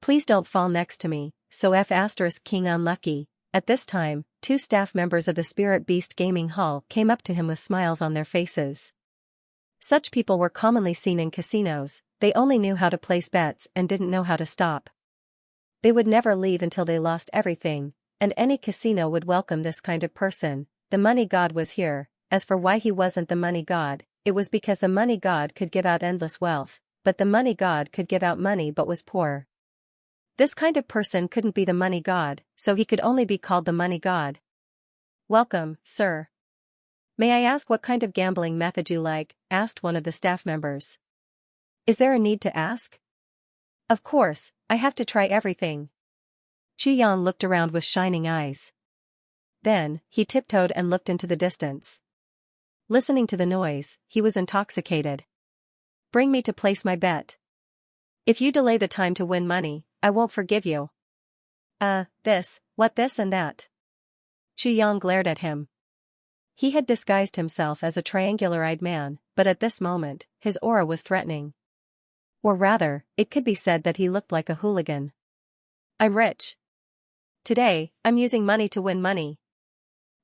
Please don't fall next to me, so F***king unlucky. At this time, 2 staff members of the Spirit Beast Gaming Hall came up to him with smiles on their faces. Such people were commonly seen in casinos. They only knew how to place bets and didn't know how to stop. They would never leave until they lost everything, and any casino would welcome this kind of person. The money god was here. As for why he wasn't the money god, it was because the money god could give out endless wealth, but the money god could give out money but was poor. This kind of person couldn't be the money god, so he could only be called the money god. "Welcome, sir. May I ask what kind of gambling method you like?" asked one of the staff members. "Is there a need to ask?" "Of course, I have to try everything." Chu Yang looked around with shining eyes. Then, he tiptoed and looked into the distance. Listening to the noise, he was intoxicated. "Bring me to place my bet. If you delay the time to win money, I won't forgive you." This and that." Chu Yang glared at him. He had disguised himself as a triangular-eyed man, but at this moment, his aura was threatening. Or rather, it could be said that he looked like a hooligan. I'm rich. Today, I'm using money to win money.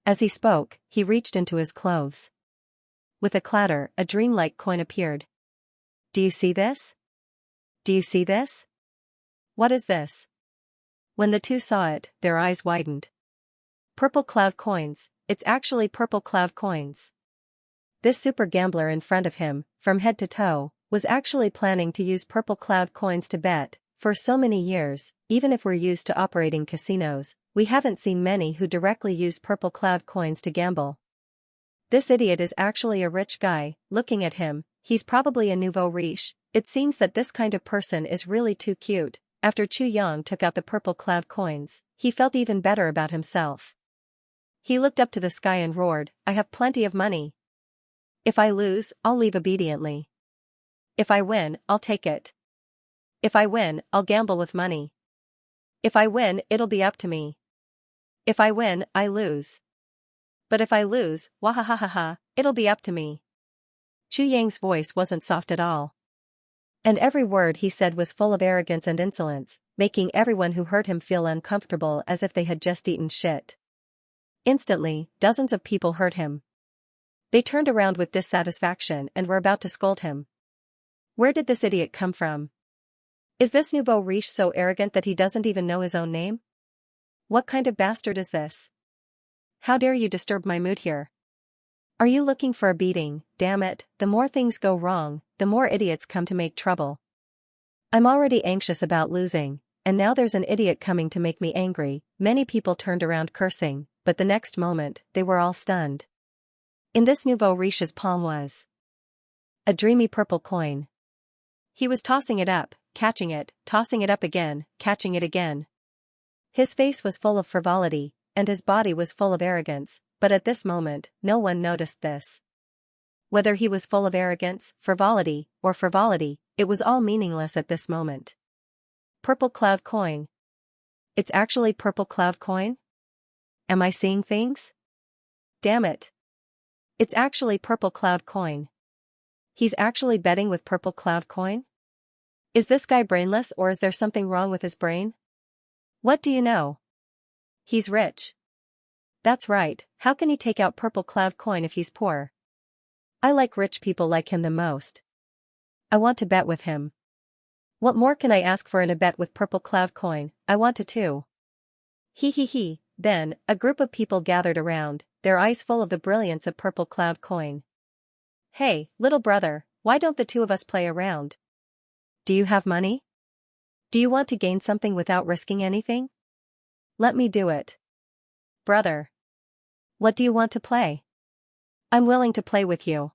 As he spoke, he reached into his clothes. With a clatter, a dreamlike coin appeared. Do you see this? Do you see this? What is this? When the two saw it, their eyes widened. Purple cloud coins, it's actually purple cloud coins. This super gambler in front of him, from head to toe, was actually planning to use purple cloud coins to bet. For so many years, even if we're used to operating casinos, we haven't seen many who directly use purple cloud coins to gamble. This idiot is actually a rich guy. Looking at him, he's probably a nouveau riche. It seems that this kind of person is really too cute. After Chu Yang took out the purple cloud coins, he felt even better about himself. He looked up to the sky and roared, I have plenty of money. If I lose, I'll leave obediently. If I win, I'll take it. If I win, I'll gamble with money. If I win, it'll be up to me. If I win, I lose. But if I lose, wahahaha, it'll be up to me. Chu Yang's voice wasn't soft at all. And every word he said was full of arrogance and insolence, making everyone who heard him feel uncomfortable as if they had just eaten shit. Instantly, dozens of people heard him. They turned around with dissatisfaction and were about to scold him. Where did this idiot come from? Is this nouveau riche so arrogant that he doesn't even know his own name? What kind of bastard is this? How dare you disturb my mood here? Are you looking for a beating? Damn it, the more things go wrong, the more idiots come to make trouble. I'm already anxious about losing, and now there's an idiot coming to make me angry. Many people turned around cursing, but the next moment, they were all stunned. In this nouveau riche's palm was a dreamy purple coin. He was tossing it up, catching it, tossing it up again, catching it again. His face was full of frivolity, and his body was full of arrogance, but at this moment, no one noticed this. Whether he was full of arrogance, frivolity, it was all meaningless at this moment. Purple cloud coin. It's actually purple cloud coin? Am I seeing things? Damn it. It's actually purple cloud coin. He's actually betting with purple cloud coin? Is this guy brainless or is there something wrong with his brain? What do you know? He's rich. That's right, how can he take out purple cloud coin if he's poor? I like rich people like him the most. I want to bet with him. What more can I ask for in a bet with purple cloud coin? I want to too. He. Then, a group of people gathered around, their eyes full of the brilliance of purple cloud coin. Hey, little brother, why don't the two of us play around? Do you have money? Do you want to gain something without risking anything? Let me do it. Brother. What do you want to play? I'm willing to play with you.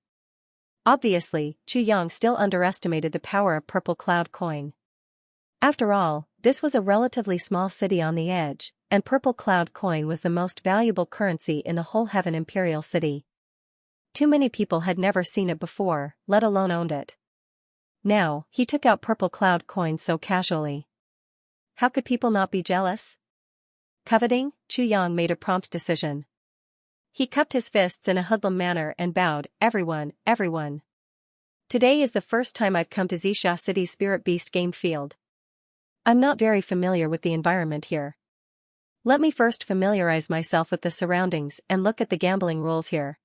Obviously, Chu Yang still underestimated the power of purple cloud coin. After all, this was a relatively small city on the edge, and purple cloud coin was the most valuable currency in the whole Heaven Imperial City. Too many people had never seen it before, let alone owned it. Now, he took out purple cloud coin so casually. How could people not be jealous? Coveting, Chu Yang made a prompt decision. He cupped his fists in a hoodlum manner and bowed, everyone. Today is the first time I've come to Xianxia City's Spirit Beast game field. I'm not very familiar with the environment here. Let me first familiarize myself with the surroundings and look at the gambling rules here.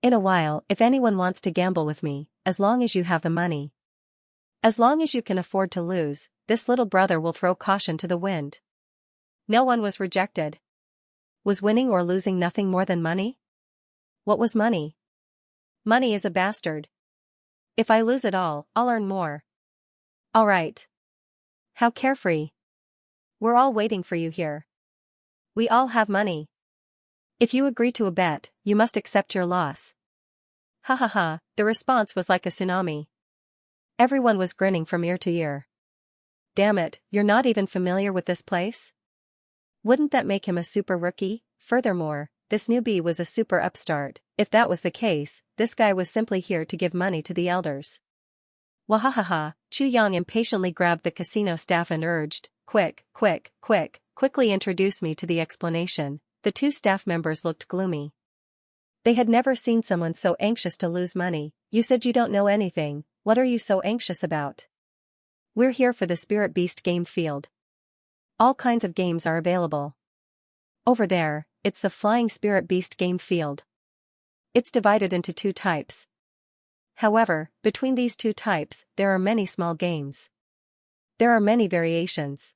In a while, if anyone wants to gamble with me, as long as you have the money. As long as you can afford to lose, this little brother will throw caution to the wind. No one was rejected. Was winning or losing nothing more than money? What was money? Money is a bastard. If I lose it all, I'll earn more. All right. How carefree. We're all waiting for you here. We all have money. If you agree to a bet, you must accept your loss. Ha ha ha, the response was like a tsunami. Everyone was grinning from ear to ear. Damn it, you're not even familiar with this place? Wouldn't that make him a super rookie? Furthermore, this newbie was a super upstart. If that was the case, this guy was simply here to give money to the elders. Wahahaha, Chu Yang impatiently grabbed the casino staff and urged, quickly introduce me to the explanation. The two staff members looked gloomy. They had never seen someone so anxious to lose money. You said you don't know anything, what are you so anxious about? We're here for the Spirit Beast game field. All kinds of games are available. Over there, it's the Flying Spirit Beast game field. It's divided into two types. However, between these two types, there are many small games. There are many variations.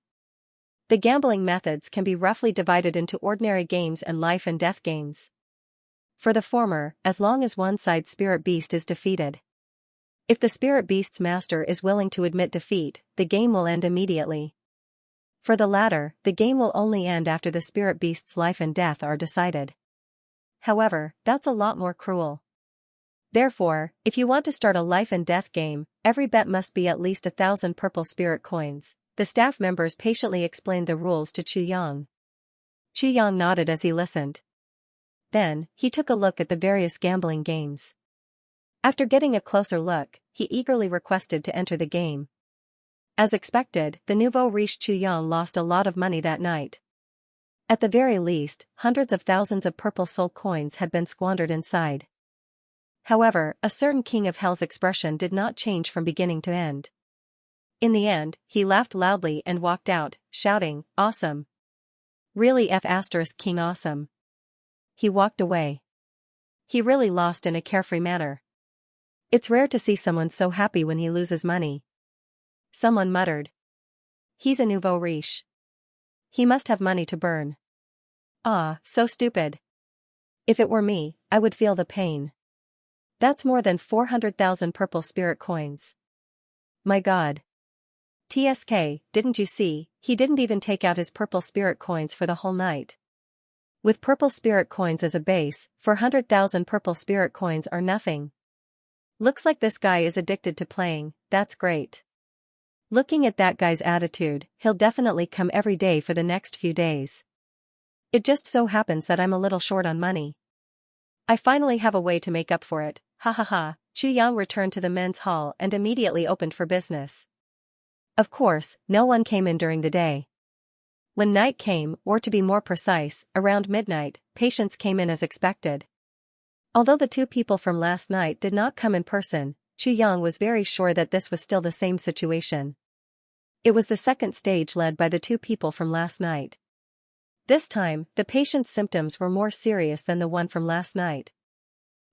The gambling methods can be roughly divided into ordinary games and life and death games. For the former, as long as one side's Spirit Beast is defeated. If the Spirit Beast's master is willing to admit defeat, the game will end immediately. For the latter, the game will only end after the Spirit Beast's life and death are decided. However, that's a lot more cruel. Therefore, if you want to start a life and death game, every bet must be at least 1,000 purple spirit coins. The staff members patiently explained the rules to Xianxia. Xianxia nodded as he listened. Then, he took a look at the various gambling games. After getting a closer look, he eagerly requested to enter the game. As expected, the nouveau riche Xianxia lost a lot of money that night. At the very least, hundreds of thousands of purple soul coins had been squandered inside. However, a certain king of hell's expression did not change from beginning to end. In the end, he laughed loudly and walked out, shouting, "Awesome. Really King awesome." He walked away. He really lost in a carefree manner. It's rare to see someone so happy when he loses money. Someone muttered. He's a nouveau riche. He must have money to burn. Ah, so stupid. If it were me, I would feel the pain. That's more than 400,000 purple spirit coins. My God. TSK, didn't you see, he didn't even take out his purple spirit coins for the whole night. With purple spirit coins as a base, 400,000 purple spirit coins are nothing. Looks like this guy is addicted to playing, that's great. Looking at that guy's attitude, he'll definitely come every day for the next few days. It just so happens that I'm a little short on money. I finally have a way to make up for it, ha ha ha. Xianxia returned to the men's hall and immediately opened for business. Of course, no one came in during the day. When night came, or to be more precise, around midnight, patients came in as expected. Although the two people from last night did not come in person, Xianxia was very sure that this was still the same situation. It was the second stage led by the two people from last night. This time, the patient's symptoms were more serious than the one from last night.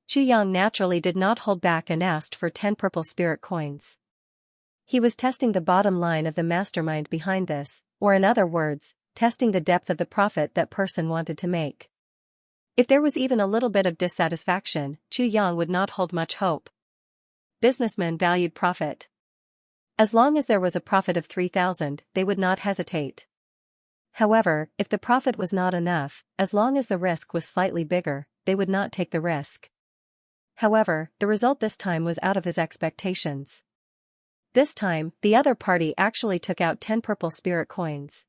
Xianxia naturally did not hold back and asked for 10 purple spirit coins. He was testing the bottom line of the mastermind behind this, or in other words, testing the depth of the profit that person wanted to make. If there was even a little bit of dissatisfaction, Xianxia would not hold much hope. Businessmen valued profit. As long as there was a profit of 3,000, they would not hesitate. However, if the profit was not enough, as long as the risk was slightly bigger, they would not take the risk. However, the result this time was out of his expectations. This time, the other party actually took out 10 purple spirit coins.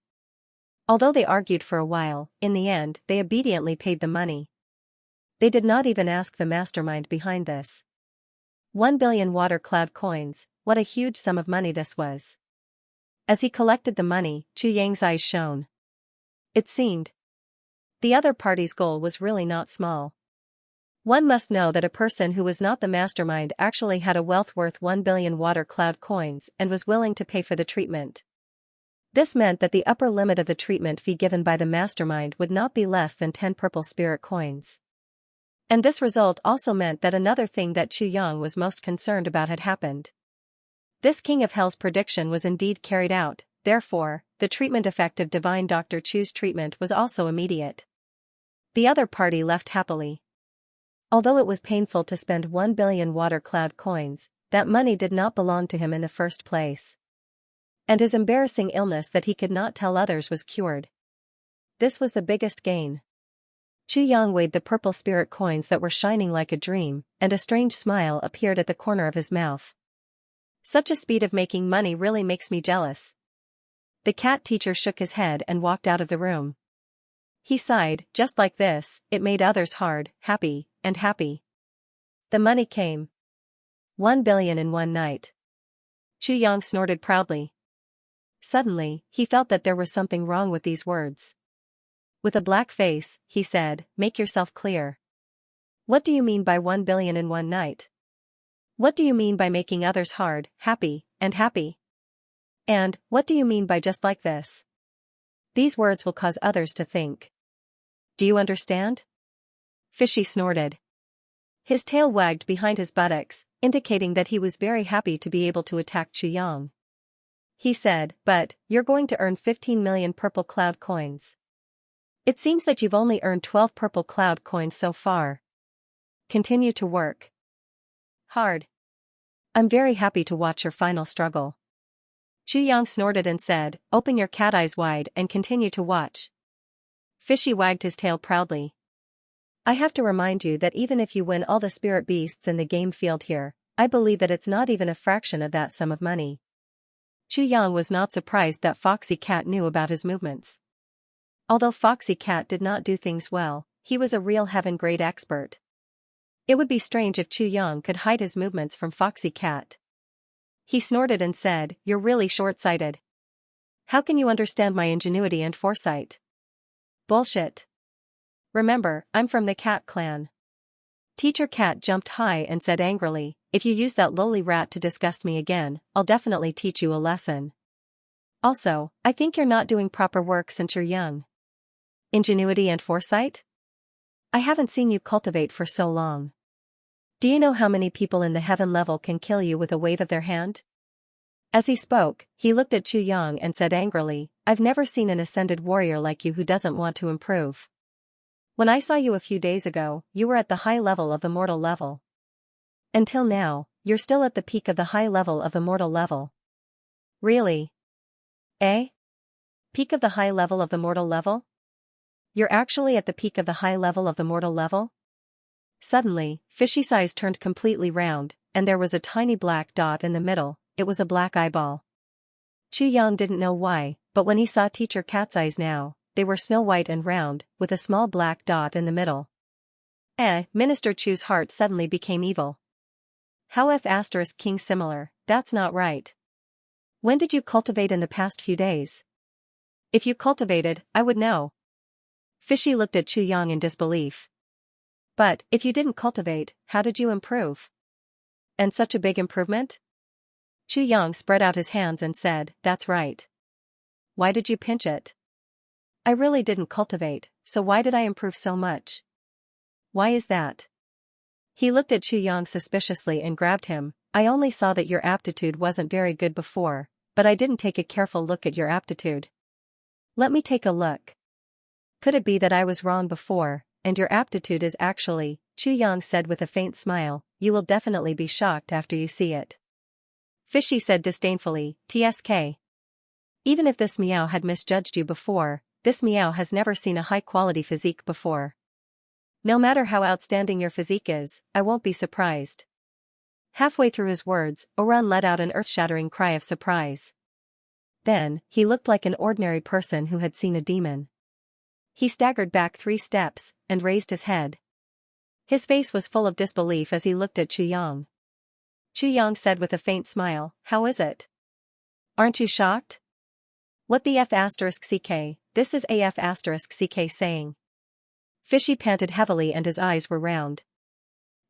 Although they argued for a while, in the end, they obediently paid the money. They did not even ask the mastermind behind this. 1 billion water cloud coins, what a huge sum of money this was. As he collected the money, Xianxia's eyes shone. It seemed the other party's goal was really not small. One must know that a person who was not the mastermind actually had a wealth worth 1 billion water cloud coins and was willing to pay for the treatment. This meant that the upper limit of the treatment fee given by the mastermind would not be less than 10 purple spirit coins. And this result also meant that another thing that Xianxia was most concerned about had happened. This King of Hell's prediction was indeed carried out, therefore, the treatment effect of Divine Dr. Chu's treatment was also immediate. The other party left happily. Although it was painful to spend 1 billion water cloud coins, that money did not belong to him in the first place. And his embarrassing illness that he could not tell others was cured. This was the biggest gain. Xianxia weighed the purple spirit coins that were shining like a dream, and a strange smile appeared at the corner of his mouth. Such a speed of making money really makes me jealous. The cat teacher shook his head and walked out of the room. He sighed, just like this, it made others hard, happy, and happy. The money came. 1 billion in one night. Xianxia snorted proudly. Suddenly, he felt that there was something wrong with these words. With a black face, he said, "Make yourself clear." What do you mean by 1 billion in one night? What do you mean by making others hard, happy, and happy? And, what do you mean by just like this? These words will cause others to think. Do you understand? Fishy snorted. His tail wagged behind his buttocks, indicating that he was very happy to be able to attack Xianxia. He said, but, you're going to earn 15 million purple cloud coins. It seems that you've only earned 12 purple cloud coins so far. Continue to work hard. I'm very happy to watch your final struggle. Xianxia snorted and said, open your cat eyes wide and continue to watch. Fishy wagged his tail proudly. I have to remind you that even if you win all the spirit beasts in the game field here, I believe that it's not even a fraction of that sum of money. Xianxia was not surprised that Foxy Cat knew about his movements. Although Foxy Cat did not do things well, he was a real heaven-grade expert. It would be strange if Xianxia could hide his movements from Foxy Cat. He snorted and said, you're really short-sighted. How can you understand my ingenuity and foresight? Bullshit. Remember, I'm from the Cat clan. Teacher Cat jumped high and said angrily, if you use that lowly rat to disgust me again, I'll definitely teach you a lesson. Also, I think you're not doing proper work since you're young. Ingenuity and foresight? I haven't seen you cultivate for so long. Do you know how many people in the heaven level can kill you with a wave of their hand? As he spoke, he looked at Xianxia and said angrily, I've never seen an ascended warrior like you who doesn't want to improve. When I saw you a few days ago, you were at the high level of immortal level. Until now, you're still at the peak of the high level of immortal level. Really? Eh? Peak of the high level of the mortal level? You're actually at the peak of the high level of the mortal level? Suddenly, Fishy's eyes turned completely round, and there was a tiny black dot in the middle. It was a black eyeball. Xianxia didn't know why, but when he saw Teacher Cat's eyes now, they were snow-white and round, with a small black dot in the middle. Minister Chu's heart suddenly became evil. How F** King similar, that's not right. When did you cultivate in the past few days? If you cultivated, I would know. Fishy looked at Xianxia in disbelief. But, if you didn't cultivate, how did you improve? And such a big improvement? Xianxia spread out his hands and said, that's right. Why did you pinch it? I really didn't cultivate, so why did I improve so much? Why is that? He looked at Xianxia suspiciously and grabbed him. I only saw that your aptitude wasn't very good before, but I didn't take a careful look at your aptitude. Let me take a look. Could it be that I was wrong before, and your aptitude is actually, Xianxia said with a faint smile, you will definitely be shocked after you see it. Fishy said disdainfully, TSK. Even if this meow had misjudged you before, this meow has never seen a high-quality physique before. No matter how outstanding your physique is, I won't be surprised. Halfway through his words, Oran let out an earth-shattering cry of surprise. Then, he looked like an ordinary person who had seen a demon. He staggered back 3 steps, and raised his head. His face was full of disbelief as he looked at Xianxia. Xianxia said with a faint smile, how is it? Aren't you shocked? What the F***ck, this is AF***ck saying. Fishy panted heavily and his eyes were round.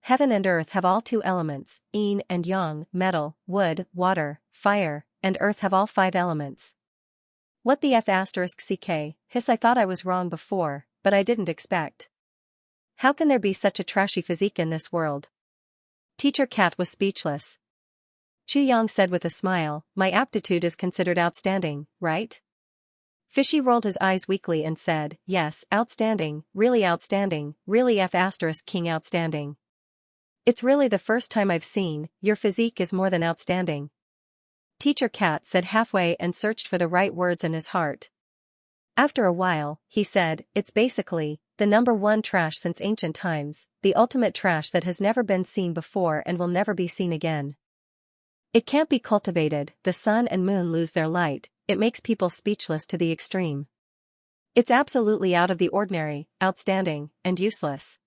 Heaven and earth have all 2 elements, yin and yang, metal, wood, water, fire, and earth have all 5 elements. What the F***ck, hiss I thought I was wrong before, but I didn't expect. How can there be such a trashy physique in this world? Teacher Cat was speechless. Xianxia said with a smile, my aptitude is considered outstanding, right? Fishy rolled his eyes weakly and said, yes, outstanding, really F***king outstanding. It's really the first time I've seen, your physique is more than outstanding. Teacher Cat said halfway and searched for the right words in his heart. After a while, he said, it's basically, the #1 trash since ancient times, the ultimate trash that has never been seen before and will never be seen again. It can't be cultivated, the sun and moon lose their light, it makes people speechless to the extreme. It's absolutely out of the ordinary, outstanding, and useless.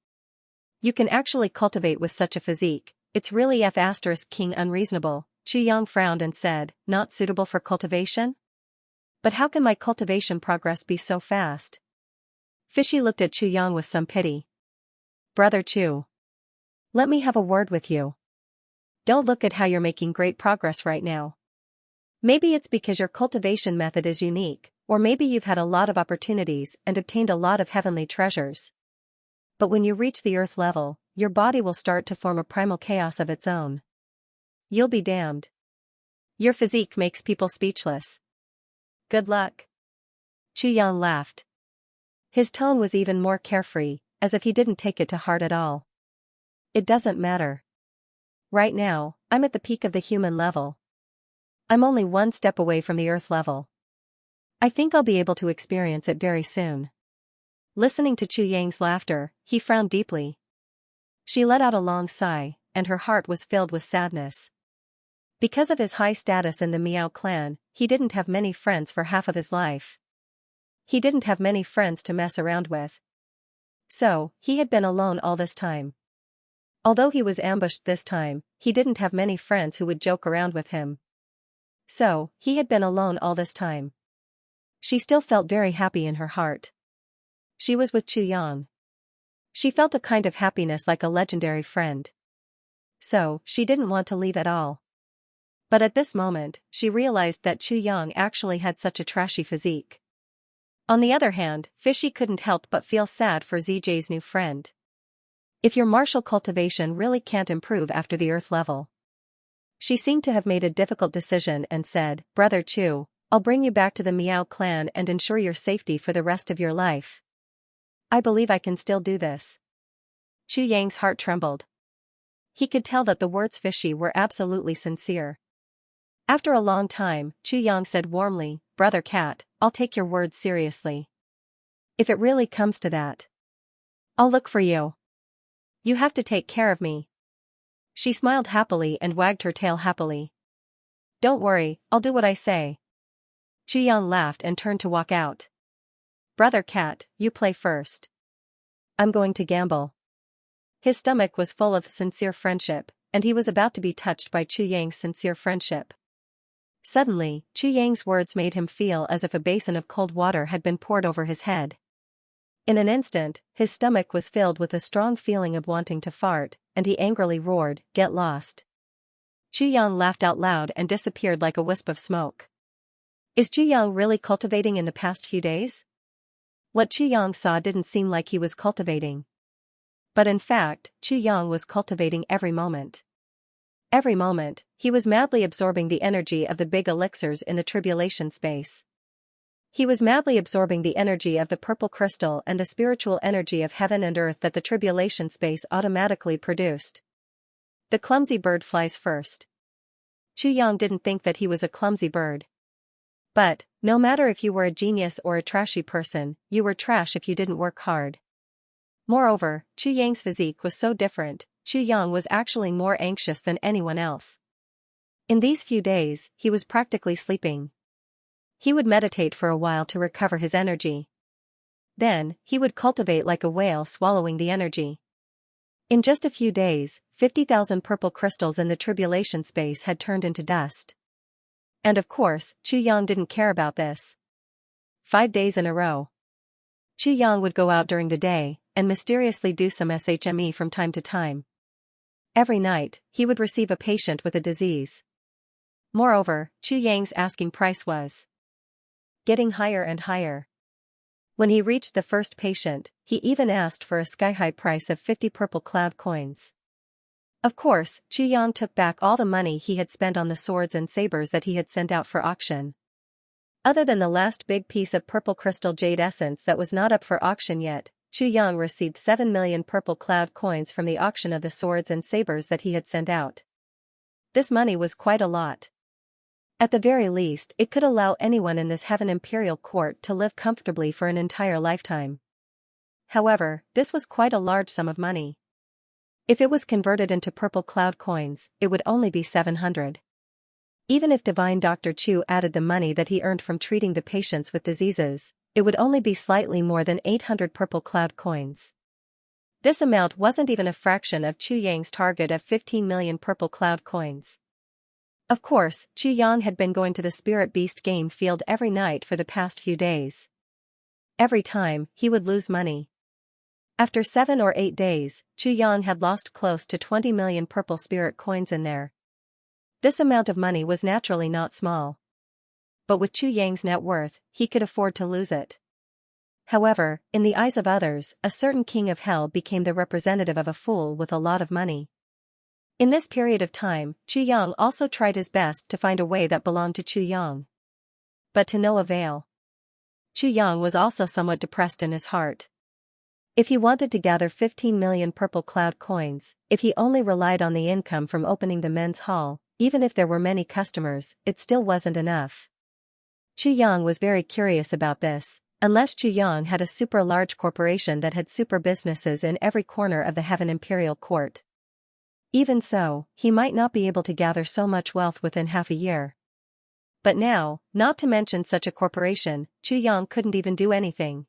You can actually cultivate with such a physique, it's really F***king unreasonable. Xianxia frowned and said, not suitable for cultivation? But how can my cultivation progress be so fast? Fishy looked at Xianxia with some pity. Brother Chu. Let me have a word with you. Don't look at how you're making great progress right now. Maybe it's because your cultivation method is unique, or maybe you've had a lot of opportunities and obtained a lot of heavenly treasures. But when you reach the earth level, your body will start to form a primal chaos of its own. You'll be damned. Your physique makes people speechless. Good luck. Xianxia laughed. His tone was even more carefree, as if he didn't take it to heart at all. It doesn't matter. Right now, I'm at the peak of the human level. I'm only one step away from the earth level. I think I'll be able to experience it very soon. Listening to Xianxia's laughter, he frowned deeply. She let out a long sigh, and her heart was filled with sadness. Because of his high status in the Miao clan, he didn't have many friends for half of his life. He didn't have many friends to mess around with. So, he had been alone all this time. Although he was ambushed this time, he didn't have many friends who would joke around with him. So, he had been alone all this time. She still felt very happy in her heart. She was with Xianxia. She felt a kind of happiness like a legendary friend. So, she didn't want to leave at all. But at this moment, she realized that Xianxia actually had such a trashy physique. On the other hand, Fishy couldn't help but feel sad for ZJ's new friend. If your martial cultivation really can't improve after the earth level. She seemed to have made a difficult decision and said, Brother Chu, I'll bring you back to the Miao clan and ensure your safety for the rest of your life. I believe I can still do this. Xianxia's heart trembled. He could tell that the words Fishy were absolutely sincere. After a long time, Xianxia said warmly, Brother Cat, I'll take your words seriously. If it really comes to that, I'll look for you. You have to take care of me. She smiled happily and wagged her tail happily. Don't worry, I'll do what I say. Xianxia laughed and turned to walk out. Brother Cat, you play first. I'm going to gamble. His stomach was full of sincere friendship, and he was about to be touched by Xianxia's sincere friendship. Suddenly, Xianxia's words made him feel as if a basin of cold water had been poured over his head. In an instant, his stomach was filled with a strong feeling of wanting to fart, and he angrily roared, Get lost. Xianxia laughed out loud and disappeared like a wisp of smoke. Is Xianxia really cultivating in the past few days? What Xianxia saw didn't seem like he was cultivating. But in fact, Xianxia was cultivating every moment. Every moment, he was madly absorbing the energy of the big elixirs in the tribulation space. He was madly absorbing the energy of the purple crystal and the spiritual energy of heaven and earth that the tribulation space automatically produced. The clumsy bird flies first. Xianxia didn't think that he was a clumsy bird. But, no matter if you were a genius or a trashy person, you were trash if you didn't work hard. Moreover, Xianxia's physique was so different, Xianxia was actually more anxious than anyone else. In these few days, he was practically sleeping. He would meditate for a while to recover his energy. Then, he would cultivate like a whale swallowing the energy. In just a few days, 50,000 purple crystals in the tribulation space had turned into dust. And of course, Xianxia didn't care about this. 5 days in a row. Xianxia would go out during the day, and mysteriously do some SHME from time to time. Every night, he would receive a patient with a disease. Moreover, Xianxia's asking price was getting higher and higher. When he reached the first patient, he even asked for a sky-high price of 50 purple cloud coins. Of course, Xianxia took back all the money he had spent on the swords and sabers that he had sent out for auction. Other than the last big piece of purple crystal jade essence that was not up for auction yet, Xianxia received 7 million purple cloud coins from the auction of the swords and sabers that he had sent out. This money was quite a lot. At the very least, it could allow anyone in this heaven imperial court to live comfortably for an entire lifetime. However, this was quite a large sum of money. If it was converted into purple cloud coins, it would only be 700. Even if Divine Dr. Chu added the money that he earned from treating the patients with diseases, it would only be slightly more than 800 purple cloud coins. This amount wasn't even a fraction of Xianxia's target of 15 million purple cloud coins. Of course, Xianxia had been going to the Spirit Beast game field every night for the past few days. Every time, he would lose money. After 7 or 8 days, Chu Yang had lost close to 20 million purple spirit coins in there. This amount of money was naturally not small. But with Chu Yang's net worth, he could afford to lose it. However, in the eyes of others, a certain king of hell became the representative of a fool with a lot of money. In this period of time, Chu Yang also tried his best to find a way that belonged to Chu Yang. But to no avail. Chu Yang was also somewhat depressed in his heart. If he wanted to gather 15 million purple cloud coins, if he only relied on the income from opening the men's hall, even if there were many customers, it still wasn't enough. Chu Yang was very curious about this, unless Chu Yang had a super large corporation that had super businesses in every corner of the Heaven Imperial Court. Even so, he might not be able to gather so much wealth within half a year. But now, not to mention such a corporation, Chu Yang couldn't even do anything.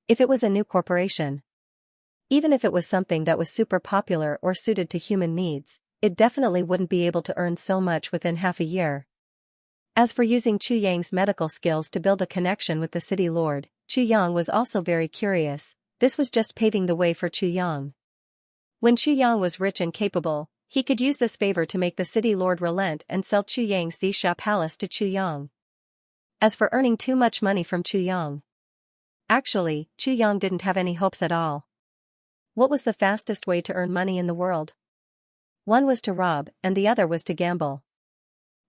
If it was a new corporation, even if it was something that was super popular or suited to human needs, it definitely wouldn't be able to earn so much within half a year. As for using Chu Yang's medical skills to build a connection with the city lord, Chu Yang was also very curious. This was just paving the way for Chu Yang. When Chu Yang was rich and capable, he could use this favor to make the city lord relent and sell Chu Yang's Xianxia palace to Chu Yang. As for earning too much money from Chu Yang, actually, Chu Yang didn't have any hopes at all. What was the fastest way to earn money in the world? One was to rob, and the other was to gamble.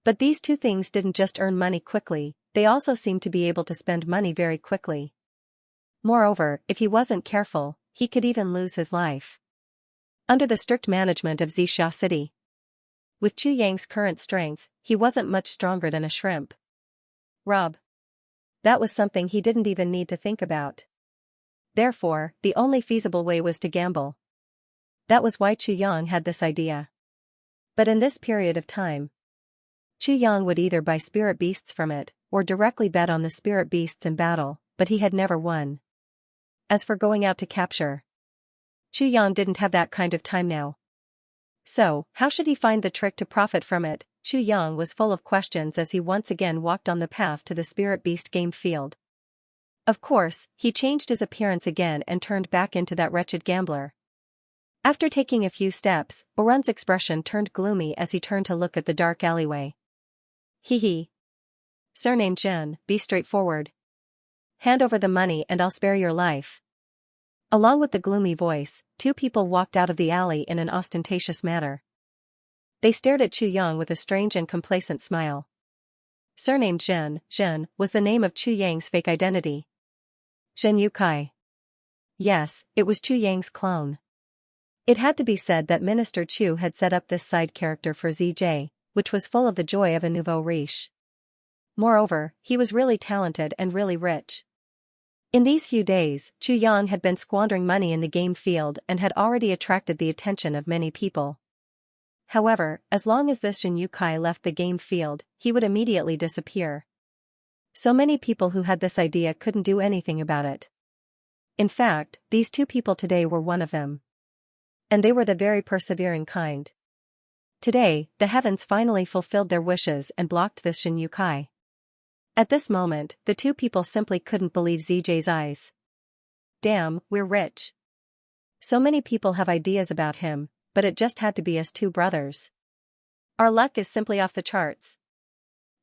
But these two things didn't just earn money quickly, they also seemed to be able to spend money very quickly. Moreover, if he wasn't careful, he could even lose his life. Under the strict management of Xianxia City. With Chu Yang's current strength, he wasn't much stronger than a shrimp. Rob. That was something he didn't even need to think about. Therefore, the only feasible way was to gamble. That was why Chu Yang had this idea. But in this period of time, Chu Yang would either buy spirit beasts from it, or directly bet on the spirit beasts in battle, but he had never won. As for going out to capture, Chu Yang didn't have that kind of time now. So, how should he find the trick to profit from it? Chu Yang was full of questions as he once again walked on the path to the spirit beast game field. Of course, he changed his appearance again and turned back into that wretched gambler. After taking a few steps, Orun's expression turned gloomy as he turned to look at the dark alleyway. Hee. Surnamed Zhen, be straightforward. Hand over the money and I'll spare your life. Along with the gloomy voice, two people walked out of the alley in an ostentatious manner. They stared at Chu Yang with a strange and complacent smile. Surnamed Zhen was the name of Chu Yang's fake identity. Zhen Yukai. Yes, it was Chu Yang's clone. It had to be said that Minister Chu had set up this side character for ZJ, which was full of the joy of a nouveau riche. Moreover, he was really talented and really rich. In these few days, Chu Yang had been squandering money in the game field and had already attracted the attention of many people. However, as long as this Zhen Yukai left the game field, he would immediately disappear. So many people who had this idea couldn't do anything about it. In fact, these two people today were one of them. And they were the very persevering kind. Today, the heavens finally fulfilled their wishes and blocked this Zhen Yukai. At this moment, the two people simply couldn't believe ZJ's eyes. Damn, we're rich. So many people have ideas about him, but it just had to be us two brothers. Our luck is simply off the charts.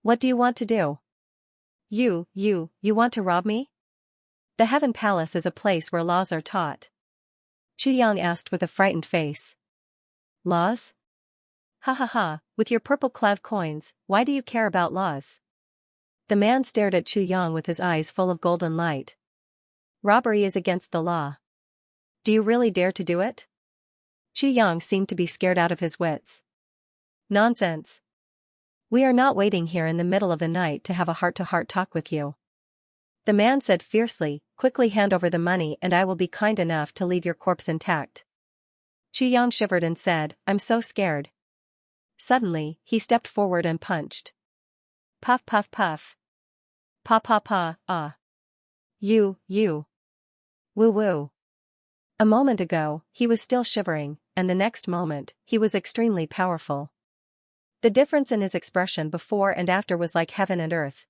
What do you want to do? You want to rob me? The Heaven Palace is a place where laws are taught. Chu Yang asked with a frightened face. Laws? Ha, with your purple cloud coins, why do you care about laws? The man stared at Chu Yang with his eyes full of golden light. Robbery is against the law. Do you really dare to do it? Chu Yang seemed to be scared out of his wits. Nonsense. We are not waiting here in the middle of the night to have a heart-to-heart talk with you. The man said fiercely, quickly hand over the money and I will be kind enough to leave your corpse intact. Chu Yang shivered and said, I'm so scared. Suddenly, he stepped forward and punched. Puff puff puff. Pa, ah. You. Woo woo. A moment ago, he was still shivering, and the next moment, he was extremely powerful. The difference in his expression before and after was like heaven and earth.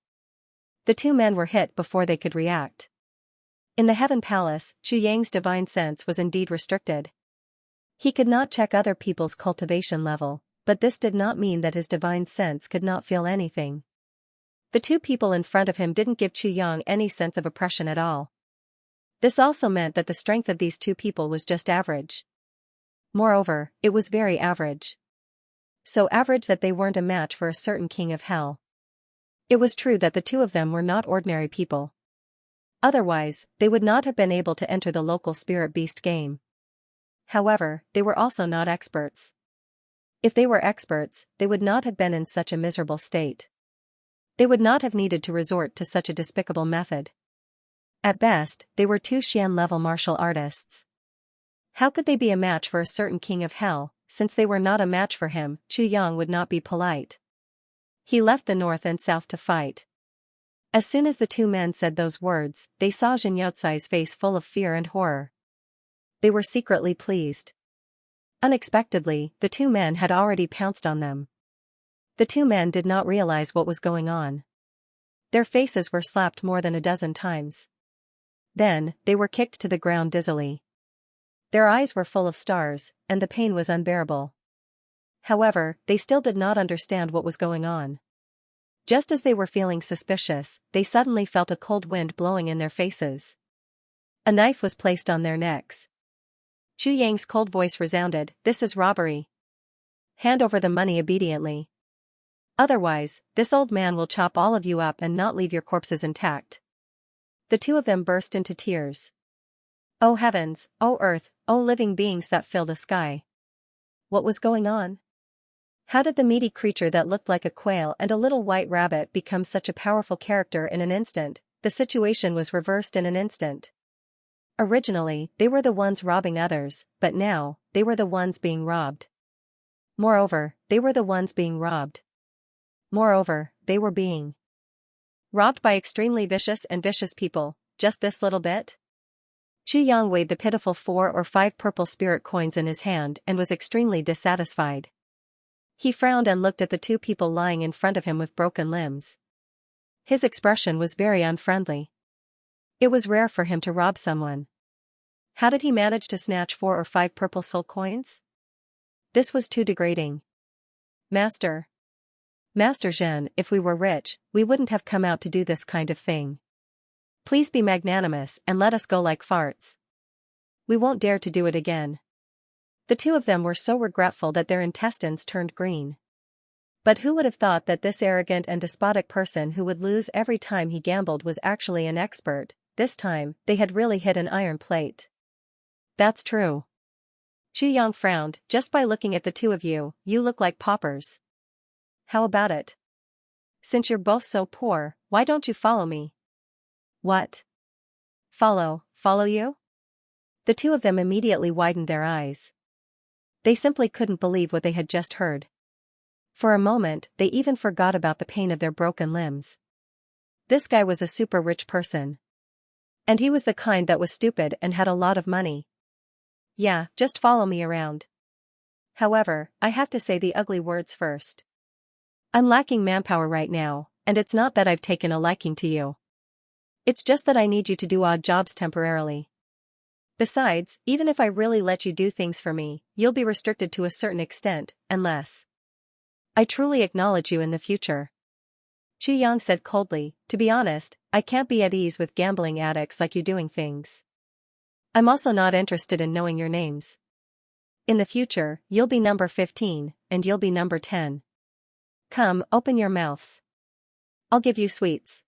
The two men were hit before they could react. In the Heaven Palace, Chu Yang's divine sense was indeed restricted. He could not check other people's cultivation level, but this did not mean that his divine sense could not feel anything. The two people in front of him didn't give Chu Yang any sense of oppression at all. This also meant that the strength of these two people was just average. Moreover, it was very average. So average that they weren't a match for a certain king of hell. It was true that the two of them were not ordinary people. Otherwise, they would not have been able to enter the local spirit beast game. However, they were also not experts. If they were experts, they would not have been in such a miserable state. They would not have needed to resort to such a despicable method. At best, they were two Xian-level martial artists. How could they be a match for a certain king of hell? Since they were not a match for him, Chu Yang would not be polite. He left the north and south to fight. As soon as the two men said those words, they saw Xianxia's face full of fear and horror. They were secretly pleased. Unexpectedly, the two men had already pounced on them. The two men did not realize what was going on. Their faces were slapped more than a dozen times. Then, they were kicked to the ground dizzily. Their eyes were full of stars, and the pain was unbearable. However, they still did not understand what was going on. Just as they were feeling suspicious, they suddenly felt a cold wind blowing in their faces. A knife was placed on their necks. Chu Yang's cold voice resounded, "This is robbery. Hand over the money obediently. Otherwise, this old man will chop all of you up and not leave your corpses intact." The two of them burst into tears. Oh heavens, oh earth, oh living beings that fill the sky. What was going on? How did the meaty creature that looked like a quail and a little white rabbit become such a powerful character in an instant? The situation was reversed in an instant. Originally, they were the ones robbing others, but now, they were the ones being robbed. Moreover, they were the ones being robbed. Moreover, they were being robbed by extremely vicious people, just this little bit? Chu Yang weighed the pitiful 4 or 5 purple spirit coins in his hand and was extremely dissatisfied. He frowned and looked at the two people lying in front of him with broken limbs. His expression was very unfriendly. It was rare for him to rob someone. How did he manage to snatch 4 or 5 purple soul coins? This was too degrading. Master Zhen, if we were rich, we wouldn't have come out to do this kind of thing. Please be magnanimous and let us go like farts. We won't dare to do it again. The two of them were so regretful that their intestines turned green. But who would have thought that this arrogant and despotic person who would lose every time he gambled was actually an expert? This time, they had really hit an iron plate. That's true. Chu Yang frowned. Just by looking at the two of you, you look like paupers. How about it? Since you're both so poor, why don't you follow me? What? Follow you? The two of them immediately widened their eyes. They simply couldn't believe what they had just heard. For a moment, they even forgot about the pain of their broken limbs. This guy was a super rich person. And he was the kind that was stupid and had a lot of money. Yeah, just follow me around. However, I have to say the ugly words first. I'm lacking manpower right now, and it's not that I've taken a liking to you. It's just that I need you to do odd jobs temporarily. Besides, even if I really let you do things for me, you'll be restricted to a certain extent, unless I truly acknowledge you in the future. Chu Yang said coldly, to be honest, I can't be at ease with gambling addicts like you doing things. I'm also not interested in knowing your names. In the future, you'll be number 15, and you'll be number 10. Come, open your mouths. I'll give you sweets.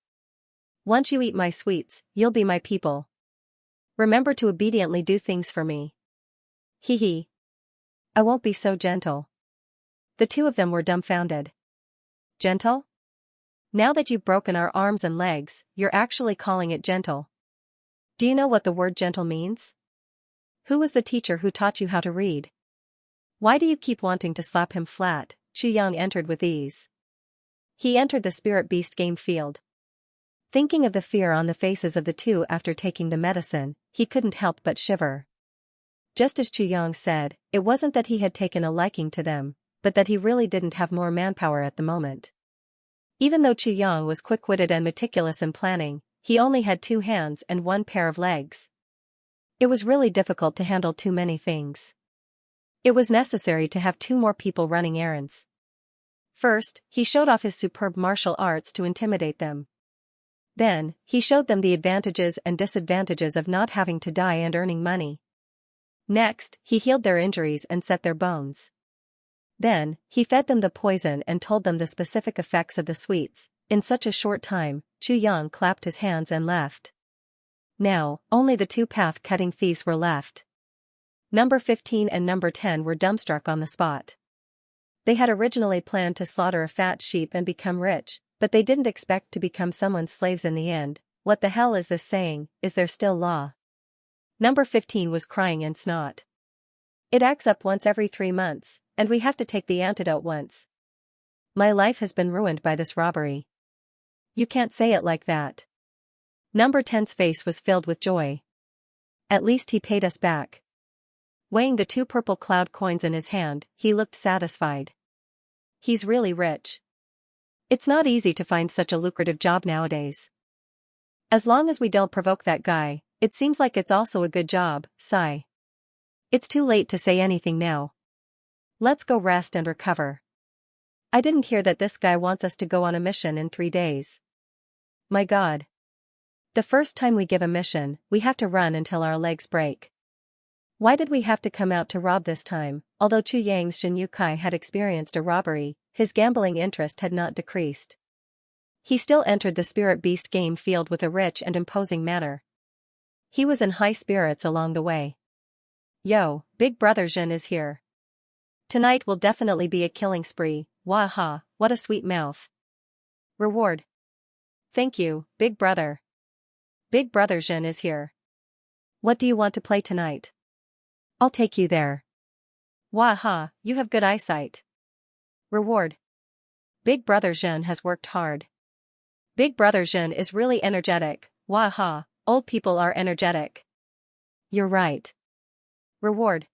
Once you eat my sweets, you'll be my people. Remember to obediently do things for me. Hee hee. I won't be so gentle. The two of them were dumbfounded. Gentle? Now that you've broken our arms and legs, you're actually calling it gentle. Do you know what the word gentle means? Who was the teacher who taught you how to read? Why do you keep wanting to slap him flat? Chu Yang entered with ease. He entered the spirit beast game field. Thinking of the fear on the faces of the two after taking the medicine, he couldn't help but shiver. Just as Chu Yang said, it wasn't that he had taken a liking to them, but that he really didn't have more manpower at the moment. Even though Chu Yang was quick-witted and meticulous in planning, he only had 2 hands and 1 pair of legs. It was really difficult to handle too many things. It was necessary to have 2 more people running errands. First, he showed off his superb martial arts to intimidate them. Then, he showed them the advantages and disadvantages of not having to die and earning money. Next, he healed their injuries and set their bones. Then, he fed them the poison and told them the specific effects of the sweets. In such a short time, Xianxia clapped his hands and left. Now, only the 2 path-cutting thieves were left. Number 15 and number 10 were dumbstruck on the spot. They had originally planned to slaughter a fat sheep and become rich, but they didn't expect to become someone's slaves in the end. What the hell is this saying? Is there still law? Number 15 was crying in snot. It acts up once every 3 months, and we have to take the antidote once. My life has been ruined by this robbery. You can't say it like that. Number 10's face was filled with joy. At least he paid us back. Weighing the 2 purple cloud coins in his hand, he looked satisfied. He's really rich. It's not easy to find such a lucrative job nowadays. As long as we don't provoke that guy, it seems like it's also a good job. Sigh. It's too late to say anything now. Let's go rest and recover. I didn't hear that this guy wants us to go on a mission in 3 days. My God. The first time we give a mission, we have to run until our legs break. Why did we have to come out to rob this time? Although Xianxia had experienced a robbery, his gambling interest had not decreased. He still entered the spirit beast game field with a rich and imposing manner. He was in high spirits along the way. Yo, big brother Xian is here. Tonight will definitely be a killing spree. Waha, what a sweet mouth. Reward. Thank you, big brother. Big brother Xian is here. What do you want to play tonight? I'll take you there. Waha, you have good eyesight. Reward. Big brother Xian has worked hard. Big brother Xian is really energetic. Waha, old people are energetic. You're right. Reward.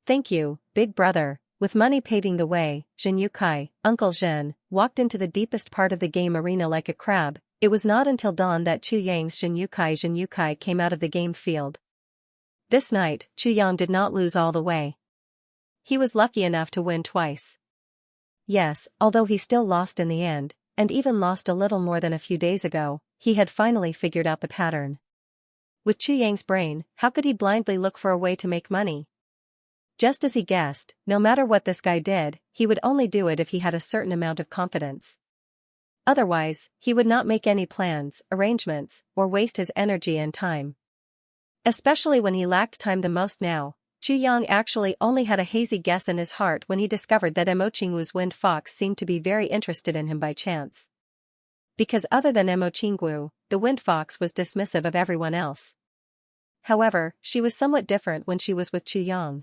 Thank you, big brother. With money paving the way, Xianxia, Uncle walked into the deepest part of the game arena like a crab. It was not until dawn that Xianxia came out of the game field. This night, Xianxia did not lose all the way. He was lucky enough to win twice. Yes, although he still lost in the end, and even lost a little more than a few days ago, he had finally figured out the pattern. With Xianxia's brain, how could he blindly look for a way to make money? Just as he guessed, no matter what this guy did, he would only do it if he had a certain amount of confidence. Otherwise, he would not make any plans, arrangements, or waste his energy and time. Especially when he lacked time the most now, Xianxia actually only had a hazy guess in his heart when he discovered that Mo Qinggu's wind fox seemed to be very interested in him by chance. Because other than Mo Qinggu, the wind fox was dismissive of everyone else. However, she was somewhat different when she was with Xianxia.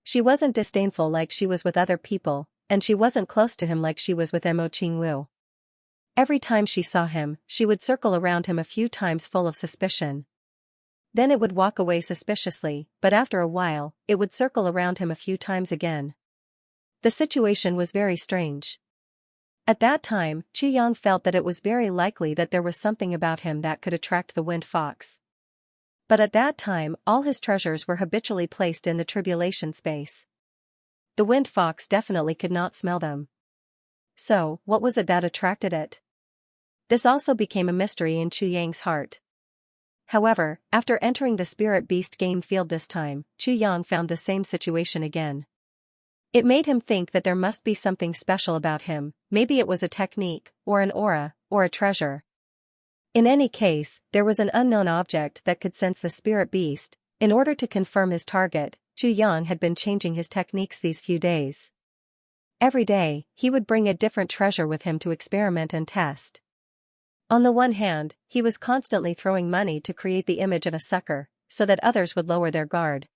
She wasn't disdainful like she was with other people, and she wasn't close to him like she was with Mo Qinggu. Every time she saw him, she would circle around him a few times full of suspicion. Then it would walk away suspiciously, but after a while, it would circle around him a few times again. The situation was very strange. At that time, Xianxia felt that it was very likely that there was something about him that could attract the wind fox. But at that time, all his treasures were habitually placed in the tribulation space. The wind fox definitely could not smell them. So, what was it that attracted it? This also became a mystery in Xianxia's heart. However, after entering the spirit beast game field this time, Xianxia found the same situation again. It made him think that there must be something special about him, maybe it was a technique, or an aura, or a treasure. In any case, there was an unknown object that could sense the spirit beast. In order to confirm his target, Xianxia had been changing his techniques these few days. Every day, he would bring a different treasure with him to experiment and test. On the one hand, he was constantly throwing money to create the image of a sucker, so that others would lower their guard.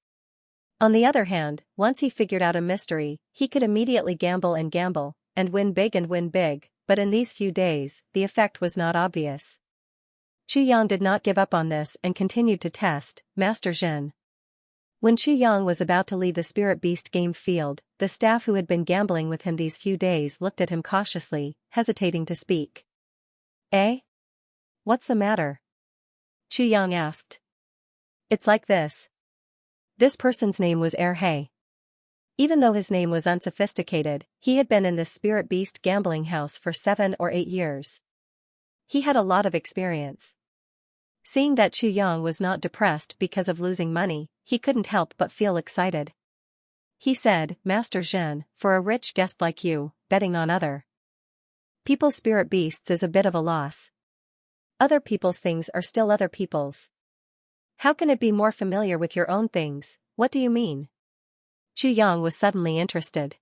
On the other hand, once he figured out a mystery, he could immediately gamble, and win big, but in these few days, the effect was not obvious. Xianxia did not give up on this and continued to test, Master Xian. When Xianxia was about to leave the spirit beast game field, the staff who had been gambling with him these few days looked at him cautiously, hesitating to speak. Eh? what's the matter? Xianxia asked. It's like this. This person's name was He. Even though his name was unsophisticated, he had been in this spirit beast gambling house for 7 or 8 years. He had a lot of experience. Seeing that Xianxia was not depressed because of losing money, he couldn't help but feel excited. He said, Master Zhen, for a rich guest like you, betting on other people's spirit beasts is a bit of a loss. Other people's things are still other people's. How can it be more familiar with your own things? What do you mean? Xianxia was suddenly interested.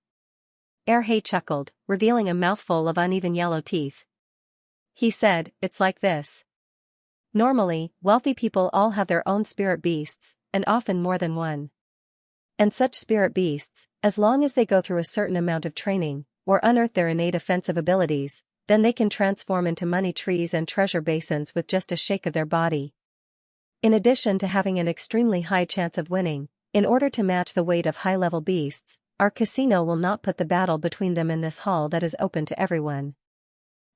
He chuckled, revealing a mouthful of uneven yellow teeth. He said, it's like this. Normally, wealthy people all have their own spirit beasts, and often more than one. And such spirit beasts, as long as they go through a certain amount of training, or unearth their innate offensive abilities, then they can transform into money trees and treasure basins with just a shake of their body. In addition to having an extremely high chance of winning, in order to match the weight of high-level beasts, our casino will not put the battle between them in this hall that is open to everyone.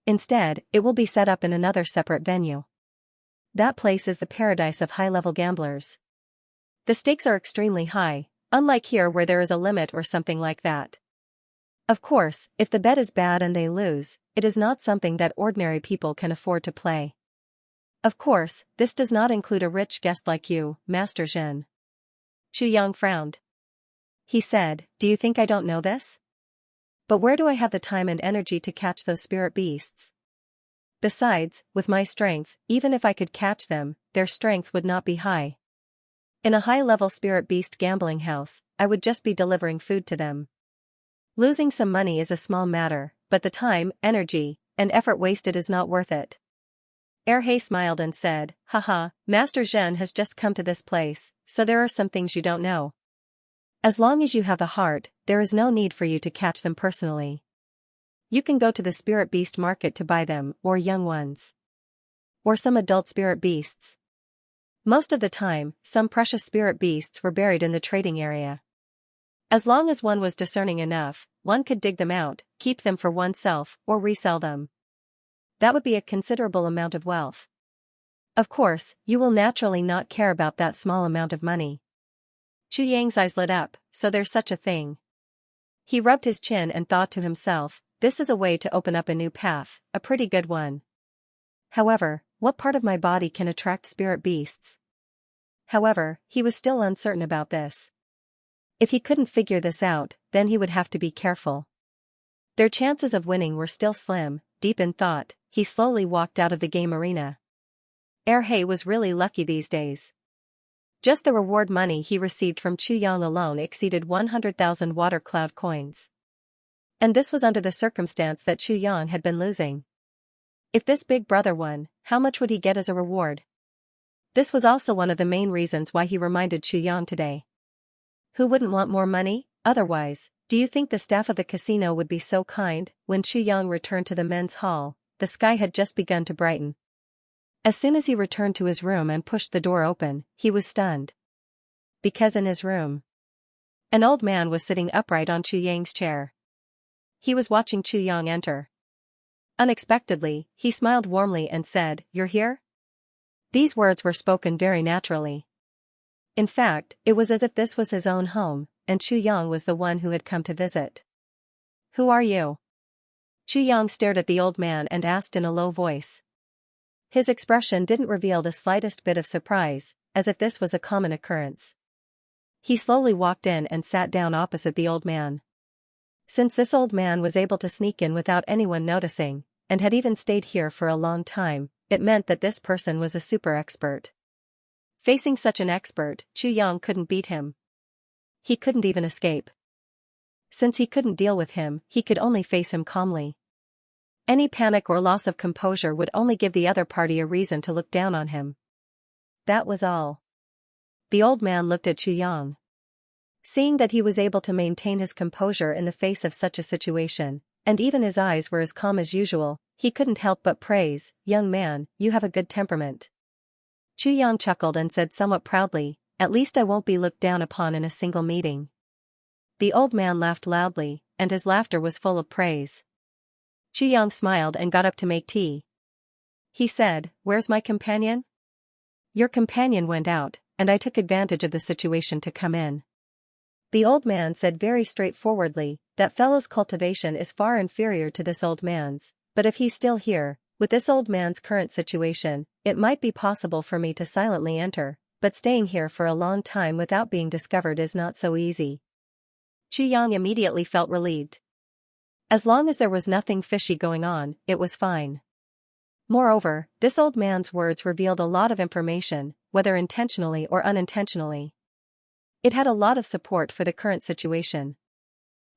Instead, it will be set up in another separate venue. That place is the paradise of high-level gamblers. The stakes are extremely high, unlike here where there is a limit or something like that. Of course, if the bet is bad and they lose, it is not something that ordinary people can afford to play. Of course, this does not include a rich guest like you, Master Zhen. Xianxia frowned. He said, do you think I don't know this? But where do I have the time and energy to catch those spirit beasts? Besides, with my strength, even if I could catch them, their strength would not be high. In a high-level spirit beast gambling house, I would just be delivering food to them. Losing some money is a small matter, but the time, energy, and effort wasted is not worth it. He smiled and said, haha, Master Zhen has just come to this place, so there are some things you don't know. As long as you have the heart, there is no need for you to catch them personally. You can go to the spirit beast market to buy them, or young ones. Or some adult spirit beasts. Most of the time, some precious spirit beasts were buried in the trading area. As long as one was discerning enough, one could dig them out, keep them for oneself, or resell them. That would be a considerable amount of wealth. Of course, you will naturally not care about that small amount of money. Xianxia's eyes lit up, so there's such a thing. He rubbed his chin and thought to himself, this is a way to open up a new path, a pretty good one. However, what part of my body can attract spirit beasts? However, he was still uncertain about this. If he couldn't figure this out, then he would have to be careful. Their chances of winning were still slim. Deep in thought, he slowly walked out of the game arena. He was really lucky these days. Just the reward money he received from Xianxia alone exceeded 100,000 water cloud coins. And this was under the circumstance that Xianxia had been losing. If this big brother won, how much would he get as a reward? This was also one of the main reasons why he reminded Xianxia today. Who wouldn't want more money, otherwise? Do you think the staff of the casino would be so kind? When Xianxia returned to the men's hall, the sky had just begun to brighten. As soon as he returned to his room and pushed the door open, he was stunned. Because in his room, an old man was sitting upright on Xianxia's chair. He was watching Xianxia enter. Unexpectedly, he smiled warmly and said, "You're here?" These words were spoken very naturally. In fact, it was as if this was his own home, and Xianxia was the one who had come to visit. "Who are you?" Xianxia stared at the old man and asked in a low voice. His expression didn't reveal the slightest bit of surprise, as if this was a common occurrence. He slowly walked in and sat down opposite the old man. Since this old man was able to sneak in without anyone noticing, and had even stayed here for a long time, it meant that this person was a super expert. Facing such an expert, Xianxia couldn't beat him. He couldn't even escape. Since he couldn't deal with him, he could only face him calmly. Any panic or loss of composure would only give the other party a reason to look down on him. That was all. The old man looked at Xianxia. Seeing that he was able to maintain his composure in the face of such a situation, and even his eyes were as calm as usual, he couldn't help but praise, "Young man, you have a good temperament." Xianxia chuckled and said somewhat proudly, "At least I won't be looked down upon in a single meeting." The old man laughed loudly, and his laughter was full of praise. Xianxia smiled and got up to make tea. He said, "Where's my companion?" "Your companion went out, and I took advantage of the situation to come in." The old man said very straightforwardly, "That fellow's cultivation is far inferior to this old man's, but if he's still here, with this old man's current situation, it might be possible for me to silently enter, but staying here for a long time without being discovered is not so easy." Xianxia immediately felt relieved. As long as there was nothing fishy going on, it was fine. Moreover, this old man's words revealed a lot of information, whether intentionally or unintentionally. It had a lot of support for the current situation.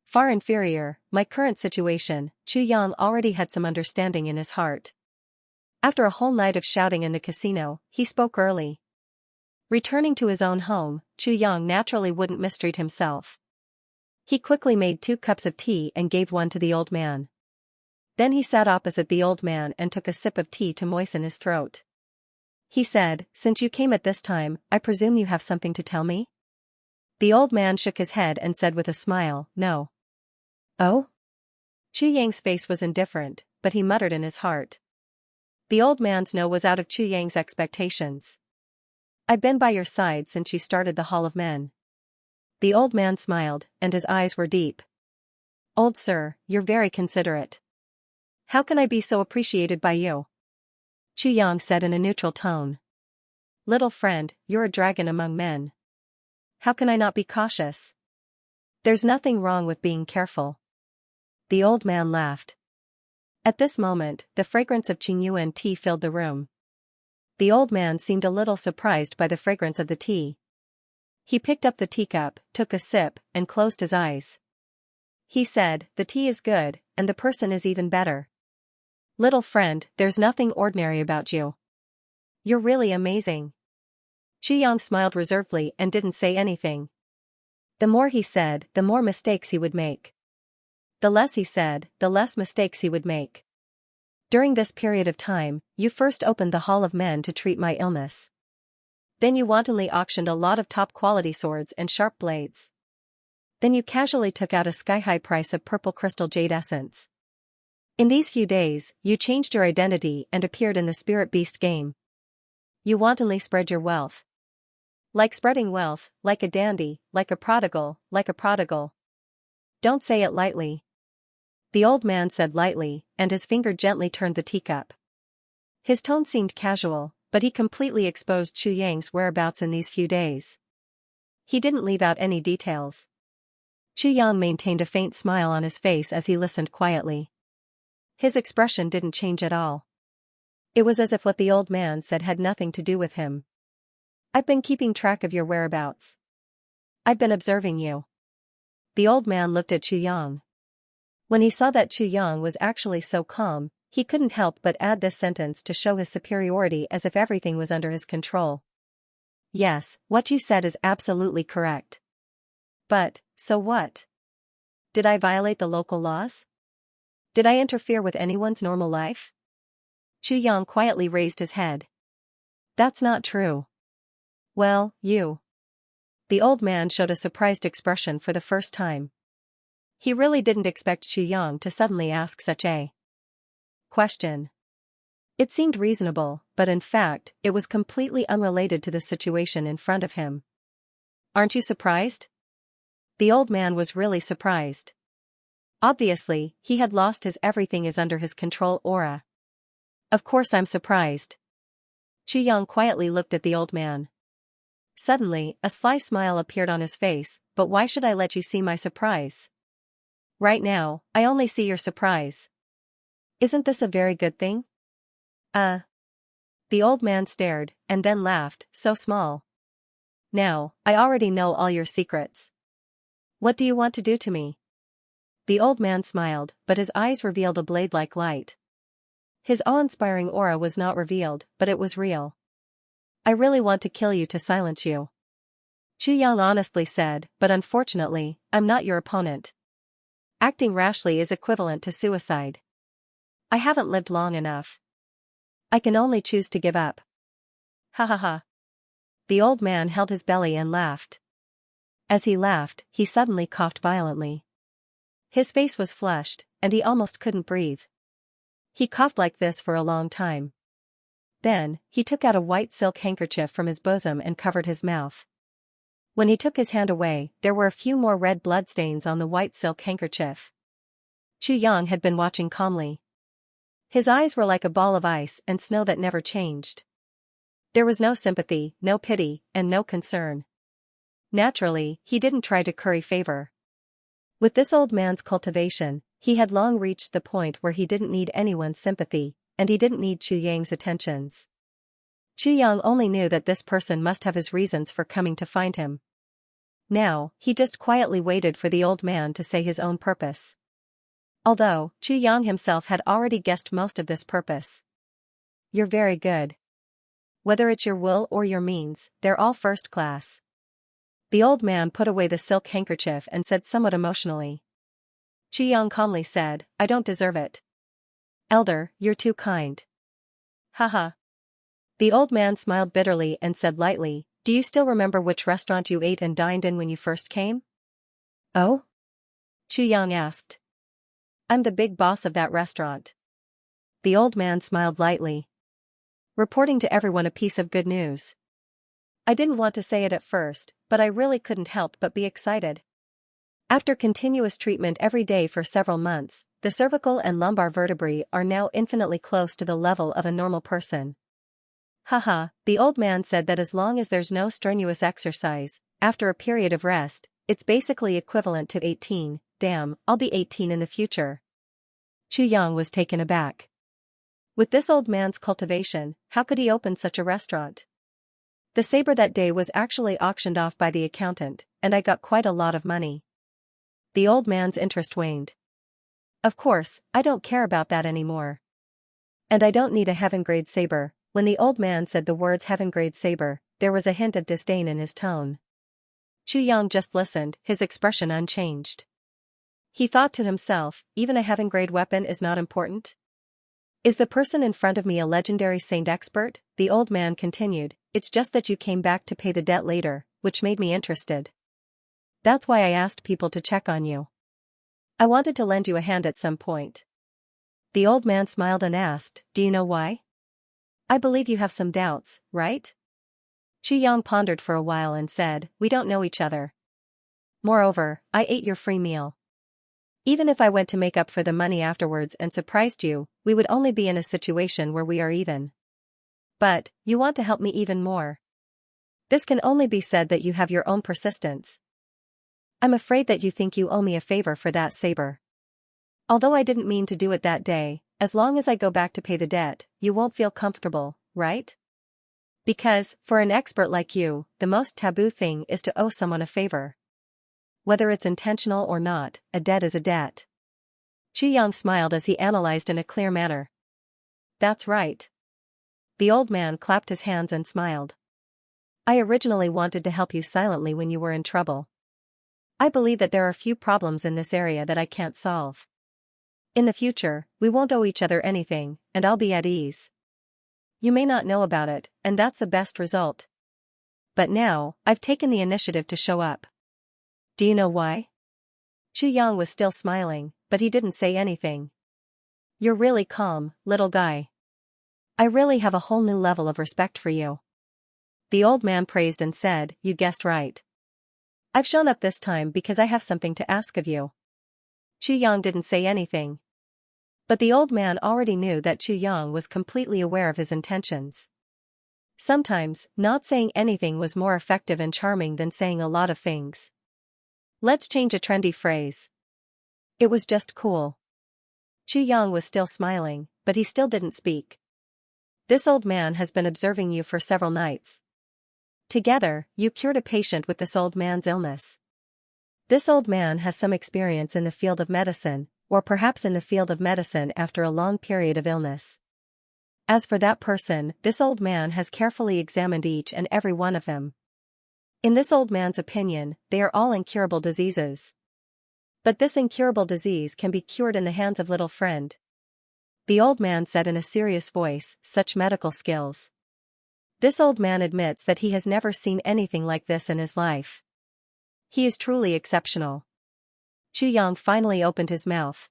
Far inferior, my current situation, Xianxia already had some understanding in his heart. After a whole night of shouting in the casino, he spoke early. Returning to his own home, Xianxia naturally wouldn't mistreat himself. He quickly made 2 cups of tea and gave one to the old man. Then he sat opposite the old man and took a sip of tea to moisten his throat. He said, "Since you came at this time, I presume you have something to tell me?" The old man shook his head and said with a smile, "No." "Oh?" Xianxia's face was indifferent, but he muttered in his heart. The old man's no was out of Xianxia's expectations. "I've been by your side since you started the Hall of Men." The old man smiled, and his eyes were deep. "Old sir, you're very considerate. How can I be so appreciated by you?" Xianxia said in a neutral tone. "Little friend, you're a dragon among men. How can I not be cautious? There's nothing wrong with being careful." The old man laughed. At this moment, the fragrance of Qingyuan tea filled the room. The old man seemed a little surprised by the fragrance of the tea. He picked up the teacup, took a sip, and closed his eyes. He said, "The tea is good, and the person is even better. Little friend, there's nothing ordinary about you. You're really amazing." Xianxia smiled reservedly and didn't say anything. The more he said, the more mistakes he would make. The less he said, the less mistakes he would make. "During this period of time, you first opened the Hall of Men to treat my illness. Then you wantonly auctioned a lot of top-quality swords and sharp blades. Then you casually took out a sky-high price of purple crystal jade essence. In these few days, you changed your identity and appeared in the spirit beast game. You wantonly spread your wealth. Like spreading wealth, like a dandy, like a prodigal, like a prodigal. Don't say it lightly." The old man said lightly, and his finger gently turned the teacup. His tone seemed casual, but he completely exposed Xianxia's whereabouts in these few days. He didn't leave out any details. Xianxia maintained a faint smile on his face as he listened quietly. His expression didn't change at all. It was as if what the old man said had nothing to do with him. "I've been keeping track of your whereabouts. I've been observing you." The old man looked at Xianxia. When he saw that Xianxia was actually so calm, he couldn't help but add this sentence to show his superiority as if everything was under his control. "Yes, what you said is absolutely correct. But, so what? Did I violate the local laws? Did I interfere with anyone's normal life?" Xianxia quietly raised his head. "That's not true." "Well, you." The old man showed a surprised expression for the first time. He really didn't expect Xianxia to suddenly ask such a question. It seemed reasonable, but in fact, it was completely unrelated to the situation in front of him. "Aren't you surprised?" The old man was really surprised. Obviously, he had lost his everything is under his control aura. "Of course I'm surprised." Xianxia quietly looked at the old man. Suddenly, a sly smile appeared on his face. "But why should I let you see my surprise? Right now, I only see your surprise. Isn't this a very good thing?" The old man stared, and then laughed, "So small. Now, I already know all your secrets. What do you want to do to me?" The old man smiled, but his eyes revealed a blade-like light. His awe-inspiring aura was not revealed, but it was real. "I really want to kill you to silence you," Xianxia honestly said, "but unfortunately, I'm not your opponent. Acting rashly is equivalent to suicide. I haven't lived long enough. I can only choose to give up." "Ha ha ha." The old man held his belly and laughed. As he laughed, he suddenly coughed violently. His face was flushed, and he almost couldn't breathe. He coughed like this for a long time. Then, he took out a white silk handkerchief from his bosom and covered his mouth. When he took his hand away, there were a few more red bloodstains on the white silk handkerchief. Xianxia had been watching calmly. His eyes were like a ball of ice and snow that never changed. There was no sympathy, no pity, and no concern. Naturally, he didn't try to curry favor. With this old man's cultivation, he had long reached the point where he didn't need anyone's sympathy, and he didn't need Xianxia's attentions. Xianxia only knew that this person must have his reasons for coming to find him. Now, he just quietly waited for the old man to say his own purpose. Although, Xianxia himself had already guessed most of this purpose. You're very good. Whether it's your will or your means, they're all first class. The old man put away the silk handkerchief and said somewhat emotionally. Xianxia calmly said, I don't deserve it. Elder, you're too kind. Haha. The old man smiled bitterly and said lightly, do you still remember which restaurant you ate and dined in when you first came? Oh? Xianxia asked. I'm the big boss of that restaurant. The old man smiled lightly. Reporting to everyone a piece of good news. I didn't want to say it at first, but I really couldn't help but be excited. After continuous treatment every day for several months, the cervical and lumbar vertebrae are now infinitely close to the level of a normal person. Haha, the old man said that as long as there's no strenuous exercise, after a period of rest, it's basically equivalent to 18, damn, I'll be 18 in the future. Xianxia was taken aback. With this old man's cultivation, how could he open such a restaurant? The saber that day was actually auctioned off by the accountant, and I got quite a lot of money. The old man's interest waned. Of course, I don't care about that anymore. And I don't need a heaven-grade saber. When the old man said the words heaven-grade saber, there was a hint of disdain in his tone. Xianxia just listened, his expression unchanged. He thought to himself, even a heaven-grade weapon is not important? Is the person in front of me a legendary saint expert? The old man continued, it's just that you came back to pay the debt later, which made me interested. That's why I asked people to check on you. I wanted to lend you a hand at some point. The old man smiled and asked, do you know why? I believe you have some doubts, right? Xianxia pondered for a while and said, we don't know each other. Moreover, I ate your free meal. Even if I went to make up for the money afterwards and surprised you, we would only be in a situation where we are even. But, you want to help me even more. This can only be said that you have your own persistence. I'm afraid that you think you owe me a favor for that saber. Although I didn't mean to do it that day, as long as I go back to pay the debt, you won't feel comfortable, right? Because, for an expert like you, the most taboo thing is to owe someone a favor. Whether it's intentional or not, a debt is a debt. Xianxia smiled as he analyzed in a clear manner. That's right. The old man clapped his hands and smiled. I originally wanted to help you silently when you were in trouble. I believe that there are few problems in this area that I can't solve. In the future, we won't owe each other anything, and I'll be at ease. You may not know about it, and that's the best result. But now, I've taken the initiative to show up. Do you know why? Xianxia was still smiling, but he didn't say anything. You're really calm, little guy. I really have a whole new level of respect for you. The old man praised and said, you guessed right. I've shown up this time because I have something to ask of you. Xianxia didn't say anything. But the old man already knew that Xianxia was completely aware of his intentions. Sometimes, not saying anything was more effective and charming than saying a lot of things. Let's change a trendy phrase. It was just cool. Xianxia was still smiling, but he still didn't speak. This old man has been observing you for several nights. Together, you cured a patient with this old man's illness. This old man has some experience in the field of medicine, or perhaps in the field of medicine after a long period of illness. As for that person, this old man has carefully examined each and every one of them. In this old man's opinion, they are all incurable diseases. But this incurable disease can be cured in the hands of little friend. The old man said in a serious voice, such medical skills. This old man admits that he has never seen anything like this in his life. He is truly exceptional. Xianxia finally opened his mouth.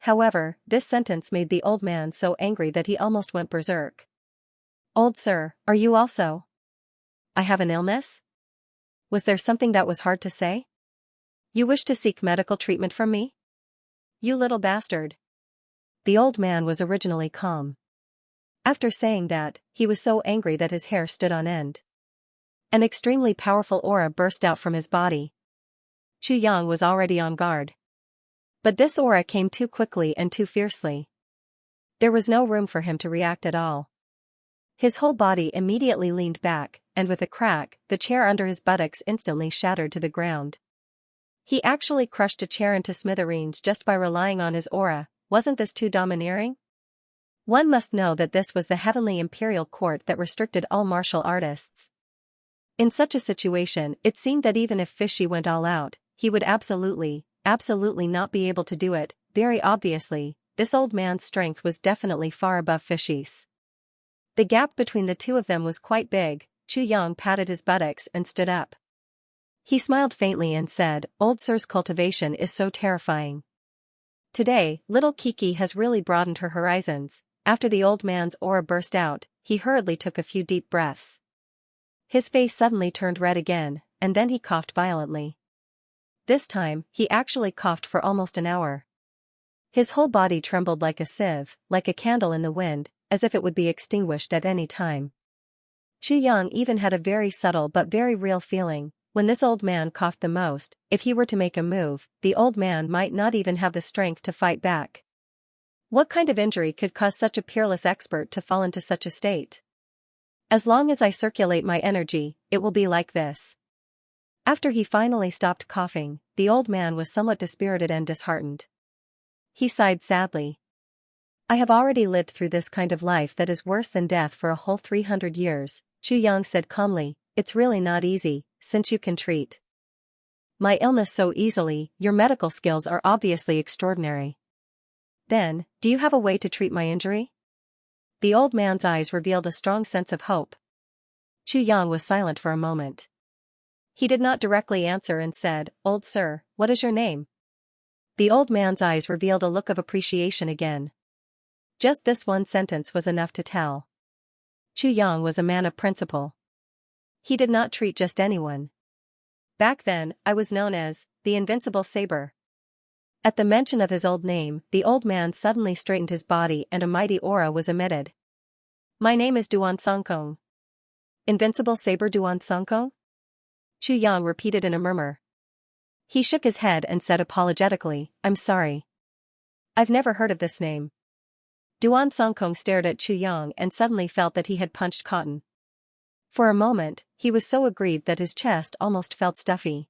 However, this sentence made the old man so angry that he almost went berserk. Old sir, are you also? I have an illness? Was there something that was hard to say? You wish to seek medical treatment from me? You little bastard. The old man was originally calm. After saying that, he was so angry that his hair stood on end. An extremely powerful aura burst out from his body. Xianxia was already on guard. But this aura came too quickly and too fiercely. There was no room for him to react at all. His whole body immediately leaned back, and with a crack, the chair under his buttocks instantly shattered to the ground. He actually crushed a chair into smithereens just by relying on his aura. Wasn't this too domineering? One must know that this was the heavenly imperial court that restricted all martial artists. In such a situation, it seemed that even if Fishy went all out, he would absolutely not be able to do it. Very obviously, this old man's strength was definitely far above Fishy's. The gap between the two of them was quite big. Xianxia patted his buttocks and stood up. He smiled faintly and said, "Old sir's cultivation is so terrifying. Today, little Kiki has really broadened her horizons." After the old man's aura burst out, he hurriedly took a few deep breaths. His face suddenly turned red again, and then he coughed violently. This time, he actually coughed for almost an hour. His whole body trembled like a sieve, like a candle in the wind, as if it would be extinguished at any time. Xianxia even had a very subtle but very real feeling. When this old man coughed the most, if he were to make a move, the old man might not even have the strength to fight back. What kind of injury could cause such a peerless expert to fall into such a state? As long as I circulate my energy, it will be like this. After he finally stopped coughing, the old man was somewhat dispirited and disheartened. He sighed sadly. I have already lived through this kind of life that is worse than death for a whole 300 years, Xianxia said calmly. It's really not easy, since you can treat my illness so easily. Your medical skills are obviously extraordinary. Then, do you have a way to treat my injury? The old man's eyes revealed a strong sense of hope. Xianxia was silent for a moment. He did not directly answer and said, "Old sir, what is your name?" The old man's eyes revealed a look of appreciation again. Just this one sentence was enough to tell. Xianxia was a man of principle. He did not treat just anyone. Back then, I was known as the Invincible Saber. At the mention of his old name, the old man suddenly straightened his body and a mighty aura was emitted. My name is Duansongkong. Invincible Saber Duansongkong? Xianxia repeated in a murmur. He shook his head and said apologetically, I'm sorry. I've never heard of this name. Duansongkong stared at Xianxia and suddenly felt that he had punched cotton. For a moment, he was so aggrieved that his chest almost felt stuffy.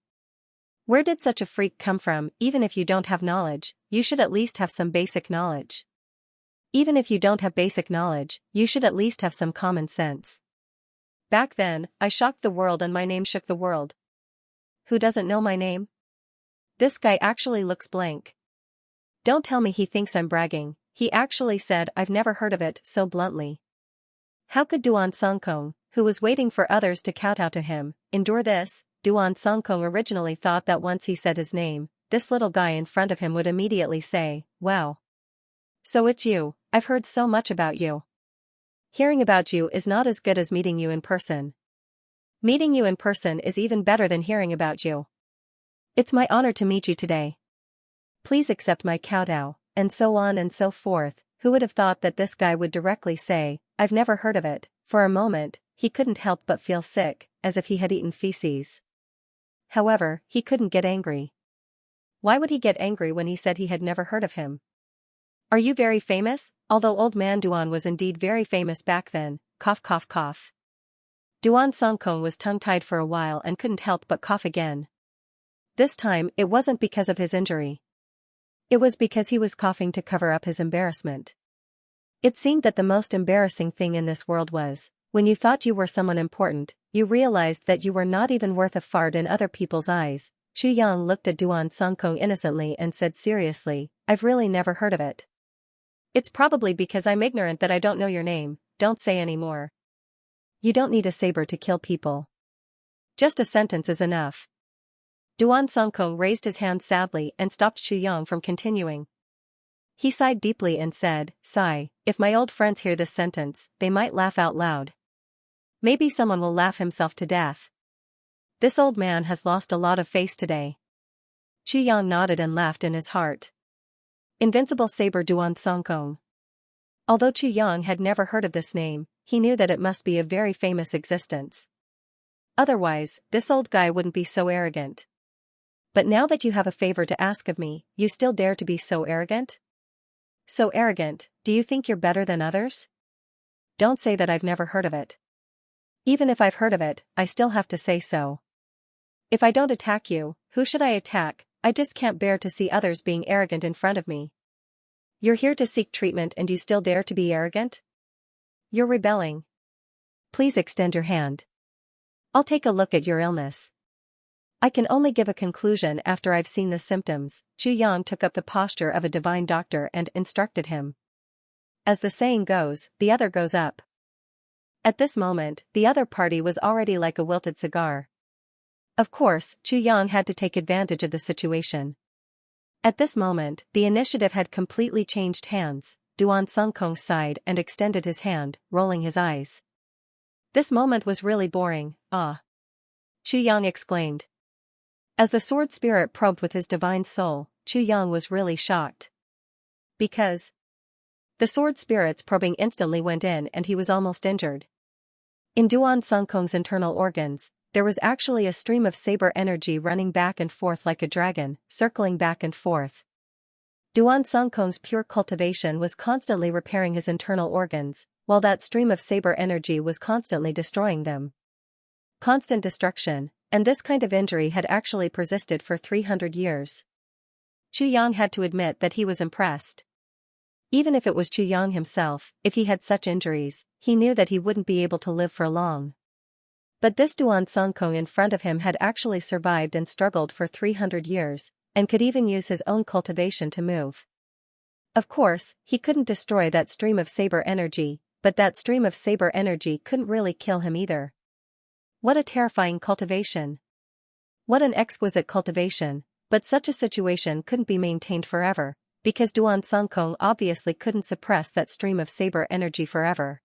Where did such a freak come from? Even if you don't have knowledge, you should at least have some basic knowledge. Even if you don't have basic knowledge, you should at least have some common sense. Back then, I shocked the world and my name shook the world. Who doesn't know my name? This guy actually looks blank. Don't tell me he thinks I'm bragging. He actually said I've never heard of it so bluntly. How could Duansongkong, who was waiting for others to kowtow to him, endure this? Duansongkong originally thought that once he said his name, this little guy in front of him would immediately say, wow. So it's you, I've heard so much about you. Hearing about you is not as good as meeting you in person. Meeting you in person is even better than hearing about you. It's my honor to meet you today. Please accept my kowtow, and so on and so forth. Who would have thought that this guy would directly say, I've never heard of it? For a moment, he couldn't help but feel sick, as if he had eaten feces. However, he couldn't get angry. Why would he get angry when he said he had never heard of him? Are you very famous? Although old man Duan was indeed very famous back then, cough cough cough. Duansongkong was tongue-tied for a while and couldn't help but cough again. This time, it wasn't because of his injury. It was because he was coughing to cover up his embarrassment. It seemed that the most embarrassing thing in this world was, when you thought you were someone important, you realized that you were not even worth a fart in other people's eyes. Xianxia looked at Duansongkong innocently and said seriously, I've really never heard of it. It's probably because I'm ignorant that I don't know your name. Don't say any more. You don't need a saber to kill people. Just a sentence is enough. Duansongkong raised his hand sadly and stopped Xianxia from continuing. He sighed deeply and said, "Sigh, if my old friends hear this sentence, they might laugh out loud. Maybe someone will laugh himself to death. This old man has lost a lot of face today." Xianxia nodded and laughed in his heart. Invincible Saber Duan Songkong. Although Xianxia had never heard of this name, he knew that it must be a very famous existence. Otherwise, this old guy wouldn't be so arrogant. But now that you have a favor to ask of me, you still dare to be so arrogant? So arrogant, do you think you're better than others? Don't say that I've never heard of it. Even if I've heard of it, I still have to say so. If I don't attack you, who should I attack? I just can't bear to see others being arrogant in front of me. You're here to seek treatment and you still dare to be arrogant? You're rebelling. Please extend your hand. I'll take a look at your illness. I can only give a conclusion after I've seen the symptoms. Xianxia took up the posture of a divine doctor and instructed him. As the saying goes, the other goes up. At this moment, the other party was already like a wilted cigar. Of course, Xianxia had to take advantage of the situation. At this moment, the initiative had completely changed hands. Duan Songkong sighed and extended his hand, rolling his eyes. This moment was really boring. Ah! Xianxia exclaimed. As the sword spirit probed with his divine soul, Xianxia was really shocked. Because the sword spirit's probing instantly went in and he was almost injured. In Duan Songkong's internal organs, there was actually a stream of saber energy running back and forth like a dragon, circling back and forth. Duan Songkong's pure cultivation was constantly repairing his internal organs, while that stream of saber energy was constantly destroying them. Constant destruction, and this kind of injury had actually persisted for 300 years. Xianxia had to admit that he was impressed. Even if it was Xianxia himself, if he had such injuries, he knew that he wouldn't be able to live for long. But this Duan Songkong in front of him had actually survived and struggled for 300 years, and could even use his own cultivation to move. Of course, he couldn't destroy that stream of saber energy, but that stream of saber energy couldn't really kill him either. What a terrifying cultivation! What an exquisite cultivation, but such a situation couldn't be maintained forever, because Duan Songkong obviously couldn't suppress that stream of saber energy forever.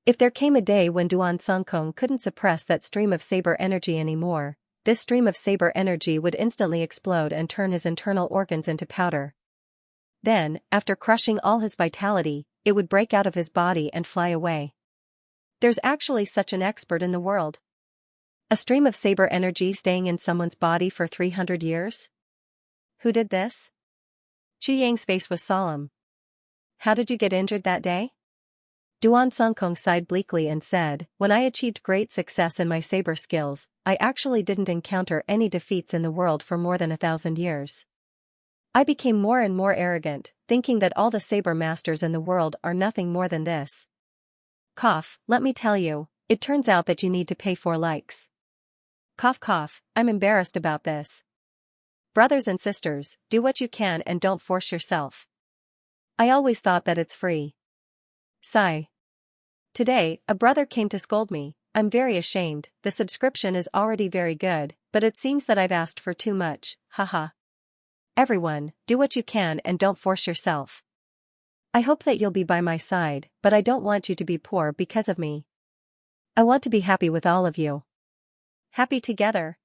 If there came a day when Duan Songkong couldn't suppress that stream of saber energy anymore, this stream of saber energy would instantly explode and turn his internal organs into powder. Then, after crushing all his vitality, it would break out of his body and fly away. There's actually such an expert in the world. A stream of saber energy staying in someone's body for 300 years? Who did this? Xianxia's face was solemn. How did you get injured that day? Duan Songkong sighed bleakly and said, "When I achieved great success in my saber skills, I actually didn't encounter any defeats in the world for more than 1,000 years. I became more and more arrogant, thinking that all the saber masters in the world are nothing more than this. Cough, let me tell you, it turns out that you need to pay 4 likes. Cough cough, I'm embarrassed about this. Brothers and sisters, do what you can and don't force yourself. I always thought that it's free. Sigh. Today, a brother came to scold me. I'm very ashamed. The subscription is already very good, but it seems that I've asked for too much, haha. Everyone, do what you can and don't force yourself. I hope that you'll be by my side, but I don't want you to be poor because of me. I want to be happy with all of you. Happy together."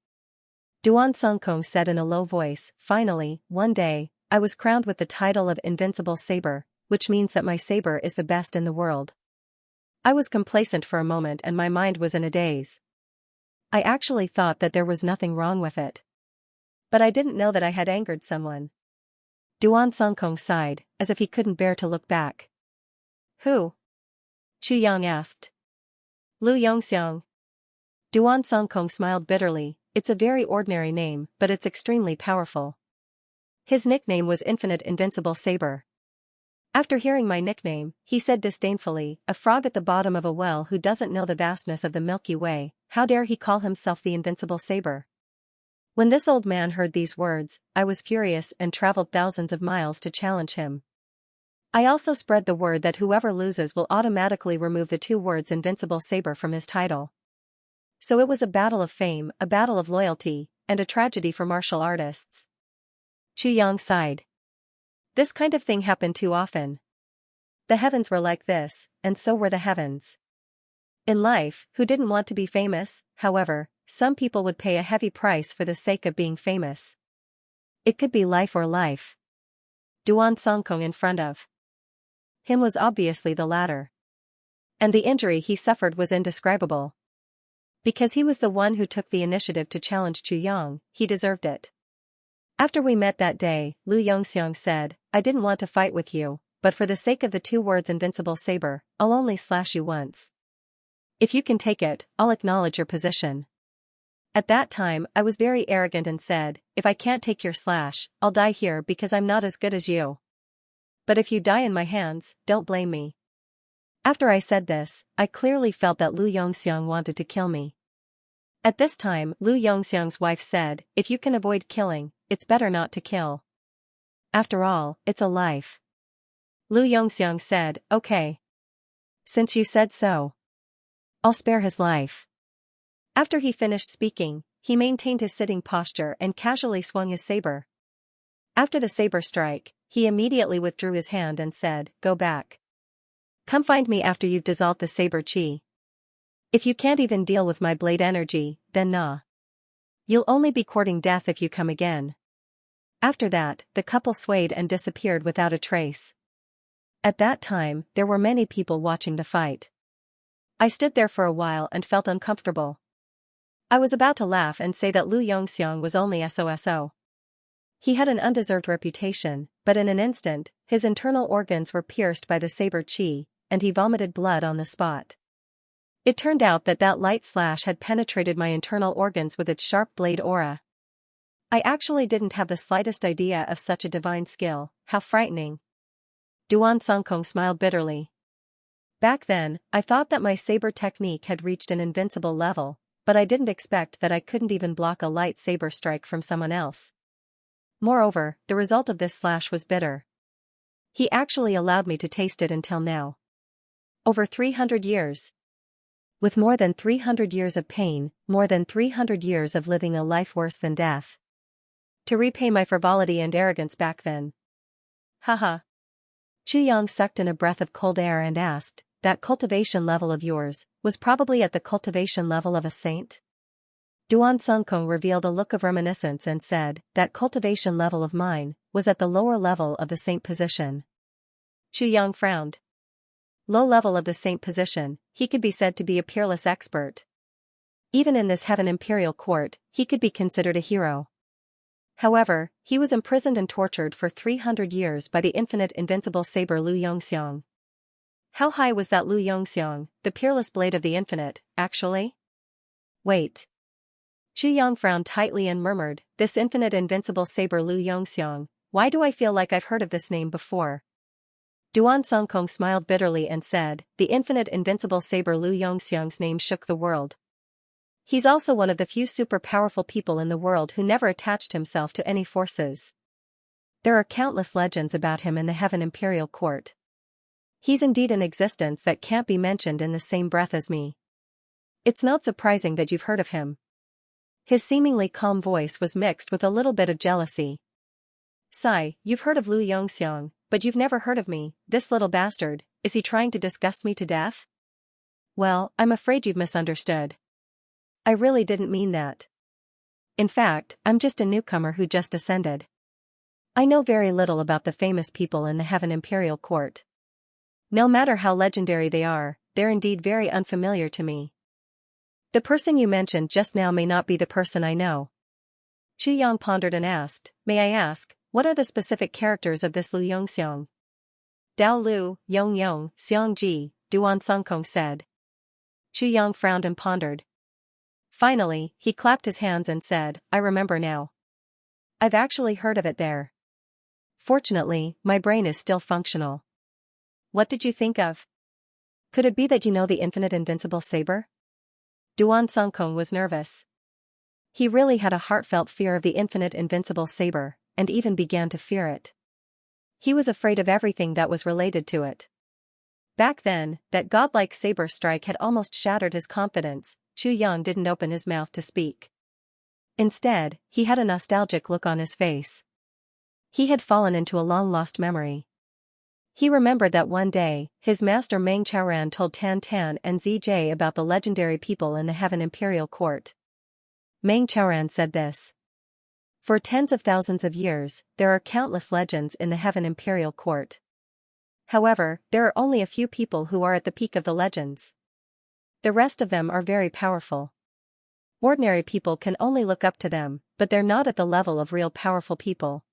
Duan Songkong said in a low voice. Finally, one day, I was crowned with the title of Invincible Saber, which means that my saber is the best in the world. I was complacent for a moment and my mind was in a daze. I actually thought that there was nothing wrong with it. But I didn't know that I had angered someone. Duan Songkong sighed, as if he couldn't bear to look back. Who? Xianxia asked. Lu Yongxiang. Duan Songkong smiled bitterly. It's a very ordinary name, but it's extremely powerful. His nickname was Infinite Invincible Saber. After hearing my nickname, he said disdainfully, a frog at the bottom of a well who doesn't know the vastness of the Milky Way, how dare he call himself the Invincible Saber? When this old man heard these words, I was furious and traveled thousands of miles to challenge him. I also spread the word that whoever loses will automatically remove the 2 words Invincible Saber from his title. So it was a battle of fame, a battle of loyalty, and a tragedy for martial artists. Xianxia sighed. This kind of thing happened too often. The heavens were like this, and so were the heavens. In life, who didn't want to be famous? However, some people would pay a heavy price for the sake of being famous. It could be life or life. Duan Songkong in front of him was obviously the latter. And the injury he suffered was indescribable. Because he was the one who took the initiative to challenge Chu Yang, he deserved it. After we met that day, Lu Yongxiang said, I didn't want to fight with you, but for the sake of the 2 words invincible saber, I'll only slash you once. If you can take it, I'll acknowledge your position. At that time, I was very arrogant and said, if I can't take your slash, I'll die here because I'm not as good as you. But if you die in my hands, don't blame me. After I said this, I clearly felt that Lu Yongxiang wanted to kill me. At this time, Lu Yongxiang's wife said, if you can avoid killing, it's better not to kill. After all, it's a life. Lu Yongxiang said, okay. Since you said so, I'll spare his life. After he finished speaking, he maintained his sitting posture and casually swung his saber. After the saber strike, he immediately withdrew his hand and said, go back. Come find me after you've dissolved the saber chi. If you can't even deal with my blade energy, then nah. You'll only be courting death if you come again. After that, the couple swayed and disappeared without a trace. At that time, there were many people watching the fight. I stood there for a while and felt uncomfortable. I was about to laugh and say that Lu Yongxiang was only SOSO. He had an undeserved reputation, but in an instant, his internal organs were pierced by the saber chi, and he vomited blood on the spot. It turned out that light slash had penetrated my internal organs with its sharp blade aura. I actually didn't have the slightest idea of such a divine skill. How frightening. Duan Songkong smiled bitterly. Back then, I thought that my saber technique had reached an invincible level, but I didn't expect that I couldn't even block a light saber strike from someone else. Moreover, the result of this slash was bitter. He actually allowed me to taste it until now. Over 300 years. With more than 300 years of pain, more than 300 years of living a life worse than death. To repay my frivolity and arrogance back then. Haha. Chu Yang sucked in a breath of cold air and asked, that cultivation level of yours was probably at the cultivation level of a saint? Duan Songkong revealed a look of reminiscence and said, that cultivation level of mine was at the lower level of the saint position. Chu Yang frowned. Low level of the saint position, he could be said to be a peerless expert. Even in this heaven imperial court, he could be considered a hero. However, he was imprisoned and tortured for 300 years by the infinite invincible saber Lu Yongxiang. How high was that Lu Yongxiang, the peerless blade of the infinite, actually? Wait. Chu Yang frowned tightly and murmured, this infinite invincible saber Lu Yongxiang, why do I feel like I've heard of this name before? Duan Songkong smiled bitterly and said, the infinite invincible saber Lu Yongxiang's name shook the world. He's also one of the few super powerful people in the world who never attached himself to any forces. There are countless legends about him in the Heaven Imperial Court. He's indeed an existence that can't be mentioned in the same breath as me. It's not surprising that you've heard of him. His seemingly calm voice was mixed with a little bit of jealousy. Sigh, you've heard of Lu Yongxiang, but you've never heard of me, this little bastard, is he trying to disgust me to death? Well, I'm afraid you've misunderstood. I really didn't mean that. In fact, I'm just a newcomer who just ascended. I know very little about the famous people in the Heaven Imperial Court. No matter how legendary they are, they're indeed very unfamiliar to me. The person you mentioned just now may not be the person I know. Chu Yang pondered and asked, may I ask, what are the specific characters of this Lu Yongxiang? Dao Lu, Yong Yong, Xiang Ji, Duan Songkong said. Chu Yang frowned and pondered. Finally, he clapped his hands and said, I remember now. I've actually heard of it there. Fortunately, my brain is still functional. What did you think of? Could it be that you know the infinite invincible saber? Duan Songkong was nervous. He really had a heartfelt fear of the infinite invincible saber, and even began to fear it. He was afraid of everything that was related to it. Back then, that godlike saber strike had almost shattered his confidence. Chu Yang didn't open his mouth to speak. Instead, he had a nostalgic look on his face. He had fallen into a long-lost memory. He remembered that one day, his master Meng Chaoran told Tan Tan and ZJ about the legendary people in the Heaven Imperial Court. Meng Chaoran said this. For tens of thousands of years, there are countless legends in the Heaven Imperial Court. However, there are only a few people who are at the peak of the legends. The rest of them are very powerful. Ordinary people can only look up to them, but they're not at the level of real powerful people.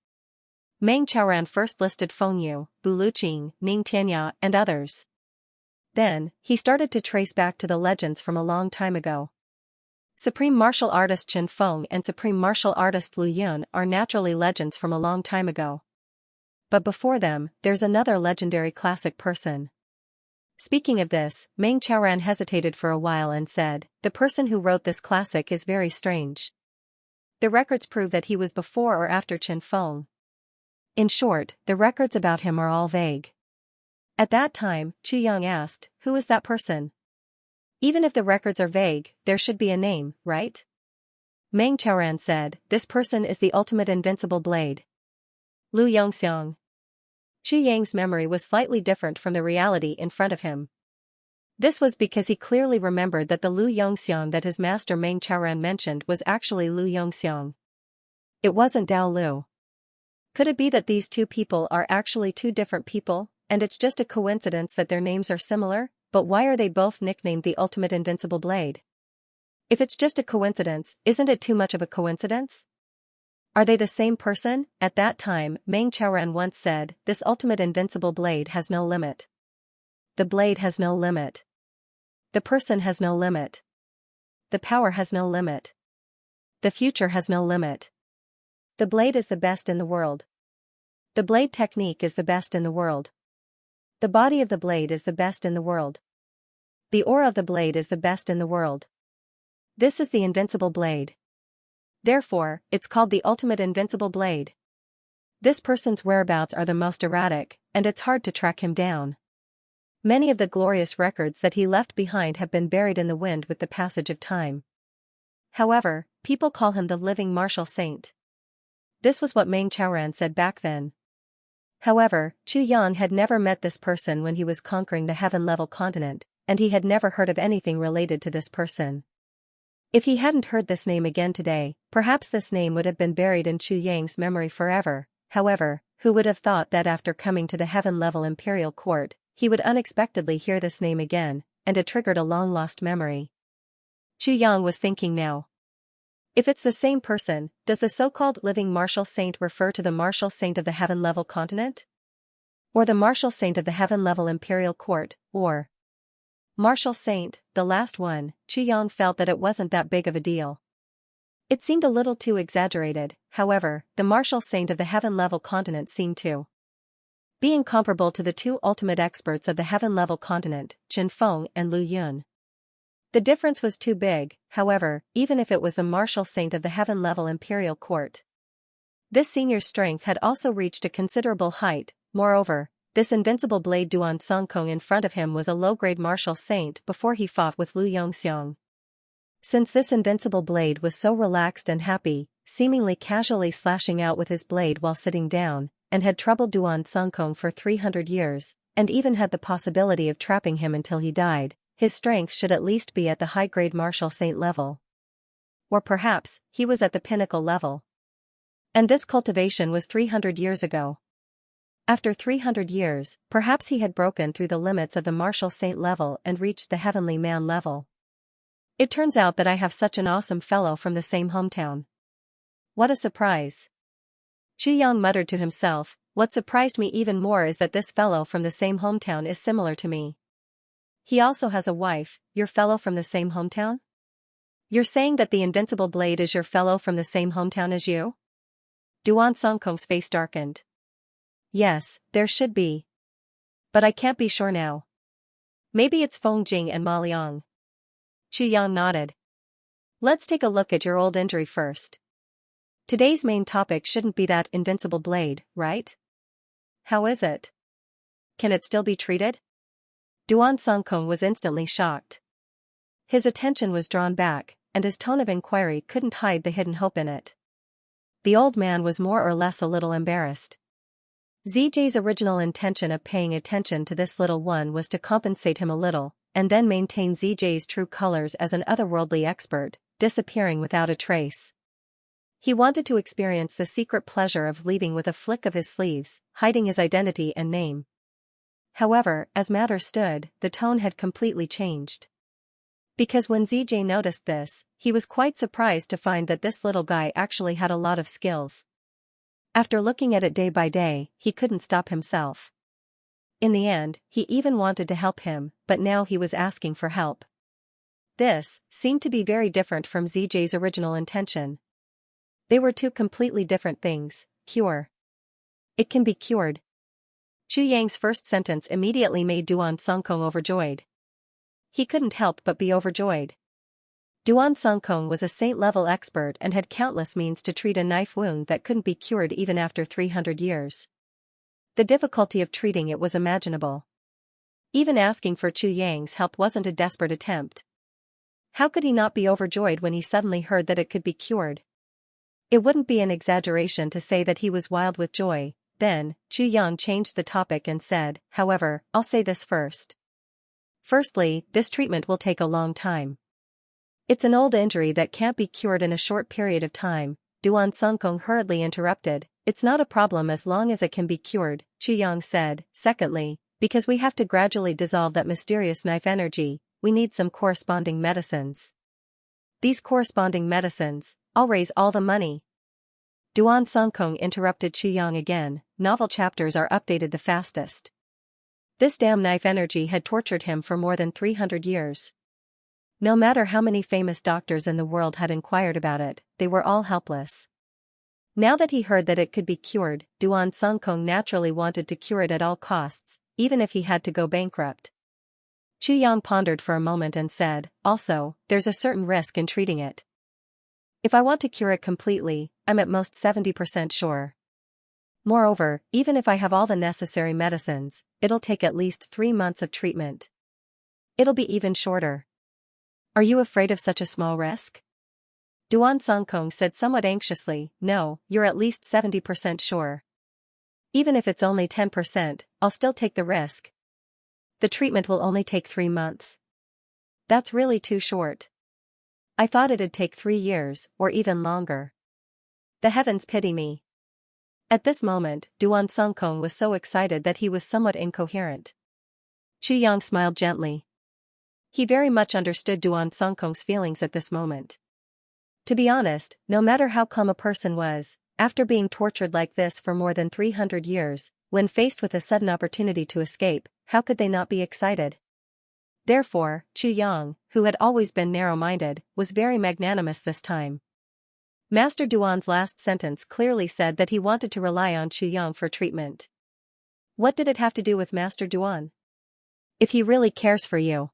Meng Chaoran first listed Feng Yu, Bu Luqing, Ning Tianya, and others. Then, he started to trace back to the legends from a long time ago. Supreme Martial Artist Chen Feng and Supreme Martial Artist Lu Yun are naturally legends from a long time ago. But before them, there's another legendary classic person. Speaking of this, Meng Chaoran hesitated for a while and said, the person who wrote this classic is very strange. The records prove that he was before or after Chen Feng. In short, the records about him are all vague. At that time, Chu Yang asked, who is that person? Even if the records are vague, there should be a name, right? Meng Chaoran said, this person is the ultimate invincible blade. Lu Yongxiang. Chu Yang's memory was slightly different from the reality in front of him. This was because he clearly remembered that the Lu Yongxiang that his master Meng Chaoran mentioned was actually Lu Yongxiang. It wasn't Dao Lu. Could it be that these two people are actually two different people, and it's just a coincidence that their names are similar? But why are they both nicknamed the Ultimate Invincible Blade? If it's just a coincidence, isn't it too much of a coincidence? Are they the same person? At that time, Meng Chaoran once said, this Ultimate Invincible Blade has no limit. The blade has no limit. The person has no limit. The power has no limit. The future has no limit. The blade is the best in the world. The blade technique is the best in the world. The body of the blade is the best in the world. The aura of the blade is the best in the world. This is the invincible blade. Therefore, it's called the Ultimate Invincible Blade. This person's whereabouts are the most erratic, and it's hard to track him down. Many of the glorious records that he left behind have been buried in the wind with the passage of time. However, people call him the living martial saint. This was what Meng Chaoran said back then. However, Chu Yan had never met this person when he was conquering the heaven-level continent, and he had never heard of anything related to this person. If he hadn't heard this name again today, perhaps this name would have been buried in Chu Yang's memory forever. However, who would have thought that after coming to the heaven-level imperial court, he would unexpectedly hear this name again, and it triggered a long-lost memory. Chu Yang was thinking now. If it's the same person, does the so-called living martial saint refer to the martial saint of the heaven-level continent? Or the martial saint of the heaven-level imperial court, or martial saint, the last one? Chu Yang felt that it wasn't that big of a deal. It seemed a little too exaggerated. However, the martial saint of the heaven-level continent seemed to be incomparable to the two ultimate experts of the heaven-level continent, Chen Feng and Lu Yun. The difference was too big, however, even if it was the martial saint of the heaven-level imperial court. This senior's strength had also reached a considerable height. Moreover, this invincible blade Duan Songkong in front of him was a low-grade martial saint before he fought with Lu Yongxiang. Since this invincible blade was so relaxed and happy, seemingly casually slashing out with his blade while sitting down, and had troubled Duan Songkong for 300 years, and even had the possibility of trapping him until he died, his strength should at least be at the high-grade martial saint level. Or perhaps, he was at the pinnacle level. And this cultivation was 300 years ago. After 300 years, perhaps he had broken through the limits of the martial saint level and reached the heavenly man level. It turns out that I have such an awesome fellow from the same hometown. What a surprise. Chu Yang muttered to himself, what surprised me even more is that this fellow from the same hometown is similar to me. He also has a wife. Your fellow from the same hometown? You're saying that the invincible blade is your fellow from the same hometown as you? Duan Songkong's face darkened. Yes, there should be. But I can't be sure now. Maybe it's Feng Jing and Ma Liang. Chu Yang nodded. Let's take a look at your old injury first. Today's main topic shouldn't be that invincible blade, right? How is it? Can it still be treated? Duan Songkong was instantly shocked. His attention was drawn back, and his tone of inquiry couldn't hide the hidden hope in it. the old man was more or less a little embarrassed. ZJ's original intention of paying attention to this little one was to compensate him a little, and then maintain ZJ's true colors as an otherworldly expert, disappearing without a trace. He wanted to experience the secret pleasure of leaving with a flick of his sleeves, hiding his identity and name. However, as matters stood, the tone had completely changed. Because when ZJ noticed this, he was quite surprised to find that this little guy actually had a lot of skills. After looking at it day by day, he couldn't stop himself. In the end, he even wanted to help him, but now he was asking for help. This seemed to be very different from ZJ's original intention. They were two completely different things. Cure. It can be cured. Chu Yang's first sentence immediately made Duan Songkong overjoyed. He couldn't help but be overjoyed. Duan Songkong was a saint-level expert and had countless means to treat a knife wound that couldn't be cured even after 300 years. The difficulty of treating it was imaginable. Even asking for Chu Yang's help wasn't a desperate attempt. How could he not be overjoyed when he suddenly heard that it could be cured? It wouldn't be an exaggeration to say that he was wild with joy. Then, Chu Yang changed the topic and said, "However, I'll say this first. Firstly, this treatment will take a long time. It's an old injury that can't be cured in a short period of time." Duan Songkong hurriedly interrupted. "It's not a problem as long as it can be cured," Chu Yang said. "Secondly, because we have to gradually dissolve that mysterious knife energy, we need some corresponding medicines. These corresponding medicines, I'll raise all the money." Duan Songkong interrupted Chu Yang again. Novel chapters are updated the fastest. This damn knife energy had tortured him for more than 300 years. No matter how many famous doctors in the world had inquired about it, they were all helpless. Now that he heard that it could be cured, Duan Songkong naturally wanted to cure it at all costs, even if he had to go bankrupt. Chu Yang pondered for a moment and said, "Also, there's a certain risk in treating it. If I want to cure it completely, I'm at most 70% sure. Moreover, even if I have all the necessary medicines, it'll take at least 3 months of treatment. It'll be even shorter. Are you afraid of such a small risk?" Duan Songkong said somewhat anxiously, "No, you're at least 70% sure. Even if it's only 10%, I'll still take the risk. The treatment will only take 3 months. That's really too short. I thought it'd take 3 years, or even longer. The heavens pity me." At this moment, Duan Songkong was so excited that he was somewhat incoherent. Chu Yang smiled gently. He very much understood Duan Songkong's feelings at this moment. To be honest, no matter how calm a person was, after being tortured like this for more than 300 years, when faced with a sudden opportunity to escape, how could they not be excited? Therefore, Chu Yang, who had always been narrow-minded, was very magnanimous this time. Master Duan's last sentence clearly said that he wanted to rely on Chu Yang for treatment. What did it have to do with Master Duan? If he really cares for you,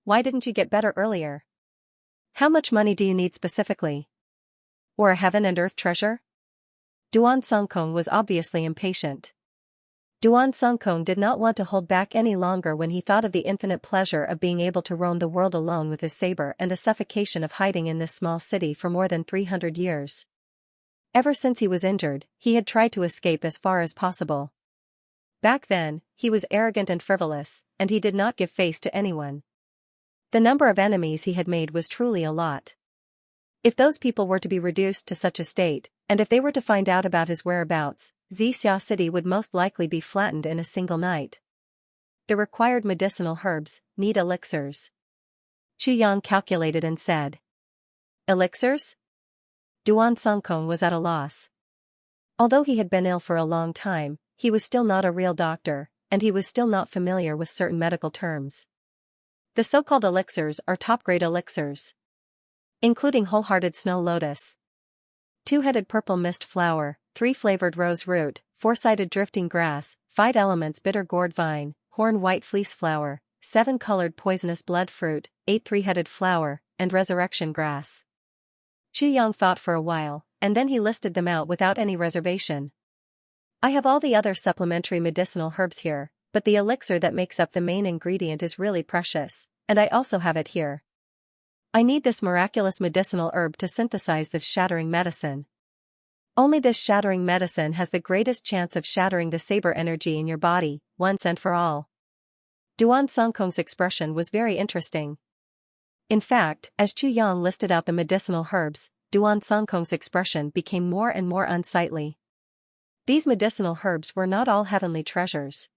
why didn't you get better earlier? How much money do you need specifically? Or a heaven and earth treasure? Duan Songkong was obviously impatient. Duan Songkong did not want to hold back any longer when he thought of the infinite pleasure of being able to roam the world alone with his saber and the suffocation of hiding in this small city for more than 300 years. Ever since he was injured, he had tried to escape as far as possible. Back then, he was arrogant and frivolous, and he did not give face to anyone. The number of enemies he had made was truly a lot. If those people were to be reduced to such a state, and if they were to find out about his whereabouts, Xianxia city would most likely be flattened in a single night. The required medicinal herbs need elixirs. Chu Yang calculated and said. Elixirs? Duan Songkong was at a loss. Although he had been ill for a long time, he was still not a real doctor, and he was still not familiar with certain medical terms. The so-called elixirs are top-grade elixirs, including wholehearted snow lotus, two-headed purple mist flower, 3-flavored rose root, 4-sided drifting grass, 5 elements bitter gourd vine, horn white fleece flower, 7-colored poisonous blood fruit, 8 3-headed flower, and resurrection grass. Chu Yang thought for a while, and then he listed them out without any reservation. "I have all the other supplementary medicinal herbs here, but the elixir that makes up the main ingredient is really precious, and I also have it here. I need this miraculous medicinal herb to synthesize this shattering medicine." Only this shattering medicine has the greatest chance of shattering the saber energy in your body, once and for all. Duan Songkong's expression was very interesting. In fact, as Chu Yang listed out the medicinal herbs, Duan Songkong's expression became more and more unsightly. These medicinal herbs were not all heavenly treasures.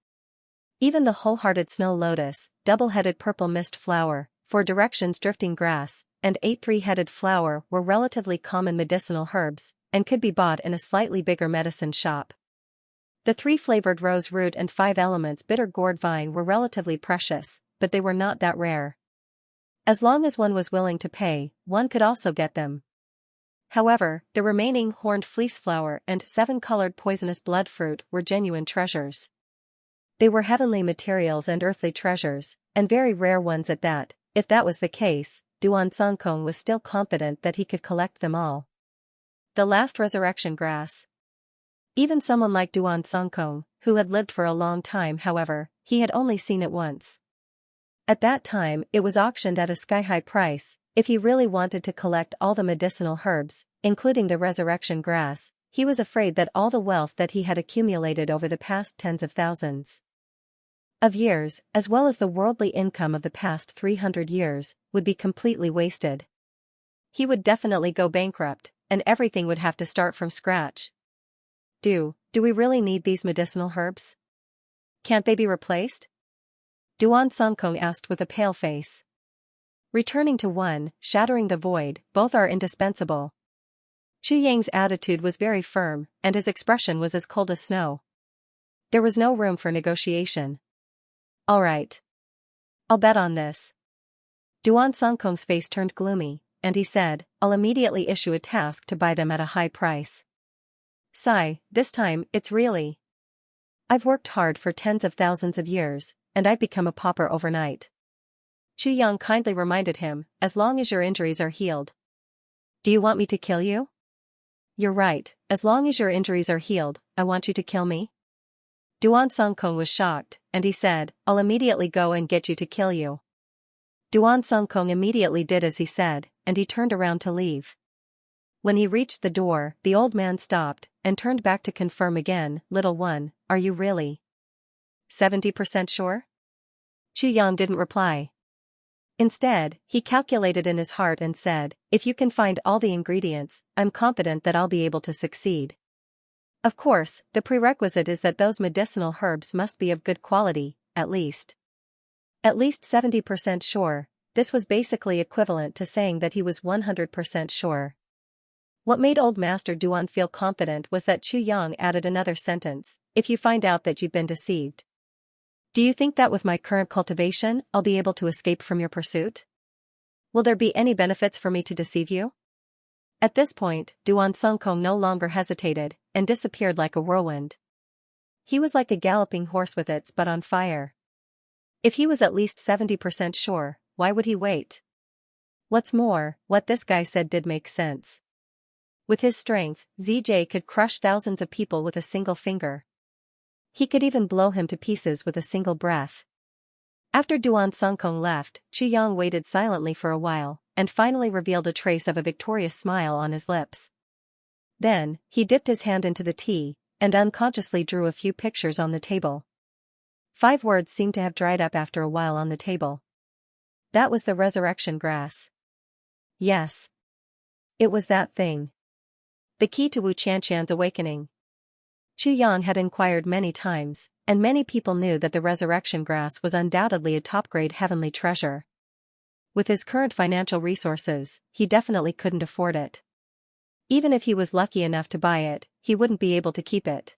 Even the wholehearted snow lotus, double-headed purple mist flower, 4 directions drifting grass, and 8 three-headed flower were relatively common medicinal herbs, and could be bought in a slightly bigger medicine shop. The 3-flavored rose root and 5 elements bitter gourd vine were relatively precious, but they were not that rare. As long as one was willing to pay, one could also get them. However, the remaining horned fleece flower and 7-colored poisonous blood fruit were genuine treasures. They were heavenly materials and earthly treasures, and very rare ones at that. If that was the case, Duan Songkong was still confident that he could collect them all. The last resurrection grass. Even someone like Duan Songkong, who had lived for a long time, however, he had only seen it once. At that time, it was auctioned at a sky-high price. If he really wanted to collect all the medicinal herbs, including the resurrection grass, he was afraid that all the wealth that he had accumulated over the past tens of thousands of years, as well as the worldly income of the past 300 years, would be completely wasted. He would definitely go bankrupt, and everything would have to start from scratch. Do we really need these medicinal herbs? Can't they be replaced? Duan Songkong asked with a pale face. Returning to one, shattering the void, both are indispensable. Chu Yang's attitude was very firm, and his expression was as cold as snow. There was no room for negotiation. All right. I'll bet on this. Duan Songkong's face turned gloomy, and he said, I'll immediately issue a task to buy them at a high price. Sigh, this time, it's really. I've worked hard for tens of thousands of years, and I've become a pauper overnight. Chu Yang kindly reminded him, as long as your injuries are healed. Do you want me to kill you? You're right, as long as your injuries are healed, I want you to kill me? Duan Songkong was shocked, and he said, I'll immediately go and get you to kill you. Duan Songkong immediately did as he said, and he turned around to leave. When he reached the door, the old man stopped, and turned back to confirm again, Little one, are you really 70% sure? Chu Yang didn't reply. Instead, he calculated in his heart and said, if you can find all the ingredients, I'm confident that I'll be able to succeed. Of course, the prerequisite is that those medicinal herbs must be of good quality, at least. At least 70% sure, this was basically equivalent to saying that he was 100% sure. What made Old Master Duan feel confident was that Chu Yang added another sentence, if you find out that you've been deceived. Do you think that with my current cultivation, I'll be able to escape from your pursuit? Will there be any benefits for me to deceive you? At this point, Duan Songkong no longer hesitated, and disappeared like a whirlwind. He was like a galloping horse with its butt on fire. If he was at least 70% sure, why would he wait? What's more, what this guy said did make sense. With his strength, ZJ could crush thousands of people with a single finger. He could even blow him to pieces with a single breath. After Duan Songkong left, Chu Yang waited silently for a while, and finally revealed a trace of a victorious smile on his lips. Then, he dipped his hand into the tea, and unconsciously drew a few pictures on the table. 5 words seemed to have dried up after a while on the table. That was the resurrection grass. Yes. It was that thing. The key to Wu Qianqian's awakening. Chu Yang had inquired many times, and many people knew that the resurrection grass was undoubtedly a top-grade heavenly treasure. With his current financial resources, he definitely couldn't afford it. Even if he was lucky enough to buy it, he wouldn't be able to keep it.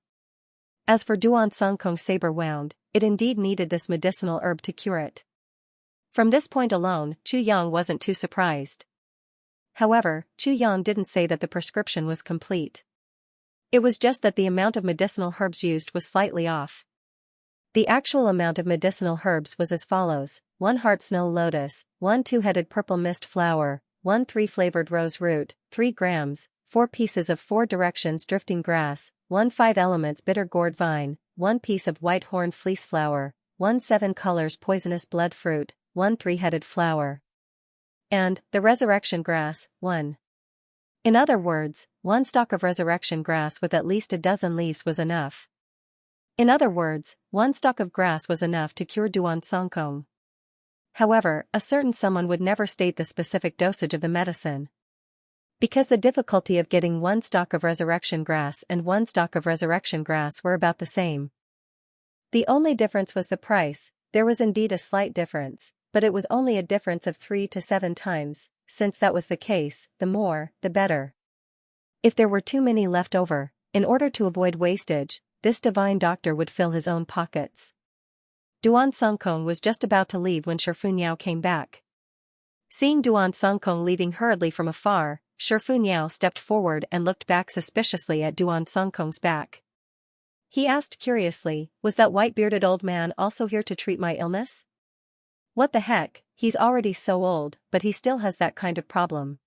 As for Duan Songkong's saber wound, it indeed needed this medicinal herb to cure it. From this point alone, Chu Yang wasn't too surprised. However, Chu Yang didn't say that the prescription was complete. It was just that the amount of medicinal herbs used was slightly off. The actual amount of medicinal herbs was as follows: 1 heart snow lotus, 1 2-headed purple mist flower, 1 3-flavored rose root, 3 grams, 4 pieces of 4 directions drifting grass, 1 5 elements bitter gourd vine, 1 piece of white horned fleece flower, 1 7 colors poisonous blood fruit, 1 3-headed flower. And, the resurrection grass, 1. In other words, one stalk of resurrection grass with at least a dozen leaves was enough. In other words, one stalk of grass was enough to cure Duan Songkong. However, a certain someone would never state the specific dosage of the medicine. Because the difficulty of getting one stalk of resurrection grass and one stalk of resurrection grass were about the same. The only difference was the price. There was indeed a slight difference, but it was only a difference of 3 to 7 times. Since that was the case, the more, the better. If there were too many left over, in order to avoid wastage, this divine doctor would fill his own pockets. Duan Songkong was just about to leave when Shifu Niao came back. Seeing Duan Songkong leaving hurriedly from afar, Shifu Niao stepped forward and looked back suspiciously at Duan Songkong's back. He asked curiously, "Was that white-bearded old man also here to treat my illness?" "What the heck, he's already so old, but he still has that kind of problem.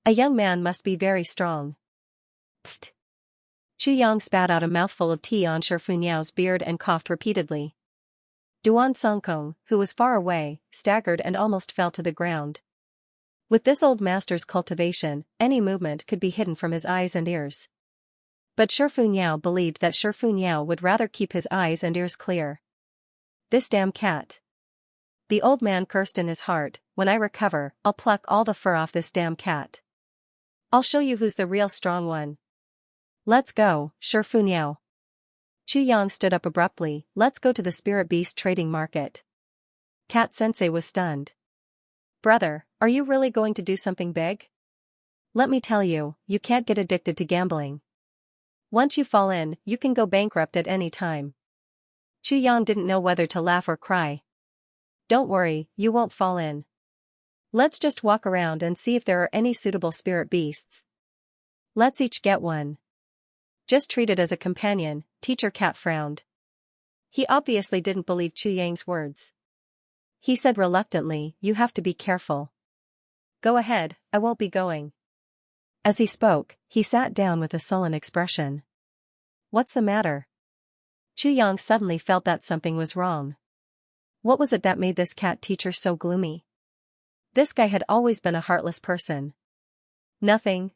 A young man must be very strong." Pfft. Chu Yang spat out a mouthful of tea on Shifu Niao's beard and coughed repeatedly. Duan Songkong, who was far away, staggered and almost fell to the ground. With this old master's cultivation, any movement could be hidden from his eyes and ears. But Shifu Niao believed that Shifu Niao would rather keep his eyes and ears clear. "This damn cat." The old man cursed in his heart, "When I recover, I'll pluck all the fur off this damn cat. I'll show you who's the real strong one." "Let's go, Shifu Niao." Chu Yang stood up abruptly. "Let's go to the spirit beast trading market." Cat Sensei was stunned. "Brother, are you really going to do something big? Let me tell you, you can't get addicted to gambling. Once you fall in, you can go bankrupt at any time." Chu Yang didn't know whether to laugh or cry. "Don't worry, you won't fall in. Let's just walk around and see if there are any suitable spirit beasts. Let's each get one. Just treat it as a companion." Teacher Cat frowned. He obviously didn't believe Chu Yang's words. He said reluctantly, "You have to be careful." "Go ahead, I won't be going." As he spoke, he sat down with a sullen expression. "What's the matter?" Chu Yang suddenly felt that something was wrong. What was it that made this cat teacher so gloomy? This guy had always been a heartless person. Nothing.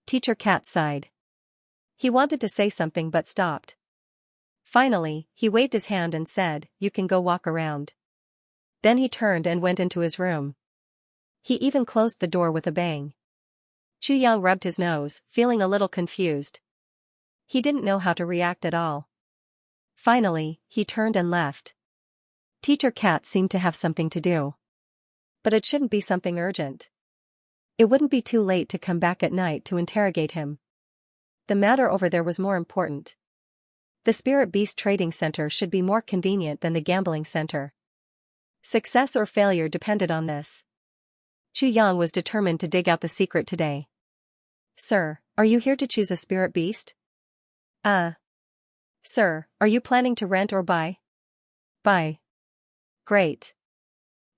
Teacher Cat sighed. He wanted to say something but stopped. Finally, he waved his hand and said, "You can go walk around." Then he turned and went into his room. He even closed the door with a bang. Chu Yang rubbed his nose, feeling a little confused. He didn't know how to react at all. Finally, he turned and left. Teacher Cat seemed to have something to do. But it shouldn't be something urgent. It wouldn't be too late to come back at night to interrogate him. The matter over there was more important. The Spirit Beast Trading Center should be more convenient than the gambling center. Success or failure depended on this. Chu Yang was determined to dig out the secret today. "Sir, are you here to choose a spirit beast?" Sir, are you planning to rent or buy?" "Buy." "Great.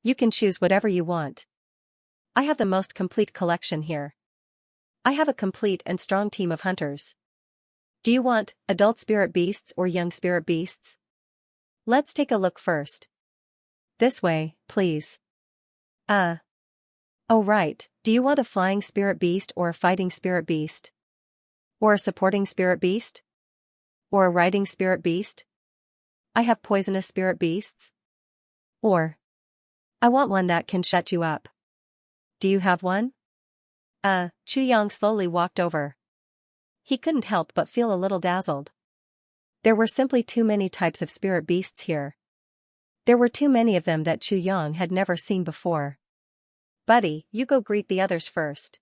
You can choose whatever you want. I have the most complete collection here. I have a complete and strong team of hunters. Do you want adult spirit beasts or young spirit beasts? Let's take a look first. This way, please." Oh right, do you want a flying spirit beast or a fighting spirit beast? Or a supporting spirit beast? Or a riding spirit beast? I have poisonous spirit beasts. Or, I want one that can shut you up. Do you have one?" Chu Yang slowly walked over. He couldn't help but feel a little dazzled. There were simply too many types of spirit beasts here. There were too many of them that Chu Yang had never seen before. "Buddy, you go greet the others first.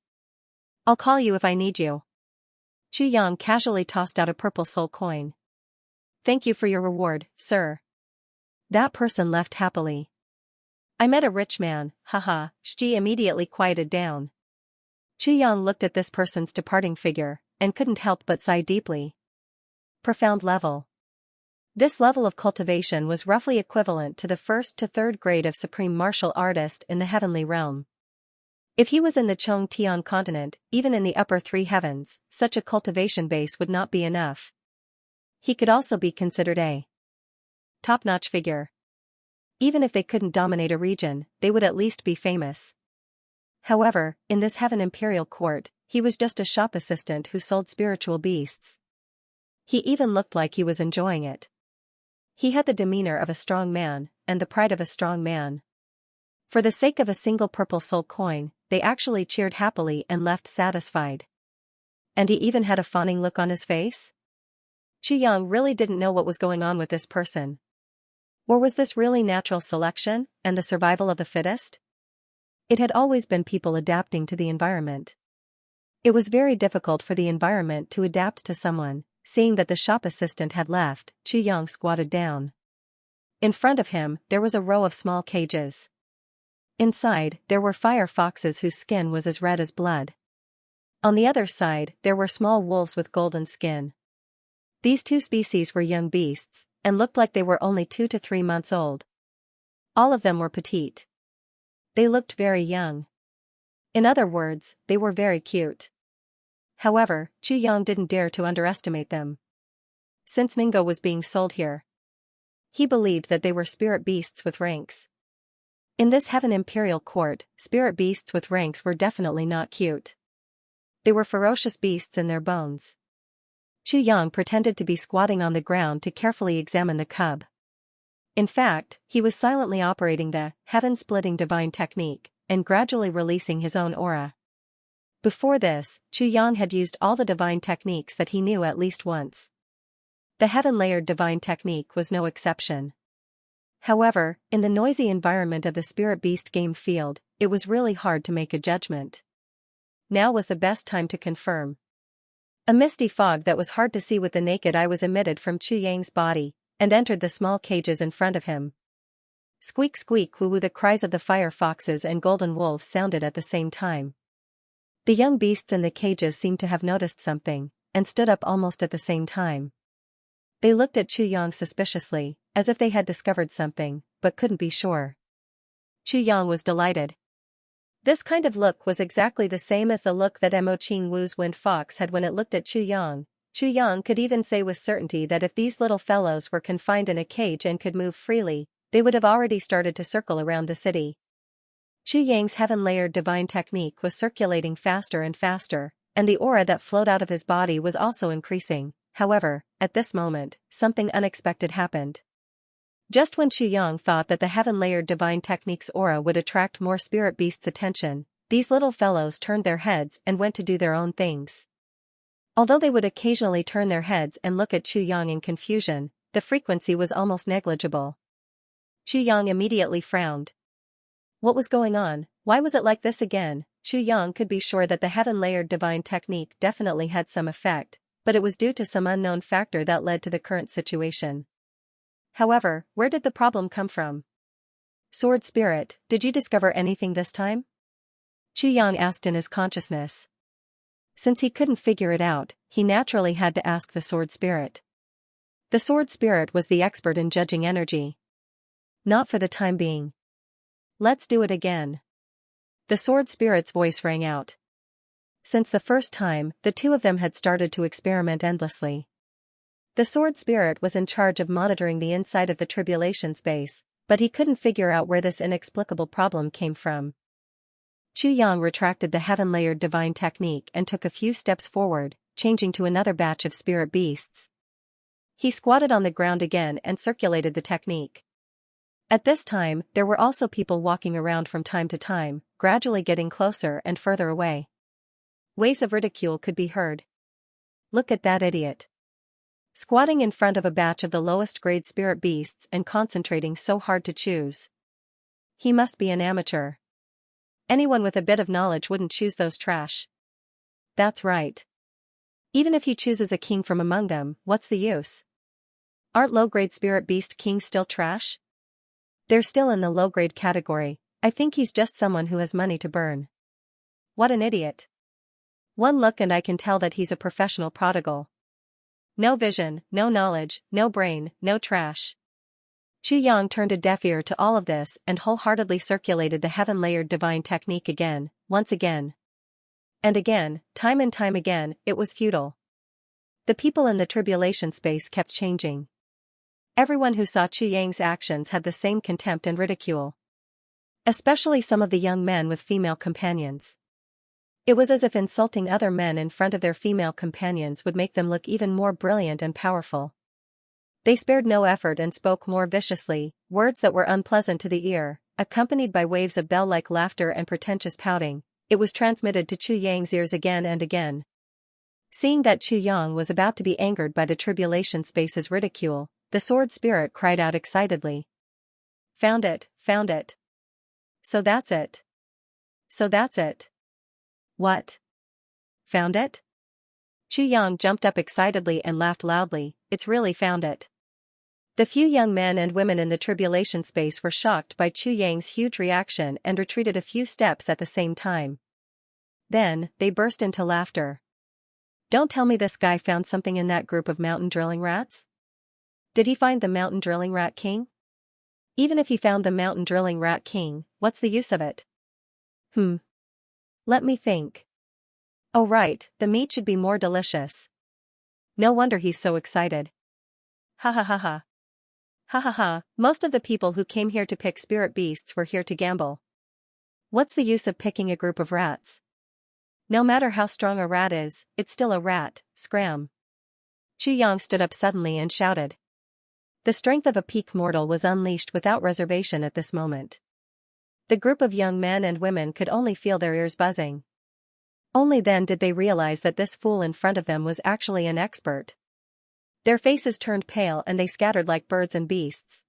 I'll call you if I need you." Chu Yang casually tossed out a purple soul coin. "Thank you for your reward, sir." That person left happily. "I met a rich man, haha." Shi immediately quieted down. Chu Yang looked at this person's departing figure, and couldn't help but sigh deeply. Profound level. This level of cultivation was roughly equivalent to the 1st to 3rd grade of supreme martial artist in the heavenly realm. If he was in the Chong Tian continent, even in the upper 3 heavens, such a cultivation base would not be enough. He could also be considered a top-notch figure. Even if they couldn't dominate a region, they would at least be famous. However, in this heaven imperial court, he was just a shop assistant who sold spiritual beasts. He even looked like he was enjoying it. He had the demeanor of a strong man, and the pride of a strong man. For the sake of a single purple soul coin, they actually cheered happily and left satisfied. And he even had a fawning look on his face? Xianxia really didn't know what was going on with this person. Or was this really natural selection, and the survival of the fittest? It had always been people adapting to the environment. It was very difficult for the environment to adapt to someone. Seeing that the shop assistant had left, Xianxia squatted down. In front of him, there was a row of small cages. Inside, there were fire foxes whose skin was as red as blood. On the other side, there were small wolves with golden skin. These two species were young beasts, and looked like they were only 2 to 3 months old. All of them were petite. They looked very young. In other words, they were very cute. However, Xianxia didn't dare to underestimate them. Since Mingo was being sold here, he believed that they were spirit beasts with ranks. In this heaven imperial court, spirit beasts with ranks were definitely not cute. They were ferocious beasts in their bones. Xianxia pretended to be squatting on the ground to carefully examine the cub. In fact, he was silently operating the heaven-splitting divine technique, and gradually releasing his own aura. Before this, Xianxia had used all the divine techniques that he knew at least once. The heaven-layered divine technique was no exception. However, in the noisy environment of the spirit beast game field, it was really hard to make a judgment. Now was the best time to confirm. A misty fog that was hard to see with the naked eye was emitted from Xianxia's body, and entered the small cages in front of him. Squeak squeak woo woo, the cries of the fire foxes and golden wolves sounded at the same time. The young beasts in the cages seemed to have noticed something, and stood up almost at the same time. They looked at Xianxia suspiciously, as if they had discovered something, but couldn't be sure. Xianxia was delighted. This kind of look was exactly the same as the look that Mo Qing Wu's wind fox had when it looked at Xianxia. Xianxia could even say with certainty that if these little fellows were confined in a cage and could move freely, they would have already started to circle around the city. Xianxia's heaven-layered divine technique was circulating faster and faster, and the aura that flowed out of his body was also increasing. However, at this moment, something unexpected happened. Just when Xianxia thought that the heaven-layered divine technique's aura would attract more spirit beasts' attention, these little fellows turned their heads and went to do their own things. Although they would occasionally turn their heads and look at Xianxia in confusion, the frequency was almost negligible. Xianxia immediately frowned. What was going on? Why was it like this again? Xianxia could be sure that the heaven-layered divine technique definitely had some effect, but it was due to some unknown factor that led to the current situation. However, where did the problem come from? Sword Spirit, did you discover anything this time? Xianxia asked in his consciousness. Since he couldn't figure it out, he naturally had to ask the Sword Spirit. The Sword Spirit was the expert in judging energy. Not for the time being. Let's do it again. The Sword Spirit's voice rang out. Since the first time, the two of them had started to experiment endlessly. The Sword Spirit was in charge of monitoring the inside of the tribulation space, but he couldn't figure out where this inexplicable problem came from. Xianxia retracted the heaven-layered divine technique and took a few steps forward, changing to another batch of spirit beasts. He squatted on the ground again and circulated the technique. At this time, there were also people walking around from time to time, gradually getting closer and further away. Waves of ridicule could be heard. Look at that idiot. Squatting in front of a batch of the lowest grade spirit beasts and concentrating so hard to choose. He must be an amateur. Anyone with a bit of knowledge wouldn't choose those trash. That's right. Even if he chooses a king from among them, what's the use? Aren't low-grade spirit beast kings still trash? They're still in the low-grade category. I think he's just someone who has money to burn. What an idiot. One look and I can tell that he's a professional prodigal. No vision, no knowledge, no brain, no trash. Xianxia turned a deaf ear to all of this and wholeheartedly circulated the heaven-layered divine technique again, once again. And again, time and time again, it was futile. The people in the tribulation space kept changing. Everyone who saw Xianxia's actions had the same contempt and ridicule. Especially some of the young men with female companions. It was as if insulting other men in front of their female companions would make them look even more brilliant and powerful. They spared no effort and spoke more viciously, words that were unpleasant to the ear, accompanied by waves of bell-like laughter and pretentious pouting. It was transmitted to Chu Yang's ears again and again. Seeing that Chu Yang was about to be angered by the tribulation space's ridicule, the sword spirit cried out excitedly. Found it, found it. So that's it. So that's it. What? Found it? Chu Yang jumped up excitedly and laughed loudly. It's really found it. The few young men and women in the tribulation space were shocked by Chu Yang's huge reaction and retreated a few steps at the same time. Then, they burst into laughter. Don't tell me this guy found something in that group of mountain drilling rats? Did he find the mountain drilling rat king? Even if he found the mountain drilling rat king, what's the use of it? Let me think. Oh right, the meat should be more delicious. No wonder he's so excited. Ha ha ha ha. Ha ha ha, most of the people who came here to pick spirit beasts were here to gamble. What's the use of picking a group of rats? No matter how strong a rat is, it's still a rat, scram. Chu Yang stood up suddenly and shouted. The strength of a peak mortal was unleashed without reservation at this moment. The group of young men and women could only feel their ears buzzing. Only then did they realize that this fool in front of them was actually an expert. Their faces turned pale and they scattered like birds and beasts.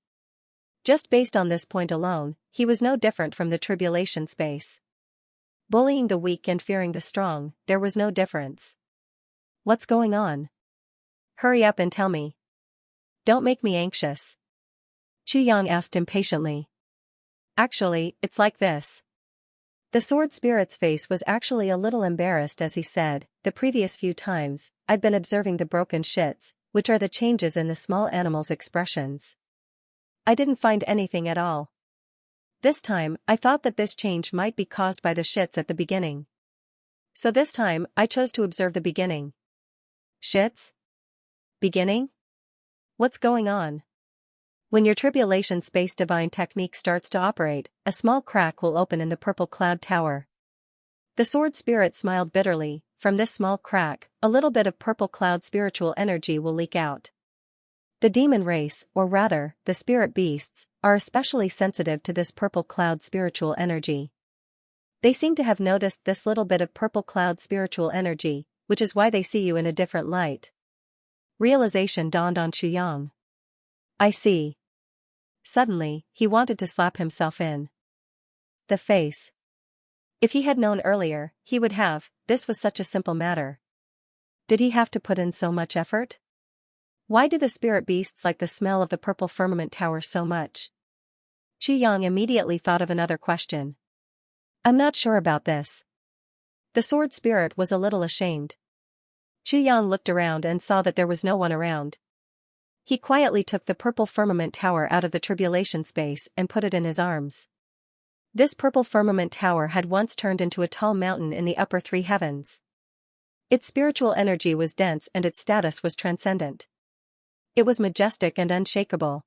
Just based on this point alone, he was no different from the tribulation space. Bullying the weak and fearing the strong, there was no difference. What's going on? Hurry up and tell me. Don't make me anxious. Chu Yang asked impatiently. Actually, it's like this. The sword spirit's face was actually a little embarrassed as he said, the previous few times, I've been observing the broken shits, which are the changes in the small animals' expressions. I didn't find anything at all. This time, I thought that this change might be caused by the shits at the beginning. So this time, I chose to observe the beginning. Shits? Beginning? What's going on? When your tribulation space divine technique starts to operate, a small crack will open in the purple cloud tower. The sword spirit smiled bitterly. From this small crack, a little bit of purple cloud spiritual energy will leak out. The demon race, or rather, the spirit beasts, are especially sensitive to this purple cloud spiritual energy. They seem to have noticed this little bit of purple cloud spiritual energy, which is why they see you in a different light. Realization dawned on Chu Yang. I see. Suddenly, he wanted to slap himself in the face. If he had known earlier, he would have. This was such a simple matter. Did he have to put in so much effort? Why do the spirit beasts like the smell of the purple firmament tower so much? Chu Yang immediately thought of another question. I'm not sure about this. The sword spirit was a little ashamed. Chu Yang looked around and saw that there was no one around. He quietly took the purple firmament tower out of the tribulation space and put it in his arms. This purple firmament tower had once turned into a tall mountain in the upper three heavens. Its spiritual energy was dense and its status was transcendent. It was majestic and unshakable.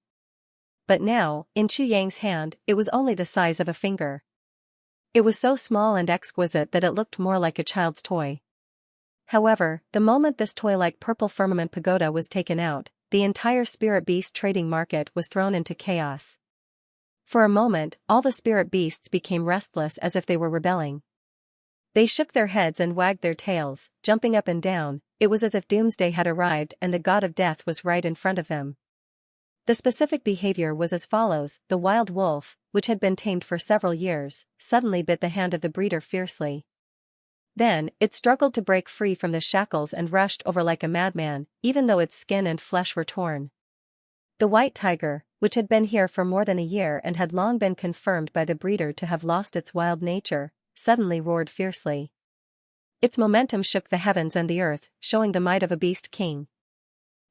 But now, in Chu Yang's hand, it was only the size of a finger. It was so small and exquisite that it looked more like a child's toy. However, the moment this toy-like purple firmament pagoda was taken out, the entire spirit beast trading market was thrown into chaos. For a moment, all the spirit beasts became restless as if they were rebelling. They shook their heads and wagged their tails, jumping up and down. It was as if doomsday had arrived and the god of death was right in front of them. The specific behavior was as follows: the wild wolf, which had been tamed for several years, suddenly bit the hand of the breeder fiercely. Then, it struggled to break free from the shackles and rushed over like a madman, even though its skin and flesh were torn. The white tiger, which had been here for more than a year and had long been confirmed by the breeder to have lost its wild nature, suddenly roared fiercely. Its momentum shook the heavens and the earth, showing the might of a beast king.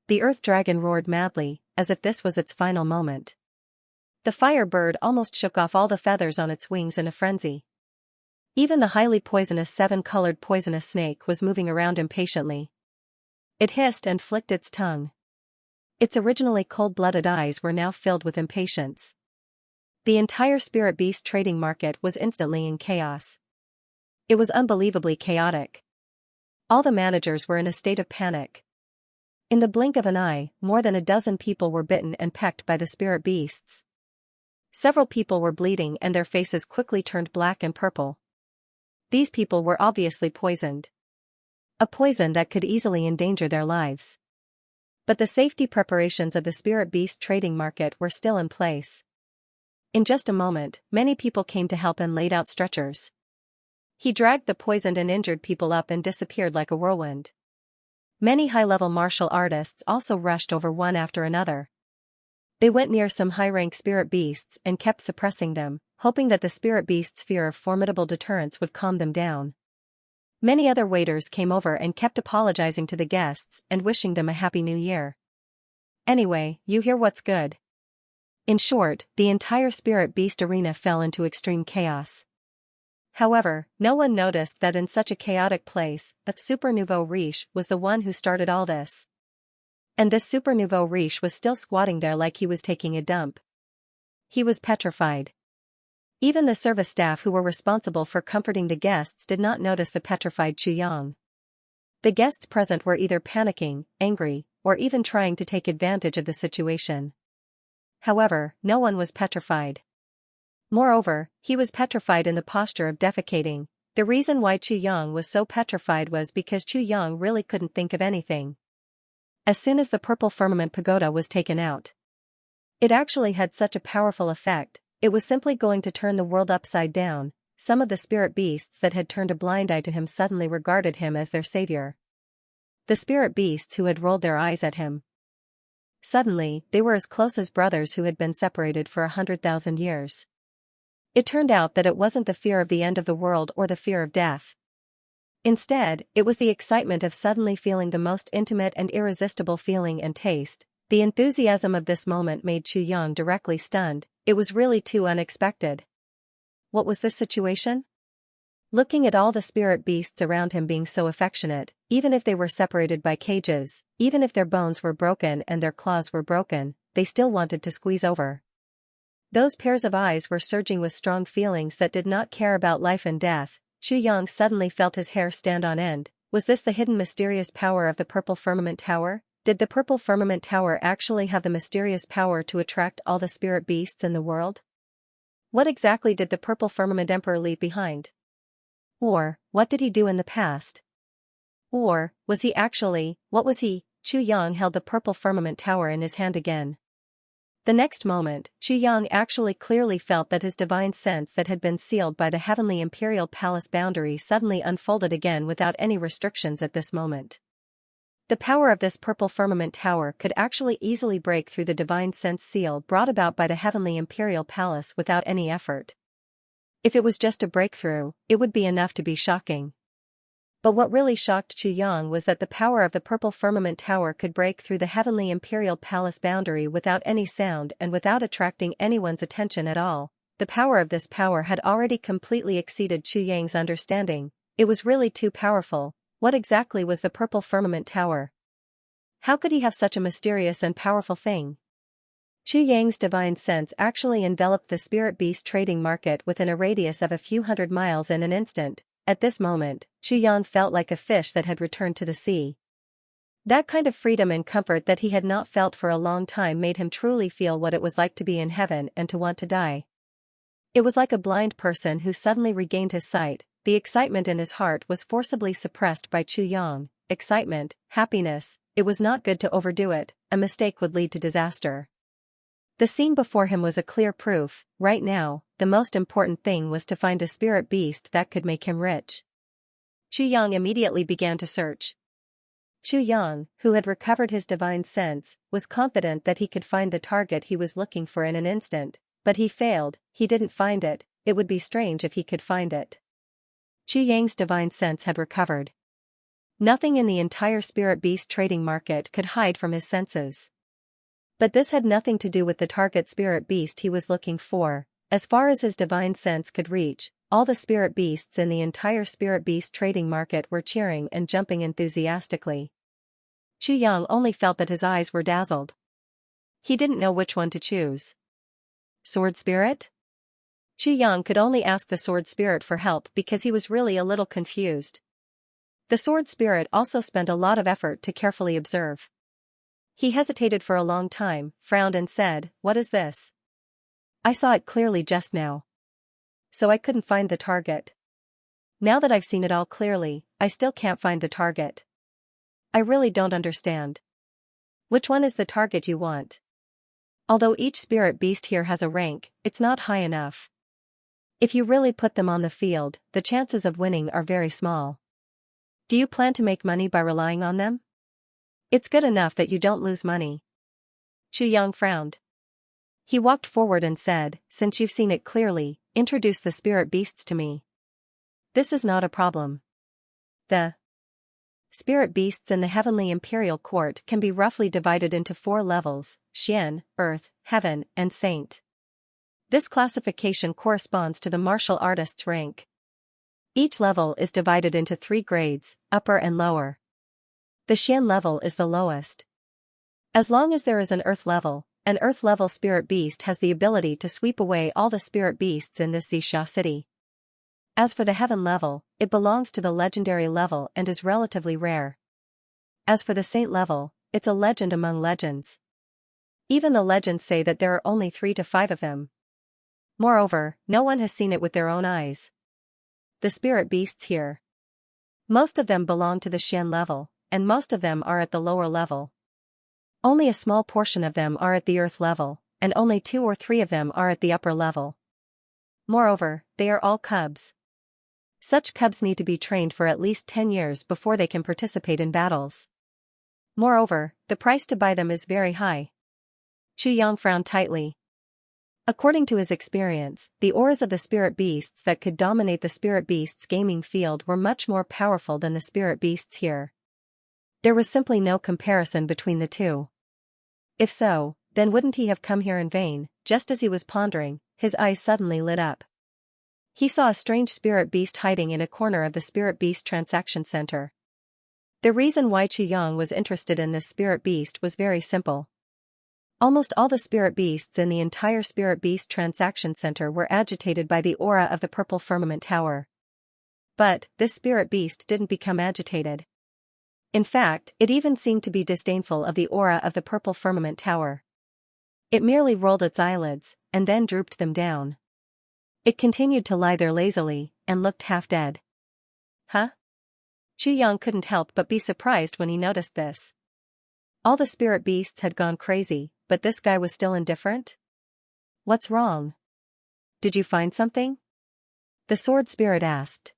The earth dragon roared madly, as if this was its final moment. The fire bird almost shook off all the feathers on its wings in a frenzy. Even the highly poisonous seven-colored poisonous snake was moving around impatiently. It hissed and flicked its tongue. Its originally cold-blooded eyes were now filled with impatience. The entire spirit beast trading market was instantly in chaos. It was unbelievably chaotic. All the managers were in a state of panic. In the blink of an eye, more than a dozen people were bitten and pecked by the spirit beasts. Several people were bleeding and their faces quickly turned black and purple. These people were obviously poisoned. A poison that could easily endanger their lives. But the safety preparations of the spirit beast trading market were still in place. In just a moment, many people came to help and laid out stretchers. He dragged the poisoned and injured people up and disappeared like a whirlwind. Many high-level martial artists also rushed over one after another. They went near some high-rank spirit beasts and kept suppressing them, hoping that the spirit beast's fear of formidable deterrence would calm them down. Many other waiters came over and kept apologizing to the guests and wishing them a happy new year. Anyway, you hear what's good. In short, the entire spirit beast arena fell into extreme chaos. However, no one noticed that in such a chaotic place, a super nouveau riche was the one who started all this. And this super nouveau riche was still squatting there like he was taking a dump. He was petrified. Even the service staff who were responsible for comforting the guests did not notice the petrified Xianxia. The guests present were either panicking, angry, or even trying to take advantage of the situation. However, no one was petrified. Moreover, he was petrified in the posture of defecating. The reason why Xianxia was so petrified was because Xianxia really couldn't think of anything. As soon as the purple firmament pagoda was taken out, it actually had such a powerful effect, it was simply going to turn the world upside down. Some of the spirit beasts that had turned a blind eye to him suddenly regarded him as their savior. The spirit beasts who had rolled their eyes at him. Suddenly, they were as close as brothers who had been separated for 100,000 years. It turned out that it wasn't the fear of the end of the world or the fear of death. Instead, it was the excitement of suddenly feeling the most intimate and irresistible feeling and taste. The enthusiasm of this moment made Xianxia directly stunned. It was really too unexpected. What was this situation? Looking at all the spirit beasts around him being so affectionate, even if they were separated by cages, even if their bones were broken and their claws were broken, they still wanted to squeeze over. Those pairs of eyes were surging with strong feelings that did not care about life and death. Xianxia suddenly felt his hair stand on end. Was this the hidden mysterious power of the Purple Firmament Tower? Did the Purple Firmament Tower actually have the mysterious power to attract all the spirit beasts in the world? What exactly did the Purple Firmament Emperor leave behind? Or, what did he do in the past? Or, was he actually, what was he? Xianxia held the Purple Firmament Tower in his hand again. The next moment, Xianxia actually clearly felt that his divine sense that had been sealed by the heavenly imperial palace boundary suddenly unfolded again without any restrictions at this moment. The power of this purple firmament tower could actually easily break through the divine sense seal brought about by the heavenly imperial palace without any effort. If it was just a breakthrough, it would be enough to be shocking. But what really shocked Xianxia was that the power of the purple firmament tower could break through the heavenly imperial palace boundary without any sound and without attracting anyone's attention at all. The power of this power had already completely exceeded Xianxia's understanding. It was really too powerful. What exactly was the purple firmament tower? How could he have such a mysterious and powerful thing? Xianxia's divine sense actually enveloped the spirit beast trading market within a radius of a few hundred miles in an instant. At this moment, Xianxia felt like a fish that had returned to the sea. That kind of freedom and comfort that he had not felt for a long time made him truly feel what it was like to be in heaven and to want to die. It was like a blind person who suddenly regained his sight. The excitement in his heart was forcibly suppressed by Xianxia. Excitement, happiness, it was not good to overdo it, a mistake would lead to disaster. The scene before him was a clear proof. Right now, the most important thing was to find a spirit beast that could make him rich. Xianxia immediately began to search. Xianxia, who had recovered his divine sense, was confident that he could find the target he was looking for in an instant, but he failed. He didn't find it. It would be strange if he could find it. Xianxia's divine sense had recovered. Nothing in the entire spirit beast trading market could hide from his senses. But this had nothing to do with the target spirit beast he was looking for. As far as his divine sense could reach, all the spirit beasts in the entire spirit beast trading market were cheering and jumping enthusiastically. Xianxia only felt that his eyes were dazzled. He didn't know which one to choose. Sword spirit? Chu Yang could only ask the sword spirit for help because he was really a little confused. The sword spirit also spent a lot of effort to carefully observe. He hesitated for a long time, frowned and said, "What is this? I saw it clearly just now. So I couldn't find the target. Now that I've seen it all clearly, I still can't find the target. I really don't understand. Which one is the target you want? Although each spirit beast here has a rank, it's not high enough. If you really put them on the field, the chances of winning are very small. Do you plan to make money by relying on them? It's good enough that you don't lose money." Chu Yang frowned. He walked forward and said, "Since you've seen it clearly, introduce the spirit beasts to me. This is not a problem." The spirit beasts in the Heavenly Imperial Court can be roughly divided into 4 levels: Xian, Earth, Heaven, and Saint. This classification corresponds to the martial artist's rank. Each level is divided into 3 grades, upper and lower. The Xian level is the lowest. As long as there is an Earth level spirit beast has the ability to sweep away all the spirit beasts in this Xianxia city. As for the Heaven level, it belongs to the legendary level and is relatively rare. As for the Saint level, it's a legend among legends. Even the legends say that there are only 3 to 5 of them. Moreover, no one has seen it with their own eyes. The spirit beasts here, most of them belong to the Xian level, and most of them are at the lower level. Only a small portion of them are at the Earth level, and only 2 or 3 of them are at the upper level. Moreover, they are all cubs. Such cubs need to be trained for at least 10 years before they can participate in battles. Moreover, the price to buy them is very high. Chu Yang frowned tightly. According to his experience, the auras of the spirit beasts that could dominate the spirit beasts' gaming field were much more powerful than the spirit beasts here. There was simply no comparison between the two. If so, then wouldn't he have come here in vain? Just as he was pondering, his eyes suddenly lit up. He saw a strange spirit beast hiding in a corner of the spirit beast transaction center. The reason why Chu Yang was interested in this spirit beast was very simple. Almost all the spirit beasts in the entire spirit beast transaction center were agitated by the aura of the purple firmament tower. But this spirit beast didn't become agitated. In fact, it even seemed to be disdainful of the aura of the purple firmament tower. It merely rolled its eyelids, and then drooped them down. It continued to lie there lazily, and looked half dead. Huh? Chu Yang couldn't help but be surprised when he noticed this. All the spirit beasts had gone crazy, but this guy was still indifferent? What's wrong? Did you find something? The sword spirit asked.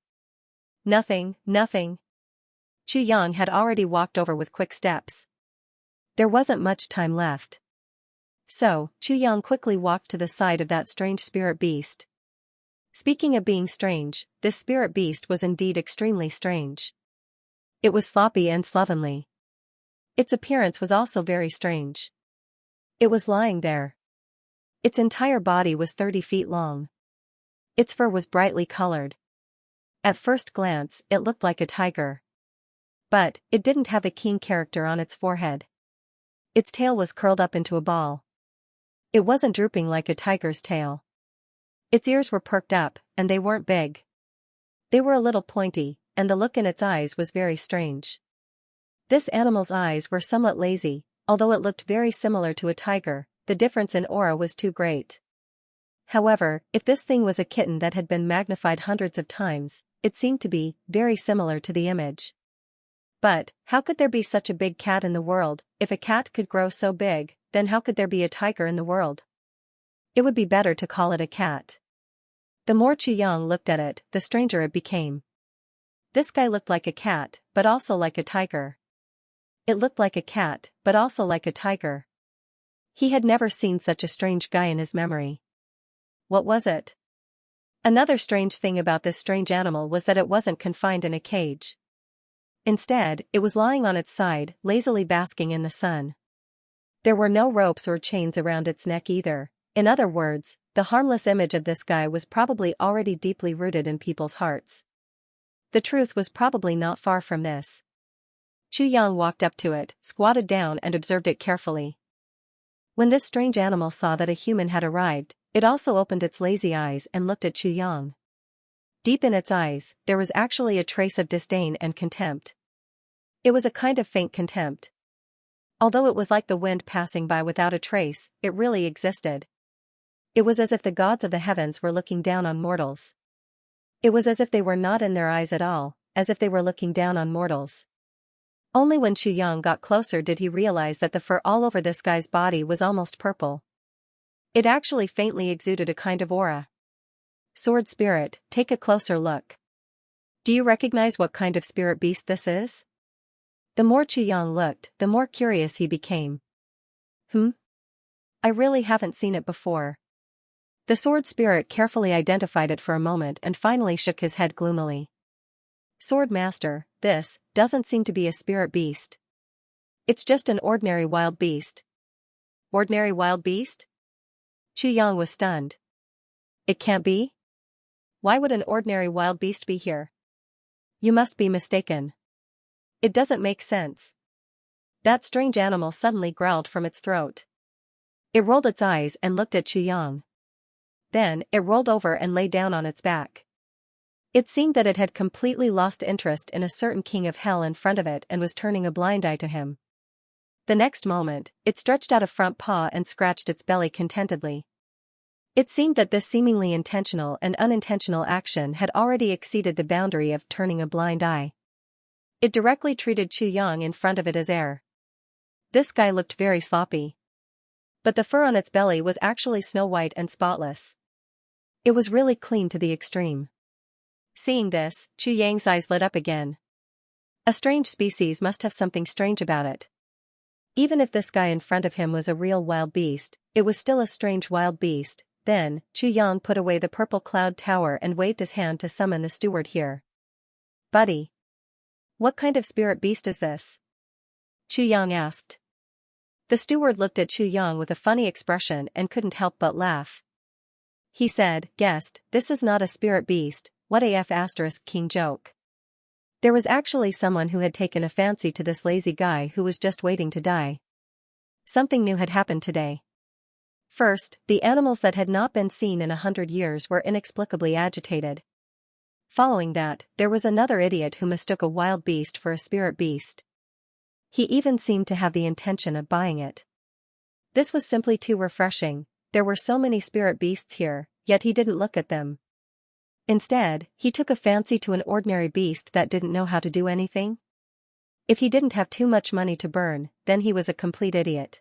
Nothing, nothing. Chu Yang had already walked over with quick steps. There wasn't much time left. So, Chu Yang quickly walked to the side of that strange spirit beast. Speaking of being strange, this spirit beast was indeed extremely strange. It was sloppy and slovenly. Its appearance was also very strange. It was lying there. Its entire body was 30 feet long. Its fur was brightly colored. At first glance, it looked like a tiger. But, it didn't have a keen character on its forehead. Its tail was curled up into a ball. It wasn't drooping like a tiger's tail. Its ears were perked up, and they weren't big. They were a little pointy, and the look in its eyes was very strange. This animal's eyes were somewhat lazy, although it looked very similar to a tiger, the difference in aura was too great. However, if this thing was a kitten that had been magnified hundreds of times, it seemed to be very similar to the image. But, how could there be such a big cat in the world? If a cat could grow so big, then how could there be a tiger in the world? It would be better to call it a cat. The more Chu Yang looked at it, the stranger it became. This guy looked like a cat, but also like a tiger. It looked like a cat, but also like a tiger. He had never seen such a strange guy in his memory. What was it? Another strange thing about this strange animal was that it wasn't confined in a cage. Instead, it was lying on its side, lazily basking in the sun. There were no ropes or chains around its neck either. In other words, the harmless image of this guy was probably already deeply rooted in people's hearts. The truth was probably not far from this. Chu Yang walked up to it, squatted down and observed it carefully. When this strange animal saw that a human had arrived, It also opened its lazy eyes and looked at Chu Yang. Deep in its eyes, there was actually a trace of disdain and contempt. It was a kind of faint contempt. Although it was like the wind passing by without a trace, it really existed. It was as if the gods of the heavens were looking down on mortals. It was as if they were not in their eyes at all, as if they were looking down on mortals. Only when Chu Yang got closer did he realize that the fur all over this guy's body was almost purple. It actually faintly exuded a kind of aura. Sword spirit, take a closer look. Do you recognize what kind of spirit beast this is? The more Chu Yang looked, the more curious he became. I really haven't seen it before. The sword spirit carefully identified it for a moment and finally shook his head gloomily. Sword master, this doesn't seem to be a spirit beast. It's just an ordinary wild beast. Ordinary wild beast? Chu Yang was stunned. It can't be? Why would an ordinary wild beast be here? You must be mistaken. It doesn't make sense. That strange animal suddenly growled from its throat. It rolled its eyes and looked at Chu Yang. Then, it rolled over and lay down on its back. It seemed that it had completely lost interest in a certain king of hell in front of it and was turning a blind eye to him. The next moment, it stretched out a front paw and scratched its belly contentedly. It seemed that this seemingly intentional and unintentional action had already exceeded the boundary of turning a blind eye. It directly treated Chu Yang in front of it as air. This guy looked very sloppy. But the fur on its belly was actually snow-white and spotless. It was really clean to the extreme. Seeing this, Chu Yang's eyes lit up again. A strange species must have something strange about it. Even if this guy in front of him was a real wild beast, it was still a strange wild beast. Then, Chu Yang put away the purple cloud tower and waved his hand to summon the steward here. Buddy. What kind of spirit beast is this? Chu Yang asked. The steward looked at Chu Yang with a funny expression and couldn't help but laugh. He said, guest, this is not a spirit beast, what AF * king joke. There was actually someone who had taken a fancy to this lazy guy who was just waiting to die. Something new had happened today. First, the animals that had not been seen in 100 years were inexplicably agitated. Following that, there was another idiot who mistook a wild beast for a spirit beast. He even seemed to have the intention of buying it. This was simply too refreshing. There were so many spirit beasts here, yet he didn't look at them. Instead, he took a fancy to an ordinary beast that didn't know how to do anything. If he didn't have too much money to burn, then he was a complete idiot.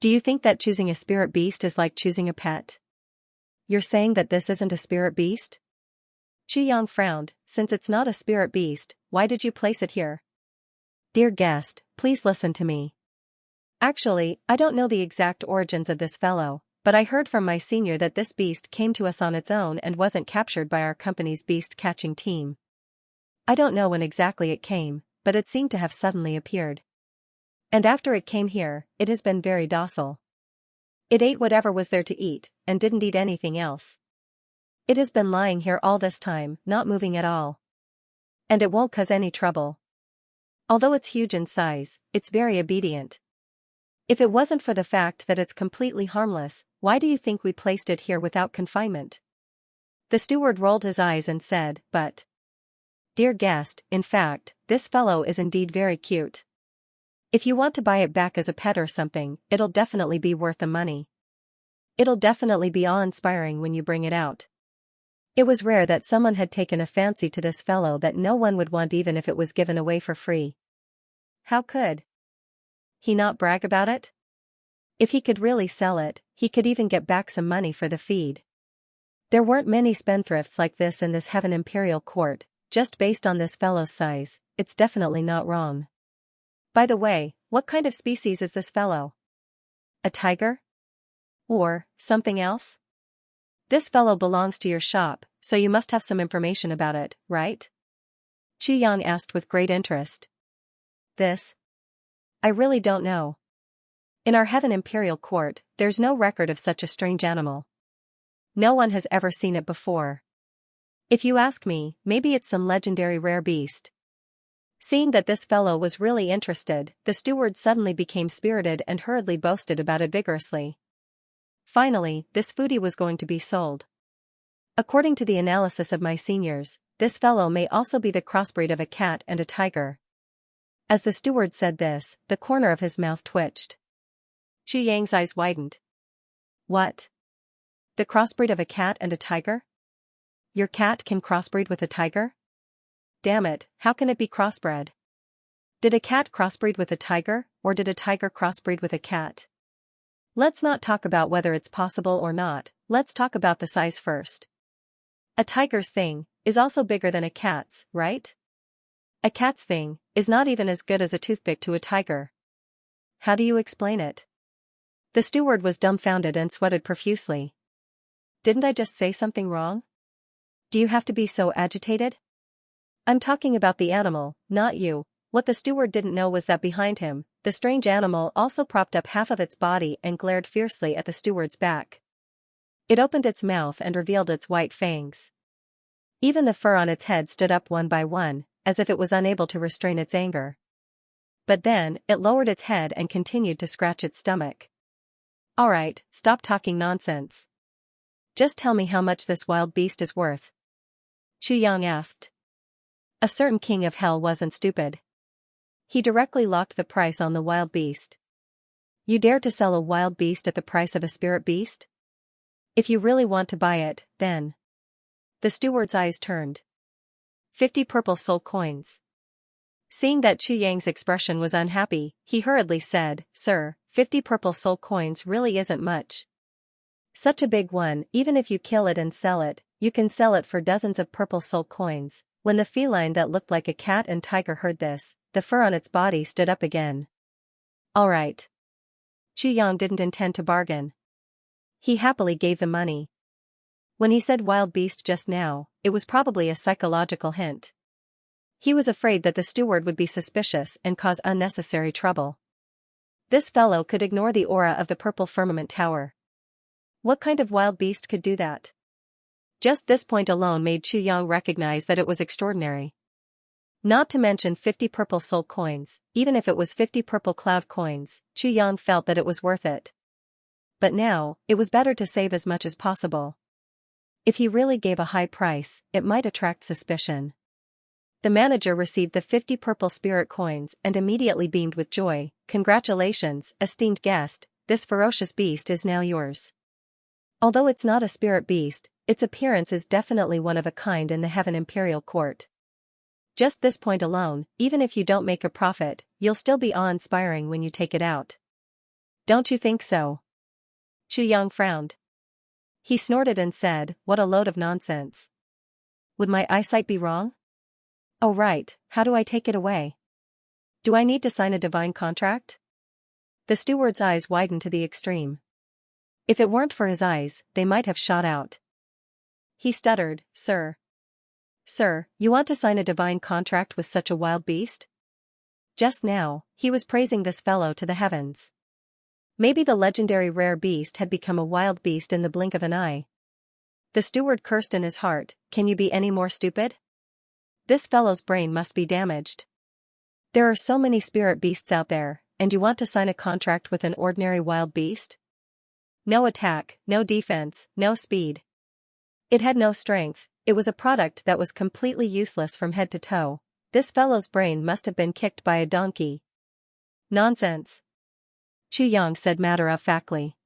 Do you think that choosing a spirit beast is like choosing a pet? You're saying that this isn't a spirit beast? Chu Yang frowned. Since it's not a spirit beast, why did you place it here? Dear guest, please listen to me. Actually, I don't know the exact origins of this fellow, but I heard from my senior that this beast came to us on its own and wasn't captured by our company's beast-catching team. I don't know when exactly it came, but it seemed to have suddenly appeared. And after it came here, it has been very docile. It ate whatever was there to eat, and didn't eat anything else. It has been lying here all this time, not moving at all. And it won't cause any trouble. Although it's huge in size, it's very obedient. If it wasn't for the fact that it's completely harmless, why do you think we placed it here without confinement? The steward rolled his eyes and said, but... Dear guest, in fact, this fellow is indeed very cute. If you want to buy it back as a pet or something, it'll definitely be worth the money. It'll definitely be awe-inspiring when you bring it out. It was rare that someone had taken a fancy to this fellow that no one would want even if it was given away for free. How could he not brag about it? If he could really sell it, he could even get back some money for the feed. There weren't many spendthrifts like this in this Heaven Imperial Court. Just based on this fellow's size, it's definitely not wrong. By the way, what kind of species is this fellow? A tiger? Or something else? This fellow belongs to your shop, so you must have some information about it, right? Chu Yang asked with great interest. This? I really don't know. In our Heaven Imperial Court, there's no record of such a strange animal. No one has ever seen it before. If you ask me, maybe it's some legendary rare beast. Seeing that this fellow was really interested, the steward suddenly became spirited and hurriedly boasted about it vigorously. Finally, this foodie was going to be sold. According to the analysis of my seniors, this fellow may also be the crossbreed of a cat and a tiger. As the steward said this, the corner of his mouth twitched. Xianxia's eyes widened. What? The crossbreed of a cat and a tiger? Your cat can crossbreed with a tiger? Damn it, how can it be crossbred? Did a cat crossbreed with a tiger, or did a tiger crossbreed with a cat? Let's not talk about whether it's possible or not, let's talk about the size first. A tiger's thing is also bigger than a cat's, right? A cat's thing is not even as good as a toothpick to a tiger. How do you explain it? The steward was dumbfounded and sweated profusely. Didn't I just say something wrong? Do you have to be so agitated? I'm talking about the animal, not you. What the steward didn't know was that behind him, the strange animal also propped up half of its body and glared fiercely at the steward's back. It opened its mouth and revealed its white fangs. Even the fur on its head stood up one by one, as if it was unable to restrain its anger. But then, it lowered its head and continued to scratch its stomach. All right, stop talking nonsense. Just tell me how much this wild beast is worth. Xianxia asked. A certain king of hell wasn't stupid. He directly locked the price on the wild beast. You dare to sell a wild beast at the price of a spirit beast? If you really want to buy it, then. The steward's eyes turned. 50 purple soul coins. Seeing that Xianxia's expression was unhappy, he hurriedly said, Sir, 50 purple soul coins really isn't much. Such a big one, even if you kill it and sell it, you can sell it for dozens of purple soul coins. When the feline that looked like a cat and tiger heard this, the fur on its body stood up again. All right. Xianxia didn't intend to bargain. He happily gave the money. When he said wild beast just now, it was probably a psychological hint. He was afraid that the steward would be suspicious and cause unnecessary trouble. This fellow could ignore the aura of the purple firmament tower. What kind of wild beast could do that? Just this point alone made Xianxia recognize that it was extraordinary. Not to mention 50 purple soul coins, even if it was 50 purple cloud coins, Xianxia felt that it was worth it. But now, it was better to save as much as possible. If he really gave a high price, it might attract suspicion. The manager received the 50 purple spirit coins and immediately beamed with joy. Congratulations, esteemed guest, this ferocious beast is now yours. Although it's not a spirit beast, its appearance is definitely one of a kind in the Heaven Imperial Court. Just this point alone, even if you don't make a profit, you'll still be awe-inspiring when you take it out. Don't you think so? Xianxia frowned. He snorted and said, What a load of nonsense. Would my eyesight be wrong? Oh right, how do I take it away? Do I need to sign a divine contract? The steward's eyes widened to the extreme. If it weren't for his eyes, they might have shot out. He stuttered, Sir. Sir, you want to sign a divine contract with such a wild beast? Just now, he was praising this fellow to the heavens. Maybe the legendary rare beast had become a wild beast in the blink of an eye. The steward cursed in his heart, can you be any more stupid? This fellow's brain must be damaged. There are so many spirit beasts out there, and you want to sign a contract with an ordinary wild beast? No attack, no defense, no speed. It had no strength, it was a product that was completely useless from head to toe. This fellow's brain must have been kicked by a donkey. Nonsense. Xianxia said matter-of-factly.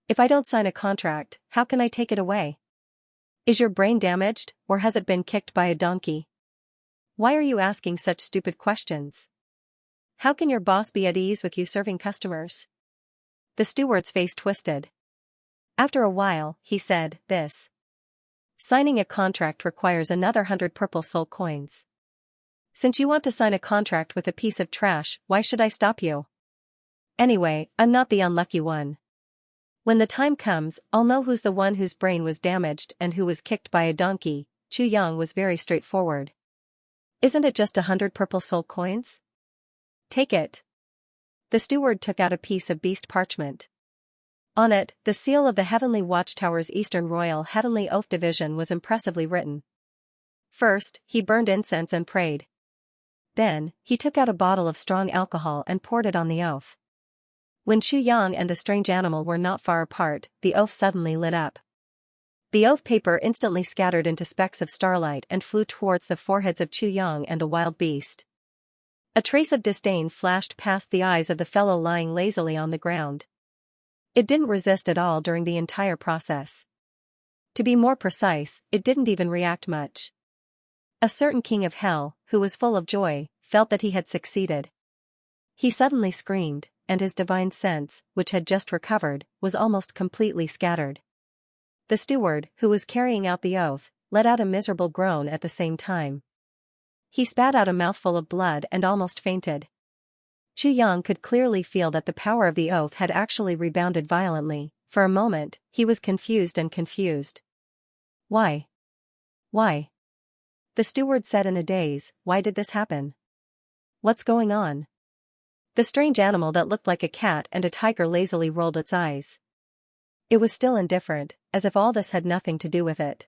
If I don't sign a contract, how can I take it away? Is your brain damaged, or has it been kicked by a donkey? Why are you asking such stupid questions? How can your boss be at ease with you serving customers? The steward's face twisted. After a while, he said, This. Signing a contract requires another 100 purple soul coins. Since you want to sign a contract with a piece of trash, why should I stop you? Anyway, I'm not the unlucky one. When the time comes, I'll know who's the one whose brain was damaged and who was kicked by a donkey. Xianxia was very straightforward. Isn't it just 100 purple soul coins? Take it. The steward took out a piece of beast parchment. On it, the seal of the Heavenly Watchtower's Eastern Royal Heavenly Oath Division was impressively written. First, he burned incense and prayed. Then, he took out a bottle of strong alcohol and poured it on the oath. When Xianxia and the strange animal were not far apart, the oath suddenly lit up. The oath paper instantly scattered into specks of starlight and flew towards the foreheads of Xianxia and the wild beast. A trace of disdain flashed past the eyes of the fellow lying lazily on the ground. It didn't resist at all during the entire process. To be more precise, it didn't even react much. A certain king of hell, who was full of joy, felt that he had succeeded. He suddenly screamed, and his divine sense, which had just recovered, was almost completely scattered. The steward, who was carrying out the oath, let out a miserable groan at the same time. He spat out a mouthful of blood and almost fainted. Xianxia could clearly feel that the power of the oath had actually rebounded violently. For a moment, he was confused. Why? Why? The steward said in a daze, why did this happen? What's going on? The strange animal that looked like a cat and a tiger lazily rolled its eyes. It was still indifferent, as if all this had nothing to do with it.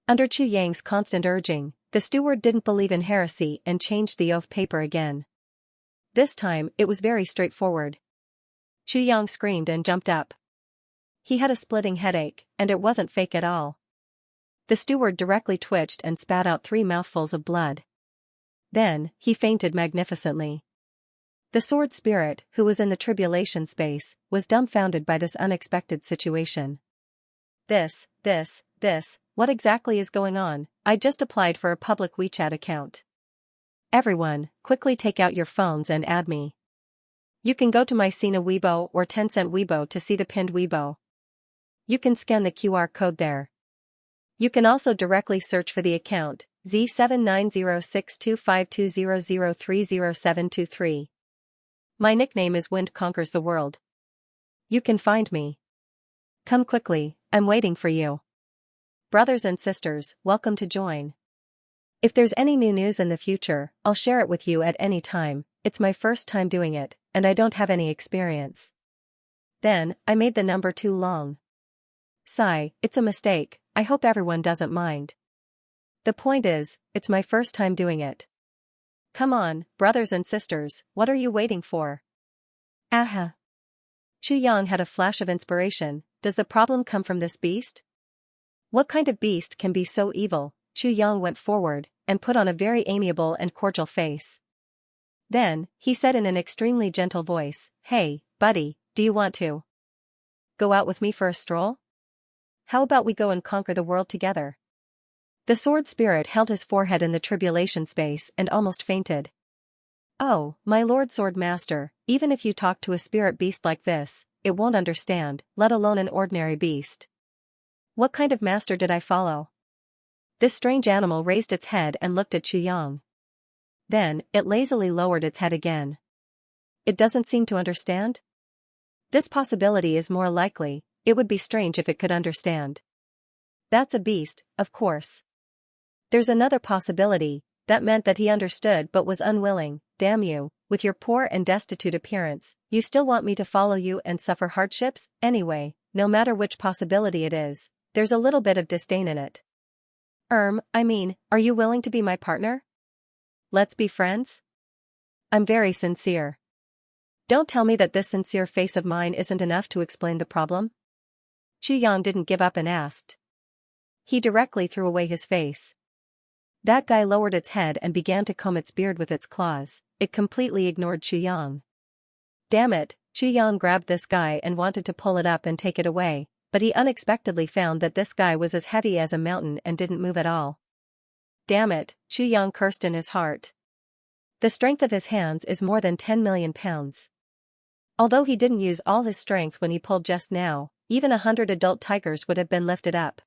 Under Xianxia's constant urging, the steward didn't believe in heresy and changed the oath paper again. This time, it was very straightforward. Xianxia screamed and jumped up. He had a splitting headache, and it wasn't fake at all. The steward directly twitched and spat out 3 mouthfuls of blood. Then, he fainted magnificently. The sword spirit, who was in the tribulation space, was dumbfounded by this unexpected situation. What exactly is going on? I just applied for a public WeChat account. Everyone, quickly take out your phones and add me. You can go to my Sina Weibo or Tencent Weibo to see the pinned Weibo. You can scan the QR code there. You can also directly search for the account, Z79062520030723. My nickname is Wind Conquers the World. You can find me. Come quickly, I'm waiting for you. Brothers and sisters, welcome to join. If there's any new news in the future, I'll share it with you at any time. It's my first time doing it, and I don't have any experience. Then, I made the number too long. Sigh, it's a mistake, I hope everyone doesn't mind. The point is, it's my first time doing it. Come on, brothers and sisters, what are you waiting for? Aha! Xianxia had a flash of inspiration. Does the problem come from this beast? What kind of beast can be so evil? Xianxia went forward, and put on a very amiable and cordial face. Then, he said in an extremely gentle voice, hey, buddy, do you want to go out with me for a stroll? How about we go and conquer the world together? The sword spirit held his forehead in the tribulation space and almost fainted. Oh, my lord sword master, even if you talk to a spirit beast like this, it won't understand, let alone an ordinary beast. What kind of master did I follow? This strange animal raised its head and looked at Xianxia. Then, it lazily lowered its head again. It doesn't seem to understand? This possibility is more likely, it would be strange if it could understand. That's a beast, of course. There's another possibility, that meant that he understood but was unwilling. Damn you, with your poor and destitute appearance, you still want me to follow you and suffer hardships? Anyway, no matter which possibility it is, there's a little bit of disdain in it. Are you willing to be my partner? Let's be friends? I'm very sincere. Don't tell me that this sincere face of mine isn't enough to explain the problem? Xianxia didn't give up and asked. He directly threw away his face. That guy lowered its head and began to comb its beard with its claws. It completely ignored Xianxia. Damn it, Xianxia grabbed this guy and wanted to pull it up and take it away, but he unexpectedly found that this guy was as heavy as a mountain and didn't move at all. Damn it, Xianxia cursed in his heart. The strength of his hands is more than 10 million pounds. Although he didn't use all his strength when he pulled just now, even 100 adult tigers would have been lifted up.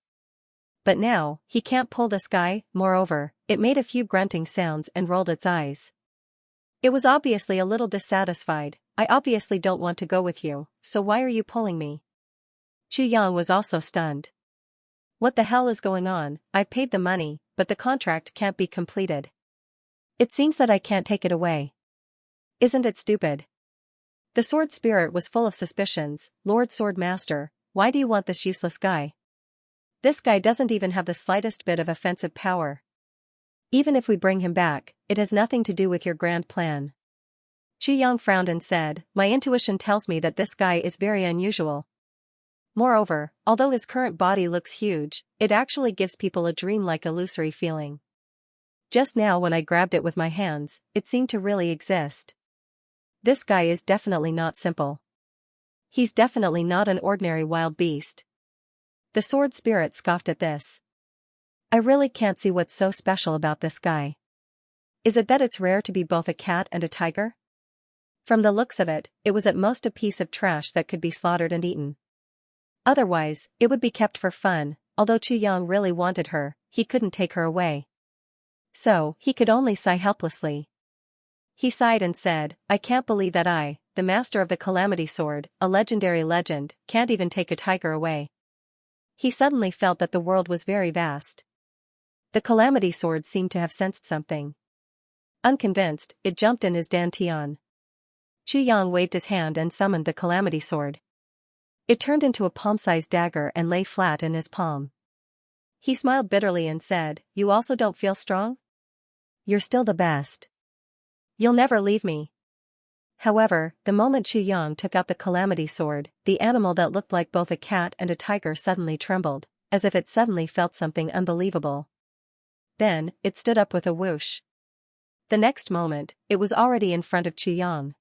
But now, he can't pull this guy. Moreover, it made a few grunting sounds and rolled its eyes. It was obviously a little dissatisfied. I obviously don't want to go with you, so why are you pulling me? Xianxia was also stunned. What the hell is going on? I've paid the money, but the contract can't be completed. It seems that I can't take it away. Isn't it stupid? The sword spirit was full of suspicions. Lord Sword Master, why do you want this useless guy? This guy doesn't even have the slightest bit of offensive power. Even if we bring him back, it has nothing to do with your grand plan. Xianxia frowned and said, my intuition tells me that this guy is very unusual. Moreover, although his current body looks huge, it actually gives people a dream-like illusory feeling. Just now when I grabbed it with my hands, it seemed to really exist. This guy is definitely not simple. He's definitely not an ordinary wild beast. The sword spirit scoffed at this. I really can't see what's so special about this guy. Is it that it's rare to be both a cat and a tiger? From the looks of it, it was at most a piece of trash that could be slaughtered and eaten. Otherwise, it would be kept for fun, although Xianxia really wanted her, he couldn't take her away. So, he could only sigh helplessly. He sighed and said, I can't believe that I, the master of the Calamity Sword, a legendary legend, can't even take a tiger away. He suddenly felt that the world was very vast. The Calamity Sword seemed to have sensed something. Unconvinced, it jumped in his dantian. Xianxia waved his hand and summoned the Calamity Sword. It turned into a palm-sized dagger and lay flat in his palm. He smiled bitterly and said, you also don't feel strong? You're still the best. You'll never leave me. However, the moment Xianxia took out the Calamity Sword, the animal that looked like both a cat and a tiger suddenly trembled, as if it suddenly felt something unbelievable. Then, it stood up with a whoosh. The next moment, it was already in front of Xianxia.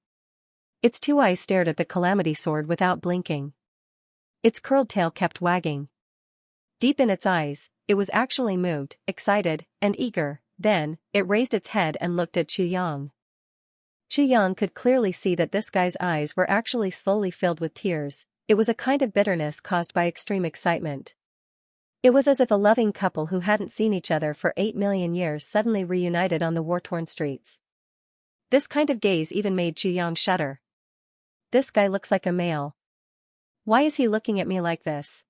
Its two eyes stared at the Calamity Sword without blinking. Its curled tail kept wagging. Deep in its eyes, it was actually moved, excited, and eager. Then, it raised its head and looked at Xianxia. Xianxia could clearly see that this guy's eyes were actually slowly filled with tears. It was a kind of bitterness caused by extreme excitement. It was as if a loving couple who hadn't seen each other for 8 million years suddenly reunited on the war-torn streets. This kind of gaze even made Xianxia shudder. This guy looks like a male. Why is he looking at me like this?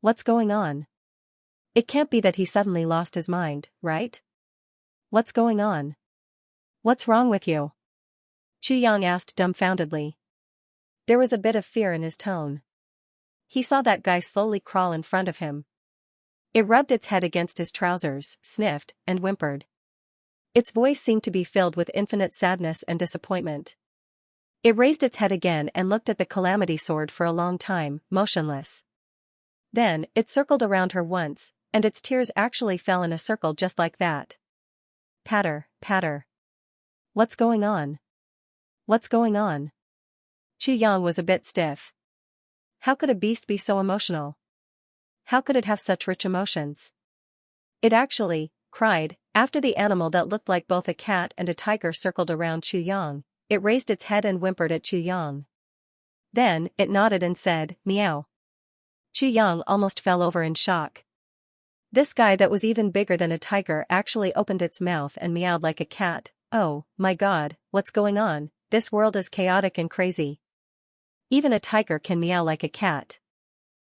What's going on? It can't be that he suddenly lost his mind, right? What's going on? What's wrong with you? Xianxia asked dumbfoundedly. There was a bit of fear in his tone. He saw that guy slowly crawl in front of him. It rubbed its head against his trousers, sniffed, and whimpered. Its voice seemed to be filled with infinite sadness and disappointment. It raised its head again and looked at the Calamity Sword for a long time, motionless. Then, it circled around her once, and its tears actually fell in a circle just like that. Patter, patter. What's going on? What's going on? Xianxia was a bit stiff. How could a beast be so emotional? How could it have such rich emotions? It actually cried. After the animal that looked like both a cat and a tiger circled around Xianxia, it raised its head and whimpered at Xianxia. Then, it nodded and said, meow. Xianxia almost fell over in shock. This guy that was even bigger than a tiger actually opened its mouth and meowed like a cat. Oh, my God, what's going on? This world is chaotic and crazy. Even a tiger can meow like a cat.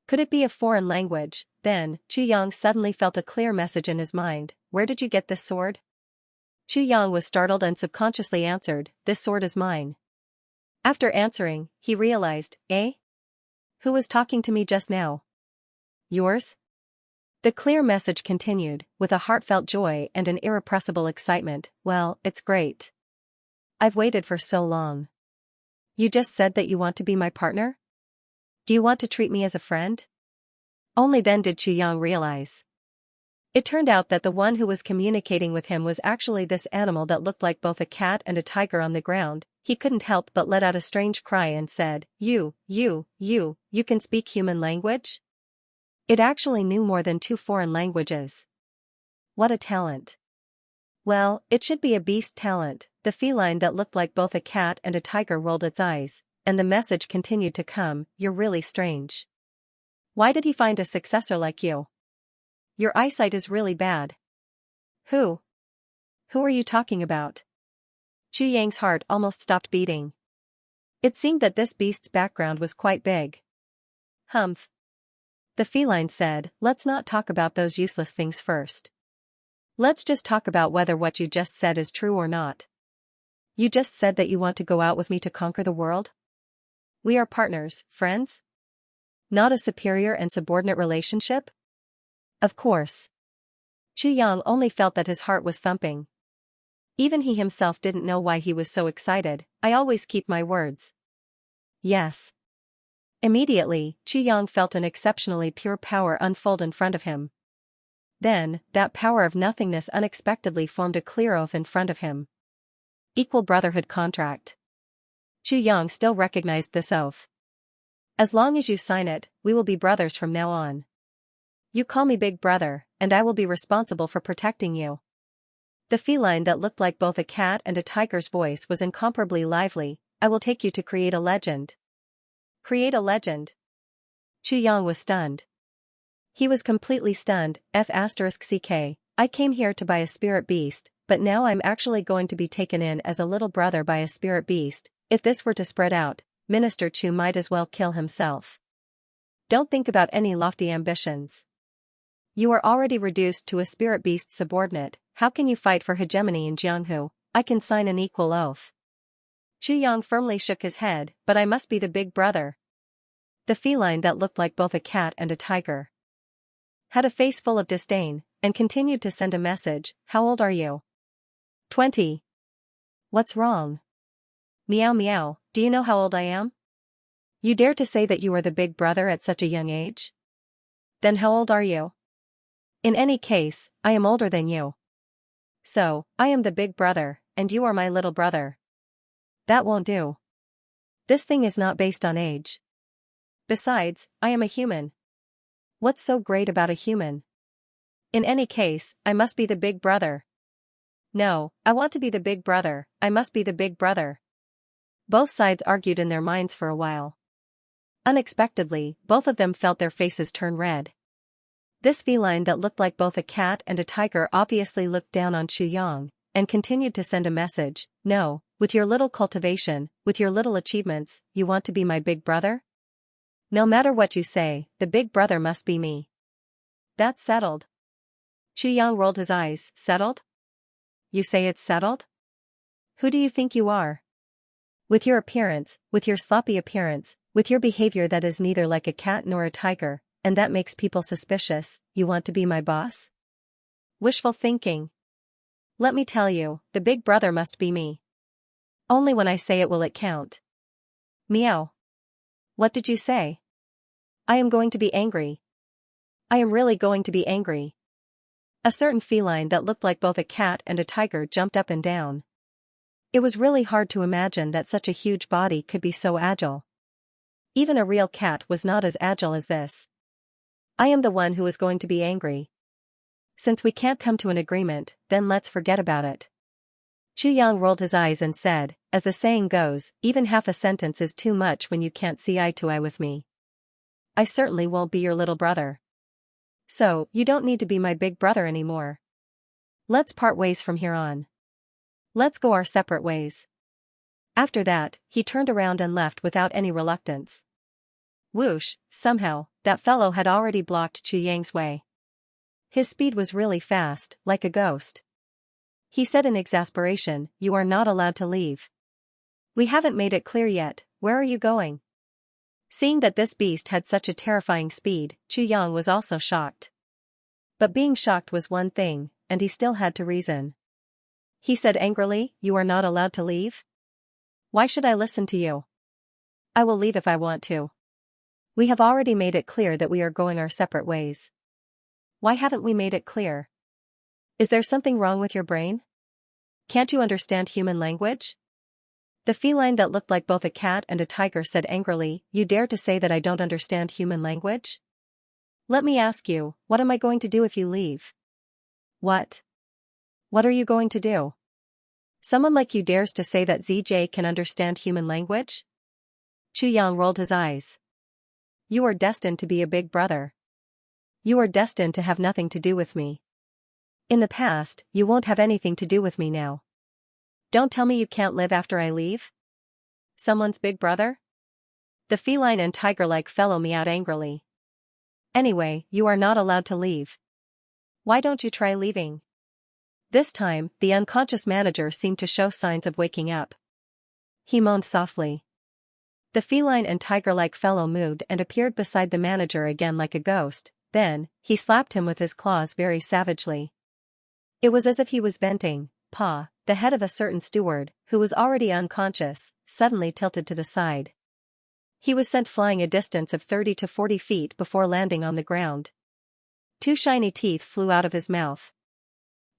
Could it be a foreign language? Then, Xianxia suddenly felt a clear message in his mind. Where did you get this sword? Xianxia was startled and subconsciously answered, this sword is mine. After answering, he realized, eh? Who was talking to me just now? Yours? The clear message continued, with a heartfelt joy and an irrepressible excitement. Well, it's great. I've waited for so long. You just said that you want to be my partner? Do you want to treat me as a friend? Only then did Xianxia realize. It turned out that the one who was communicating with him was actually this animal that looked like both a cat and a tiger on the ground. He couldn't help but let out a strange cry and said, You can speak human language? It actually knew more than 2 foreign languages. What a talent. Well, it should be a beast talent. The feline that looked like both a cat and a tiger rolled its eyes, and the message continued to come, you're really strange. Why did he find a successor like you? Your eyesight is really bad. Who? Who are you talking about? Xianxia's heart almost stopped beating. It seemed that this beast's background was quite big. Humph. The feline said, let's not talk about those useless things first. Let's just talk about whether what you just said is true or not. You just said that you want to go out with me to conquer the world? We are partners, friends? Not a superior and subordinate relationship? Of course. Xianxia only felt that his heart was thumping. Even he himself didn't know why he was so excited. I always keep my words. Yes. Immediately, Xianxia felt an exceptionally pure power unfold in front of him. Then, that power of nothingness unexpectedly formed a clear oath in front of him. Equal brotherhood contract. Xianxia still recognized this oath. As long as you sign it, we will be brothers from now on. You call me Big Brother, and I will be responsible for protecting you. The feline that looked like both a cat and a tiger's voice was incomparably lively. I will take you to create a legend. Create a legend. Xianxia was stunned. He was completely stunned. F***ck. I came here to buy a spirit beast, but now I'm actually going to be taken in as a little brother by a spirit beast. If this were to spread out, Minister Chu might as well kill himself. Don't think about any lofty ambitions. You are already reduced to a spirit beast subordinate. How can you fight for hegemony in Jianghu? I can sign an equal oath. Xianxia firmly shook his head, but I must be the big brother. The feline that looked like both a cat and a tiger had a face full of disdain, and continued to send a message. How old are you? 20. What's wrong? Meow meow, do you know how old I am? You dare to say that you are the big brother at such a young age? Then how old are you? In any case, I am older than you. So, I am the big brother, and you are my little brother. That won't do. This thing is not based on age. Besides, I am a human. What's so great about a human? In any case, I must be the big brother. No, I want to be the big brother, I must be the big brother. Both sides argued in their minds for a while. Unexpectedly, both of them felt their faces turn red. This feline that looked like both a cat and a tiger obviously looked down on Xianxia, and continued to send a message. No, with your little cultivation, with your little achievements, you want to be my big brother? No matter what you say, the big brother must be me. That's settled. Xianxia rolled his eyes. Settled? You say it's settled? Who do you think you are? With your appearance, with your sloppy appearance, with your behavior that is neither like a cat nor a tiger, and that makes people suspicious, you want to be my boss? Wishful thinking. Let me tell you, the big brother must be me. Only when I say it will it count. Meow. What did you say? I am going to be angry. I am really going to be angry. A certain feline that looked like both a cat and a tiger jumped up and down. It was really hard to imagine that such a huge body could be so agile. Even a real cat was not as agile as this. I am the one who is going to be angry. Since we can't come to an agreement, then let's forget about it. Xianxia rolled his eyes and said, as the saying goes, even half a sentence is too much when you can't see eye to eye with me. I certainly won't be your little brother. So, you don't need to be my big brother anymore. Let's part ways from here on. Let's go our separate ways. After that, he turned around and left without any reluctance. Whoosh, somehow, that fellow had already blocked Xianxia's way. His speed was really fast, like a ghost. He said in exasperation, you are not allowed to leave. We haven't made it clear yet, where are you going? Seeing that this beast had such a terrifying speed, Xianxia was also shocked. But being shocked was one thing, and he still had to reason. He said angrily, you are not allowed to leave? Why should I listen to you? I will leave if I want to. We have already made it clear that we are going our separate ways. Why haven't we made it clear? Is there something wrong with your brain? Can't you understand human language? The feline that looked like both a cat and a tiger said angrily, you dare to say that I don't understand human language? Let me ask you, what am I going to do if you leave? What? What are you going to do? Someone like you dares to say that ZJ can understand human language? Xianxia rolled his eyes. You are destined to be a big brother. You are destined to have nothing to do with me. In the past, you won't have anything to do with me now. Don't tell me you can't live after I leave? Someone's big brother? The feline and tiger-like fellow meowed angrily. Anyway, you are not allowed to leave. Why don't you try leaving? This time, the unconscious manager seemed to show signs of waking up. He moaned softly. The feline and tiger-like fellow moved and appeared beside the manager again like a ghost, then, he slapped him with his claws very savagely. It was as if he was venting, Pa, the head of a certain steward, who was already unconscious, suddenly tilted to the side. He was sent flying a distance of 30 to 40 feet before landing on the ground. 2 shiny teeth flew out of his mouth.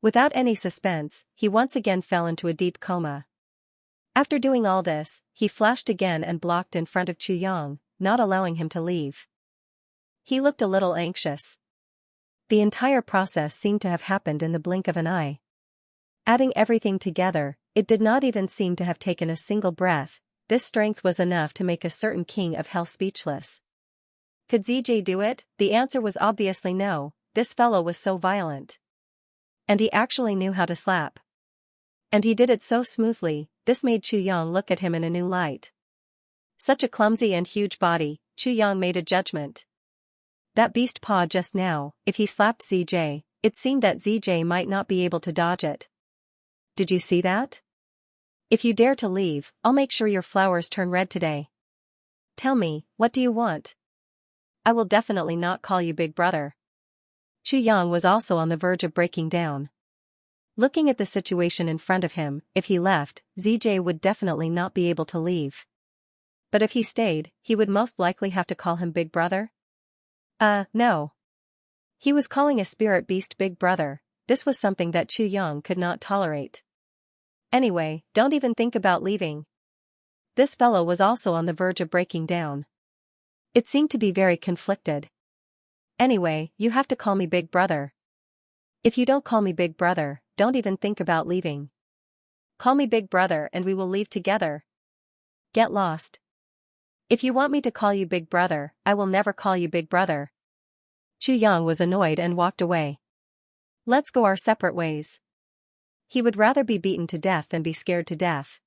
Without any suspense, he once again fell into a deep coma. After doing all this, he flashed again and blocked in front of Chuyang, not allowing him to leave. He looked a little anxious. The entire process seemed to have happened in the blink of an eye. Adding everything together, it did not even seem to have taken a single breath. This strength was enough to make a certain king of hell speechless. Could ZJ do it? The answer was obviously no. This fellow was so violent. And he actually knew how to slap. And he did it so smoothly. This made Chuyang look at him in a new light. Such a clumsy and huge body, Chuyang made a judgment. That beast paw just now, if he slapped ZJ, it seemed that ZJ might not be able to dodge it. Did you see that? If you dare to leave, I'll make sure your flowers turn red today. Tell me, what do you want? I will definitely not call you big brother. Chuyang was also on the verge of breaking down. Looking at the situation in front of him, if he left, ZJ would definitely not be able to leave. But if he stayed, he would most likely have to call him big brother? No. He was calling a spirit beast big brother. This was something that Chuyang could not tolerate. Anyway, don't even think about leaving. This fellow was also on the verge of breaking down. It seemed to be very conflicted. Anyway, you have to call me big brother. If you don't call me big brother, don't even think about leaving. Call me big brother and we will leave together. Get lost. If you want me to call you big brother, I will never call you big brother. Chuyang was annoyed and walked away. Let's go our separate ways. He would rather be beaten to death than be scared to death.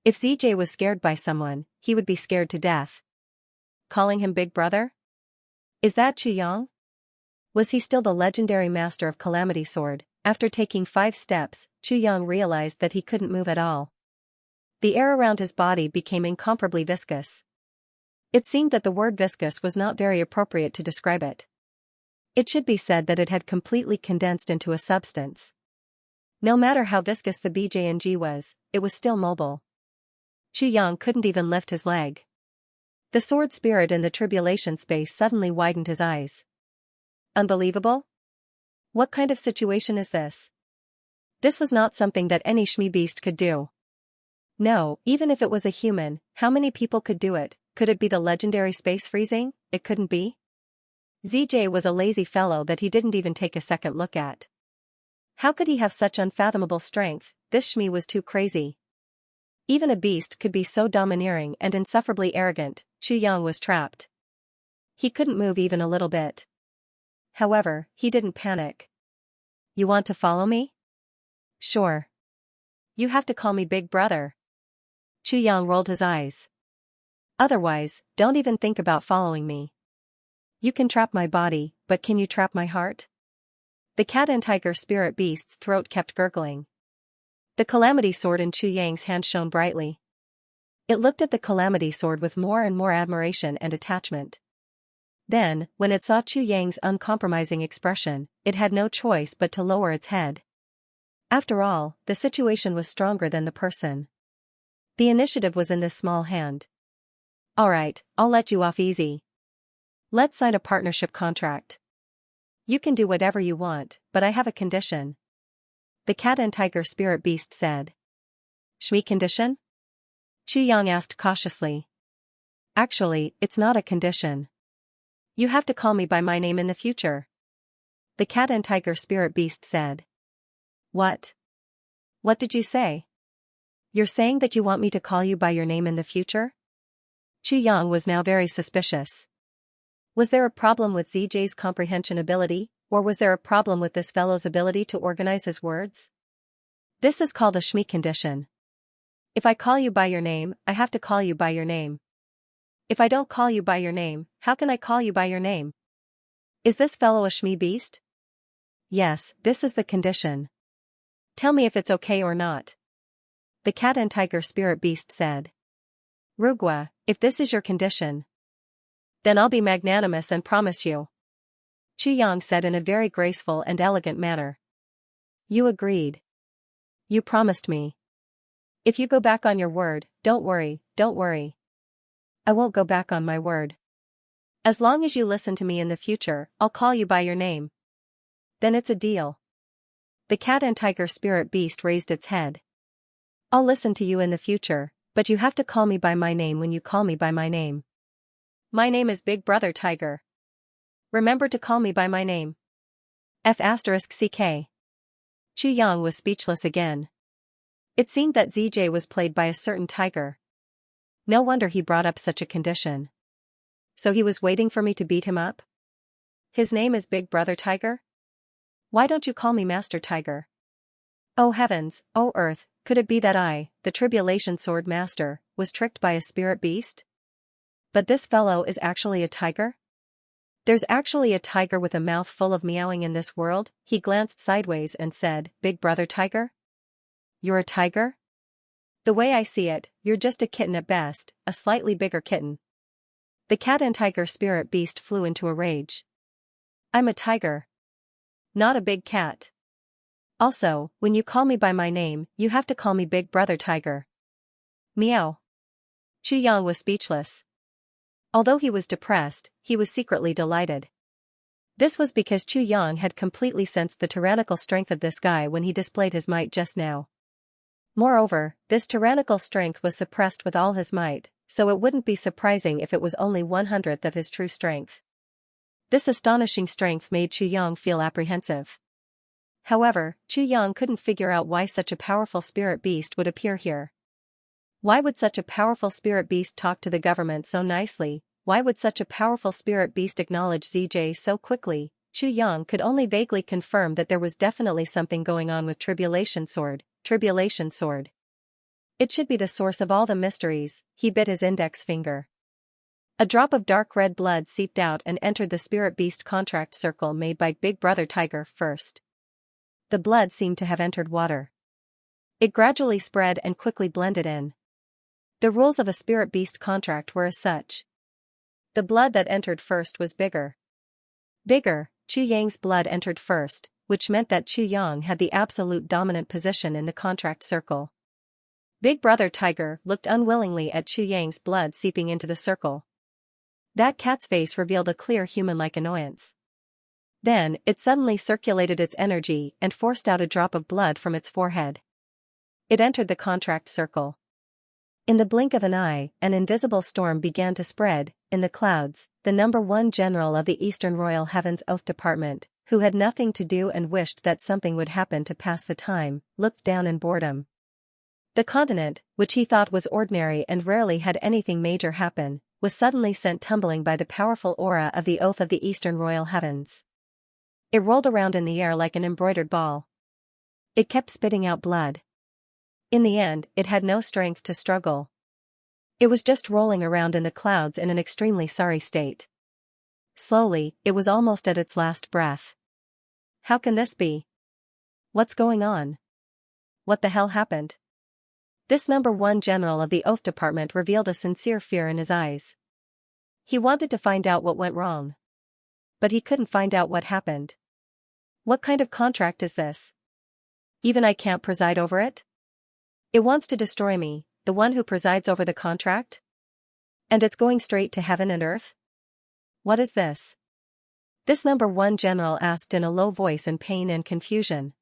If ZJ was scared by someone, he would be scared to death. Calling him big brother? Is that Chuyang? Was he still the legendary master of Calamity Sword? After taking 5 steps, Chuyang realized that he couldn't move at all. The air around his body became incomparably viscous. It seemed that the word viscous was not very appropriate to describe it. It should be said that it had completely condensed into a substance. No matter how viscous the BJNG was, it was still mobile. Chuyang couldn't even lift his leg. The sword spirit in the tribulation space suddenly widened his eyes. Unbelievable? What kind of situation is this? This was not something that any Shmi beast could do. No, even if it was a human, how many people could do it? Could it be the legendary space freezing? It couldn't be. ZJ was a lazy fellow that he didn't even take a second look at. How could he have such unfathomable strength? This Shmi was too crazy. Even a beast could be so domineering and insufferably arrogant. Chuyang was trapped. He couldn't move even a little bit. However, he didn't panic. You want to follow me? Sure. You have to call me big brother. Chuyang rolled his eyes. Otherwise, don't even think about following me. You can trap my body, but can you trap my heart? The cat and tiger spirit beast's throat kept gurgling. The calamity sword in Chuyang's hand shone brightly. It looked at the calamity sword with more and more admiration and attachment. Then, when it saw Chuyang's uncompromising expression, it had no choice but to lower its head. After all, the situation was stronger than the person. The initiative was in this small hand. Alright, I'll let you off easy. Let's sign a partnership contract. You can do whatever you want, but I have a condition. The cat and tiger spirit beast said. Shmi condition? Chuyang asked cautiously. Actually, it's not a condition. You have to call me by my name in the future. The cat and tiger spirit beast said. What? What did you say? You're saying that you want me to call you by your name in the future? Chuyang was now very suspicious. Was there a problem with ZJ's comprehension ability, or was there a problem with this fellow's ability to organize his words? This is called a Shmi condition. If I call you by your name, I have to call you by your name. If I don't call you by your name, how can I call you by your name? Is this fellow a Shmi beast? Yes, this is the condition. Tell me if it's okay or not. The cat and tiger spirit beast said. Rugwa, if this is your condition, then I'll be magnanimous and promise you. Chuyang said in a very graceful and elegant manner. You agreed. You promised me. If you go back on your word, don't worry, don't worry. I won't go back on my word. As long as you listen to me in the future, I'll call you by your name. Then it's a deal. The cat and tiger spirit beast raised its head. I'll listen to you in the future, but you have to call me by my name when you call me by my name. My name is Big Brother Tiger. Remember to call me by my name. F***ck. Chu Yang was speechless again. It seemed that ZJ was played by a certain tiger. No wonder he brought up such a condition. So he was waiting for me to beat him up? His name is Big Brother Tiger? Why don't you call me Master Tiger? Oh heavens, oh earth, could it be that I, the Tribulation Sword Master, was tricked by a spirit beast? But this fellow is actually a tiger? There's actually a tiger with a mouth full of meowing in this world? He glanced sideways and said, Big Brother Tiger? You're a tiger? The way I see it, you're just a kitten at best, a slightly bigger kitten. The cat and tiger spirit beast flew into a rage. I'm a tiger. Not a big cat. Also, when you call me by my name, you have to call me Big Brother Tiger. Meow. Chu Yang was speechless. Although he was depressed, he was secretly delighted. This was because Chu Yang had completely sensed the tyrannical strength of this guy when he displayed his might just now. Moreover, this tyrannical strength was suppressed with all his might, so it wouldn't be surprising if it was only 1/100th of his true strength. This astonishing strength made Chu Yang feel apprehensive. However, Chu Yang couldn't figure out why such a powerful spirit beast would appear here. Why would such a powerful spirit beast talk to the government so nicely? Why would such a powerful spirit beast acknowledge ZJ so quickly? Chu Yang could only vaguely confirm that there was definitely something going on with Tribulation Sword. Tribulation Sword. It should be the source of all the mysteries. He bit his index finger. A drop of dark red blood seeped out and entered the spirit beast contract circle made by Big Brother Tiger first. The blood seemed to have entered water. It gradually spread and quickly blended in. The rules of a spirit beast contract were as such. The blood that entered first was bigger. Bigger, Chu Yang's blood entered first, which meant that Chu Yang had the absolute dominant position in the contract circle. Big Brother Tiger looked unwillingly at Chu Yang's blood seeping into the circle. That cat's face revealed a clear human-like annoyance. Then, it suddenly circulated its energy and forced out a drop of blood from its forehead. It entered the contract circle. In the blink of an eye, an invisible storm began to spread. In the clouds, the #1 general of the Eastern Royal Heavens Oath Department, who had nothing to do and wished that something would happen to pass the time, looked down in boredom. The continent, which he thought was ordinary and rarely had anything major happen, was suddenly sent tumbling by the powerful aura of the Oath of the Eastern Royal Heavens. It rolled around in the air like an embroidered ball. It kept spitting out blood. In the end, it had no strength to struggle. It was just rolling around in the clouds in an extremely sorry state. Slowly, it was almost at its last breath. How can this be? What's going on? What the hell happened? This #1 general of the Oath Department revealed a sincere fear in his eyes. He wanted to find out what went wrong. But he couldn't find out what happened. What kind of contract is this? Even I can't preside over it? It wants to destroy me, the one who presides over the contract? And it's going straight to heaven and earth? What is this? This #1 general asked in a low voice in pain and confusion.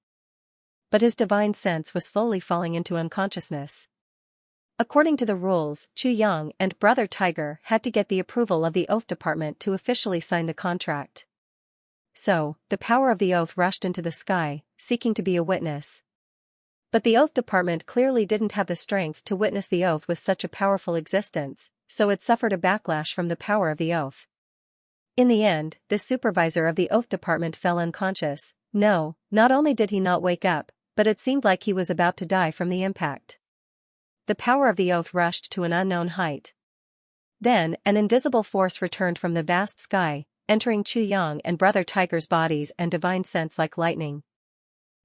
But his divine sense was slowly falling into unconsciousness. According to the rules, Chu Yang and Brother Tiger had to get the approval of the Oath Department to officially sign the contract. So, the power of the oath rushed into the sky, seeking to be a witness. But the Oath Department clearly didn't have the strength to witness the oath with such a powerful existence, so it suffered a backlash from the power of the oath. In the end, the supervisor of the Oath Department fell unconscious. No, not only did he not wake up, but it seemed like he was about to die from the impact. The power of the oath rushed to an unknown height. Then, an invisible force returned from the vast sky, entering Chu Yang and Brother Tiger's bodies and divine sense like lightning.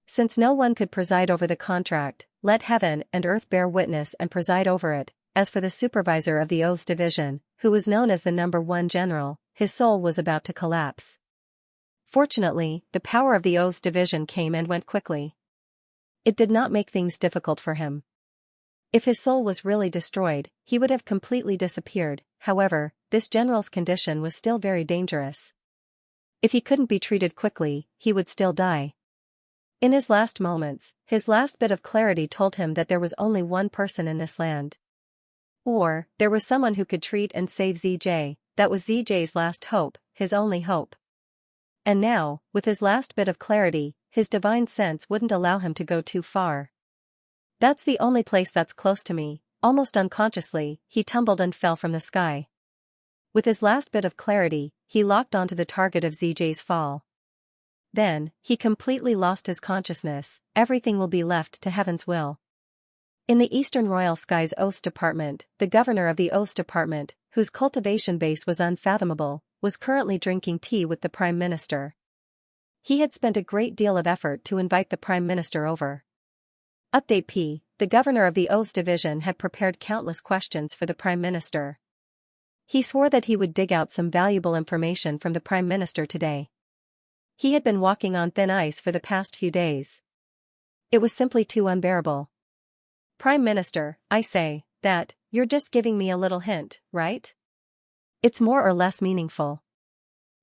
Since no one could preside over the contract, let heaven and earth bear witness and preside over it. As for the supervisor of the Oaths Division, who was known as the #1 general, his soul was about to collapse. Fortunately, the power of the Oaths Division came and went quickly. It did not make things difficult for him. If his soul was really destroyed, he would have completely disappeared. However, this general's condition was still very dangerous. If he couldn't be treated quickly, he would still die. In his last moments, his last bit of clarity told him that there was only one person in this land. Or, there was someone who could treat and save ZJ, that was ZJ's last hope, his only hope. And now, with his last bit of clarity, his divine sense wouldn't allow him to go too far. That's the only place that's close to me. Almost unconsciously, he tumbled and fell from the sky. With his last bit of clarity, he locked onto the target of ZJ's fall. Then, he completely lost his consciousness. Everything will be left to heaven's will. In the Eastern Royal Sky's Oaths Department, the governor of the Oaths Department, whose cultivation base was unfathomable, was currently drinking tea with the Prime Minister. He had spent a great deal of effort to invite the Prime Minister over. Update P. The governor of the Oaths Division had prepared countless questions for the Prime Minister. He swore that he would dig out some valuable information from the Prime Minister today. He had been walking on thin ice for the past few days. It was simply too unbearable. Prime Minister, I say, that, you're just giving me a little hint, right? It's more or less meaningful.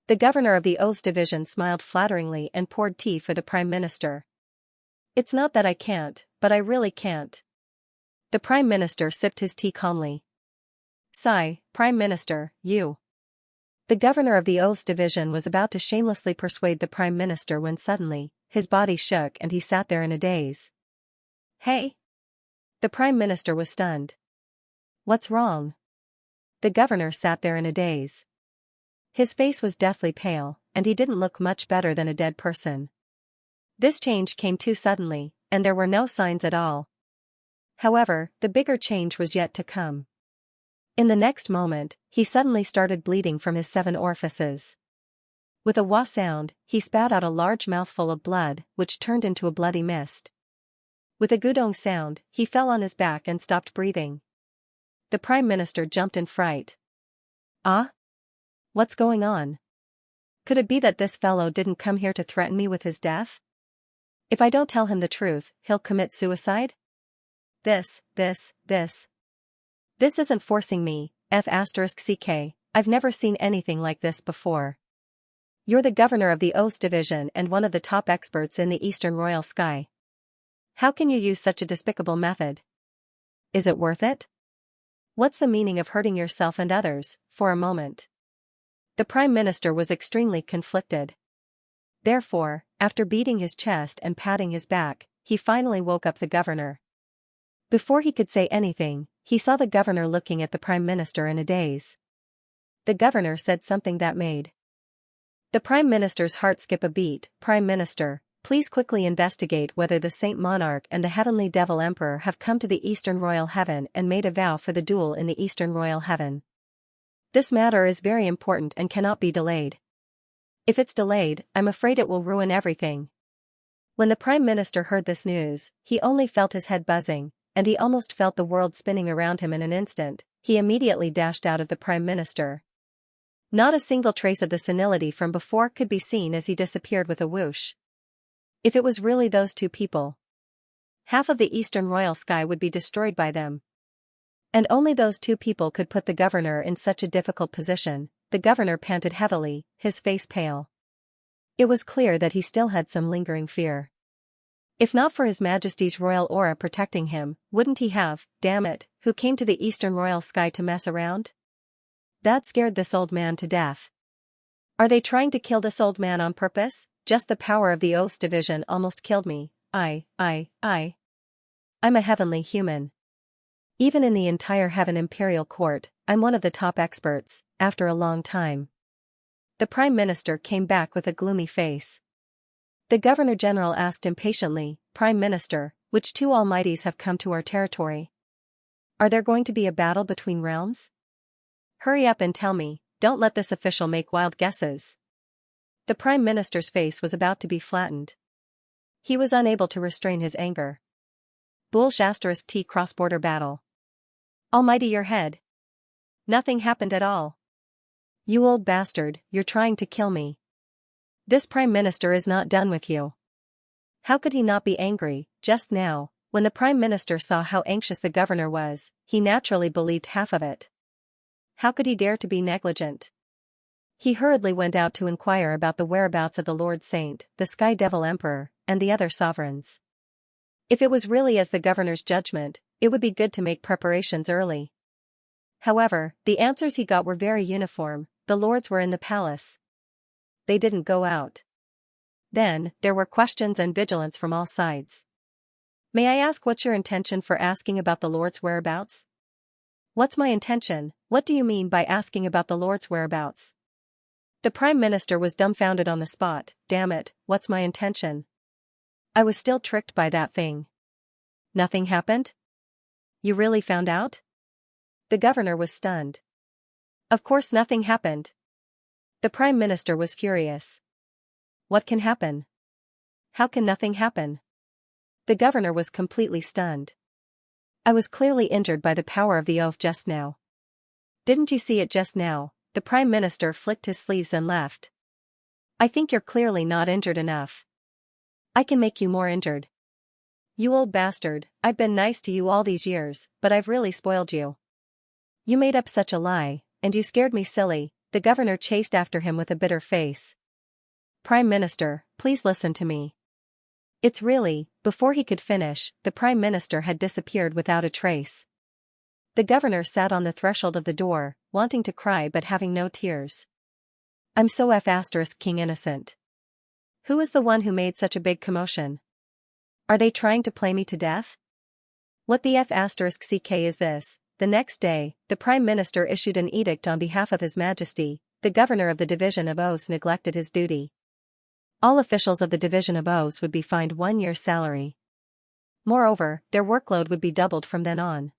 The governor of the Oaths Division smiled flatteringly and poured tea for the Prime Minister. It's not that I can't, but I really can't. The Prime Minister sipped his tea calmly. Sigh, Prime Minister, you. The governor of the Oaths Division was about to shamelessly persuade the Prime Minister when suddenly, his body shook and he sat there in a daze. Hey? The Prime Minister was stunned. What's wrong? The governor sat there in a daze. His face was deathly pale, and he didn't look much better than a dead person. This change came too suddenly, and there were no signs at all. However, the bigger change was yet to come. In the next moment, he suddenly started bleeding from his 7 orifices. With a wah sound, he spat out a large mouthful of blood, which turned into a bloody mist. With a gudong sound, he fell on his back and stopped breathing. The Prime Minister jumped in fright. Ah? What's going on? Could it be that this fellow didn't come here to threaten me with his death? If I don't tell him the truth, he'll commit suicide? This isn't forcing me, F*ck, I've never seen anything like this before. You're the governor of the Oaths Division and one of the top experts in the Eastern Royal Sky. How can you use such a despicable method? Is it worth it? What's the meaning of hurting yourself and others, for a moment? The Prime Minister was extremely conflicted. Therefore, after beating his chest and patting his back, he finally woke up the governor. Before he could say anything, he saw the governor looking at the Prime Minister in a daze. The governor said something that made the Prime Minister's heart skip a beat. Prime Minister, please quickly investigate whether the Saint Monarch and the Heavenly Devil Emperor have come to the Eastern Royal Heaven and made a vow for the duel in the Eastern Royal Heaven. This matter is very important and cannot be delayed. If it's delayed, I'm afraid it will ruin everything. When the Prime Minister heard this news, he only felt his head buzzing, and he almost felt the world spinning around him in an instant. He immediately dashed out of the Prime Minister. Not a single trace of the senility from before could be seen as he disappeared with a whoosh. If it was really those two people, half of the Eastern Royal Sky would be destroyed by them. And only those two people could put the governor in such a difficult position. The governor panted heavily, his face pale. It was clear that he still had some lingering fear. If not for His Majesty's royal aura protecting him, wouldn't he have, damn it, who came to the Eastern Royal Sky to mess around? That scared this old man to death. Are they trying to kill this old man on purpose? Just the power of the Oaths Division almost killed me. I'm a heavenly human. Even in the entire Heaven Imperial Court, I'm one of the top experts, after a long time. The Prime Minister came back with a gloomy face. The Governor-General asked impatiently, Prime Minister, which two almighties have come to our territory? Are there going to be a battle between realms? Hurry up and tell me, don't let this official make wild guesses. The Prime Minister's face was about to be flattened. He was unable to restrain his anger. *T cross-border battle. Almighty your head. Nothing happened at all. You old bastard, you're trying to kill me. This Prime Minister is not done with you. How could he not be angry? just now, when the Prime Minister saw how anxious the governor was, he naturally believed half of it. How could he dare to be negligent? He hurriedly went out to inquire about the whereabouts of the Lord Saint, the Sky Devil Emperor, and the other sovereigns. If it was really as the governor's judgment, it would be good to make preparations early. However, the answers he got were very uniform. The lords were in the palace. They didn't go out. Then, there were questions and vigilance from all sides. May I ask what's your intention for asking about the lord's whereabouts? What's my intention? What do you mean by asking about the lord's whereabouts? The Prime Minister was dumbfounded on the spot. Damn it, what's my intention? I was still tricked by that thing. Nothing happened? You really found out? The governor was stunned. Of course nothing happened. The Prime Minister was furious. What can happen? How can nothing happen? The governor was completely stunned. I was clearly injured by the power of the oath just now. Didn't you see it just now? The Prime Minister flicked his sleeves and left. I think you're clearly not injured enough. I can make you more injured. You old bastard, I've been nice to you all these years, but I've really spoiled you. You made up such a lie, and you scared me silly. The governor chased after him with a bitter face. Prime Minister, please listen to me. It's really, before he could finish, the Prime Minister had disappeared without a trace. The governor sat on the threshold of the door, wanting to cry but having no tears. I'm so King innocent. Who is the one who made such a big commotion? Are they trying to play me to death? What the CK is this? The next day, the Prime Minister issued an edict on behalf of His Majesty. The governor of the Division of Oaths neglected his duty. All officials of the Division of Oaths would be fined 1 year's salary. Moreover, their workload would be doubled from then on.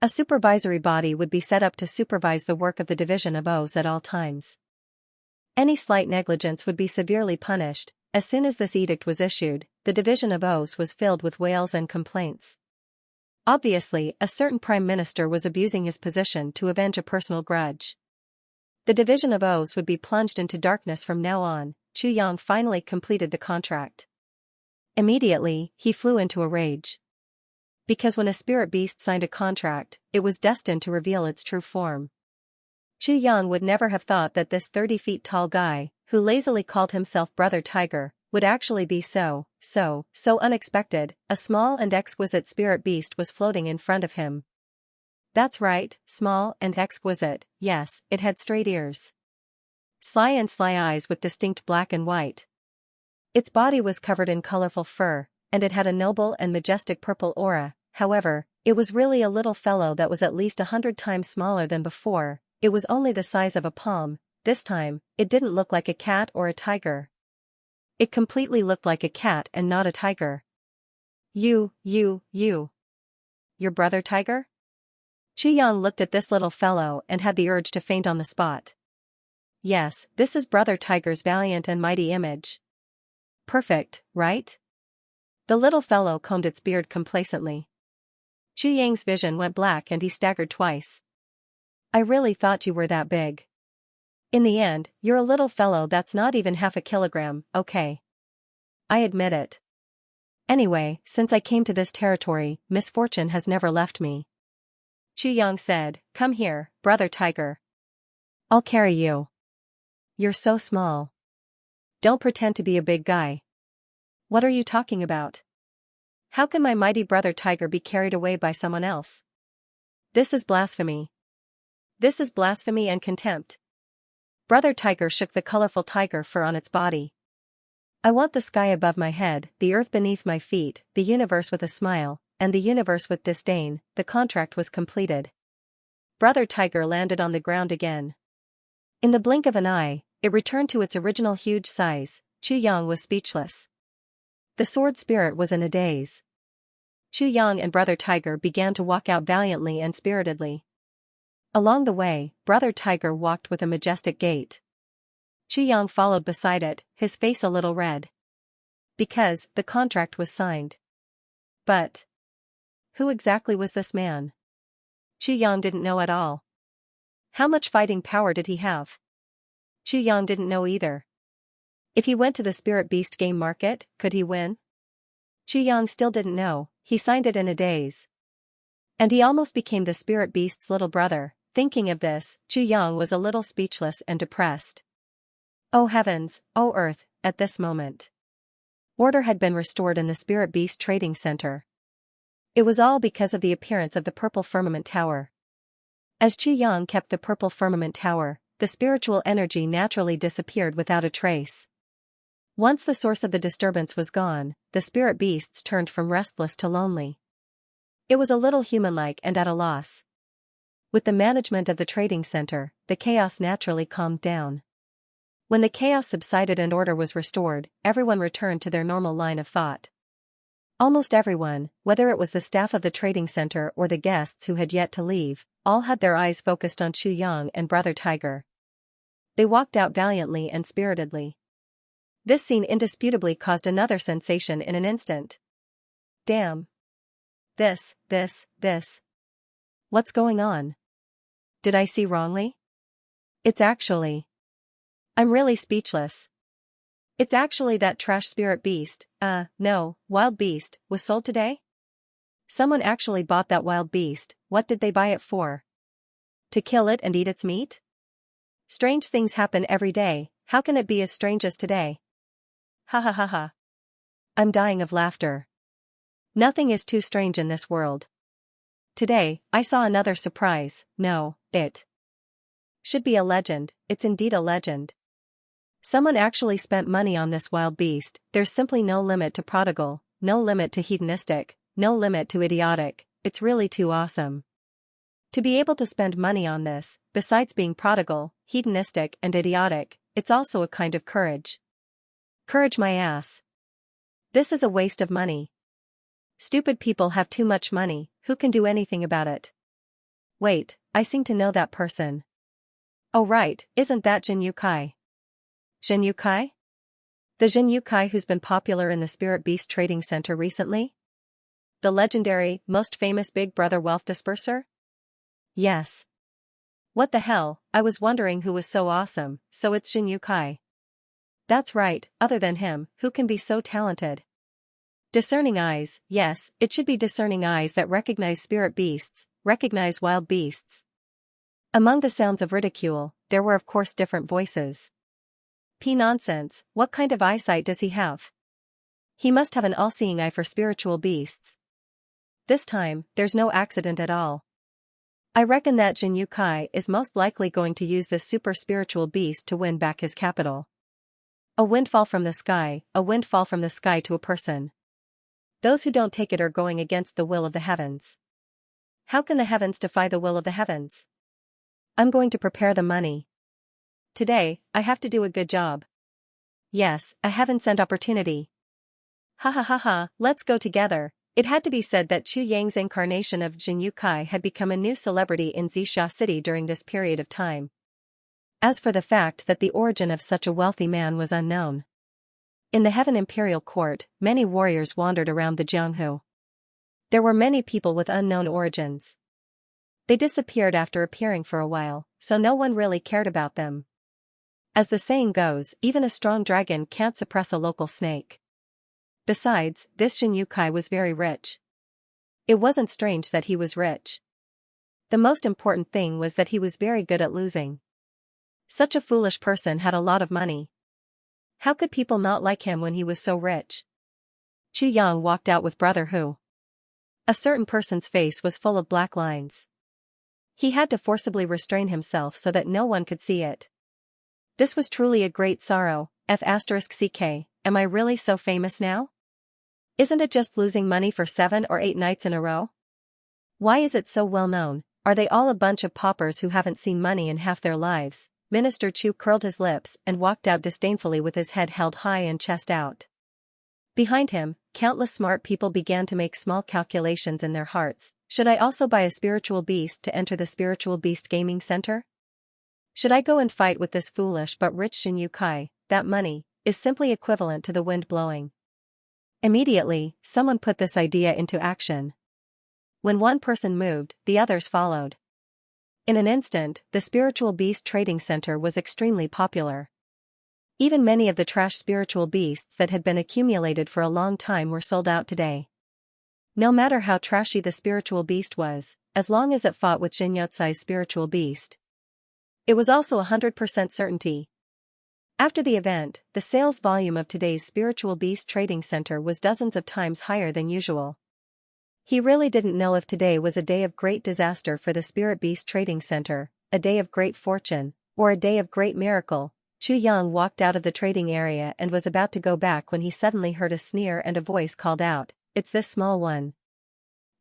A supervisory body would be set up to supervise the work of the Division of Oaths at all times. Any slight negligence would be severely punished. As soon as this edict was issued, the Division of Oaths was filled with wails and complaints. Obviously, a certain Prime Minister was abusing his position to avenge a personal grudge. The Division of Oaths would be plunged into darkness from now on. Xianxia finally completed the contract. Immediately, he flew into a rage. Because when a spirit beast signed a contract, it was destined to reveal its true form. Xianxia would never have thought that this 30 feet tall guy, who lazily called himself Brother Tiger, would actually be so unexpected. A small and exquisite spirit beast was floating in front of him. That's right, small and exquisite. Yes, it had straight ears. Sly eyes with distinct black and white. Its body was covered in colorful fur, and it had a noble and majestic purple aura. However, it was really a little fellow that was at least 100 times smaller than before. It was only the size of a palm. This time, it didn't look like a cat or a tiger. It completely looked like a cat and not a tiger. Your brother Tiger? Xianxia looked at this little fellow and had the urge to faint on the spot. Yes, this is Brother Tiger's valiant and mighty image. Perfect, right? The little fellow combed its beard complacently. Xianxia's vision went black and he staggered twice. I really thought you were that big. In the end, you're a little fellow that's not even half a kilogram, okay? I admit it. Anyway, since I came to this territory, misfortune has never left me. Xianxia said, come here, Brother Tiger. I'll carry you. You're so small. Don't pretend to be a big guy. What are you talking about? How can my mighty brother Tiger be carried away by someone else? This is blasphemy. This is blasphemy and contempt. Brother Tiger shook the colorful tiger fur on its body. I want the sky above my head, the earth beneath my feet, the universe with a smile, and the universe with disdain. The contract was completed. Brother Tiger landed on the ground again. In the blink of an eye, it returned to its original huge size. Xianxia was speechless. The sword spirit was in a daze. Xianxia and Brother Tiger began to walk out valiantly and spiritedly. Along the way, Brother Tiger walked with a majestic gait. Xianxia followed beside it, his face a little red. Because the contract was signed. But who exactly was this man? Xianxia didn't know at all. How much fighting power did he have? Xianxia didn't know either. If he went to the Spirit Beast game market, could he win? Chu Yang still didn't know, he signed it in a daze. And he almost became the spirit beast's little brother. Thinking of this, Chu Yang was a little speechless and depressed. Oh heavens, oh earth, at this moment. Order had been restored in the spirit beast trading center. It was all because of the appearance of the purple firmament tower. As Chu Yang kept the purple firmament tower, the spiritual energy naturally disappeared without a trace. Once the source of the disturbance was gone, the spirit beasts turned from restless to lonely. It was a little human-like and at a loss. With the management of the trading center, the chaos naturally calmed down. When the chaos subsided and order was restored, everyone returned to their normal line of thought. Almost everyone, whether it was the staff of the trading center or the guests who had yet to leave, all had their eyes focused on Chu Yang and Brother Tiger. They walked out valiantly and spiritedly. This scene indisputably caused another sensation in an instant. Damn. This. What's going on? Did I see wrongly? It's actually. I'm really speechless. It's actually that trash spirit beast, no, wild beast, was sold today? Someone actually bought that wild beast. What did they buy it for? To kill it and eat its meat? Strange things happen every day, how can it be as strange as today? Ha ha ha ha. I'm dying of laughter. Nothing is too strange in this world. Today, I saw another surprise. No, it should be a legend. It's indeed a legend. Someone actually spent money on this wild beast. There's simply no limit to prodigal, no limit to hedonistic, no limit to idiotic. It's really too awesome. To be able to spend money on this, besides being prodigal, hedonistic and idiotic, it's also a kind of courage. Courage my ass. This is a waste of money. Stupid people have too much money, who can do anything about it? Wait, I seem to know that person. Oh right, isn't that Jin Yukai? Jin Yukai? The Jin Yukai who's been popular in the Spirit Beast Trading Center recently? The legendary, most famous Big Brother wealth disperser? Yes. What the hell, I was wondering who was so awesome, so it's Jin Yukai. That's right, other than him, who can be so talented? Discerning eyes, yes, it should be discerning eyes that recognize spirit beasts, recognize wild beasts. Among the sounds of ridicule, there were of course different voices. Nonsense, what kind of eyesight does he have? He must have an all-seeing eye for spiritual beasts. This time, there's no accident at all. I reckon that Jin Yukai is most likely going to use this super spiritual beast to win back his capital. A windfall from the sky, a windfall from the sky to a person. Those who don't take it are going against the will of the heavens. How can the heavens defy the will of the heavens? I'm going to prepare the money. Today, I have to do a good job. Yes, a heaven-sent opportunity. Ha ha ha ha, let's go together. It had to be said that Chu Yang's incarnation of Jin Yukai had become a new celebrity in Xianxia City during this period of time. As for the fact that the origin of such a wealthy man was unknown. In the Heaven Imperial Court, many warriors wandered around the Jianghu. There were many people with unknown origins. They disappeared after appearing for a while, so no one really cared about them. As the saying goes, even a strong dragon can't suppress a local snake. Besides, this Jin Yukai was very rich. It wasn't strange that he was rich. The most important thing was that he was very good at losing. Such a foolish person had a lot of money. How could people not like him when he was so rich? Chu Yang walked out with Brother Hu. A certain person's face was full of black lines. He had to forcibly restrain himself so that no one could see it. This was truly a great sorrow. F***ck, am I really so famous now? Isn't it just losing money for 7 or 8 nights in a row? Why is it so well known? Are they all a bunch of paupers who haven't seen money in half their lives? Minister Chu curled his lips and walked out disdainfully with his head held high and chest out. Behind him, countless smart people began to make small calculations in their hearts. Should I also buy a spiritual beast to enter the Spiritual Beast Gaming Center? Should I go and fight with this foolish but rich Jin Yukai? That money is simply equivalent to the wind blowing. Immediately, someone put this idea into action. When one person moved, the others followed. In an instant, the Spiritual Beast Trading Center was extremely popular. Even many of the trash spiritual beasts that had been accumulated for a long time were sold out today. No matter how trashy the spiritual beast was, as long as it fought with Xianxia's spiritual beast, it was also 100% certainty. After the event, the sales volume of today's spiritual beast trading center was dozens of times higher than usual. He really didn't know if today was a day of great disaster for the spirit beast trading center, a day of great fortune, or a day of great miracle. Chu Yang walked out of the trading area and was about to go back when he suddenly heard a sneer and a voice called out, "It's this small one.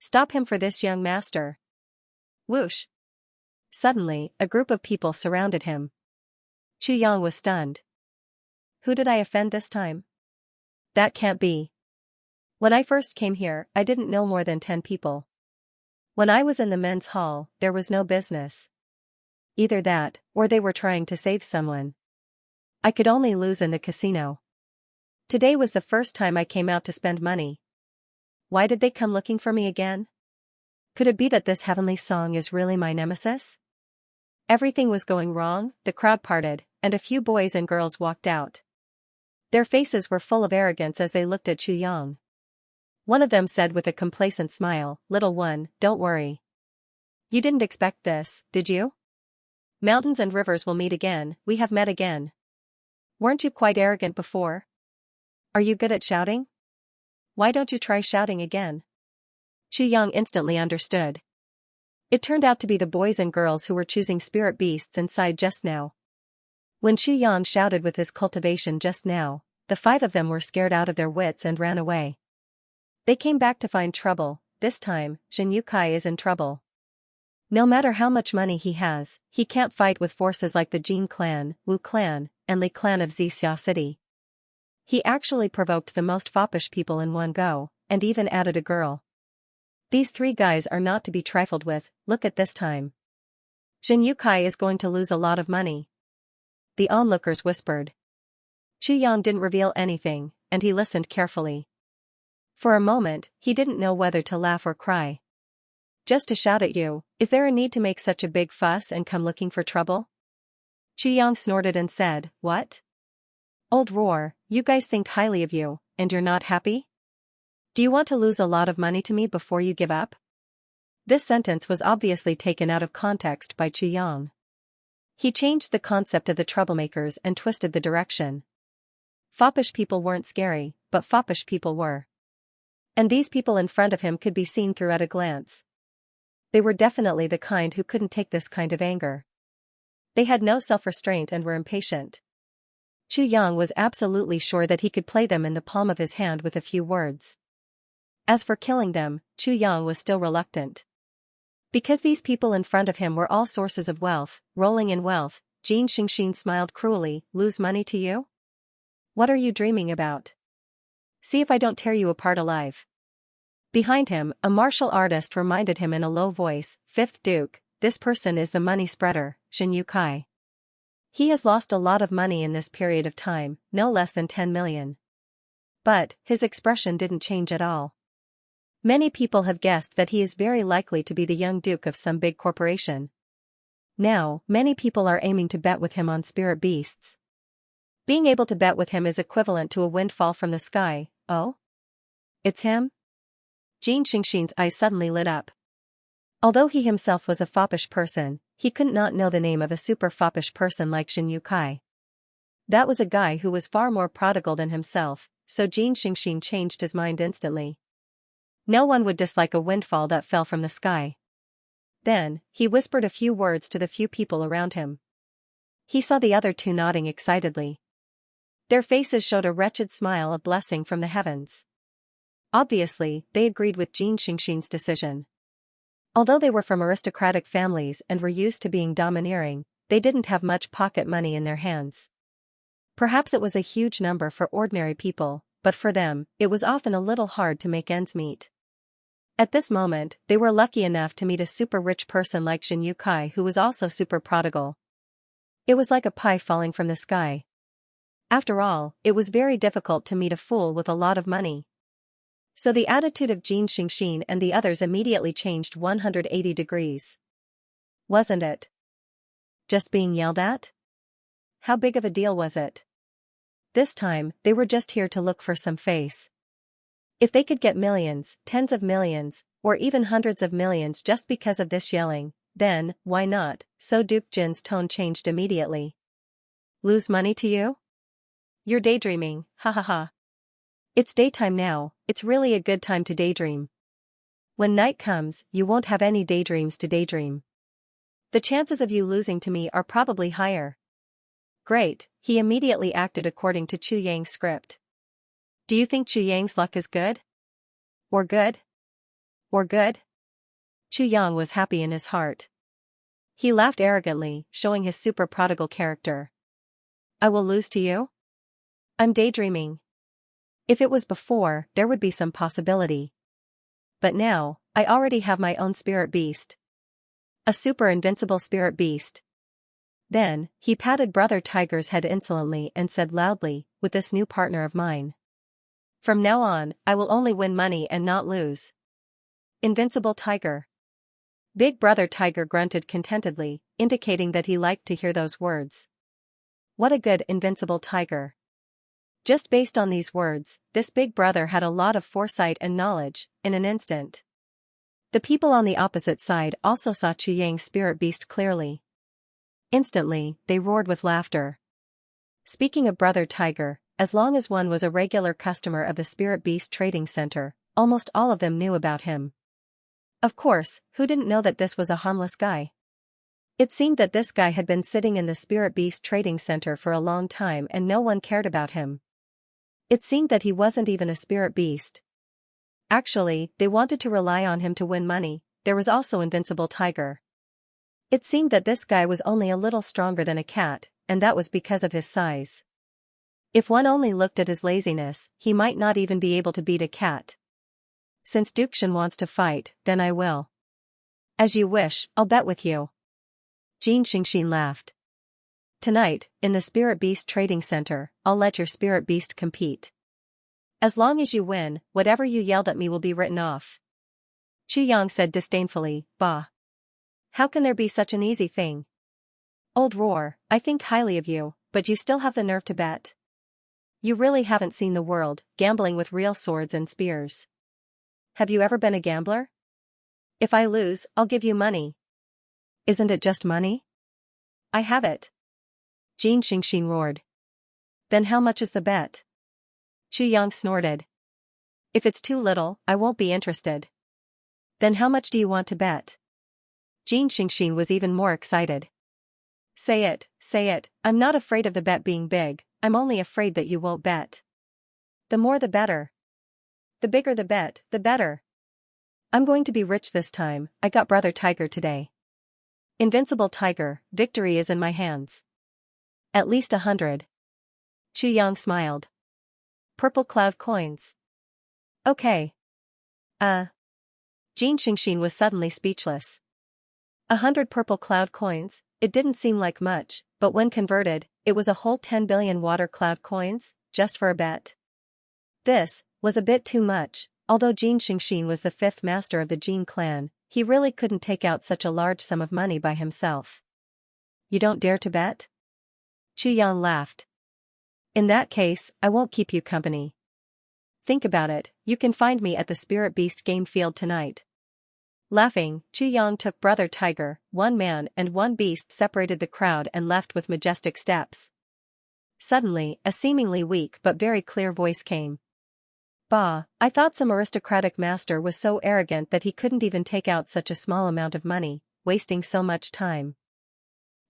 Stop him for this young master." Whoosh! Suddenly, a group of people surrounded him. Chu Yang was stunned. Who did I offend this time? That can't be. When I first came here, I didn't know more than 10 people. When I was in the men's hall, there was no business. Either that, or they were trying to save someone. I could only lose in the casino. Today was the first time I came out to spend money. Why did they come looking for me again? Could it be that this heavenly song is really my nemesis? Everything was going wrong, the crowd parted, and a few boys and girls walked out. Their faces were full of arrogance as they looked at Chu Yang. One of them said with a complacent smile, "Little one, don't worry. You didn't expect this, did you? Mountains and rivers will meet again, we have met again. Weren't you quite arrogant before? Are you good at shouting? Why don't you try shouting again?" Chu Yang instantly understood. It turned out to be the boys and girls who were choosing spirit beasts inside just now. When Chu Yang shouted with his cultivation just now, the 5 of them were scared out of their wits and ran away. They came back to find trouble. This time, Xianxia is in trouble. No matter how much money he has, he can't fight with forces like the Jin clan, Wu clan, and Li clan of Xianxia City. He actually provoked the most foppish people in one go, and even added a girl. These 3 guys are not to be trifled with. Look at this time. Xianxia is going to lose a lot of money. The onlookers whispered. Chu Yang didn't reveal anything, and he listened carefully. For a moment, he didn't know whether to laugh or cry. Just to shout at you, is there a need to make such a big fuss and come looking for trouble? Chu Yang snorted and said, "What? Old roar, you guys think highly of you, and you're not happy? Do you want to lose a lot of money to me before you give up?" This sentence was obviously taken out of context by Chu Yang. He changed the concept of the troublemakers and twisted the direction. Foppish people weren't scary, but foppish people were. And these people in front of him could be seen through at a glance. They were definitely the kind who couldn't take this kind of anger. They had no self-restraint and were impatient. Chu Yang was absolutely sure that he could play them in the palm of his hand with a few words. As for killing them, Chu Yang was still reluctant. Because these people in front of him were all sources of wealth, rolling in wealth, Jin Xingxin smiled cruelly. "Lose money to you? What are you dreaming about? See if I don't tear you apart alive." Behind him, a martial artist reminded him in a low voice, "Fifth Duke, this person is the money spreader, Xianxia. He has lost a lot of money in this period of time, no less than 10 million. But, his expression didn't change at all. Many people have guessed that he is very likely to be the young duke of some big corporation. Now, many people are aiming to bet with him on spirit beasts. Being able to bet with him is equivalent to a windfall from the sky. Oh? It's him? Jin Xingxin's eyes suddenly lit up. Although he himself was a foppish person, he couldn't not know the name of a super foppish person like Xianxia. That was a guy who was far more prodigal than himself, so Jin Xingxin changed his mind instantly. No one would dislike a windfall that fell from the sky. Then, he whispered a few words to the few people around him. He saw the other 2 nodding excitedly. Their faces showed a wretched smile of blessing from the heavens. Obviously, they agreed with Jin Xingxin's decision. Although they were from aristocratic families and were used to being domineering, they didn't have much pocket money in their hands. Perhaps it was a huge number for ordinary people, but for them, it was often a little hard to make ends meet. At this moment, they were lucky enough to meet a super rich person like Xianxia who was also super prodigal. It was like a pie falling from the sky. After all, it was very difficult to meet a fool with a lot of money. So the attitude of Jin Xingxin and the others immediately changed 180 degrees. Wasn't it just being yelled at? How big of a deal was it? This time, they were just here to look for some face. If they could get millions, tens of millions, or even hundreds of millions just because of this yelling, then, why not? So Duke Jin's tone changed immediately. Lose money to you? You're daydreaming, ha ha ha. It's daytime now, it's really a good time to daydream. When night comes, you won't have any daydreams to daydream. The chances of you losing to me are probably higher. Great, he immediately acted according to Chu Yang's script. Do you think Chu Yang's luck is good? Or good? Or good? Chu Yang was happy in his heart. He laughed arrogantly, showing his super prodigal character. I will lose to you? I'm daydreaming. If it was before, there would be some possibility. But now, I already have my own spirit beast. A super invincible spirit beast. Then, he patted Brother Tiger's head insolently and said loudly, with this new partner of mine. From now on, I will only win money and not lose. Invincible Tiger. Big Brother Tiger grunted contentedly, indicating that he liked to hear those words. What a good invincible tiger. Just based on these words, this big brother had a lot of foresight and knowledge, in an instant. The people on the opposite side also saw Chu Yang's spirit beast clearly. Instantly, they roared with laughter. Speaking of Brother Tiger, as long as one was a regular customer of the Spirit Beast Trading Center, almost all of them knew about him. Of course, who didn't know that this was a harmless guy? It seemed that this guy had been sitting in the Spirit Beast Trading Center for a long time and no one cared about him. It seemed that he wasn't even a spirit beast. Actually, they wanted to rely on him to win money. There was also Invincible Tiger. It seemed that this guy was only a little stronger than a cat, and that was because of his size. If one only looked at his laziness, he might not even be able to beat a cat. Since Duke Xian wants to fight, then I will. As you wish, I'll bet with you. Xianxia laughed. Tonight, in the Spirit Beast Trading Center, I'll let your Spirit Beast compete. As long as you win, whatever you yelled at me will be written off. Chu Yang said disdainfully, Bah. How can there be such an easy thing? Old Roar, I think highly of you, but you still have the nerve to bet. You really haven't seen the world, gambling with real swords and spears. Have you ever been a gambler? If I lose, I'll give you money. Isn't it just money? I have it. Xianxia roared. Then how much is the bet? Chu Yang snorted. If it's too little, I won't be interested. Then how much do you want to bet? Xianxia was even more excited. Say it, I'm not afraid of the bet being big, I'm only afraid that you won't bet. The more the better. The bigger the bet, the better. I'm going to be rich this time, I got Brother Tiger today. Invincible Tiger, victory is in my hands. At least 100. Chu Yang smiled. Purple cloud coins. Okay. Xianxia was suddenly speechless. 100 purple cloud coins, it didn't seem like much, but when converted, it was a whole 10 billion water cloud coins, just for a bet. This was a bit too much. Although Xianxia was the 5th master of the Jin clan, he really couldn't take out such a large sum of money by himself. You don't dare to bet? Chu Yang laughed. In that case, I won't keep you company. Think about it, you can find me at the Spirit Beast game field tonight. Laughing, Chu Yang took Brother Tiger, one man and one beast separated the crowd and left with majestic steps. Suddenly, a seemingly weak but very clear voice came. Bah, I thought some aristocratic master was so arrogant that he couldn't even take out such a small amount of money, wasting so much time.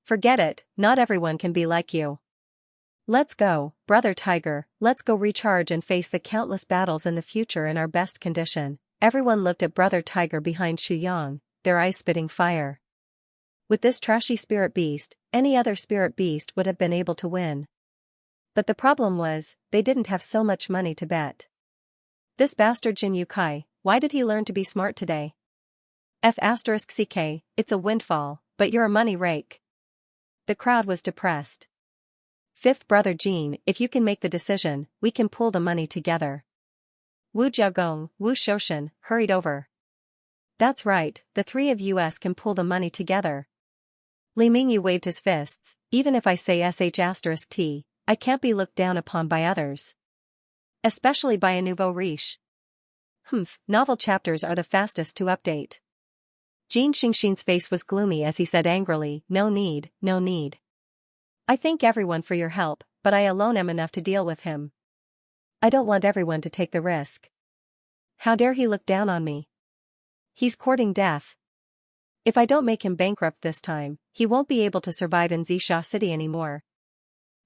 Forget it, not everyone can be like you. Let's go, Brother Tiger, let's go recharge and face the countless battles in the future in our best condition. Everyone looked at Brother Tiger behind Chu Yang, their eyes spitting fire. With this trashy spirit beast, any other spirit beast would have been able to win. But the problem was, they didn't have so much money to bet. This bastard Jin Yukai, why did he learn to be smart today? F***ck, it's a windfall, but you're a money rake. The crowd was depressed. 5th Brother Jin, if you can make the decision, we can pool the money together. Wu Jiaogong, Wu Shoshan, hurried over. That's right, the 3 of us can pool the money together. Li Mingyu waved his fists, even if I say sh*t, I can't be looked down upon by others. Especially by a nouveau riche. Novel chapters are the fastest to update. Xianxia's face was gloomy as he said angrily, no need, no need. I thank everyone for your help, but I alone am enough to deal with him. I don't want everyone to take the risk. How dare he look down on me? He's courting death. If I don't make him bankrupt this time, he won't be able to survive in Xianxia City anymore.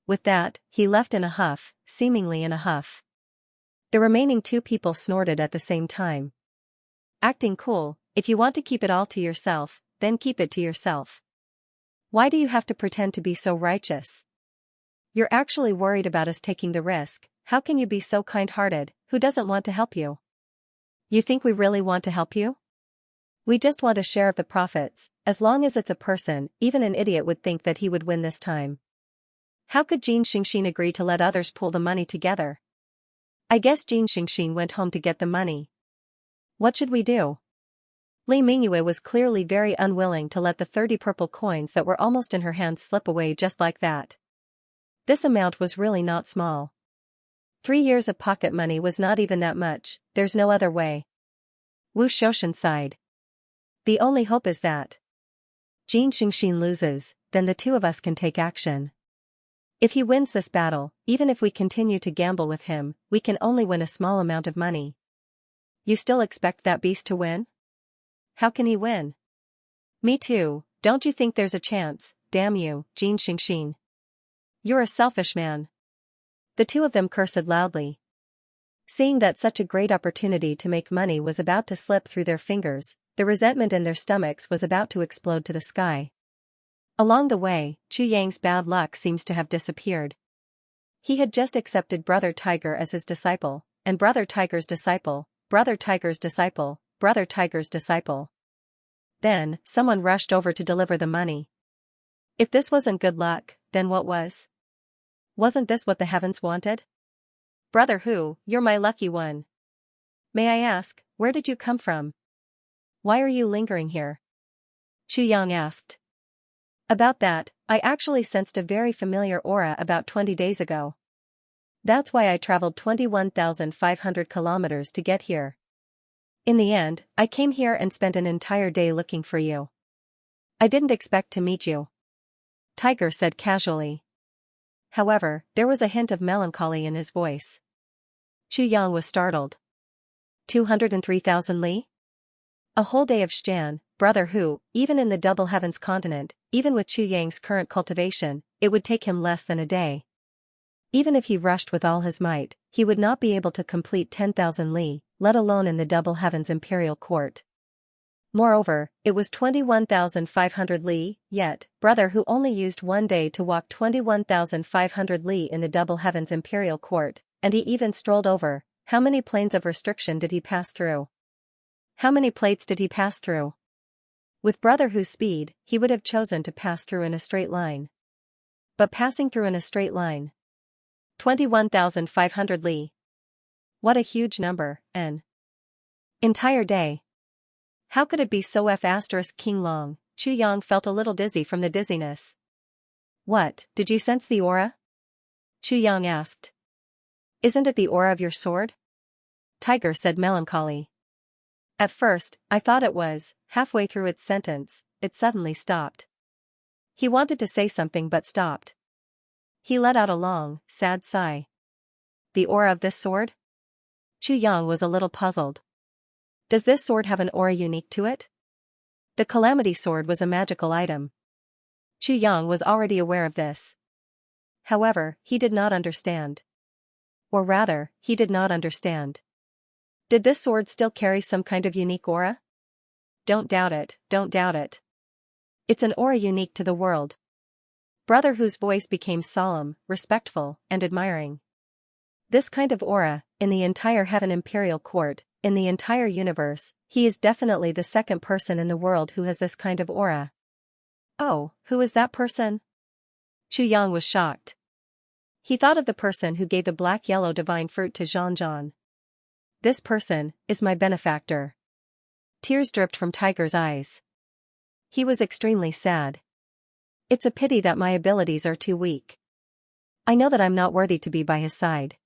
With that, he left in a huff, seemingly in a huff. The remaining 2 people snorted at the same time. Acting cool, if you want to keep it all to yourself, then keep it to yourself. Why do you have to pretend to be so righteous? You're actually worried about us taking the risk. How can you be so kind-hearted? Who doesn't want to help you? You think we really want to help you? We just want a share of the profits. As long as it's a person, even an idiot would think that he would win this time. How could Xianxia agree to let others pool the money together? I guess Xianxia went home to get the money. What should we do? Li Mingyue was clearly very unwilling to let the 30 purple coins that were almost in her hands slip away just like that. This amount was really not small. 3 years of pocket money was not even that much. There's no other way. Wu Shoshan sighed. The only hope is that Xianxia loses, then the 2 of us can take action. If he wins this battle, even if we continue to gamble with him, we can only win a small amount of money. You still expect that beast to win? How can he win? Me too, don't you think there's a chance? Damn you, Xianxia. You're a selfish man. The 2 of them cursed loudly. Seeing that such a great opportunity to make money was about to slip through their fingers, the resentment in their stomachs was about to explode to the sky. Along the way, Chu Yang's bad luck seems to have disappeared. He had just accepted Brother Tiger as his disciple, and Brother Tiger's disciple, Brother Tiger's disciple, Brother Tiger's disciple. Then, someone rushed over to deliver the money. If this wasn't good luck, then what was? Wasn't this what the heavens wanted? Brother Hu, you're my lucky one. May I ask, where did you come from? Why are you lingering here? Chu Yang asked. About that, I actually sensed a very familiar aura about 20 days ago. That's why I traveled 21,500 kilometers to get here. In the end, I came here and spent an entire day looking for you. I didn't expect to meet you. Tiger said casually. However, there was a hint of melancholy in his voice. Chu Yang was startled. 203,000 li? A whole day of Xian, Brother Hu, even in the double heavens continent, even with Chu Yang's current cultivation, it would take him less than a day. Even if he rushed with all his might, he would not be able to complete 10,000 li, let alone in the double heavens imperial court. Moreover, it was 21,500 li, yet, Brother Hu only used 1 day to walk 21,500 li in the double heavens imperial court, and he even strolled over. How many planes of restriction did he pass through? How many plates did he pass through? With Brother Hu's speed, he would have chosen to pass through in a straight line. But passing through in a straight line. 21,500 li. What a huge number, an entire day. How could it be so King long? Chu Yang felt a little dizzy from the dizziness. What, did you sense the aura? Chu Yang asked. Isn't it the aura of your sword? Tiger said melancholy. At first, I thought it was. Halfway through its sentence, it suddenly stopped. He wanted to say something but stopped. He let out a long, sad sigh. The aura of this sword? Chu Yang was a little puzzled. Does this sword have an aura unique to it? The Calamity Sword was a magical item. Chu Yang was already aware of this. However, he did not understand. Or rather, he did not understand. Did this sword still carry some kind of unique aura? Don't doubt it, don't doubt it. It's an aura unique to the world. Brother Hu's voice became solemn, respectful, and admiring. This kind of aura, in the entire Heaven Imperial Court, in the entire universe, he is definitely the second person in the world who has this kind of aura. Oh, who is that person? Chu Yang was shocked. He thought of the person who gave the black-yellow divine fruit to Zhang. This person is my benefactor. Tears dripped from Tiger's eyes. He was extremely sad. It's a pity that my abilities are too weak. I know that I'm not worthy to be by his side.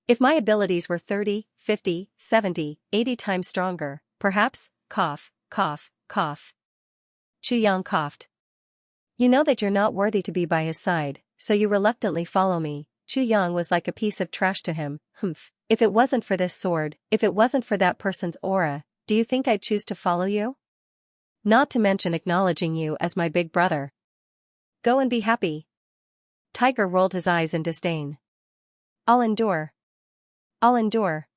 If my abilities were 30, 50, 70, 80 times stronger, perhaps, cough, cough, cough. Yang coughed. You know that you're not worthy to be by his side, so you reluctantly follow me. Yang was like a piece of trash to him. Humph. If it wasn't for this sword, if it wasn't for that person's aura, do you think I'd choose to follow you? Not to mention acknowledging you as my big brother. Go and be happy. Tiger rolled his eyes in disdain. I'll endure. I'll endure.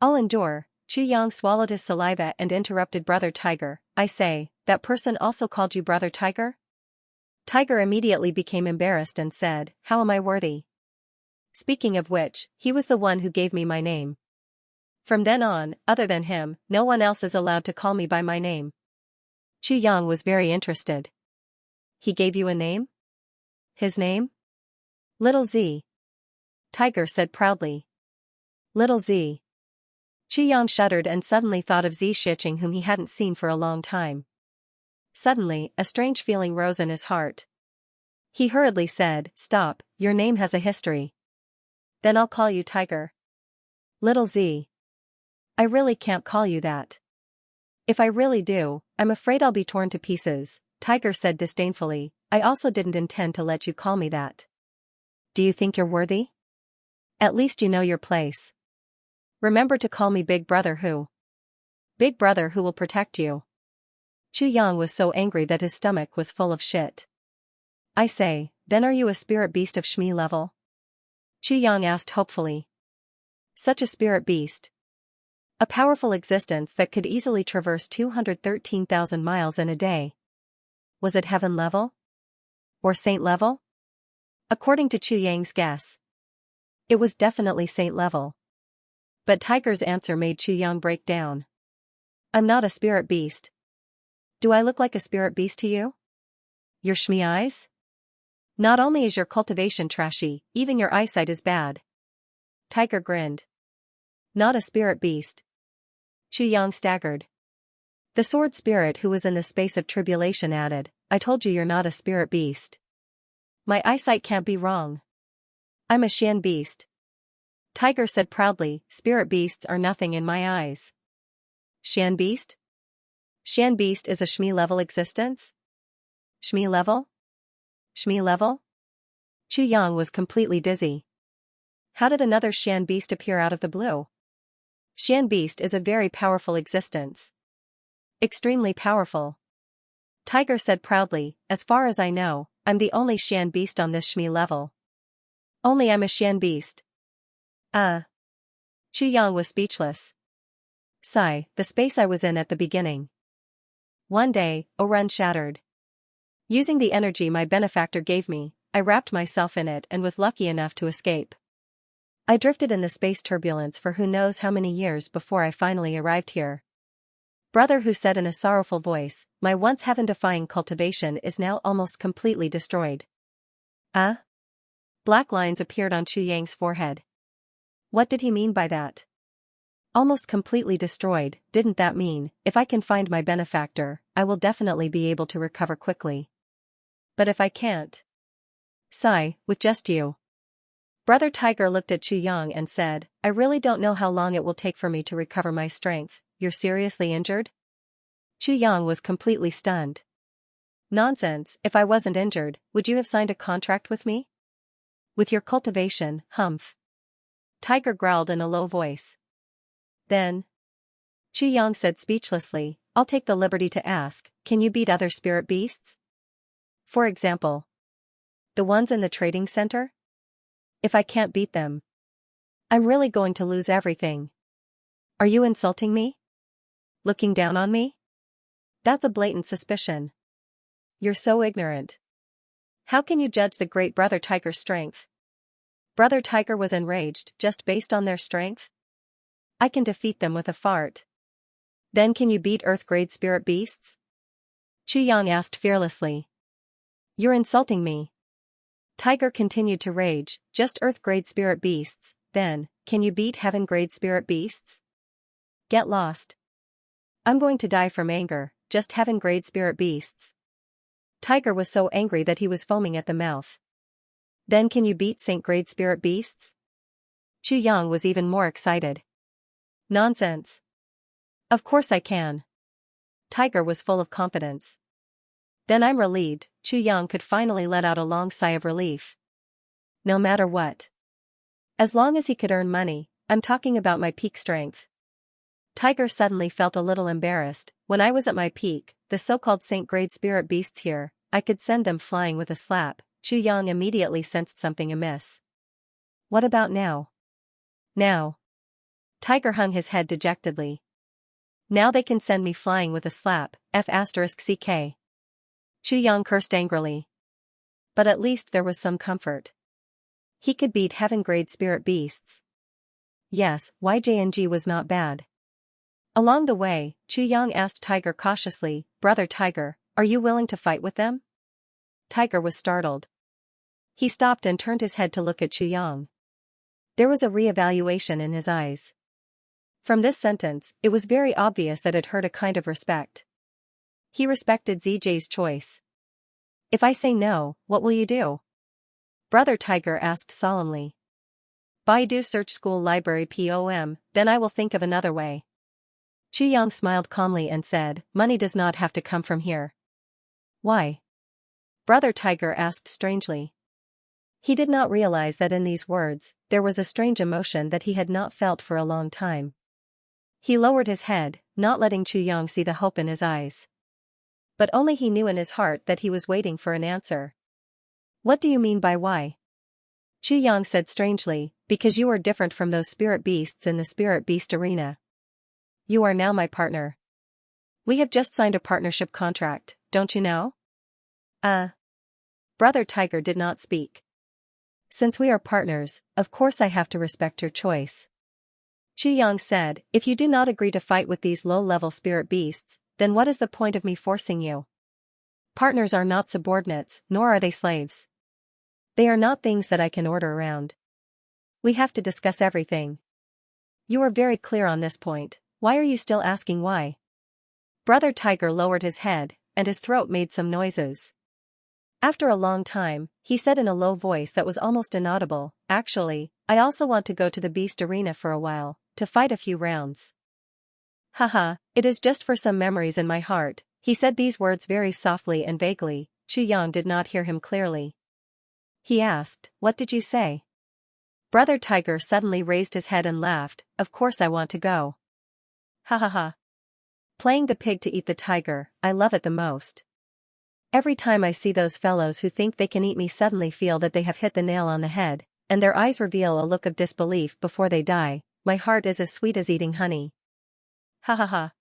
I'll endure. Yang swallowed his saliva and interrupted Brother Tiger. I say, that person also called you Brother Tiger? Tiger immediately became embarrassed and said, how am I worthy? Speaking of which, he was the one who gave me my name. From then on, other than him, no one else is allowed to call me by my name. Yang was very interested. He gave you a name? His name? Little Z. Tiger said proudly. Little Z. Yang shuddered and suddenly thought of Xianxia whom he hadn't seen for a long time. Suddenly, a strange feeling rose in his heart. He hurriedly said, stop, your name has a history. Then I'll call you Tiger. Little Z. I really can't call you that. If I really do, I'm afraid I'll be torn to pieces, Tiger said disdainfully. I also didn't intend to let you call me that. Do you think you're worthy? At least you know your place. Remember to call me Big Brother who? Big Brother who will protect you. Yang was so angry that his stomach was full of shit. I say, then are you a spirit beast of Shmi level? Yang asked hopefully. Such a spirit beast. A powerful existence that could easily traverse 213,000 miles in a day. Was it heaven level? Or saint level? According to Yang's guess. It was definitely saint level. But Tiger's answer made Yang break down. I'm not a spirit beast. Do I look like a spirit beast to you? Your Shmi eyes? Not only is your cultivation trashy, even your eyesight is bad. Tiger grinned. Not a spirit beast. Yang staggered. The sword spirit who was in the space of tribulation added, I told you you're not a spirit beast. My eyesight can't be wrong. I'm a Xian beast. Tiger said proudly, spirit beasts are nothing in my eyes. Xian beast? Xian beast is a Shmi level existence? Shmi level? Shmi level? Yang was completely dizzy. How did another Xian beast appear out of the blue? Xian beast is a very powerful existence. Extremely powerful. Tiger said proudly, as far as I know, I'm the only Xian beast on this Shmi level. Only I'm a Xian beast. Yang was speechless. Sigh, the space I was in at the beginning. One day, Orun shattered. Using the energy my benefactor gave me, I wrapped myself in it and was lucky enough to escape. I drifted in the space turbulence for who knows how many years before I finally arrived here. Brother who said in a sorrowful voice, my once heaven-defying cultivation is now almost completely destroyed. Black lines appeared on Yang's forehead. What did he mean by that? Almost completely destroyed, didn't that mean, if I can find my benefactor, I will definitely be able to recover quickly. But if I can't? Sigh, with just you. Brother Tiger looked at Yang and said, I really don't know how long it will take for me to recover my strength. You're seriously injured? Yang was completely stunned. Nonsense, if I wasn't injured, would you have signed a contract with me? With your cultivation, humph. Tiger growled in a low voice. Then. Yang said speechlessly, I'll take the liberty to ask, can you beat other spirit beasts? For example. The ones in the trading center? If I can't beat them, I'm really going to lose everything. Are you insulting me? Looking down on me? That's a blatant suspicion. You're so ignorant. How can you judge the great Brother Tiger's strength? Brother Tiger was enraged just based on their strength? I can defeat them with a fart. Then can you beat Earth-grade spirit beasts? Yang asked fearlessly. You're insulting me. Tiger continued to rage, just Earth-grade spirit beasts, then, can you beat Heaven-grade spirit beasts? Get lost. I'm going to die from anger, just Heaven-grade spirit beasts. Tiger was so angry that he was foaming at the mouth. Then can you beat Saint grade spirit beasts? Chu Yang was even more excited. Nonsense. Of course I can. Tiger was full of confidence. Then I'm relieved. Chu Yang could finally let out a long sigh of relief. No matter what. As long as he could earn money, I'm talking about my peak strength. Tiger suddenly felt a little embarrassed. When I was at my peak, the so-called Saint grade spirit beasts here, I could send them flying with a slap. Chu Yang immediately sensed something amiss. What about now? Now. Tiger hung his head dejectedly. Now they can send me flying with a slap, f*ck. Chu Yang cursed angrily. But at least there was some comfort. He could beat heaven-grade spirit beasts. Yes, YJNG was not bad. Along the way, Chu Yang asked Tiger cautiously, "Brother Tiger, are you willing to fight with them?" Tiger was startled. He stopped and turned his head to look at Chu Yang. There was a re-evaluation in his eyes. From this sentence, it was very obvious that it hurt a kind of respect. He respected ZJ's choice. "If I say no, what will you do?" Brother Tiger asked solemnly. "Baidu search school library POM, then I will think of another way." Chu Yang smiled calmly and said, "Money does not have to come from here." "Why?" Brother Tiger asked strangely. He did not realize that in these words, there was a strange emotion that he had not felt for a long time. He lowered his head, not letting Chu Yang see the hope in his eyes. But only he knew in his heart that he was waiting for an answer. "What do you mean by why?" Chu Yang said strangely, "Because you are different from those spirit beasts in the spirit beast arena. You are now my partner. We have just signed a partnership contract, don't you know?" Brother Tiger did not speak. "Since we are partners, of course I have to respect your choice." Chu Yang said, "If you do not agree to fight with these low-level spirit beasts, then what is the point of me forcing you? Partners are not subordinates, nor are they slaves. They are not things that I can order around. We have to discuss everything. You are very clear on this point. Why are you still asking why?" Brother Tiger lowered his head, and his throat made some noises. After a long time, he said in a low voice that was almost inaudible, "Actually, I also want to go to the beast arena for a while, to fight a few rounds. Haha, it is just for some memories in my heart." He said these words very softly and vaguely. Chu Yang did not hear him clearly. He asked, "What did you say?" Brother Tiger suddenly raised his head and laughed, "Of course I want to go. Ha ha ha. Playing the pig to eat the tiger, I love it the most. Every time I see those fellows who think they can eat me suddenly feel that they have hit the nail on the head, and their eyes reveal a look of disbelief before they die, my heart is as sweet as eating honey. Ha ha ha."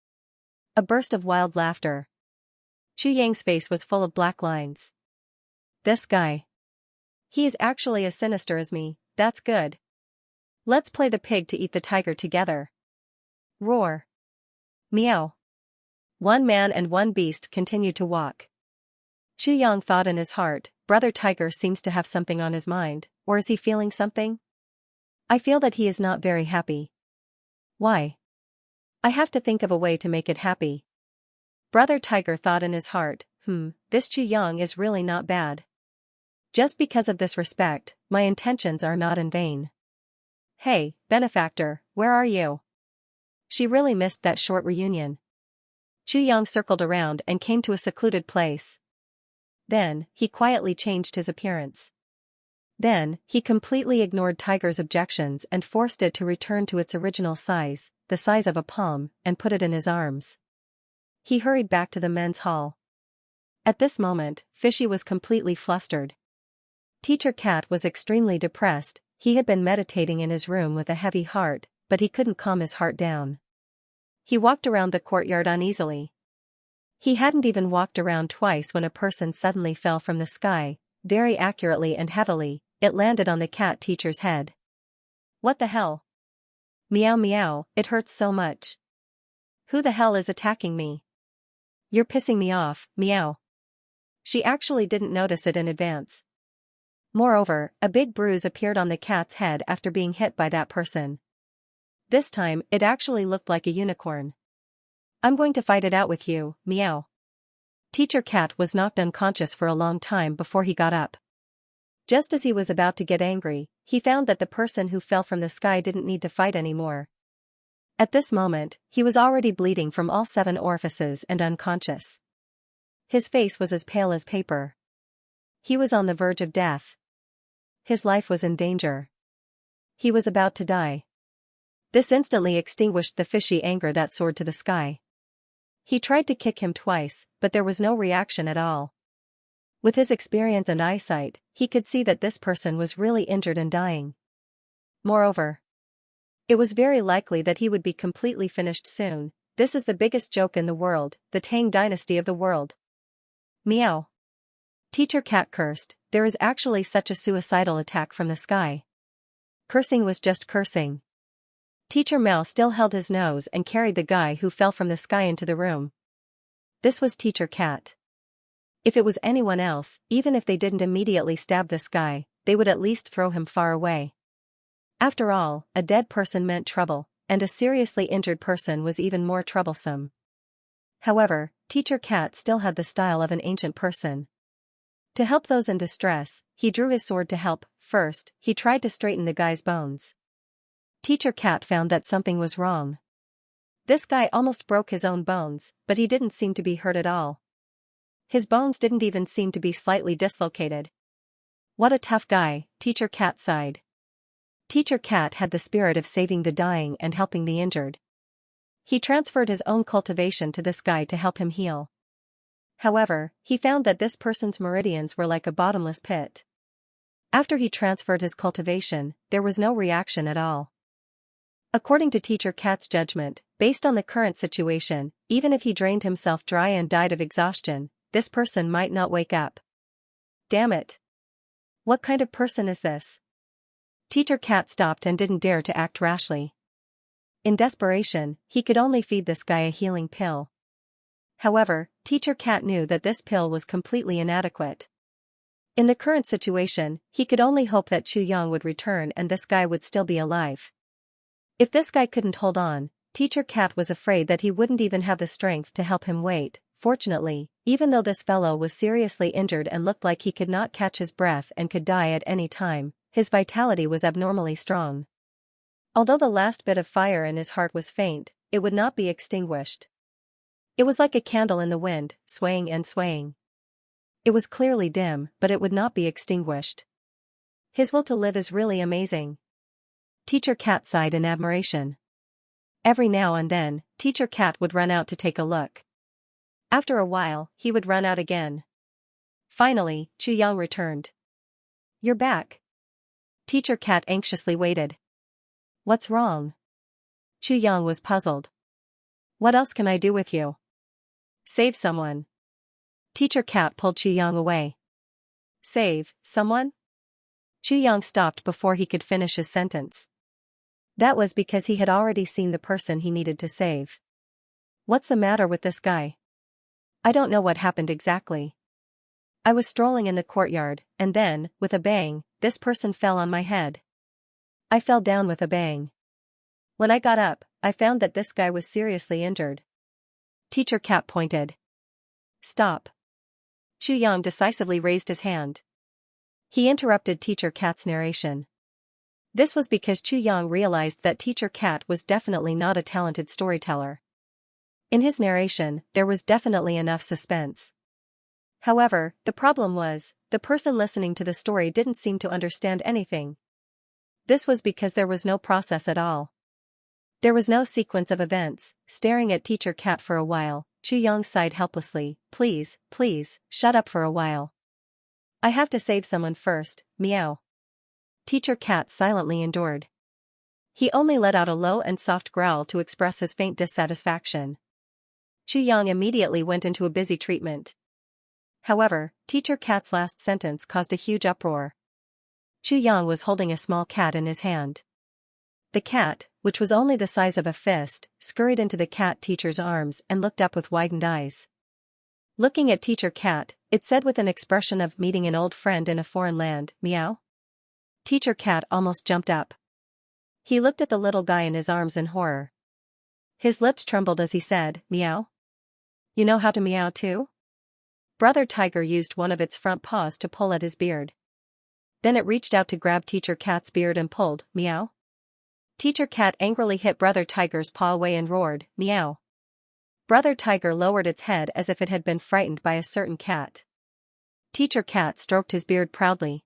A burst of wild laughter. Chu Yang's face was full of black lines. This guy. He is actually as sinister as me, that's good. Let's play the pig to eat the tiger together. Roar. Meow. One man and one beast continued to walk. Chu Yang thought in his heart, Brother Tiger seems to have something on his mind, or is he feeling something? I feel that he is not very happy. Why? I have to think of a way to make it happy. Brother Tiger thought in his heart, this Chu Yang is really not bad. Just because of this respect, my intentions are not in vain. Hey, benefactor, where are you? She really missed that short reunion. Chu Yang circled around and came to a secluded place. Then, he quietly changed his appearance. Then, he completely ignored Tiger's objections and forced it to return to its original size, the size of a palm, and put it in his arms. He hurried back to the men's hall. At this moment, Fishy was completely flustered. Teacher Cat was extremely depressed. He had been meditating in his room with a heavy heart, but he couldn't calm his heart down. He walked around the courtyard uneasily. He hadn't even walked around twice when a person suddenly fell from the sky, very accurately and heavily. It landed on the cat teacher's head. What the hell? Meow meow, it hurts so much. Who the hell is attacking me? You're pissing me off, meow. She actually didn't notice it in advance. Moreover, a big bruise appeared on the cat's head after being hit by that person. This time, it actually looked like a unicorn. I'm going to fight it out with you, meow. Teacher Cat was knocked unconscious for a long time before he got up. Just as he was about to get angry, he found that the person who fell from the sky didn't need to fight anymore. At this moment, he was already bleeding from all 7 orifices and unconscious. His face was as pale as paper. He was on the verge of death. His life was in danger. He was about to die. This instantly extinguished the fishy anger that soared to the sky. He tried to kick him twice, but there was no reaction at all. With his experience and eyesight, he could see that this person was really injured and dying. Moreover, it was very likely that he would be completely finished soon. This is the biggest joke in the world, the Tang dynasty of the world. Meow. Teacher Cat cursed. There is actually such a suicidal attack from the sky. Cursing was just cursing. Teacher Mao still held his nose and carried the guy who fell from the sky into the room. This was Teacher Cat. If it was anyone else, even if they didn't immediately stab this guy, they would at least throw him far away. After all, a dead person meant trouble, and a seriously injured person was even more troublesome. However, Teacher Cat still had the style of an ancient person. To help those in distress, he drew his sword to help. First, he tried to straighten the guy's bones. Teacher Cat found that something was wrong. This guy almost broke his own bones, but he didn't seem to be hurt at all. His bones didn't even seem to be slightly dislocated. What a tough guy, Teacher Cat sighed. Teacher Cat had the spirit of saving the dying and helping the injured. He transferred his own cultivation to this guy to help him heal. However, he found that this person's meridians were like a bottomless pit. After he transferred his cultivation, there was no reaction at all. According to Teacher Cat's judgment, based on the current situation, even if he drained himself dry and died of exhaustion, this person might not wake up. Damn it! What kind of person is this? Teacher Cat stopped and didn't dare to act rashly. In desperation, he could only feed this guy a healing pill. However, Teacher Cat knew that this pill was completely inadequate. In the current situation, he could only hope that Chu Yang would return and this guy would still be alive. If this guy couldn't hold on, Teacher Cat was afraid that he wouldn't even have the strength to help him wait. Fortunately, even though this fellow was seriously injured and looked like he could not catch his breath and could die at any time, his vitality was abnormally strong. Although the last bit of fire in his heart was faint, it would not be extinguished. It was like a candle in the wind, swaying and swaying. It was clearly dim, but it would not be extinguished. His will to live is really amazing. Teacher Cat sighed in admiration. Every now and then, Teacher Cat would run out to take a look. After a while, he would run out again. Finally, Chu Yang returned. You're back. Teacher Cat anxiously waited. What's wrong? Chu Yang was puzzled. What else can I do with you? Save someone. Teacher Cat pulled Chu Yang away. Save someone? Chu Yang stopped before he could finish his sentence. That was because he had already seen the person he needed to save. What's the matter with this guy? I don't know what happened exactly. I was strolling in the courtyard, and then, with a bang, this person fell on my head. I fell down with a bang. When I got up, I found that this guy was seriously injured. Teacher Cat pointed. Stop. Chu Yang decisively raised his hand. He interrupted Teacher Cat's narration. This was because Chu Yang realized that Teacher Cat was definitely not a talented storyteller. In his narration, there was definitely enough suspense. However, the problem was, the person listening to the story didn't seem to understand anything. This was because there was no process at all. There was no sequence of events. Staring at Teacher Cat for a while, Chu Yang sighed helplessly. Please, please, shut up for a while. I have to save someone first, meow. Teacher Cat silently endured. He only let out a low and soft growl to express his faint dissatisfaction. Chu Yang immediately went into a busy treatment. However, Teacher Cat's last sentence caused a huge uproar. Chu Yang was holding a small cat in his hand. The cat, which was only the size of a fist, scurried into the cat teacher's arms and looked up with widened eyes. Looking at Teacher Cat, it said with an expression of meeting an old friend in a foreign land, meow. Teacher Cat almost jumped up. He looked at the little guy in his arms in horror. His lips trembled as he said, meow? You know how to meow too? Brother Tiger used one of its front paws to pull at his beard. Then it reached out to grab Teacher Cat's beard and pulled, meow. Teacher Cat angrily hit Brother Tiger's paw away and roared, meow. Brother Tiger lowered its head as if it had been frightened by a certain cat. Teacher Cat stroked his beard proudly.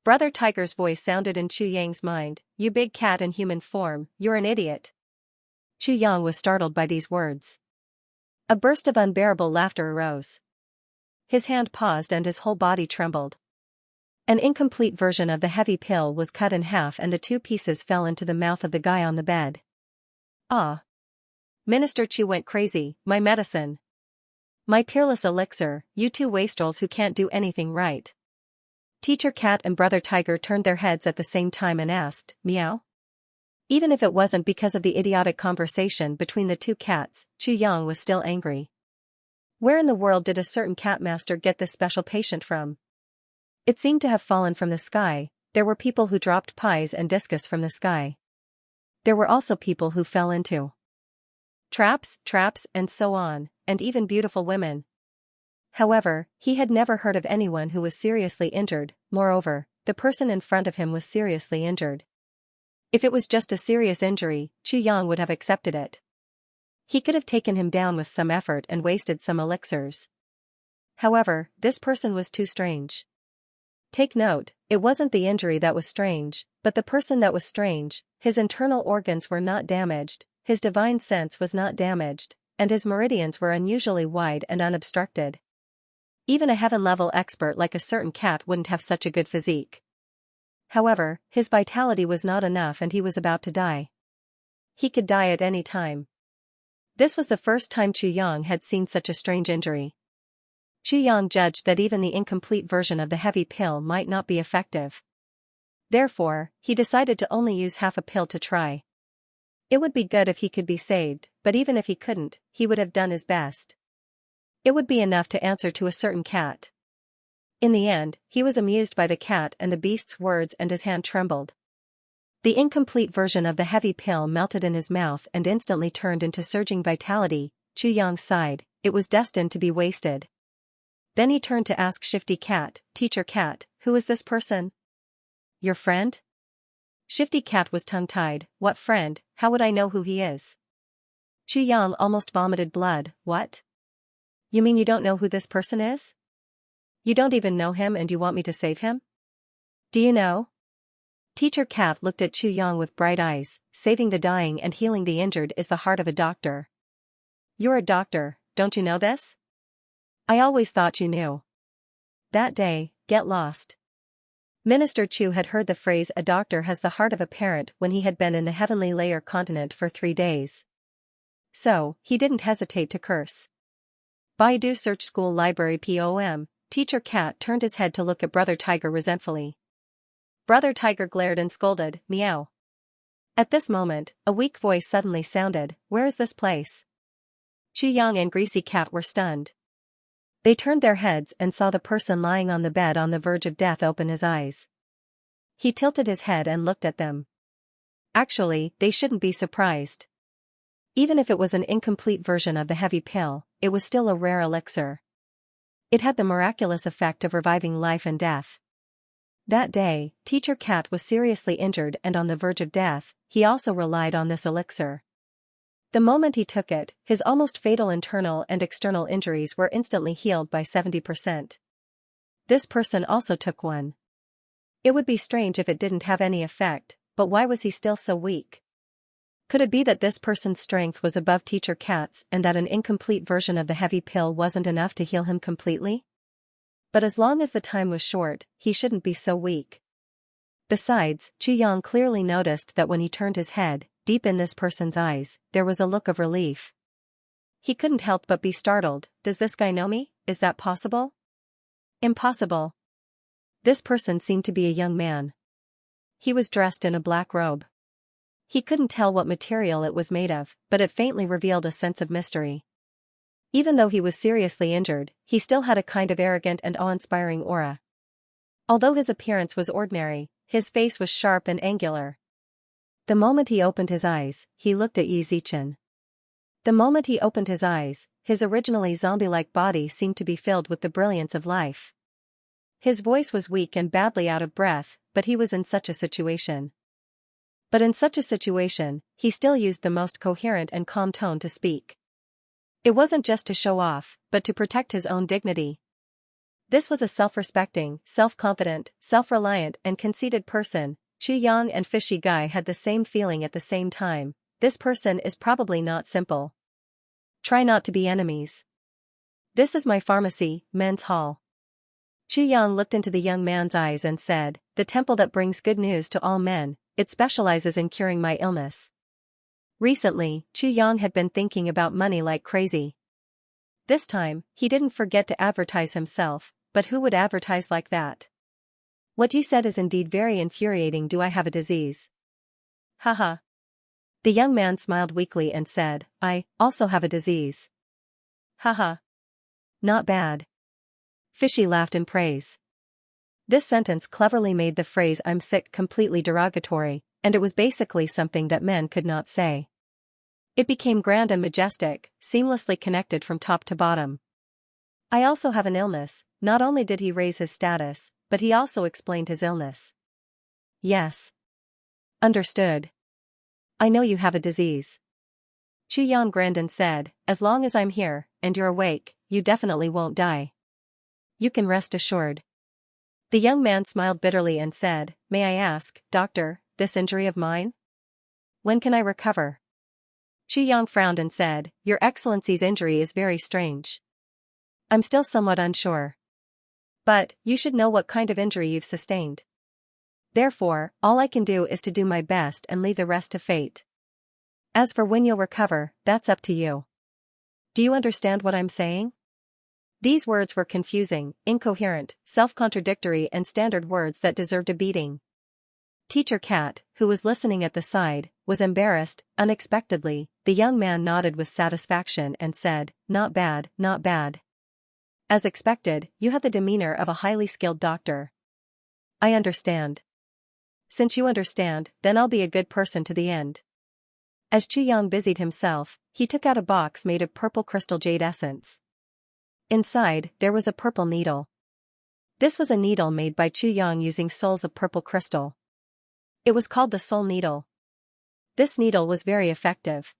Brother Tiger's voice sounded in Chu Yang's mind, "You big cat in human form, you're an idiot." Chu Yang was startled by these words. A burst of unbearable laughter arose. His hand paused and his whole body trembled. An incomplete version of the heavy pill was cut in half and the two pieces fell into the mouth of the guy on the bed. Ah! Minister Chu went crazy, my medicine. My peerless elixir, you two wastrels who can't do anything right. Teacher Cat and Brother Tiger turned their heads at the same time and asked, meow? Even if it wasn't because of the idiotic conversation between the two cats, Chu Yang was still angry. Where in the world did a certain cat master get this special patient from? It seemed to have fallen from the sky. There were people who dropped pies and discus from the sky. There were also people who fell into traps, and so on, and even beautiful women. However, he had never heard of anyone who was seriously injured. Moreover, the person in front of him was seriously injured. If it was just a serious injury, Chu Yang would have accepted it. He could have taken him down with some effort and wasted some elixirs. However, this person was too strange. Take note, it wasn't the injury that was strange, but the person that was strange. His internal organs were not damaged, his divine sense was not damaged, and his meridians were unusually wide and unobstructed. Even a heaven-level expert like a certain cat wouldn't have such a good physique. However, his vitality was not enough and he was about to die. He could die at any time. This was the first time Chu Yang had seen such a strange injury. Chu Yang judged that even the incomplete version of the heavy pill might not be effective. Therefore, he decided to only use half a pill to try. It would be good if he could be saved, but even if he couldn't, he would have done his best. It would be enough to answer to a certain cat. In the end, he was amused by the cat and the beast's words and his hand trembled. The incomplete version of the heavy pill melted in his mouth and instantly turned into surging vitality. Chu Yang sighed, it was destined to be wasted. Then he turned to ask Shifty Cat, Teacher Cat, who is this person? Your friend? Shifty Cat was tongue-tied, what friend, how would I know who he is? Chu Yang almost vomited blood, what? You mean you don't know who this person is? You don't even know him and you want me to save him? Do you know? Teacher Cat looked at Chu Yang with bright eyes, saving the dying and healing the injured is the heart of a doctor. You're a doctor, don't you know this? I always thought you knew. That day, get lost. Minister Chu had heard the phrase a doctor has the heart of a parent when he had been in the heavenly layer continent for 3 days. So, he didn't hesitate to curse. Baidu Search School Library POM, Teacher Cat turned his head to look at Brother Tiger resentfully. Brother Tiger glared and scolded, meow. At this moment, a weak voice suddenly sounded, where is this place? Chu Yang and Greasy Cat were stunned. They turned their heads and saw the person lying on the bed on the verge of death open his eyes. He tilted his head and looked at them. Actually, they shouldn't be surprised. Even if it was an incomplete version of the heavy pill, it was still a rare elixir. It had the miraculous effect of reviving life and death. That day, Teacher Cat was seriously injured and on the verge of death. He also relied on this elixir. The moment he took it, his almost fatal internal and external injuries were instantly healed by 70%. This person also took one. It would be strange if it didn't have any effect, but why was he still so weak? Could it be that this person's strength was above Teacher Cat's and that an incomplete version of the heavy pill wasn't enough to heal him completely? But as long as the time was short, he shouldn't be so weak. Besides, Chu Yang clearly noticed that when he turned his head, deep in this person's eyes, there was a look of relief. He couldn't help but be startled. Does this guy know me? Is that possible? Impossible. This person seemed to be a young man. He was dressed in a black robe. He couldn't tell what material it was made of, but it faintly revealed a sense of mystery. Even though he was seriously injured, he still had a kind of arrogant and awe-inspiring aura. Although his appearance was ordinary, his face was sharp and angular. The moment he opened his eyes, he looked at Yi Zichen. The moment he opened his eyes, his originally zombie-like body seemed to be filled with the brilliance of life. His voice was weak and badly out of breath, but he was in such a situation. But in such a situation, he still used the most coherent and calm tone to speak. It wasn't just to show off, but to protect his own dignity. This was a self-respecting, self-confident, self-reliant and conceited person. Chu Yang and Fishy Guy had the same feeling at the same time. This person is probably not simple. Try not to be enemies. This is my pharmacy, men's hall. Chu Yang looked into the young man's eyes and said, the temple that brings good news to all men, it specializes in curing my illness. Recently, Chu Yang had been thinking about money like crazy. This time, he didn't forget to advertise himself, but who would advertise like that? What you said is indeed very infuriating. Do I have a disease? Haha. The young man smiled weakly and said, I also have a disease. Haha. Not bad. Fishy laughed in praise. This sentence cleverly made the phrase I'm sick completely derogatory, and it was basically something that men could not say. It became grand and majestic, seamlessly connected from top to bottom. I also have an illness. Not only did he raise his status, but he also explained his illness. Yes. Understood. I know you have a disease. Chu Yang grinned and said, as long as I'm here, and you're awake, you definitely won't die. You can rest assured. The young man smiled bitterly and said, may I ask, doctor, this injury of mine? When can I recover? Chu Yang frowned and said, Your Excellency's injury is very strange. I'm still somewhat unsure. But, you should know what kind of injury you've sustained. Therefore, all I can do is to do my best and leave the rest to fate. As for when you'll recover, that's up to you. Do you understand what I'm saying? These words were confusing, incoherent, self-contradictory and standard words that deserved a beating. Teacher Cat, who was listening at the side, was embarrassed. Unexpectedly, the young man nodded with satisfaction and said, not bad, not bad. As expected, you have the demeanor of a highly skilled doctor. I understand. Since you understand, then I'll be a good person to the end. As Chu Yang busied himself, he took out a box made of purple crystal jade essence. Inside, there was a purple needle. This was a needle made by Chu Yang using souls of purple crystal. It was called the Soul Needle. This needle was very effective.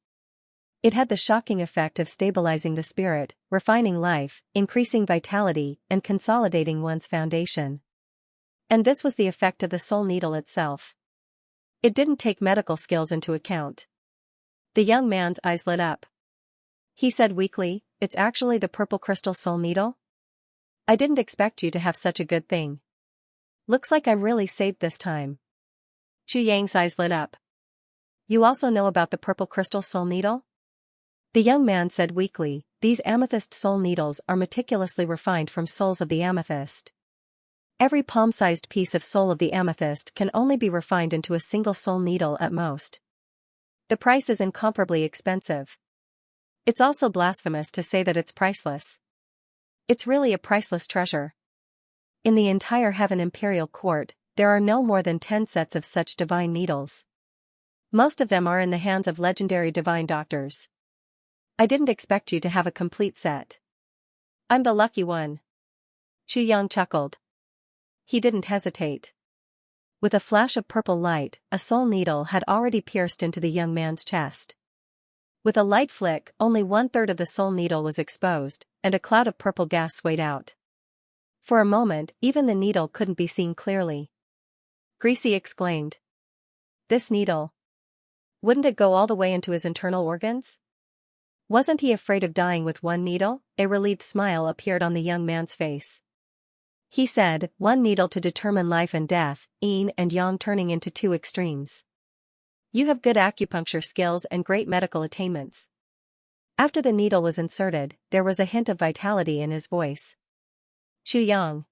It had the shocking effect of stabilizing the spirit, refining life, increasing vitality, and consolidating one's foundation. And this was the effect of the Soul Needle itself. It didn't take medical skills into account. The young man's eyes lit up. He said weakly, it's actually the purple crystal soul needle? I didn't expect you to have such a good thing. Looks like I'm really saved this time. Chu Yang's eyes lit up. You also know about the purple crystal soul needle? The young man said weakly, these amethyst soul needles are meticulously refined from souls of the amethyst. Every palm-sized piece of soul of the amethyst can only be refined into a single soul needle at most. The price is incomparably expensive. It's also blasphemous to say that it's priceless. It's really a priceless treasure. In the entire Heaven Imperial Court, there are no more than 10 sets of such divine needles. Most of them are in the hands of legendary divine doctors. I didn't expect you to have a complete set. I'm the lucky one. Chu Yang chuckled. He didn't hesitate. With a flash of purple light, a soul needle had already pierced into the young man's chest. With a light flick, only 1/3 of the soul needle was exposed, and a cloud of purple gas swayed out. For a moment, even the needle couldn't be seen clearly. Greasy exclaimed. This needle. Wouldn't it go all the way into his internal organs? Wasn't he afraid of dying with one needle? A relieved smile appeared on the young man's face. He said, one needle to determine life and death, yin and yang turning into two extremes. You have good acupuncture skills and great medical attainments. After the needle was inserted, there was a hint of vitality in his voice. Chu Yang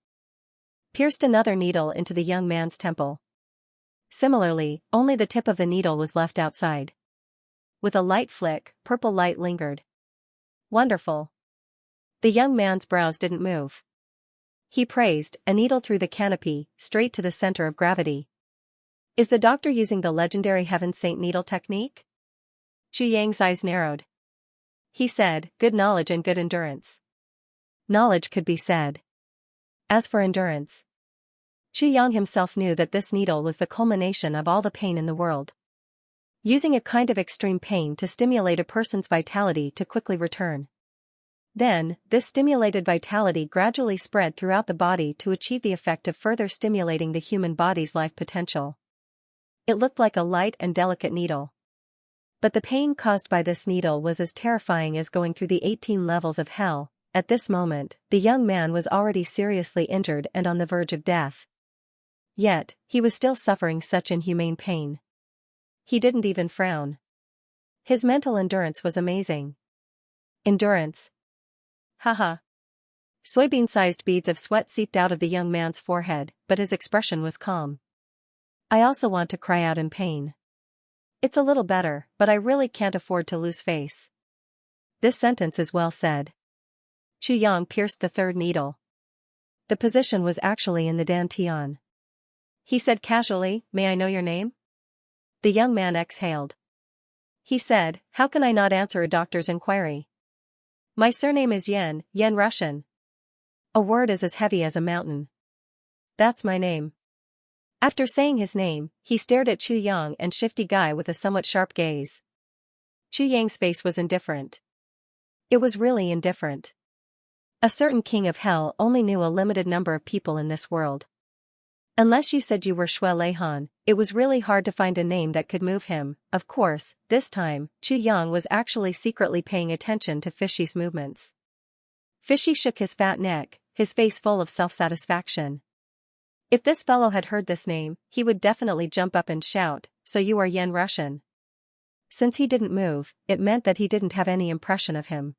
pierced another needle into the young man's temple. Similarly, only the tip of the needle was left outside. With a light flick, purple light lingered. Wonderful. The young man's brows didn't move. He praised, a needle through the canopy, straight to the center of gravity. Is the doctor using the legendary Heaven Saint Needle technique? Chu Yang's eyes narrowed. He said, good knowledge and good endurance. Knowledge could be said. As for endurance, Yang himself knew that this needle was the culmination of all the pain in the world. Using a kind of extreme pain to stimulate a person's vitality to quickly return. Then, this stimulated vitality gradually spread throughout the body to achieve the effect of further stimulating the human body's life potential. It looked like a light and delicate needle. But the pain caused by this needle was as terrifying as going through the 18 levels of hell. At this moment, the young man was already seriously injured and on the verge of death. Yet, he was still suffering such inhumane pain. He didn't even frown. His mental endurance was amazing. Endurance. Haha. Soybean-sized beads of sweat seeped out of the young man's forehead, but his expression was calm. I also want to cry out in pain. It's a little better, but I really can't afford to lose face. This sentence is well said. Yang pierced the third needle. The position was actually in the dantian. He said casually, "May I know your name?" The young man exhaled. He said, "How can I not answer a doctor's inquiry? My surname is Yen Russian. A word is as heavy as a mountain. That's my name." After saying his name, he stared at Yang and Shifty Guy with a somewhat sharp gaze. Yang's face was indifferent. It was really indifferent. A certain king of hell only knew a limited number of people in this world. Unless you said you were Shui Leihan, it was really hard to find a name that could move him. Of course, this time, Yang was actually secretly paying attention to Fishy's movements. Fishy shook his fat neck, his face full of self-satisfaction. If this fellow had heard this name, he would definitely jump up and shout, "So you are Yen Russian?" Since he didn't move, it meant that he didn't have any impression of him.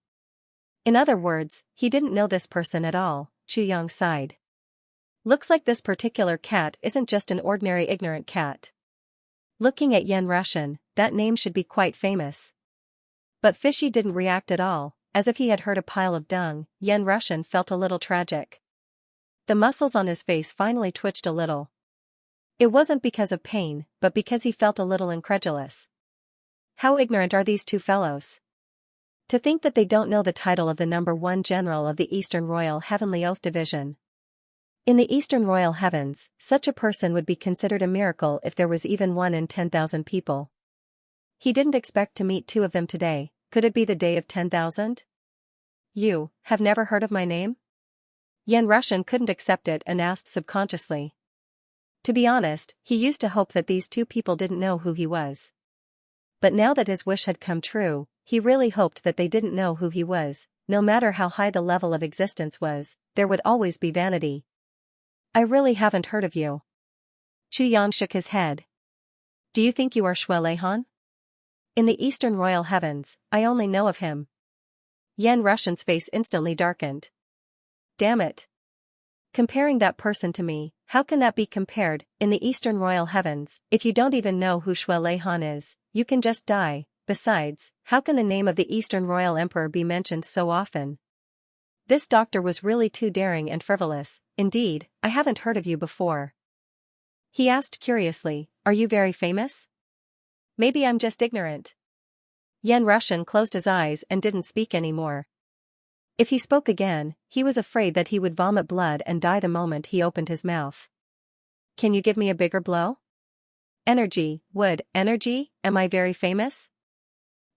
In other words, he didn't know this person at all. Yang sighed. Looks like this particular cat isn't just an ordinary ignorant cat. Looking at Yen Russian, that name should be quite famous. But Fishy didn't react at all, as if he had heard a pile of dung. Yen Russian felt a little tragic. The muscles on his face finally twitched a little. It wasn't because of pain, but because he felt a little incredulous. How ignorant are these two fellows? To think that they don't know the title of the #1 general of the Eastern Royal Heavenly Oath Division. In the Eastern Royal Heavens, such a person would be considered a miracle if there was even 1 in 10,000 people. He didn't expect to meet 2 of them today. Could it be the day of 10,000? You have never heard of my name? Yen Russian couldn't accept it and asked subconsciously. To be honest, he used to hope that these 2 people didn't know who he was. But now that his wish had come true, he really hoped that they didn't know who he was. No matter how high the level of existence was, there would always be vanity. I really haven't heard of you. Yang shook his head. Do you think you are Shui Leihan? In the Eastern Royal Heavens, I only know of him. Yen Russian's face instantly darkened. Damn it. Comparing that person to me, how can that be compared? In the Eastern Royal Heavens, if you don't even know who Shui Leihan is, you can just die. Besides, how can the name of the Eastern Royal Emperor be mentioned so often? This doctor was really too daring and frivolous. Indeed, I haven't heard of you before. He asked curiously, are you very famous? Maybe I'm just ignorant. Yen Russian closed his eyes and didn't speak anymore. If he spoke again, he was afraid that he would vomit blood and die the moment he opened his mouth. Can you give me a bigger blow? Energy, wood, energy, am I very famous?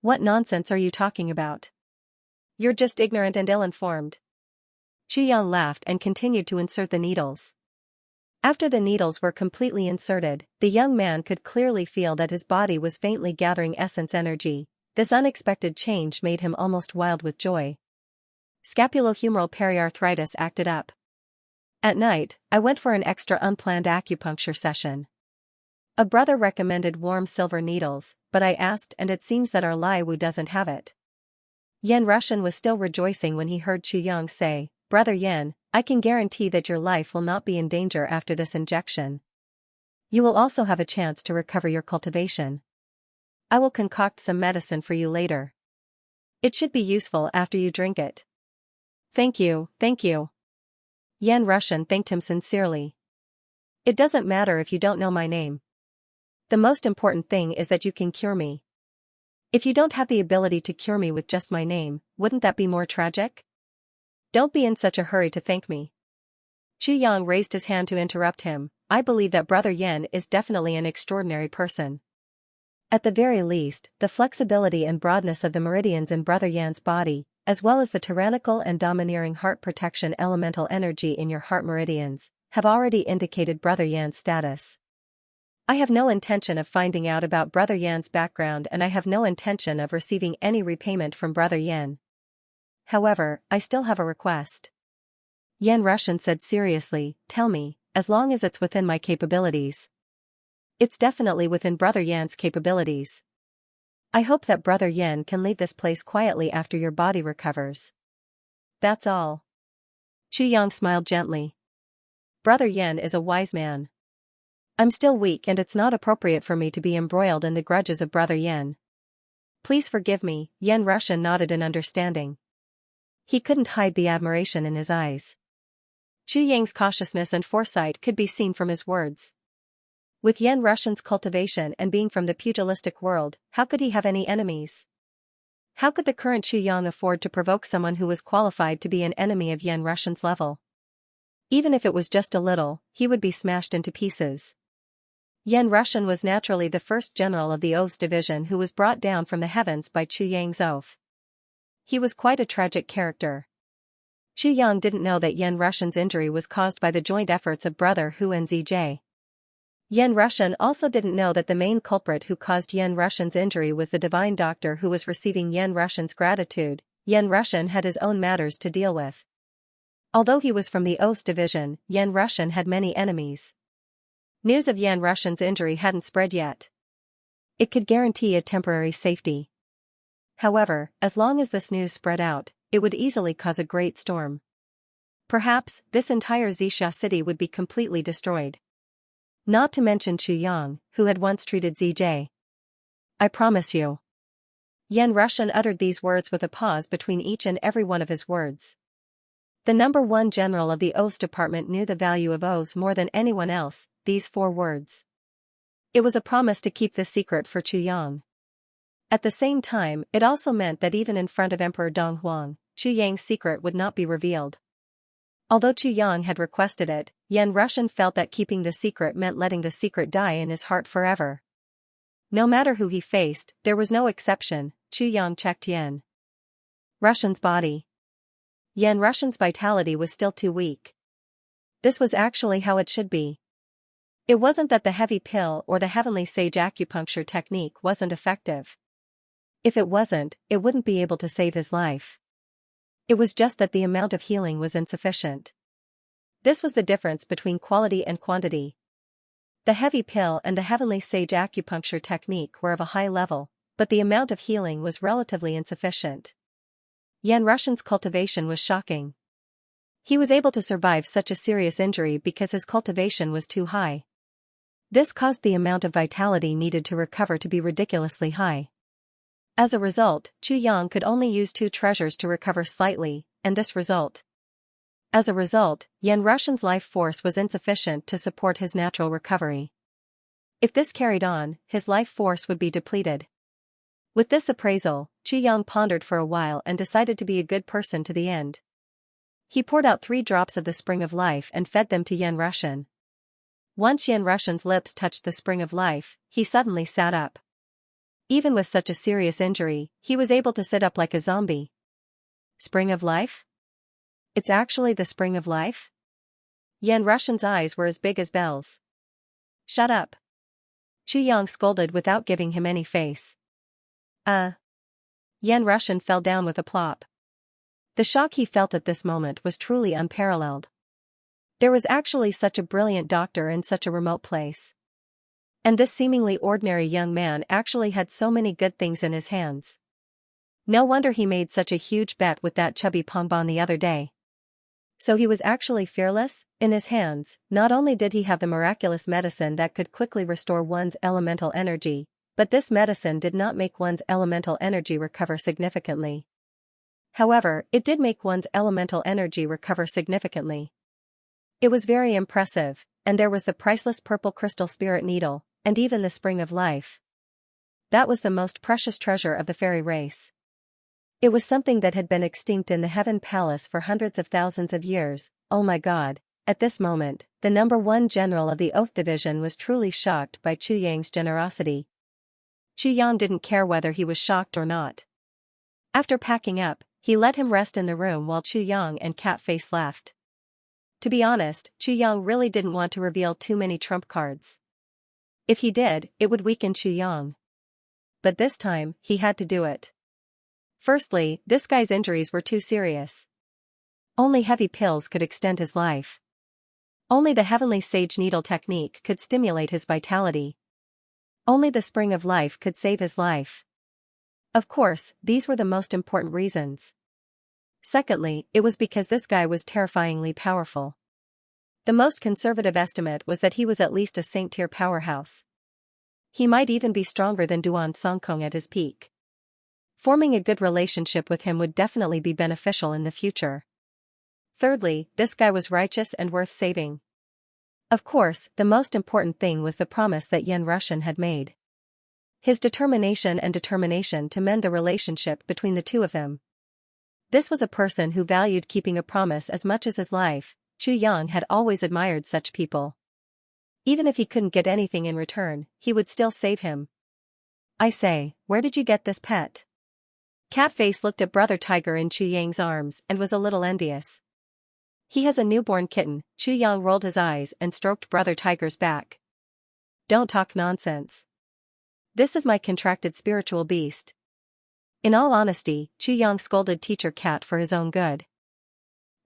What nonsense are you talking about? You're just ignorant and ill-informed. Yang laughed and continued to insert the needles. After the needles were completely inserted, the young man could clearly feel that his body was faintly gathering essence energy. This unexpected change made him almost wild with joy. Scapulohumeral periarthritis acted up. At night, I went for an extra unplanned acupuncture session. A brother recommended warm silver needles, but I asked and it seems that our Lai Wu doesn't have it. Yen Russian was still rejoicing when he heard Yang say, Brother Yen, I can guarantee that your life will not be in danger after this injection. You will also have a chance to recover your cultivation. I will concoct some medicine for you later. It should be useful after you drink it. Thank you, thank you. Yen Russian thanked him sincerely. It doesn't matter if you don't know my name. The most important thing is that you can cure me. If you don't have the ability to cure me with just my name, wouldn't that be more tragic? Don't be in such a hurry to thank me. Chu Yang raised his hand to interrupt him. I believe that Brother Yan is definitely an extraordinary person. At the very least, the flexibility and broadness of the meridians in Brother Yan's body, as well as the tyrannical and domineering heart protection elemental energy in your heart meridians, have already indicated Brother Yan's status. I have no intention of finding out about Brother Yan's background, and I have no intention of receiving any repayment from Brother Yan. However, I still have a request. Yan Rushan said seriously, tell me, as long as it's within my capabilities. It's definitely within Brother Yan's capabilities. I hope that Brother Yan can leave this place quietly after your body recovers. That's all. Chu Yang smiled gently. Brother Yan is a wise man. I'm still weak and it's not appropriate for me to be embroiled in the grudges of Brother Yan. Please forgive me, Yan Rushan nodded in understanding. He couldn't hide the admiration in his eyes. Chu Yang's cautiousness and foresight could be seen from his words. With Yan Rushan's cultivation and being from the pugilistic world, how could he have any enemies? How could the current Chu Yang afford to provoke someone who was qualified to be an enemy of Yan Rushan's level? Even if it was just a little, he would be smashed into pieces. Yan Rushan was naturally the first general of the Oaths division who was brought down from the heavens by Chu Yang's oath. He was quite a tragic character. Chu Yang didn't know that Yan Rushan's injury was caused by the joint efforts of Brother Hu and ZJ. Yan Rushan also didn't know that the main culprit who caused Yan Rushan's injury was the divine doctor who was receiving Yan Rushan's gratitude. Yan Rushan had his own matters to deal with. Although he was from the Oaths division, Yan Rushan had many enemies. News of Yan Rushan's injury hadn't spread yet. It could guarantee a temporary safety. However, as long as this news spread out, it would easily cause a great storm. Perhaps, this entire Xianxia city would be completely destroyed. Not to mention Chu Yang, who had once treated ZJ. I promise you. Yan Rushan uttered these words with a pause between each and every one of his words. The number one general of the Oaths department knew the value of oaths more than anyone else, these 4 words. It was a promise to keep this secret for Chu Yang. At the same time, it also meant that even in front of Emperor Dong Huang, Chu Yang's secret would not be revealed. Although Chu Yang had requested it, Yan Rushan felt that keeping the secret meant letting the secret die in his heart forever. No matter who he faced, there was no exception. Chu Yang checked Yan Rushan's body. Yan Rushan's vitality was still too weak. This was actually how it should be. It wasn't that the heavy pill or the heavenly sage acupuncture technique wasn't effective. If it wasn't, it wouldn't be able to save his life. It was just that the amount of healing was insufficient. This was the difference between quality and quantity. The heavy pill and the heavenly sage acupuncture technique were of a high level, but the amount of healing was relatively insufficient. Yan Rushan's cultivation was shocking. He was able to survive such a serious injury because his cultivation was too high. This caused the amount of vitality needed to recover to be ridiculously high. As a result, Chu Yang could only use 2 treasures to recover slightly, and this result. As a result, Yan Rushan's life force was insufficient to support his natural recovery. If this carried on, his life force would be depleted. With this appraisal, Chu Yang pondered for a while and decided to be a good person to the end. He poured out 3 drops of the spring of life and fed them to Yan Rushan. Once Yan Rushan's lips touched the spring of life, he suddenly sat up. Even with such a serious injury, he was able to sit up like a zombie. Spring of life? It's actually the spring of life? Yan Rushan's eyes were as big as bells. Shut up. Chu Yang scolded without giving him any face. Yan Rushan fell down with a plop. The shock he felt at this moment was truly unparalleled. There was actually such a brilliant doctor in such a remote place. And this seemingly ordinary young man actually had so many good things in his hands. No wonder he made such a huge bet with that chubby Pongbon the other day. So he was actually fearless. In his hands, not only did he have the miraculous medicine that could quickly restore one's elemental energy, but this medicine did not make one's elemental energy recover significantly. However, it did make one's elemental energy recover significantly. It was very impressive, and there was the priceless purple crystal spirit needle, and even the spring of life. That was the most precious treasure of the fairy race. It was something that had been extinct in the Heaven Palace for hundreds of thousands of years. Oh my God, At this moment, the #1 general of the Oath Division was truly shocked by Chu Yang's generosity. Chu Yang didn't care whether he was shocked or not. After packing up, he let him rest in the room while Chu Yang and Cat Face left. To be honest, Chu Yang really didn't want to reveal too many trump cards. If he did, it would weaken Chu Yang. But this time, he had to do it. Firstly, this guy's injuries were too serious. Only heavy pills could extend his life. Only the heavenly sage needle technique could stimulate his vitality. Only the spring of life could save his life. Of course, these were the most important reasons. Secondly, it was because this guy was terrifyingly powerful. The most conservative estimate was that he was at least a saint-tier powerhouse. He might even be stronger than Duan Songkong at his peak. Forming a good relationship with him would definitely be beneficial in the future. Thirdly, this guy was righteous and worth saving. Of course, the most important thing was the promise that Yan Rushan had made. His determination to mend the relationship between the two of them. This was a person who valued keeping a promise as much as his life. Chu Yang had always admired such people. Even if he couldn't get anything in return, he would still save him. I say, where did you get this pet? Catface looked at Brother Tiger in Chu Yang's arms and was a little envious. He has a newborn kitten. Chu Yang rolled his eyes and stroked Brother Tiger's back. Don't talk nonsense. This is my contracted spiritual beast. In all honesty, Chu Yang scolded Teacher Cat for his own good.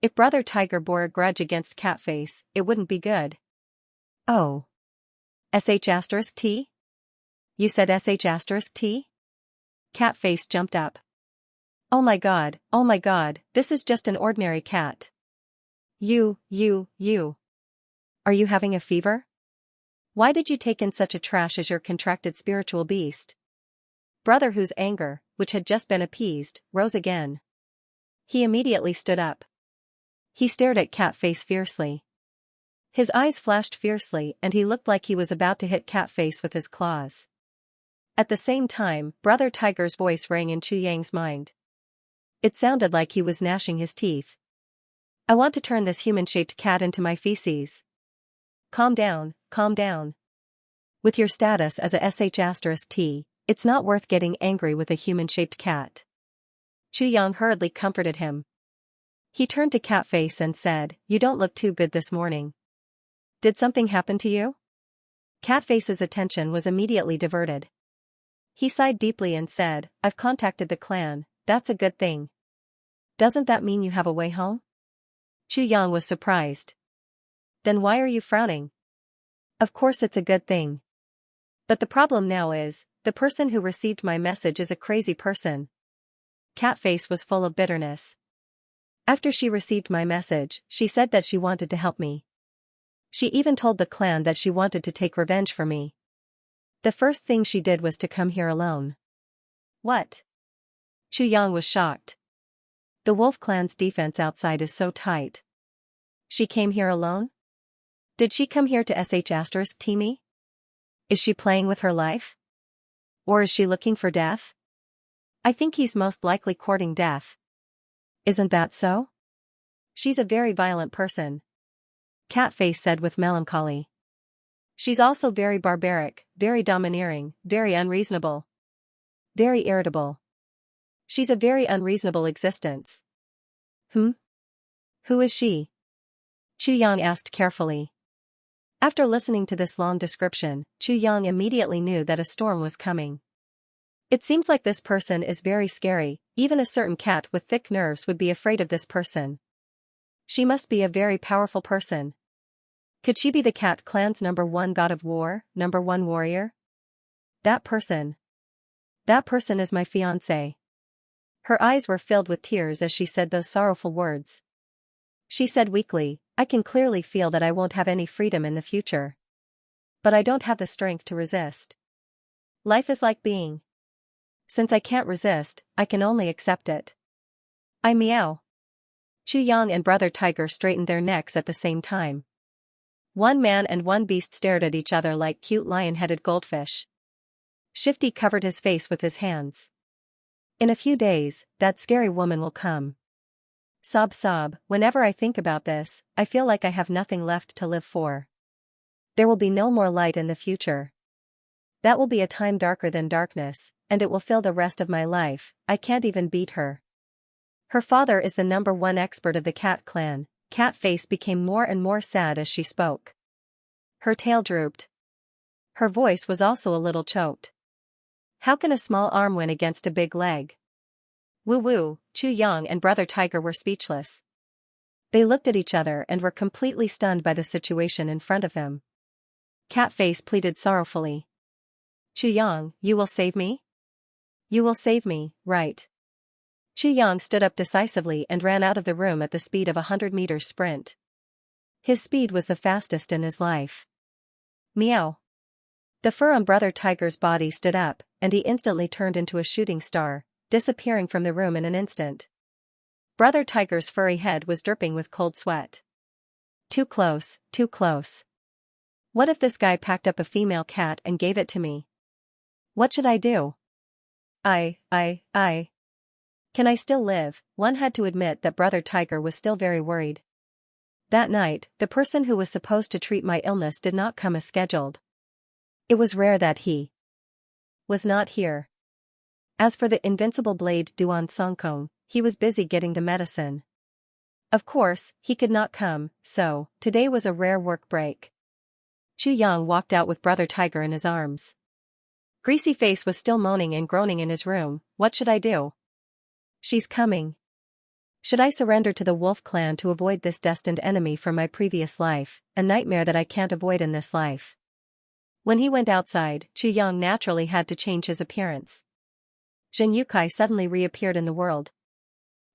If Brother Tiger bore a grudge against Catface, it wouldn't be good. Oh. *T? You said *T? Catface jumped up. Oh my god, this is just an ordinary cat. You. Are you having a fever? Why did you take in such a trash as your contracted spiritual beast? Brother Hu's anger, which had just been appeased, rose again. He immediately stood up. He stared at Catface fiercely. His eyes flashed fiercely and he looked like he was about to hit Catface with his claws. At the same time, Brother Tiger's voice rang in Chu Yang's mind. It sounded like he was gnashing his teeth. I want to turn this human-shaped cat into my feces. Calm down. With your status as a *T, it's not worth getting angry with a human-shaped cat. Chu Yang hurriedly comforted him. He turned to Catface and said, You don't look too good this morning. Did something happen to you? Catface's attention was immediately diverted. He sighed deeply and said, I've contacted the clan, that's a good thing. Doesn't that mean you have a way home? Chu Yang was surprised. Then why are you frowning? Of course it's a good thing. But the problem now is, the person who received my message is a crazy person. Catface was full of bitterness. After she received my message, she said that she wanted to help me. She even told the clan that she wanted to take revenge for me. The first thing she did was to come here alone. What? Chu Yang was shocked. The Wolf Clan's defense outside is so tight. She came here alone? Did she come here to *T me? Is she playing with her life? Or is she looking for death? I think he's most likely courting death. Isn't that so? She's a very violent person. Catface said with melancholy. She's also very barbaric, very domineering, very unreasonable. Very irritable. She's a very unreasonable existence. Who is she? Chu Yang asked carefully. After listening to this long description, Chu Yang immediately knew that a storm was coming. It seems like this person is very scary, even a certain cat with thick nerves would be afraid of this person. She must be a very powerful person. Could she be the Cat Clan's #1 god of war, #1 warrior? That person is my fiancé. Her eyes were filled with tears as she said those sorrowful words. She said weakly, I can clearly feel that I won't have any freedom in the future. But I don't have the strength to resist. Life is like being. Since I can't resist, I can only accept it. I meow. Chu Yang and Brother Tiger straightened their necks at the same time. One man and one beast stared at each other like cute lion-headed goldfish. Shifty covered his face with his hands. In a few days, that scary woman will come. Sob sob, whenever I think about this, I feel like I have nothing left to live for. There will be no more light in the future. That will be a time darker than darkness, and it will fill the rest of my life. I can't even beat her. Her father is the #1 expert of the cat clan. Cat face became more and more sad as she spoke. Her tail drooped. Her voice was also a little choked. How can a small arm win against a big leg? Woo woo, Chu Yang and Brother Tiger were speechless. They looked at each other and were completely stunned by the situation in front of them. Cat face pleaded sorrowfully. Chu Yang, you will save me? You will save me, right? Chu Yang stood up decisively and ran out of the room at the speed of a 100-meter sprint. His speed was the fastest in his life. Meow. The fur on Brother Tiger's body stood up, and he instantly turned into a shooting star, disappearing from the room in an instant. Brother Tiger's furry head was dripping with cold sweat. Too close, too close. What if this guy packed up a female cat and gave it to me? What should I do? I. Can I still live? One had to admit that Brother Tiger was still very worried. That night, the person who was supposed to treat my illness did not come as scheduled. It was rare that he was not here. As for the invincible blade Duan Songkong, he was busy getting the medicine. Of course, he could not come, so today was a rare work break. Chu Yang walked out with Brother Tiger in his arms. Greasy Face was still moaning and groaning in his room. What should I do? She's coming. Should I surrender to the Wolf Clan to avoid this destined enemy from my previous life, a nightmare that I can't avoid in this life? When he went outside, Chu Yang naturally had to change his appearance. Xianxia suddenly reappeared in the world.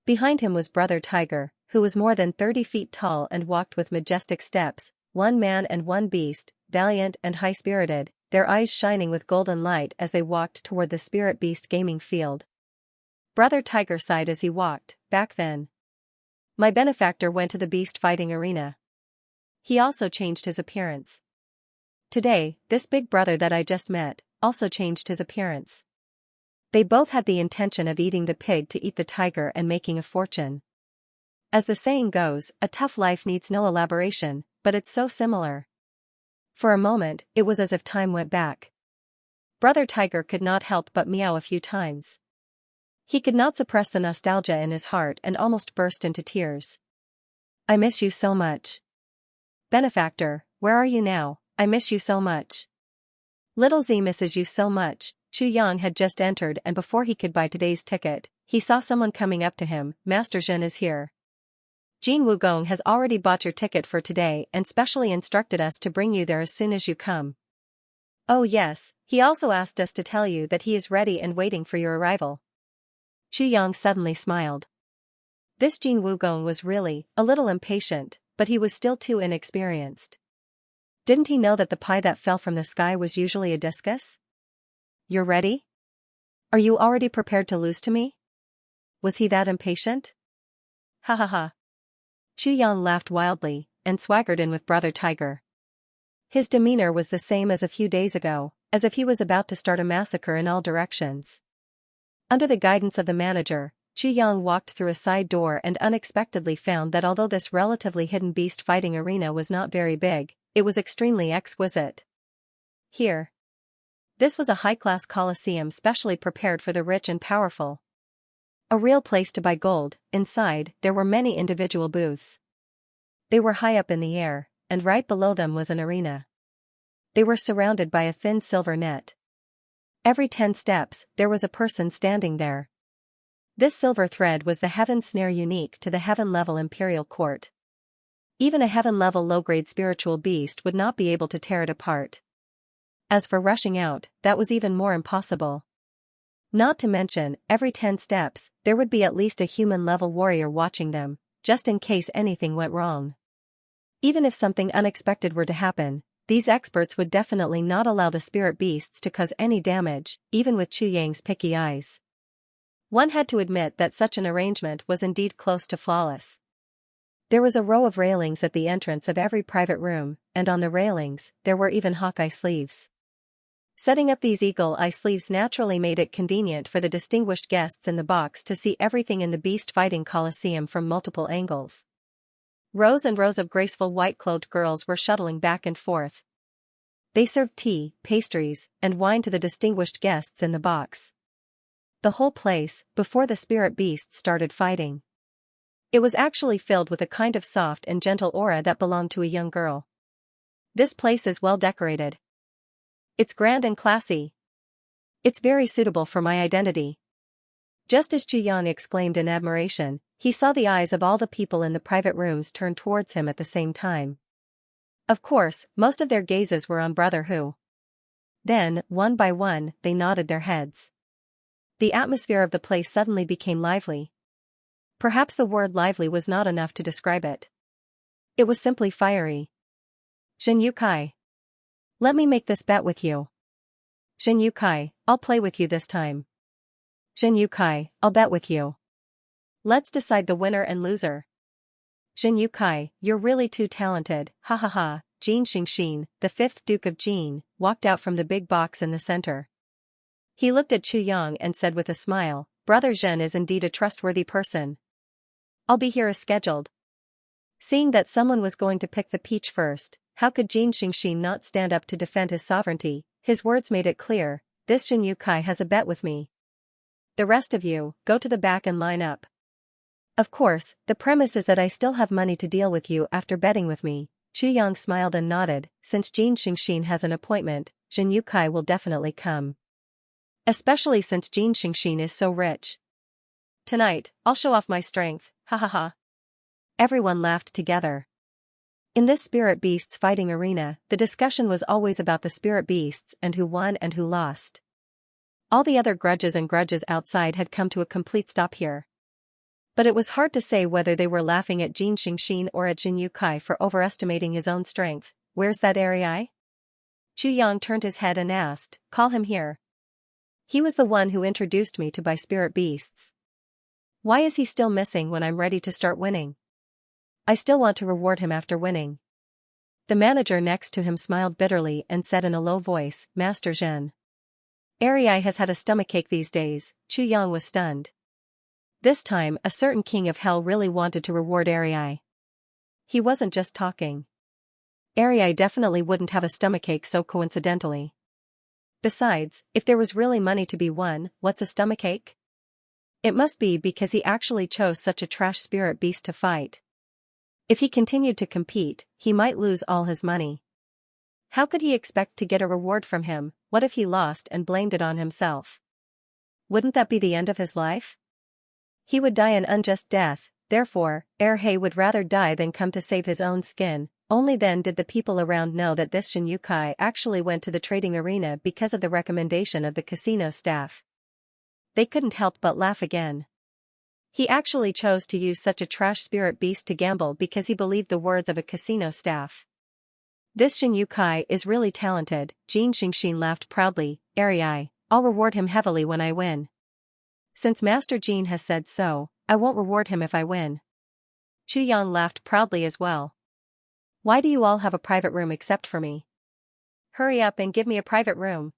Behind him was Brother Tiger, who was more than 30 feet tall and walked with majestic steps, one man and one beast, valiant and high-spirited, their eyes shining with golden light as they walked toward the Spirit Beast gaming field. Brother Tiger sighed as he walked. Back then, my benefactor went to the beast fighting arena. He also changed his appearance. Today, this big brother that I just met, also changed his appearance. They both had the intention of eating the pig to eat the tiger and making a fortune. As the saying goes, a tough life needs no elaboration, but it's so similar. For a moment, it was as if time went back. Brother Tiger could not help but meow a few times. He could not suppress the nostalgia in his heart and almost burst into tears. I miss you so much. Benefactor, where are you now? I miss you so much. Little Z misses you so much. Chu Yang had just entered, and before he could buy today's ticket, he saw someone coming up to him. Master Zhen is here. Jin Wugong has already bought your ticket for today and specially instructed us to bring you there as soon as you come. Oh yes, he also asked us to tell you that he is ready and waiting for your arrival. Chu Yang suddenly smiled. This Jin Wugong was really a little impatient, but he was still too inexperienced. Didn't he know that the pie that fell from the sky was usually a discus? You're ready? Are you already prepared to lose to me? Was he that impatient? Ha ha ha. Chu Yang laughed wildly, and swaggered in with Brother Tiger. His demeanor was the same as a few days ago, as if he was about to start a massacre in all directions. Under the guidance of the manager, Chu Yang walked through a side door and unexpectedly found that although this relatively hidden beast fighting arena was not very big, it was extremely exquisite. Here. This was a high-class coliseum specially prepared for the rich and powerful. A real place to buy gold. Inside, there were many individual booths. They were high up in the air, and right below them was an arena. They were surrounded by a thin silver net. Every 10 steps, there was a person standing there. This silver thread was the heaven snare unique to the heaven-level imperial court. Even a heaven-level low-grade spiritual beast would not be able to tear it apart. As for rushing out, that was even more impossible. Not to mention, every 10 steps, there would be at least a human-level warrior watching them, just in case anything went wrong. Even if something unexpected were to happen, these experts would definitely not allow the spirit beasts to cause any damage, even with Chu Yang's picky eyes. One had to admit that such an arrangement was indeed close to flawless. There was a row of railings at the entrance of every private room, and on the railings, there were even Hawkeye sleeves. Setting up these eagle-eye sleeves naturally made it convenient for the distinguished guests in the box to see everything in the beast-fighting coliseum from multiple angles. Rows and rows of graceful white-clothed girls were shuttling back and forth. They served tea, pastries, and wine to the distinguished guests in the box. The whole place, before the spirit beasts started fighting. It was actually filled with a kind of soft and gentle aura that belonged to a young girl. This place is well decorated. It's grand and classy. It's very suitable for my identity. Just as Xianxia exclaimed in admiration, he saw the eyes of all the people in the private rooms turn towards him at the same time. Of course, most of their gazes were on Brother Hu. Then, one by one, they nodded their heads. The atmosphere of the place suddenly became lively. Perhaps the word lively was not enough to describe it. It was simply fiery. Xianxia. Let me make this bet with you. Xianxia, I'll play with you this time. Xianxia, I'll bet with you. Let's decide the winner and loser. Xianxia, you're really too talented, ha ha ha. Jin Xingxin, the 5th Duke of Jin, walked out from the big box in the center. He looked at Xianxia and said with a smile, Brother Zhen is indeed a trustworthy person. I'll be here as scheduled. Seeing that someone was going to pick the peach first, how could Jin Xingxin not stand up to defend his sovereignty? His words made it clear, this Xianxia has a bet with me. The rest of you, go to the back and line up. Of course, the premise is that I still have money to deal with you after betting with me. Xianxia smiled and nodded, since Jin Xingxin has an appointment, Xianxia will definitely come. Especially since Jin Xingxin is so rich. Tonight, I'll show off my strength, ha ha ha. Everyone laughed together. In this spirit beasts fighting arena, the discussion was always about the spirit beasts and who won and who lost. All the other grudges outside had come to a complete stop here. But it was hard to say whether they were laughing at Jin Xingxin or at Xianxia for overestimating his own strength. Where's that Xianxia? Xianxia turned his head and asked, call him here. He was the one who introduced me to by spirit beasts. Why is he still missing when I'm ready to start winning? I still want to reward him after winning. The manager next to him smiled bitterly and said in a low voice, Master Zhen. Xianxia has had a stomachache these days. Xianxia was stunned. This time, a certain king of hell really wanted to reward Xianxia. He wasn't just talking. Xianxia definitely wouldn't have a stomachache so coincidentally. Besides, if there was really money to be won, what's a stomachache? It must be because he actually chose such a trash spirit beast to fight. If he continued to compete, he might lose all his money. How could he expect to get a reward from him? What if he lost and blamed it on himself? Wouldn't that be the end of his life? He would die an unjust death, therefore, Xianxia would rather die than come to save his own skin. Only then did the people around know that this Xianxia actually went to the trading arena because of the recommendation of the casino staff. They couldn't help but laugh again. He actually chose to use such a trash spirit beast to gamble because he believed the words of a casino staff. This Xianxia is really talented, Jin Xingxin laughed proudly, Xianxia, I'll reward him heavily when I win. Since Master Jin has said so, I won't reward him if I win. Xianxia laughed proudly as well. Why do you all have a private room except for me? Hurry up and give me a private room.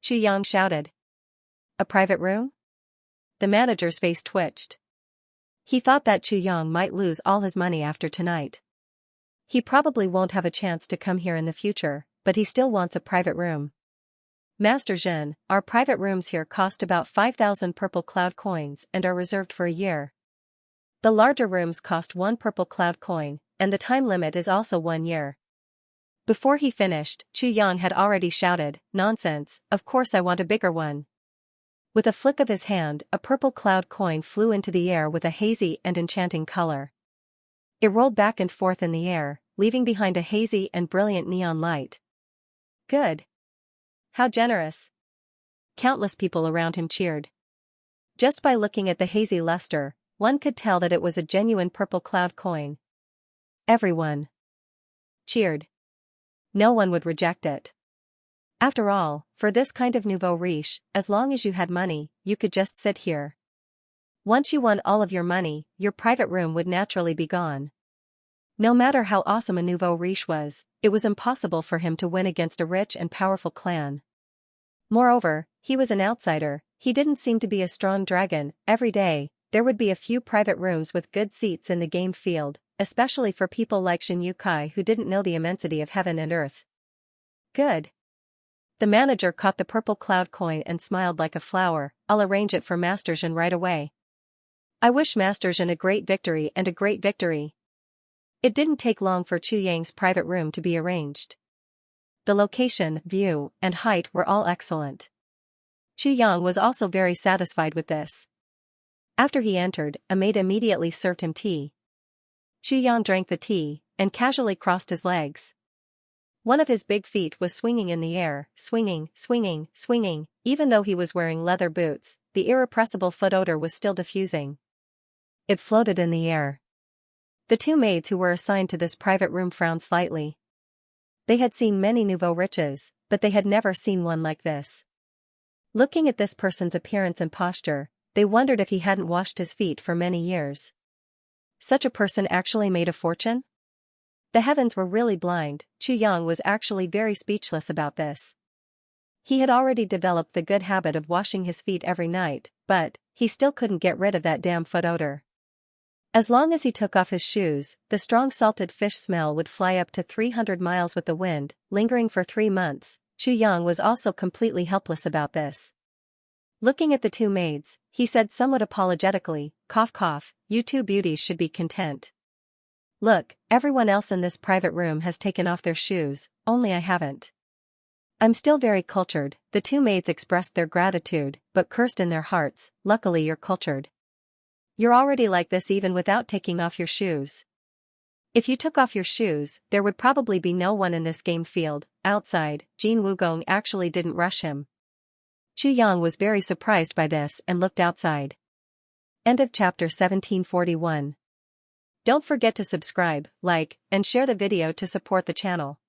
Xianxia shouted. A private room? The manager's face twitched. He thought that Xianxia might lose all his money after tonight. He probably won't have a chance to come here in the future, but he still wants a private room. Master Zhen, our private rooms here cost about 5,000 purple cloud coins and are reserved for a year. The larger rooms cost 1 purple cloud coin, and the time limit is also 1 year. Before he finished, Xianxia had already shouted, nonsense, of course I want a bigger one. With a flick of his hand, a purple cloud coin flew into the air with a hazy and enchanting color. It rolled back and forth in the air, leaving behind a hazy and brilliant neon light. Good. How generous. Countless people around him cheered. Just by looking at the hazy luster, one could tell that it was a genuine purple cloud coin. Everyone cheered. No one would reject it. After all, for this kind of nouveau riche, as long as you had money, you could just sit here. Once you won all of your money, your private room would naturally be gone. No matter how awesome a nouveau riche was, it was impossible for him to win against a rich and powerful clan. Moreover, he was an outsider, he didn't seem to be a strong dragon. Every day, there would be a few private rooms with good seats in the game field, especially for people like Xianxia who didn't know the immensity of heaven and earth. Good. The manager caught the purple cloud coin and smiled like a flower. I'll arrange it for Master Xian right away. I wish Master Xian a great victory and a great victory. It didn't take long for Chu Yang's private room to be arranged. The location, view, and height were all excellent. Chu Yang was also very satisfied with this. After he entered, a maid immediately served him tea. Chu Yang drank the tea, and casually crossed his legs. One of his big feet was swinging in the air, swinging, swinging, swinging. Even though he was wearing leather boots, the irrepressible foot odor was still diffusing. It floated in the air. The two maids who were assigned to this private room frowned slightly. They had seen many nouveau riches, but they had never seen one like this. Looking at this person's appearance and posture, they wondered if he hadn't washed his feet for many years. Such a person actually made a fortune? The heavens were really blind. Chu Yang was actually very speechless about this. He had already developed the good habit of washing his feet every night, but he still couldn't get rid of that damn foot odor. As long as he took off his shoes, the strong salted fish smell would fly up to 300 miles with the wind, lingering for 3 months. Chu Yang was also completely helpless about this. Looking at the two maids, he said somewhat apologetically, "Cough cough, you two beauties should be content. Look, everyone else in this private room has taken off their shoes, only I haven't. I'm still very cultured." The two maids expressed their gratitude, but cursed in their hearts, "Luckily you're cultured. You're already like this even without taking off your shoes. If you took off your shoes, there would probably be no one in this game field." Outside, Jin Wugong actually didn't rush him. Chu Yang was very surprised by this and looked outside. End of chapter 1741. Don't forget to subscribe, like, and share the video to support the channel.